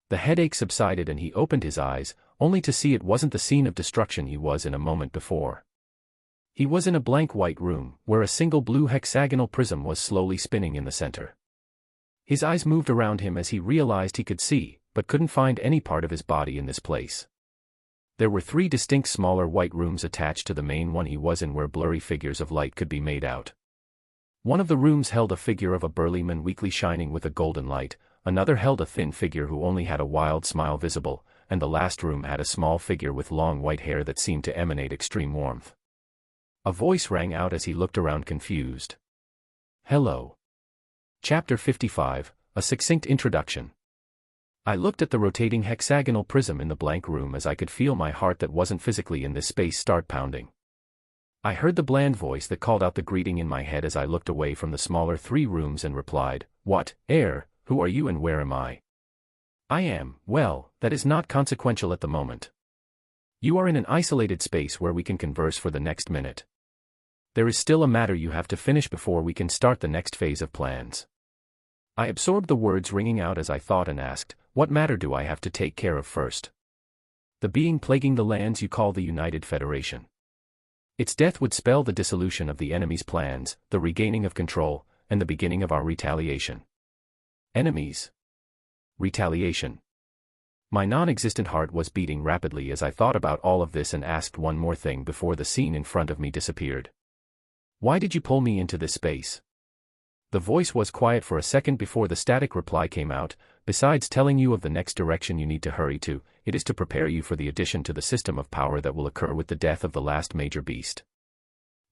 Speaker 1: The headache subsided and he opened his eyes, only to see it wasn't the scene of destruction he was in a moment before. He was in a blank white room, where a single blue hexagonal prism was slowly spinning in the center. His eyes moved around him as he realized he could see, but couldn't find any part of his body in this place. There were 3 distinct smaller white rooms attached to the main one he was in where blurry figures of light could be made out. One of the rooms held a figure of a burly man weakly shining with a golden light, another held a thin figure who only had a wild smile visible, and the last room had a small figure with long white hair that seemed to emanate extreme warmth. A voice rang out as he looked around confused. Hello. Chapter 55, A Succinct Introduction. I looked at the rotating hexagonal prism in the blank room as I could feel my heart that wasn't physically in this space start pounding. I heard the bland voice that called out the greeting in my head as I looked away from the smaller 3 rooms and replied, "What, Air, who are you and where am I?" "I am, well, that is not consequential at the moment. You are in an isolated space where we can converse for the next minute. There is still a matter you have to finish before we can start the next phase of plans." I absorbed the words ringing out as I thought and asked, "What matter do I have to take care of first?" "The being plaguing the lands you call the United Federation. Its death would spell the dissolution of the enemy's plans, the regaining of control, and the beginning of our retaliation." Enemies. Retaliation. My non-existent heart was beating rapidly as I thought about all of this and asked one more thing before the scene in front of me disappeared. "Why did you pull me into this space?" The voice was quiet for a second before the static reply came out. "Besides telling you of the next direction you need to hurry to, it is to prepare you for the addition to the system of power that will occur with the death of the last major beast.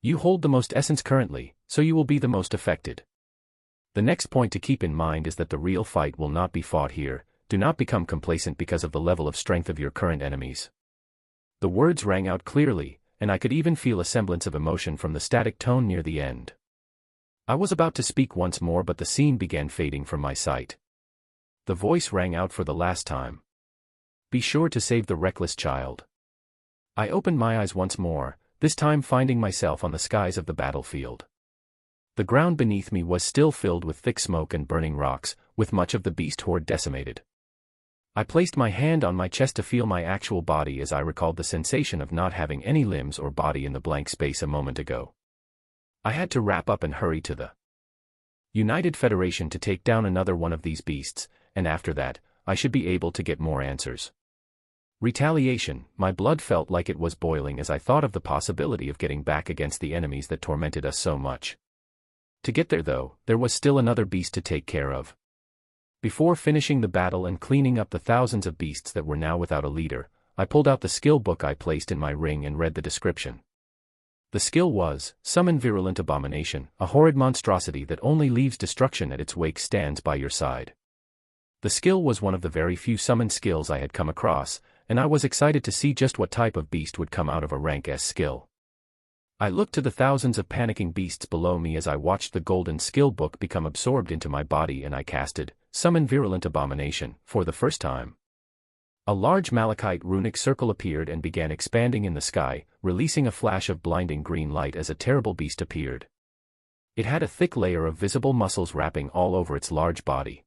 Speaker 1: You hold the most essence currently, so you will be the most affected. The next point to keep in mind is that the real fight will not be fought here. Do not become complacent because of the level of strength of your current enemies." The words rang out clearly, and I could even feel a semblance of emotion from the static tone near the end. I was about to speak once more, but the scene began fading from my sight. The voice rang out for the last time. "Be sure to save the reckless child." I opened my eyes once more, this time finding myself on the skies of the battlefield. The ground beneath me was still filled with thick smoke and burning rocks, with much of the beast horde decimated. I placed my hand on my chest to feel my actual body as I recalled the sensation of not having any limbs or body in the blank space a moment ago. I had to wrap up and hurry to the United Federation to take down another one of these beasts, and after that, I should be able to get more answers. Retaliation. My blood felt like it was boiling as I thought of the possibility of getting back against the enemies that tormented us so much. To get there though, there was still another beast to take care of. Before finishing the battle and cleaning up the thousands of beasts that were now without a leader, I pulled out the skill book I placed in my ring and read the description. The skill was, "Summon Virulent Abomination, a horrid monstrosity that only leaves destruction at its wake stands by your side." The skill was one of the very few summon skills I had come across, and I was excited to see just what type of beast would come out of a rank S skill. I looked to the thousands of panicking beasts below me as I watched the golden skill book become absorbed into my body, and I casted, "Summon Virulent Abomination," for the first time. A large malachite runic circle appeared and began expanding in the sky, releasing a flash of blinding green light as a terrible beast appeared. It had a thick layer of visible muscles wrapping all over its large body.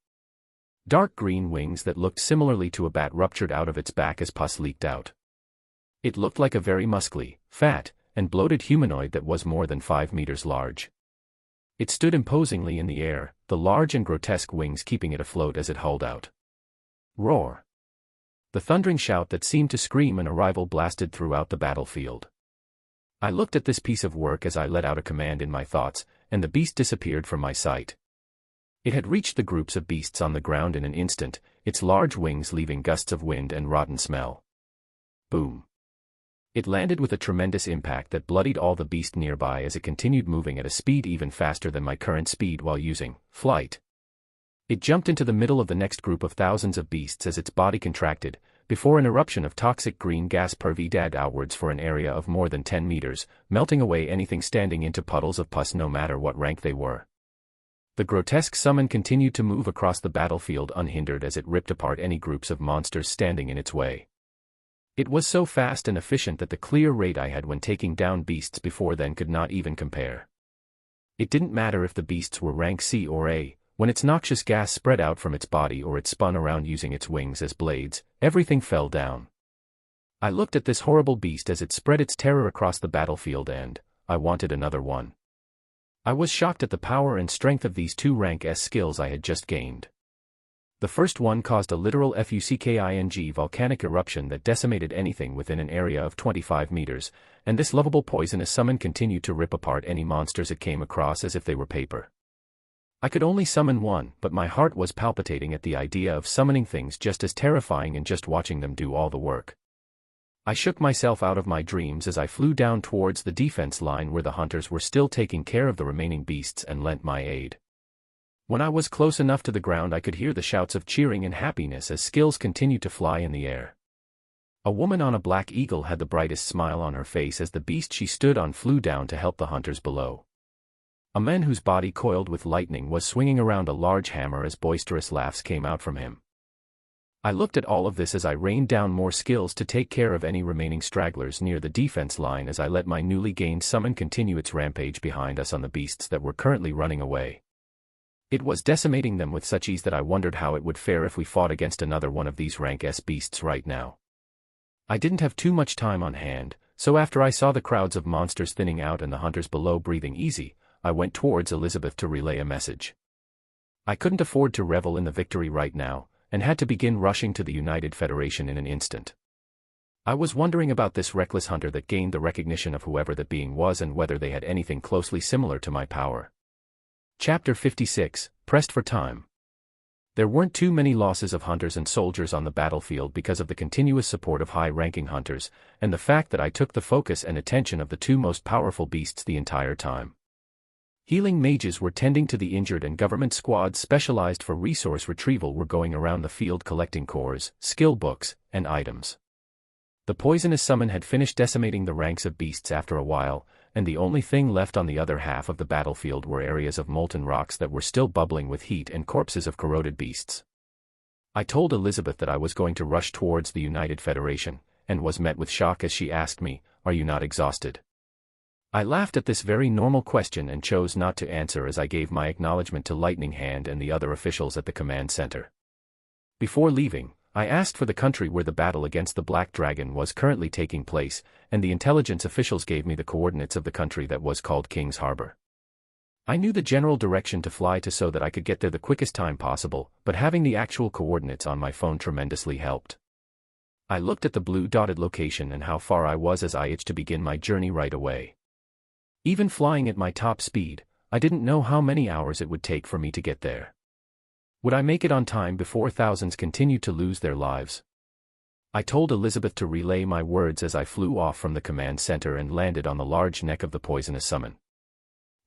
Speaker 1: Dark green wings that looked similarly to a bat ruptured out of its back as pus leaked out. It looked like a very muscly, fat, and bloated humanoid that was more than 5 meters large. It stood imposingly in the air, the large and grotesque wings keeping it afloat as it hauled out. Roar! The thundering shout that seemed to scream an arrival blasted throughout the battlefield. I looked at this piece of work as I let out a command in my thoughts, and the beast disappeared from my sight. It had reached the groups of beasts on the ground in an instant, its large wings leaving gusts of wind and rotten smell. Boom! It landed with a tremendous impact that bloodied all the beast nearby as it continued moving at a speed even faster than my current speed while using flight. It jumped into the middle of the next group of thousands of beasts as its body contracted, before an eruption of toxic green gas pervaded outwards for an area of more than 10 meters, melting away anything standing into puddles of pus no matter what rank they were. The grotesque summon continued to move across the battlefield unhindered as it ripped apart any groups of monsters standing in its way. It was so fast and efficient that the clear rate I had when taking down beasts before then could not even compare. It didn't matter if the beasts were rank C or A, when its noxious gas spread out from its body or it spun around using its wings as blades, everything fell down. I looked at this horrible beast as it spread its terror across the battlefield and I wanted another one. I was shocked at the power and strength of these 2 rank S skills I had just gained. The first one caused a literal fucking volcanic eruption that decimated anything within an area of 25 meters, and this lovable poisonous summon continued to rip apart any monsters it came across as if they were paper. I could only summon one, but my heart was palpitating at the idea of summoning things just as terrifying and just watching them do all the work. I shook myself out of my dreams as I flew down towards the defense line where the hunters were still taking care of the remaining beasts and lent my aid. When I was close enough to the ground I could hear the shouts of cheering and happiness as skills continued to fly in the air. A woman on a black eagle had the brightest smile on her face as the beast she stood on flew down to help the hunters below. A man whose body coiled with lightning was swinging around a large hammer as boisterous laughs came out from him. I looked at all of this as I rained down more skills to take care of any remaining stragglers near the defense line as I let my newly gained summon continue its rampage behind us on the beasts that were currently running away. It was decimating them with such ease that I wondered how it would fare if we fought against another one of these rank S beasts right now. I didn't have too much time on hand, so after I saw the crowds of monsters thinning out and the hunters below breathing easy, I went towards Elizabeth to relay a message. I couldn't afford to revel in the victory right now, and had to begin rushing to the United Federation in an instant. I was wondering about this reckless hunter that gained the recognition of whoever that being was and whether they had anything closely similar to my power. Chapter 56, Pressed for Time. There weren't too many losses of hunters and soldiers on the battlefield because of the continuous support of high-ranking hunters, and the fact that I took the focus and attention of the two most powerful beasts the entire time. Healing mages were tending to the injured and government squads specialized for resource retrieval were going around the field collecting cores, skill books, and items. The poisonous summon had finished decimating the ranks of beasts after a while, and the only thing left on the other half of the battlefield were areas of molten rocks that were still bubbling with heat and corpses of corroded beasts. I told Elizabeth that I was going to rush towards the United Federation, and was met with shock as she asked me, "Are you not exhausted?" I laughed at this very normal question and chose not to answer as I gave my acknowledgement to Lightning Hand and the other officials at the command center. Before leaving, I asked for the country where the battle against the Black Dragon was currently taking place, and the intelligence officials gave me the coordinates of the country that was called King's Harbor. I knew the general direction to fly to so that I could get there the quickest time possible, but having the actual coordinates on my phone tremendously helped. I looked at the blue dotted location and how far I was as I itched to begin my journey right away. Even flying at my top speed, I didn't know how many hours it would take for me to get there. Would I make it on time before thousands continued to lose their lives? I told Elizabeth to relay my words as I flew off from the command center and landed on the large neck of the poisonous summon.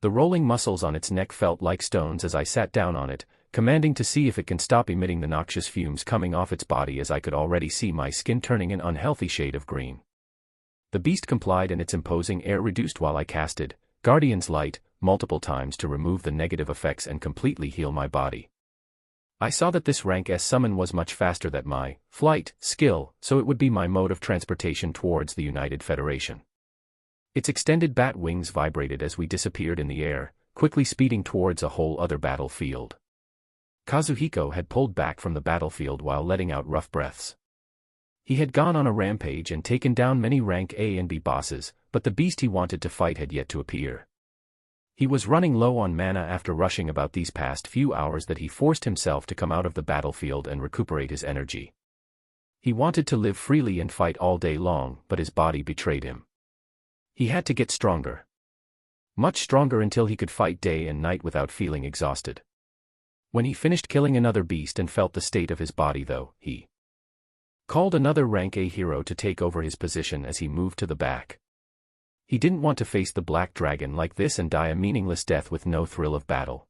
Speaker 1: The rolling muscles on its neck felt like stones as I sat down on it, commanding to see if it can stop emitting the noxious fumes coming off its body as I could already see my skin turning an unhealthy shade of green. The beast complied and its imposing air reduced while I casted Guardian's Light multiple times to remove the negative effects and completely heal my body. I saw that this rank S summon was much faster than my flight skill, so it would be my mode of transportation towards the United Federation. Its extended bat wings vibrated as we disappeared in the air, quickly speeding towards a whole other battlefield. Kazuhiko had pulled back from the battlefield while letting out rough breaths. He had gone on a rampage and taken down many rank A and B bosses, but the beast he wanted to fight had yet to appear. He was running low on mana after rushing about these past few hours that he forced himself to come out of the battlefield and recuperate his energy. He wanted to live freely and fight all day long, but his body betrayed him. He had to get stronger. Much stronger until he could fight day and night without feeling exhausted. When he finished killing another beast and felt the state of his body though, he called another rank A hero to take over his position as he moved to the back. He didn't want to face the Black Dragon like this and die a meaningless death with no thrill of battle.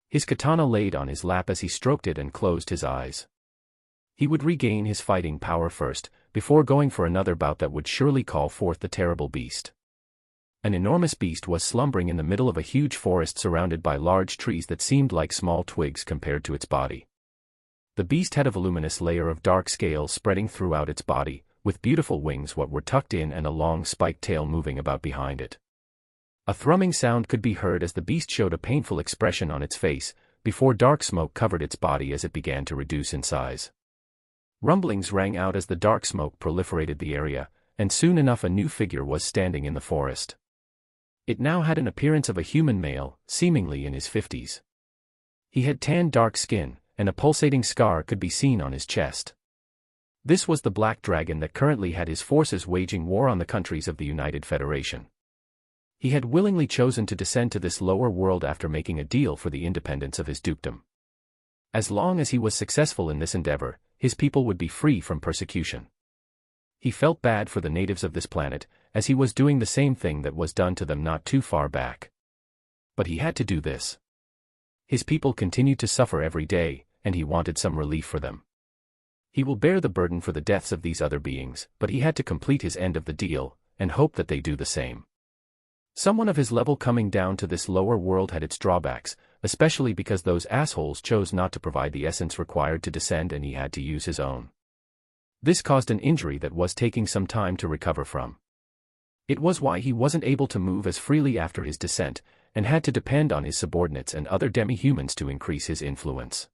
Speaker 1: His katana laid on his lap as he stroked it and closed his eyes. He would regain his fighting power first, before going for another bout that would surely call forth the terrible beast. An enormous beast was slumbering in the middle of a huge forest surrounded by large trees that seemed like small twigs compared to its body. The beast had a voluminous layer of dark scales spreading throughout its body, with beautiful wings what were tucked in and a long spiked tail moving about behind it. A thrumming sound could be heard as the beast showed a painful expression on its face, before dark smoke covered its body as it began to reduce in size. Rumblings rang out as the dark smoke proliferated the area, and soon enough a new figure was standing in the forest. It now had an appearance of a human male, seemingly in his 50s. He had tanned dark skin, and a pulsating scar could be seen on his chest. This was the Black Dragon that currently had his forces waging war on the countries of the United Federation. He had willingly chosen to descend to this lower world after making a deal for the independence of his dukedom. As long as he was successful in this endeavor, his people would be free from persecution. He felt bad for the natives of this planet, as he was doing the same thing that was done to them not too far back. But he had to do this. His people continued to suffer every day, and he wanted some relief for them.
Speaker 2: He will bear the burden for the deaths of these other beings, but he had to complete his end of the deal, and hope that they do the same. Someone of his level coming down to this lower world had its drawbacks, especially because those assholes chose not to provide the essence required to descend and he had to use his own. This caused an injury that was taking some time to recover from. It was why he wasn't able to move as freely after his descent, and had to depend on his subordinates and other demi-humans to increase his influence.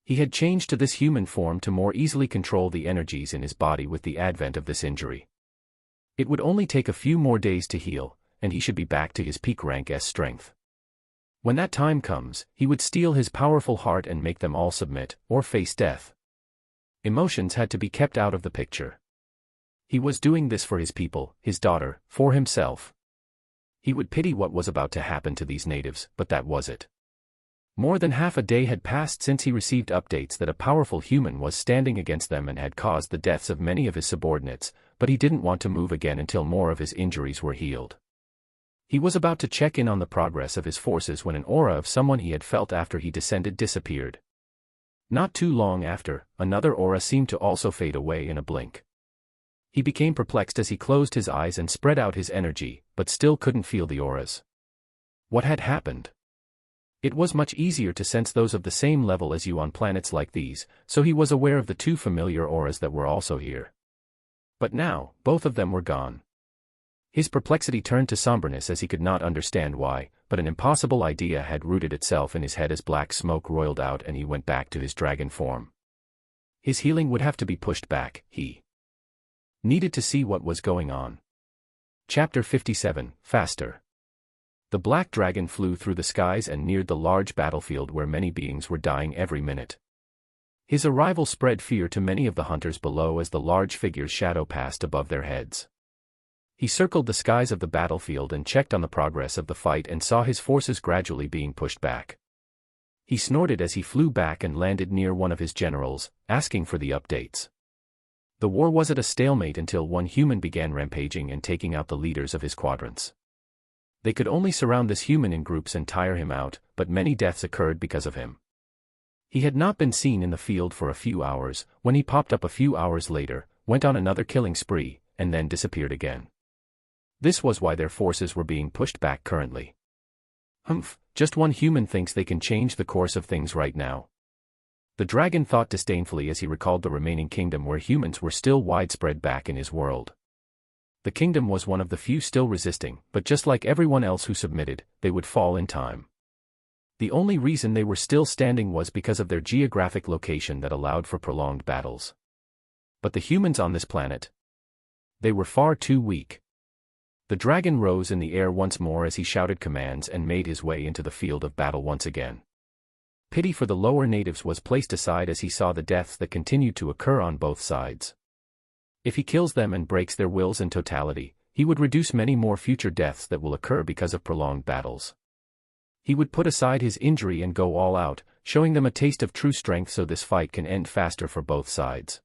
Speaker 2: He had changed to this human form to more easily control the energies in his body with the advent of this injury. It would only take a few more days to heal, and he should be back to his peak rank S strength. When that time comes, he would steel his powerful heart and make them all submit, or face death. Emotions had to be kept out of the picture. He was doing this for his people, his daughter, for himself. He would pity what was about to happen to these natives, but that was it. More than half a day had passed since he received updates that a powerful human was standing against them and had caused the deaths of many of his subordinates, but he didn't want to move again until more of his injuries were healed. He was about to check in on the progress of his forces when an aura of someone he had felt after he descended disappeared. Not too long after, another aura seemed to also fade away in a blink. He became perplexed as he closed his eyes and spread out his energy, but still couldn't feel the auras. What had happened? It was much easier to sense those of the same level as you on planets like these, so he was aware of the two familiar auras that were also here. But now, both of them were gone. His perplexity turned to somberness as he could not understand why, but an impossible idea had rooted itself in his head as black smoke roiled out and he went back to his dragon form. His healing would have to be pushed back, he needed to see what was going on. Chapter 57, Faster. The black dragon flew through the skies and neared the large battlefield where many beings were dying every minute. His arrival spread fear to many of the hunters below as the large figure's shadow passed above their heads. He circled the skies of the battlefield and checked on the progress of the fight and saw his forces gradually being pushed back. He snorted as he flew back and landed near one of his generals, asking for the updates. The war was at a stalemate until one human began rampaging and taking out the leaders of his quadrants. They could only surround this human in groups and tire him out, but many deaths occurred because of him. He had not been seen in the field for a few hours, when he popped up a few hours later, went on another killing spree, and then disappeared again. This was why their forces were being pushed back currently. Humph, just one human thinks they can change the course of things right now. The dragon thought disdainfully as he recalled the remaining kingdom where humans were still widespread back in his world. The kingdom was one of the few still resisting, but just like everyone else who submitted, they would fall in time. The only reason they were still standing was because of their geographic location that allowed for prolonged battles. But the humans on this planet, they were far too weak. The dragon rose in the air once more as he shouted commands and made his way into the field of battle once again. Pity for the lower natives was placed aside as he saw the deaths that continued to occur on both sides. If he kills them and breaks their wills in totality, he would reduce many more future deaths that will occur because of prolonged battles. He would put aside his injury and go all out, showing them a taste of true strength so this fight can end faster for both sides.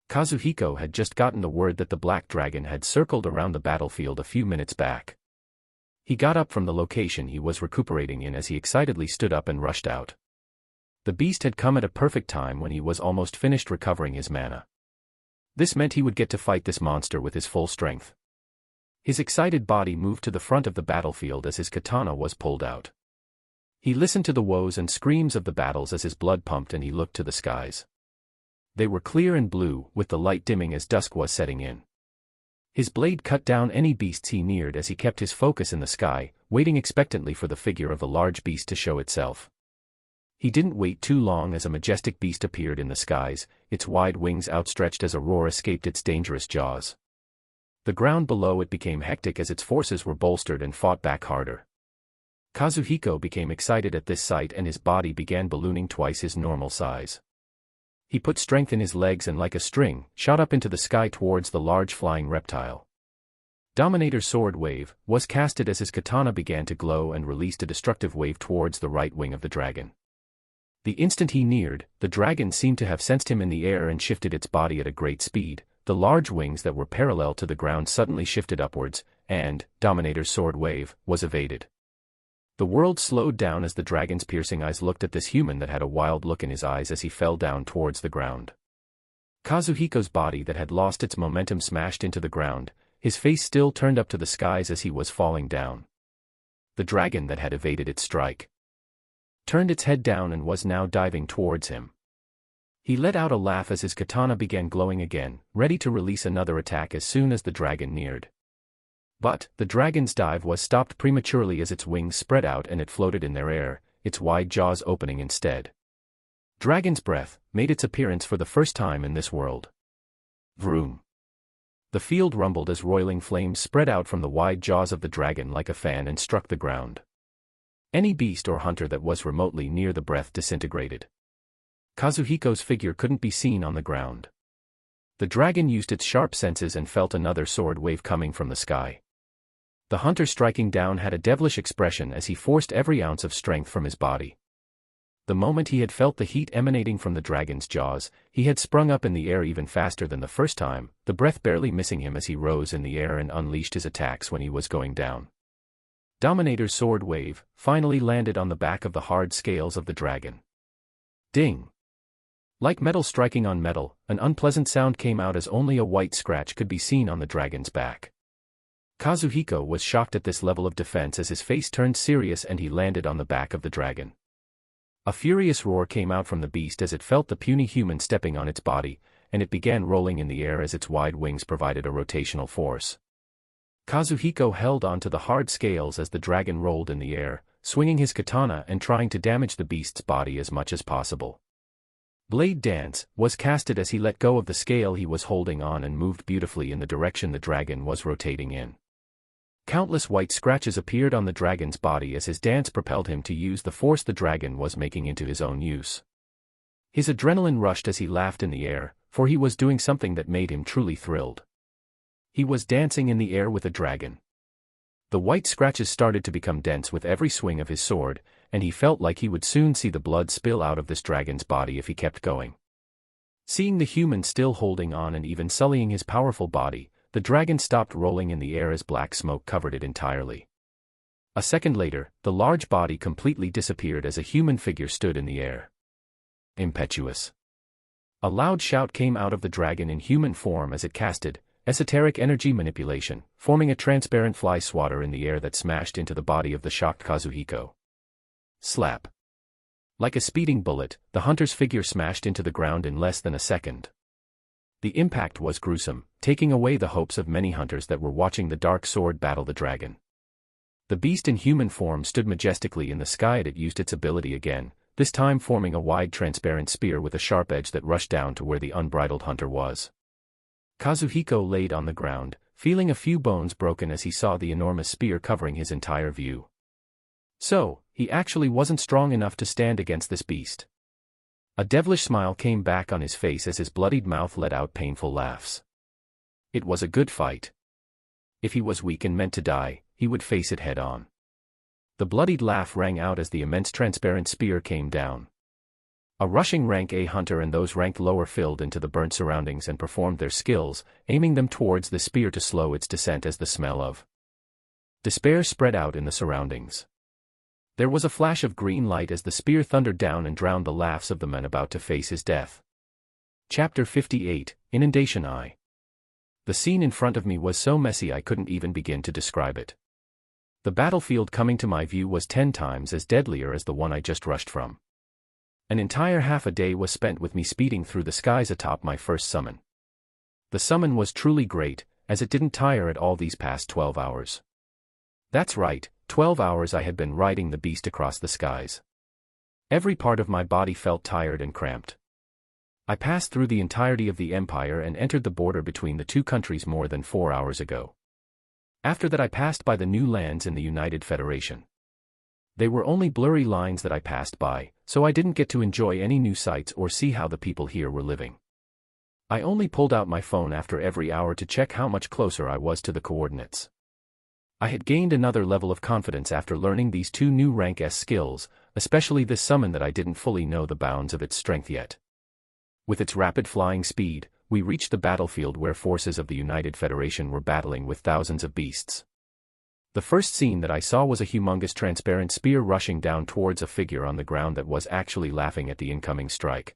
Speaker 2: Kazuhiko had just gotten the word that the black dragon had circled around the battlefield a few minutes back. He got up from the location he was recuperating in as he excitedly stood up and rushed out. The beast had come at a perfect time when he was almost finished recovering his mana. This meant he would get to fight this monster with his full strength. His excited body moved to the front of the battlefield as his katana was pulled out. He listened to the woes and screams of the battles as his blood pumped and he looked to the skies. They were clear and blue, with the light dimming as dusk was setting in. His blade cut down any beasts he neared as he kept his focus in the sky, waiting expectantly for the figure of the large beast to show itself. He didn't wait too long as a majestic beast appeared in the skies, its wide wings outstretched as a roar escaped its dangerous jaws. The ground below it became hectic as its forces were bolstered and fought back harder. Kazuhiko became excited at this sight and his body began ballooning twice his normal size. He put strength in his legs and like a string, shot up into the sky towards the large flying reptile. Dominator's sword wave was casted as his katana began to glow and released a destructive wave towards the right wing of the dragon. The instant he neared, the dragon seemed to have sensed him in the air and shifted its body at a great speed. The large wings that were parallel to the ground suddenly shifted upwards, and Dominator's sword wave was evaded. The world slowed down as the dragon's piercing eyes looked at this human that had a wild look in his eyes as he fell down towards the ground.
Speaker 1: Kazuhiko's body that had lost its momentum smashed into the ground, his face still turned up to the skies as he was falling down. The dragon that had evaded its strike turned its head down and was now diving towards him. He let out a laugh as his katana began glowing again, ready to release another attack as soon as the dragon neared. But, the dragon's dive was stopped prematurely as its wings spread out and it floated in their air, its wide jaws opening instead. Dragon's breath made its appearance for the first time in this world. Vroom. The field rumbled as roiling flames spread out from the wide jaws of the dragon like a fan and struck the ground. Any beast or hunter that was remotely near the breath disintegrated. Kazuhiko's figure couldn't be seen on the ground. The dragon used its sharp senses and felt another sword wave coming from the sky. The hunter striking down had a devilish expression as he forced every ounce of strength from his body. The moment he had felt the heat emanating from the dragon's jaws, he had sprung up in the air even faster than the first time, the breath barely missing him as he rose in the air and unleashed his attacks when he was going down. Dominator's sword wave finally landed on the back of the hard scales of the dragon. Ding! Like metal striking on metal, an unpleasant sound came out as only a white scratch could be seen on the dragon's back. Kazuhiko was shocked at this level of defense as his face turned serious and he landed on the back of the dragon. A furious roar came out from the beast as it felt the puny human stepping on its body, and it began rolling in the air as its wide wings provided a rotational force. Kazuhiko held onto the hard scales as the dragon rolled in the air, swinging his katana and trying to damage the beast's body as much as possible. Blade Dance was casted as he let go of the scale he was holding on and moved beautifully in the direction the dragon was rotating in. Countless white scratches appeared on the dragon's body as his dance propelled him to use the force the dragon was making into his own use. His adrenaline rushed as he laughed in the air, for he was doing something that made him truly thrilled. He was dancing in the air with a dragon. The white scratches started to become dense with every swing of his sword, and he felt like he would soon see the blood spill out of this dragon's body if he kept going. Seeing the human still holding on and even sullying his powerful body, the dragon stopped rolling in the air as black smoke covered it entirely. A second later, the large body completely disappeared as a human figure stood in the air. Impetuous. A loud shout came out of the dragon in human form as it casted esoteric energy manipulation, forming a transparent fly swatter in the air that smashed into the body of the shocked Kazuhiko. Slap. Like a speeding bullet, the hunter's figure smashed into the ground in less than a second. The impact was gruesome, taking away the hopes of many hunters that were watching the dark sword battle the dragon. The beast in human form stood majestically in the sky and it used its ability again, this time forming a wide transparent spear with a sharp edge that rushed down to where the unbridled hunter was. Kazuhiko laid on the ground, feeling a few bones broken as he saw the enormous spear covering his entire view. So, he actually wasn't strong enough to stand against this beast. A devilish smile came back on his face as his bloodied mouth let out painful laughs. It was a good fight. If he was weak and meant to die, he would face it head on. The bloodied laugh rang out as the immense transparent spear came down. A rushing rank A hunter and those ranked lower filled into the burnt surroundings and performed their skills, aiming them towards the spear to slow its descent as the smell of despair spread out in the surroundings. There was a flash of green light as the spear thundered down and drowned the laughs of the men about to face his death. Chapter 58, Inundation Eye. The scene in front of me was so messy I couldn't even begin to describe it. The battlefield coming to my view was 10 times as deadlier as the one I just rushed from. An entire half a day was spent with me speeding through the skies atop my first summon. The summon was truly great, as it didn't tire at all these past 12 hours. That's right, 12 hours I had been riding the beast across the skies. Every part of my body felt tired and cramped. I passed through the entirety of the empire and entered the border between the two countries more than 4 hours ago. After that I passed by the new lands in the United Federation. They were only blurry lines that I passed by, so I didn't get to enjoy any new sights or see how the people here were living. I only pulled out my phone after every hour to check how much closer I was to the coordinates. I had gained another level of confidence after learning these two new rank S skills, especially this summon that I didn't fully know the bounds of its strength yet. With its rapid flying speed, we reached the battlefield where forces of the United Federation were battling with thousands of beasts. The first scene that I saw was a humongous transparent spear rushing down towards a figure on the ground that was actually laughing at the incoming strike.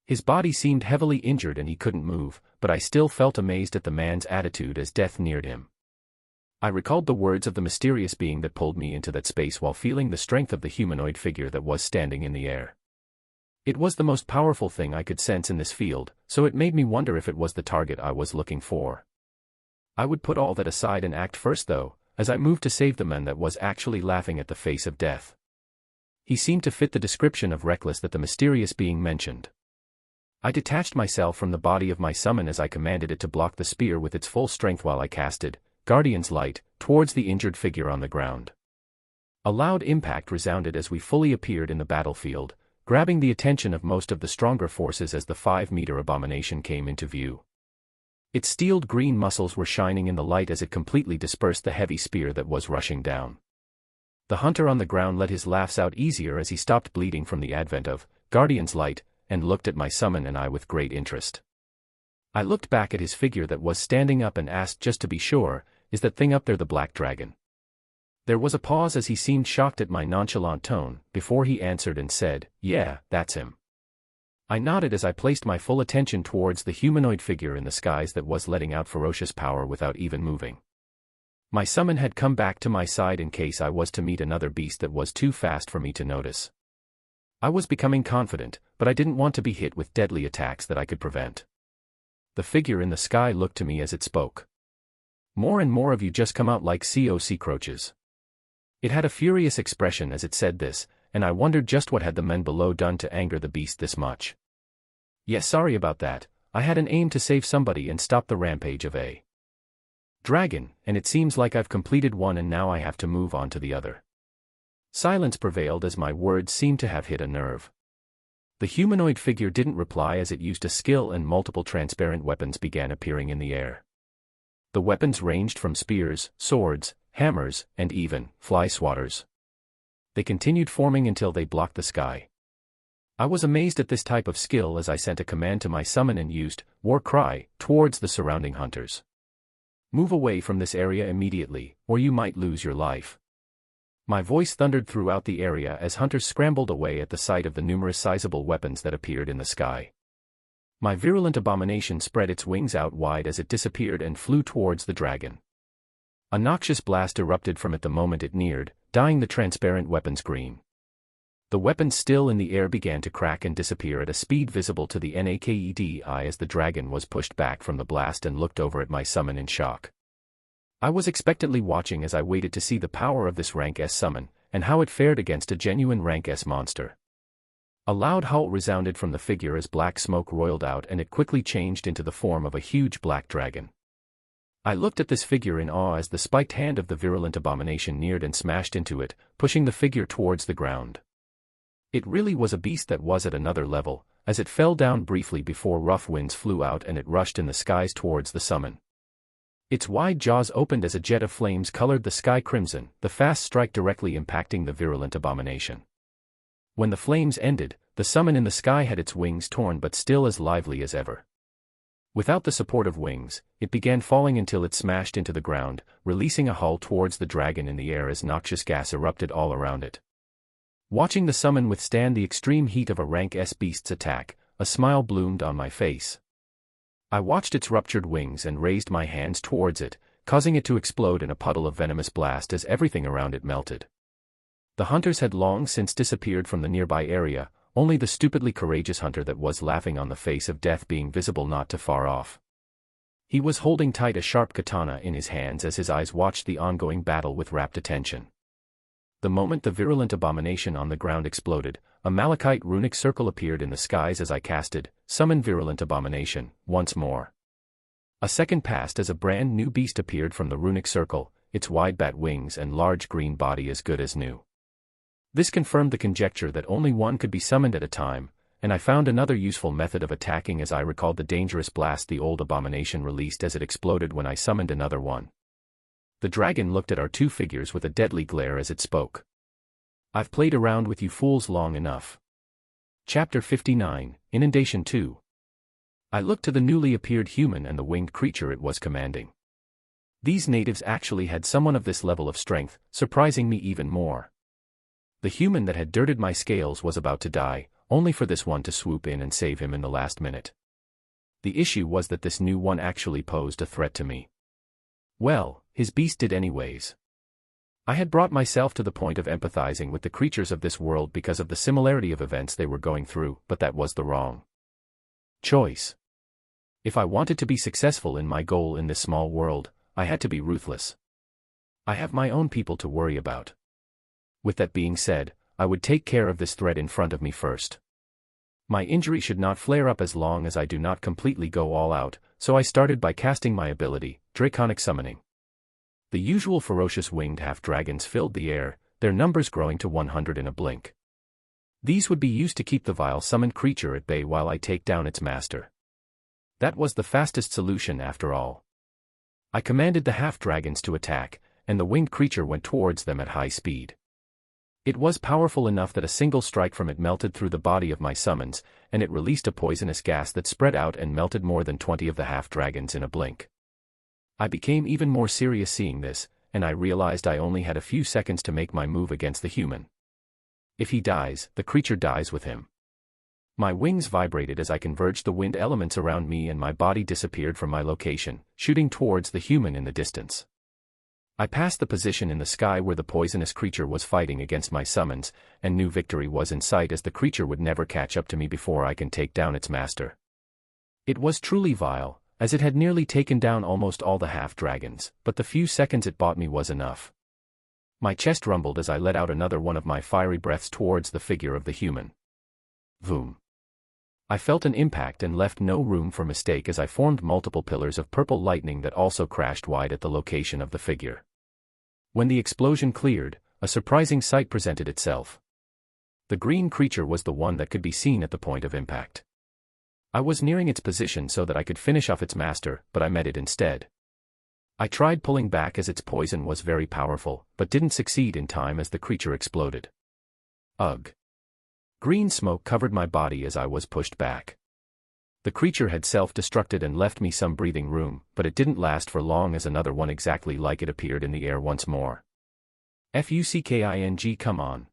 Speaker 1: His body seemed heavily injured and he couldn't move, but I still felt amazed at the man's attitude as death neared him. I recalled the words of the mysterious being that pulled me into that space while feeling the strength of the humanoid figure that was standing in the air. It was the most powerful thing I could sense in this field, so it made me wonder if it was the target I was looking for. I would put all that aside and act first though, as I moved to save the man that was actually laughing at the face of death. He seemed to fit the description of reckless that the mysterious being mentioned. I detached myself from the body of my summon as I commanded it to block the spear with its full strength while I casted Guardian's Light towards the injured figure on the ground. A loud impact resounded as we fully appeared in the battlefield, grabbing the attention of most of the stronger forces as the 5-meter abomination came into view. Its steeled green muscles were shining in the light as it completely dispersed the heavy spear that was rushing down. The hunter on the ground let his laughs out easier as he stopped bleeding from the advent of Guardian's Light, and looked at my summon and I with great interest. I looked back at his figure that was standing up and asked just to be sure, "Is that thing up there the black dragon?" There was a pause as he seemed shocked at my nonchalant tone, before he answered and said, "Yeah, that's him." I nodded as I placed my full attention towards the humanoid figure in the skies that was letting out ferocious power without even moving. My summon had come back to my side in case I was to meet another beast that was too fast for me to notice. I was becoming confident, but I didn't want to be hit with deadly attacks that I could prevent. The figure in the sky looked to me as it spoke. "More and more of you just come out like cockroaches." It had a furious expression as it said this, and I wondered just what had the men below done to anger the beast this much. "Yes, sorry about that, I had an aim to save somebody and stop the rampage of a dragon, and it seems like I've completed one and now I have to move on to the other." Silence prevailed as my words seemed to have hit a nerve. The humanoid figure didn't reply as it used a skill and multiple transparent weapons began appearing in the air. The weapons ranged from spears, swords, hammers, and even fly swatters. They continued forming until they blocked the sky. I was amazed at this type of skill as I sent a command to my summon and used War Cry towards the surrounding hunters. "Move away from this area immediately, or you might lose your life." My voice thundered throughout the area as hunters scrambled away at the sight of the numerous sizable weapons that appeared in the sky. My virulent abomination spread its wings out wide as it disappeared and flew towards the dragon. A noxious blast erupted from it the moment it neared, dyeing the transparent weapons green. The weapons still in the air began to crack and disappear at a speed visible to the naked eye as the dragon was pushed back from the blast and looked over at my summon in shock. I was expectantly watching as I waited to see the power of this rank S summon, and how it fared against a genuine rank S monster. A loud howl resounded from the figure as black smoke roiled out and it quickly changed into the form of a huge black dragon. I looked at this figure in awe as the spiked hand of the virulent abomination neared and smashed into it, pushing the figure towards the ground. It really was a beast that was at another level, as it fell down briefly before rough winds flew out and it rushed in the skies towards the summon. Its wide jaws opened as a jet of flames colored the sky crimson, the fast strike directly impacting the virulent abomination. When the flames ended, the summon in the sky had its wings torn but still as lively as ever. Without the support of wings, it began falling until it smashed into the ground, releasing a hull towards the dragon in the air as noxious gas erupted all around it. Watching the summon withstand the extreme heat of a rank S beast's attack, a smile bloomed on my face. I watched its ruptured wings and raised my hands towards it, causing it to explode in a puddle of venomous blast as everything around it melted. The hunters had long since disappeared from the nearby area, only the stupidly courageous hunter that was laughing on the face of death being visible not too far off. He was holding tight a sharp katana in his hands as his eyes watched the ongoing battle with rapt attention. The moment the virulent abomination on the ground exploded, a malachite runic circle appeared in the skies as I casted Summon Virulent Abomination once more. A second passed as a brand new beast appeared from the runic circle, its wide bat wings and large green body as good as new. This confirmed the conjecture that only one could be summoned at a time, and I found another useful method of attacking as I recalled the dangerous blast the old abomination released as it exploded when I summoned another one. The dragon looked at our two figures with a deadly glare as it spoke. "I've played around with you fools long enough." Chapter 59, Inundation 2. I looked to the newly appeared human and the winged creature it was commanding. These natives actually had someone of this level of strength, surprising me even more. The human that had dirted my scales was about to die, only for this one to swoop in and save him in the last minute. The issue was that this new one actually posed a threat to me. Well, his beast did anyways. I had brought myself to the point of empathizing with the creatures of this world because of the similarity of events they were going through, but that was the wrong choice. If I wanted to be successful in my goal in this small world, I had to be ruthless. I have my own people to worry about. With that being said, I would take care of this threat in front of me first. My injury should not flare up as long as I do not completely go all out, so I started by casting my ability, Draconic Summoning. The usual ferocious winged half-dragons filled the air, their numbers growing to 100 in a blink. These would be used to keep the vile summoned creature at bay while I take down its master. That was the fastest solution after all. I commanded the half-dragons to attack, and the winged creature went towards them at high speed. It was powerful enough that a single strike from it melted through the body of my summons, and it released a poisonous gas that spread out and melted more than 20 of the half-dragons in a blink. I became even more serious seeing this, and I realized I only had a few seconds to make my move against the human. If he dies, the creature dies with him. My wings vibrated as I converged the wind elements around me and my body disappeared from my location, shooting towards the human in the distance. I passed the position in the sky where the poisonous creature was fighting against my summons, and knew victory was in sight as the creature would never catch up to me before I can take down its master. It was truly vile, as it had nearly taken down almost all the half-dragons, but the few seconds it bought me was enough. My chest rumbled as I let out another one of my fiery breaths towards the figure of the human. Voom. I felt an impact and left no room for mistake as I formed multiple pillars of purple lightning that also crashed wide at the location of the figure. When the explosion cleared, a surprising sight presented itself. The green creature was the one that could be seen at the point of impact. I was nearing its position so that I could finish off its master, but I met it instead. I tried pulling back as its poison was very powerful, but didn't succeed in time as the creature exploded. Ugh. Green smoke covered my body as I was pushed back. The creature had self-destructed and left me some breathing room, but it didn't last for long as another one exactly like it appeared in the air once more. Fucking come on.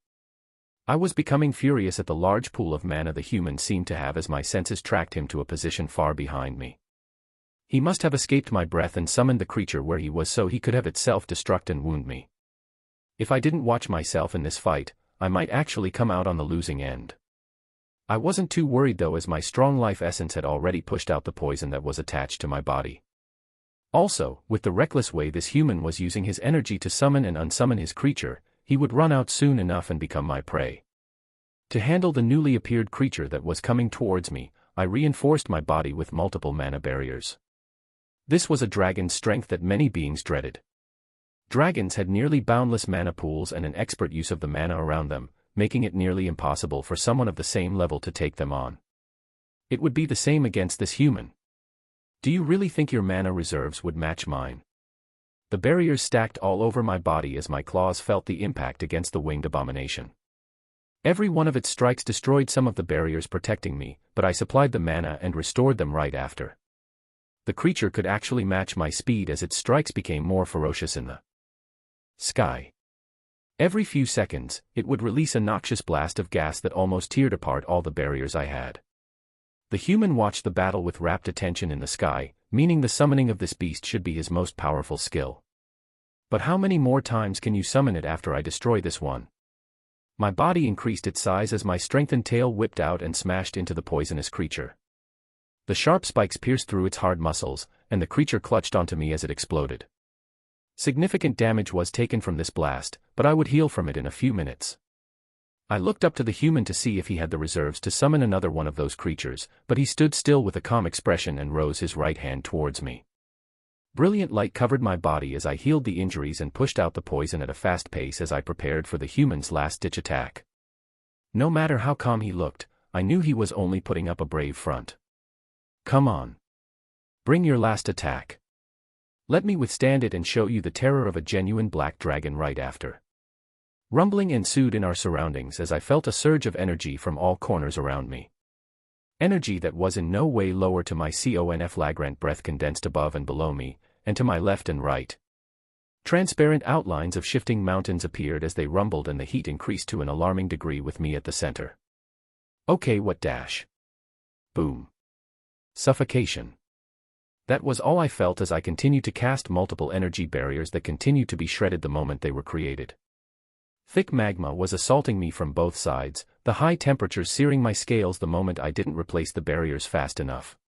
Speaker 1: I was becoming furious at the large pool of mana the human seemed to have as my senses tracked him to a position far behind me. He must have escaped my breath and summoned the creature where he was so he could have it self-destruct and wound me. If I didn't watch myself in this fight, I might actually come out on the losing end. I wasn't too worried though as my strong life essence had already pushed out the poison that was attached to my body. Also, with the reckless way this human was using his energy to summon and unsummon his creature, he would run out soon enough and become my prey. To handle the newly appeared creature that was coming towards me, I reinforced my body with multiple mana barriers. This was a dragon's strength that many beings dreaded. Dragons had nearly boundless mana pools and an expert use of the mana around them, making it nearly impossible for someone of the same level to take them on. It would be the same against this human. Do you really think your mana reserves would match mine? The barriers stacked all over my body as my claws felt the impact against the winged abomination. Every one of its strikes destroyed some of the barriers protecting me, but I supplied the mana and restored them right after. The creature could actually match my speed as its strikes became more ferocious in the sky. Every few seconds, it would release a noxious blast of gas that almost teared apart all the barriers I had. The human watched the battle with rapt attention in the sky, meaning the summoning of this beast should be his most powerful skill. But how many more times can you summon it after I destroy this one? My body increased its size as my strengthened tail whipped out and smashed into the poisonous creature. The sharp spikes pierced through its hard muscles, and the creature clutched onto me as it exploded. Significant damage was taken from this blast, but I would heal from it in a few minutes. I looked up to the human to see if he had the reserves to summon another one of those creatures, but he stood still with a calm expression and rose his right hand towards me. Brilliant light covered my body as I healed the injuries and pushed out the poison at a fast pace as I prepared for the human's last-ditch attack. No matter how calm he looked, I knew he was only putting up a brave front. Come on. Bring your last attack. Let me withstand it and show you the terror of a genuine black dragon right after. Rumbling ensued in our surroundings as I felt a surge of energy from all corners around me. Energy that was in no way lower to my flagrant breath condensed above and below me, and to my left and right. Transparent outlines of shifting mountains appeared as they rumbled and the heat increased to an alarming degree with me at the center.
Speaker 2: Okay, what dash? Boom. Suffocation. That was all I felt as I continued to cast multiple energy barriers that continued to be shredded the moment they were created. Thick magma was assaulting me from both sides, the high temperatures searing my scales the moment I didn't replace the barriers fast enough.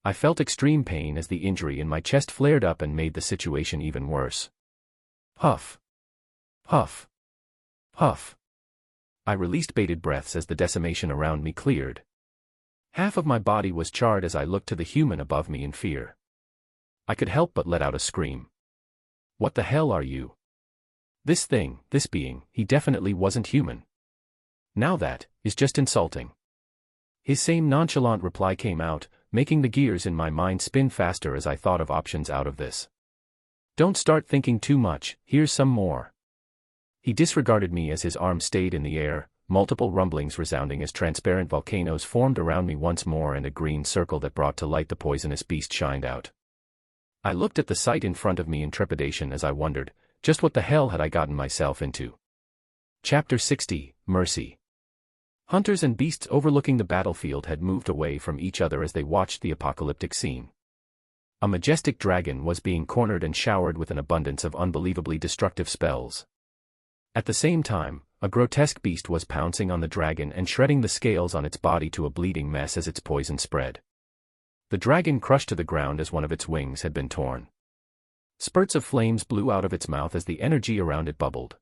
Speaker 2: I felt extreme pain as the injury in my chest flared up and made the situation even worse. Huff. Huff. Huff. I released bated breaths as the decimation around me cleared. Half of my body was charred as I looked to the human above me in fear. I could help but let out a scream. What the hell are you? This thing, this being, he definitely wasn't human. Now that is just insulting. His same nonchalant reply came out, making the gears in my mind spin faster as I thought of options out of this. Don't start thinking too much, here's some more. He disregarded me as his arm stayed in the air, multiple rumblings resounding as transparent volcanoes formed around me once more and a green circle that brought to light the poisonous beast shined out. I looked at the sight in front of me in trepidation as I wondered, just what the hell had I gotten myself into? Chapter 60, Mercy. Hunters and beasts overlooking the battlefield had moved away from each other as they watched the apocalyptic scene. A majestic dragon was being cornered and showered with an abundance of unbelievably destructive spells. At the same time, a grotesque beast was pouncing on the dragon and shredding the scales on its body to a bleeding mess as its poison spread. The dragon crushed to the ground as one of its wings had been torn. Spurts of flames blew out of its mouth as the energy around it bubbled.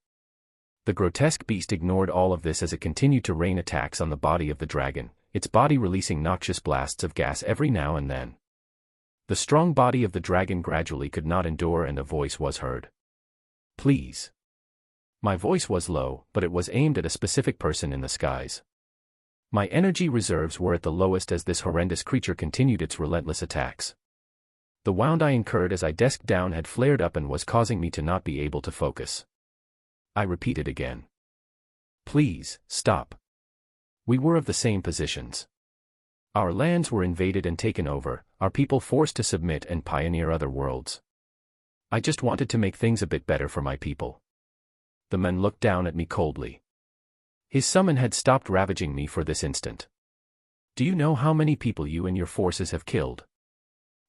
Speaker 2: The grotesque beast ignored all of this as it continued to rain attacks on the body of the dragon, its body releasing noxious blasts of gas every now and then. The strong body of the dragon gradually could not endure and a voice was heard. Please. My voice was low, but it was aimed at a specific person in the skies. My energy reserves were at the lowest as this horrendous creature continued its relentless attacks. The wound I incurred as I desked down had flared up and was causing me to not be able to focus. I repeated again. Please, stop. We were of the same positions. Our lands were invaded and taken over, our people forced to submit and pioneer other worlds. I just wanted to make things a bit better for my people. The man looked down at me coldly. His summon had stopped ravaging me for this instant. Do you know how many people you and your forces have killed?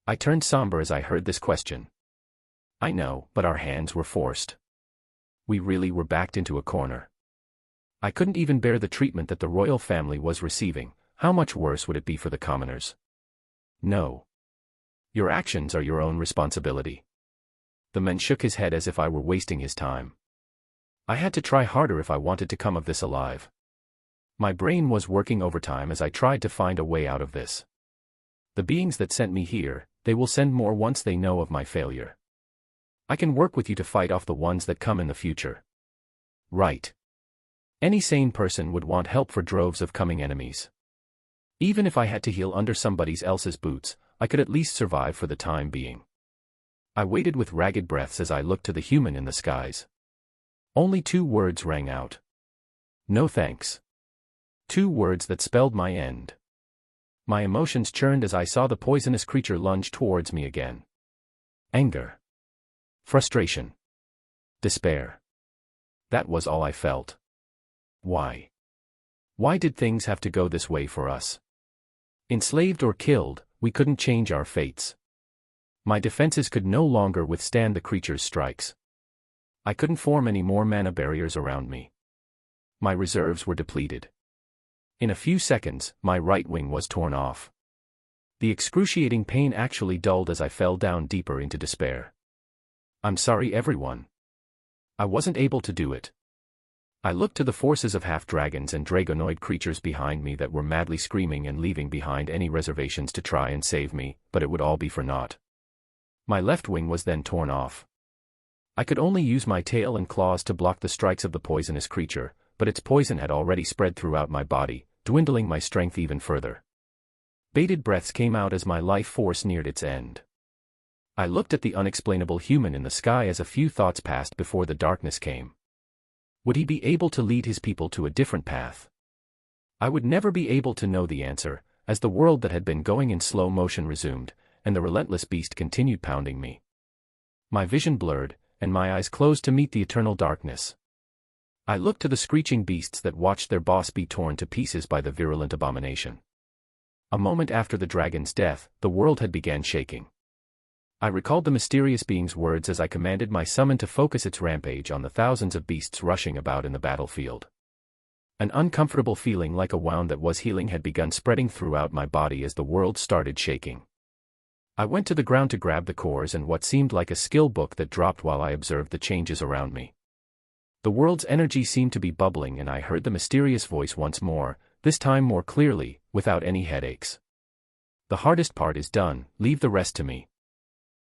Speaker 2: I turned somber as I heard this question. I know, but our hands were forced. We really were backed into a corner. I couldn't even bear the treatment that the royal family was receiving. How much worse would it be for the commoners? No. Your actions are your own responsibility. The man shook his head as if I were wasting his time. I had to try harder if I wanted to come of this alive. My brain was working overtime as I tried to find a way out of this. The beings that sent me here, they will send more once they know of my failure. I can work with you to fight off the ones that come in the future. Right. Any sane person would want help for droves of coming enemies. Even if I had to heal under somebody else's boots, I could at least survive for the time being. I waited with ragged breaths as I looked to the human in the skies. Only 2 words rang out. No thanks. 2 words that spelled my end. My emotions churned as I saw the poisonous creature lunge towards me again. Anger. Frustration. Despair. That was all I felt. Why? Why did things have to go this way for us? Enslaved or killed, we couldn't change our fates. My defenses could no longer withstand the creature's strikes. I couldn't form any more mana barriers around me. My reserves were depleted. In a few seconds, my right wing was torn off. The excruciating pain actually dulled as I fell down deeper into despair. I'm sorry, everyone. I wasn't able to do it. I looked to the forces of half-dragons and dragonoid creatures behind me that were madly screaming and leaving behind any reservations to try and save me, but it would all be for naught. My left wing was then torn off. I could only use my tail and claws to block the strikes of the poisonous creature, but its poison had already spread throughout my body, dwindling my strength even further. Bated breaths came out as my life force neared its end. I looked at the unexplainable human in the sky as a few thoughts passed before the darkness came. Would he be able to lead his people to a different path? I would never be able to know the answer, as the world that had been going in slow motion resumed, and the relentless beast continued pounding me. My vision blurred, and my eyes closed to meet the eternal darkness.
Speaker 1: I looked to the screeching beasts that watched their boss be torn to pieces by the virulent abomination. A moment after the dragon's death, the world had began shaking. I recalled the mysterious being's words as I commanded my summon to focus its rampage on the thousands of beasts rushing about in the battlefield. An uncomfortable feeling like a wound that was healing had begun spreading throughout my body as the world started shaking. I went to the ground to grab the cores and what seemed like a skill book that dropped while I observed the changes around me. The world's energy seemed to be bubbling and I heard the mysterious voice once more, this time more clearly, without any headaches. The hardest part is done, leave the rest to me.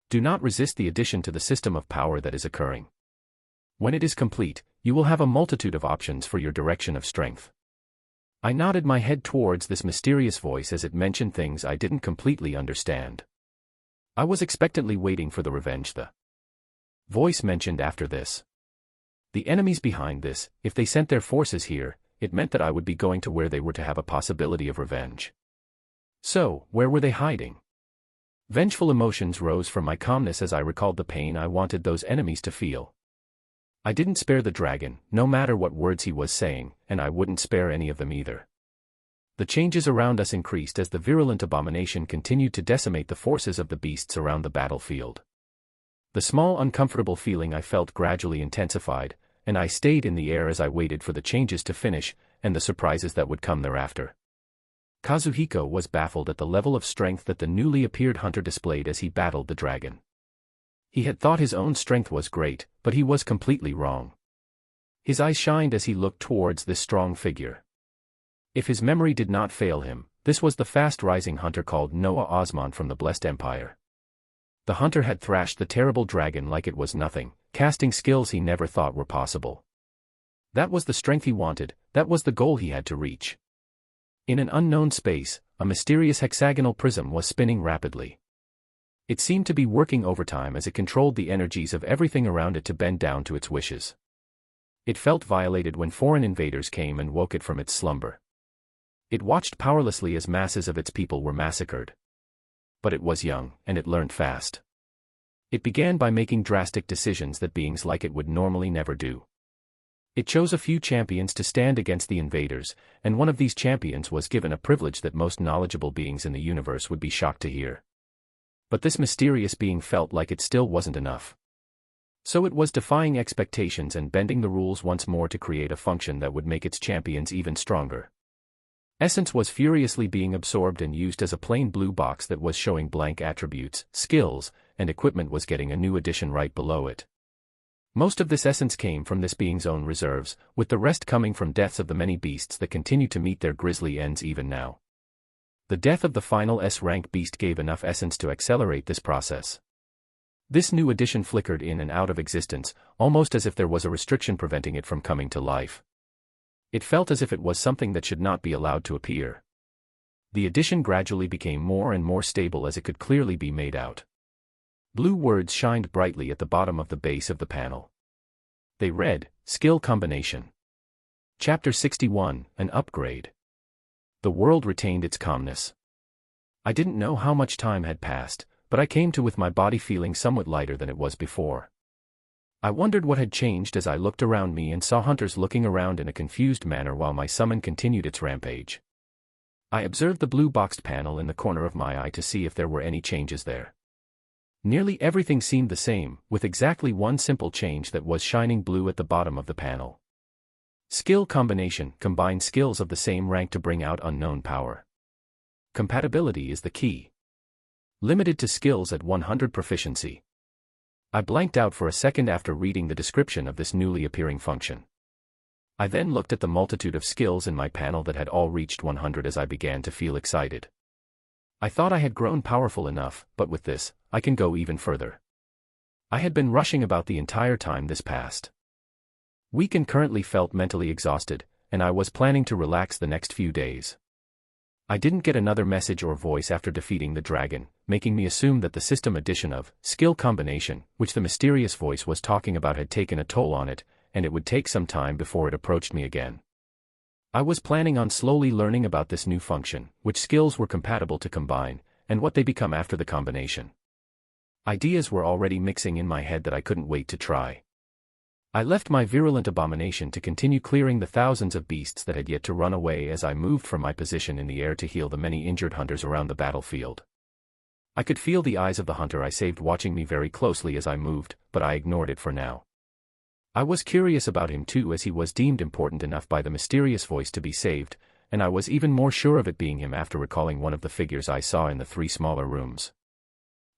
Speaker 1: Do not resist the addition to the system of power that is occurring. When it is complete, you will have a multitude of options for your direction of strength. I nodded my head towards this mysterious voice as it mentioned things I didn't completely understand. I was expectantly waiting for the revenge the voice mentioned after this. The enemies behind this, if they sent their forces here, it meant that I would be going to where they were to have a possibility of revenge. So, where were they hiding? Vengeful emotions rose from my calmness as I recalled the pain I wanted those enemies to feel. I didn't spare the dragon, no matter what words he was saying, and I wouldn't spare any of them either. The changes around us increased as the virulent abomination continued to decimate the forces of the beasts around the battlefield. The small uncomfortable feeling I felt gradually intensified, and I stayed in the air as I waited for the changes to finish, and the surprises that would come thereafter. Kazuhiko was baffled at the level of strength that the newly appeared hunter displayed as he battled the dragon. He had thought his own strength was great, but he was completely wrong. His eyes shined as he looked towards this strong figure. If his memory did not fail him, this was the fast-rising hunter called Noah Osman from the Blessed Empire. The hunter had thrashed the terrible dragon like it was nothing, casting skills he never thought were possible. That was the strength he wanted, that was the goal he had to reach. In an unknown space, a mysterious hexagonal prism was spinning rapidly. It seemed to be working overtime as it controlled the energies of everything around it to bend down to its wishes. It felt violated when foreign invaders came and woke it from its slumber. It watched powerlessly as masses of its people were massacred. But it was young, and it learned fast. It began by making drastic decisions that beings like it would normally never do. It chose a few champions to stand against the invaders, and one of these champions was given a privilege that most knowledgeable beings in the universe would be shocked to hear. But this mysterious being felt like it still wasn't enough. So it was defying expectations and bending the rules once more to create a function that would make its champions even stronger. Essence was furiously being absorbed and used as a plain blue box that was showing blank attributes, skills, and equipment was getting a new addition right below it. Most of this essence came from this being's own reserves, with the rest coming from deaths of the many beasts that continue to meet their grisly ends even now. The death of the final S-rank beast gave enough essence to accelerate this process. This new addition flickered in and out of existence, almost as if there was a restriction preventing it from coming to life. It felt as if it was something that should not be allowed to appear. The addition gradually became more and more stable as it could clearly be made out. Blue words shined brightly at the bottom of the base of the panel. They read, Skill Combination. Chapter 61, An Upgrade. The world retained its calmness. I didn't know how much time had passed, but I came to with my body feeling somewhat lighter than it was before. I wondered what had changed as I looked around me and saw hunters looking around in a confused manner while my summon continued its rampage. I observed the blue-boxed panel in the corner of my eye to see if there were any changes there. Nearly everything seemed the same, with exactly one simple change that was shining blue at the bottom of the panel. Skill Combination, combine skills of the same rank to bring out unknown power. Compatibility is the key. Limited to skills at 100 proficiency. I blanked out for a second after reading the description of this newly appearing function. I then looked at the multitude of skills in my panel that had all reached 100 as I began to feel excited. I thought I had grown powerful enough, but with this, I can go even further. I had been rushing about the entire time this past week and currently felt mentally exhausted, and I was planning to relax the next few days. I didn't get another message or voice after defeating the dragon, making me assume that the system addition of skill combination, which the mysterious voice was talking about, had taken a toll on it, and it would take some time before it approached me again. I was planning on slowly learning about this new function, which skills were compatible to combine, and what they become after the combination. Ideas were already mixing in my head that I couldn't wait to try. I left my virulent abomination to continue clearing the thousands of beasts that had yet to run away as I moved from my position in the air to heal the many injured hunters around the battlefield. I could feel the eyes of the hunter I saved watching me very closely as I moved, but I ignored it for now. I was curious about him too, as he was deemed important enough by the mysterious voice to be saved, and I was even more sure of it being him after recalling one of the figures I saw in the 3 smaller rooms.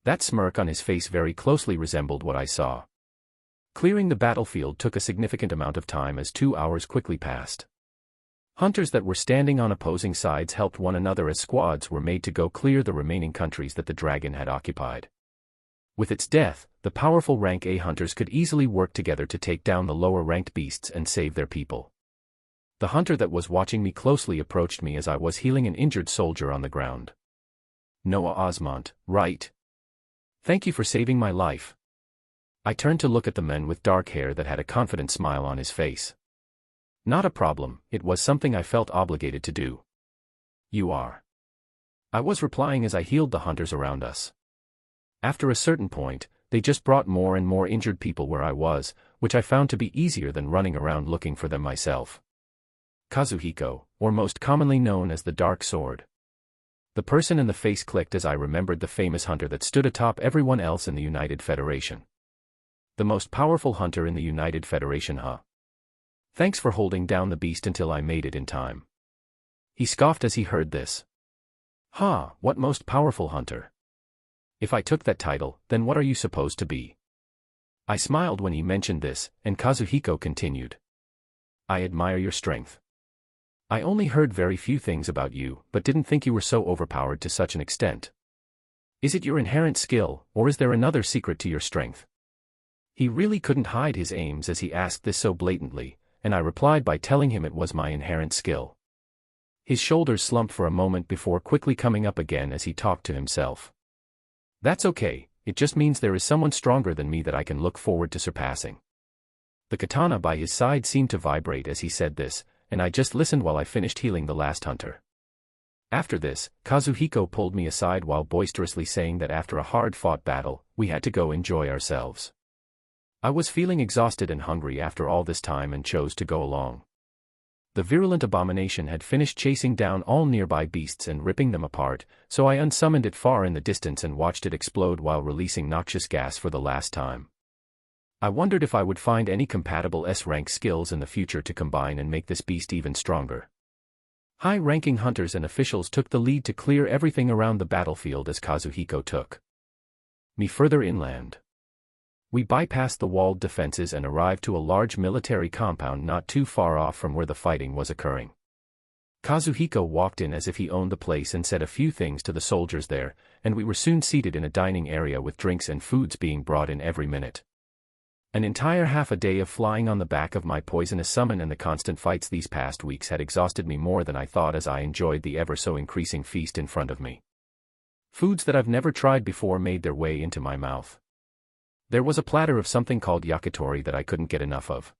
Speaker 1: That smirk on his face very closely resembled what I saw. Clearing the battlefield took a significant amount of time as 2 hours quickly passed. Hunters that were standing on opposing sides helped one another as squads were made to go clear the remaining countries that the dragon had occupied. With its death, the powerful rank A hunters could easily work together to take down the lower-ranked beasts and save their people. The hunter that was watching me closely approached me as I was healing an injured soldier on the ground. "Noah Osmont, right? Thank you for saving my life." I turned to look at the man with dark hair that had a confident smile on his face. "Not a problem, it was something I felt obligated to do." "You are?" I was replying as I healed the hunters around us. After a certain point, they just brought more and more injured people where I was, which I found to be easier than running around looking for them myself. Kazuhiko, or most commonly known as the Dark Sword. The person in the face clicked as I remembered the famous hunter that stood atop everyone else in the United Federation. The most powerful hunter in the United Federation, huh? Thanks for holding down the beast until I made it in time. He scoffed as he heard this. "Ha, what most powerful hunter? If I took that title, then what are you supposed to be?" I smiled when he mentioned this, and Kazuhiko continued. "I admire your strength. I only heard very few things about you, but didn't think you were so overpowered to such an extent. Is it your inherent skill, or is there another secret to your strength?" He really couldn't hide his aims as he asked this so blatantly, and I replied by telling him it was my inherent skill. His shoulders slumped for a moment before quickly coming up again as he talked to himself. "That's okay, it just means there is someone stronger than me that I can look forward to surpassing." The katana by his side seemed to vibrate as he said this, and I just listened while I finished healing the last hunter. After this, Kazuhiko pulled me aside while boisterously saying that after a hard-fought battle, we had to go enjoy ourselves. I was feeling exhausted and hungry after all this time and chose to go along. The virulent abomination had finished chasing down all nearby beasts and ripping them apart, so I unsummoned it far in the distance and watched it explode while releasing noxious gas for the last time. I wondered if I would find any compatible S-rank skills in the future to combine and make this beast even stronger. High-ranking hunters and officials took the lead to clear everything around the battlefield as Kazuhiko took me further inland. We bypassed the walled defenses and arrived to a large military compound not too far off from where the fighting was occurring. Kazuhiko walked in as if he owned the place and said a few things to the soldiers there, and we were soon seated in a dining area with drinks and foods being brought in every minute. An entire half a day of flying on the back of my poisonous summon and the constant fights these past weeks had exhausted me more than I thought as I enjoyed the ever-so-increasing feast in front of me. Foods that I've never tried before made their way into my mouth. There was a platter of something called yakitori that I couldn't get enough of.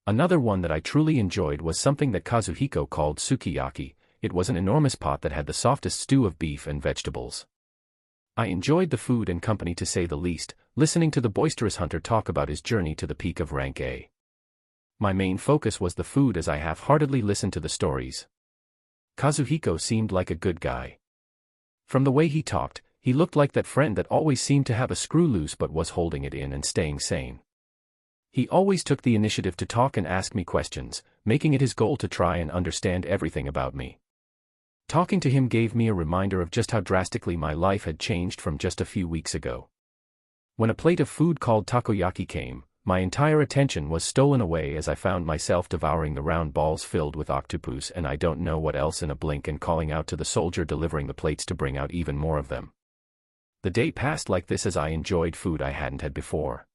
Speaker 1: Another one that I truly enjoyed was something that Kazuhiko called sukiyaki. It was an enormous pot that had the softest stew of beef and vegetables. I enjoyed the food and company to say the least, listening to the boisterous hunter talk about his journey to the peak of rank A. My main focus was the food as I half-heartedly listened to the stories. Kazuhiko seemed like a good guy. From the way he talked, he looked like that friend that always seemed to have a screw loose but was holding it in and staying sane. He always took the initiative to talk and ask me questions, making it his goal to try and understand everything about me. Talking to him gave me a reminder of just how drastically my life had changed from just a few weeks ago. When a plate of food called takoyaki came, my entire attention was stolen away as I found myself devouring the round balls filled with octopus and I don't know what else in a blink and calling out to the soldier delivering the plates to bring out even more of them. The day passed like this as I enjoyed food I hadn't had before.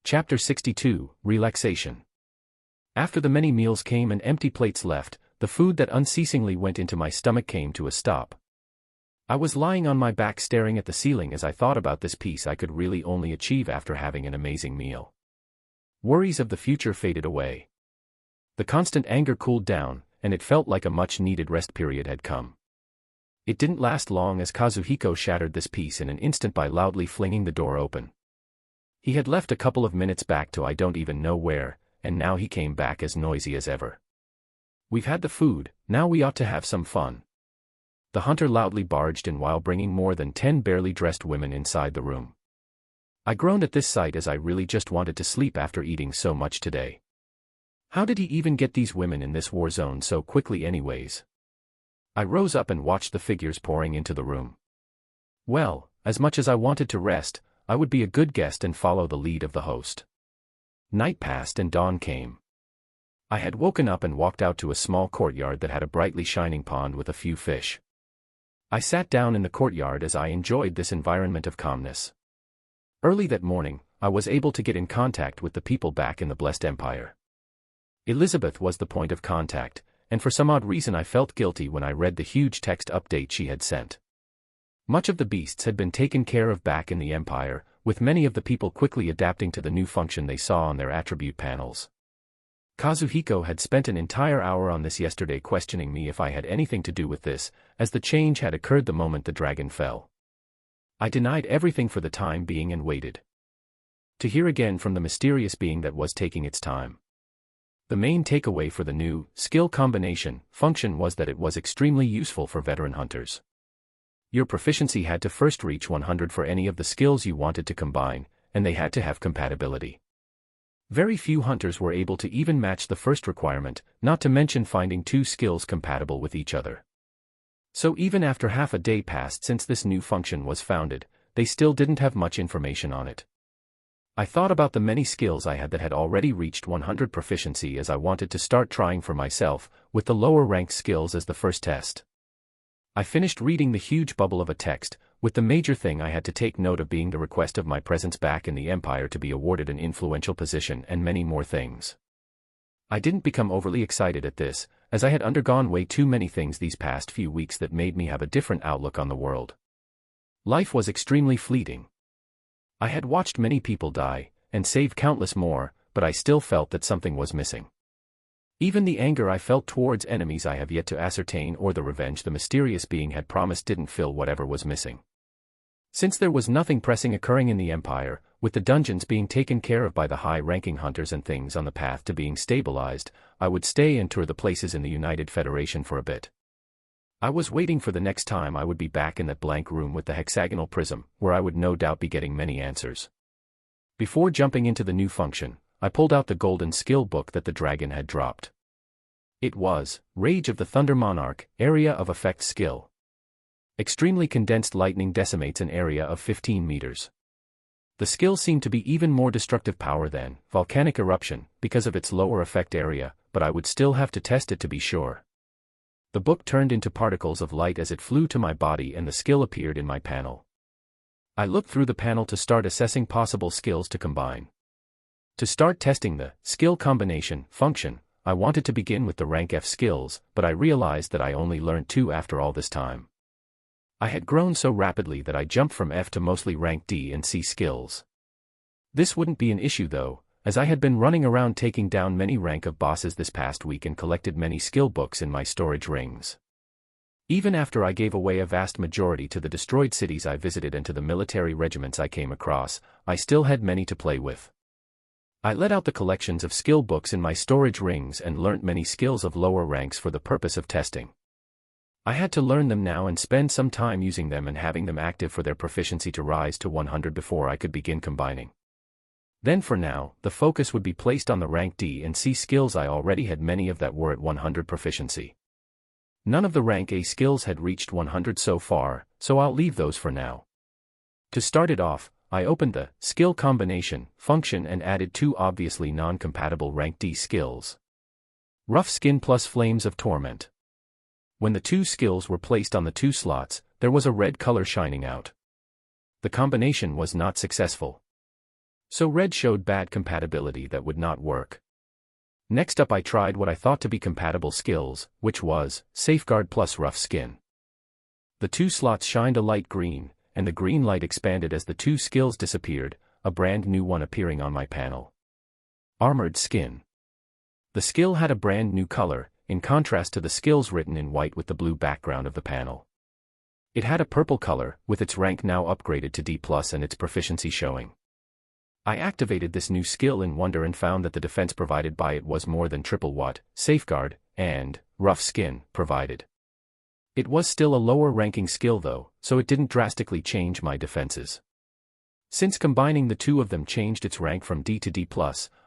Speaker 1: Chapter 62, Relaxation. After the many meals came and empty plates left, the food that unceasingly went into my stomach came to a stop. I was lying on my back staring at the ceiling as I thought about this peace I could really only achieve after having an amazing meal. Worries of the future faded away. The constant anger cooled down, and it felt like a much-needed rest period had come. It didn't last long as Kazuhiko shattered this peace in an instant by loudly flinging the door open. He had left a couple of minutes back to I don't even know where, and now he came back as noisy as ever. "We've had the food, now we ought to have some fun." The hunter loudly barged in while bringing more than 10 barely dressed women inside the room. I groaned at this sight as I really just wanted to sleep after eating so much today. How did he even get these women in this war zone so quickly anyways? I rose up and watched the figures pouring into the room. Well, as much as I wanted to rest, I would be a good guest and follow the lead of the host. Night passed and dawn came. I had woken up and walked out to a small courtyard that had a brightly shining pond with a few fish. I sat down in the courtyard as I enjoyed this environment of calmness. Early that morning, I was able to get in contact with the people back in the Blessed Empire. Elizabeth was the point of contact, and for some odd reason I felt guilty when I read the huge text update she had sent. Much of the beasts had been taken care of back in the Empire, with many of the people quickly adapting to the new function they saw on their attribute panels. Kazuhiko had spent an entire hour on this yesterday questioning me if I had anything to do with this, as the change had occurred the moment the dragon fell. I denied everything for the time being and waited to hear again from the mysterious being that was taking its time. The main takeaway for the new skill combination function was that it was extremely useful for veteran hunters. Your proficiency had to first reach 100 for any of the skills you wanted to combine, and they had to have compatibility. Very few hunters were able to even match the first requirement, not to mention finding two skills compatible with each other. So even after half a day passed since this new function was founded, they still didn't have much information on it. I thought about the many skills I had that had already reached 100 proficiency as I wanted to start trying for myself, with the lower ranked skills as the first test. I finished reading the huge bubble of a text, with the major thing I had to take note of being the request of my presence back in the Empire to be awarded an influential position and many more things. I didn't become overly excited at this, as I had undergone way too many things these past few weeks that made me have a different outlook on the world. Life was extremely fleeting. I had watched many people die, and saved countless more, but I still felt that something was missing. Even the anger I felt towards enemies I have yet to ascertain or the revenge the mysterious being had promised didn't fill whatever was missing. Since there was nothing pressing occurring in the Empire, with the dungeons being taken care of by the high-ranking hunters and things on the path to being stabilized, I would stay and tour the places in the United Federation for a bit. I was waiting for the next time I would be back in that blank room with the hexagonal prism, where I would no doubt be getting many answers. Before jumping into the new function, I pulled out the golden skill book that the dragon had dropped. It was Rage of the Thunder Monarch, Area of Effect Skill. Extremely condensed lightning decimates an area of 15 meters. The skill seemed to be even more destructive power than Volcanic Eruption, because of its lower effect area, but I would still have to test it to be sure. The book turned into particles of light as it flew to my body and the skill appeared in my panel. I looked through the panel to start assessing possible skills to combine. To start testing the skill combination function, I wanted to begin with the rank F skills, but I realized that I only learned 2 after all this time. I had grown so rapidly that I jumped from F to mostly rank D and C skills. This wouldn't be an issue though, as I had been running around taking down many rank of bosses this past week and collected many skill books in my storage rings. Even after I gave away a vast majority to the destroyed cities I visited and to the military regiments I came across, I still had many to play with. I let out the collections of skill books in my storage rings and learnt many skills of lower ranks for the purpose of testing. I had to learn them now and spend some time using them and having them active for their proficiency to rise to 100 before I could begin combining. Then for now, the focus would be placed on the rank D and C skills. I already had many of that were at 100 proficiency. None of the rank A skills had reached 100 so far, so I'll leave those for now. To start it off, I opened the skill combination function and added 2 obviously non-compatible rank D skills. Rough Skin plus Flames of Torment. When the 2 skills were placed on the 2 slots, there was a red color shining out. The combination was not successful. So red showed bad compatibility that would not work. Next up I tried what I thought to be compatible skills, which was Safeguard plus Rough Skin. The 2 slots shined a light green, and the green light expanded as the 2 skills disappeared, a brand new one appearing on my panel. Armored Skin. The skill had a brand new color, in contrast to the skills written in white with the blue background of the panel. It had a purple color, with its rank now upgraded to D+ and its proficiency showing. I activated this new skill in wonder and found that the defense provided by it was more than triple what Safeguard and Rough Skin provided. It was still a lower-ranking skill though, so it didn't drastically change my defenses. Since combining the two of them changed its rank from D to D+,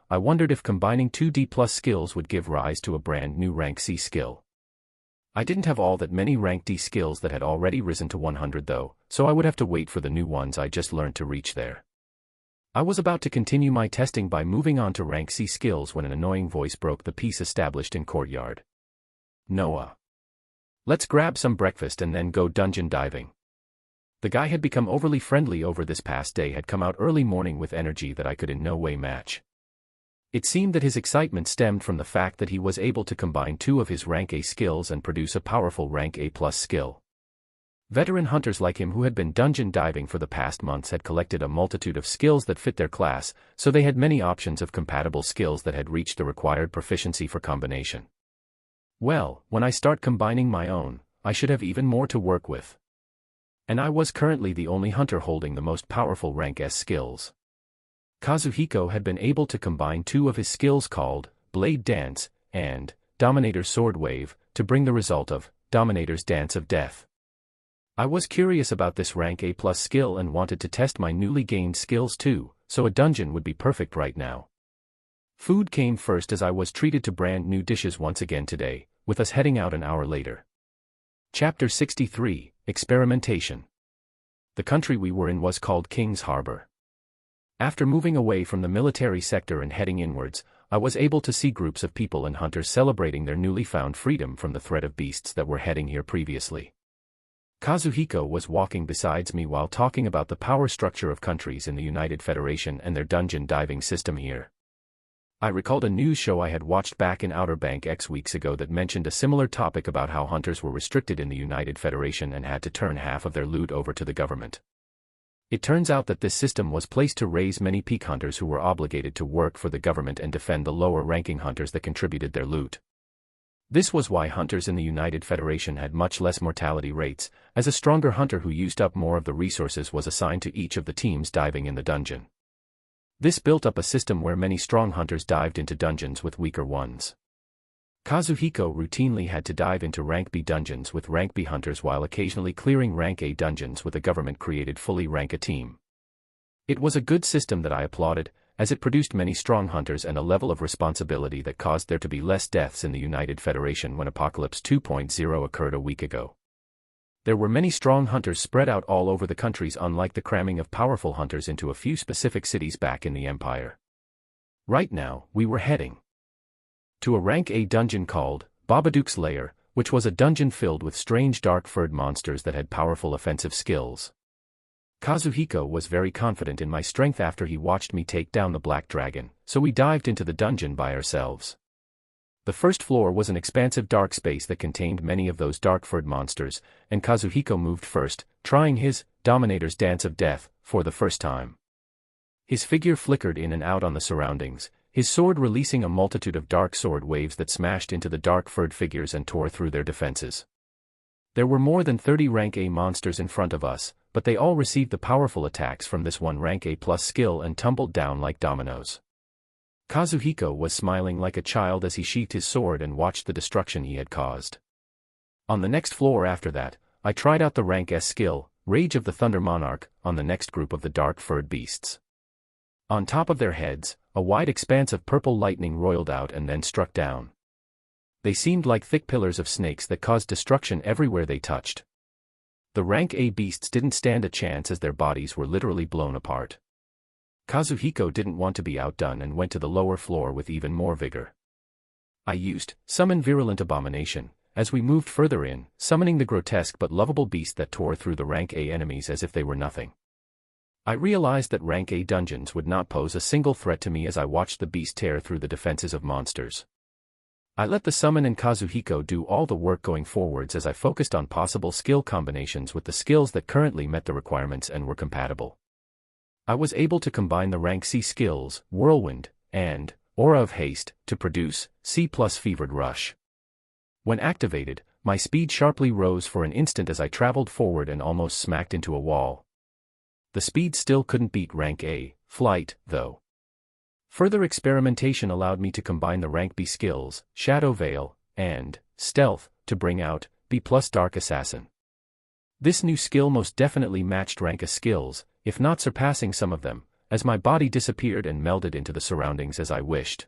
Speaker 1: I wondered if combining two D+ skills would give rise to a brand new rank C skill. I didn't have all that many rank D skills that had already risen to 100 though, so I would have to wait for the new ones I just learned to reach there. I was about to continue my testing by moving on to rank C skills when an annoying voice broke the peace established in courtyard. Noah. Let's grab some breakfast and then go dungeon diving. The guy had become overly friendly over this past day, had come out early morning with energy that I could in no way match. It seemed that his excitement stemmed from the fact that he was able to combine two of his rank A skills and produce a powerful rank A+ skill. Veteran hunters like him who had been dungeon diving for the past months had collected a multitude of skills that fit their class, so they had many options of compatible skills that had reached the required proficiency for combination. Well, when I start combining my own, I should have even more to work with. And I was currently the only hunter holding the most powerful rank S skills. Kazuhiko had been able to combine two of his skills called Blade Dance and Dominator's Sword Wave to bring the result of Dominator's Dance of Death. I was curious about this rank A+ skill and wanted to test my newly gained skills too, so a dungeon would be perfect right now. Food came first as I was treated to brand new dishes once again today, with us heading out an hour later. Chapter 63, Experimentation. The country we were in was called King's Harbor. After moving away from the military sector and heading inwards, I was able to see groups of people and hunters celebrating their newly found freedom from the threat of beasts that were heading here previously. Kazuhiko was walking beside me while talking about the power structure of countries in the United Federation and their dungeon diving system here. I recalled a news show I had watched back in Outer Bank X weeks ago that mentioned a similar topic about how hunters were restricted in the United Federation and had to turn half of their loot over to the government. It turns out that this system was placed to raise many peak hunters who were obligated to work for the government and defend the lower-ranking hunters that contributed their loot. This was why hunters in the United Federation had much less mortality rates, as a stronger hunter who used up more of the resources was assigned to each of the teams diving in the dungeon. This built up a system where many strong hunters dived into dungeons with weaker ones. Kazuhiko routinely had to dive into rank B dungeons with rank B hunters while occasionally clearing rank A dungeons with a government-created fully rank A team. It was a good system that I applauded, as it produced many strong hunters and a level of responsibility that caused there to be less deaths in the United Federation when Apocalypse 2.0 occurred a week ago. There were many strong hunters spread out all over the countries, unlike the cramming of powerful hunters into a few specific cities back in the Empire. Right now, we were heading to a rank A dungeon called Babadook's Lair, which was a dungeon filled with strange dark-furred monsters that had powerful offensive skills. Kazuhiko was very confident in my strength after he watched me take down the Black Dragon, so we dived into the dungeon by ourselves. The first floor was an expansive dark space that contained many of those dark-furred monsters, and Kazuhiko moved first, trying his Dominator's Dance of Death for the first time. His figure flickered in and out on the surroundings, his sword releasing a multitude of dark sword waves that smashed into the dark-furred figures and tore through their defenses. There were more than 30 rank A monsters in front of us, but they all received the powerful attacks from this one rank A+ skill and tumbled down like dominoes. Kazuhiko was smiling like a child as he sheathed his sword and watched the destruction he had caused. On the next floor after that, I tried out the rank S skill, Rage of the Thunder Monarch, on the next group of the dark-furred beasts. On top of their heads, a wide expanse of purple lightning roiled out and then struck down. They seemed like thick pillars of snakes that caused destruction everywhere they touched. The rank A beasts didn't stand a chance as their bodies were literally blown apart. Kazuhiko didn't want to be outdone and went to the lower floor with even more vigor. I used Summon Virulent Abomination, as we moved further in, summoning the grotesque but lovable beast that tore through the rank A enemies as if they were nothing. I realized that rank A dungeons would not pose a single threat to me as I watched the beast tear through the defenses of monsters. I let the summon and Kazuhiko do all the work going forwards as I focused on possible skill combinations with the skills that currently met the requirements and were compatible. I was able to combine the rank C skills, Whirlwind, and Aura of Haste, to produce C+ Fevered Rush. When activated, my speed sharply rose for an instant as I traveled forward and almost smacked into a wall. The speed still couldn't beat rank A, flight, though. Further experimentation allowed me to combine the rank B skills, Shadow Veil, and Stealth, to bring out B+ Dark Assassin. This new skill most definitely matched rank A skills, if not surpassing some of them, as my body disappeared and melded into the surroundings as I wished.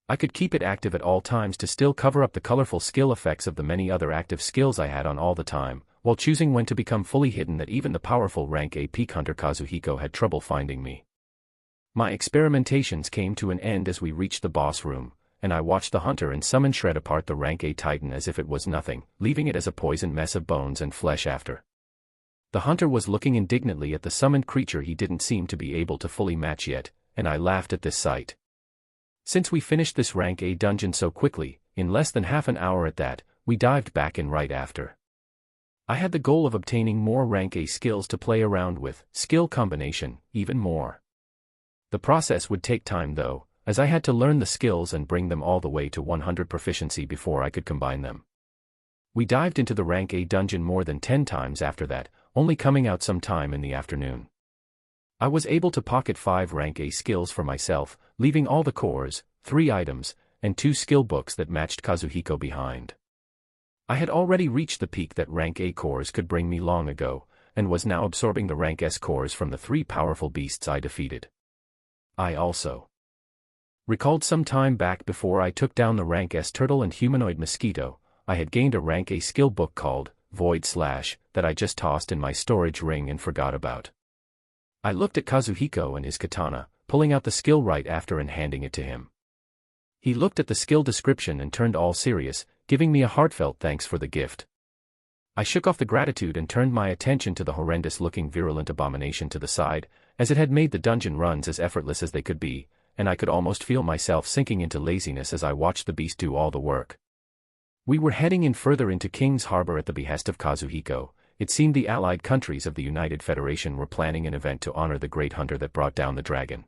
Speaker 1: I could keep it active at all times to still cover up the colorful skill effects of the many other active skills I had on all the time, while choosing when to become fully hidden that even the powerful rank A peak hunter Kazuhiko had trouble finding me. My experimentations came to an end as we reached the boss room, and I watched the hunter and summon shred apart the rank A titan as if it was nothing, leaving it as a poisoned mess of bones and flesh after. The hunter was looking indignantly at the summoned creature he didn't seem to be able to fully match yet, and I laughed at this sight. Since we finished this rank A dungeon so quickly, in less than half an hour at that, we dived back in right after. I had the goal of obtaining more rank A skills to play around with, skill combination, even more. The process would take time though, as I had to learn the skills and bring them all the way to 100 proficiency before I could combine them. We dived into the rank A dungeon more than 10 times after that, only coming out sometime in the afternoon. I was able to pocket 5 rank A skills for myself, leaving all the cores, 3 items, and 2 skill books that matched Kazuhiko behind. I had already reached the peak that rank A cores could bring me long ago, and was now absorbing the rank S cores from the 3 powerful beasts I defeated. I also recalled some time back before I took down the rank S turtle and humanoid mosquito, I had gained a rank A skill book called Void Slash that I just tossed in my storage ring and forgot about. I looked at Kazuhiko and his katana, pulling out the skill right after and handing it to him. He looked at the skill description and turned all serious, giving me a heartfelt thanks for the gift. I shook off the gratitude and turned my attention to the horrendous-looking virulent abomination to the side, as it had made the dungeon runs as effortless as they could be, and I could almost feel myself sinking into laziness as I watched the beast do all the work. We were heading in further into King's Harbor at the behest of Kazuhiko. It seemed the allied countries of the United Federation were planning an event to honor the great hunter that brought down the dragon.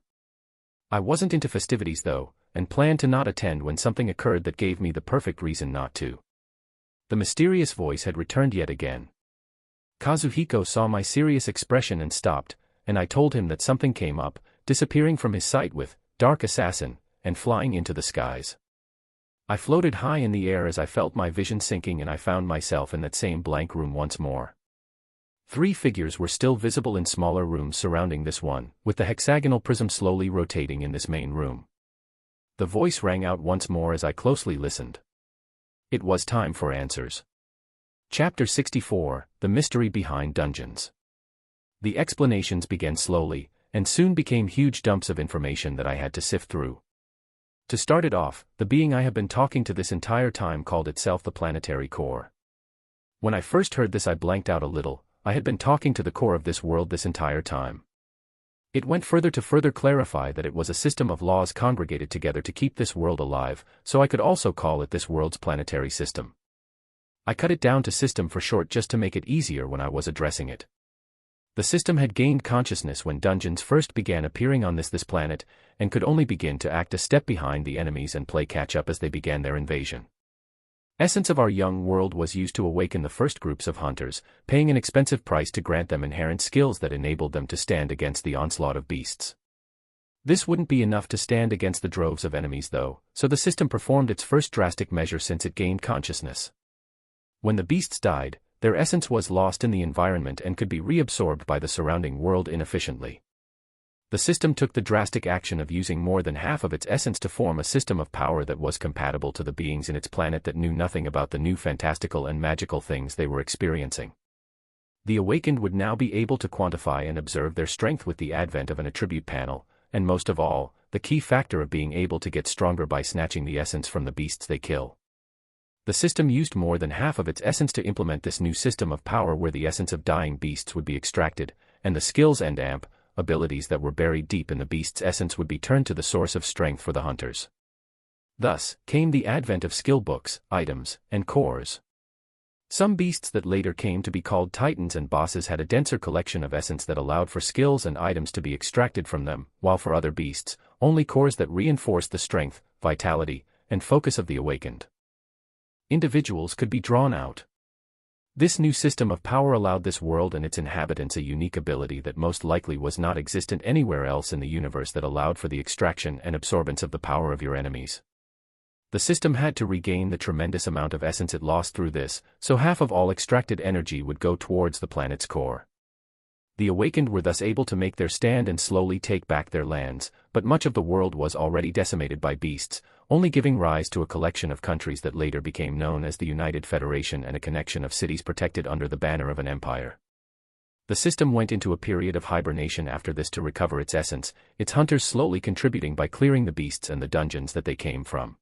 Speaker 1: I wasn't into festivities though, and planned to not attend when something occurred that gave me the perfect reason not to. The mysterious voice had returned yet again. Kazuhiko saw my serious expression and stopped, and I told him that something came up, disappearing from his sight with Dark Assassin, and flying into the skies. I floated high in the air as I felt my vision sinking and I found myself in that same blank room once more. 3 figures were still visible in smaller rooms surrounding this one, with the hexagonal prism slowly rotating in this main room. The voice rang out once more as I closely listened. It was time for answers. Chapter 64, The Mystery Behind Dungeons. The explanations began slowly, and soon became huge dumps of information that I had to sift through. To start it off, the being I have been talking to this entire time called itself the Planetary Core. When I first heard this I blanked out a little. I had been talking to the core of this world this entire time. It went further to further clarify that it was a system of laws congregated together to keep this world alive, so I could also call it this world's planetary system. I cut it down to system for short just to make it easier when I was addressing it. The system had gained consciousness when dungeons first began appearing on this planet, and could only begin to act a step behind the enemies and play catch-up as they began their invasion. Essence of our young world was used to awaken the first groups of hunters, paying an expensive price to grant them inherent skills that enabled them to stand against the onslaught of beasts. This wouldn't be enough to stand against the droves of enemies though, so the system performed its first drastic measure since it gained consciousness. When the beasts died, their essence was lost in the environment and could be reabsorbed by the surrounding world inefficiently. The system took the drastic action of using more than half of its essence to form a system of power that was compatible to the beings in its planet that knew nothing about the new fantastical and magical things they were experiencing. The awakened would now be able to quantify and observe their strength with the advent of an attribute panel, and most of all, the key factor of being able to get stronger by snatching the essence from the beasts they kill. The system used more than half of its essence to implement this new system of power where the essence of dying beasts would be extracted, and the skills and abilities that were buried deep in the beast's essence would be turned to the source of strength for the hunters. Thus, came the advent of skill books, items, and cores. Some beasts that later came to be called titans and bosses had a denser collection of essence that allowed for skills and items to be extracted from them, while for other beasts, only cores that reinforced the strength, vitality, and focus of the awakened individuals could be drawn out. This new system of power allowed this world and its inhabitants a unique ability that most likely was not existent anywhere else in the universe that allowed for the extraction and absorbance of the power of your enemies. The system had to regain the tremendous amount of essence it lost through this, so half of all extracted energy would go towards the planet's core. The awakened were thus able to make their stand and slowly take back their lands, but much of the world was already decimated by beasts, only giving rise to a collection of countries that later became known as the United Federation and a connection of cities protected under the banner of an empire. The system went into a period of hibernation after this to recover its essence, its hunters slowly contributing by clearing the beasts and the dungeons that they came from.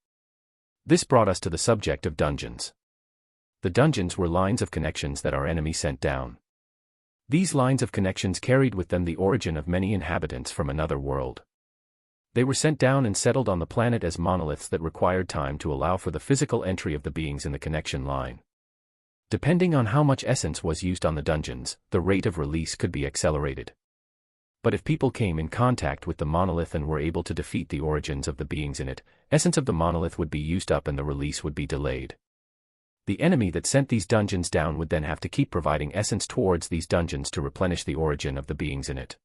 Speaker 1: This brought us to the subject of dungeons. The dungeons were lines of connections that our enemy sent down. These lines of connections carried with them the origin of many inhabitants from another world. They were sent down and settled on the planet as monoliths that required time to allow for the physical entry of the beings in the connection line. Depending on how much essence was used on the dungeons, the rate of release could be accelerated. But if people came in contact with the monolith and were able to defeat the origins of the beings in it, essence of the monolith would be used up and the release would be delayed. The enemy that sent these dungeons down would then have to keep providing essence towards these dungeons to replenish the origin of the beings in it.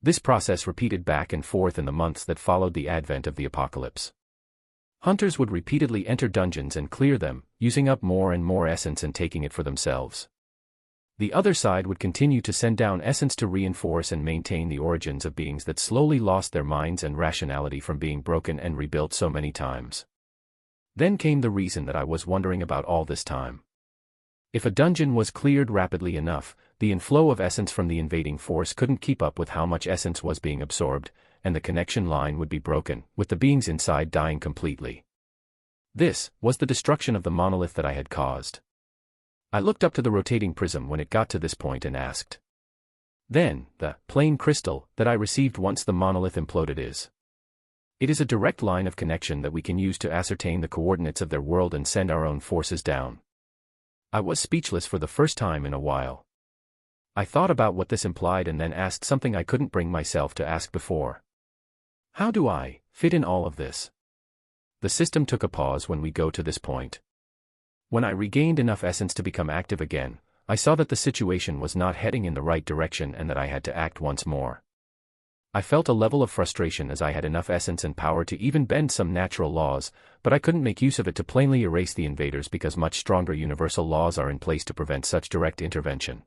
Speaker 1: This process repeated back and forth in the months that followed the advent of the apocalypse. Hunters would repeatedly enter dungeons and clear them, using up more and more essence and taking it for themselves. The other side would continue to send down essence to reinforce and maintain the origins of beings that slowly lost their minds and rationality from being broken and rebuilt so many times. Then came the reason that I was wondering about all this time. If a dungeon was cleared rapidly enough, the inflow of essence from the invading force couldn't keep up with how much essence was being absorbed, and the connection line would be broken, with the beings inside dying completely. This was the destruction of the monolith that I had caused. I looked up to the rotating prism when it got to this point and asked. Then, the plain crystal that I received once the monolith imploded is. It is a direct line of connection that we can use to ascertain the coordinates of their world and send our own forces down. I was speechless for the first time in a while. I thought about what this implied and then asked something I couldn't bring myself to ask before. How do I fit in all of this? The system took a pause when we go to this point. When I regained enough essence to become active again, I saw that the situation was not heading in the right direction and that I had to act once more. I felt a level of frustration as I had enough essence and power to even bend some natural laws, but I couldn't make use of it to plainly erase the invaders because much stronger universal laws are in place to prevent such direct intervention.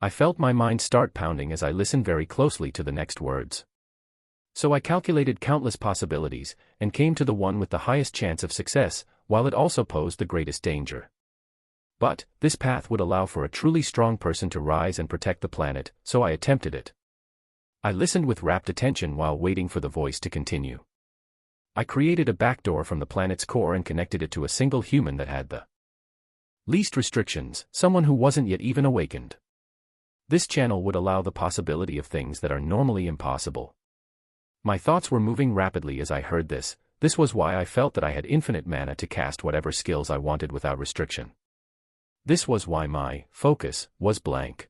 Speaker 1: I felt my mind start pounding as I listened very closely to the next words. So I calculated countless possibilities, and came to the one with the highest chance of success, while it also posed the greatest danger. But, this path would allow for a truly strong person to rise and protect the planet, so I attempted it. I listened with rapt attention while waiting for the voice to continue. I created a backdoor from the planet's core and connected it to a single human that had the least restrictions, someone who wasn't yet even awakened. This channel would allow the possibility of things that are normally impossible. My thoughts were moving rapidly as I heard this. This was why I felt that I had infinite mana to cast whatever skills I wanted without restriction. This was why my focus was blank.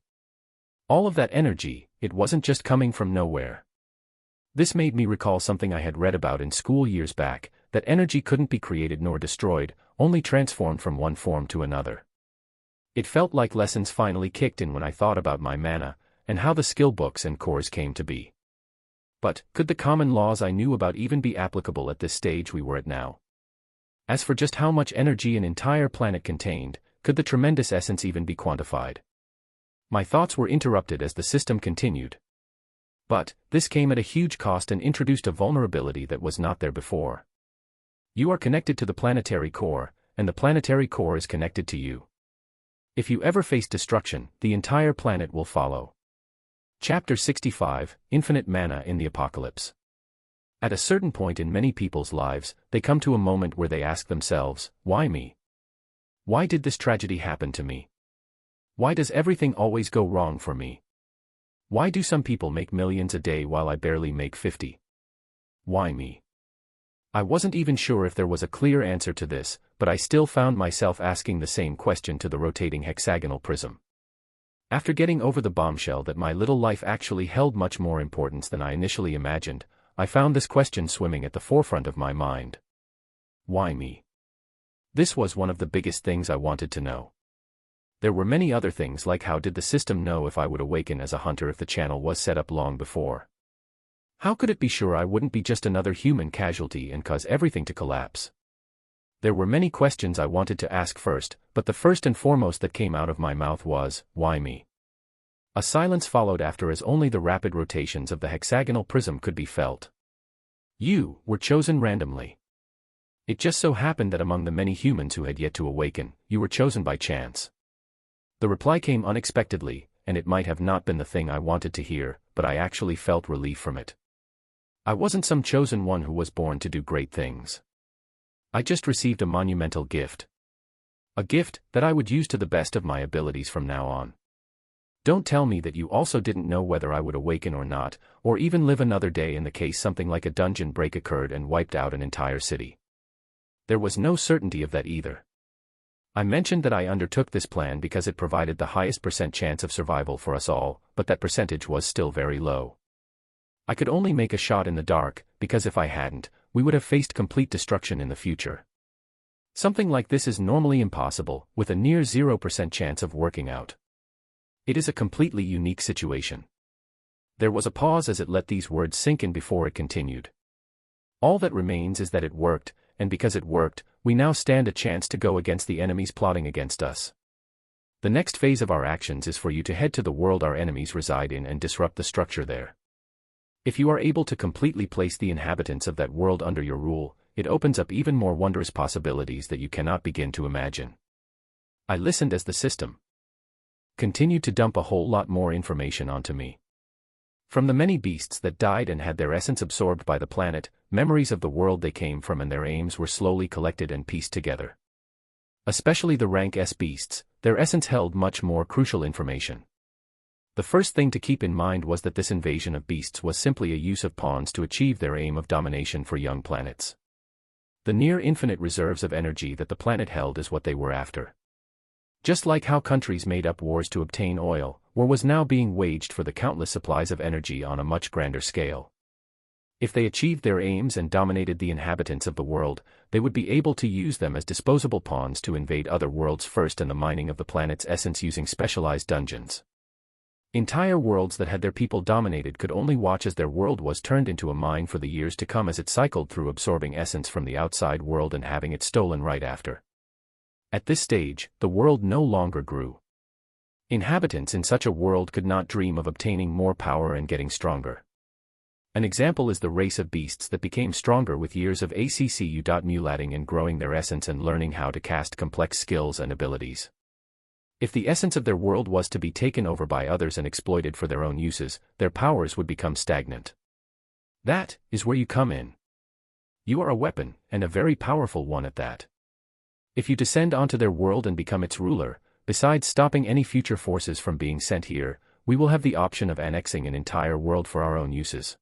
Speaker 1: All of that energy, it wasn't just coming from nowhere. This made me recall something I had read about in school years back, that energy couldn't be created nor destroyed, only transformed from one form to another. It felt like lessons finally kicked in when I thought about my mana, and how the skill books and cores came to be. But, could the common laws I knew about even be applicable at this stage we were at now? As for just how much energy an entire planet contained, could the tremendous essence even be quantified? My thoughts were interrupted as the system continued. But, this came at a huge cost and introduced a vulnerability that was not there before. You are connected to the planetary core, and the planetary core is connected to you. If you ever face destruction, the entire planet will follow. Chapter 65, Infinite Mana in the Apocalypse. At a certain point in many people's lives, they come to a moment where they ask themselves, why me? Why did this tragedy happen to me? Why does everything always go wrong for me? Why do some people make millions a day while I barely make 50? Why me? I wasn't even sure if there was a clear answer to this, but I still found myself asking the same question to the rotating hexagonal prism. After getting over the bombshell that my little life actually held much more importance than I initially imagined, I found this question swimming at the forefront of my mind. Why me? This was one of the biggest things I wanted to know. There were many other things, like how did the system know if I would awaken as a hunter if the channel was set up long before? How could it be sure I wouldn't be just another human casualty and cause everything to collapse? There were many questions I wanted to ask first, but the first and foremost that came out of my mouth was, why me? A silence followed after, as only the rapid rotations of the hexagonal prism could be felt. You were chosen randomly. It just so happened that among the many humans who had yet to awaken, you were chosen by chance. The reply came unexpectedly, and it might have not been the thing I wanted to hear, but I actually felt relief from it. I wasn't some chosen one who was born to do great things. I just received a monumental gift. A gift that I would use to the best of my abilities from now on. Don't tell me that you also didn't know whether I would awaken or not, or even live another day in the case something like a dungeon break occurred and wiped out an entire city. There was no certainty of that either. I mentioned that I undertook this plan because it provided the highest % chance of survival for us all, but that percentage was still very low. I could only make a shot in the dark, because if I hadn't, we would have faced complete destruction in the future. Something like this is normally impossible, with a near 0% chance of working out. It is a completely unique situation. There was a pause as it let these words sink in before it continued. All that remains is that it worked, and because it worked, we now stand a chance to go against the enemies plotting against us. The next phase of our actions is for you to head to the world our enemies reside in and disrupt the structure there. If you are able to completely place the inhabitants of that world under your rule, it opens up even more wondrous possibilities that you cannot begin to imagine. I listened as the system continued to dump a whole lot more information onto me. From the many beasts that died and had their essence absorbed by the planet, memories of the world they came from and their aims were slowly collected and pieced together. Especially the rank S beasts, their essence held much more crucial information. The first thing to keep in mind was that this invasion of beasts was simply a use of pawns to achieve their aim of domination for young planets. The near infinite reserves of energy that the planet held is what they were after. Just like how countries made up wars to obtain oil, war was now being waged for the countless supplies of energy on a much grander scale. If they achieved their aims and dominated the inhabitants of the world, they would be able to use them as disposable pawns to invade other worlds first, and the mining of the planet's essence using specialized dungeons. Entire worlds that had their people dominated could only watch as their world was turned into a mine for the years to come, as it cycled through absorbing essence from the outside world and having it stolen right after. At this stage, the world no longer grew. Inhabitants in such a world could not dream of obtaining more power and getting stronger. An example is the race of beasts that became stronger with years of mulating and growing their essence and learning how to cast complex skills and abilities. If the essence of their world was to be taken over by others and exploited for their own uses, their powers would become stagnant. That is where you come in. You are a weapon, and a very powerful one at that. If you descend onto their world and become its ruler, besides stopping any future forces from being sent here, we will have the option of annexing an entire world for our own uses.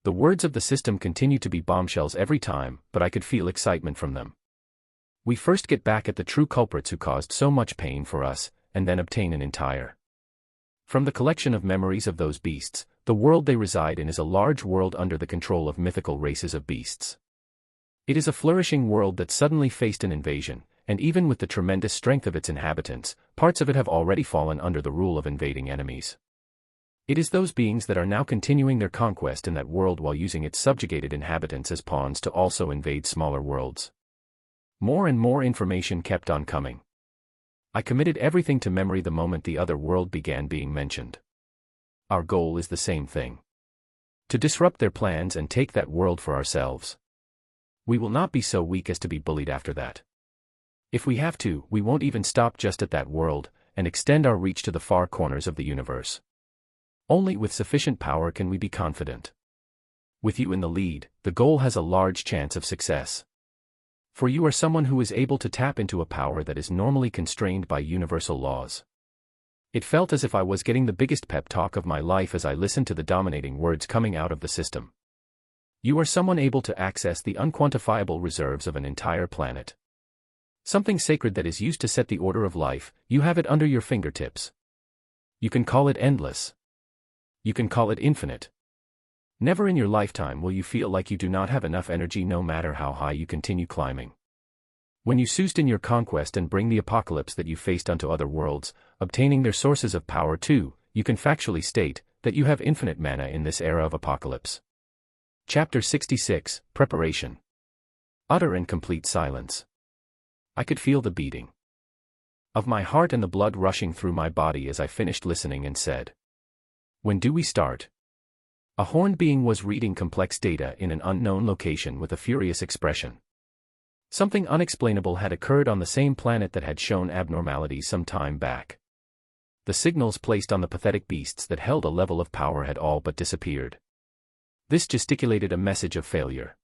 Speaker 1: The words of the system continue to be bombshells every time, but I could feel excitement from them. We first get back at the true culprits who caused so much pain for us, and then obtain an entire. From the collection of memories of those beasts, the world they reside in is a large world under the control of mythical races of beasts. It is a flourishing world that suddenly faced an invasion, and even with the tremendous strength of its inhabitants, parts of it have already fallen under the rule of invading enemies. It is those beings that are now continuing their conquest in that world while using its subjugated inhabitants as pawns to also invade smaller worlds. More and more information kept on coming. I committed everything to memory the moment the other world began being mentioned. Our goal is the same thing. To disrupt their plans and take that world for ourselves. We will not be so weak as to be bullied after that. If we have to, we won't even stop just at that world, and extend our reach to the far corners of the universe. Only with sufficient power can we be confident. With you in the lead, the goal has a large chance of success. For you are someone who is able to tap into a power that is normally constrained by universal laws. It felt as if I was getting the biggest pep talk of my life as I listened to the dominating words coming out of the system. You are someone able to access the unquantifiable reserves of an entire planet. Something sacred that is used to set the order of life, you have it under your fingertips. You can call it endless. You can call it infinite. Never in your lifetime will you feel like you do not have enough energy, no matter how high you continue climbing.
Speaker 2: When you soused in your conquest and bring the apocalypse that you faced unto other worlds, obtaining their sources of power too, you can factually state that you have infinite mana in this era of apocalypse. Chapter 66, Preparation. Utter and complete silence. I could feel the beating of my heart and the blood rushing through my body as I finished listening and said, "When do we start?" A horned being was reading complex data in an unknown location with a furious expression. Something unexplainable had occurred on the same planet that had shown abnormalities some time back. The signals placed on the pathetic beasts that held a level of power had all but disappeared. This gesticulated a message of failure.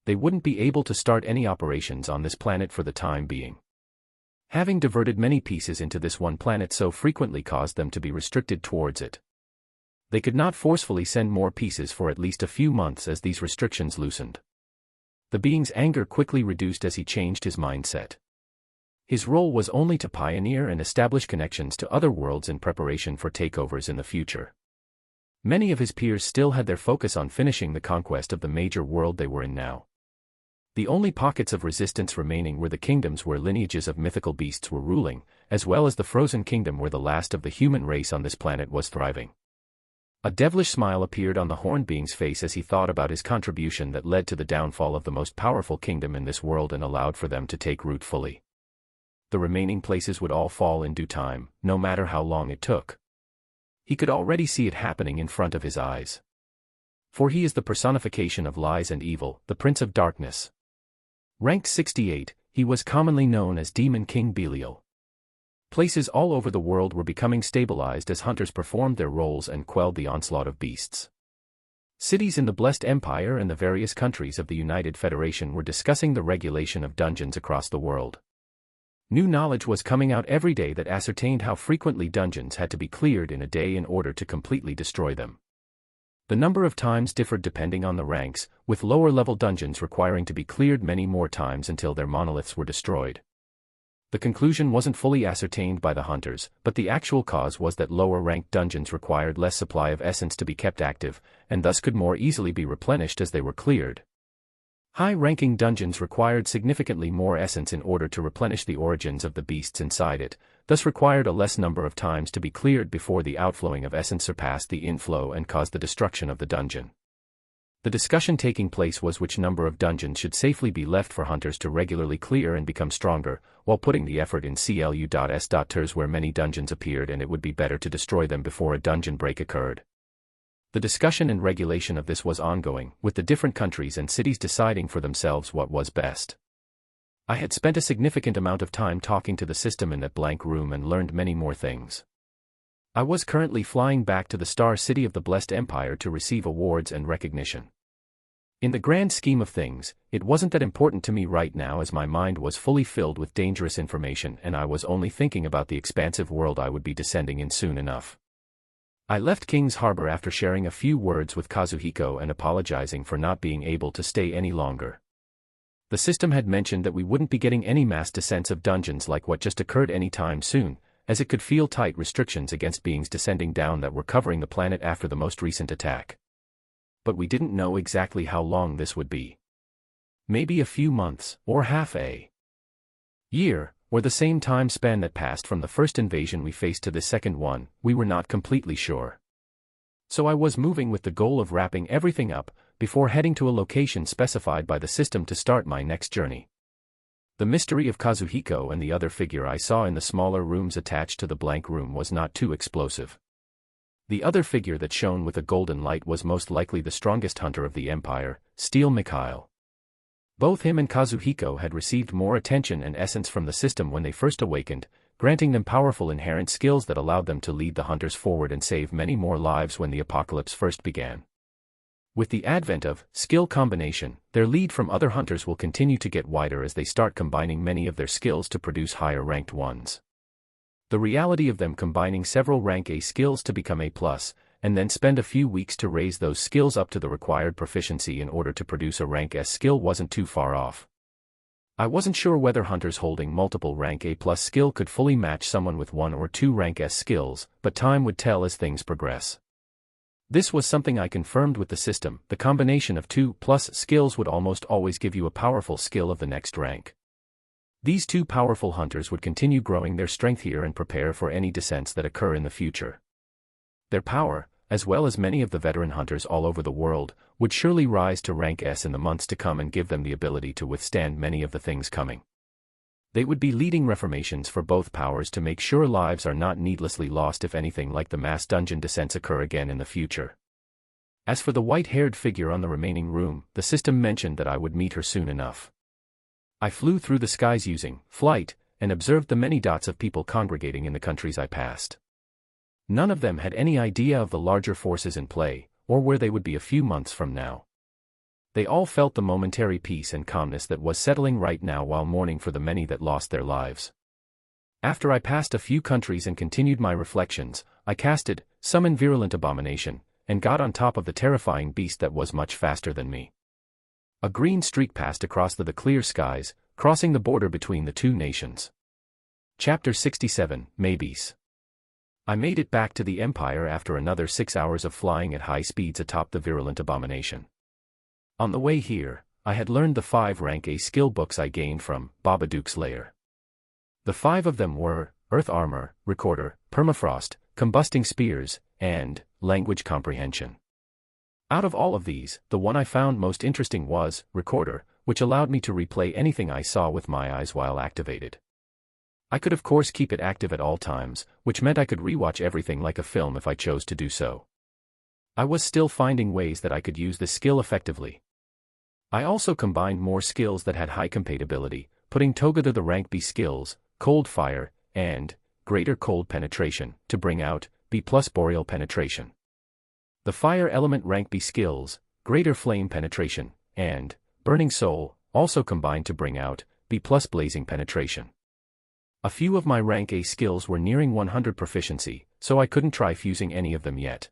Speaker 2: They wouldn't be able to start any operations on this planet for the time being. Having diverted many pieces into this one planet so frequently caused them to be restricted towards it. They could not forcefully send more pieces for at least a few months as these restrictions loosened. The being's anger quickly reduced as he changed his mindset. His role was only to pioneer and establish connections to other worlds in preparation for takeovers in the future. Many of his peers still had their focus on finishing the conquest of the major world they were in now. The only pockets of resistance remaining were the kingdoms where lineages of mythical beasts were ruling, as well as the frozen kingdom where the last of the human race on this planet was thriving. A devilish smile appeared on the horned being's face as he thought about his contribution that led to the downfall of the most powerful kingdom in this world and allowed for them to take root fully. The remaining places would all fall in due time, no matter how long it took. He could already see it happening in front of his eyes. For he is the personification of lies and evil, the Prince of Darkness. Ranked 68, he was commonly known as Demon King Belial. Places all over the world were becoming stabilized as hunters performed their roles and quelled the onslaught of beasts. Cities in the Blessed Empire and the various countries of the United Federation were discussing the regulation of dungeons across the world. New knowledge was coming out every day that ascertained how frequently dungeons had to be cleared in a day in order to completely destroy them. The number of times differed depending on the ranks, with lower-level dungeons requiring to be cleared many more times until their monoliths were destroyed. The conclusion wasn't fully ascertained by the hunters, but the actual cause was that lower-ranked dungeons required less supply of essence to be kept active, and thus could more easily be replenished as they were cleared. High-ranking dungeons required significantly more essence in order to replenish the origins of the beasts inside it, thus required a less number of times to be cleared before the outflowing of essence surpassed the inflow and caused the destruction of the dungeon. The discussion taking place was which number of dungeons should safely be left for hunters to regularly clear and become stronger, while putting the effort in CLU.S.Ters where many dungeons appeared and it would be better to destroy them before a dungeon break occurred. The discussion and regulation of this was ongoing, with the different countries and cities deciding for themselves what was best. I had spent a significant amount of time talking to the system in that blank room and learned many more things. I was currently flying back to the Star City of the Blessed Empire to receive awards and recognition. In the grand scheme of things, it wasn't that important to me right now as my mind was fully filled with dangerous information and I was only thinking about the expansive world I would be descending in soon enough. I left King's Harbor after sharing a few words with Kazuhiko and apologizing for not being able to stay any longer. The system had mentioned that we wouldn't be getting any mass descents of dungeons like what just occurred anytime soon, as it could feel tight restrictions against beings descending down that were covering the planet after the most recent attack. But we didn't know exactly how long this would be. Maybe a few months, or half a year, or the same time span that passed from the first invasion we faced to the second one, we were not completely sure. So I was moving with the goal of wrapping everything up, before heading to a location specified by the system to start my next journey. The mystery of Kazuhiko and the other figure I saw in the smaller rooms attached to the blank room was not too explosive. The other figure that shone with a golden light was most likely the strongest hunter of the Empire, Steel Mikhail. Both him and Kazuhiko had received more attention and essence from the system when they first awakened, granting them powerful inherent skills that allowed them to lead the hunters forward and save many more lives when the apocalypse first began. With the advent of skill combination, their lead from other hunters will continue to get wider as they start combining many of their skills to produce higher-ranked ones. The reality of them combining several rank A skills to become A+, and then spend a few weeks to raise those skills up to the required proficiency in order to produce a rank S skill wasn't too far off. I wasn't sure whether hunters holding multiple rank A+ skill could fully match someone with 1 or 2 rank S skills, but time would tell as things progress. This was something I confirmed with the system. The combination of 2+ skills would almost always give you a powerful skill of the next rank.
Speaker 1: These two powerful hunters would continue growing their strength here and prepare for any descents that occur in the future. Their power, as well as many of the veteran hunters all over the world, would surely rise to rank S in the months to come and give them the ability to withstand many of the things coming. They would be leading reformations for both powers to make sure lives are not needlessly lost if anything like the mass dungeon descents occur again in the future. As for the white-haired figure on the remaining room, the system mentioned that I would meet her soon enough. I flew through the skies using flight, and observed the many dots of people congregating in the countries I passed. None of them had any idea of the larger forces in play, or where they would be a few months from now. They all felt the momentary peace and calmness that was settling right now while mourning for the many that lost their lives. After I passed a few countries and continued my reflections, I casted Summon Virulent Abomination, and got on top of the terrifying beast that was much faster than me. A green streak passed across the clear skies, crossing the border between the two nations. Chapter 67, Maybes. I made it back to the Empire after another 6 hours of flying at high speeds atop the Virulent Abomination. On the way here, I had learned the 5 rank A skill books I gained from Babadook's lair. The 5 of them were Earth Armor, Recorder, Permafrost, Combusting Spears, and Language Comprehension. Out of all of these, the one I found most interesting was Recorder, which allowed me to replay anything I saw with my eyes while activated. I could of course keep it active at all times, which meant I could rewatch everything like a film if I chose to do so. I was still finding ways that I could use this skill effectively. I also combined more skills that had high compatibility, putting together the rank B skills, Cold Fire, and Greater Cold Penetration, to bring out B+ Boreal Penetration. The Fire Element rank B skills, Greater Flame Penetration, and Burning Soul, also combined to bring out B+ Blazing Penetration. A few of my rank A skills were nearing 100 proficiency, so I couldn't try fusing any of them yet.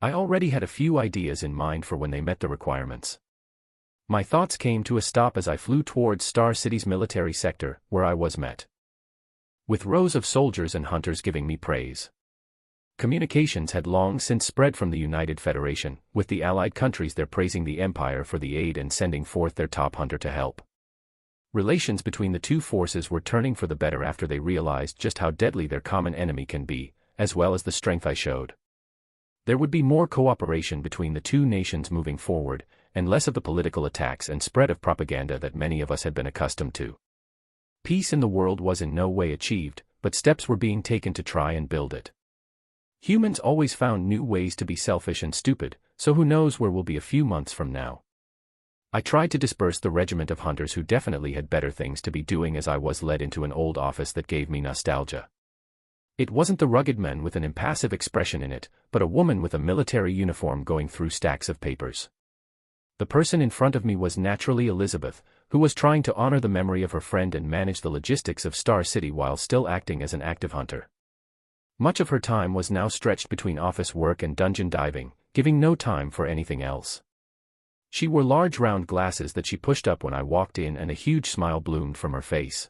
Speaker 1: I already had a few ideas in mind for when they met the requirements. My thoughts came to a stop as I flew towards Star City's military sector, where I was met with rows of soldiers and hunters giving me praise. Communications had long since spread from the United Federation, with the allied countries there praising the Empire for the aid and sending forth their top hunter to help. Relations between the two forces were turning for the better after they realized just how deadly their common enemy can be, as well as the strength I showed. There would be more cooperation between the two nations moving forward, and less of the political attacks and spread of propaganda that many of us had been accustomed to. Peace in the world was in no way achieved, but steps were being taken to try and build it. Humans always found new ways to be selfish and stupid, so who knows where we'll be a few months from now. I tried to disperse the regiment of hunters who definitely had better things to be doing as I was led into an old office that gave me nostalgia. It wasn't the rugged man with an impassive expression in it, but a woman with a military uniform going through stacks of papers. The person in front of me was naturally Elizabeth, who was trying to honor the memory of her friend and manage the logistics of Star City while still acting as an active hunter. Much of her time was now stretched between office work and dungeon diving, giving no time for anything else. She wore large round glasses that she pushed up when I walked in, and a huge smile bloomed from her face.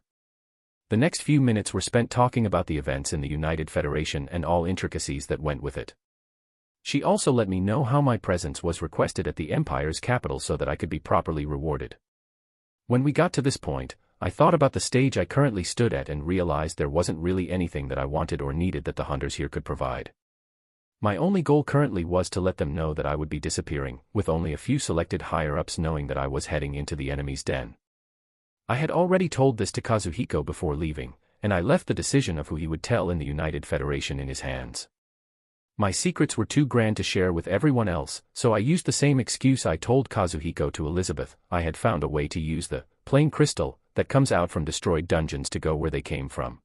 Speaker 1: The next few minutes were spent talking about the events in the United Federation and all intricacies that went with it. She also let me know how my presence was requested at the Empire's capital so that I could be properly rewarded. When we got to this point, I thought about the stage I currently stood at and realized there wasn't really anything that I wanted or needed that the hunters here could provide. My only goal currently was to let them know that I would be disappearing, with only a few selected higher-ups knowing that I was heading into the enemy's den. I had already told this to Kazuhiko before leaving, and I left the decision of who he would tell in the United Federation in his hands. My secrets were too grand to share with everyone else, so I used the same excuse I told Kazuhiko to Elizabeth. I had found a way to use the plain crystal that comes out from destroyed dungeons to go where they came from.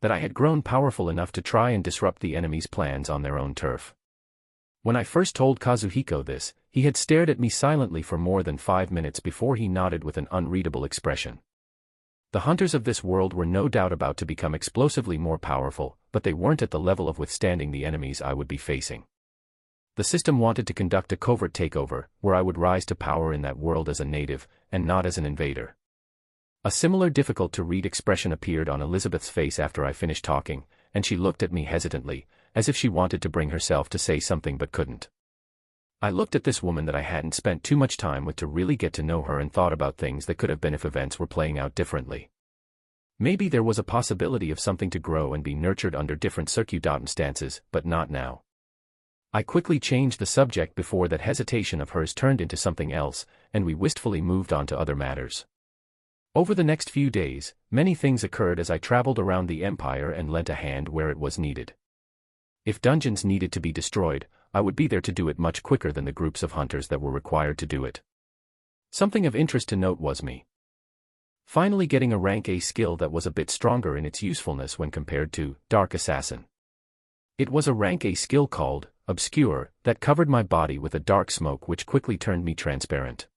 Speaker 1: That I had grown powerful enough to try and disrupt the enemy's plans on their own turf. When I first told Kazuhiko this, he had stared at me silently for more than 5 minutes before he nodded with an unreadable expression. The hunters of this world were no doubt about to become explosively more powerful, but they weren't at the level of withstanding the enemies I would be facing. The system wanted to conduct a covert takeover, where I would rise to power in that world as a native, and not as an invader. A similar difficult-to-read expression appeared on Elizabeth's face after I finished talking, and she looked at me hesitantly, as if she wanted to bring herself to say something but couldn't. I looked at this woman that I hadn't spent too much time with to really get to know her and thought about things that could have been if events were playing out differently. Maybe there was a possibility of something to grow and be nurtured under different circumstances, but not now. I quickly changed the subject before that hesitation of hers turned into something else, and we wistfully moved on to other matters. Over the next few days, many things occurred as I traveled around the Empire and lent a hand where it was needed. If dungeons needed to be destroyed, I would be there to do it much quicker than the groups of hunters that were required to do it. Something of interest to note was me finally getting a rank A skill that was a bit stronger in its usefulness when compared to Dark Assassin. It was a rank A skill called Obscure that covered my body with a dark smoke which quickly turned me transparent.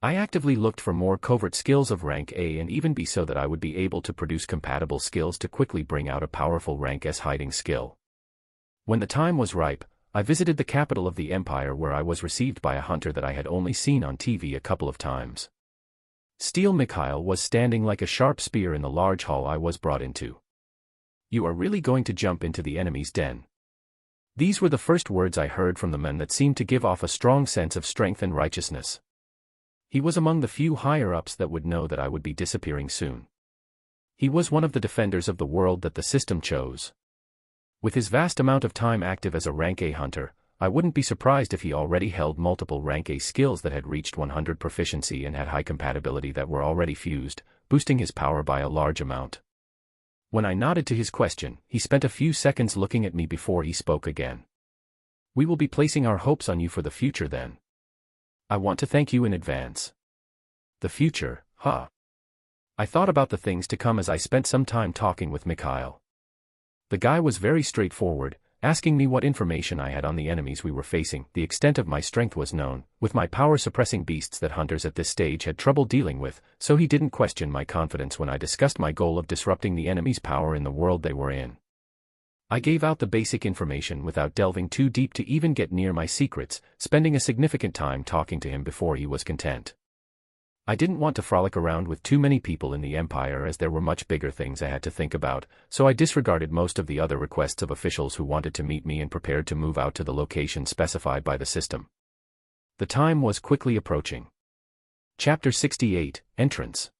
Speaker 1: I actively looked for more covert skills of rank A and even B so that I would be able to produce compatible skills to quickly bring out a powerful rank S hiding skill. When the time was ripe, I visited the capital of the Empire where I was received by a hunter that I had only seen on TV a couple of times. Steel Mikhail was standing like a sharp spear in the large hall I was brought into. "You are really going to jump into the enemy's den?" These were the first words I heard from the man that seemed to give off a strong sense of strength and righteousness. He was among the few higher-ups that would know that I would be disappearing soon. He was one of the defenders of the world that the system chose. With his vast amount of time active as a rank A hunter, I wouldn't be surprised if he already held multiple rank A skills that had reached 100 proficiency and had high compatibility that were already fused, boosting his power by a large amount. When I nodded to his question, he spent a few seconds looking at me before he spoke again. "We will be placing our hopes on you for the future then. I want to thank you in advance." The future, huh? I thought about the things to come as I spent some time talking with Mikhail. The guy was very straightforward, asking me what information I had on the enemies we were facing. The extent of my strength was known, with my power-suppressing beasts that hunters at this stage had trouble dealing with, so he didn't question my confidence when I discussed my goal of disrupting the enemy's power in the world they were in. I gave out the basic information without delving too deep to even get near my secrets, spending a significant time talking to him before he was content. I didn't want to frolic around with too many people in the Empire as there were much bigger things I had to think about, so I disregarded most of the other requests of officials who wanted to meet me and prepared to move out to the location specified by the system. The time was quickly approaching. Chapter 68, Entrance.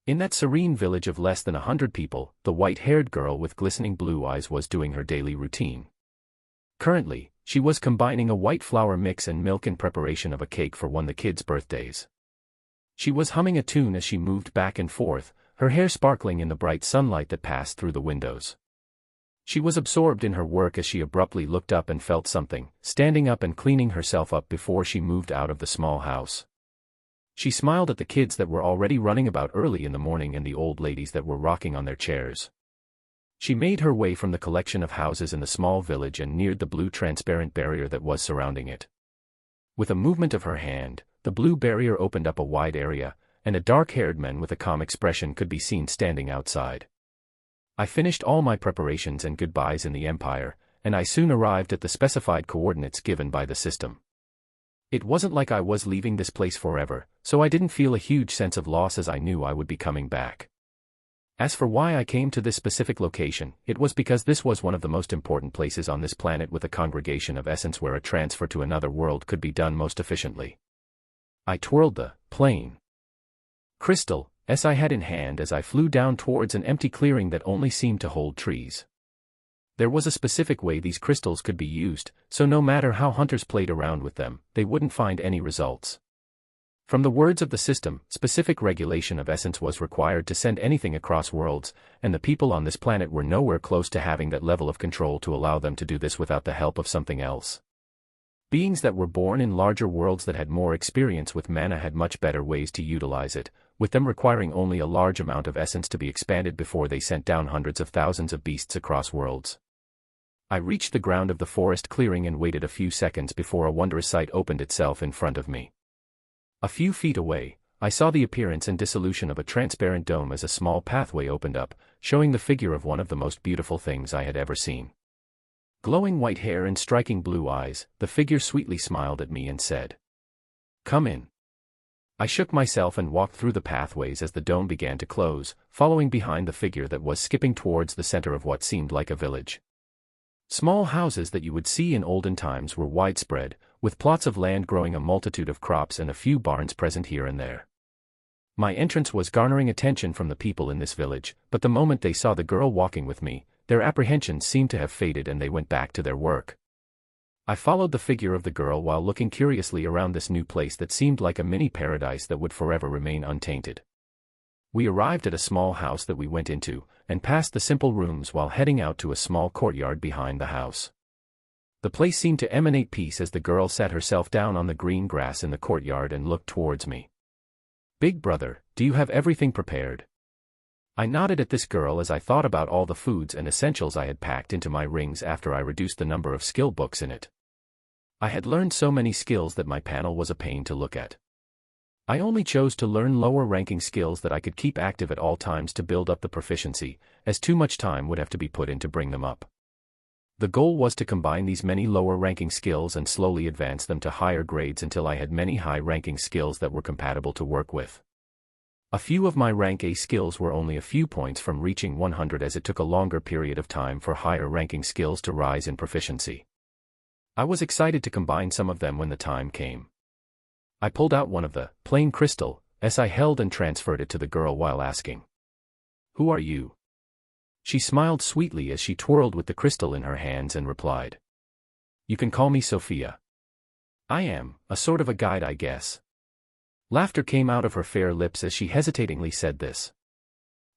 Speaker 1: In that serene village of less than 100 people, the white-haired girl with glistening blue eyes was doing her daily routine. Currently, she was combining a white flour mix and milk in preparation of a cake for one of the kids' birthdays. She was humming a tune as she moved back and forth, her hair sparkling in the bright sunlight that passed through the windows. She was absorbed in her work as she abruptly looked up and felt something, standing up and cleaning herself up before she moved out of the small house. She smiled at the kids that were already running about early in the morning and the old ladies that were rocking on their chairs. She made her way from the collection of houses in the small village and neared the blue transparent barrier that was surrounding it. With a movement of her hand, the blue barrier opened up a wide area, and a dark-haired man with a calm expression could be seen standing outside. I finished all my preparations and goodbyes in the Empire, and I soon arrived at the specified coordinates given by the system. It wasn't like I was leaving this place forever, so I didn't feel a huge sense of loss as I knew I would be coming back. As for why I came to this specific location, it was because this was one of the most important places on this planet with a congregation of essence where a transfer to another world could be done most efficiently. I twirled the plane crystal I had in hand as I flew down towards an empty clearing that only seemed to hold trees. There was a specific way these crystals could be used, so no matter how hunters played around with them, they wouldn't find any results. From the words of the system, specific regulation of essence was required to send anything across worlds, and the people on this planet were nowhere close to having that level of control to allow them to do this without the help of something else. Beings that were born in larger worlds that had more experience with mana had much better ways to utilize it, with them requiring only a large amount of essence to be expanded before they sent down hundreds of thousands of beasts across worlds. I reached the ground of the forest clearing and waited a few seconds before a wondrous sight opened itself in front of me. A few feet away, I saw the appearance and dissolution of a transparent dome as a small pathway opened up, showing the figure of one of the most beautiful things I had ever seen. Glowing white hair and striking blue eyes, the figure sweetly smiled at me and said, "Come in." I shook myself and walked through the pathways as the dome began to close, following behind the figure that was skipping towards the center of what seemed like a village. Small houses that you would see in olden times were widespread, with plots of land growing a multitude of crops and a few barns present here and there. My entrance was garnering attention from the people in this village, but the moment they saw the girl walking with me, their apprehensions seemed to have faded and they went back to their work. I followed the figure of the girl while looking curiously around this new place that seemed like a mini paradise that would forever remain untainted. We arrived at a small house that we went into, and passed the simple rooms while heading out to a small courtyard behind the house. The place seemed to emanate peace as the girl sat herself down on the green grass in the courtyard and looked towards me. "Big brother, do you have everything prepared?" I nodded at this girl as I thought about all the foods and essentials I had packed into my rings after I reduced the number of skill books in it. I had learned so many skills that my panel was a pain to look at. I only chose to learn lower-ranking skills that I could keep active at all times to build up the proficiency, as too much time would have to be put in to bring them up. The goal was to combine these many lower-ranking skills and slowly advance them to higher grades until I had many high-ranking skills that were compatible to work with. A few of my rank A skills were only a few points from reaching 100 as it took a longer period of time for higher-ranking skills to rise in proficiency. I was excited to combine some of them when the time came. I pulled out one of the plain crystal, as I held and transferred it to the girl while asking, "Who are you?" She smiled sweetly as she twirled with the crystal in her hands and replied, "You can call me Sophia. I am a sort of a guide, I guess." Laughter came out of her fair lips as she hesitatingly said this.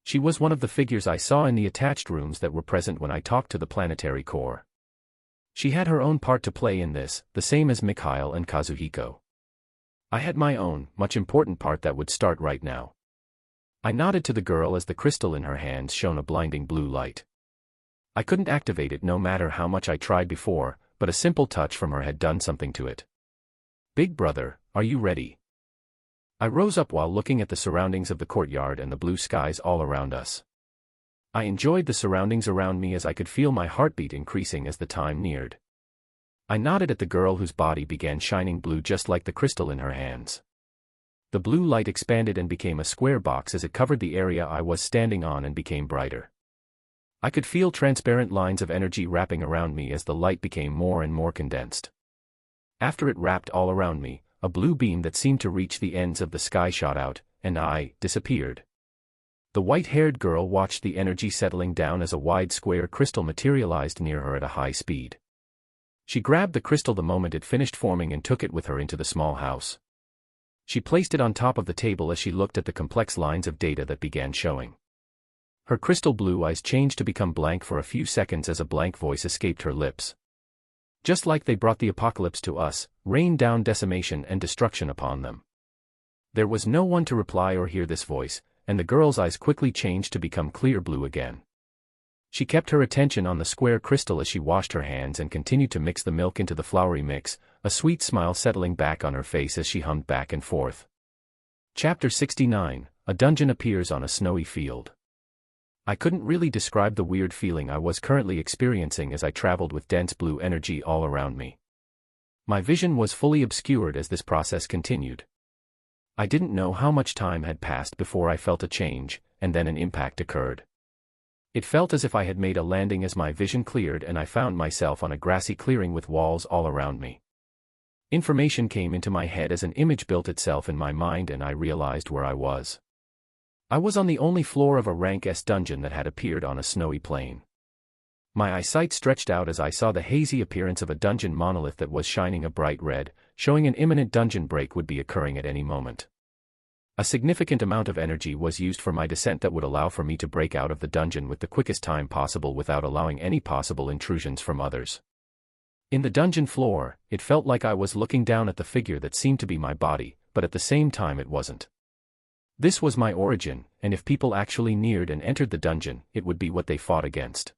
Speaker 1: She was one of the figures I saw in the attached rooms that were present when I talked to the planetary core. She had her own part to play in this, the same as Mikhail and Kazuhiko. I had my own, much important part that would start right now. I nodded to the girl as the crystal in her hands shone a blinding blue light. I couldn't activate it no matter how much I tried before, but a simple touch from her had done something to it. "Big brother, are you ready?" I rose up while looking at the surroundings of the courtyard and the blue skies all around us. I enjoyed the surroundings around me as I could feel my heartbeat increasing as the time neared. I nodded at the girl whose body began shining blue just like the crystal in her hands. The blue light expanded and became a square box as it covered the area I was standing on and became brighter. I could feel transparent lines of energy wrapping around me as the light became more and more condensed. After it wrapped all around me, a blue beam that seemed to reach the ends of the sky shot out, and I disappeared. The white-haired girl watched the energy settling down as a wide square crystal materialized near her at a high speed. She grabbed the crystal the moment it finished forming and took it with her into the small house. She placed it on top of the table as she looked at the complex lines of data that began showing. Her crystal blue eyes changed to become blank for a few seconds as a blank voice escaped her lips. "Just like they brought the apocalypse to us, rained down decimation and destruction upon them." There was no one to reply or hear this voice, and the girl's eyes quickly changed to become clear blue again. She kept her attention on the square crystal as she washed her hands and continued to mix the milk into the floury mix, a sweet smile settling back on her face as she hummed back and forth. Chapter 69, A Dungeon Appears on a Snowy Field. I couldn't really describe the weird feeling I was currently experiencing as I traveled with dense blue energy all around me. My vision was fully obscured as this process continued. I didn't know how much time had passed before I felt a change, and then an impact occurred. It felt as if I had made a landing as my vision cleared and I found myself on a grassy clearing with walls all around me. Information came into my head as an image built itself in my mind and I realized where I was. I was on the only floor of a rank S dungeon that had appeared on a snowy plain. My eyesight stretched out as I saw the hazy appearance of a dungeon monolith that was shining a bright red, showing an imminent dungeon break would be occurring at any moment. A significant amount of energy was used for my descent that would allow for me to break out of the dungeon with the quickest time possible without allowing any possible intrusions from others. In the dungeon floor, it felt like I was looking down at the figure that seemed to be my body, but at the same time it wasn't. This was my origin, and if people actually neared and entered the dungeon, it would be what they fought against.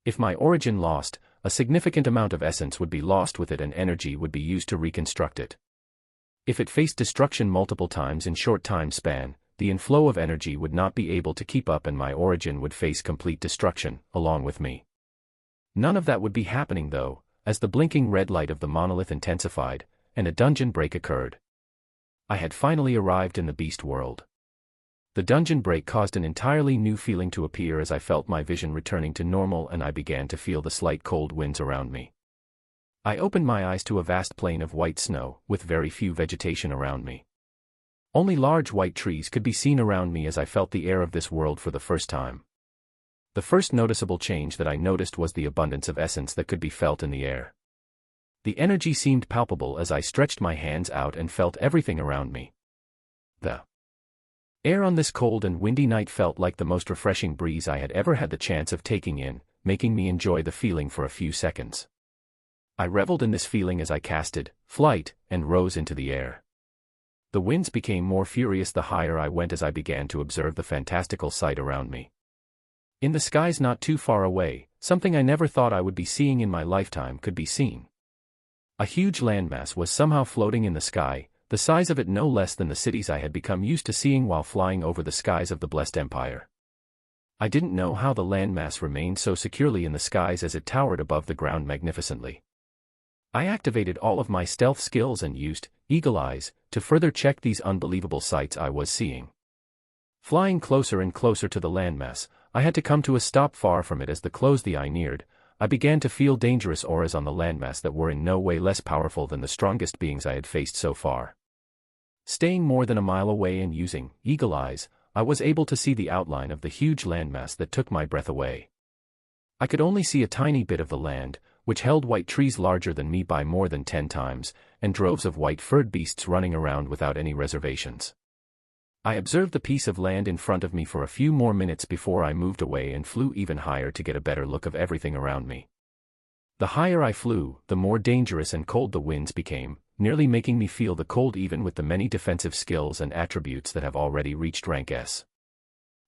Speaker 1: If my origin lost, a significant amount of essence would be lost with it and energy would be used to reconstruct it. If it faced destruction multiple times in short time span, the inflow of energy would not be able to keep up and my origin would face complete destruction, along with me. None of that would be happening though, as the blinking red light of the monolith intensified, and a dungeon break occurred. I had finally arrived in the beast world. The dungeon break caused an entirely new feeling to appear as I felt my vision returning to normal and I began to feel the slight cold winds around me. I opened my eyes to a vast plain of white snow, with very few vegetation around me. Only large white trees could be seen around me as I felt the air of this world for the first time. The first noticeable change that I noticed was the abundance of essence that could be felt in the air. The energy seemed palpable as I stretched my hands out and felt everything around me. The air on this cold and windy night felt like the most refreshing breeze I had ever had the chance of taking in, making me enjoy the feeling for a few seconds. I reveled in this feeling as I casted, flight, and rose into the air. The winds became more furious the higher I went as I began to observe the fantastical sight around me. In the skies not too far away, something I never thought I would be seeing in my lifetime could be seen. A huge landmass was somehow floating in the sky, the size of it no less than the cities I had become used to seeing while flying over the skies of the blessed empire. I didn't know how the landmass remained so securely in the skies as it towered above the ground magnificently. I activated all of my stealth skills and used eagle eyes to further check these unbelievable sights I was seeing. Flying closer and closer to the landmass, I had to come to a stop far from it as the close the eye neared. I began to feel dangerous auras on the landmass that were in no way less powerful than the strongest beings I had faced so far. Staying more than a mile away and using eagle eyes, I was able to see the outline of the huge landmass that took my breath away. I could only see a tiny bit of the land, which held white trees larger than me by more than 10 times, and droves of white-furred beasts running around without any reservations. I observed the piece of land in front of me for a few more minutes before I moved away and flew even higher to get a better look of everything around me. The higher I flew, the more dangerous and cold the winds became, nearly making me feel the cold even with the many defensive skills and attributes that have already reached rank S.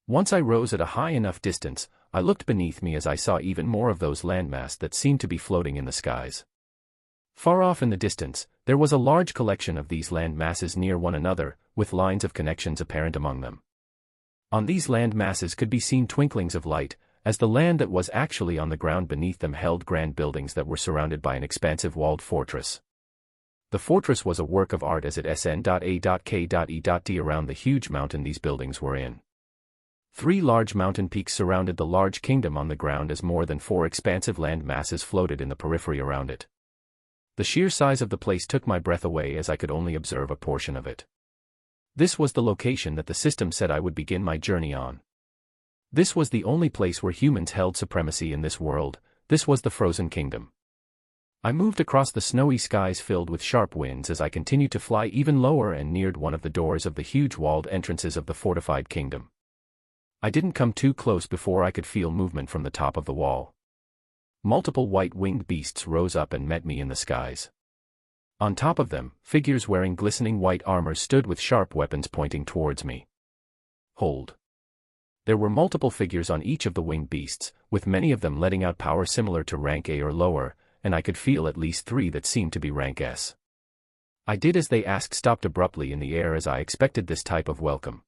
Speaker 1: Once I rose at a high enough distance, I looked beneath me as I saw even more of those landmass that seemed to be floating in the skies. Far off in the distance, there was a large collection of these land masses near one another, with lines of connections apparent among them. On these land masses could be seen twinklings of light, as the land that was actually on the ground beneath them held grand buildings that were surrounded by an expansive walled fortress. The fortress was a work of art as it sn.a.k.e.d around the huge mountain these buildings were in. 3 large mountain peaks surrounded the large kingdom on the ground as more than 4 expansive land masses floated in the periphery around it. The sheer size of the place took my breath away as I could only observe a portion of it. This was the location that the system said I would begin my journey on. This was the only place where humans held supremacy in this world. This was the Frozen Kingdom. I moved across the snowy skies filled with sharp winds as I continued to fly even lower and neared one of the doors of the huge walled entrances of the fortified kingdom. I didn't come too close before I could feel movement from the top of the wall. Multiple white-winged beasts rose up and met me in the skies. On top of them, figures wearing glistening white armor stood with sharp weapons pointing towards me. Hold. There were multiple figures on each of the winged beasts, with many of them letting out power similar to rank A or lower, and I could feel at least 3 that seemed to be rank S. I did as they asked, stopped abruptly in the air as I expected this type of welcome.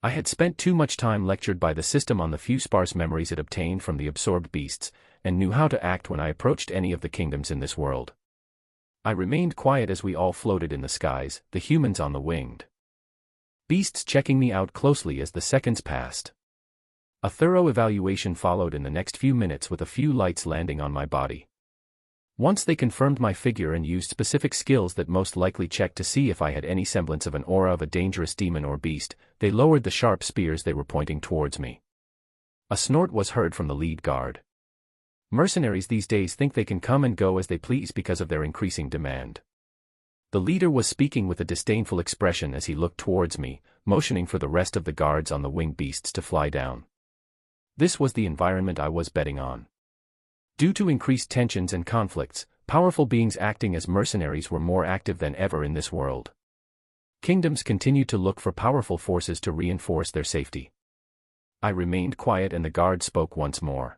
Speaker 1: I had spent too much time lectured by the system on the few sparse memories it obtained from the absorbed beasts, and knew how to act when I approached any of the kingdoms in this world. I remained quiet as we all floated in the skies, the humans on the winged beasts checking me out closely as the seconds passed. A thorough evaluation followed in the next few minutes with a few lights landing on my body. Once they confirmed my figure and used specific skills that most likely checked to see if I had any semblance of an aura of a dangerous demon or beast, they lowered the sharp spears they were pointing towards me. A snort was heard from the lead guard. Mercenaries these days think they can come and go as they please because of their increasing demand. The leader was speaking with a disdainful expression as he looked towards me, motioning for the rest of the guards on the winged beasts to fly down. This was the environment I was betting on. Due to increased tensions and conflicts, powerful beings acting as mercenaries were more active than ever in this world. Kingdoms continued to look for powerful forces to reinforce their safety. I remained quiet and the guard spoke once more.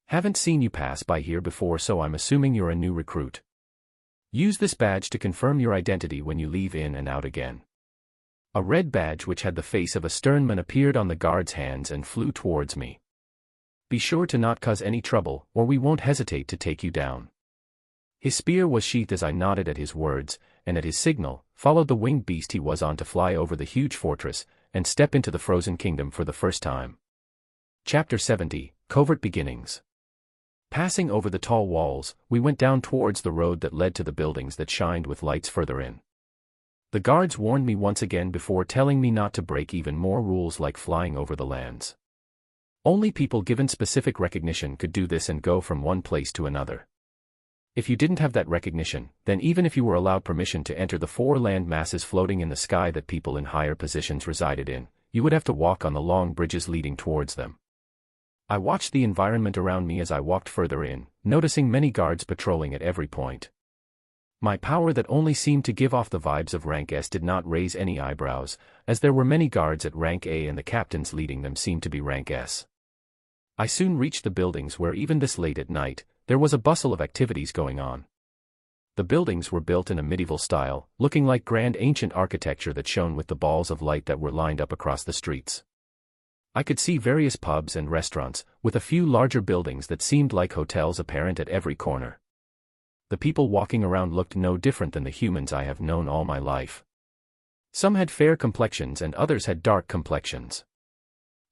Speaker 1: Haven't seen you pass by here before, so I'm assuming you're a new recruit. Use this badge to confirm your identity when you leave in and out again. A red badge which had the face of a stern man appeared on the guard's hands and flew towards me. Be sure to not cause any trouble, or we won't hesitate to take you down. His spear was sheathed as I nodded at his words, and at his signal, followed the winged beast he was on to fly over the huge fortress, and step into the Frozen Kingdom for the first time. Chapter 70, Covert Beginnings. Passing over the tall walls, we went down towards the road that led to the buildings that shined with lights further in. The guards warned me once again before telling me not to break even more rules like flying over the lands. Only people given specific recognition could do this and go from one place to another. If you didn't have that recognition, then even if you were allowed permission to enter the 4 land masses floating in the sky that people in higher positions resided in, you would have to walk on the long bridges leading towards them. I watched the environment around me as I walked further in, noticing many guards patrolling at every point. My power that only seemed to give off the vibes of rank S did not raise any eyebrows, as there were many guards at rank A and the captains leading them seemed to be rank S. I soon reached the buildings where even this late at night, there was a bustle of activities going on. The buildings were built in a medieval style, looking like grand ancient architecture that shone with the balls of light that were lined up across the streets. I could see various pubs and restaurants, with a few larger buildings that seemed like hotels apparent at every corner. The people walking around looked no different than the humans I have known all my life. Some had fair complexions and others had dark complexions.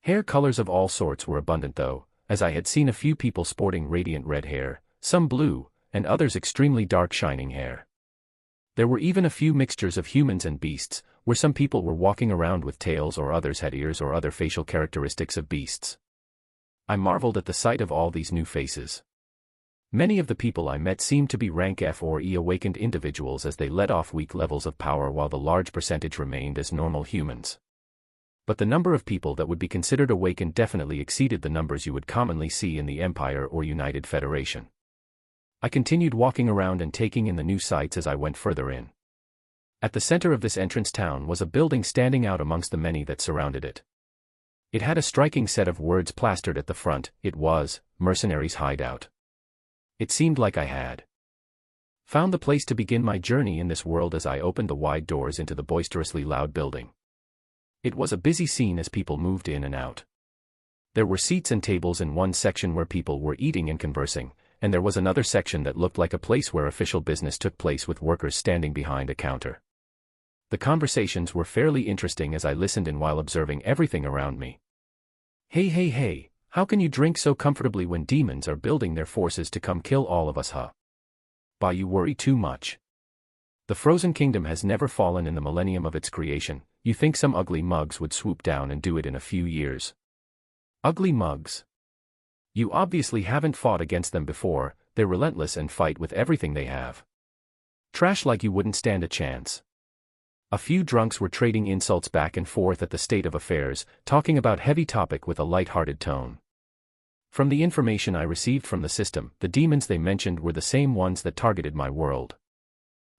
Speaker 1: Hair colors of all sorts were abundant though, as I had seen a few people sporting radiant red hair, some blue, and others extremely dark shining hair. There were even a few mixtures of humans and beasts, where some people were walking around with tails or others had ears or other facial characteristics of beasts. I marveled at the sight of all these new faces. Many of the people I met seemed to be rank F or E awakened individuals as they let off weak levels of power while the large percentage remained as normal humans. But the number of people that would be considered awakened definitely exceeded the numbers you would commonly see in the Empire or United Federation. I continued walking around and taking in the new sights as I went further in. At the center of this entrance town was a building standing out amongst the many that surrounded it. It had a striking set of words plastered at the front. It was, Mercenaries' Hideout. It seemed like I had found the place to begin my journey in this world as I opened the wide doors into the boisterously loud building. It was a busy scene as people moved in and out. There were seats and tables in one section where people were eating and conversing, and there was another section that looked like a place where official business took place with workers standing behind a counter. The conversations were fairly interesting as I listened in while observing everything around me. Hey, how can you drink so comfortably when demons are building their forces to come kill all of us, huh? Bah, you worry too much. The Frozen Kingdom has never fallen in the millennium of its creation. You think some ugly mugs would swoop down and do it in a few years? Ugly mugs? You obviously haven't fought against them before. They're relentless and fight with everything they have. Trash like you wouldn't stand a chance. A few drunks were trading insults back and forth at the state of affairs, talking about heavy topic with a light-hearted tone. From the information I received from the system, the demons they mentioned were the same ones that targeted my world.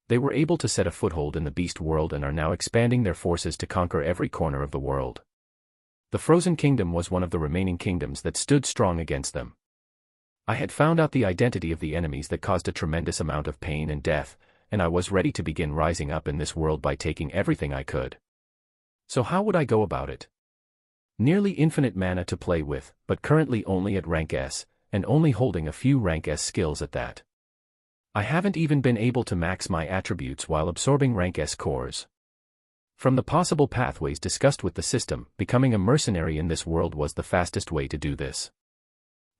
Speaker 1: They were able to set a foothold in the beast world and are now expanding their forces to conquer every corner of the world. The Frozen Kingdom was one of the remaining kingdoms that stood strong against them. I had found out the identity of the enemies that caused a tremendous amount of pain and death, and I was ready to begin rising up in this world by taking everything I could. So how would I go about it? Nearly infinite mana to play with, but currently only at rank S, and only holding a few rank S skills at that. I haven't even been able to max my attributes while absorbing rank S cores. From the possible pathways discussed with the system, becoming a mercenary in this world was the fastest way to do this.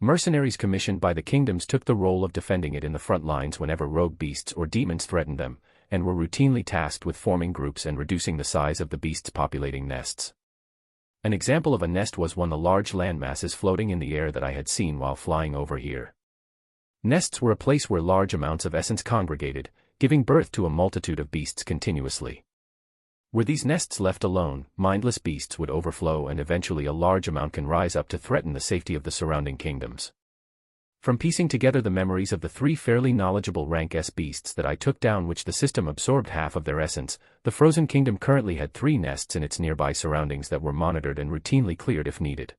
Speaker 1: Mercenaries commissioned by the kingdoms took the role of defending it in the front lines whenever rogue beasts or demons threatened them, and were routinely tasked with forming groups and reducing the size of the beasts populating nests. An example of a nest was one of the large land masses floating in the air that I had seen while flying over here. Nests were a place where large amounts of essence congregated, giving birth to a multitude of beasts continuously. Were these nests left alone, mindless beasts would overflow and eventually a large amount can rise up to threaten the safety of the surrounding kingdoms. From piecing together the memories of the 3 fairly knowledgeable rank S beasts that I took down which the system absorbed half of their essence, the Frozen Kingdom currently had 3 nests in its nearby surroundings that were monitored and routinely cleared if needed.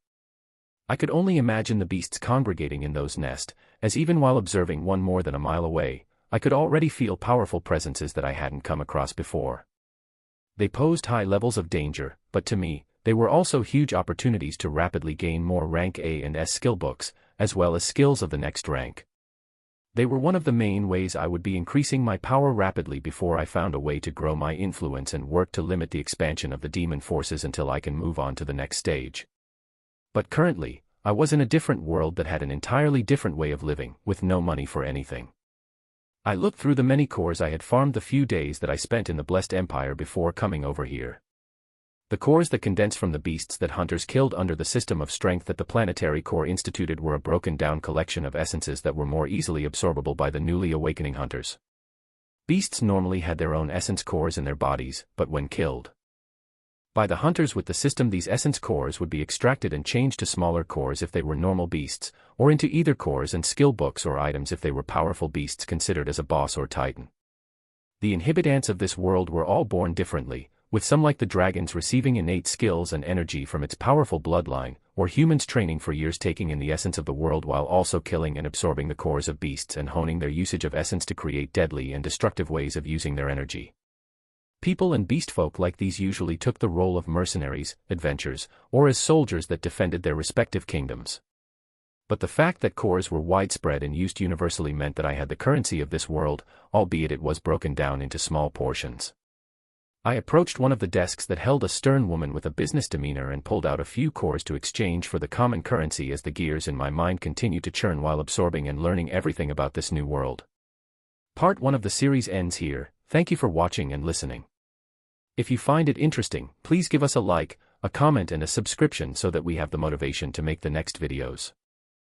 Speaker 1: I could only imagine the beasts congregating in those nests, as even while observing one more than a mile away, I could already feel powerful presences that I hadn't come across before. They posed high levels of danger, but to me, they were also huge opportunities to rapidly gain more rank A and S skill books, as well as skills of the next rank. They were one of the main ways I would be increasing my power rapidly before I found a way to grow my influence and work to limit the expansion of the demon forces until I can move on to the next stage. But currently, I was in a different world that had an entirely different way of living, with no money for anything. I looked through the many cores I had farmed the few days that I spent in the Blessed Empire before coming over here. The cores that condensed from the beasts that hunters killed under the system of strength that the planetary core instituted were a broken-down collection of essences that were more easily absorbable by the newly awakening hunters. Beasts normally had their own essence cores in their bodies, but when killed by the hunters with the system, these essence cores would be extracted and changed to smaller cores if they were normal beasts, or into either cores and skill books or items if they were powerful beasts considered as a boss or titan. The inhabitants of this world were all born differently, with some like the dragons receiving innate skills and energy from its powerful bloodline, or humans training for years taking in the essence of the world while also killing and absorbing the cores of beasts and honing their usage of essence to create deadly and destructive ways of using their energy. People and beast folk like these usually took the role of mercenaries, adventurers, or as soldiers that defended their respective kingdoms. But the fact that cores were widespread and used universally meant that I had the currency of this world, albeit it was broken down into small portions. I approached one of the desks that held a stern woman with a business demeanor and pulled out a few cores to exchange for the common currency as the gears in my mind continued to churn while absorbing and learning everything about this new world. Part 1 of the series ends here. Thank you for watching and listening. If you find it interesting, please give us a like, a comment and a subscription so that we have the motivation to make the next videos.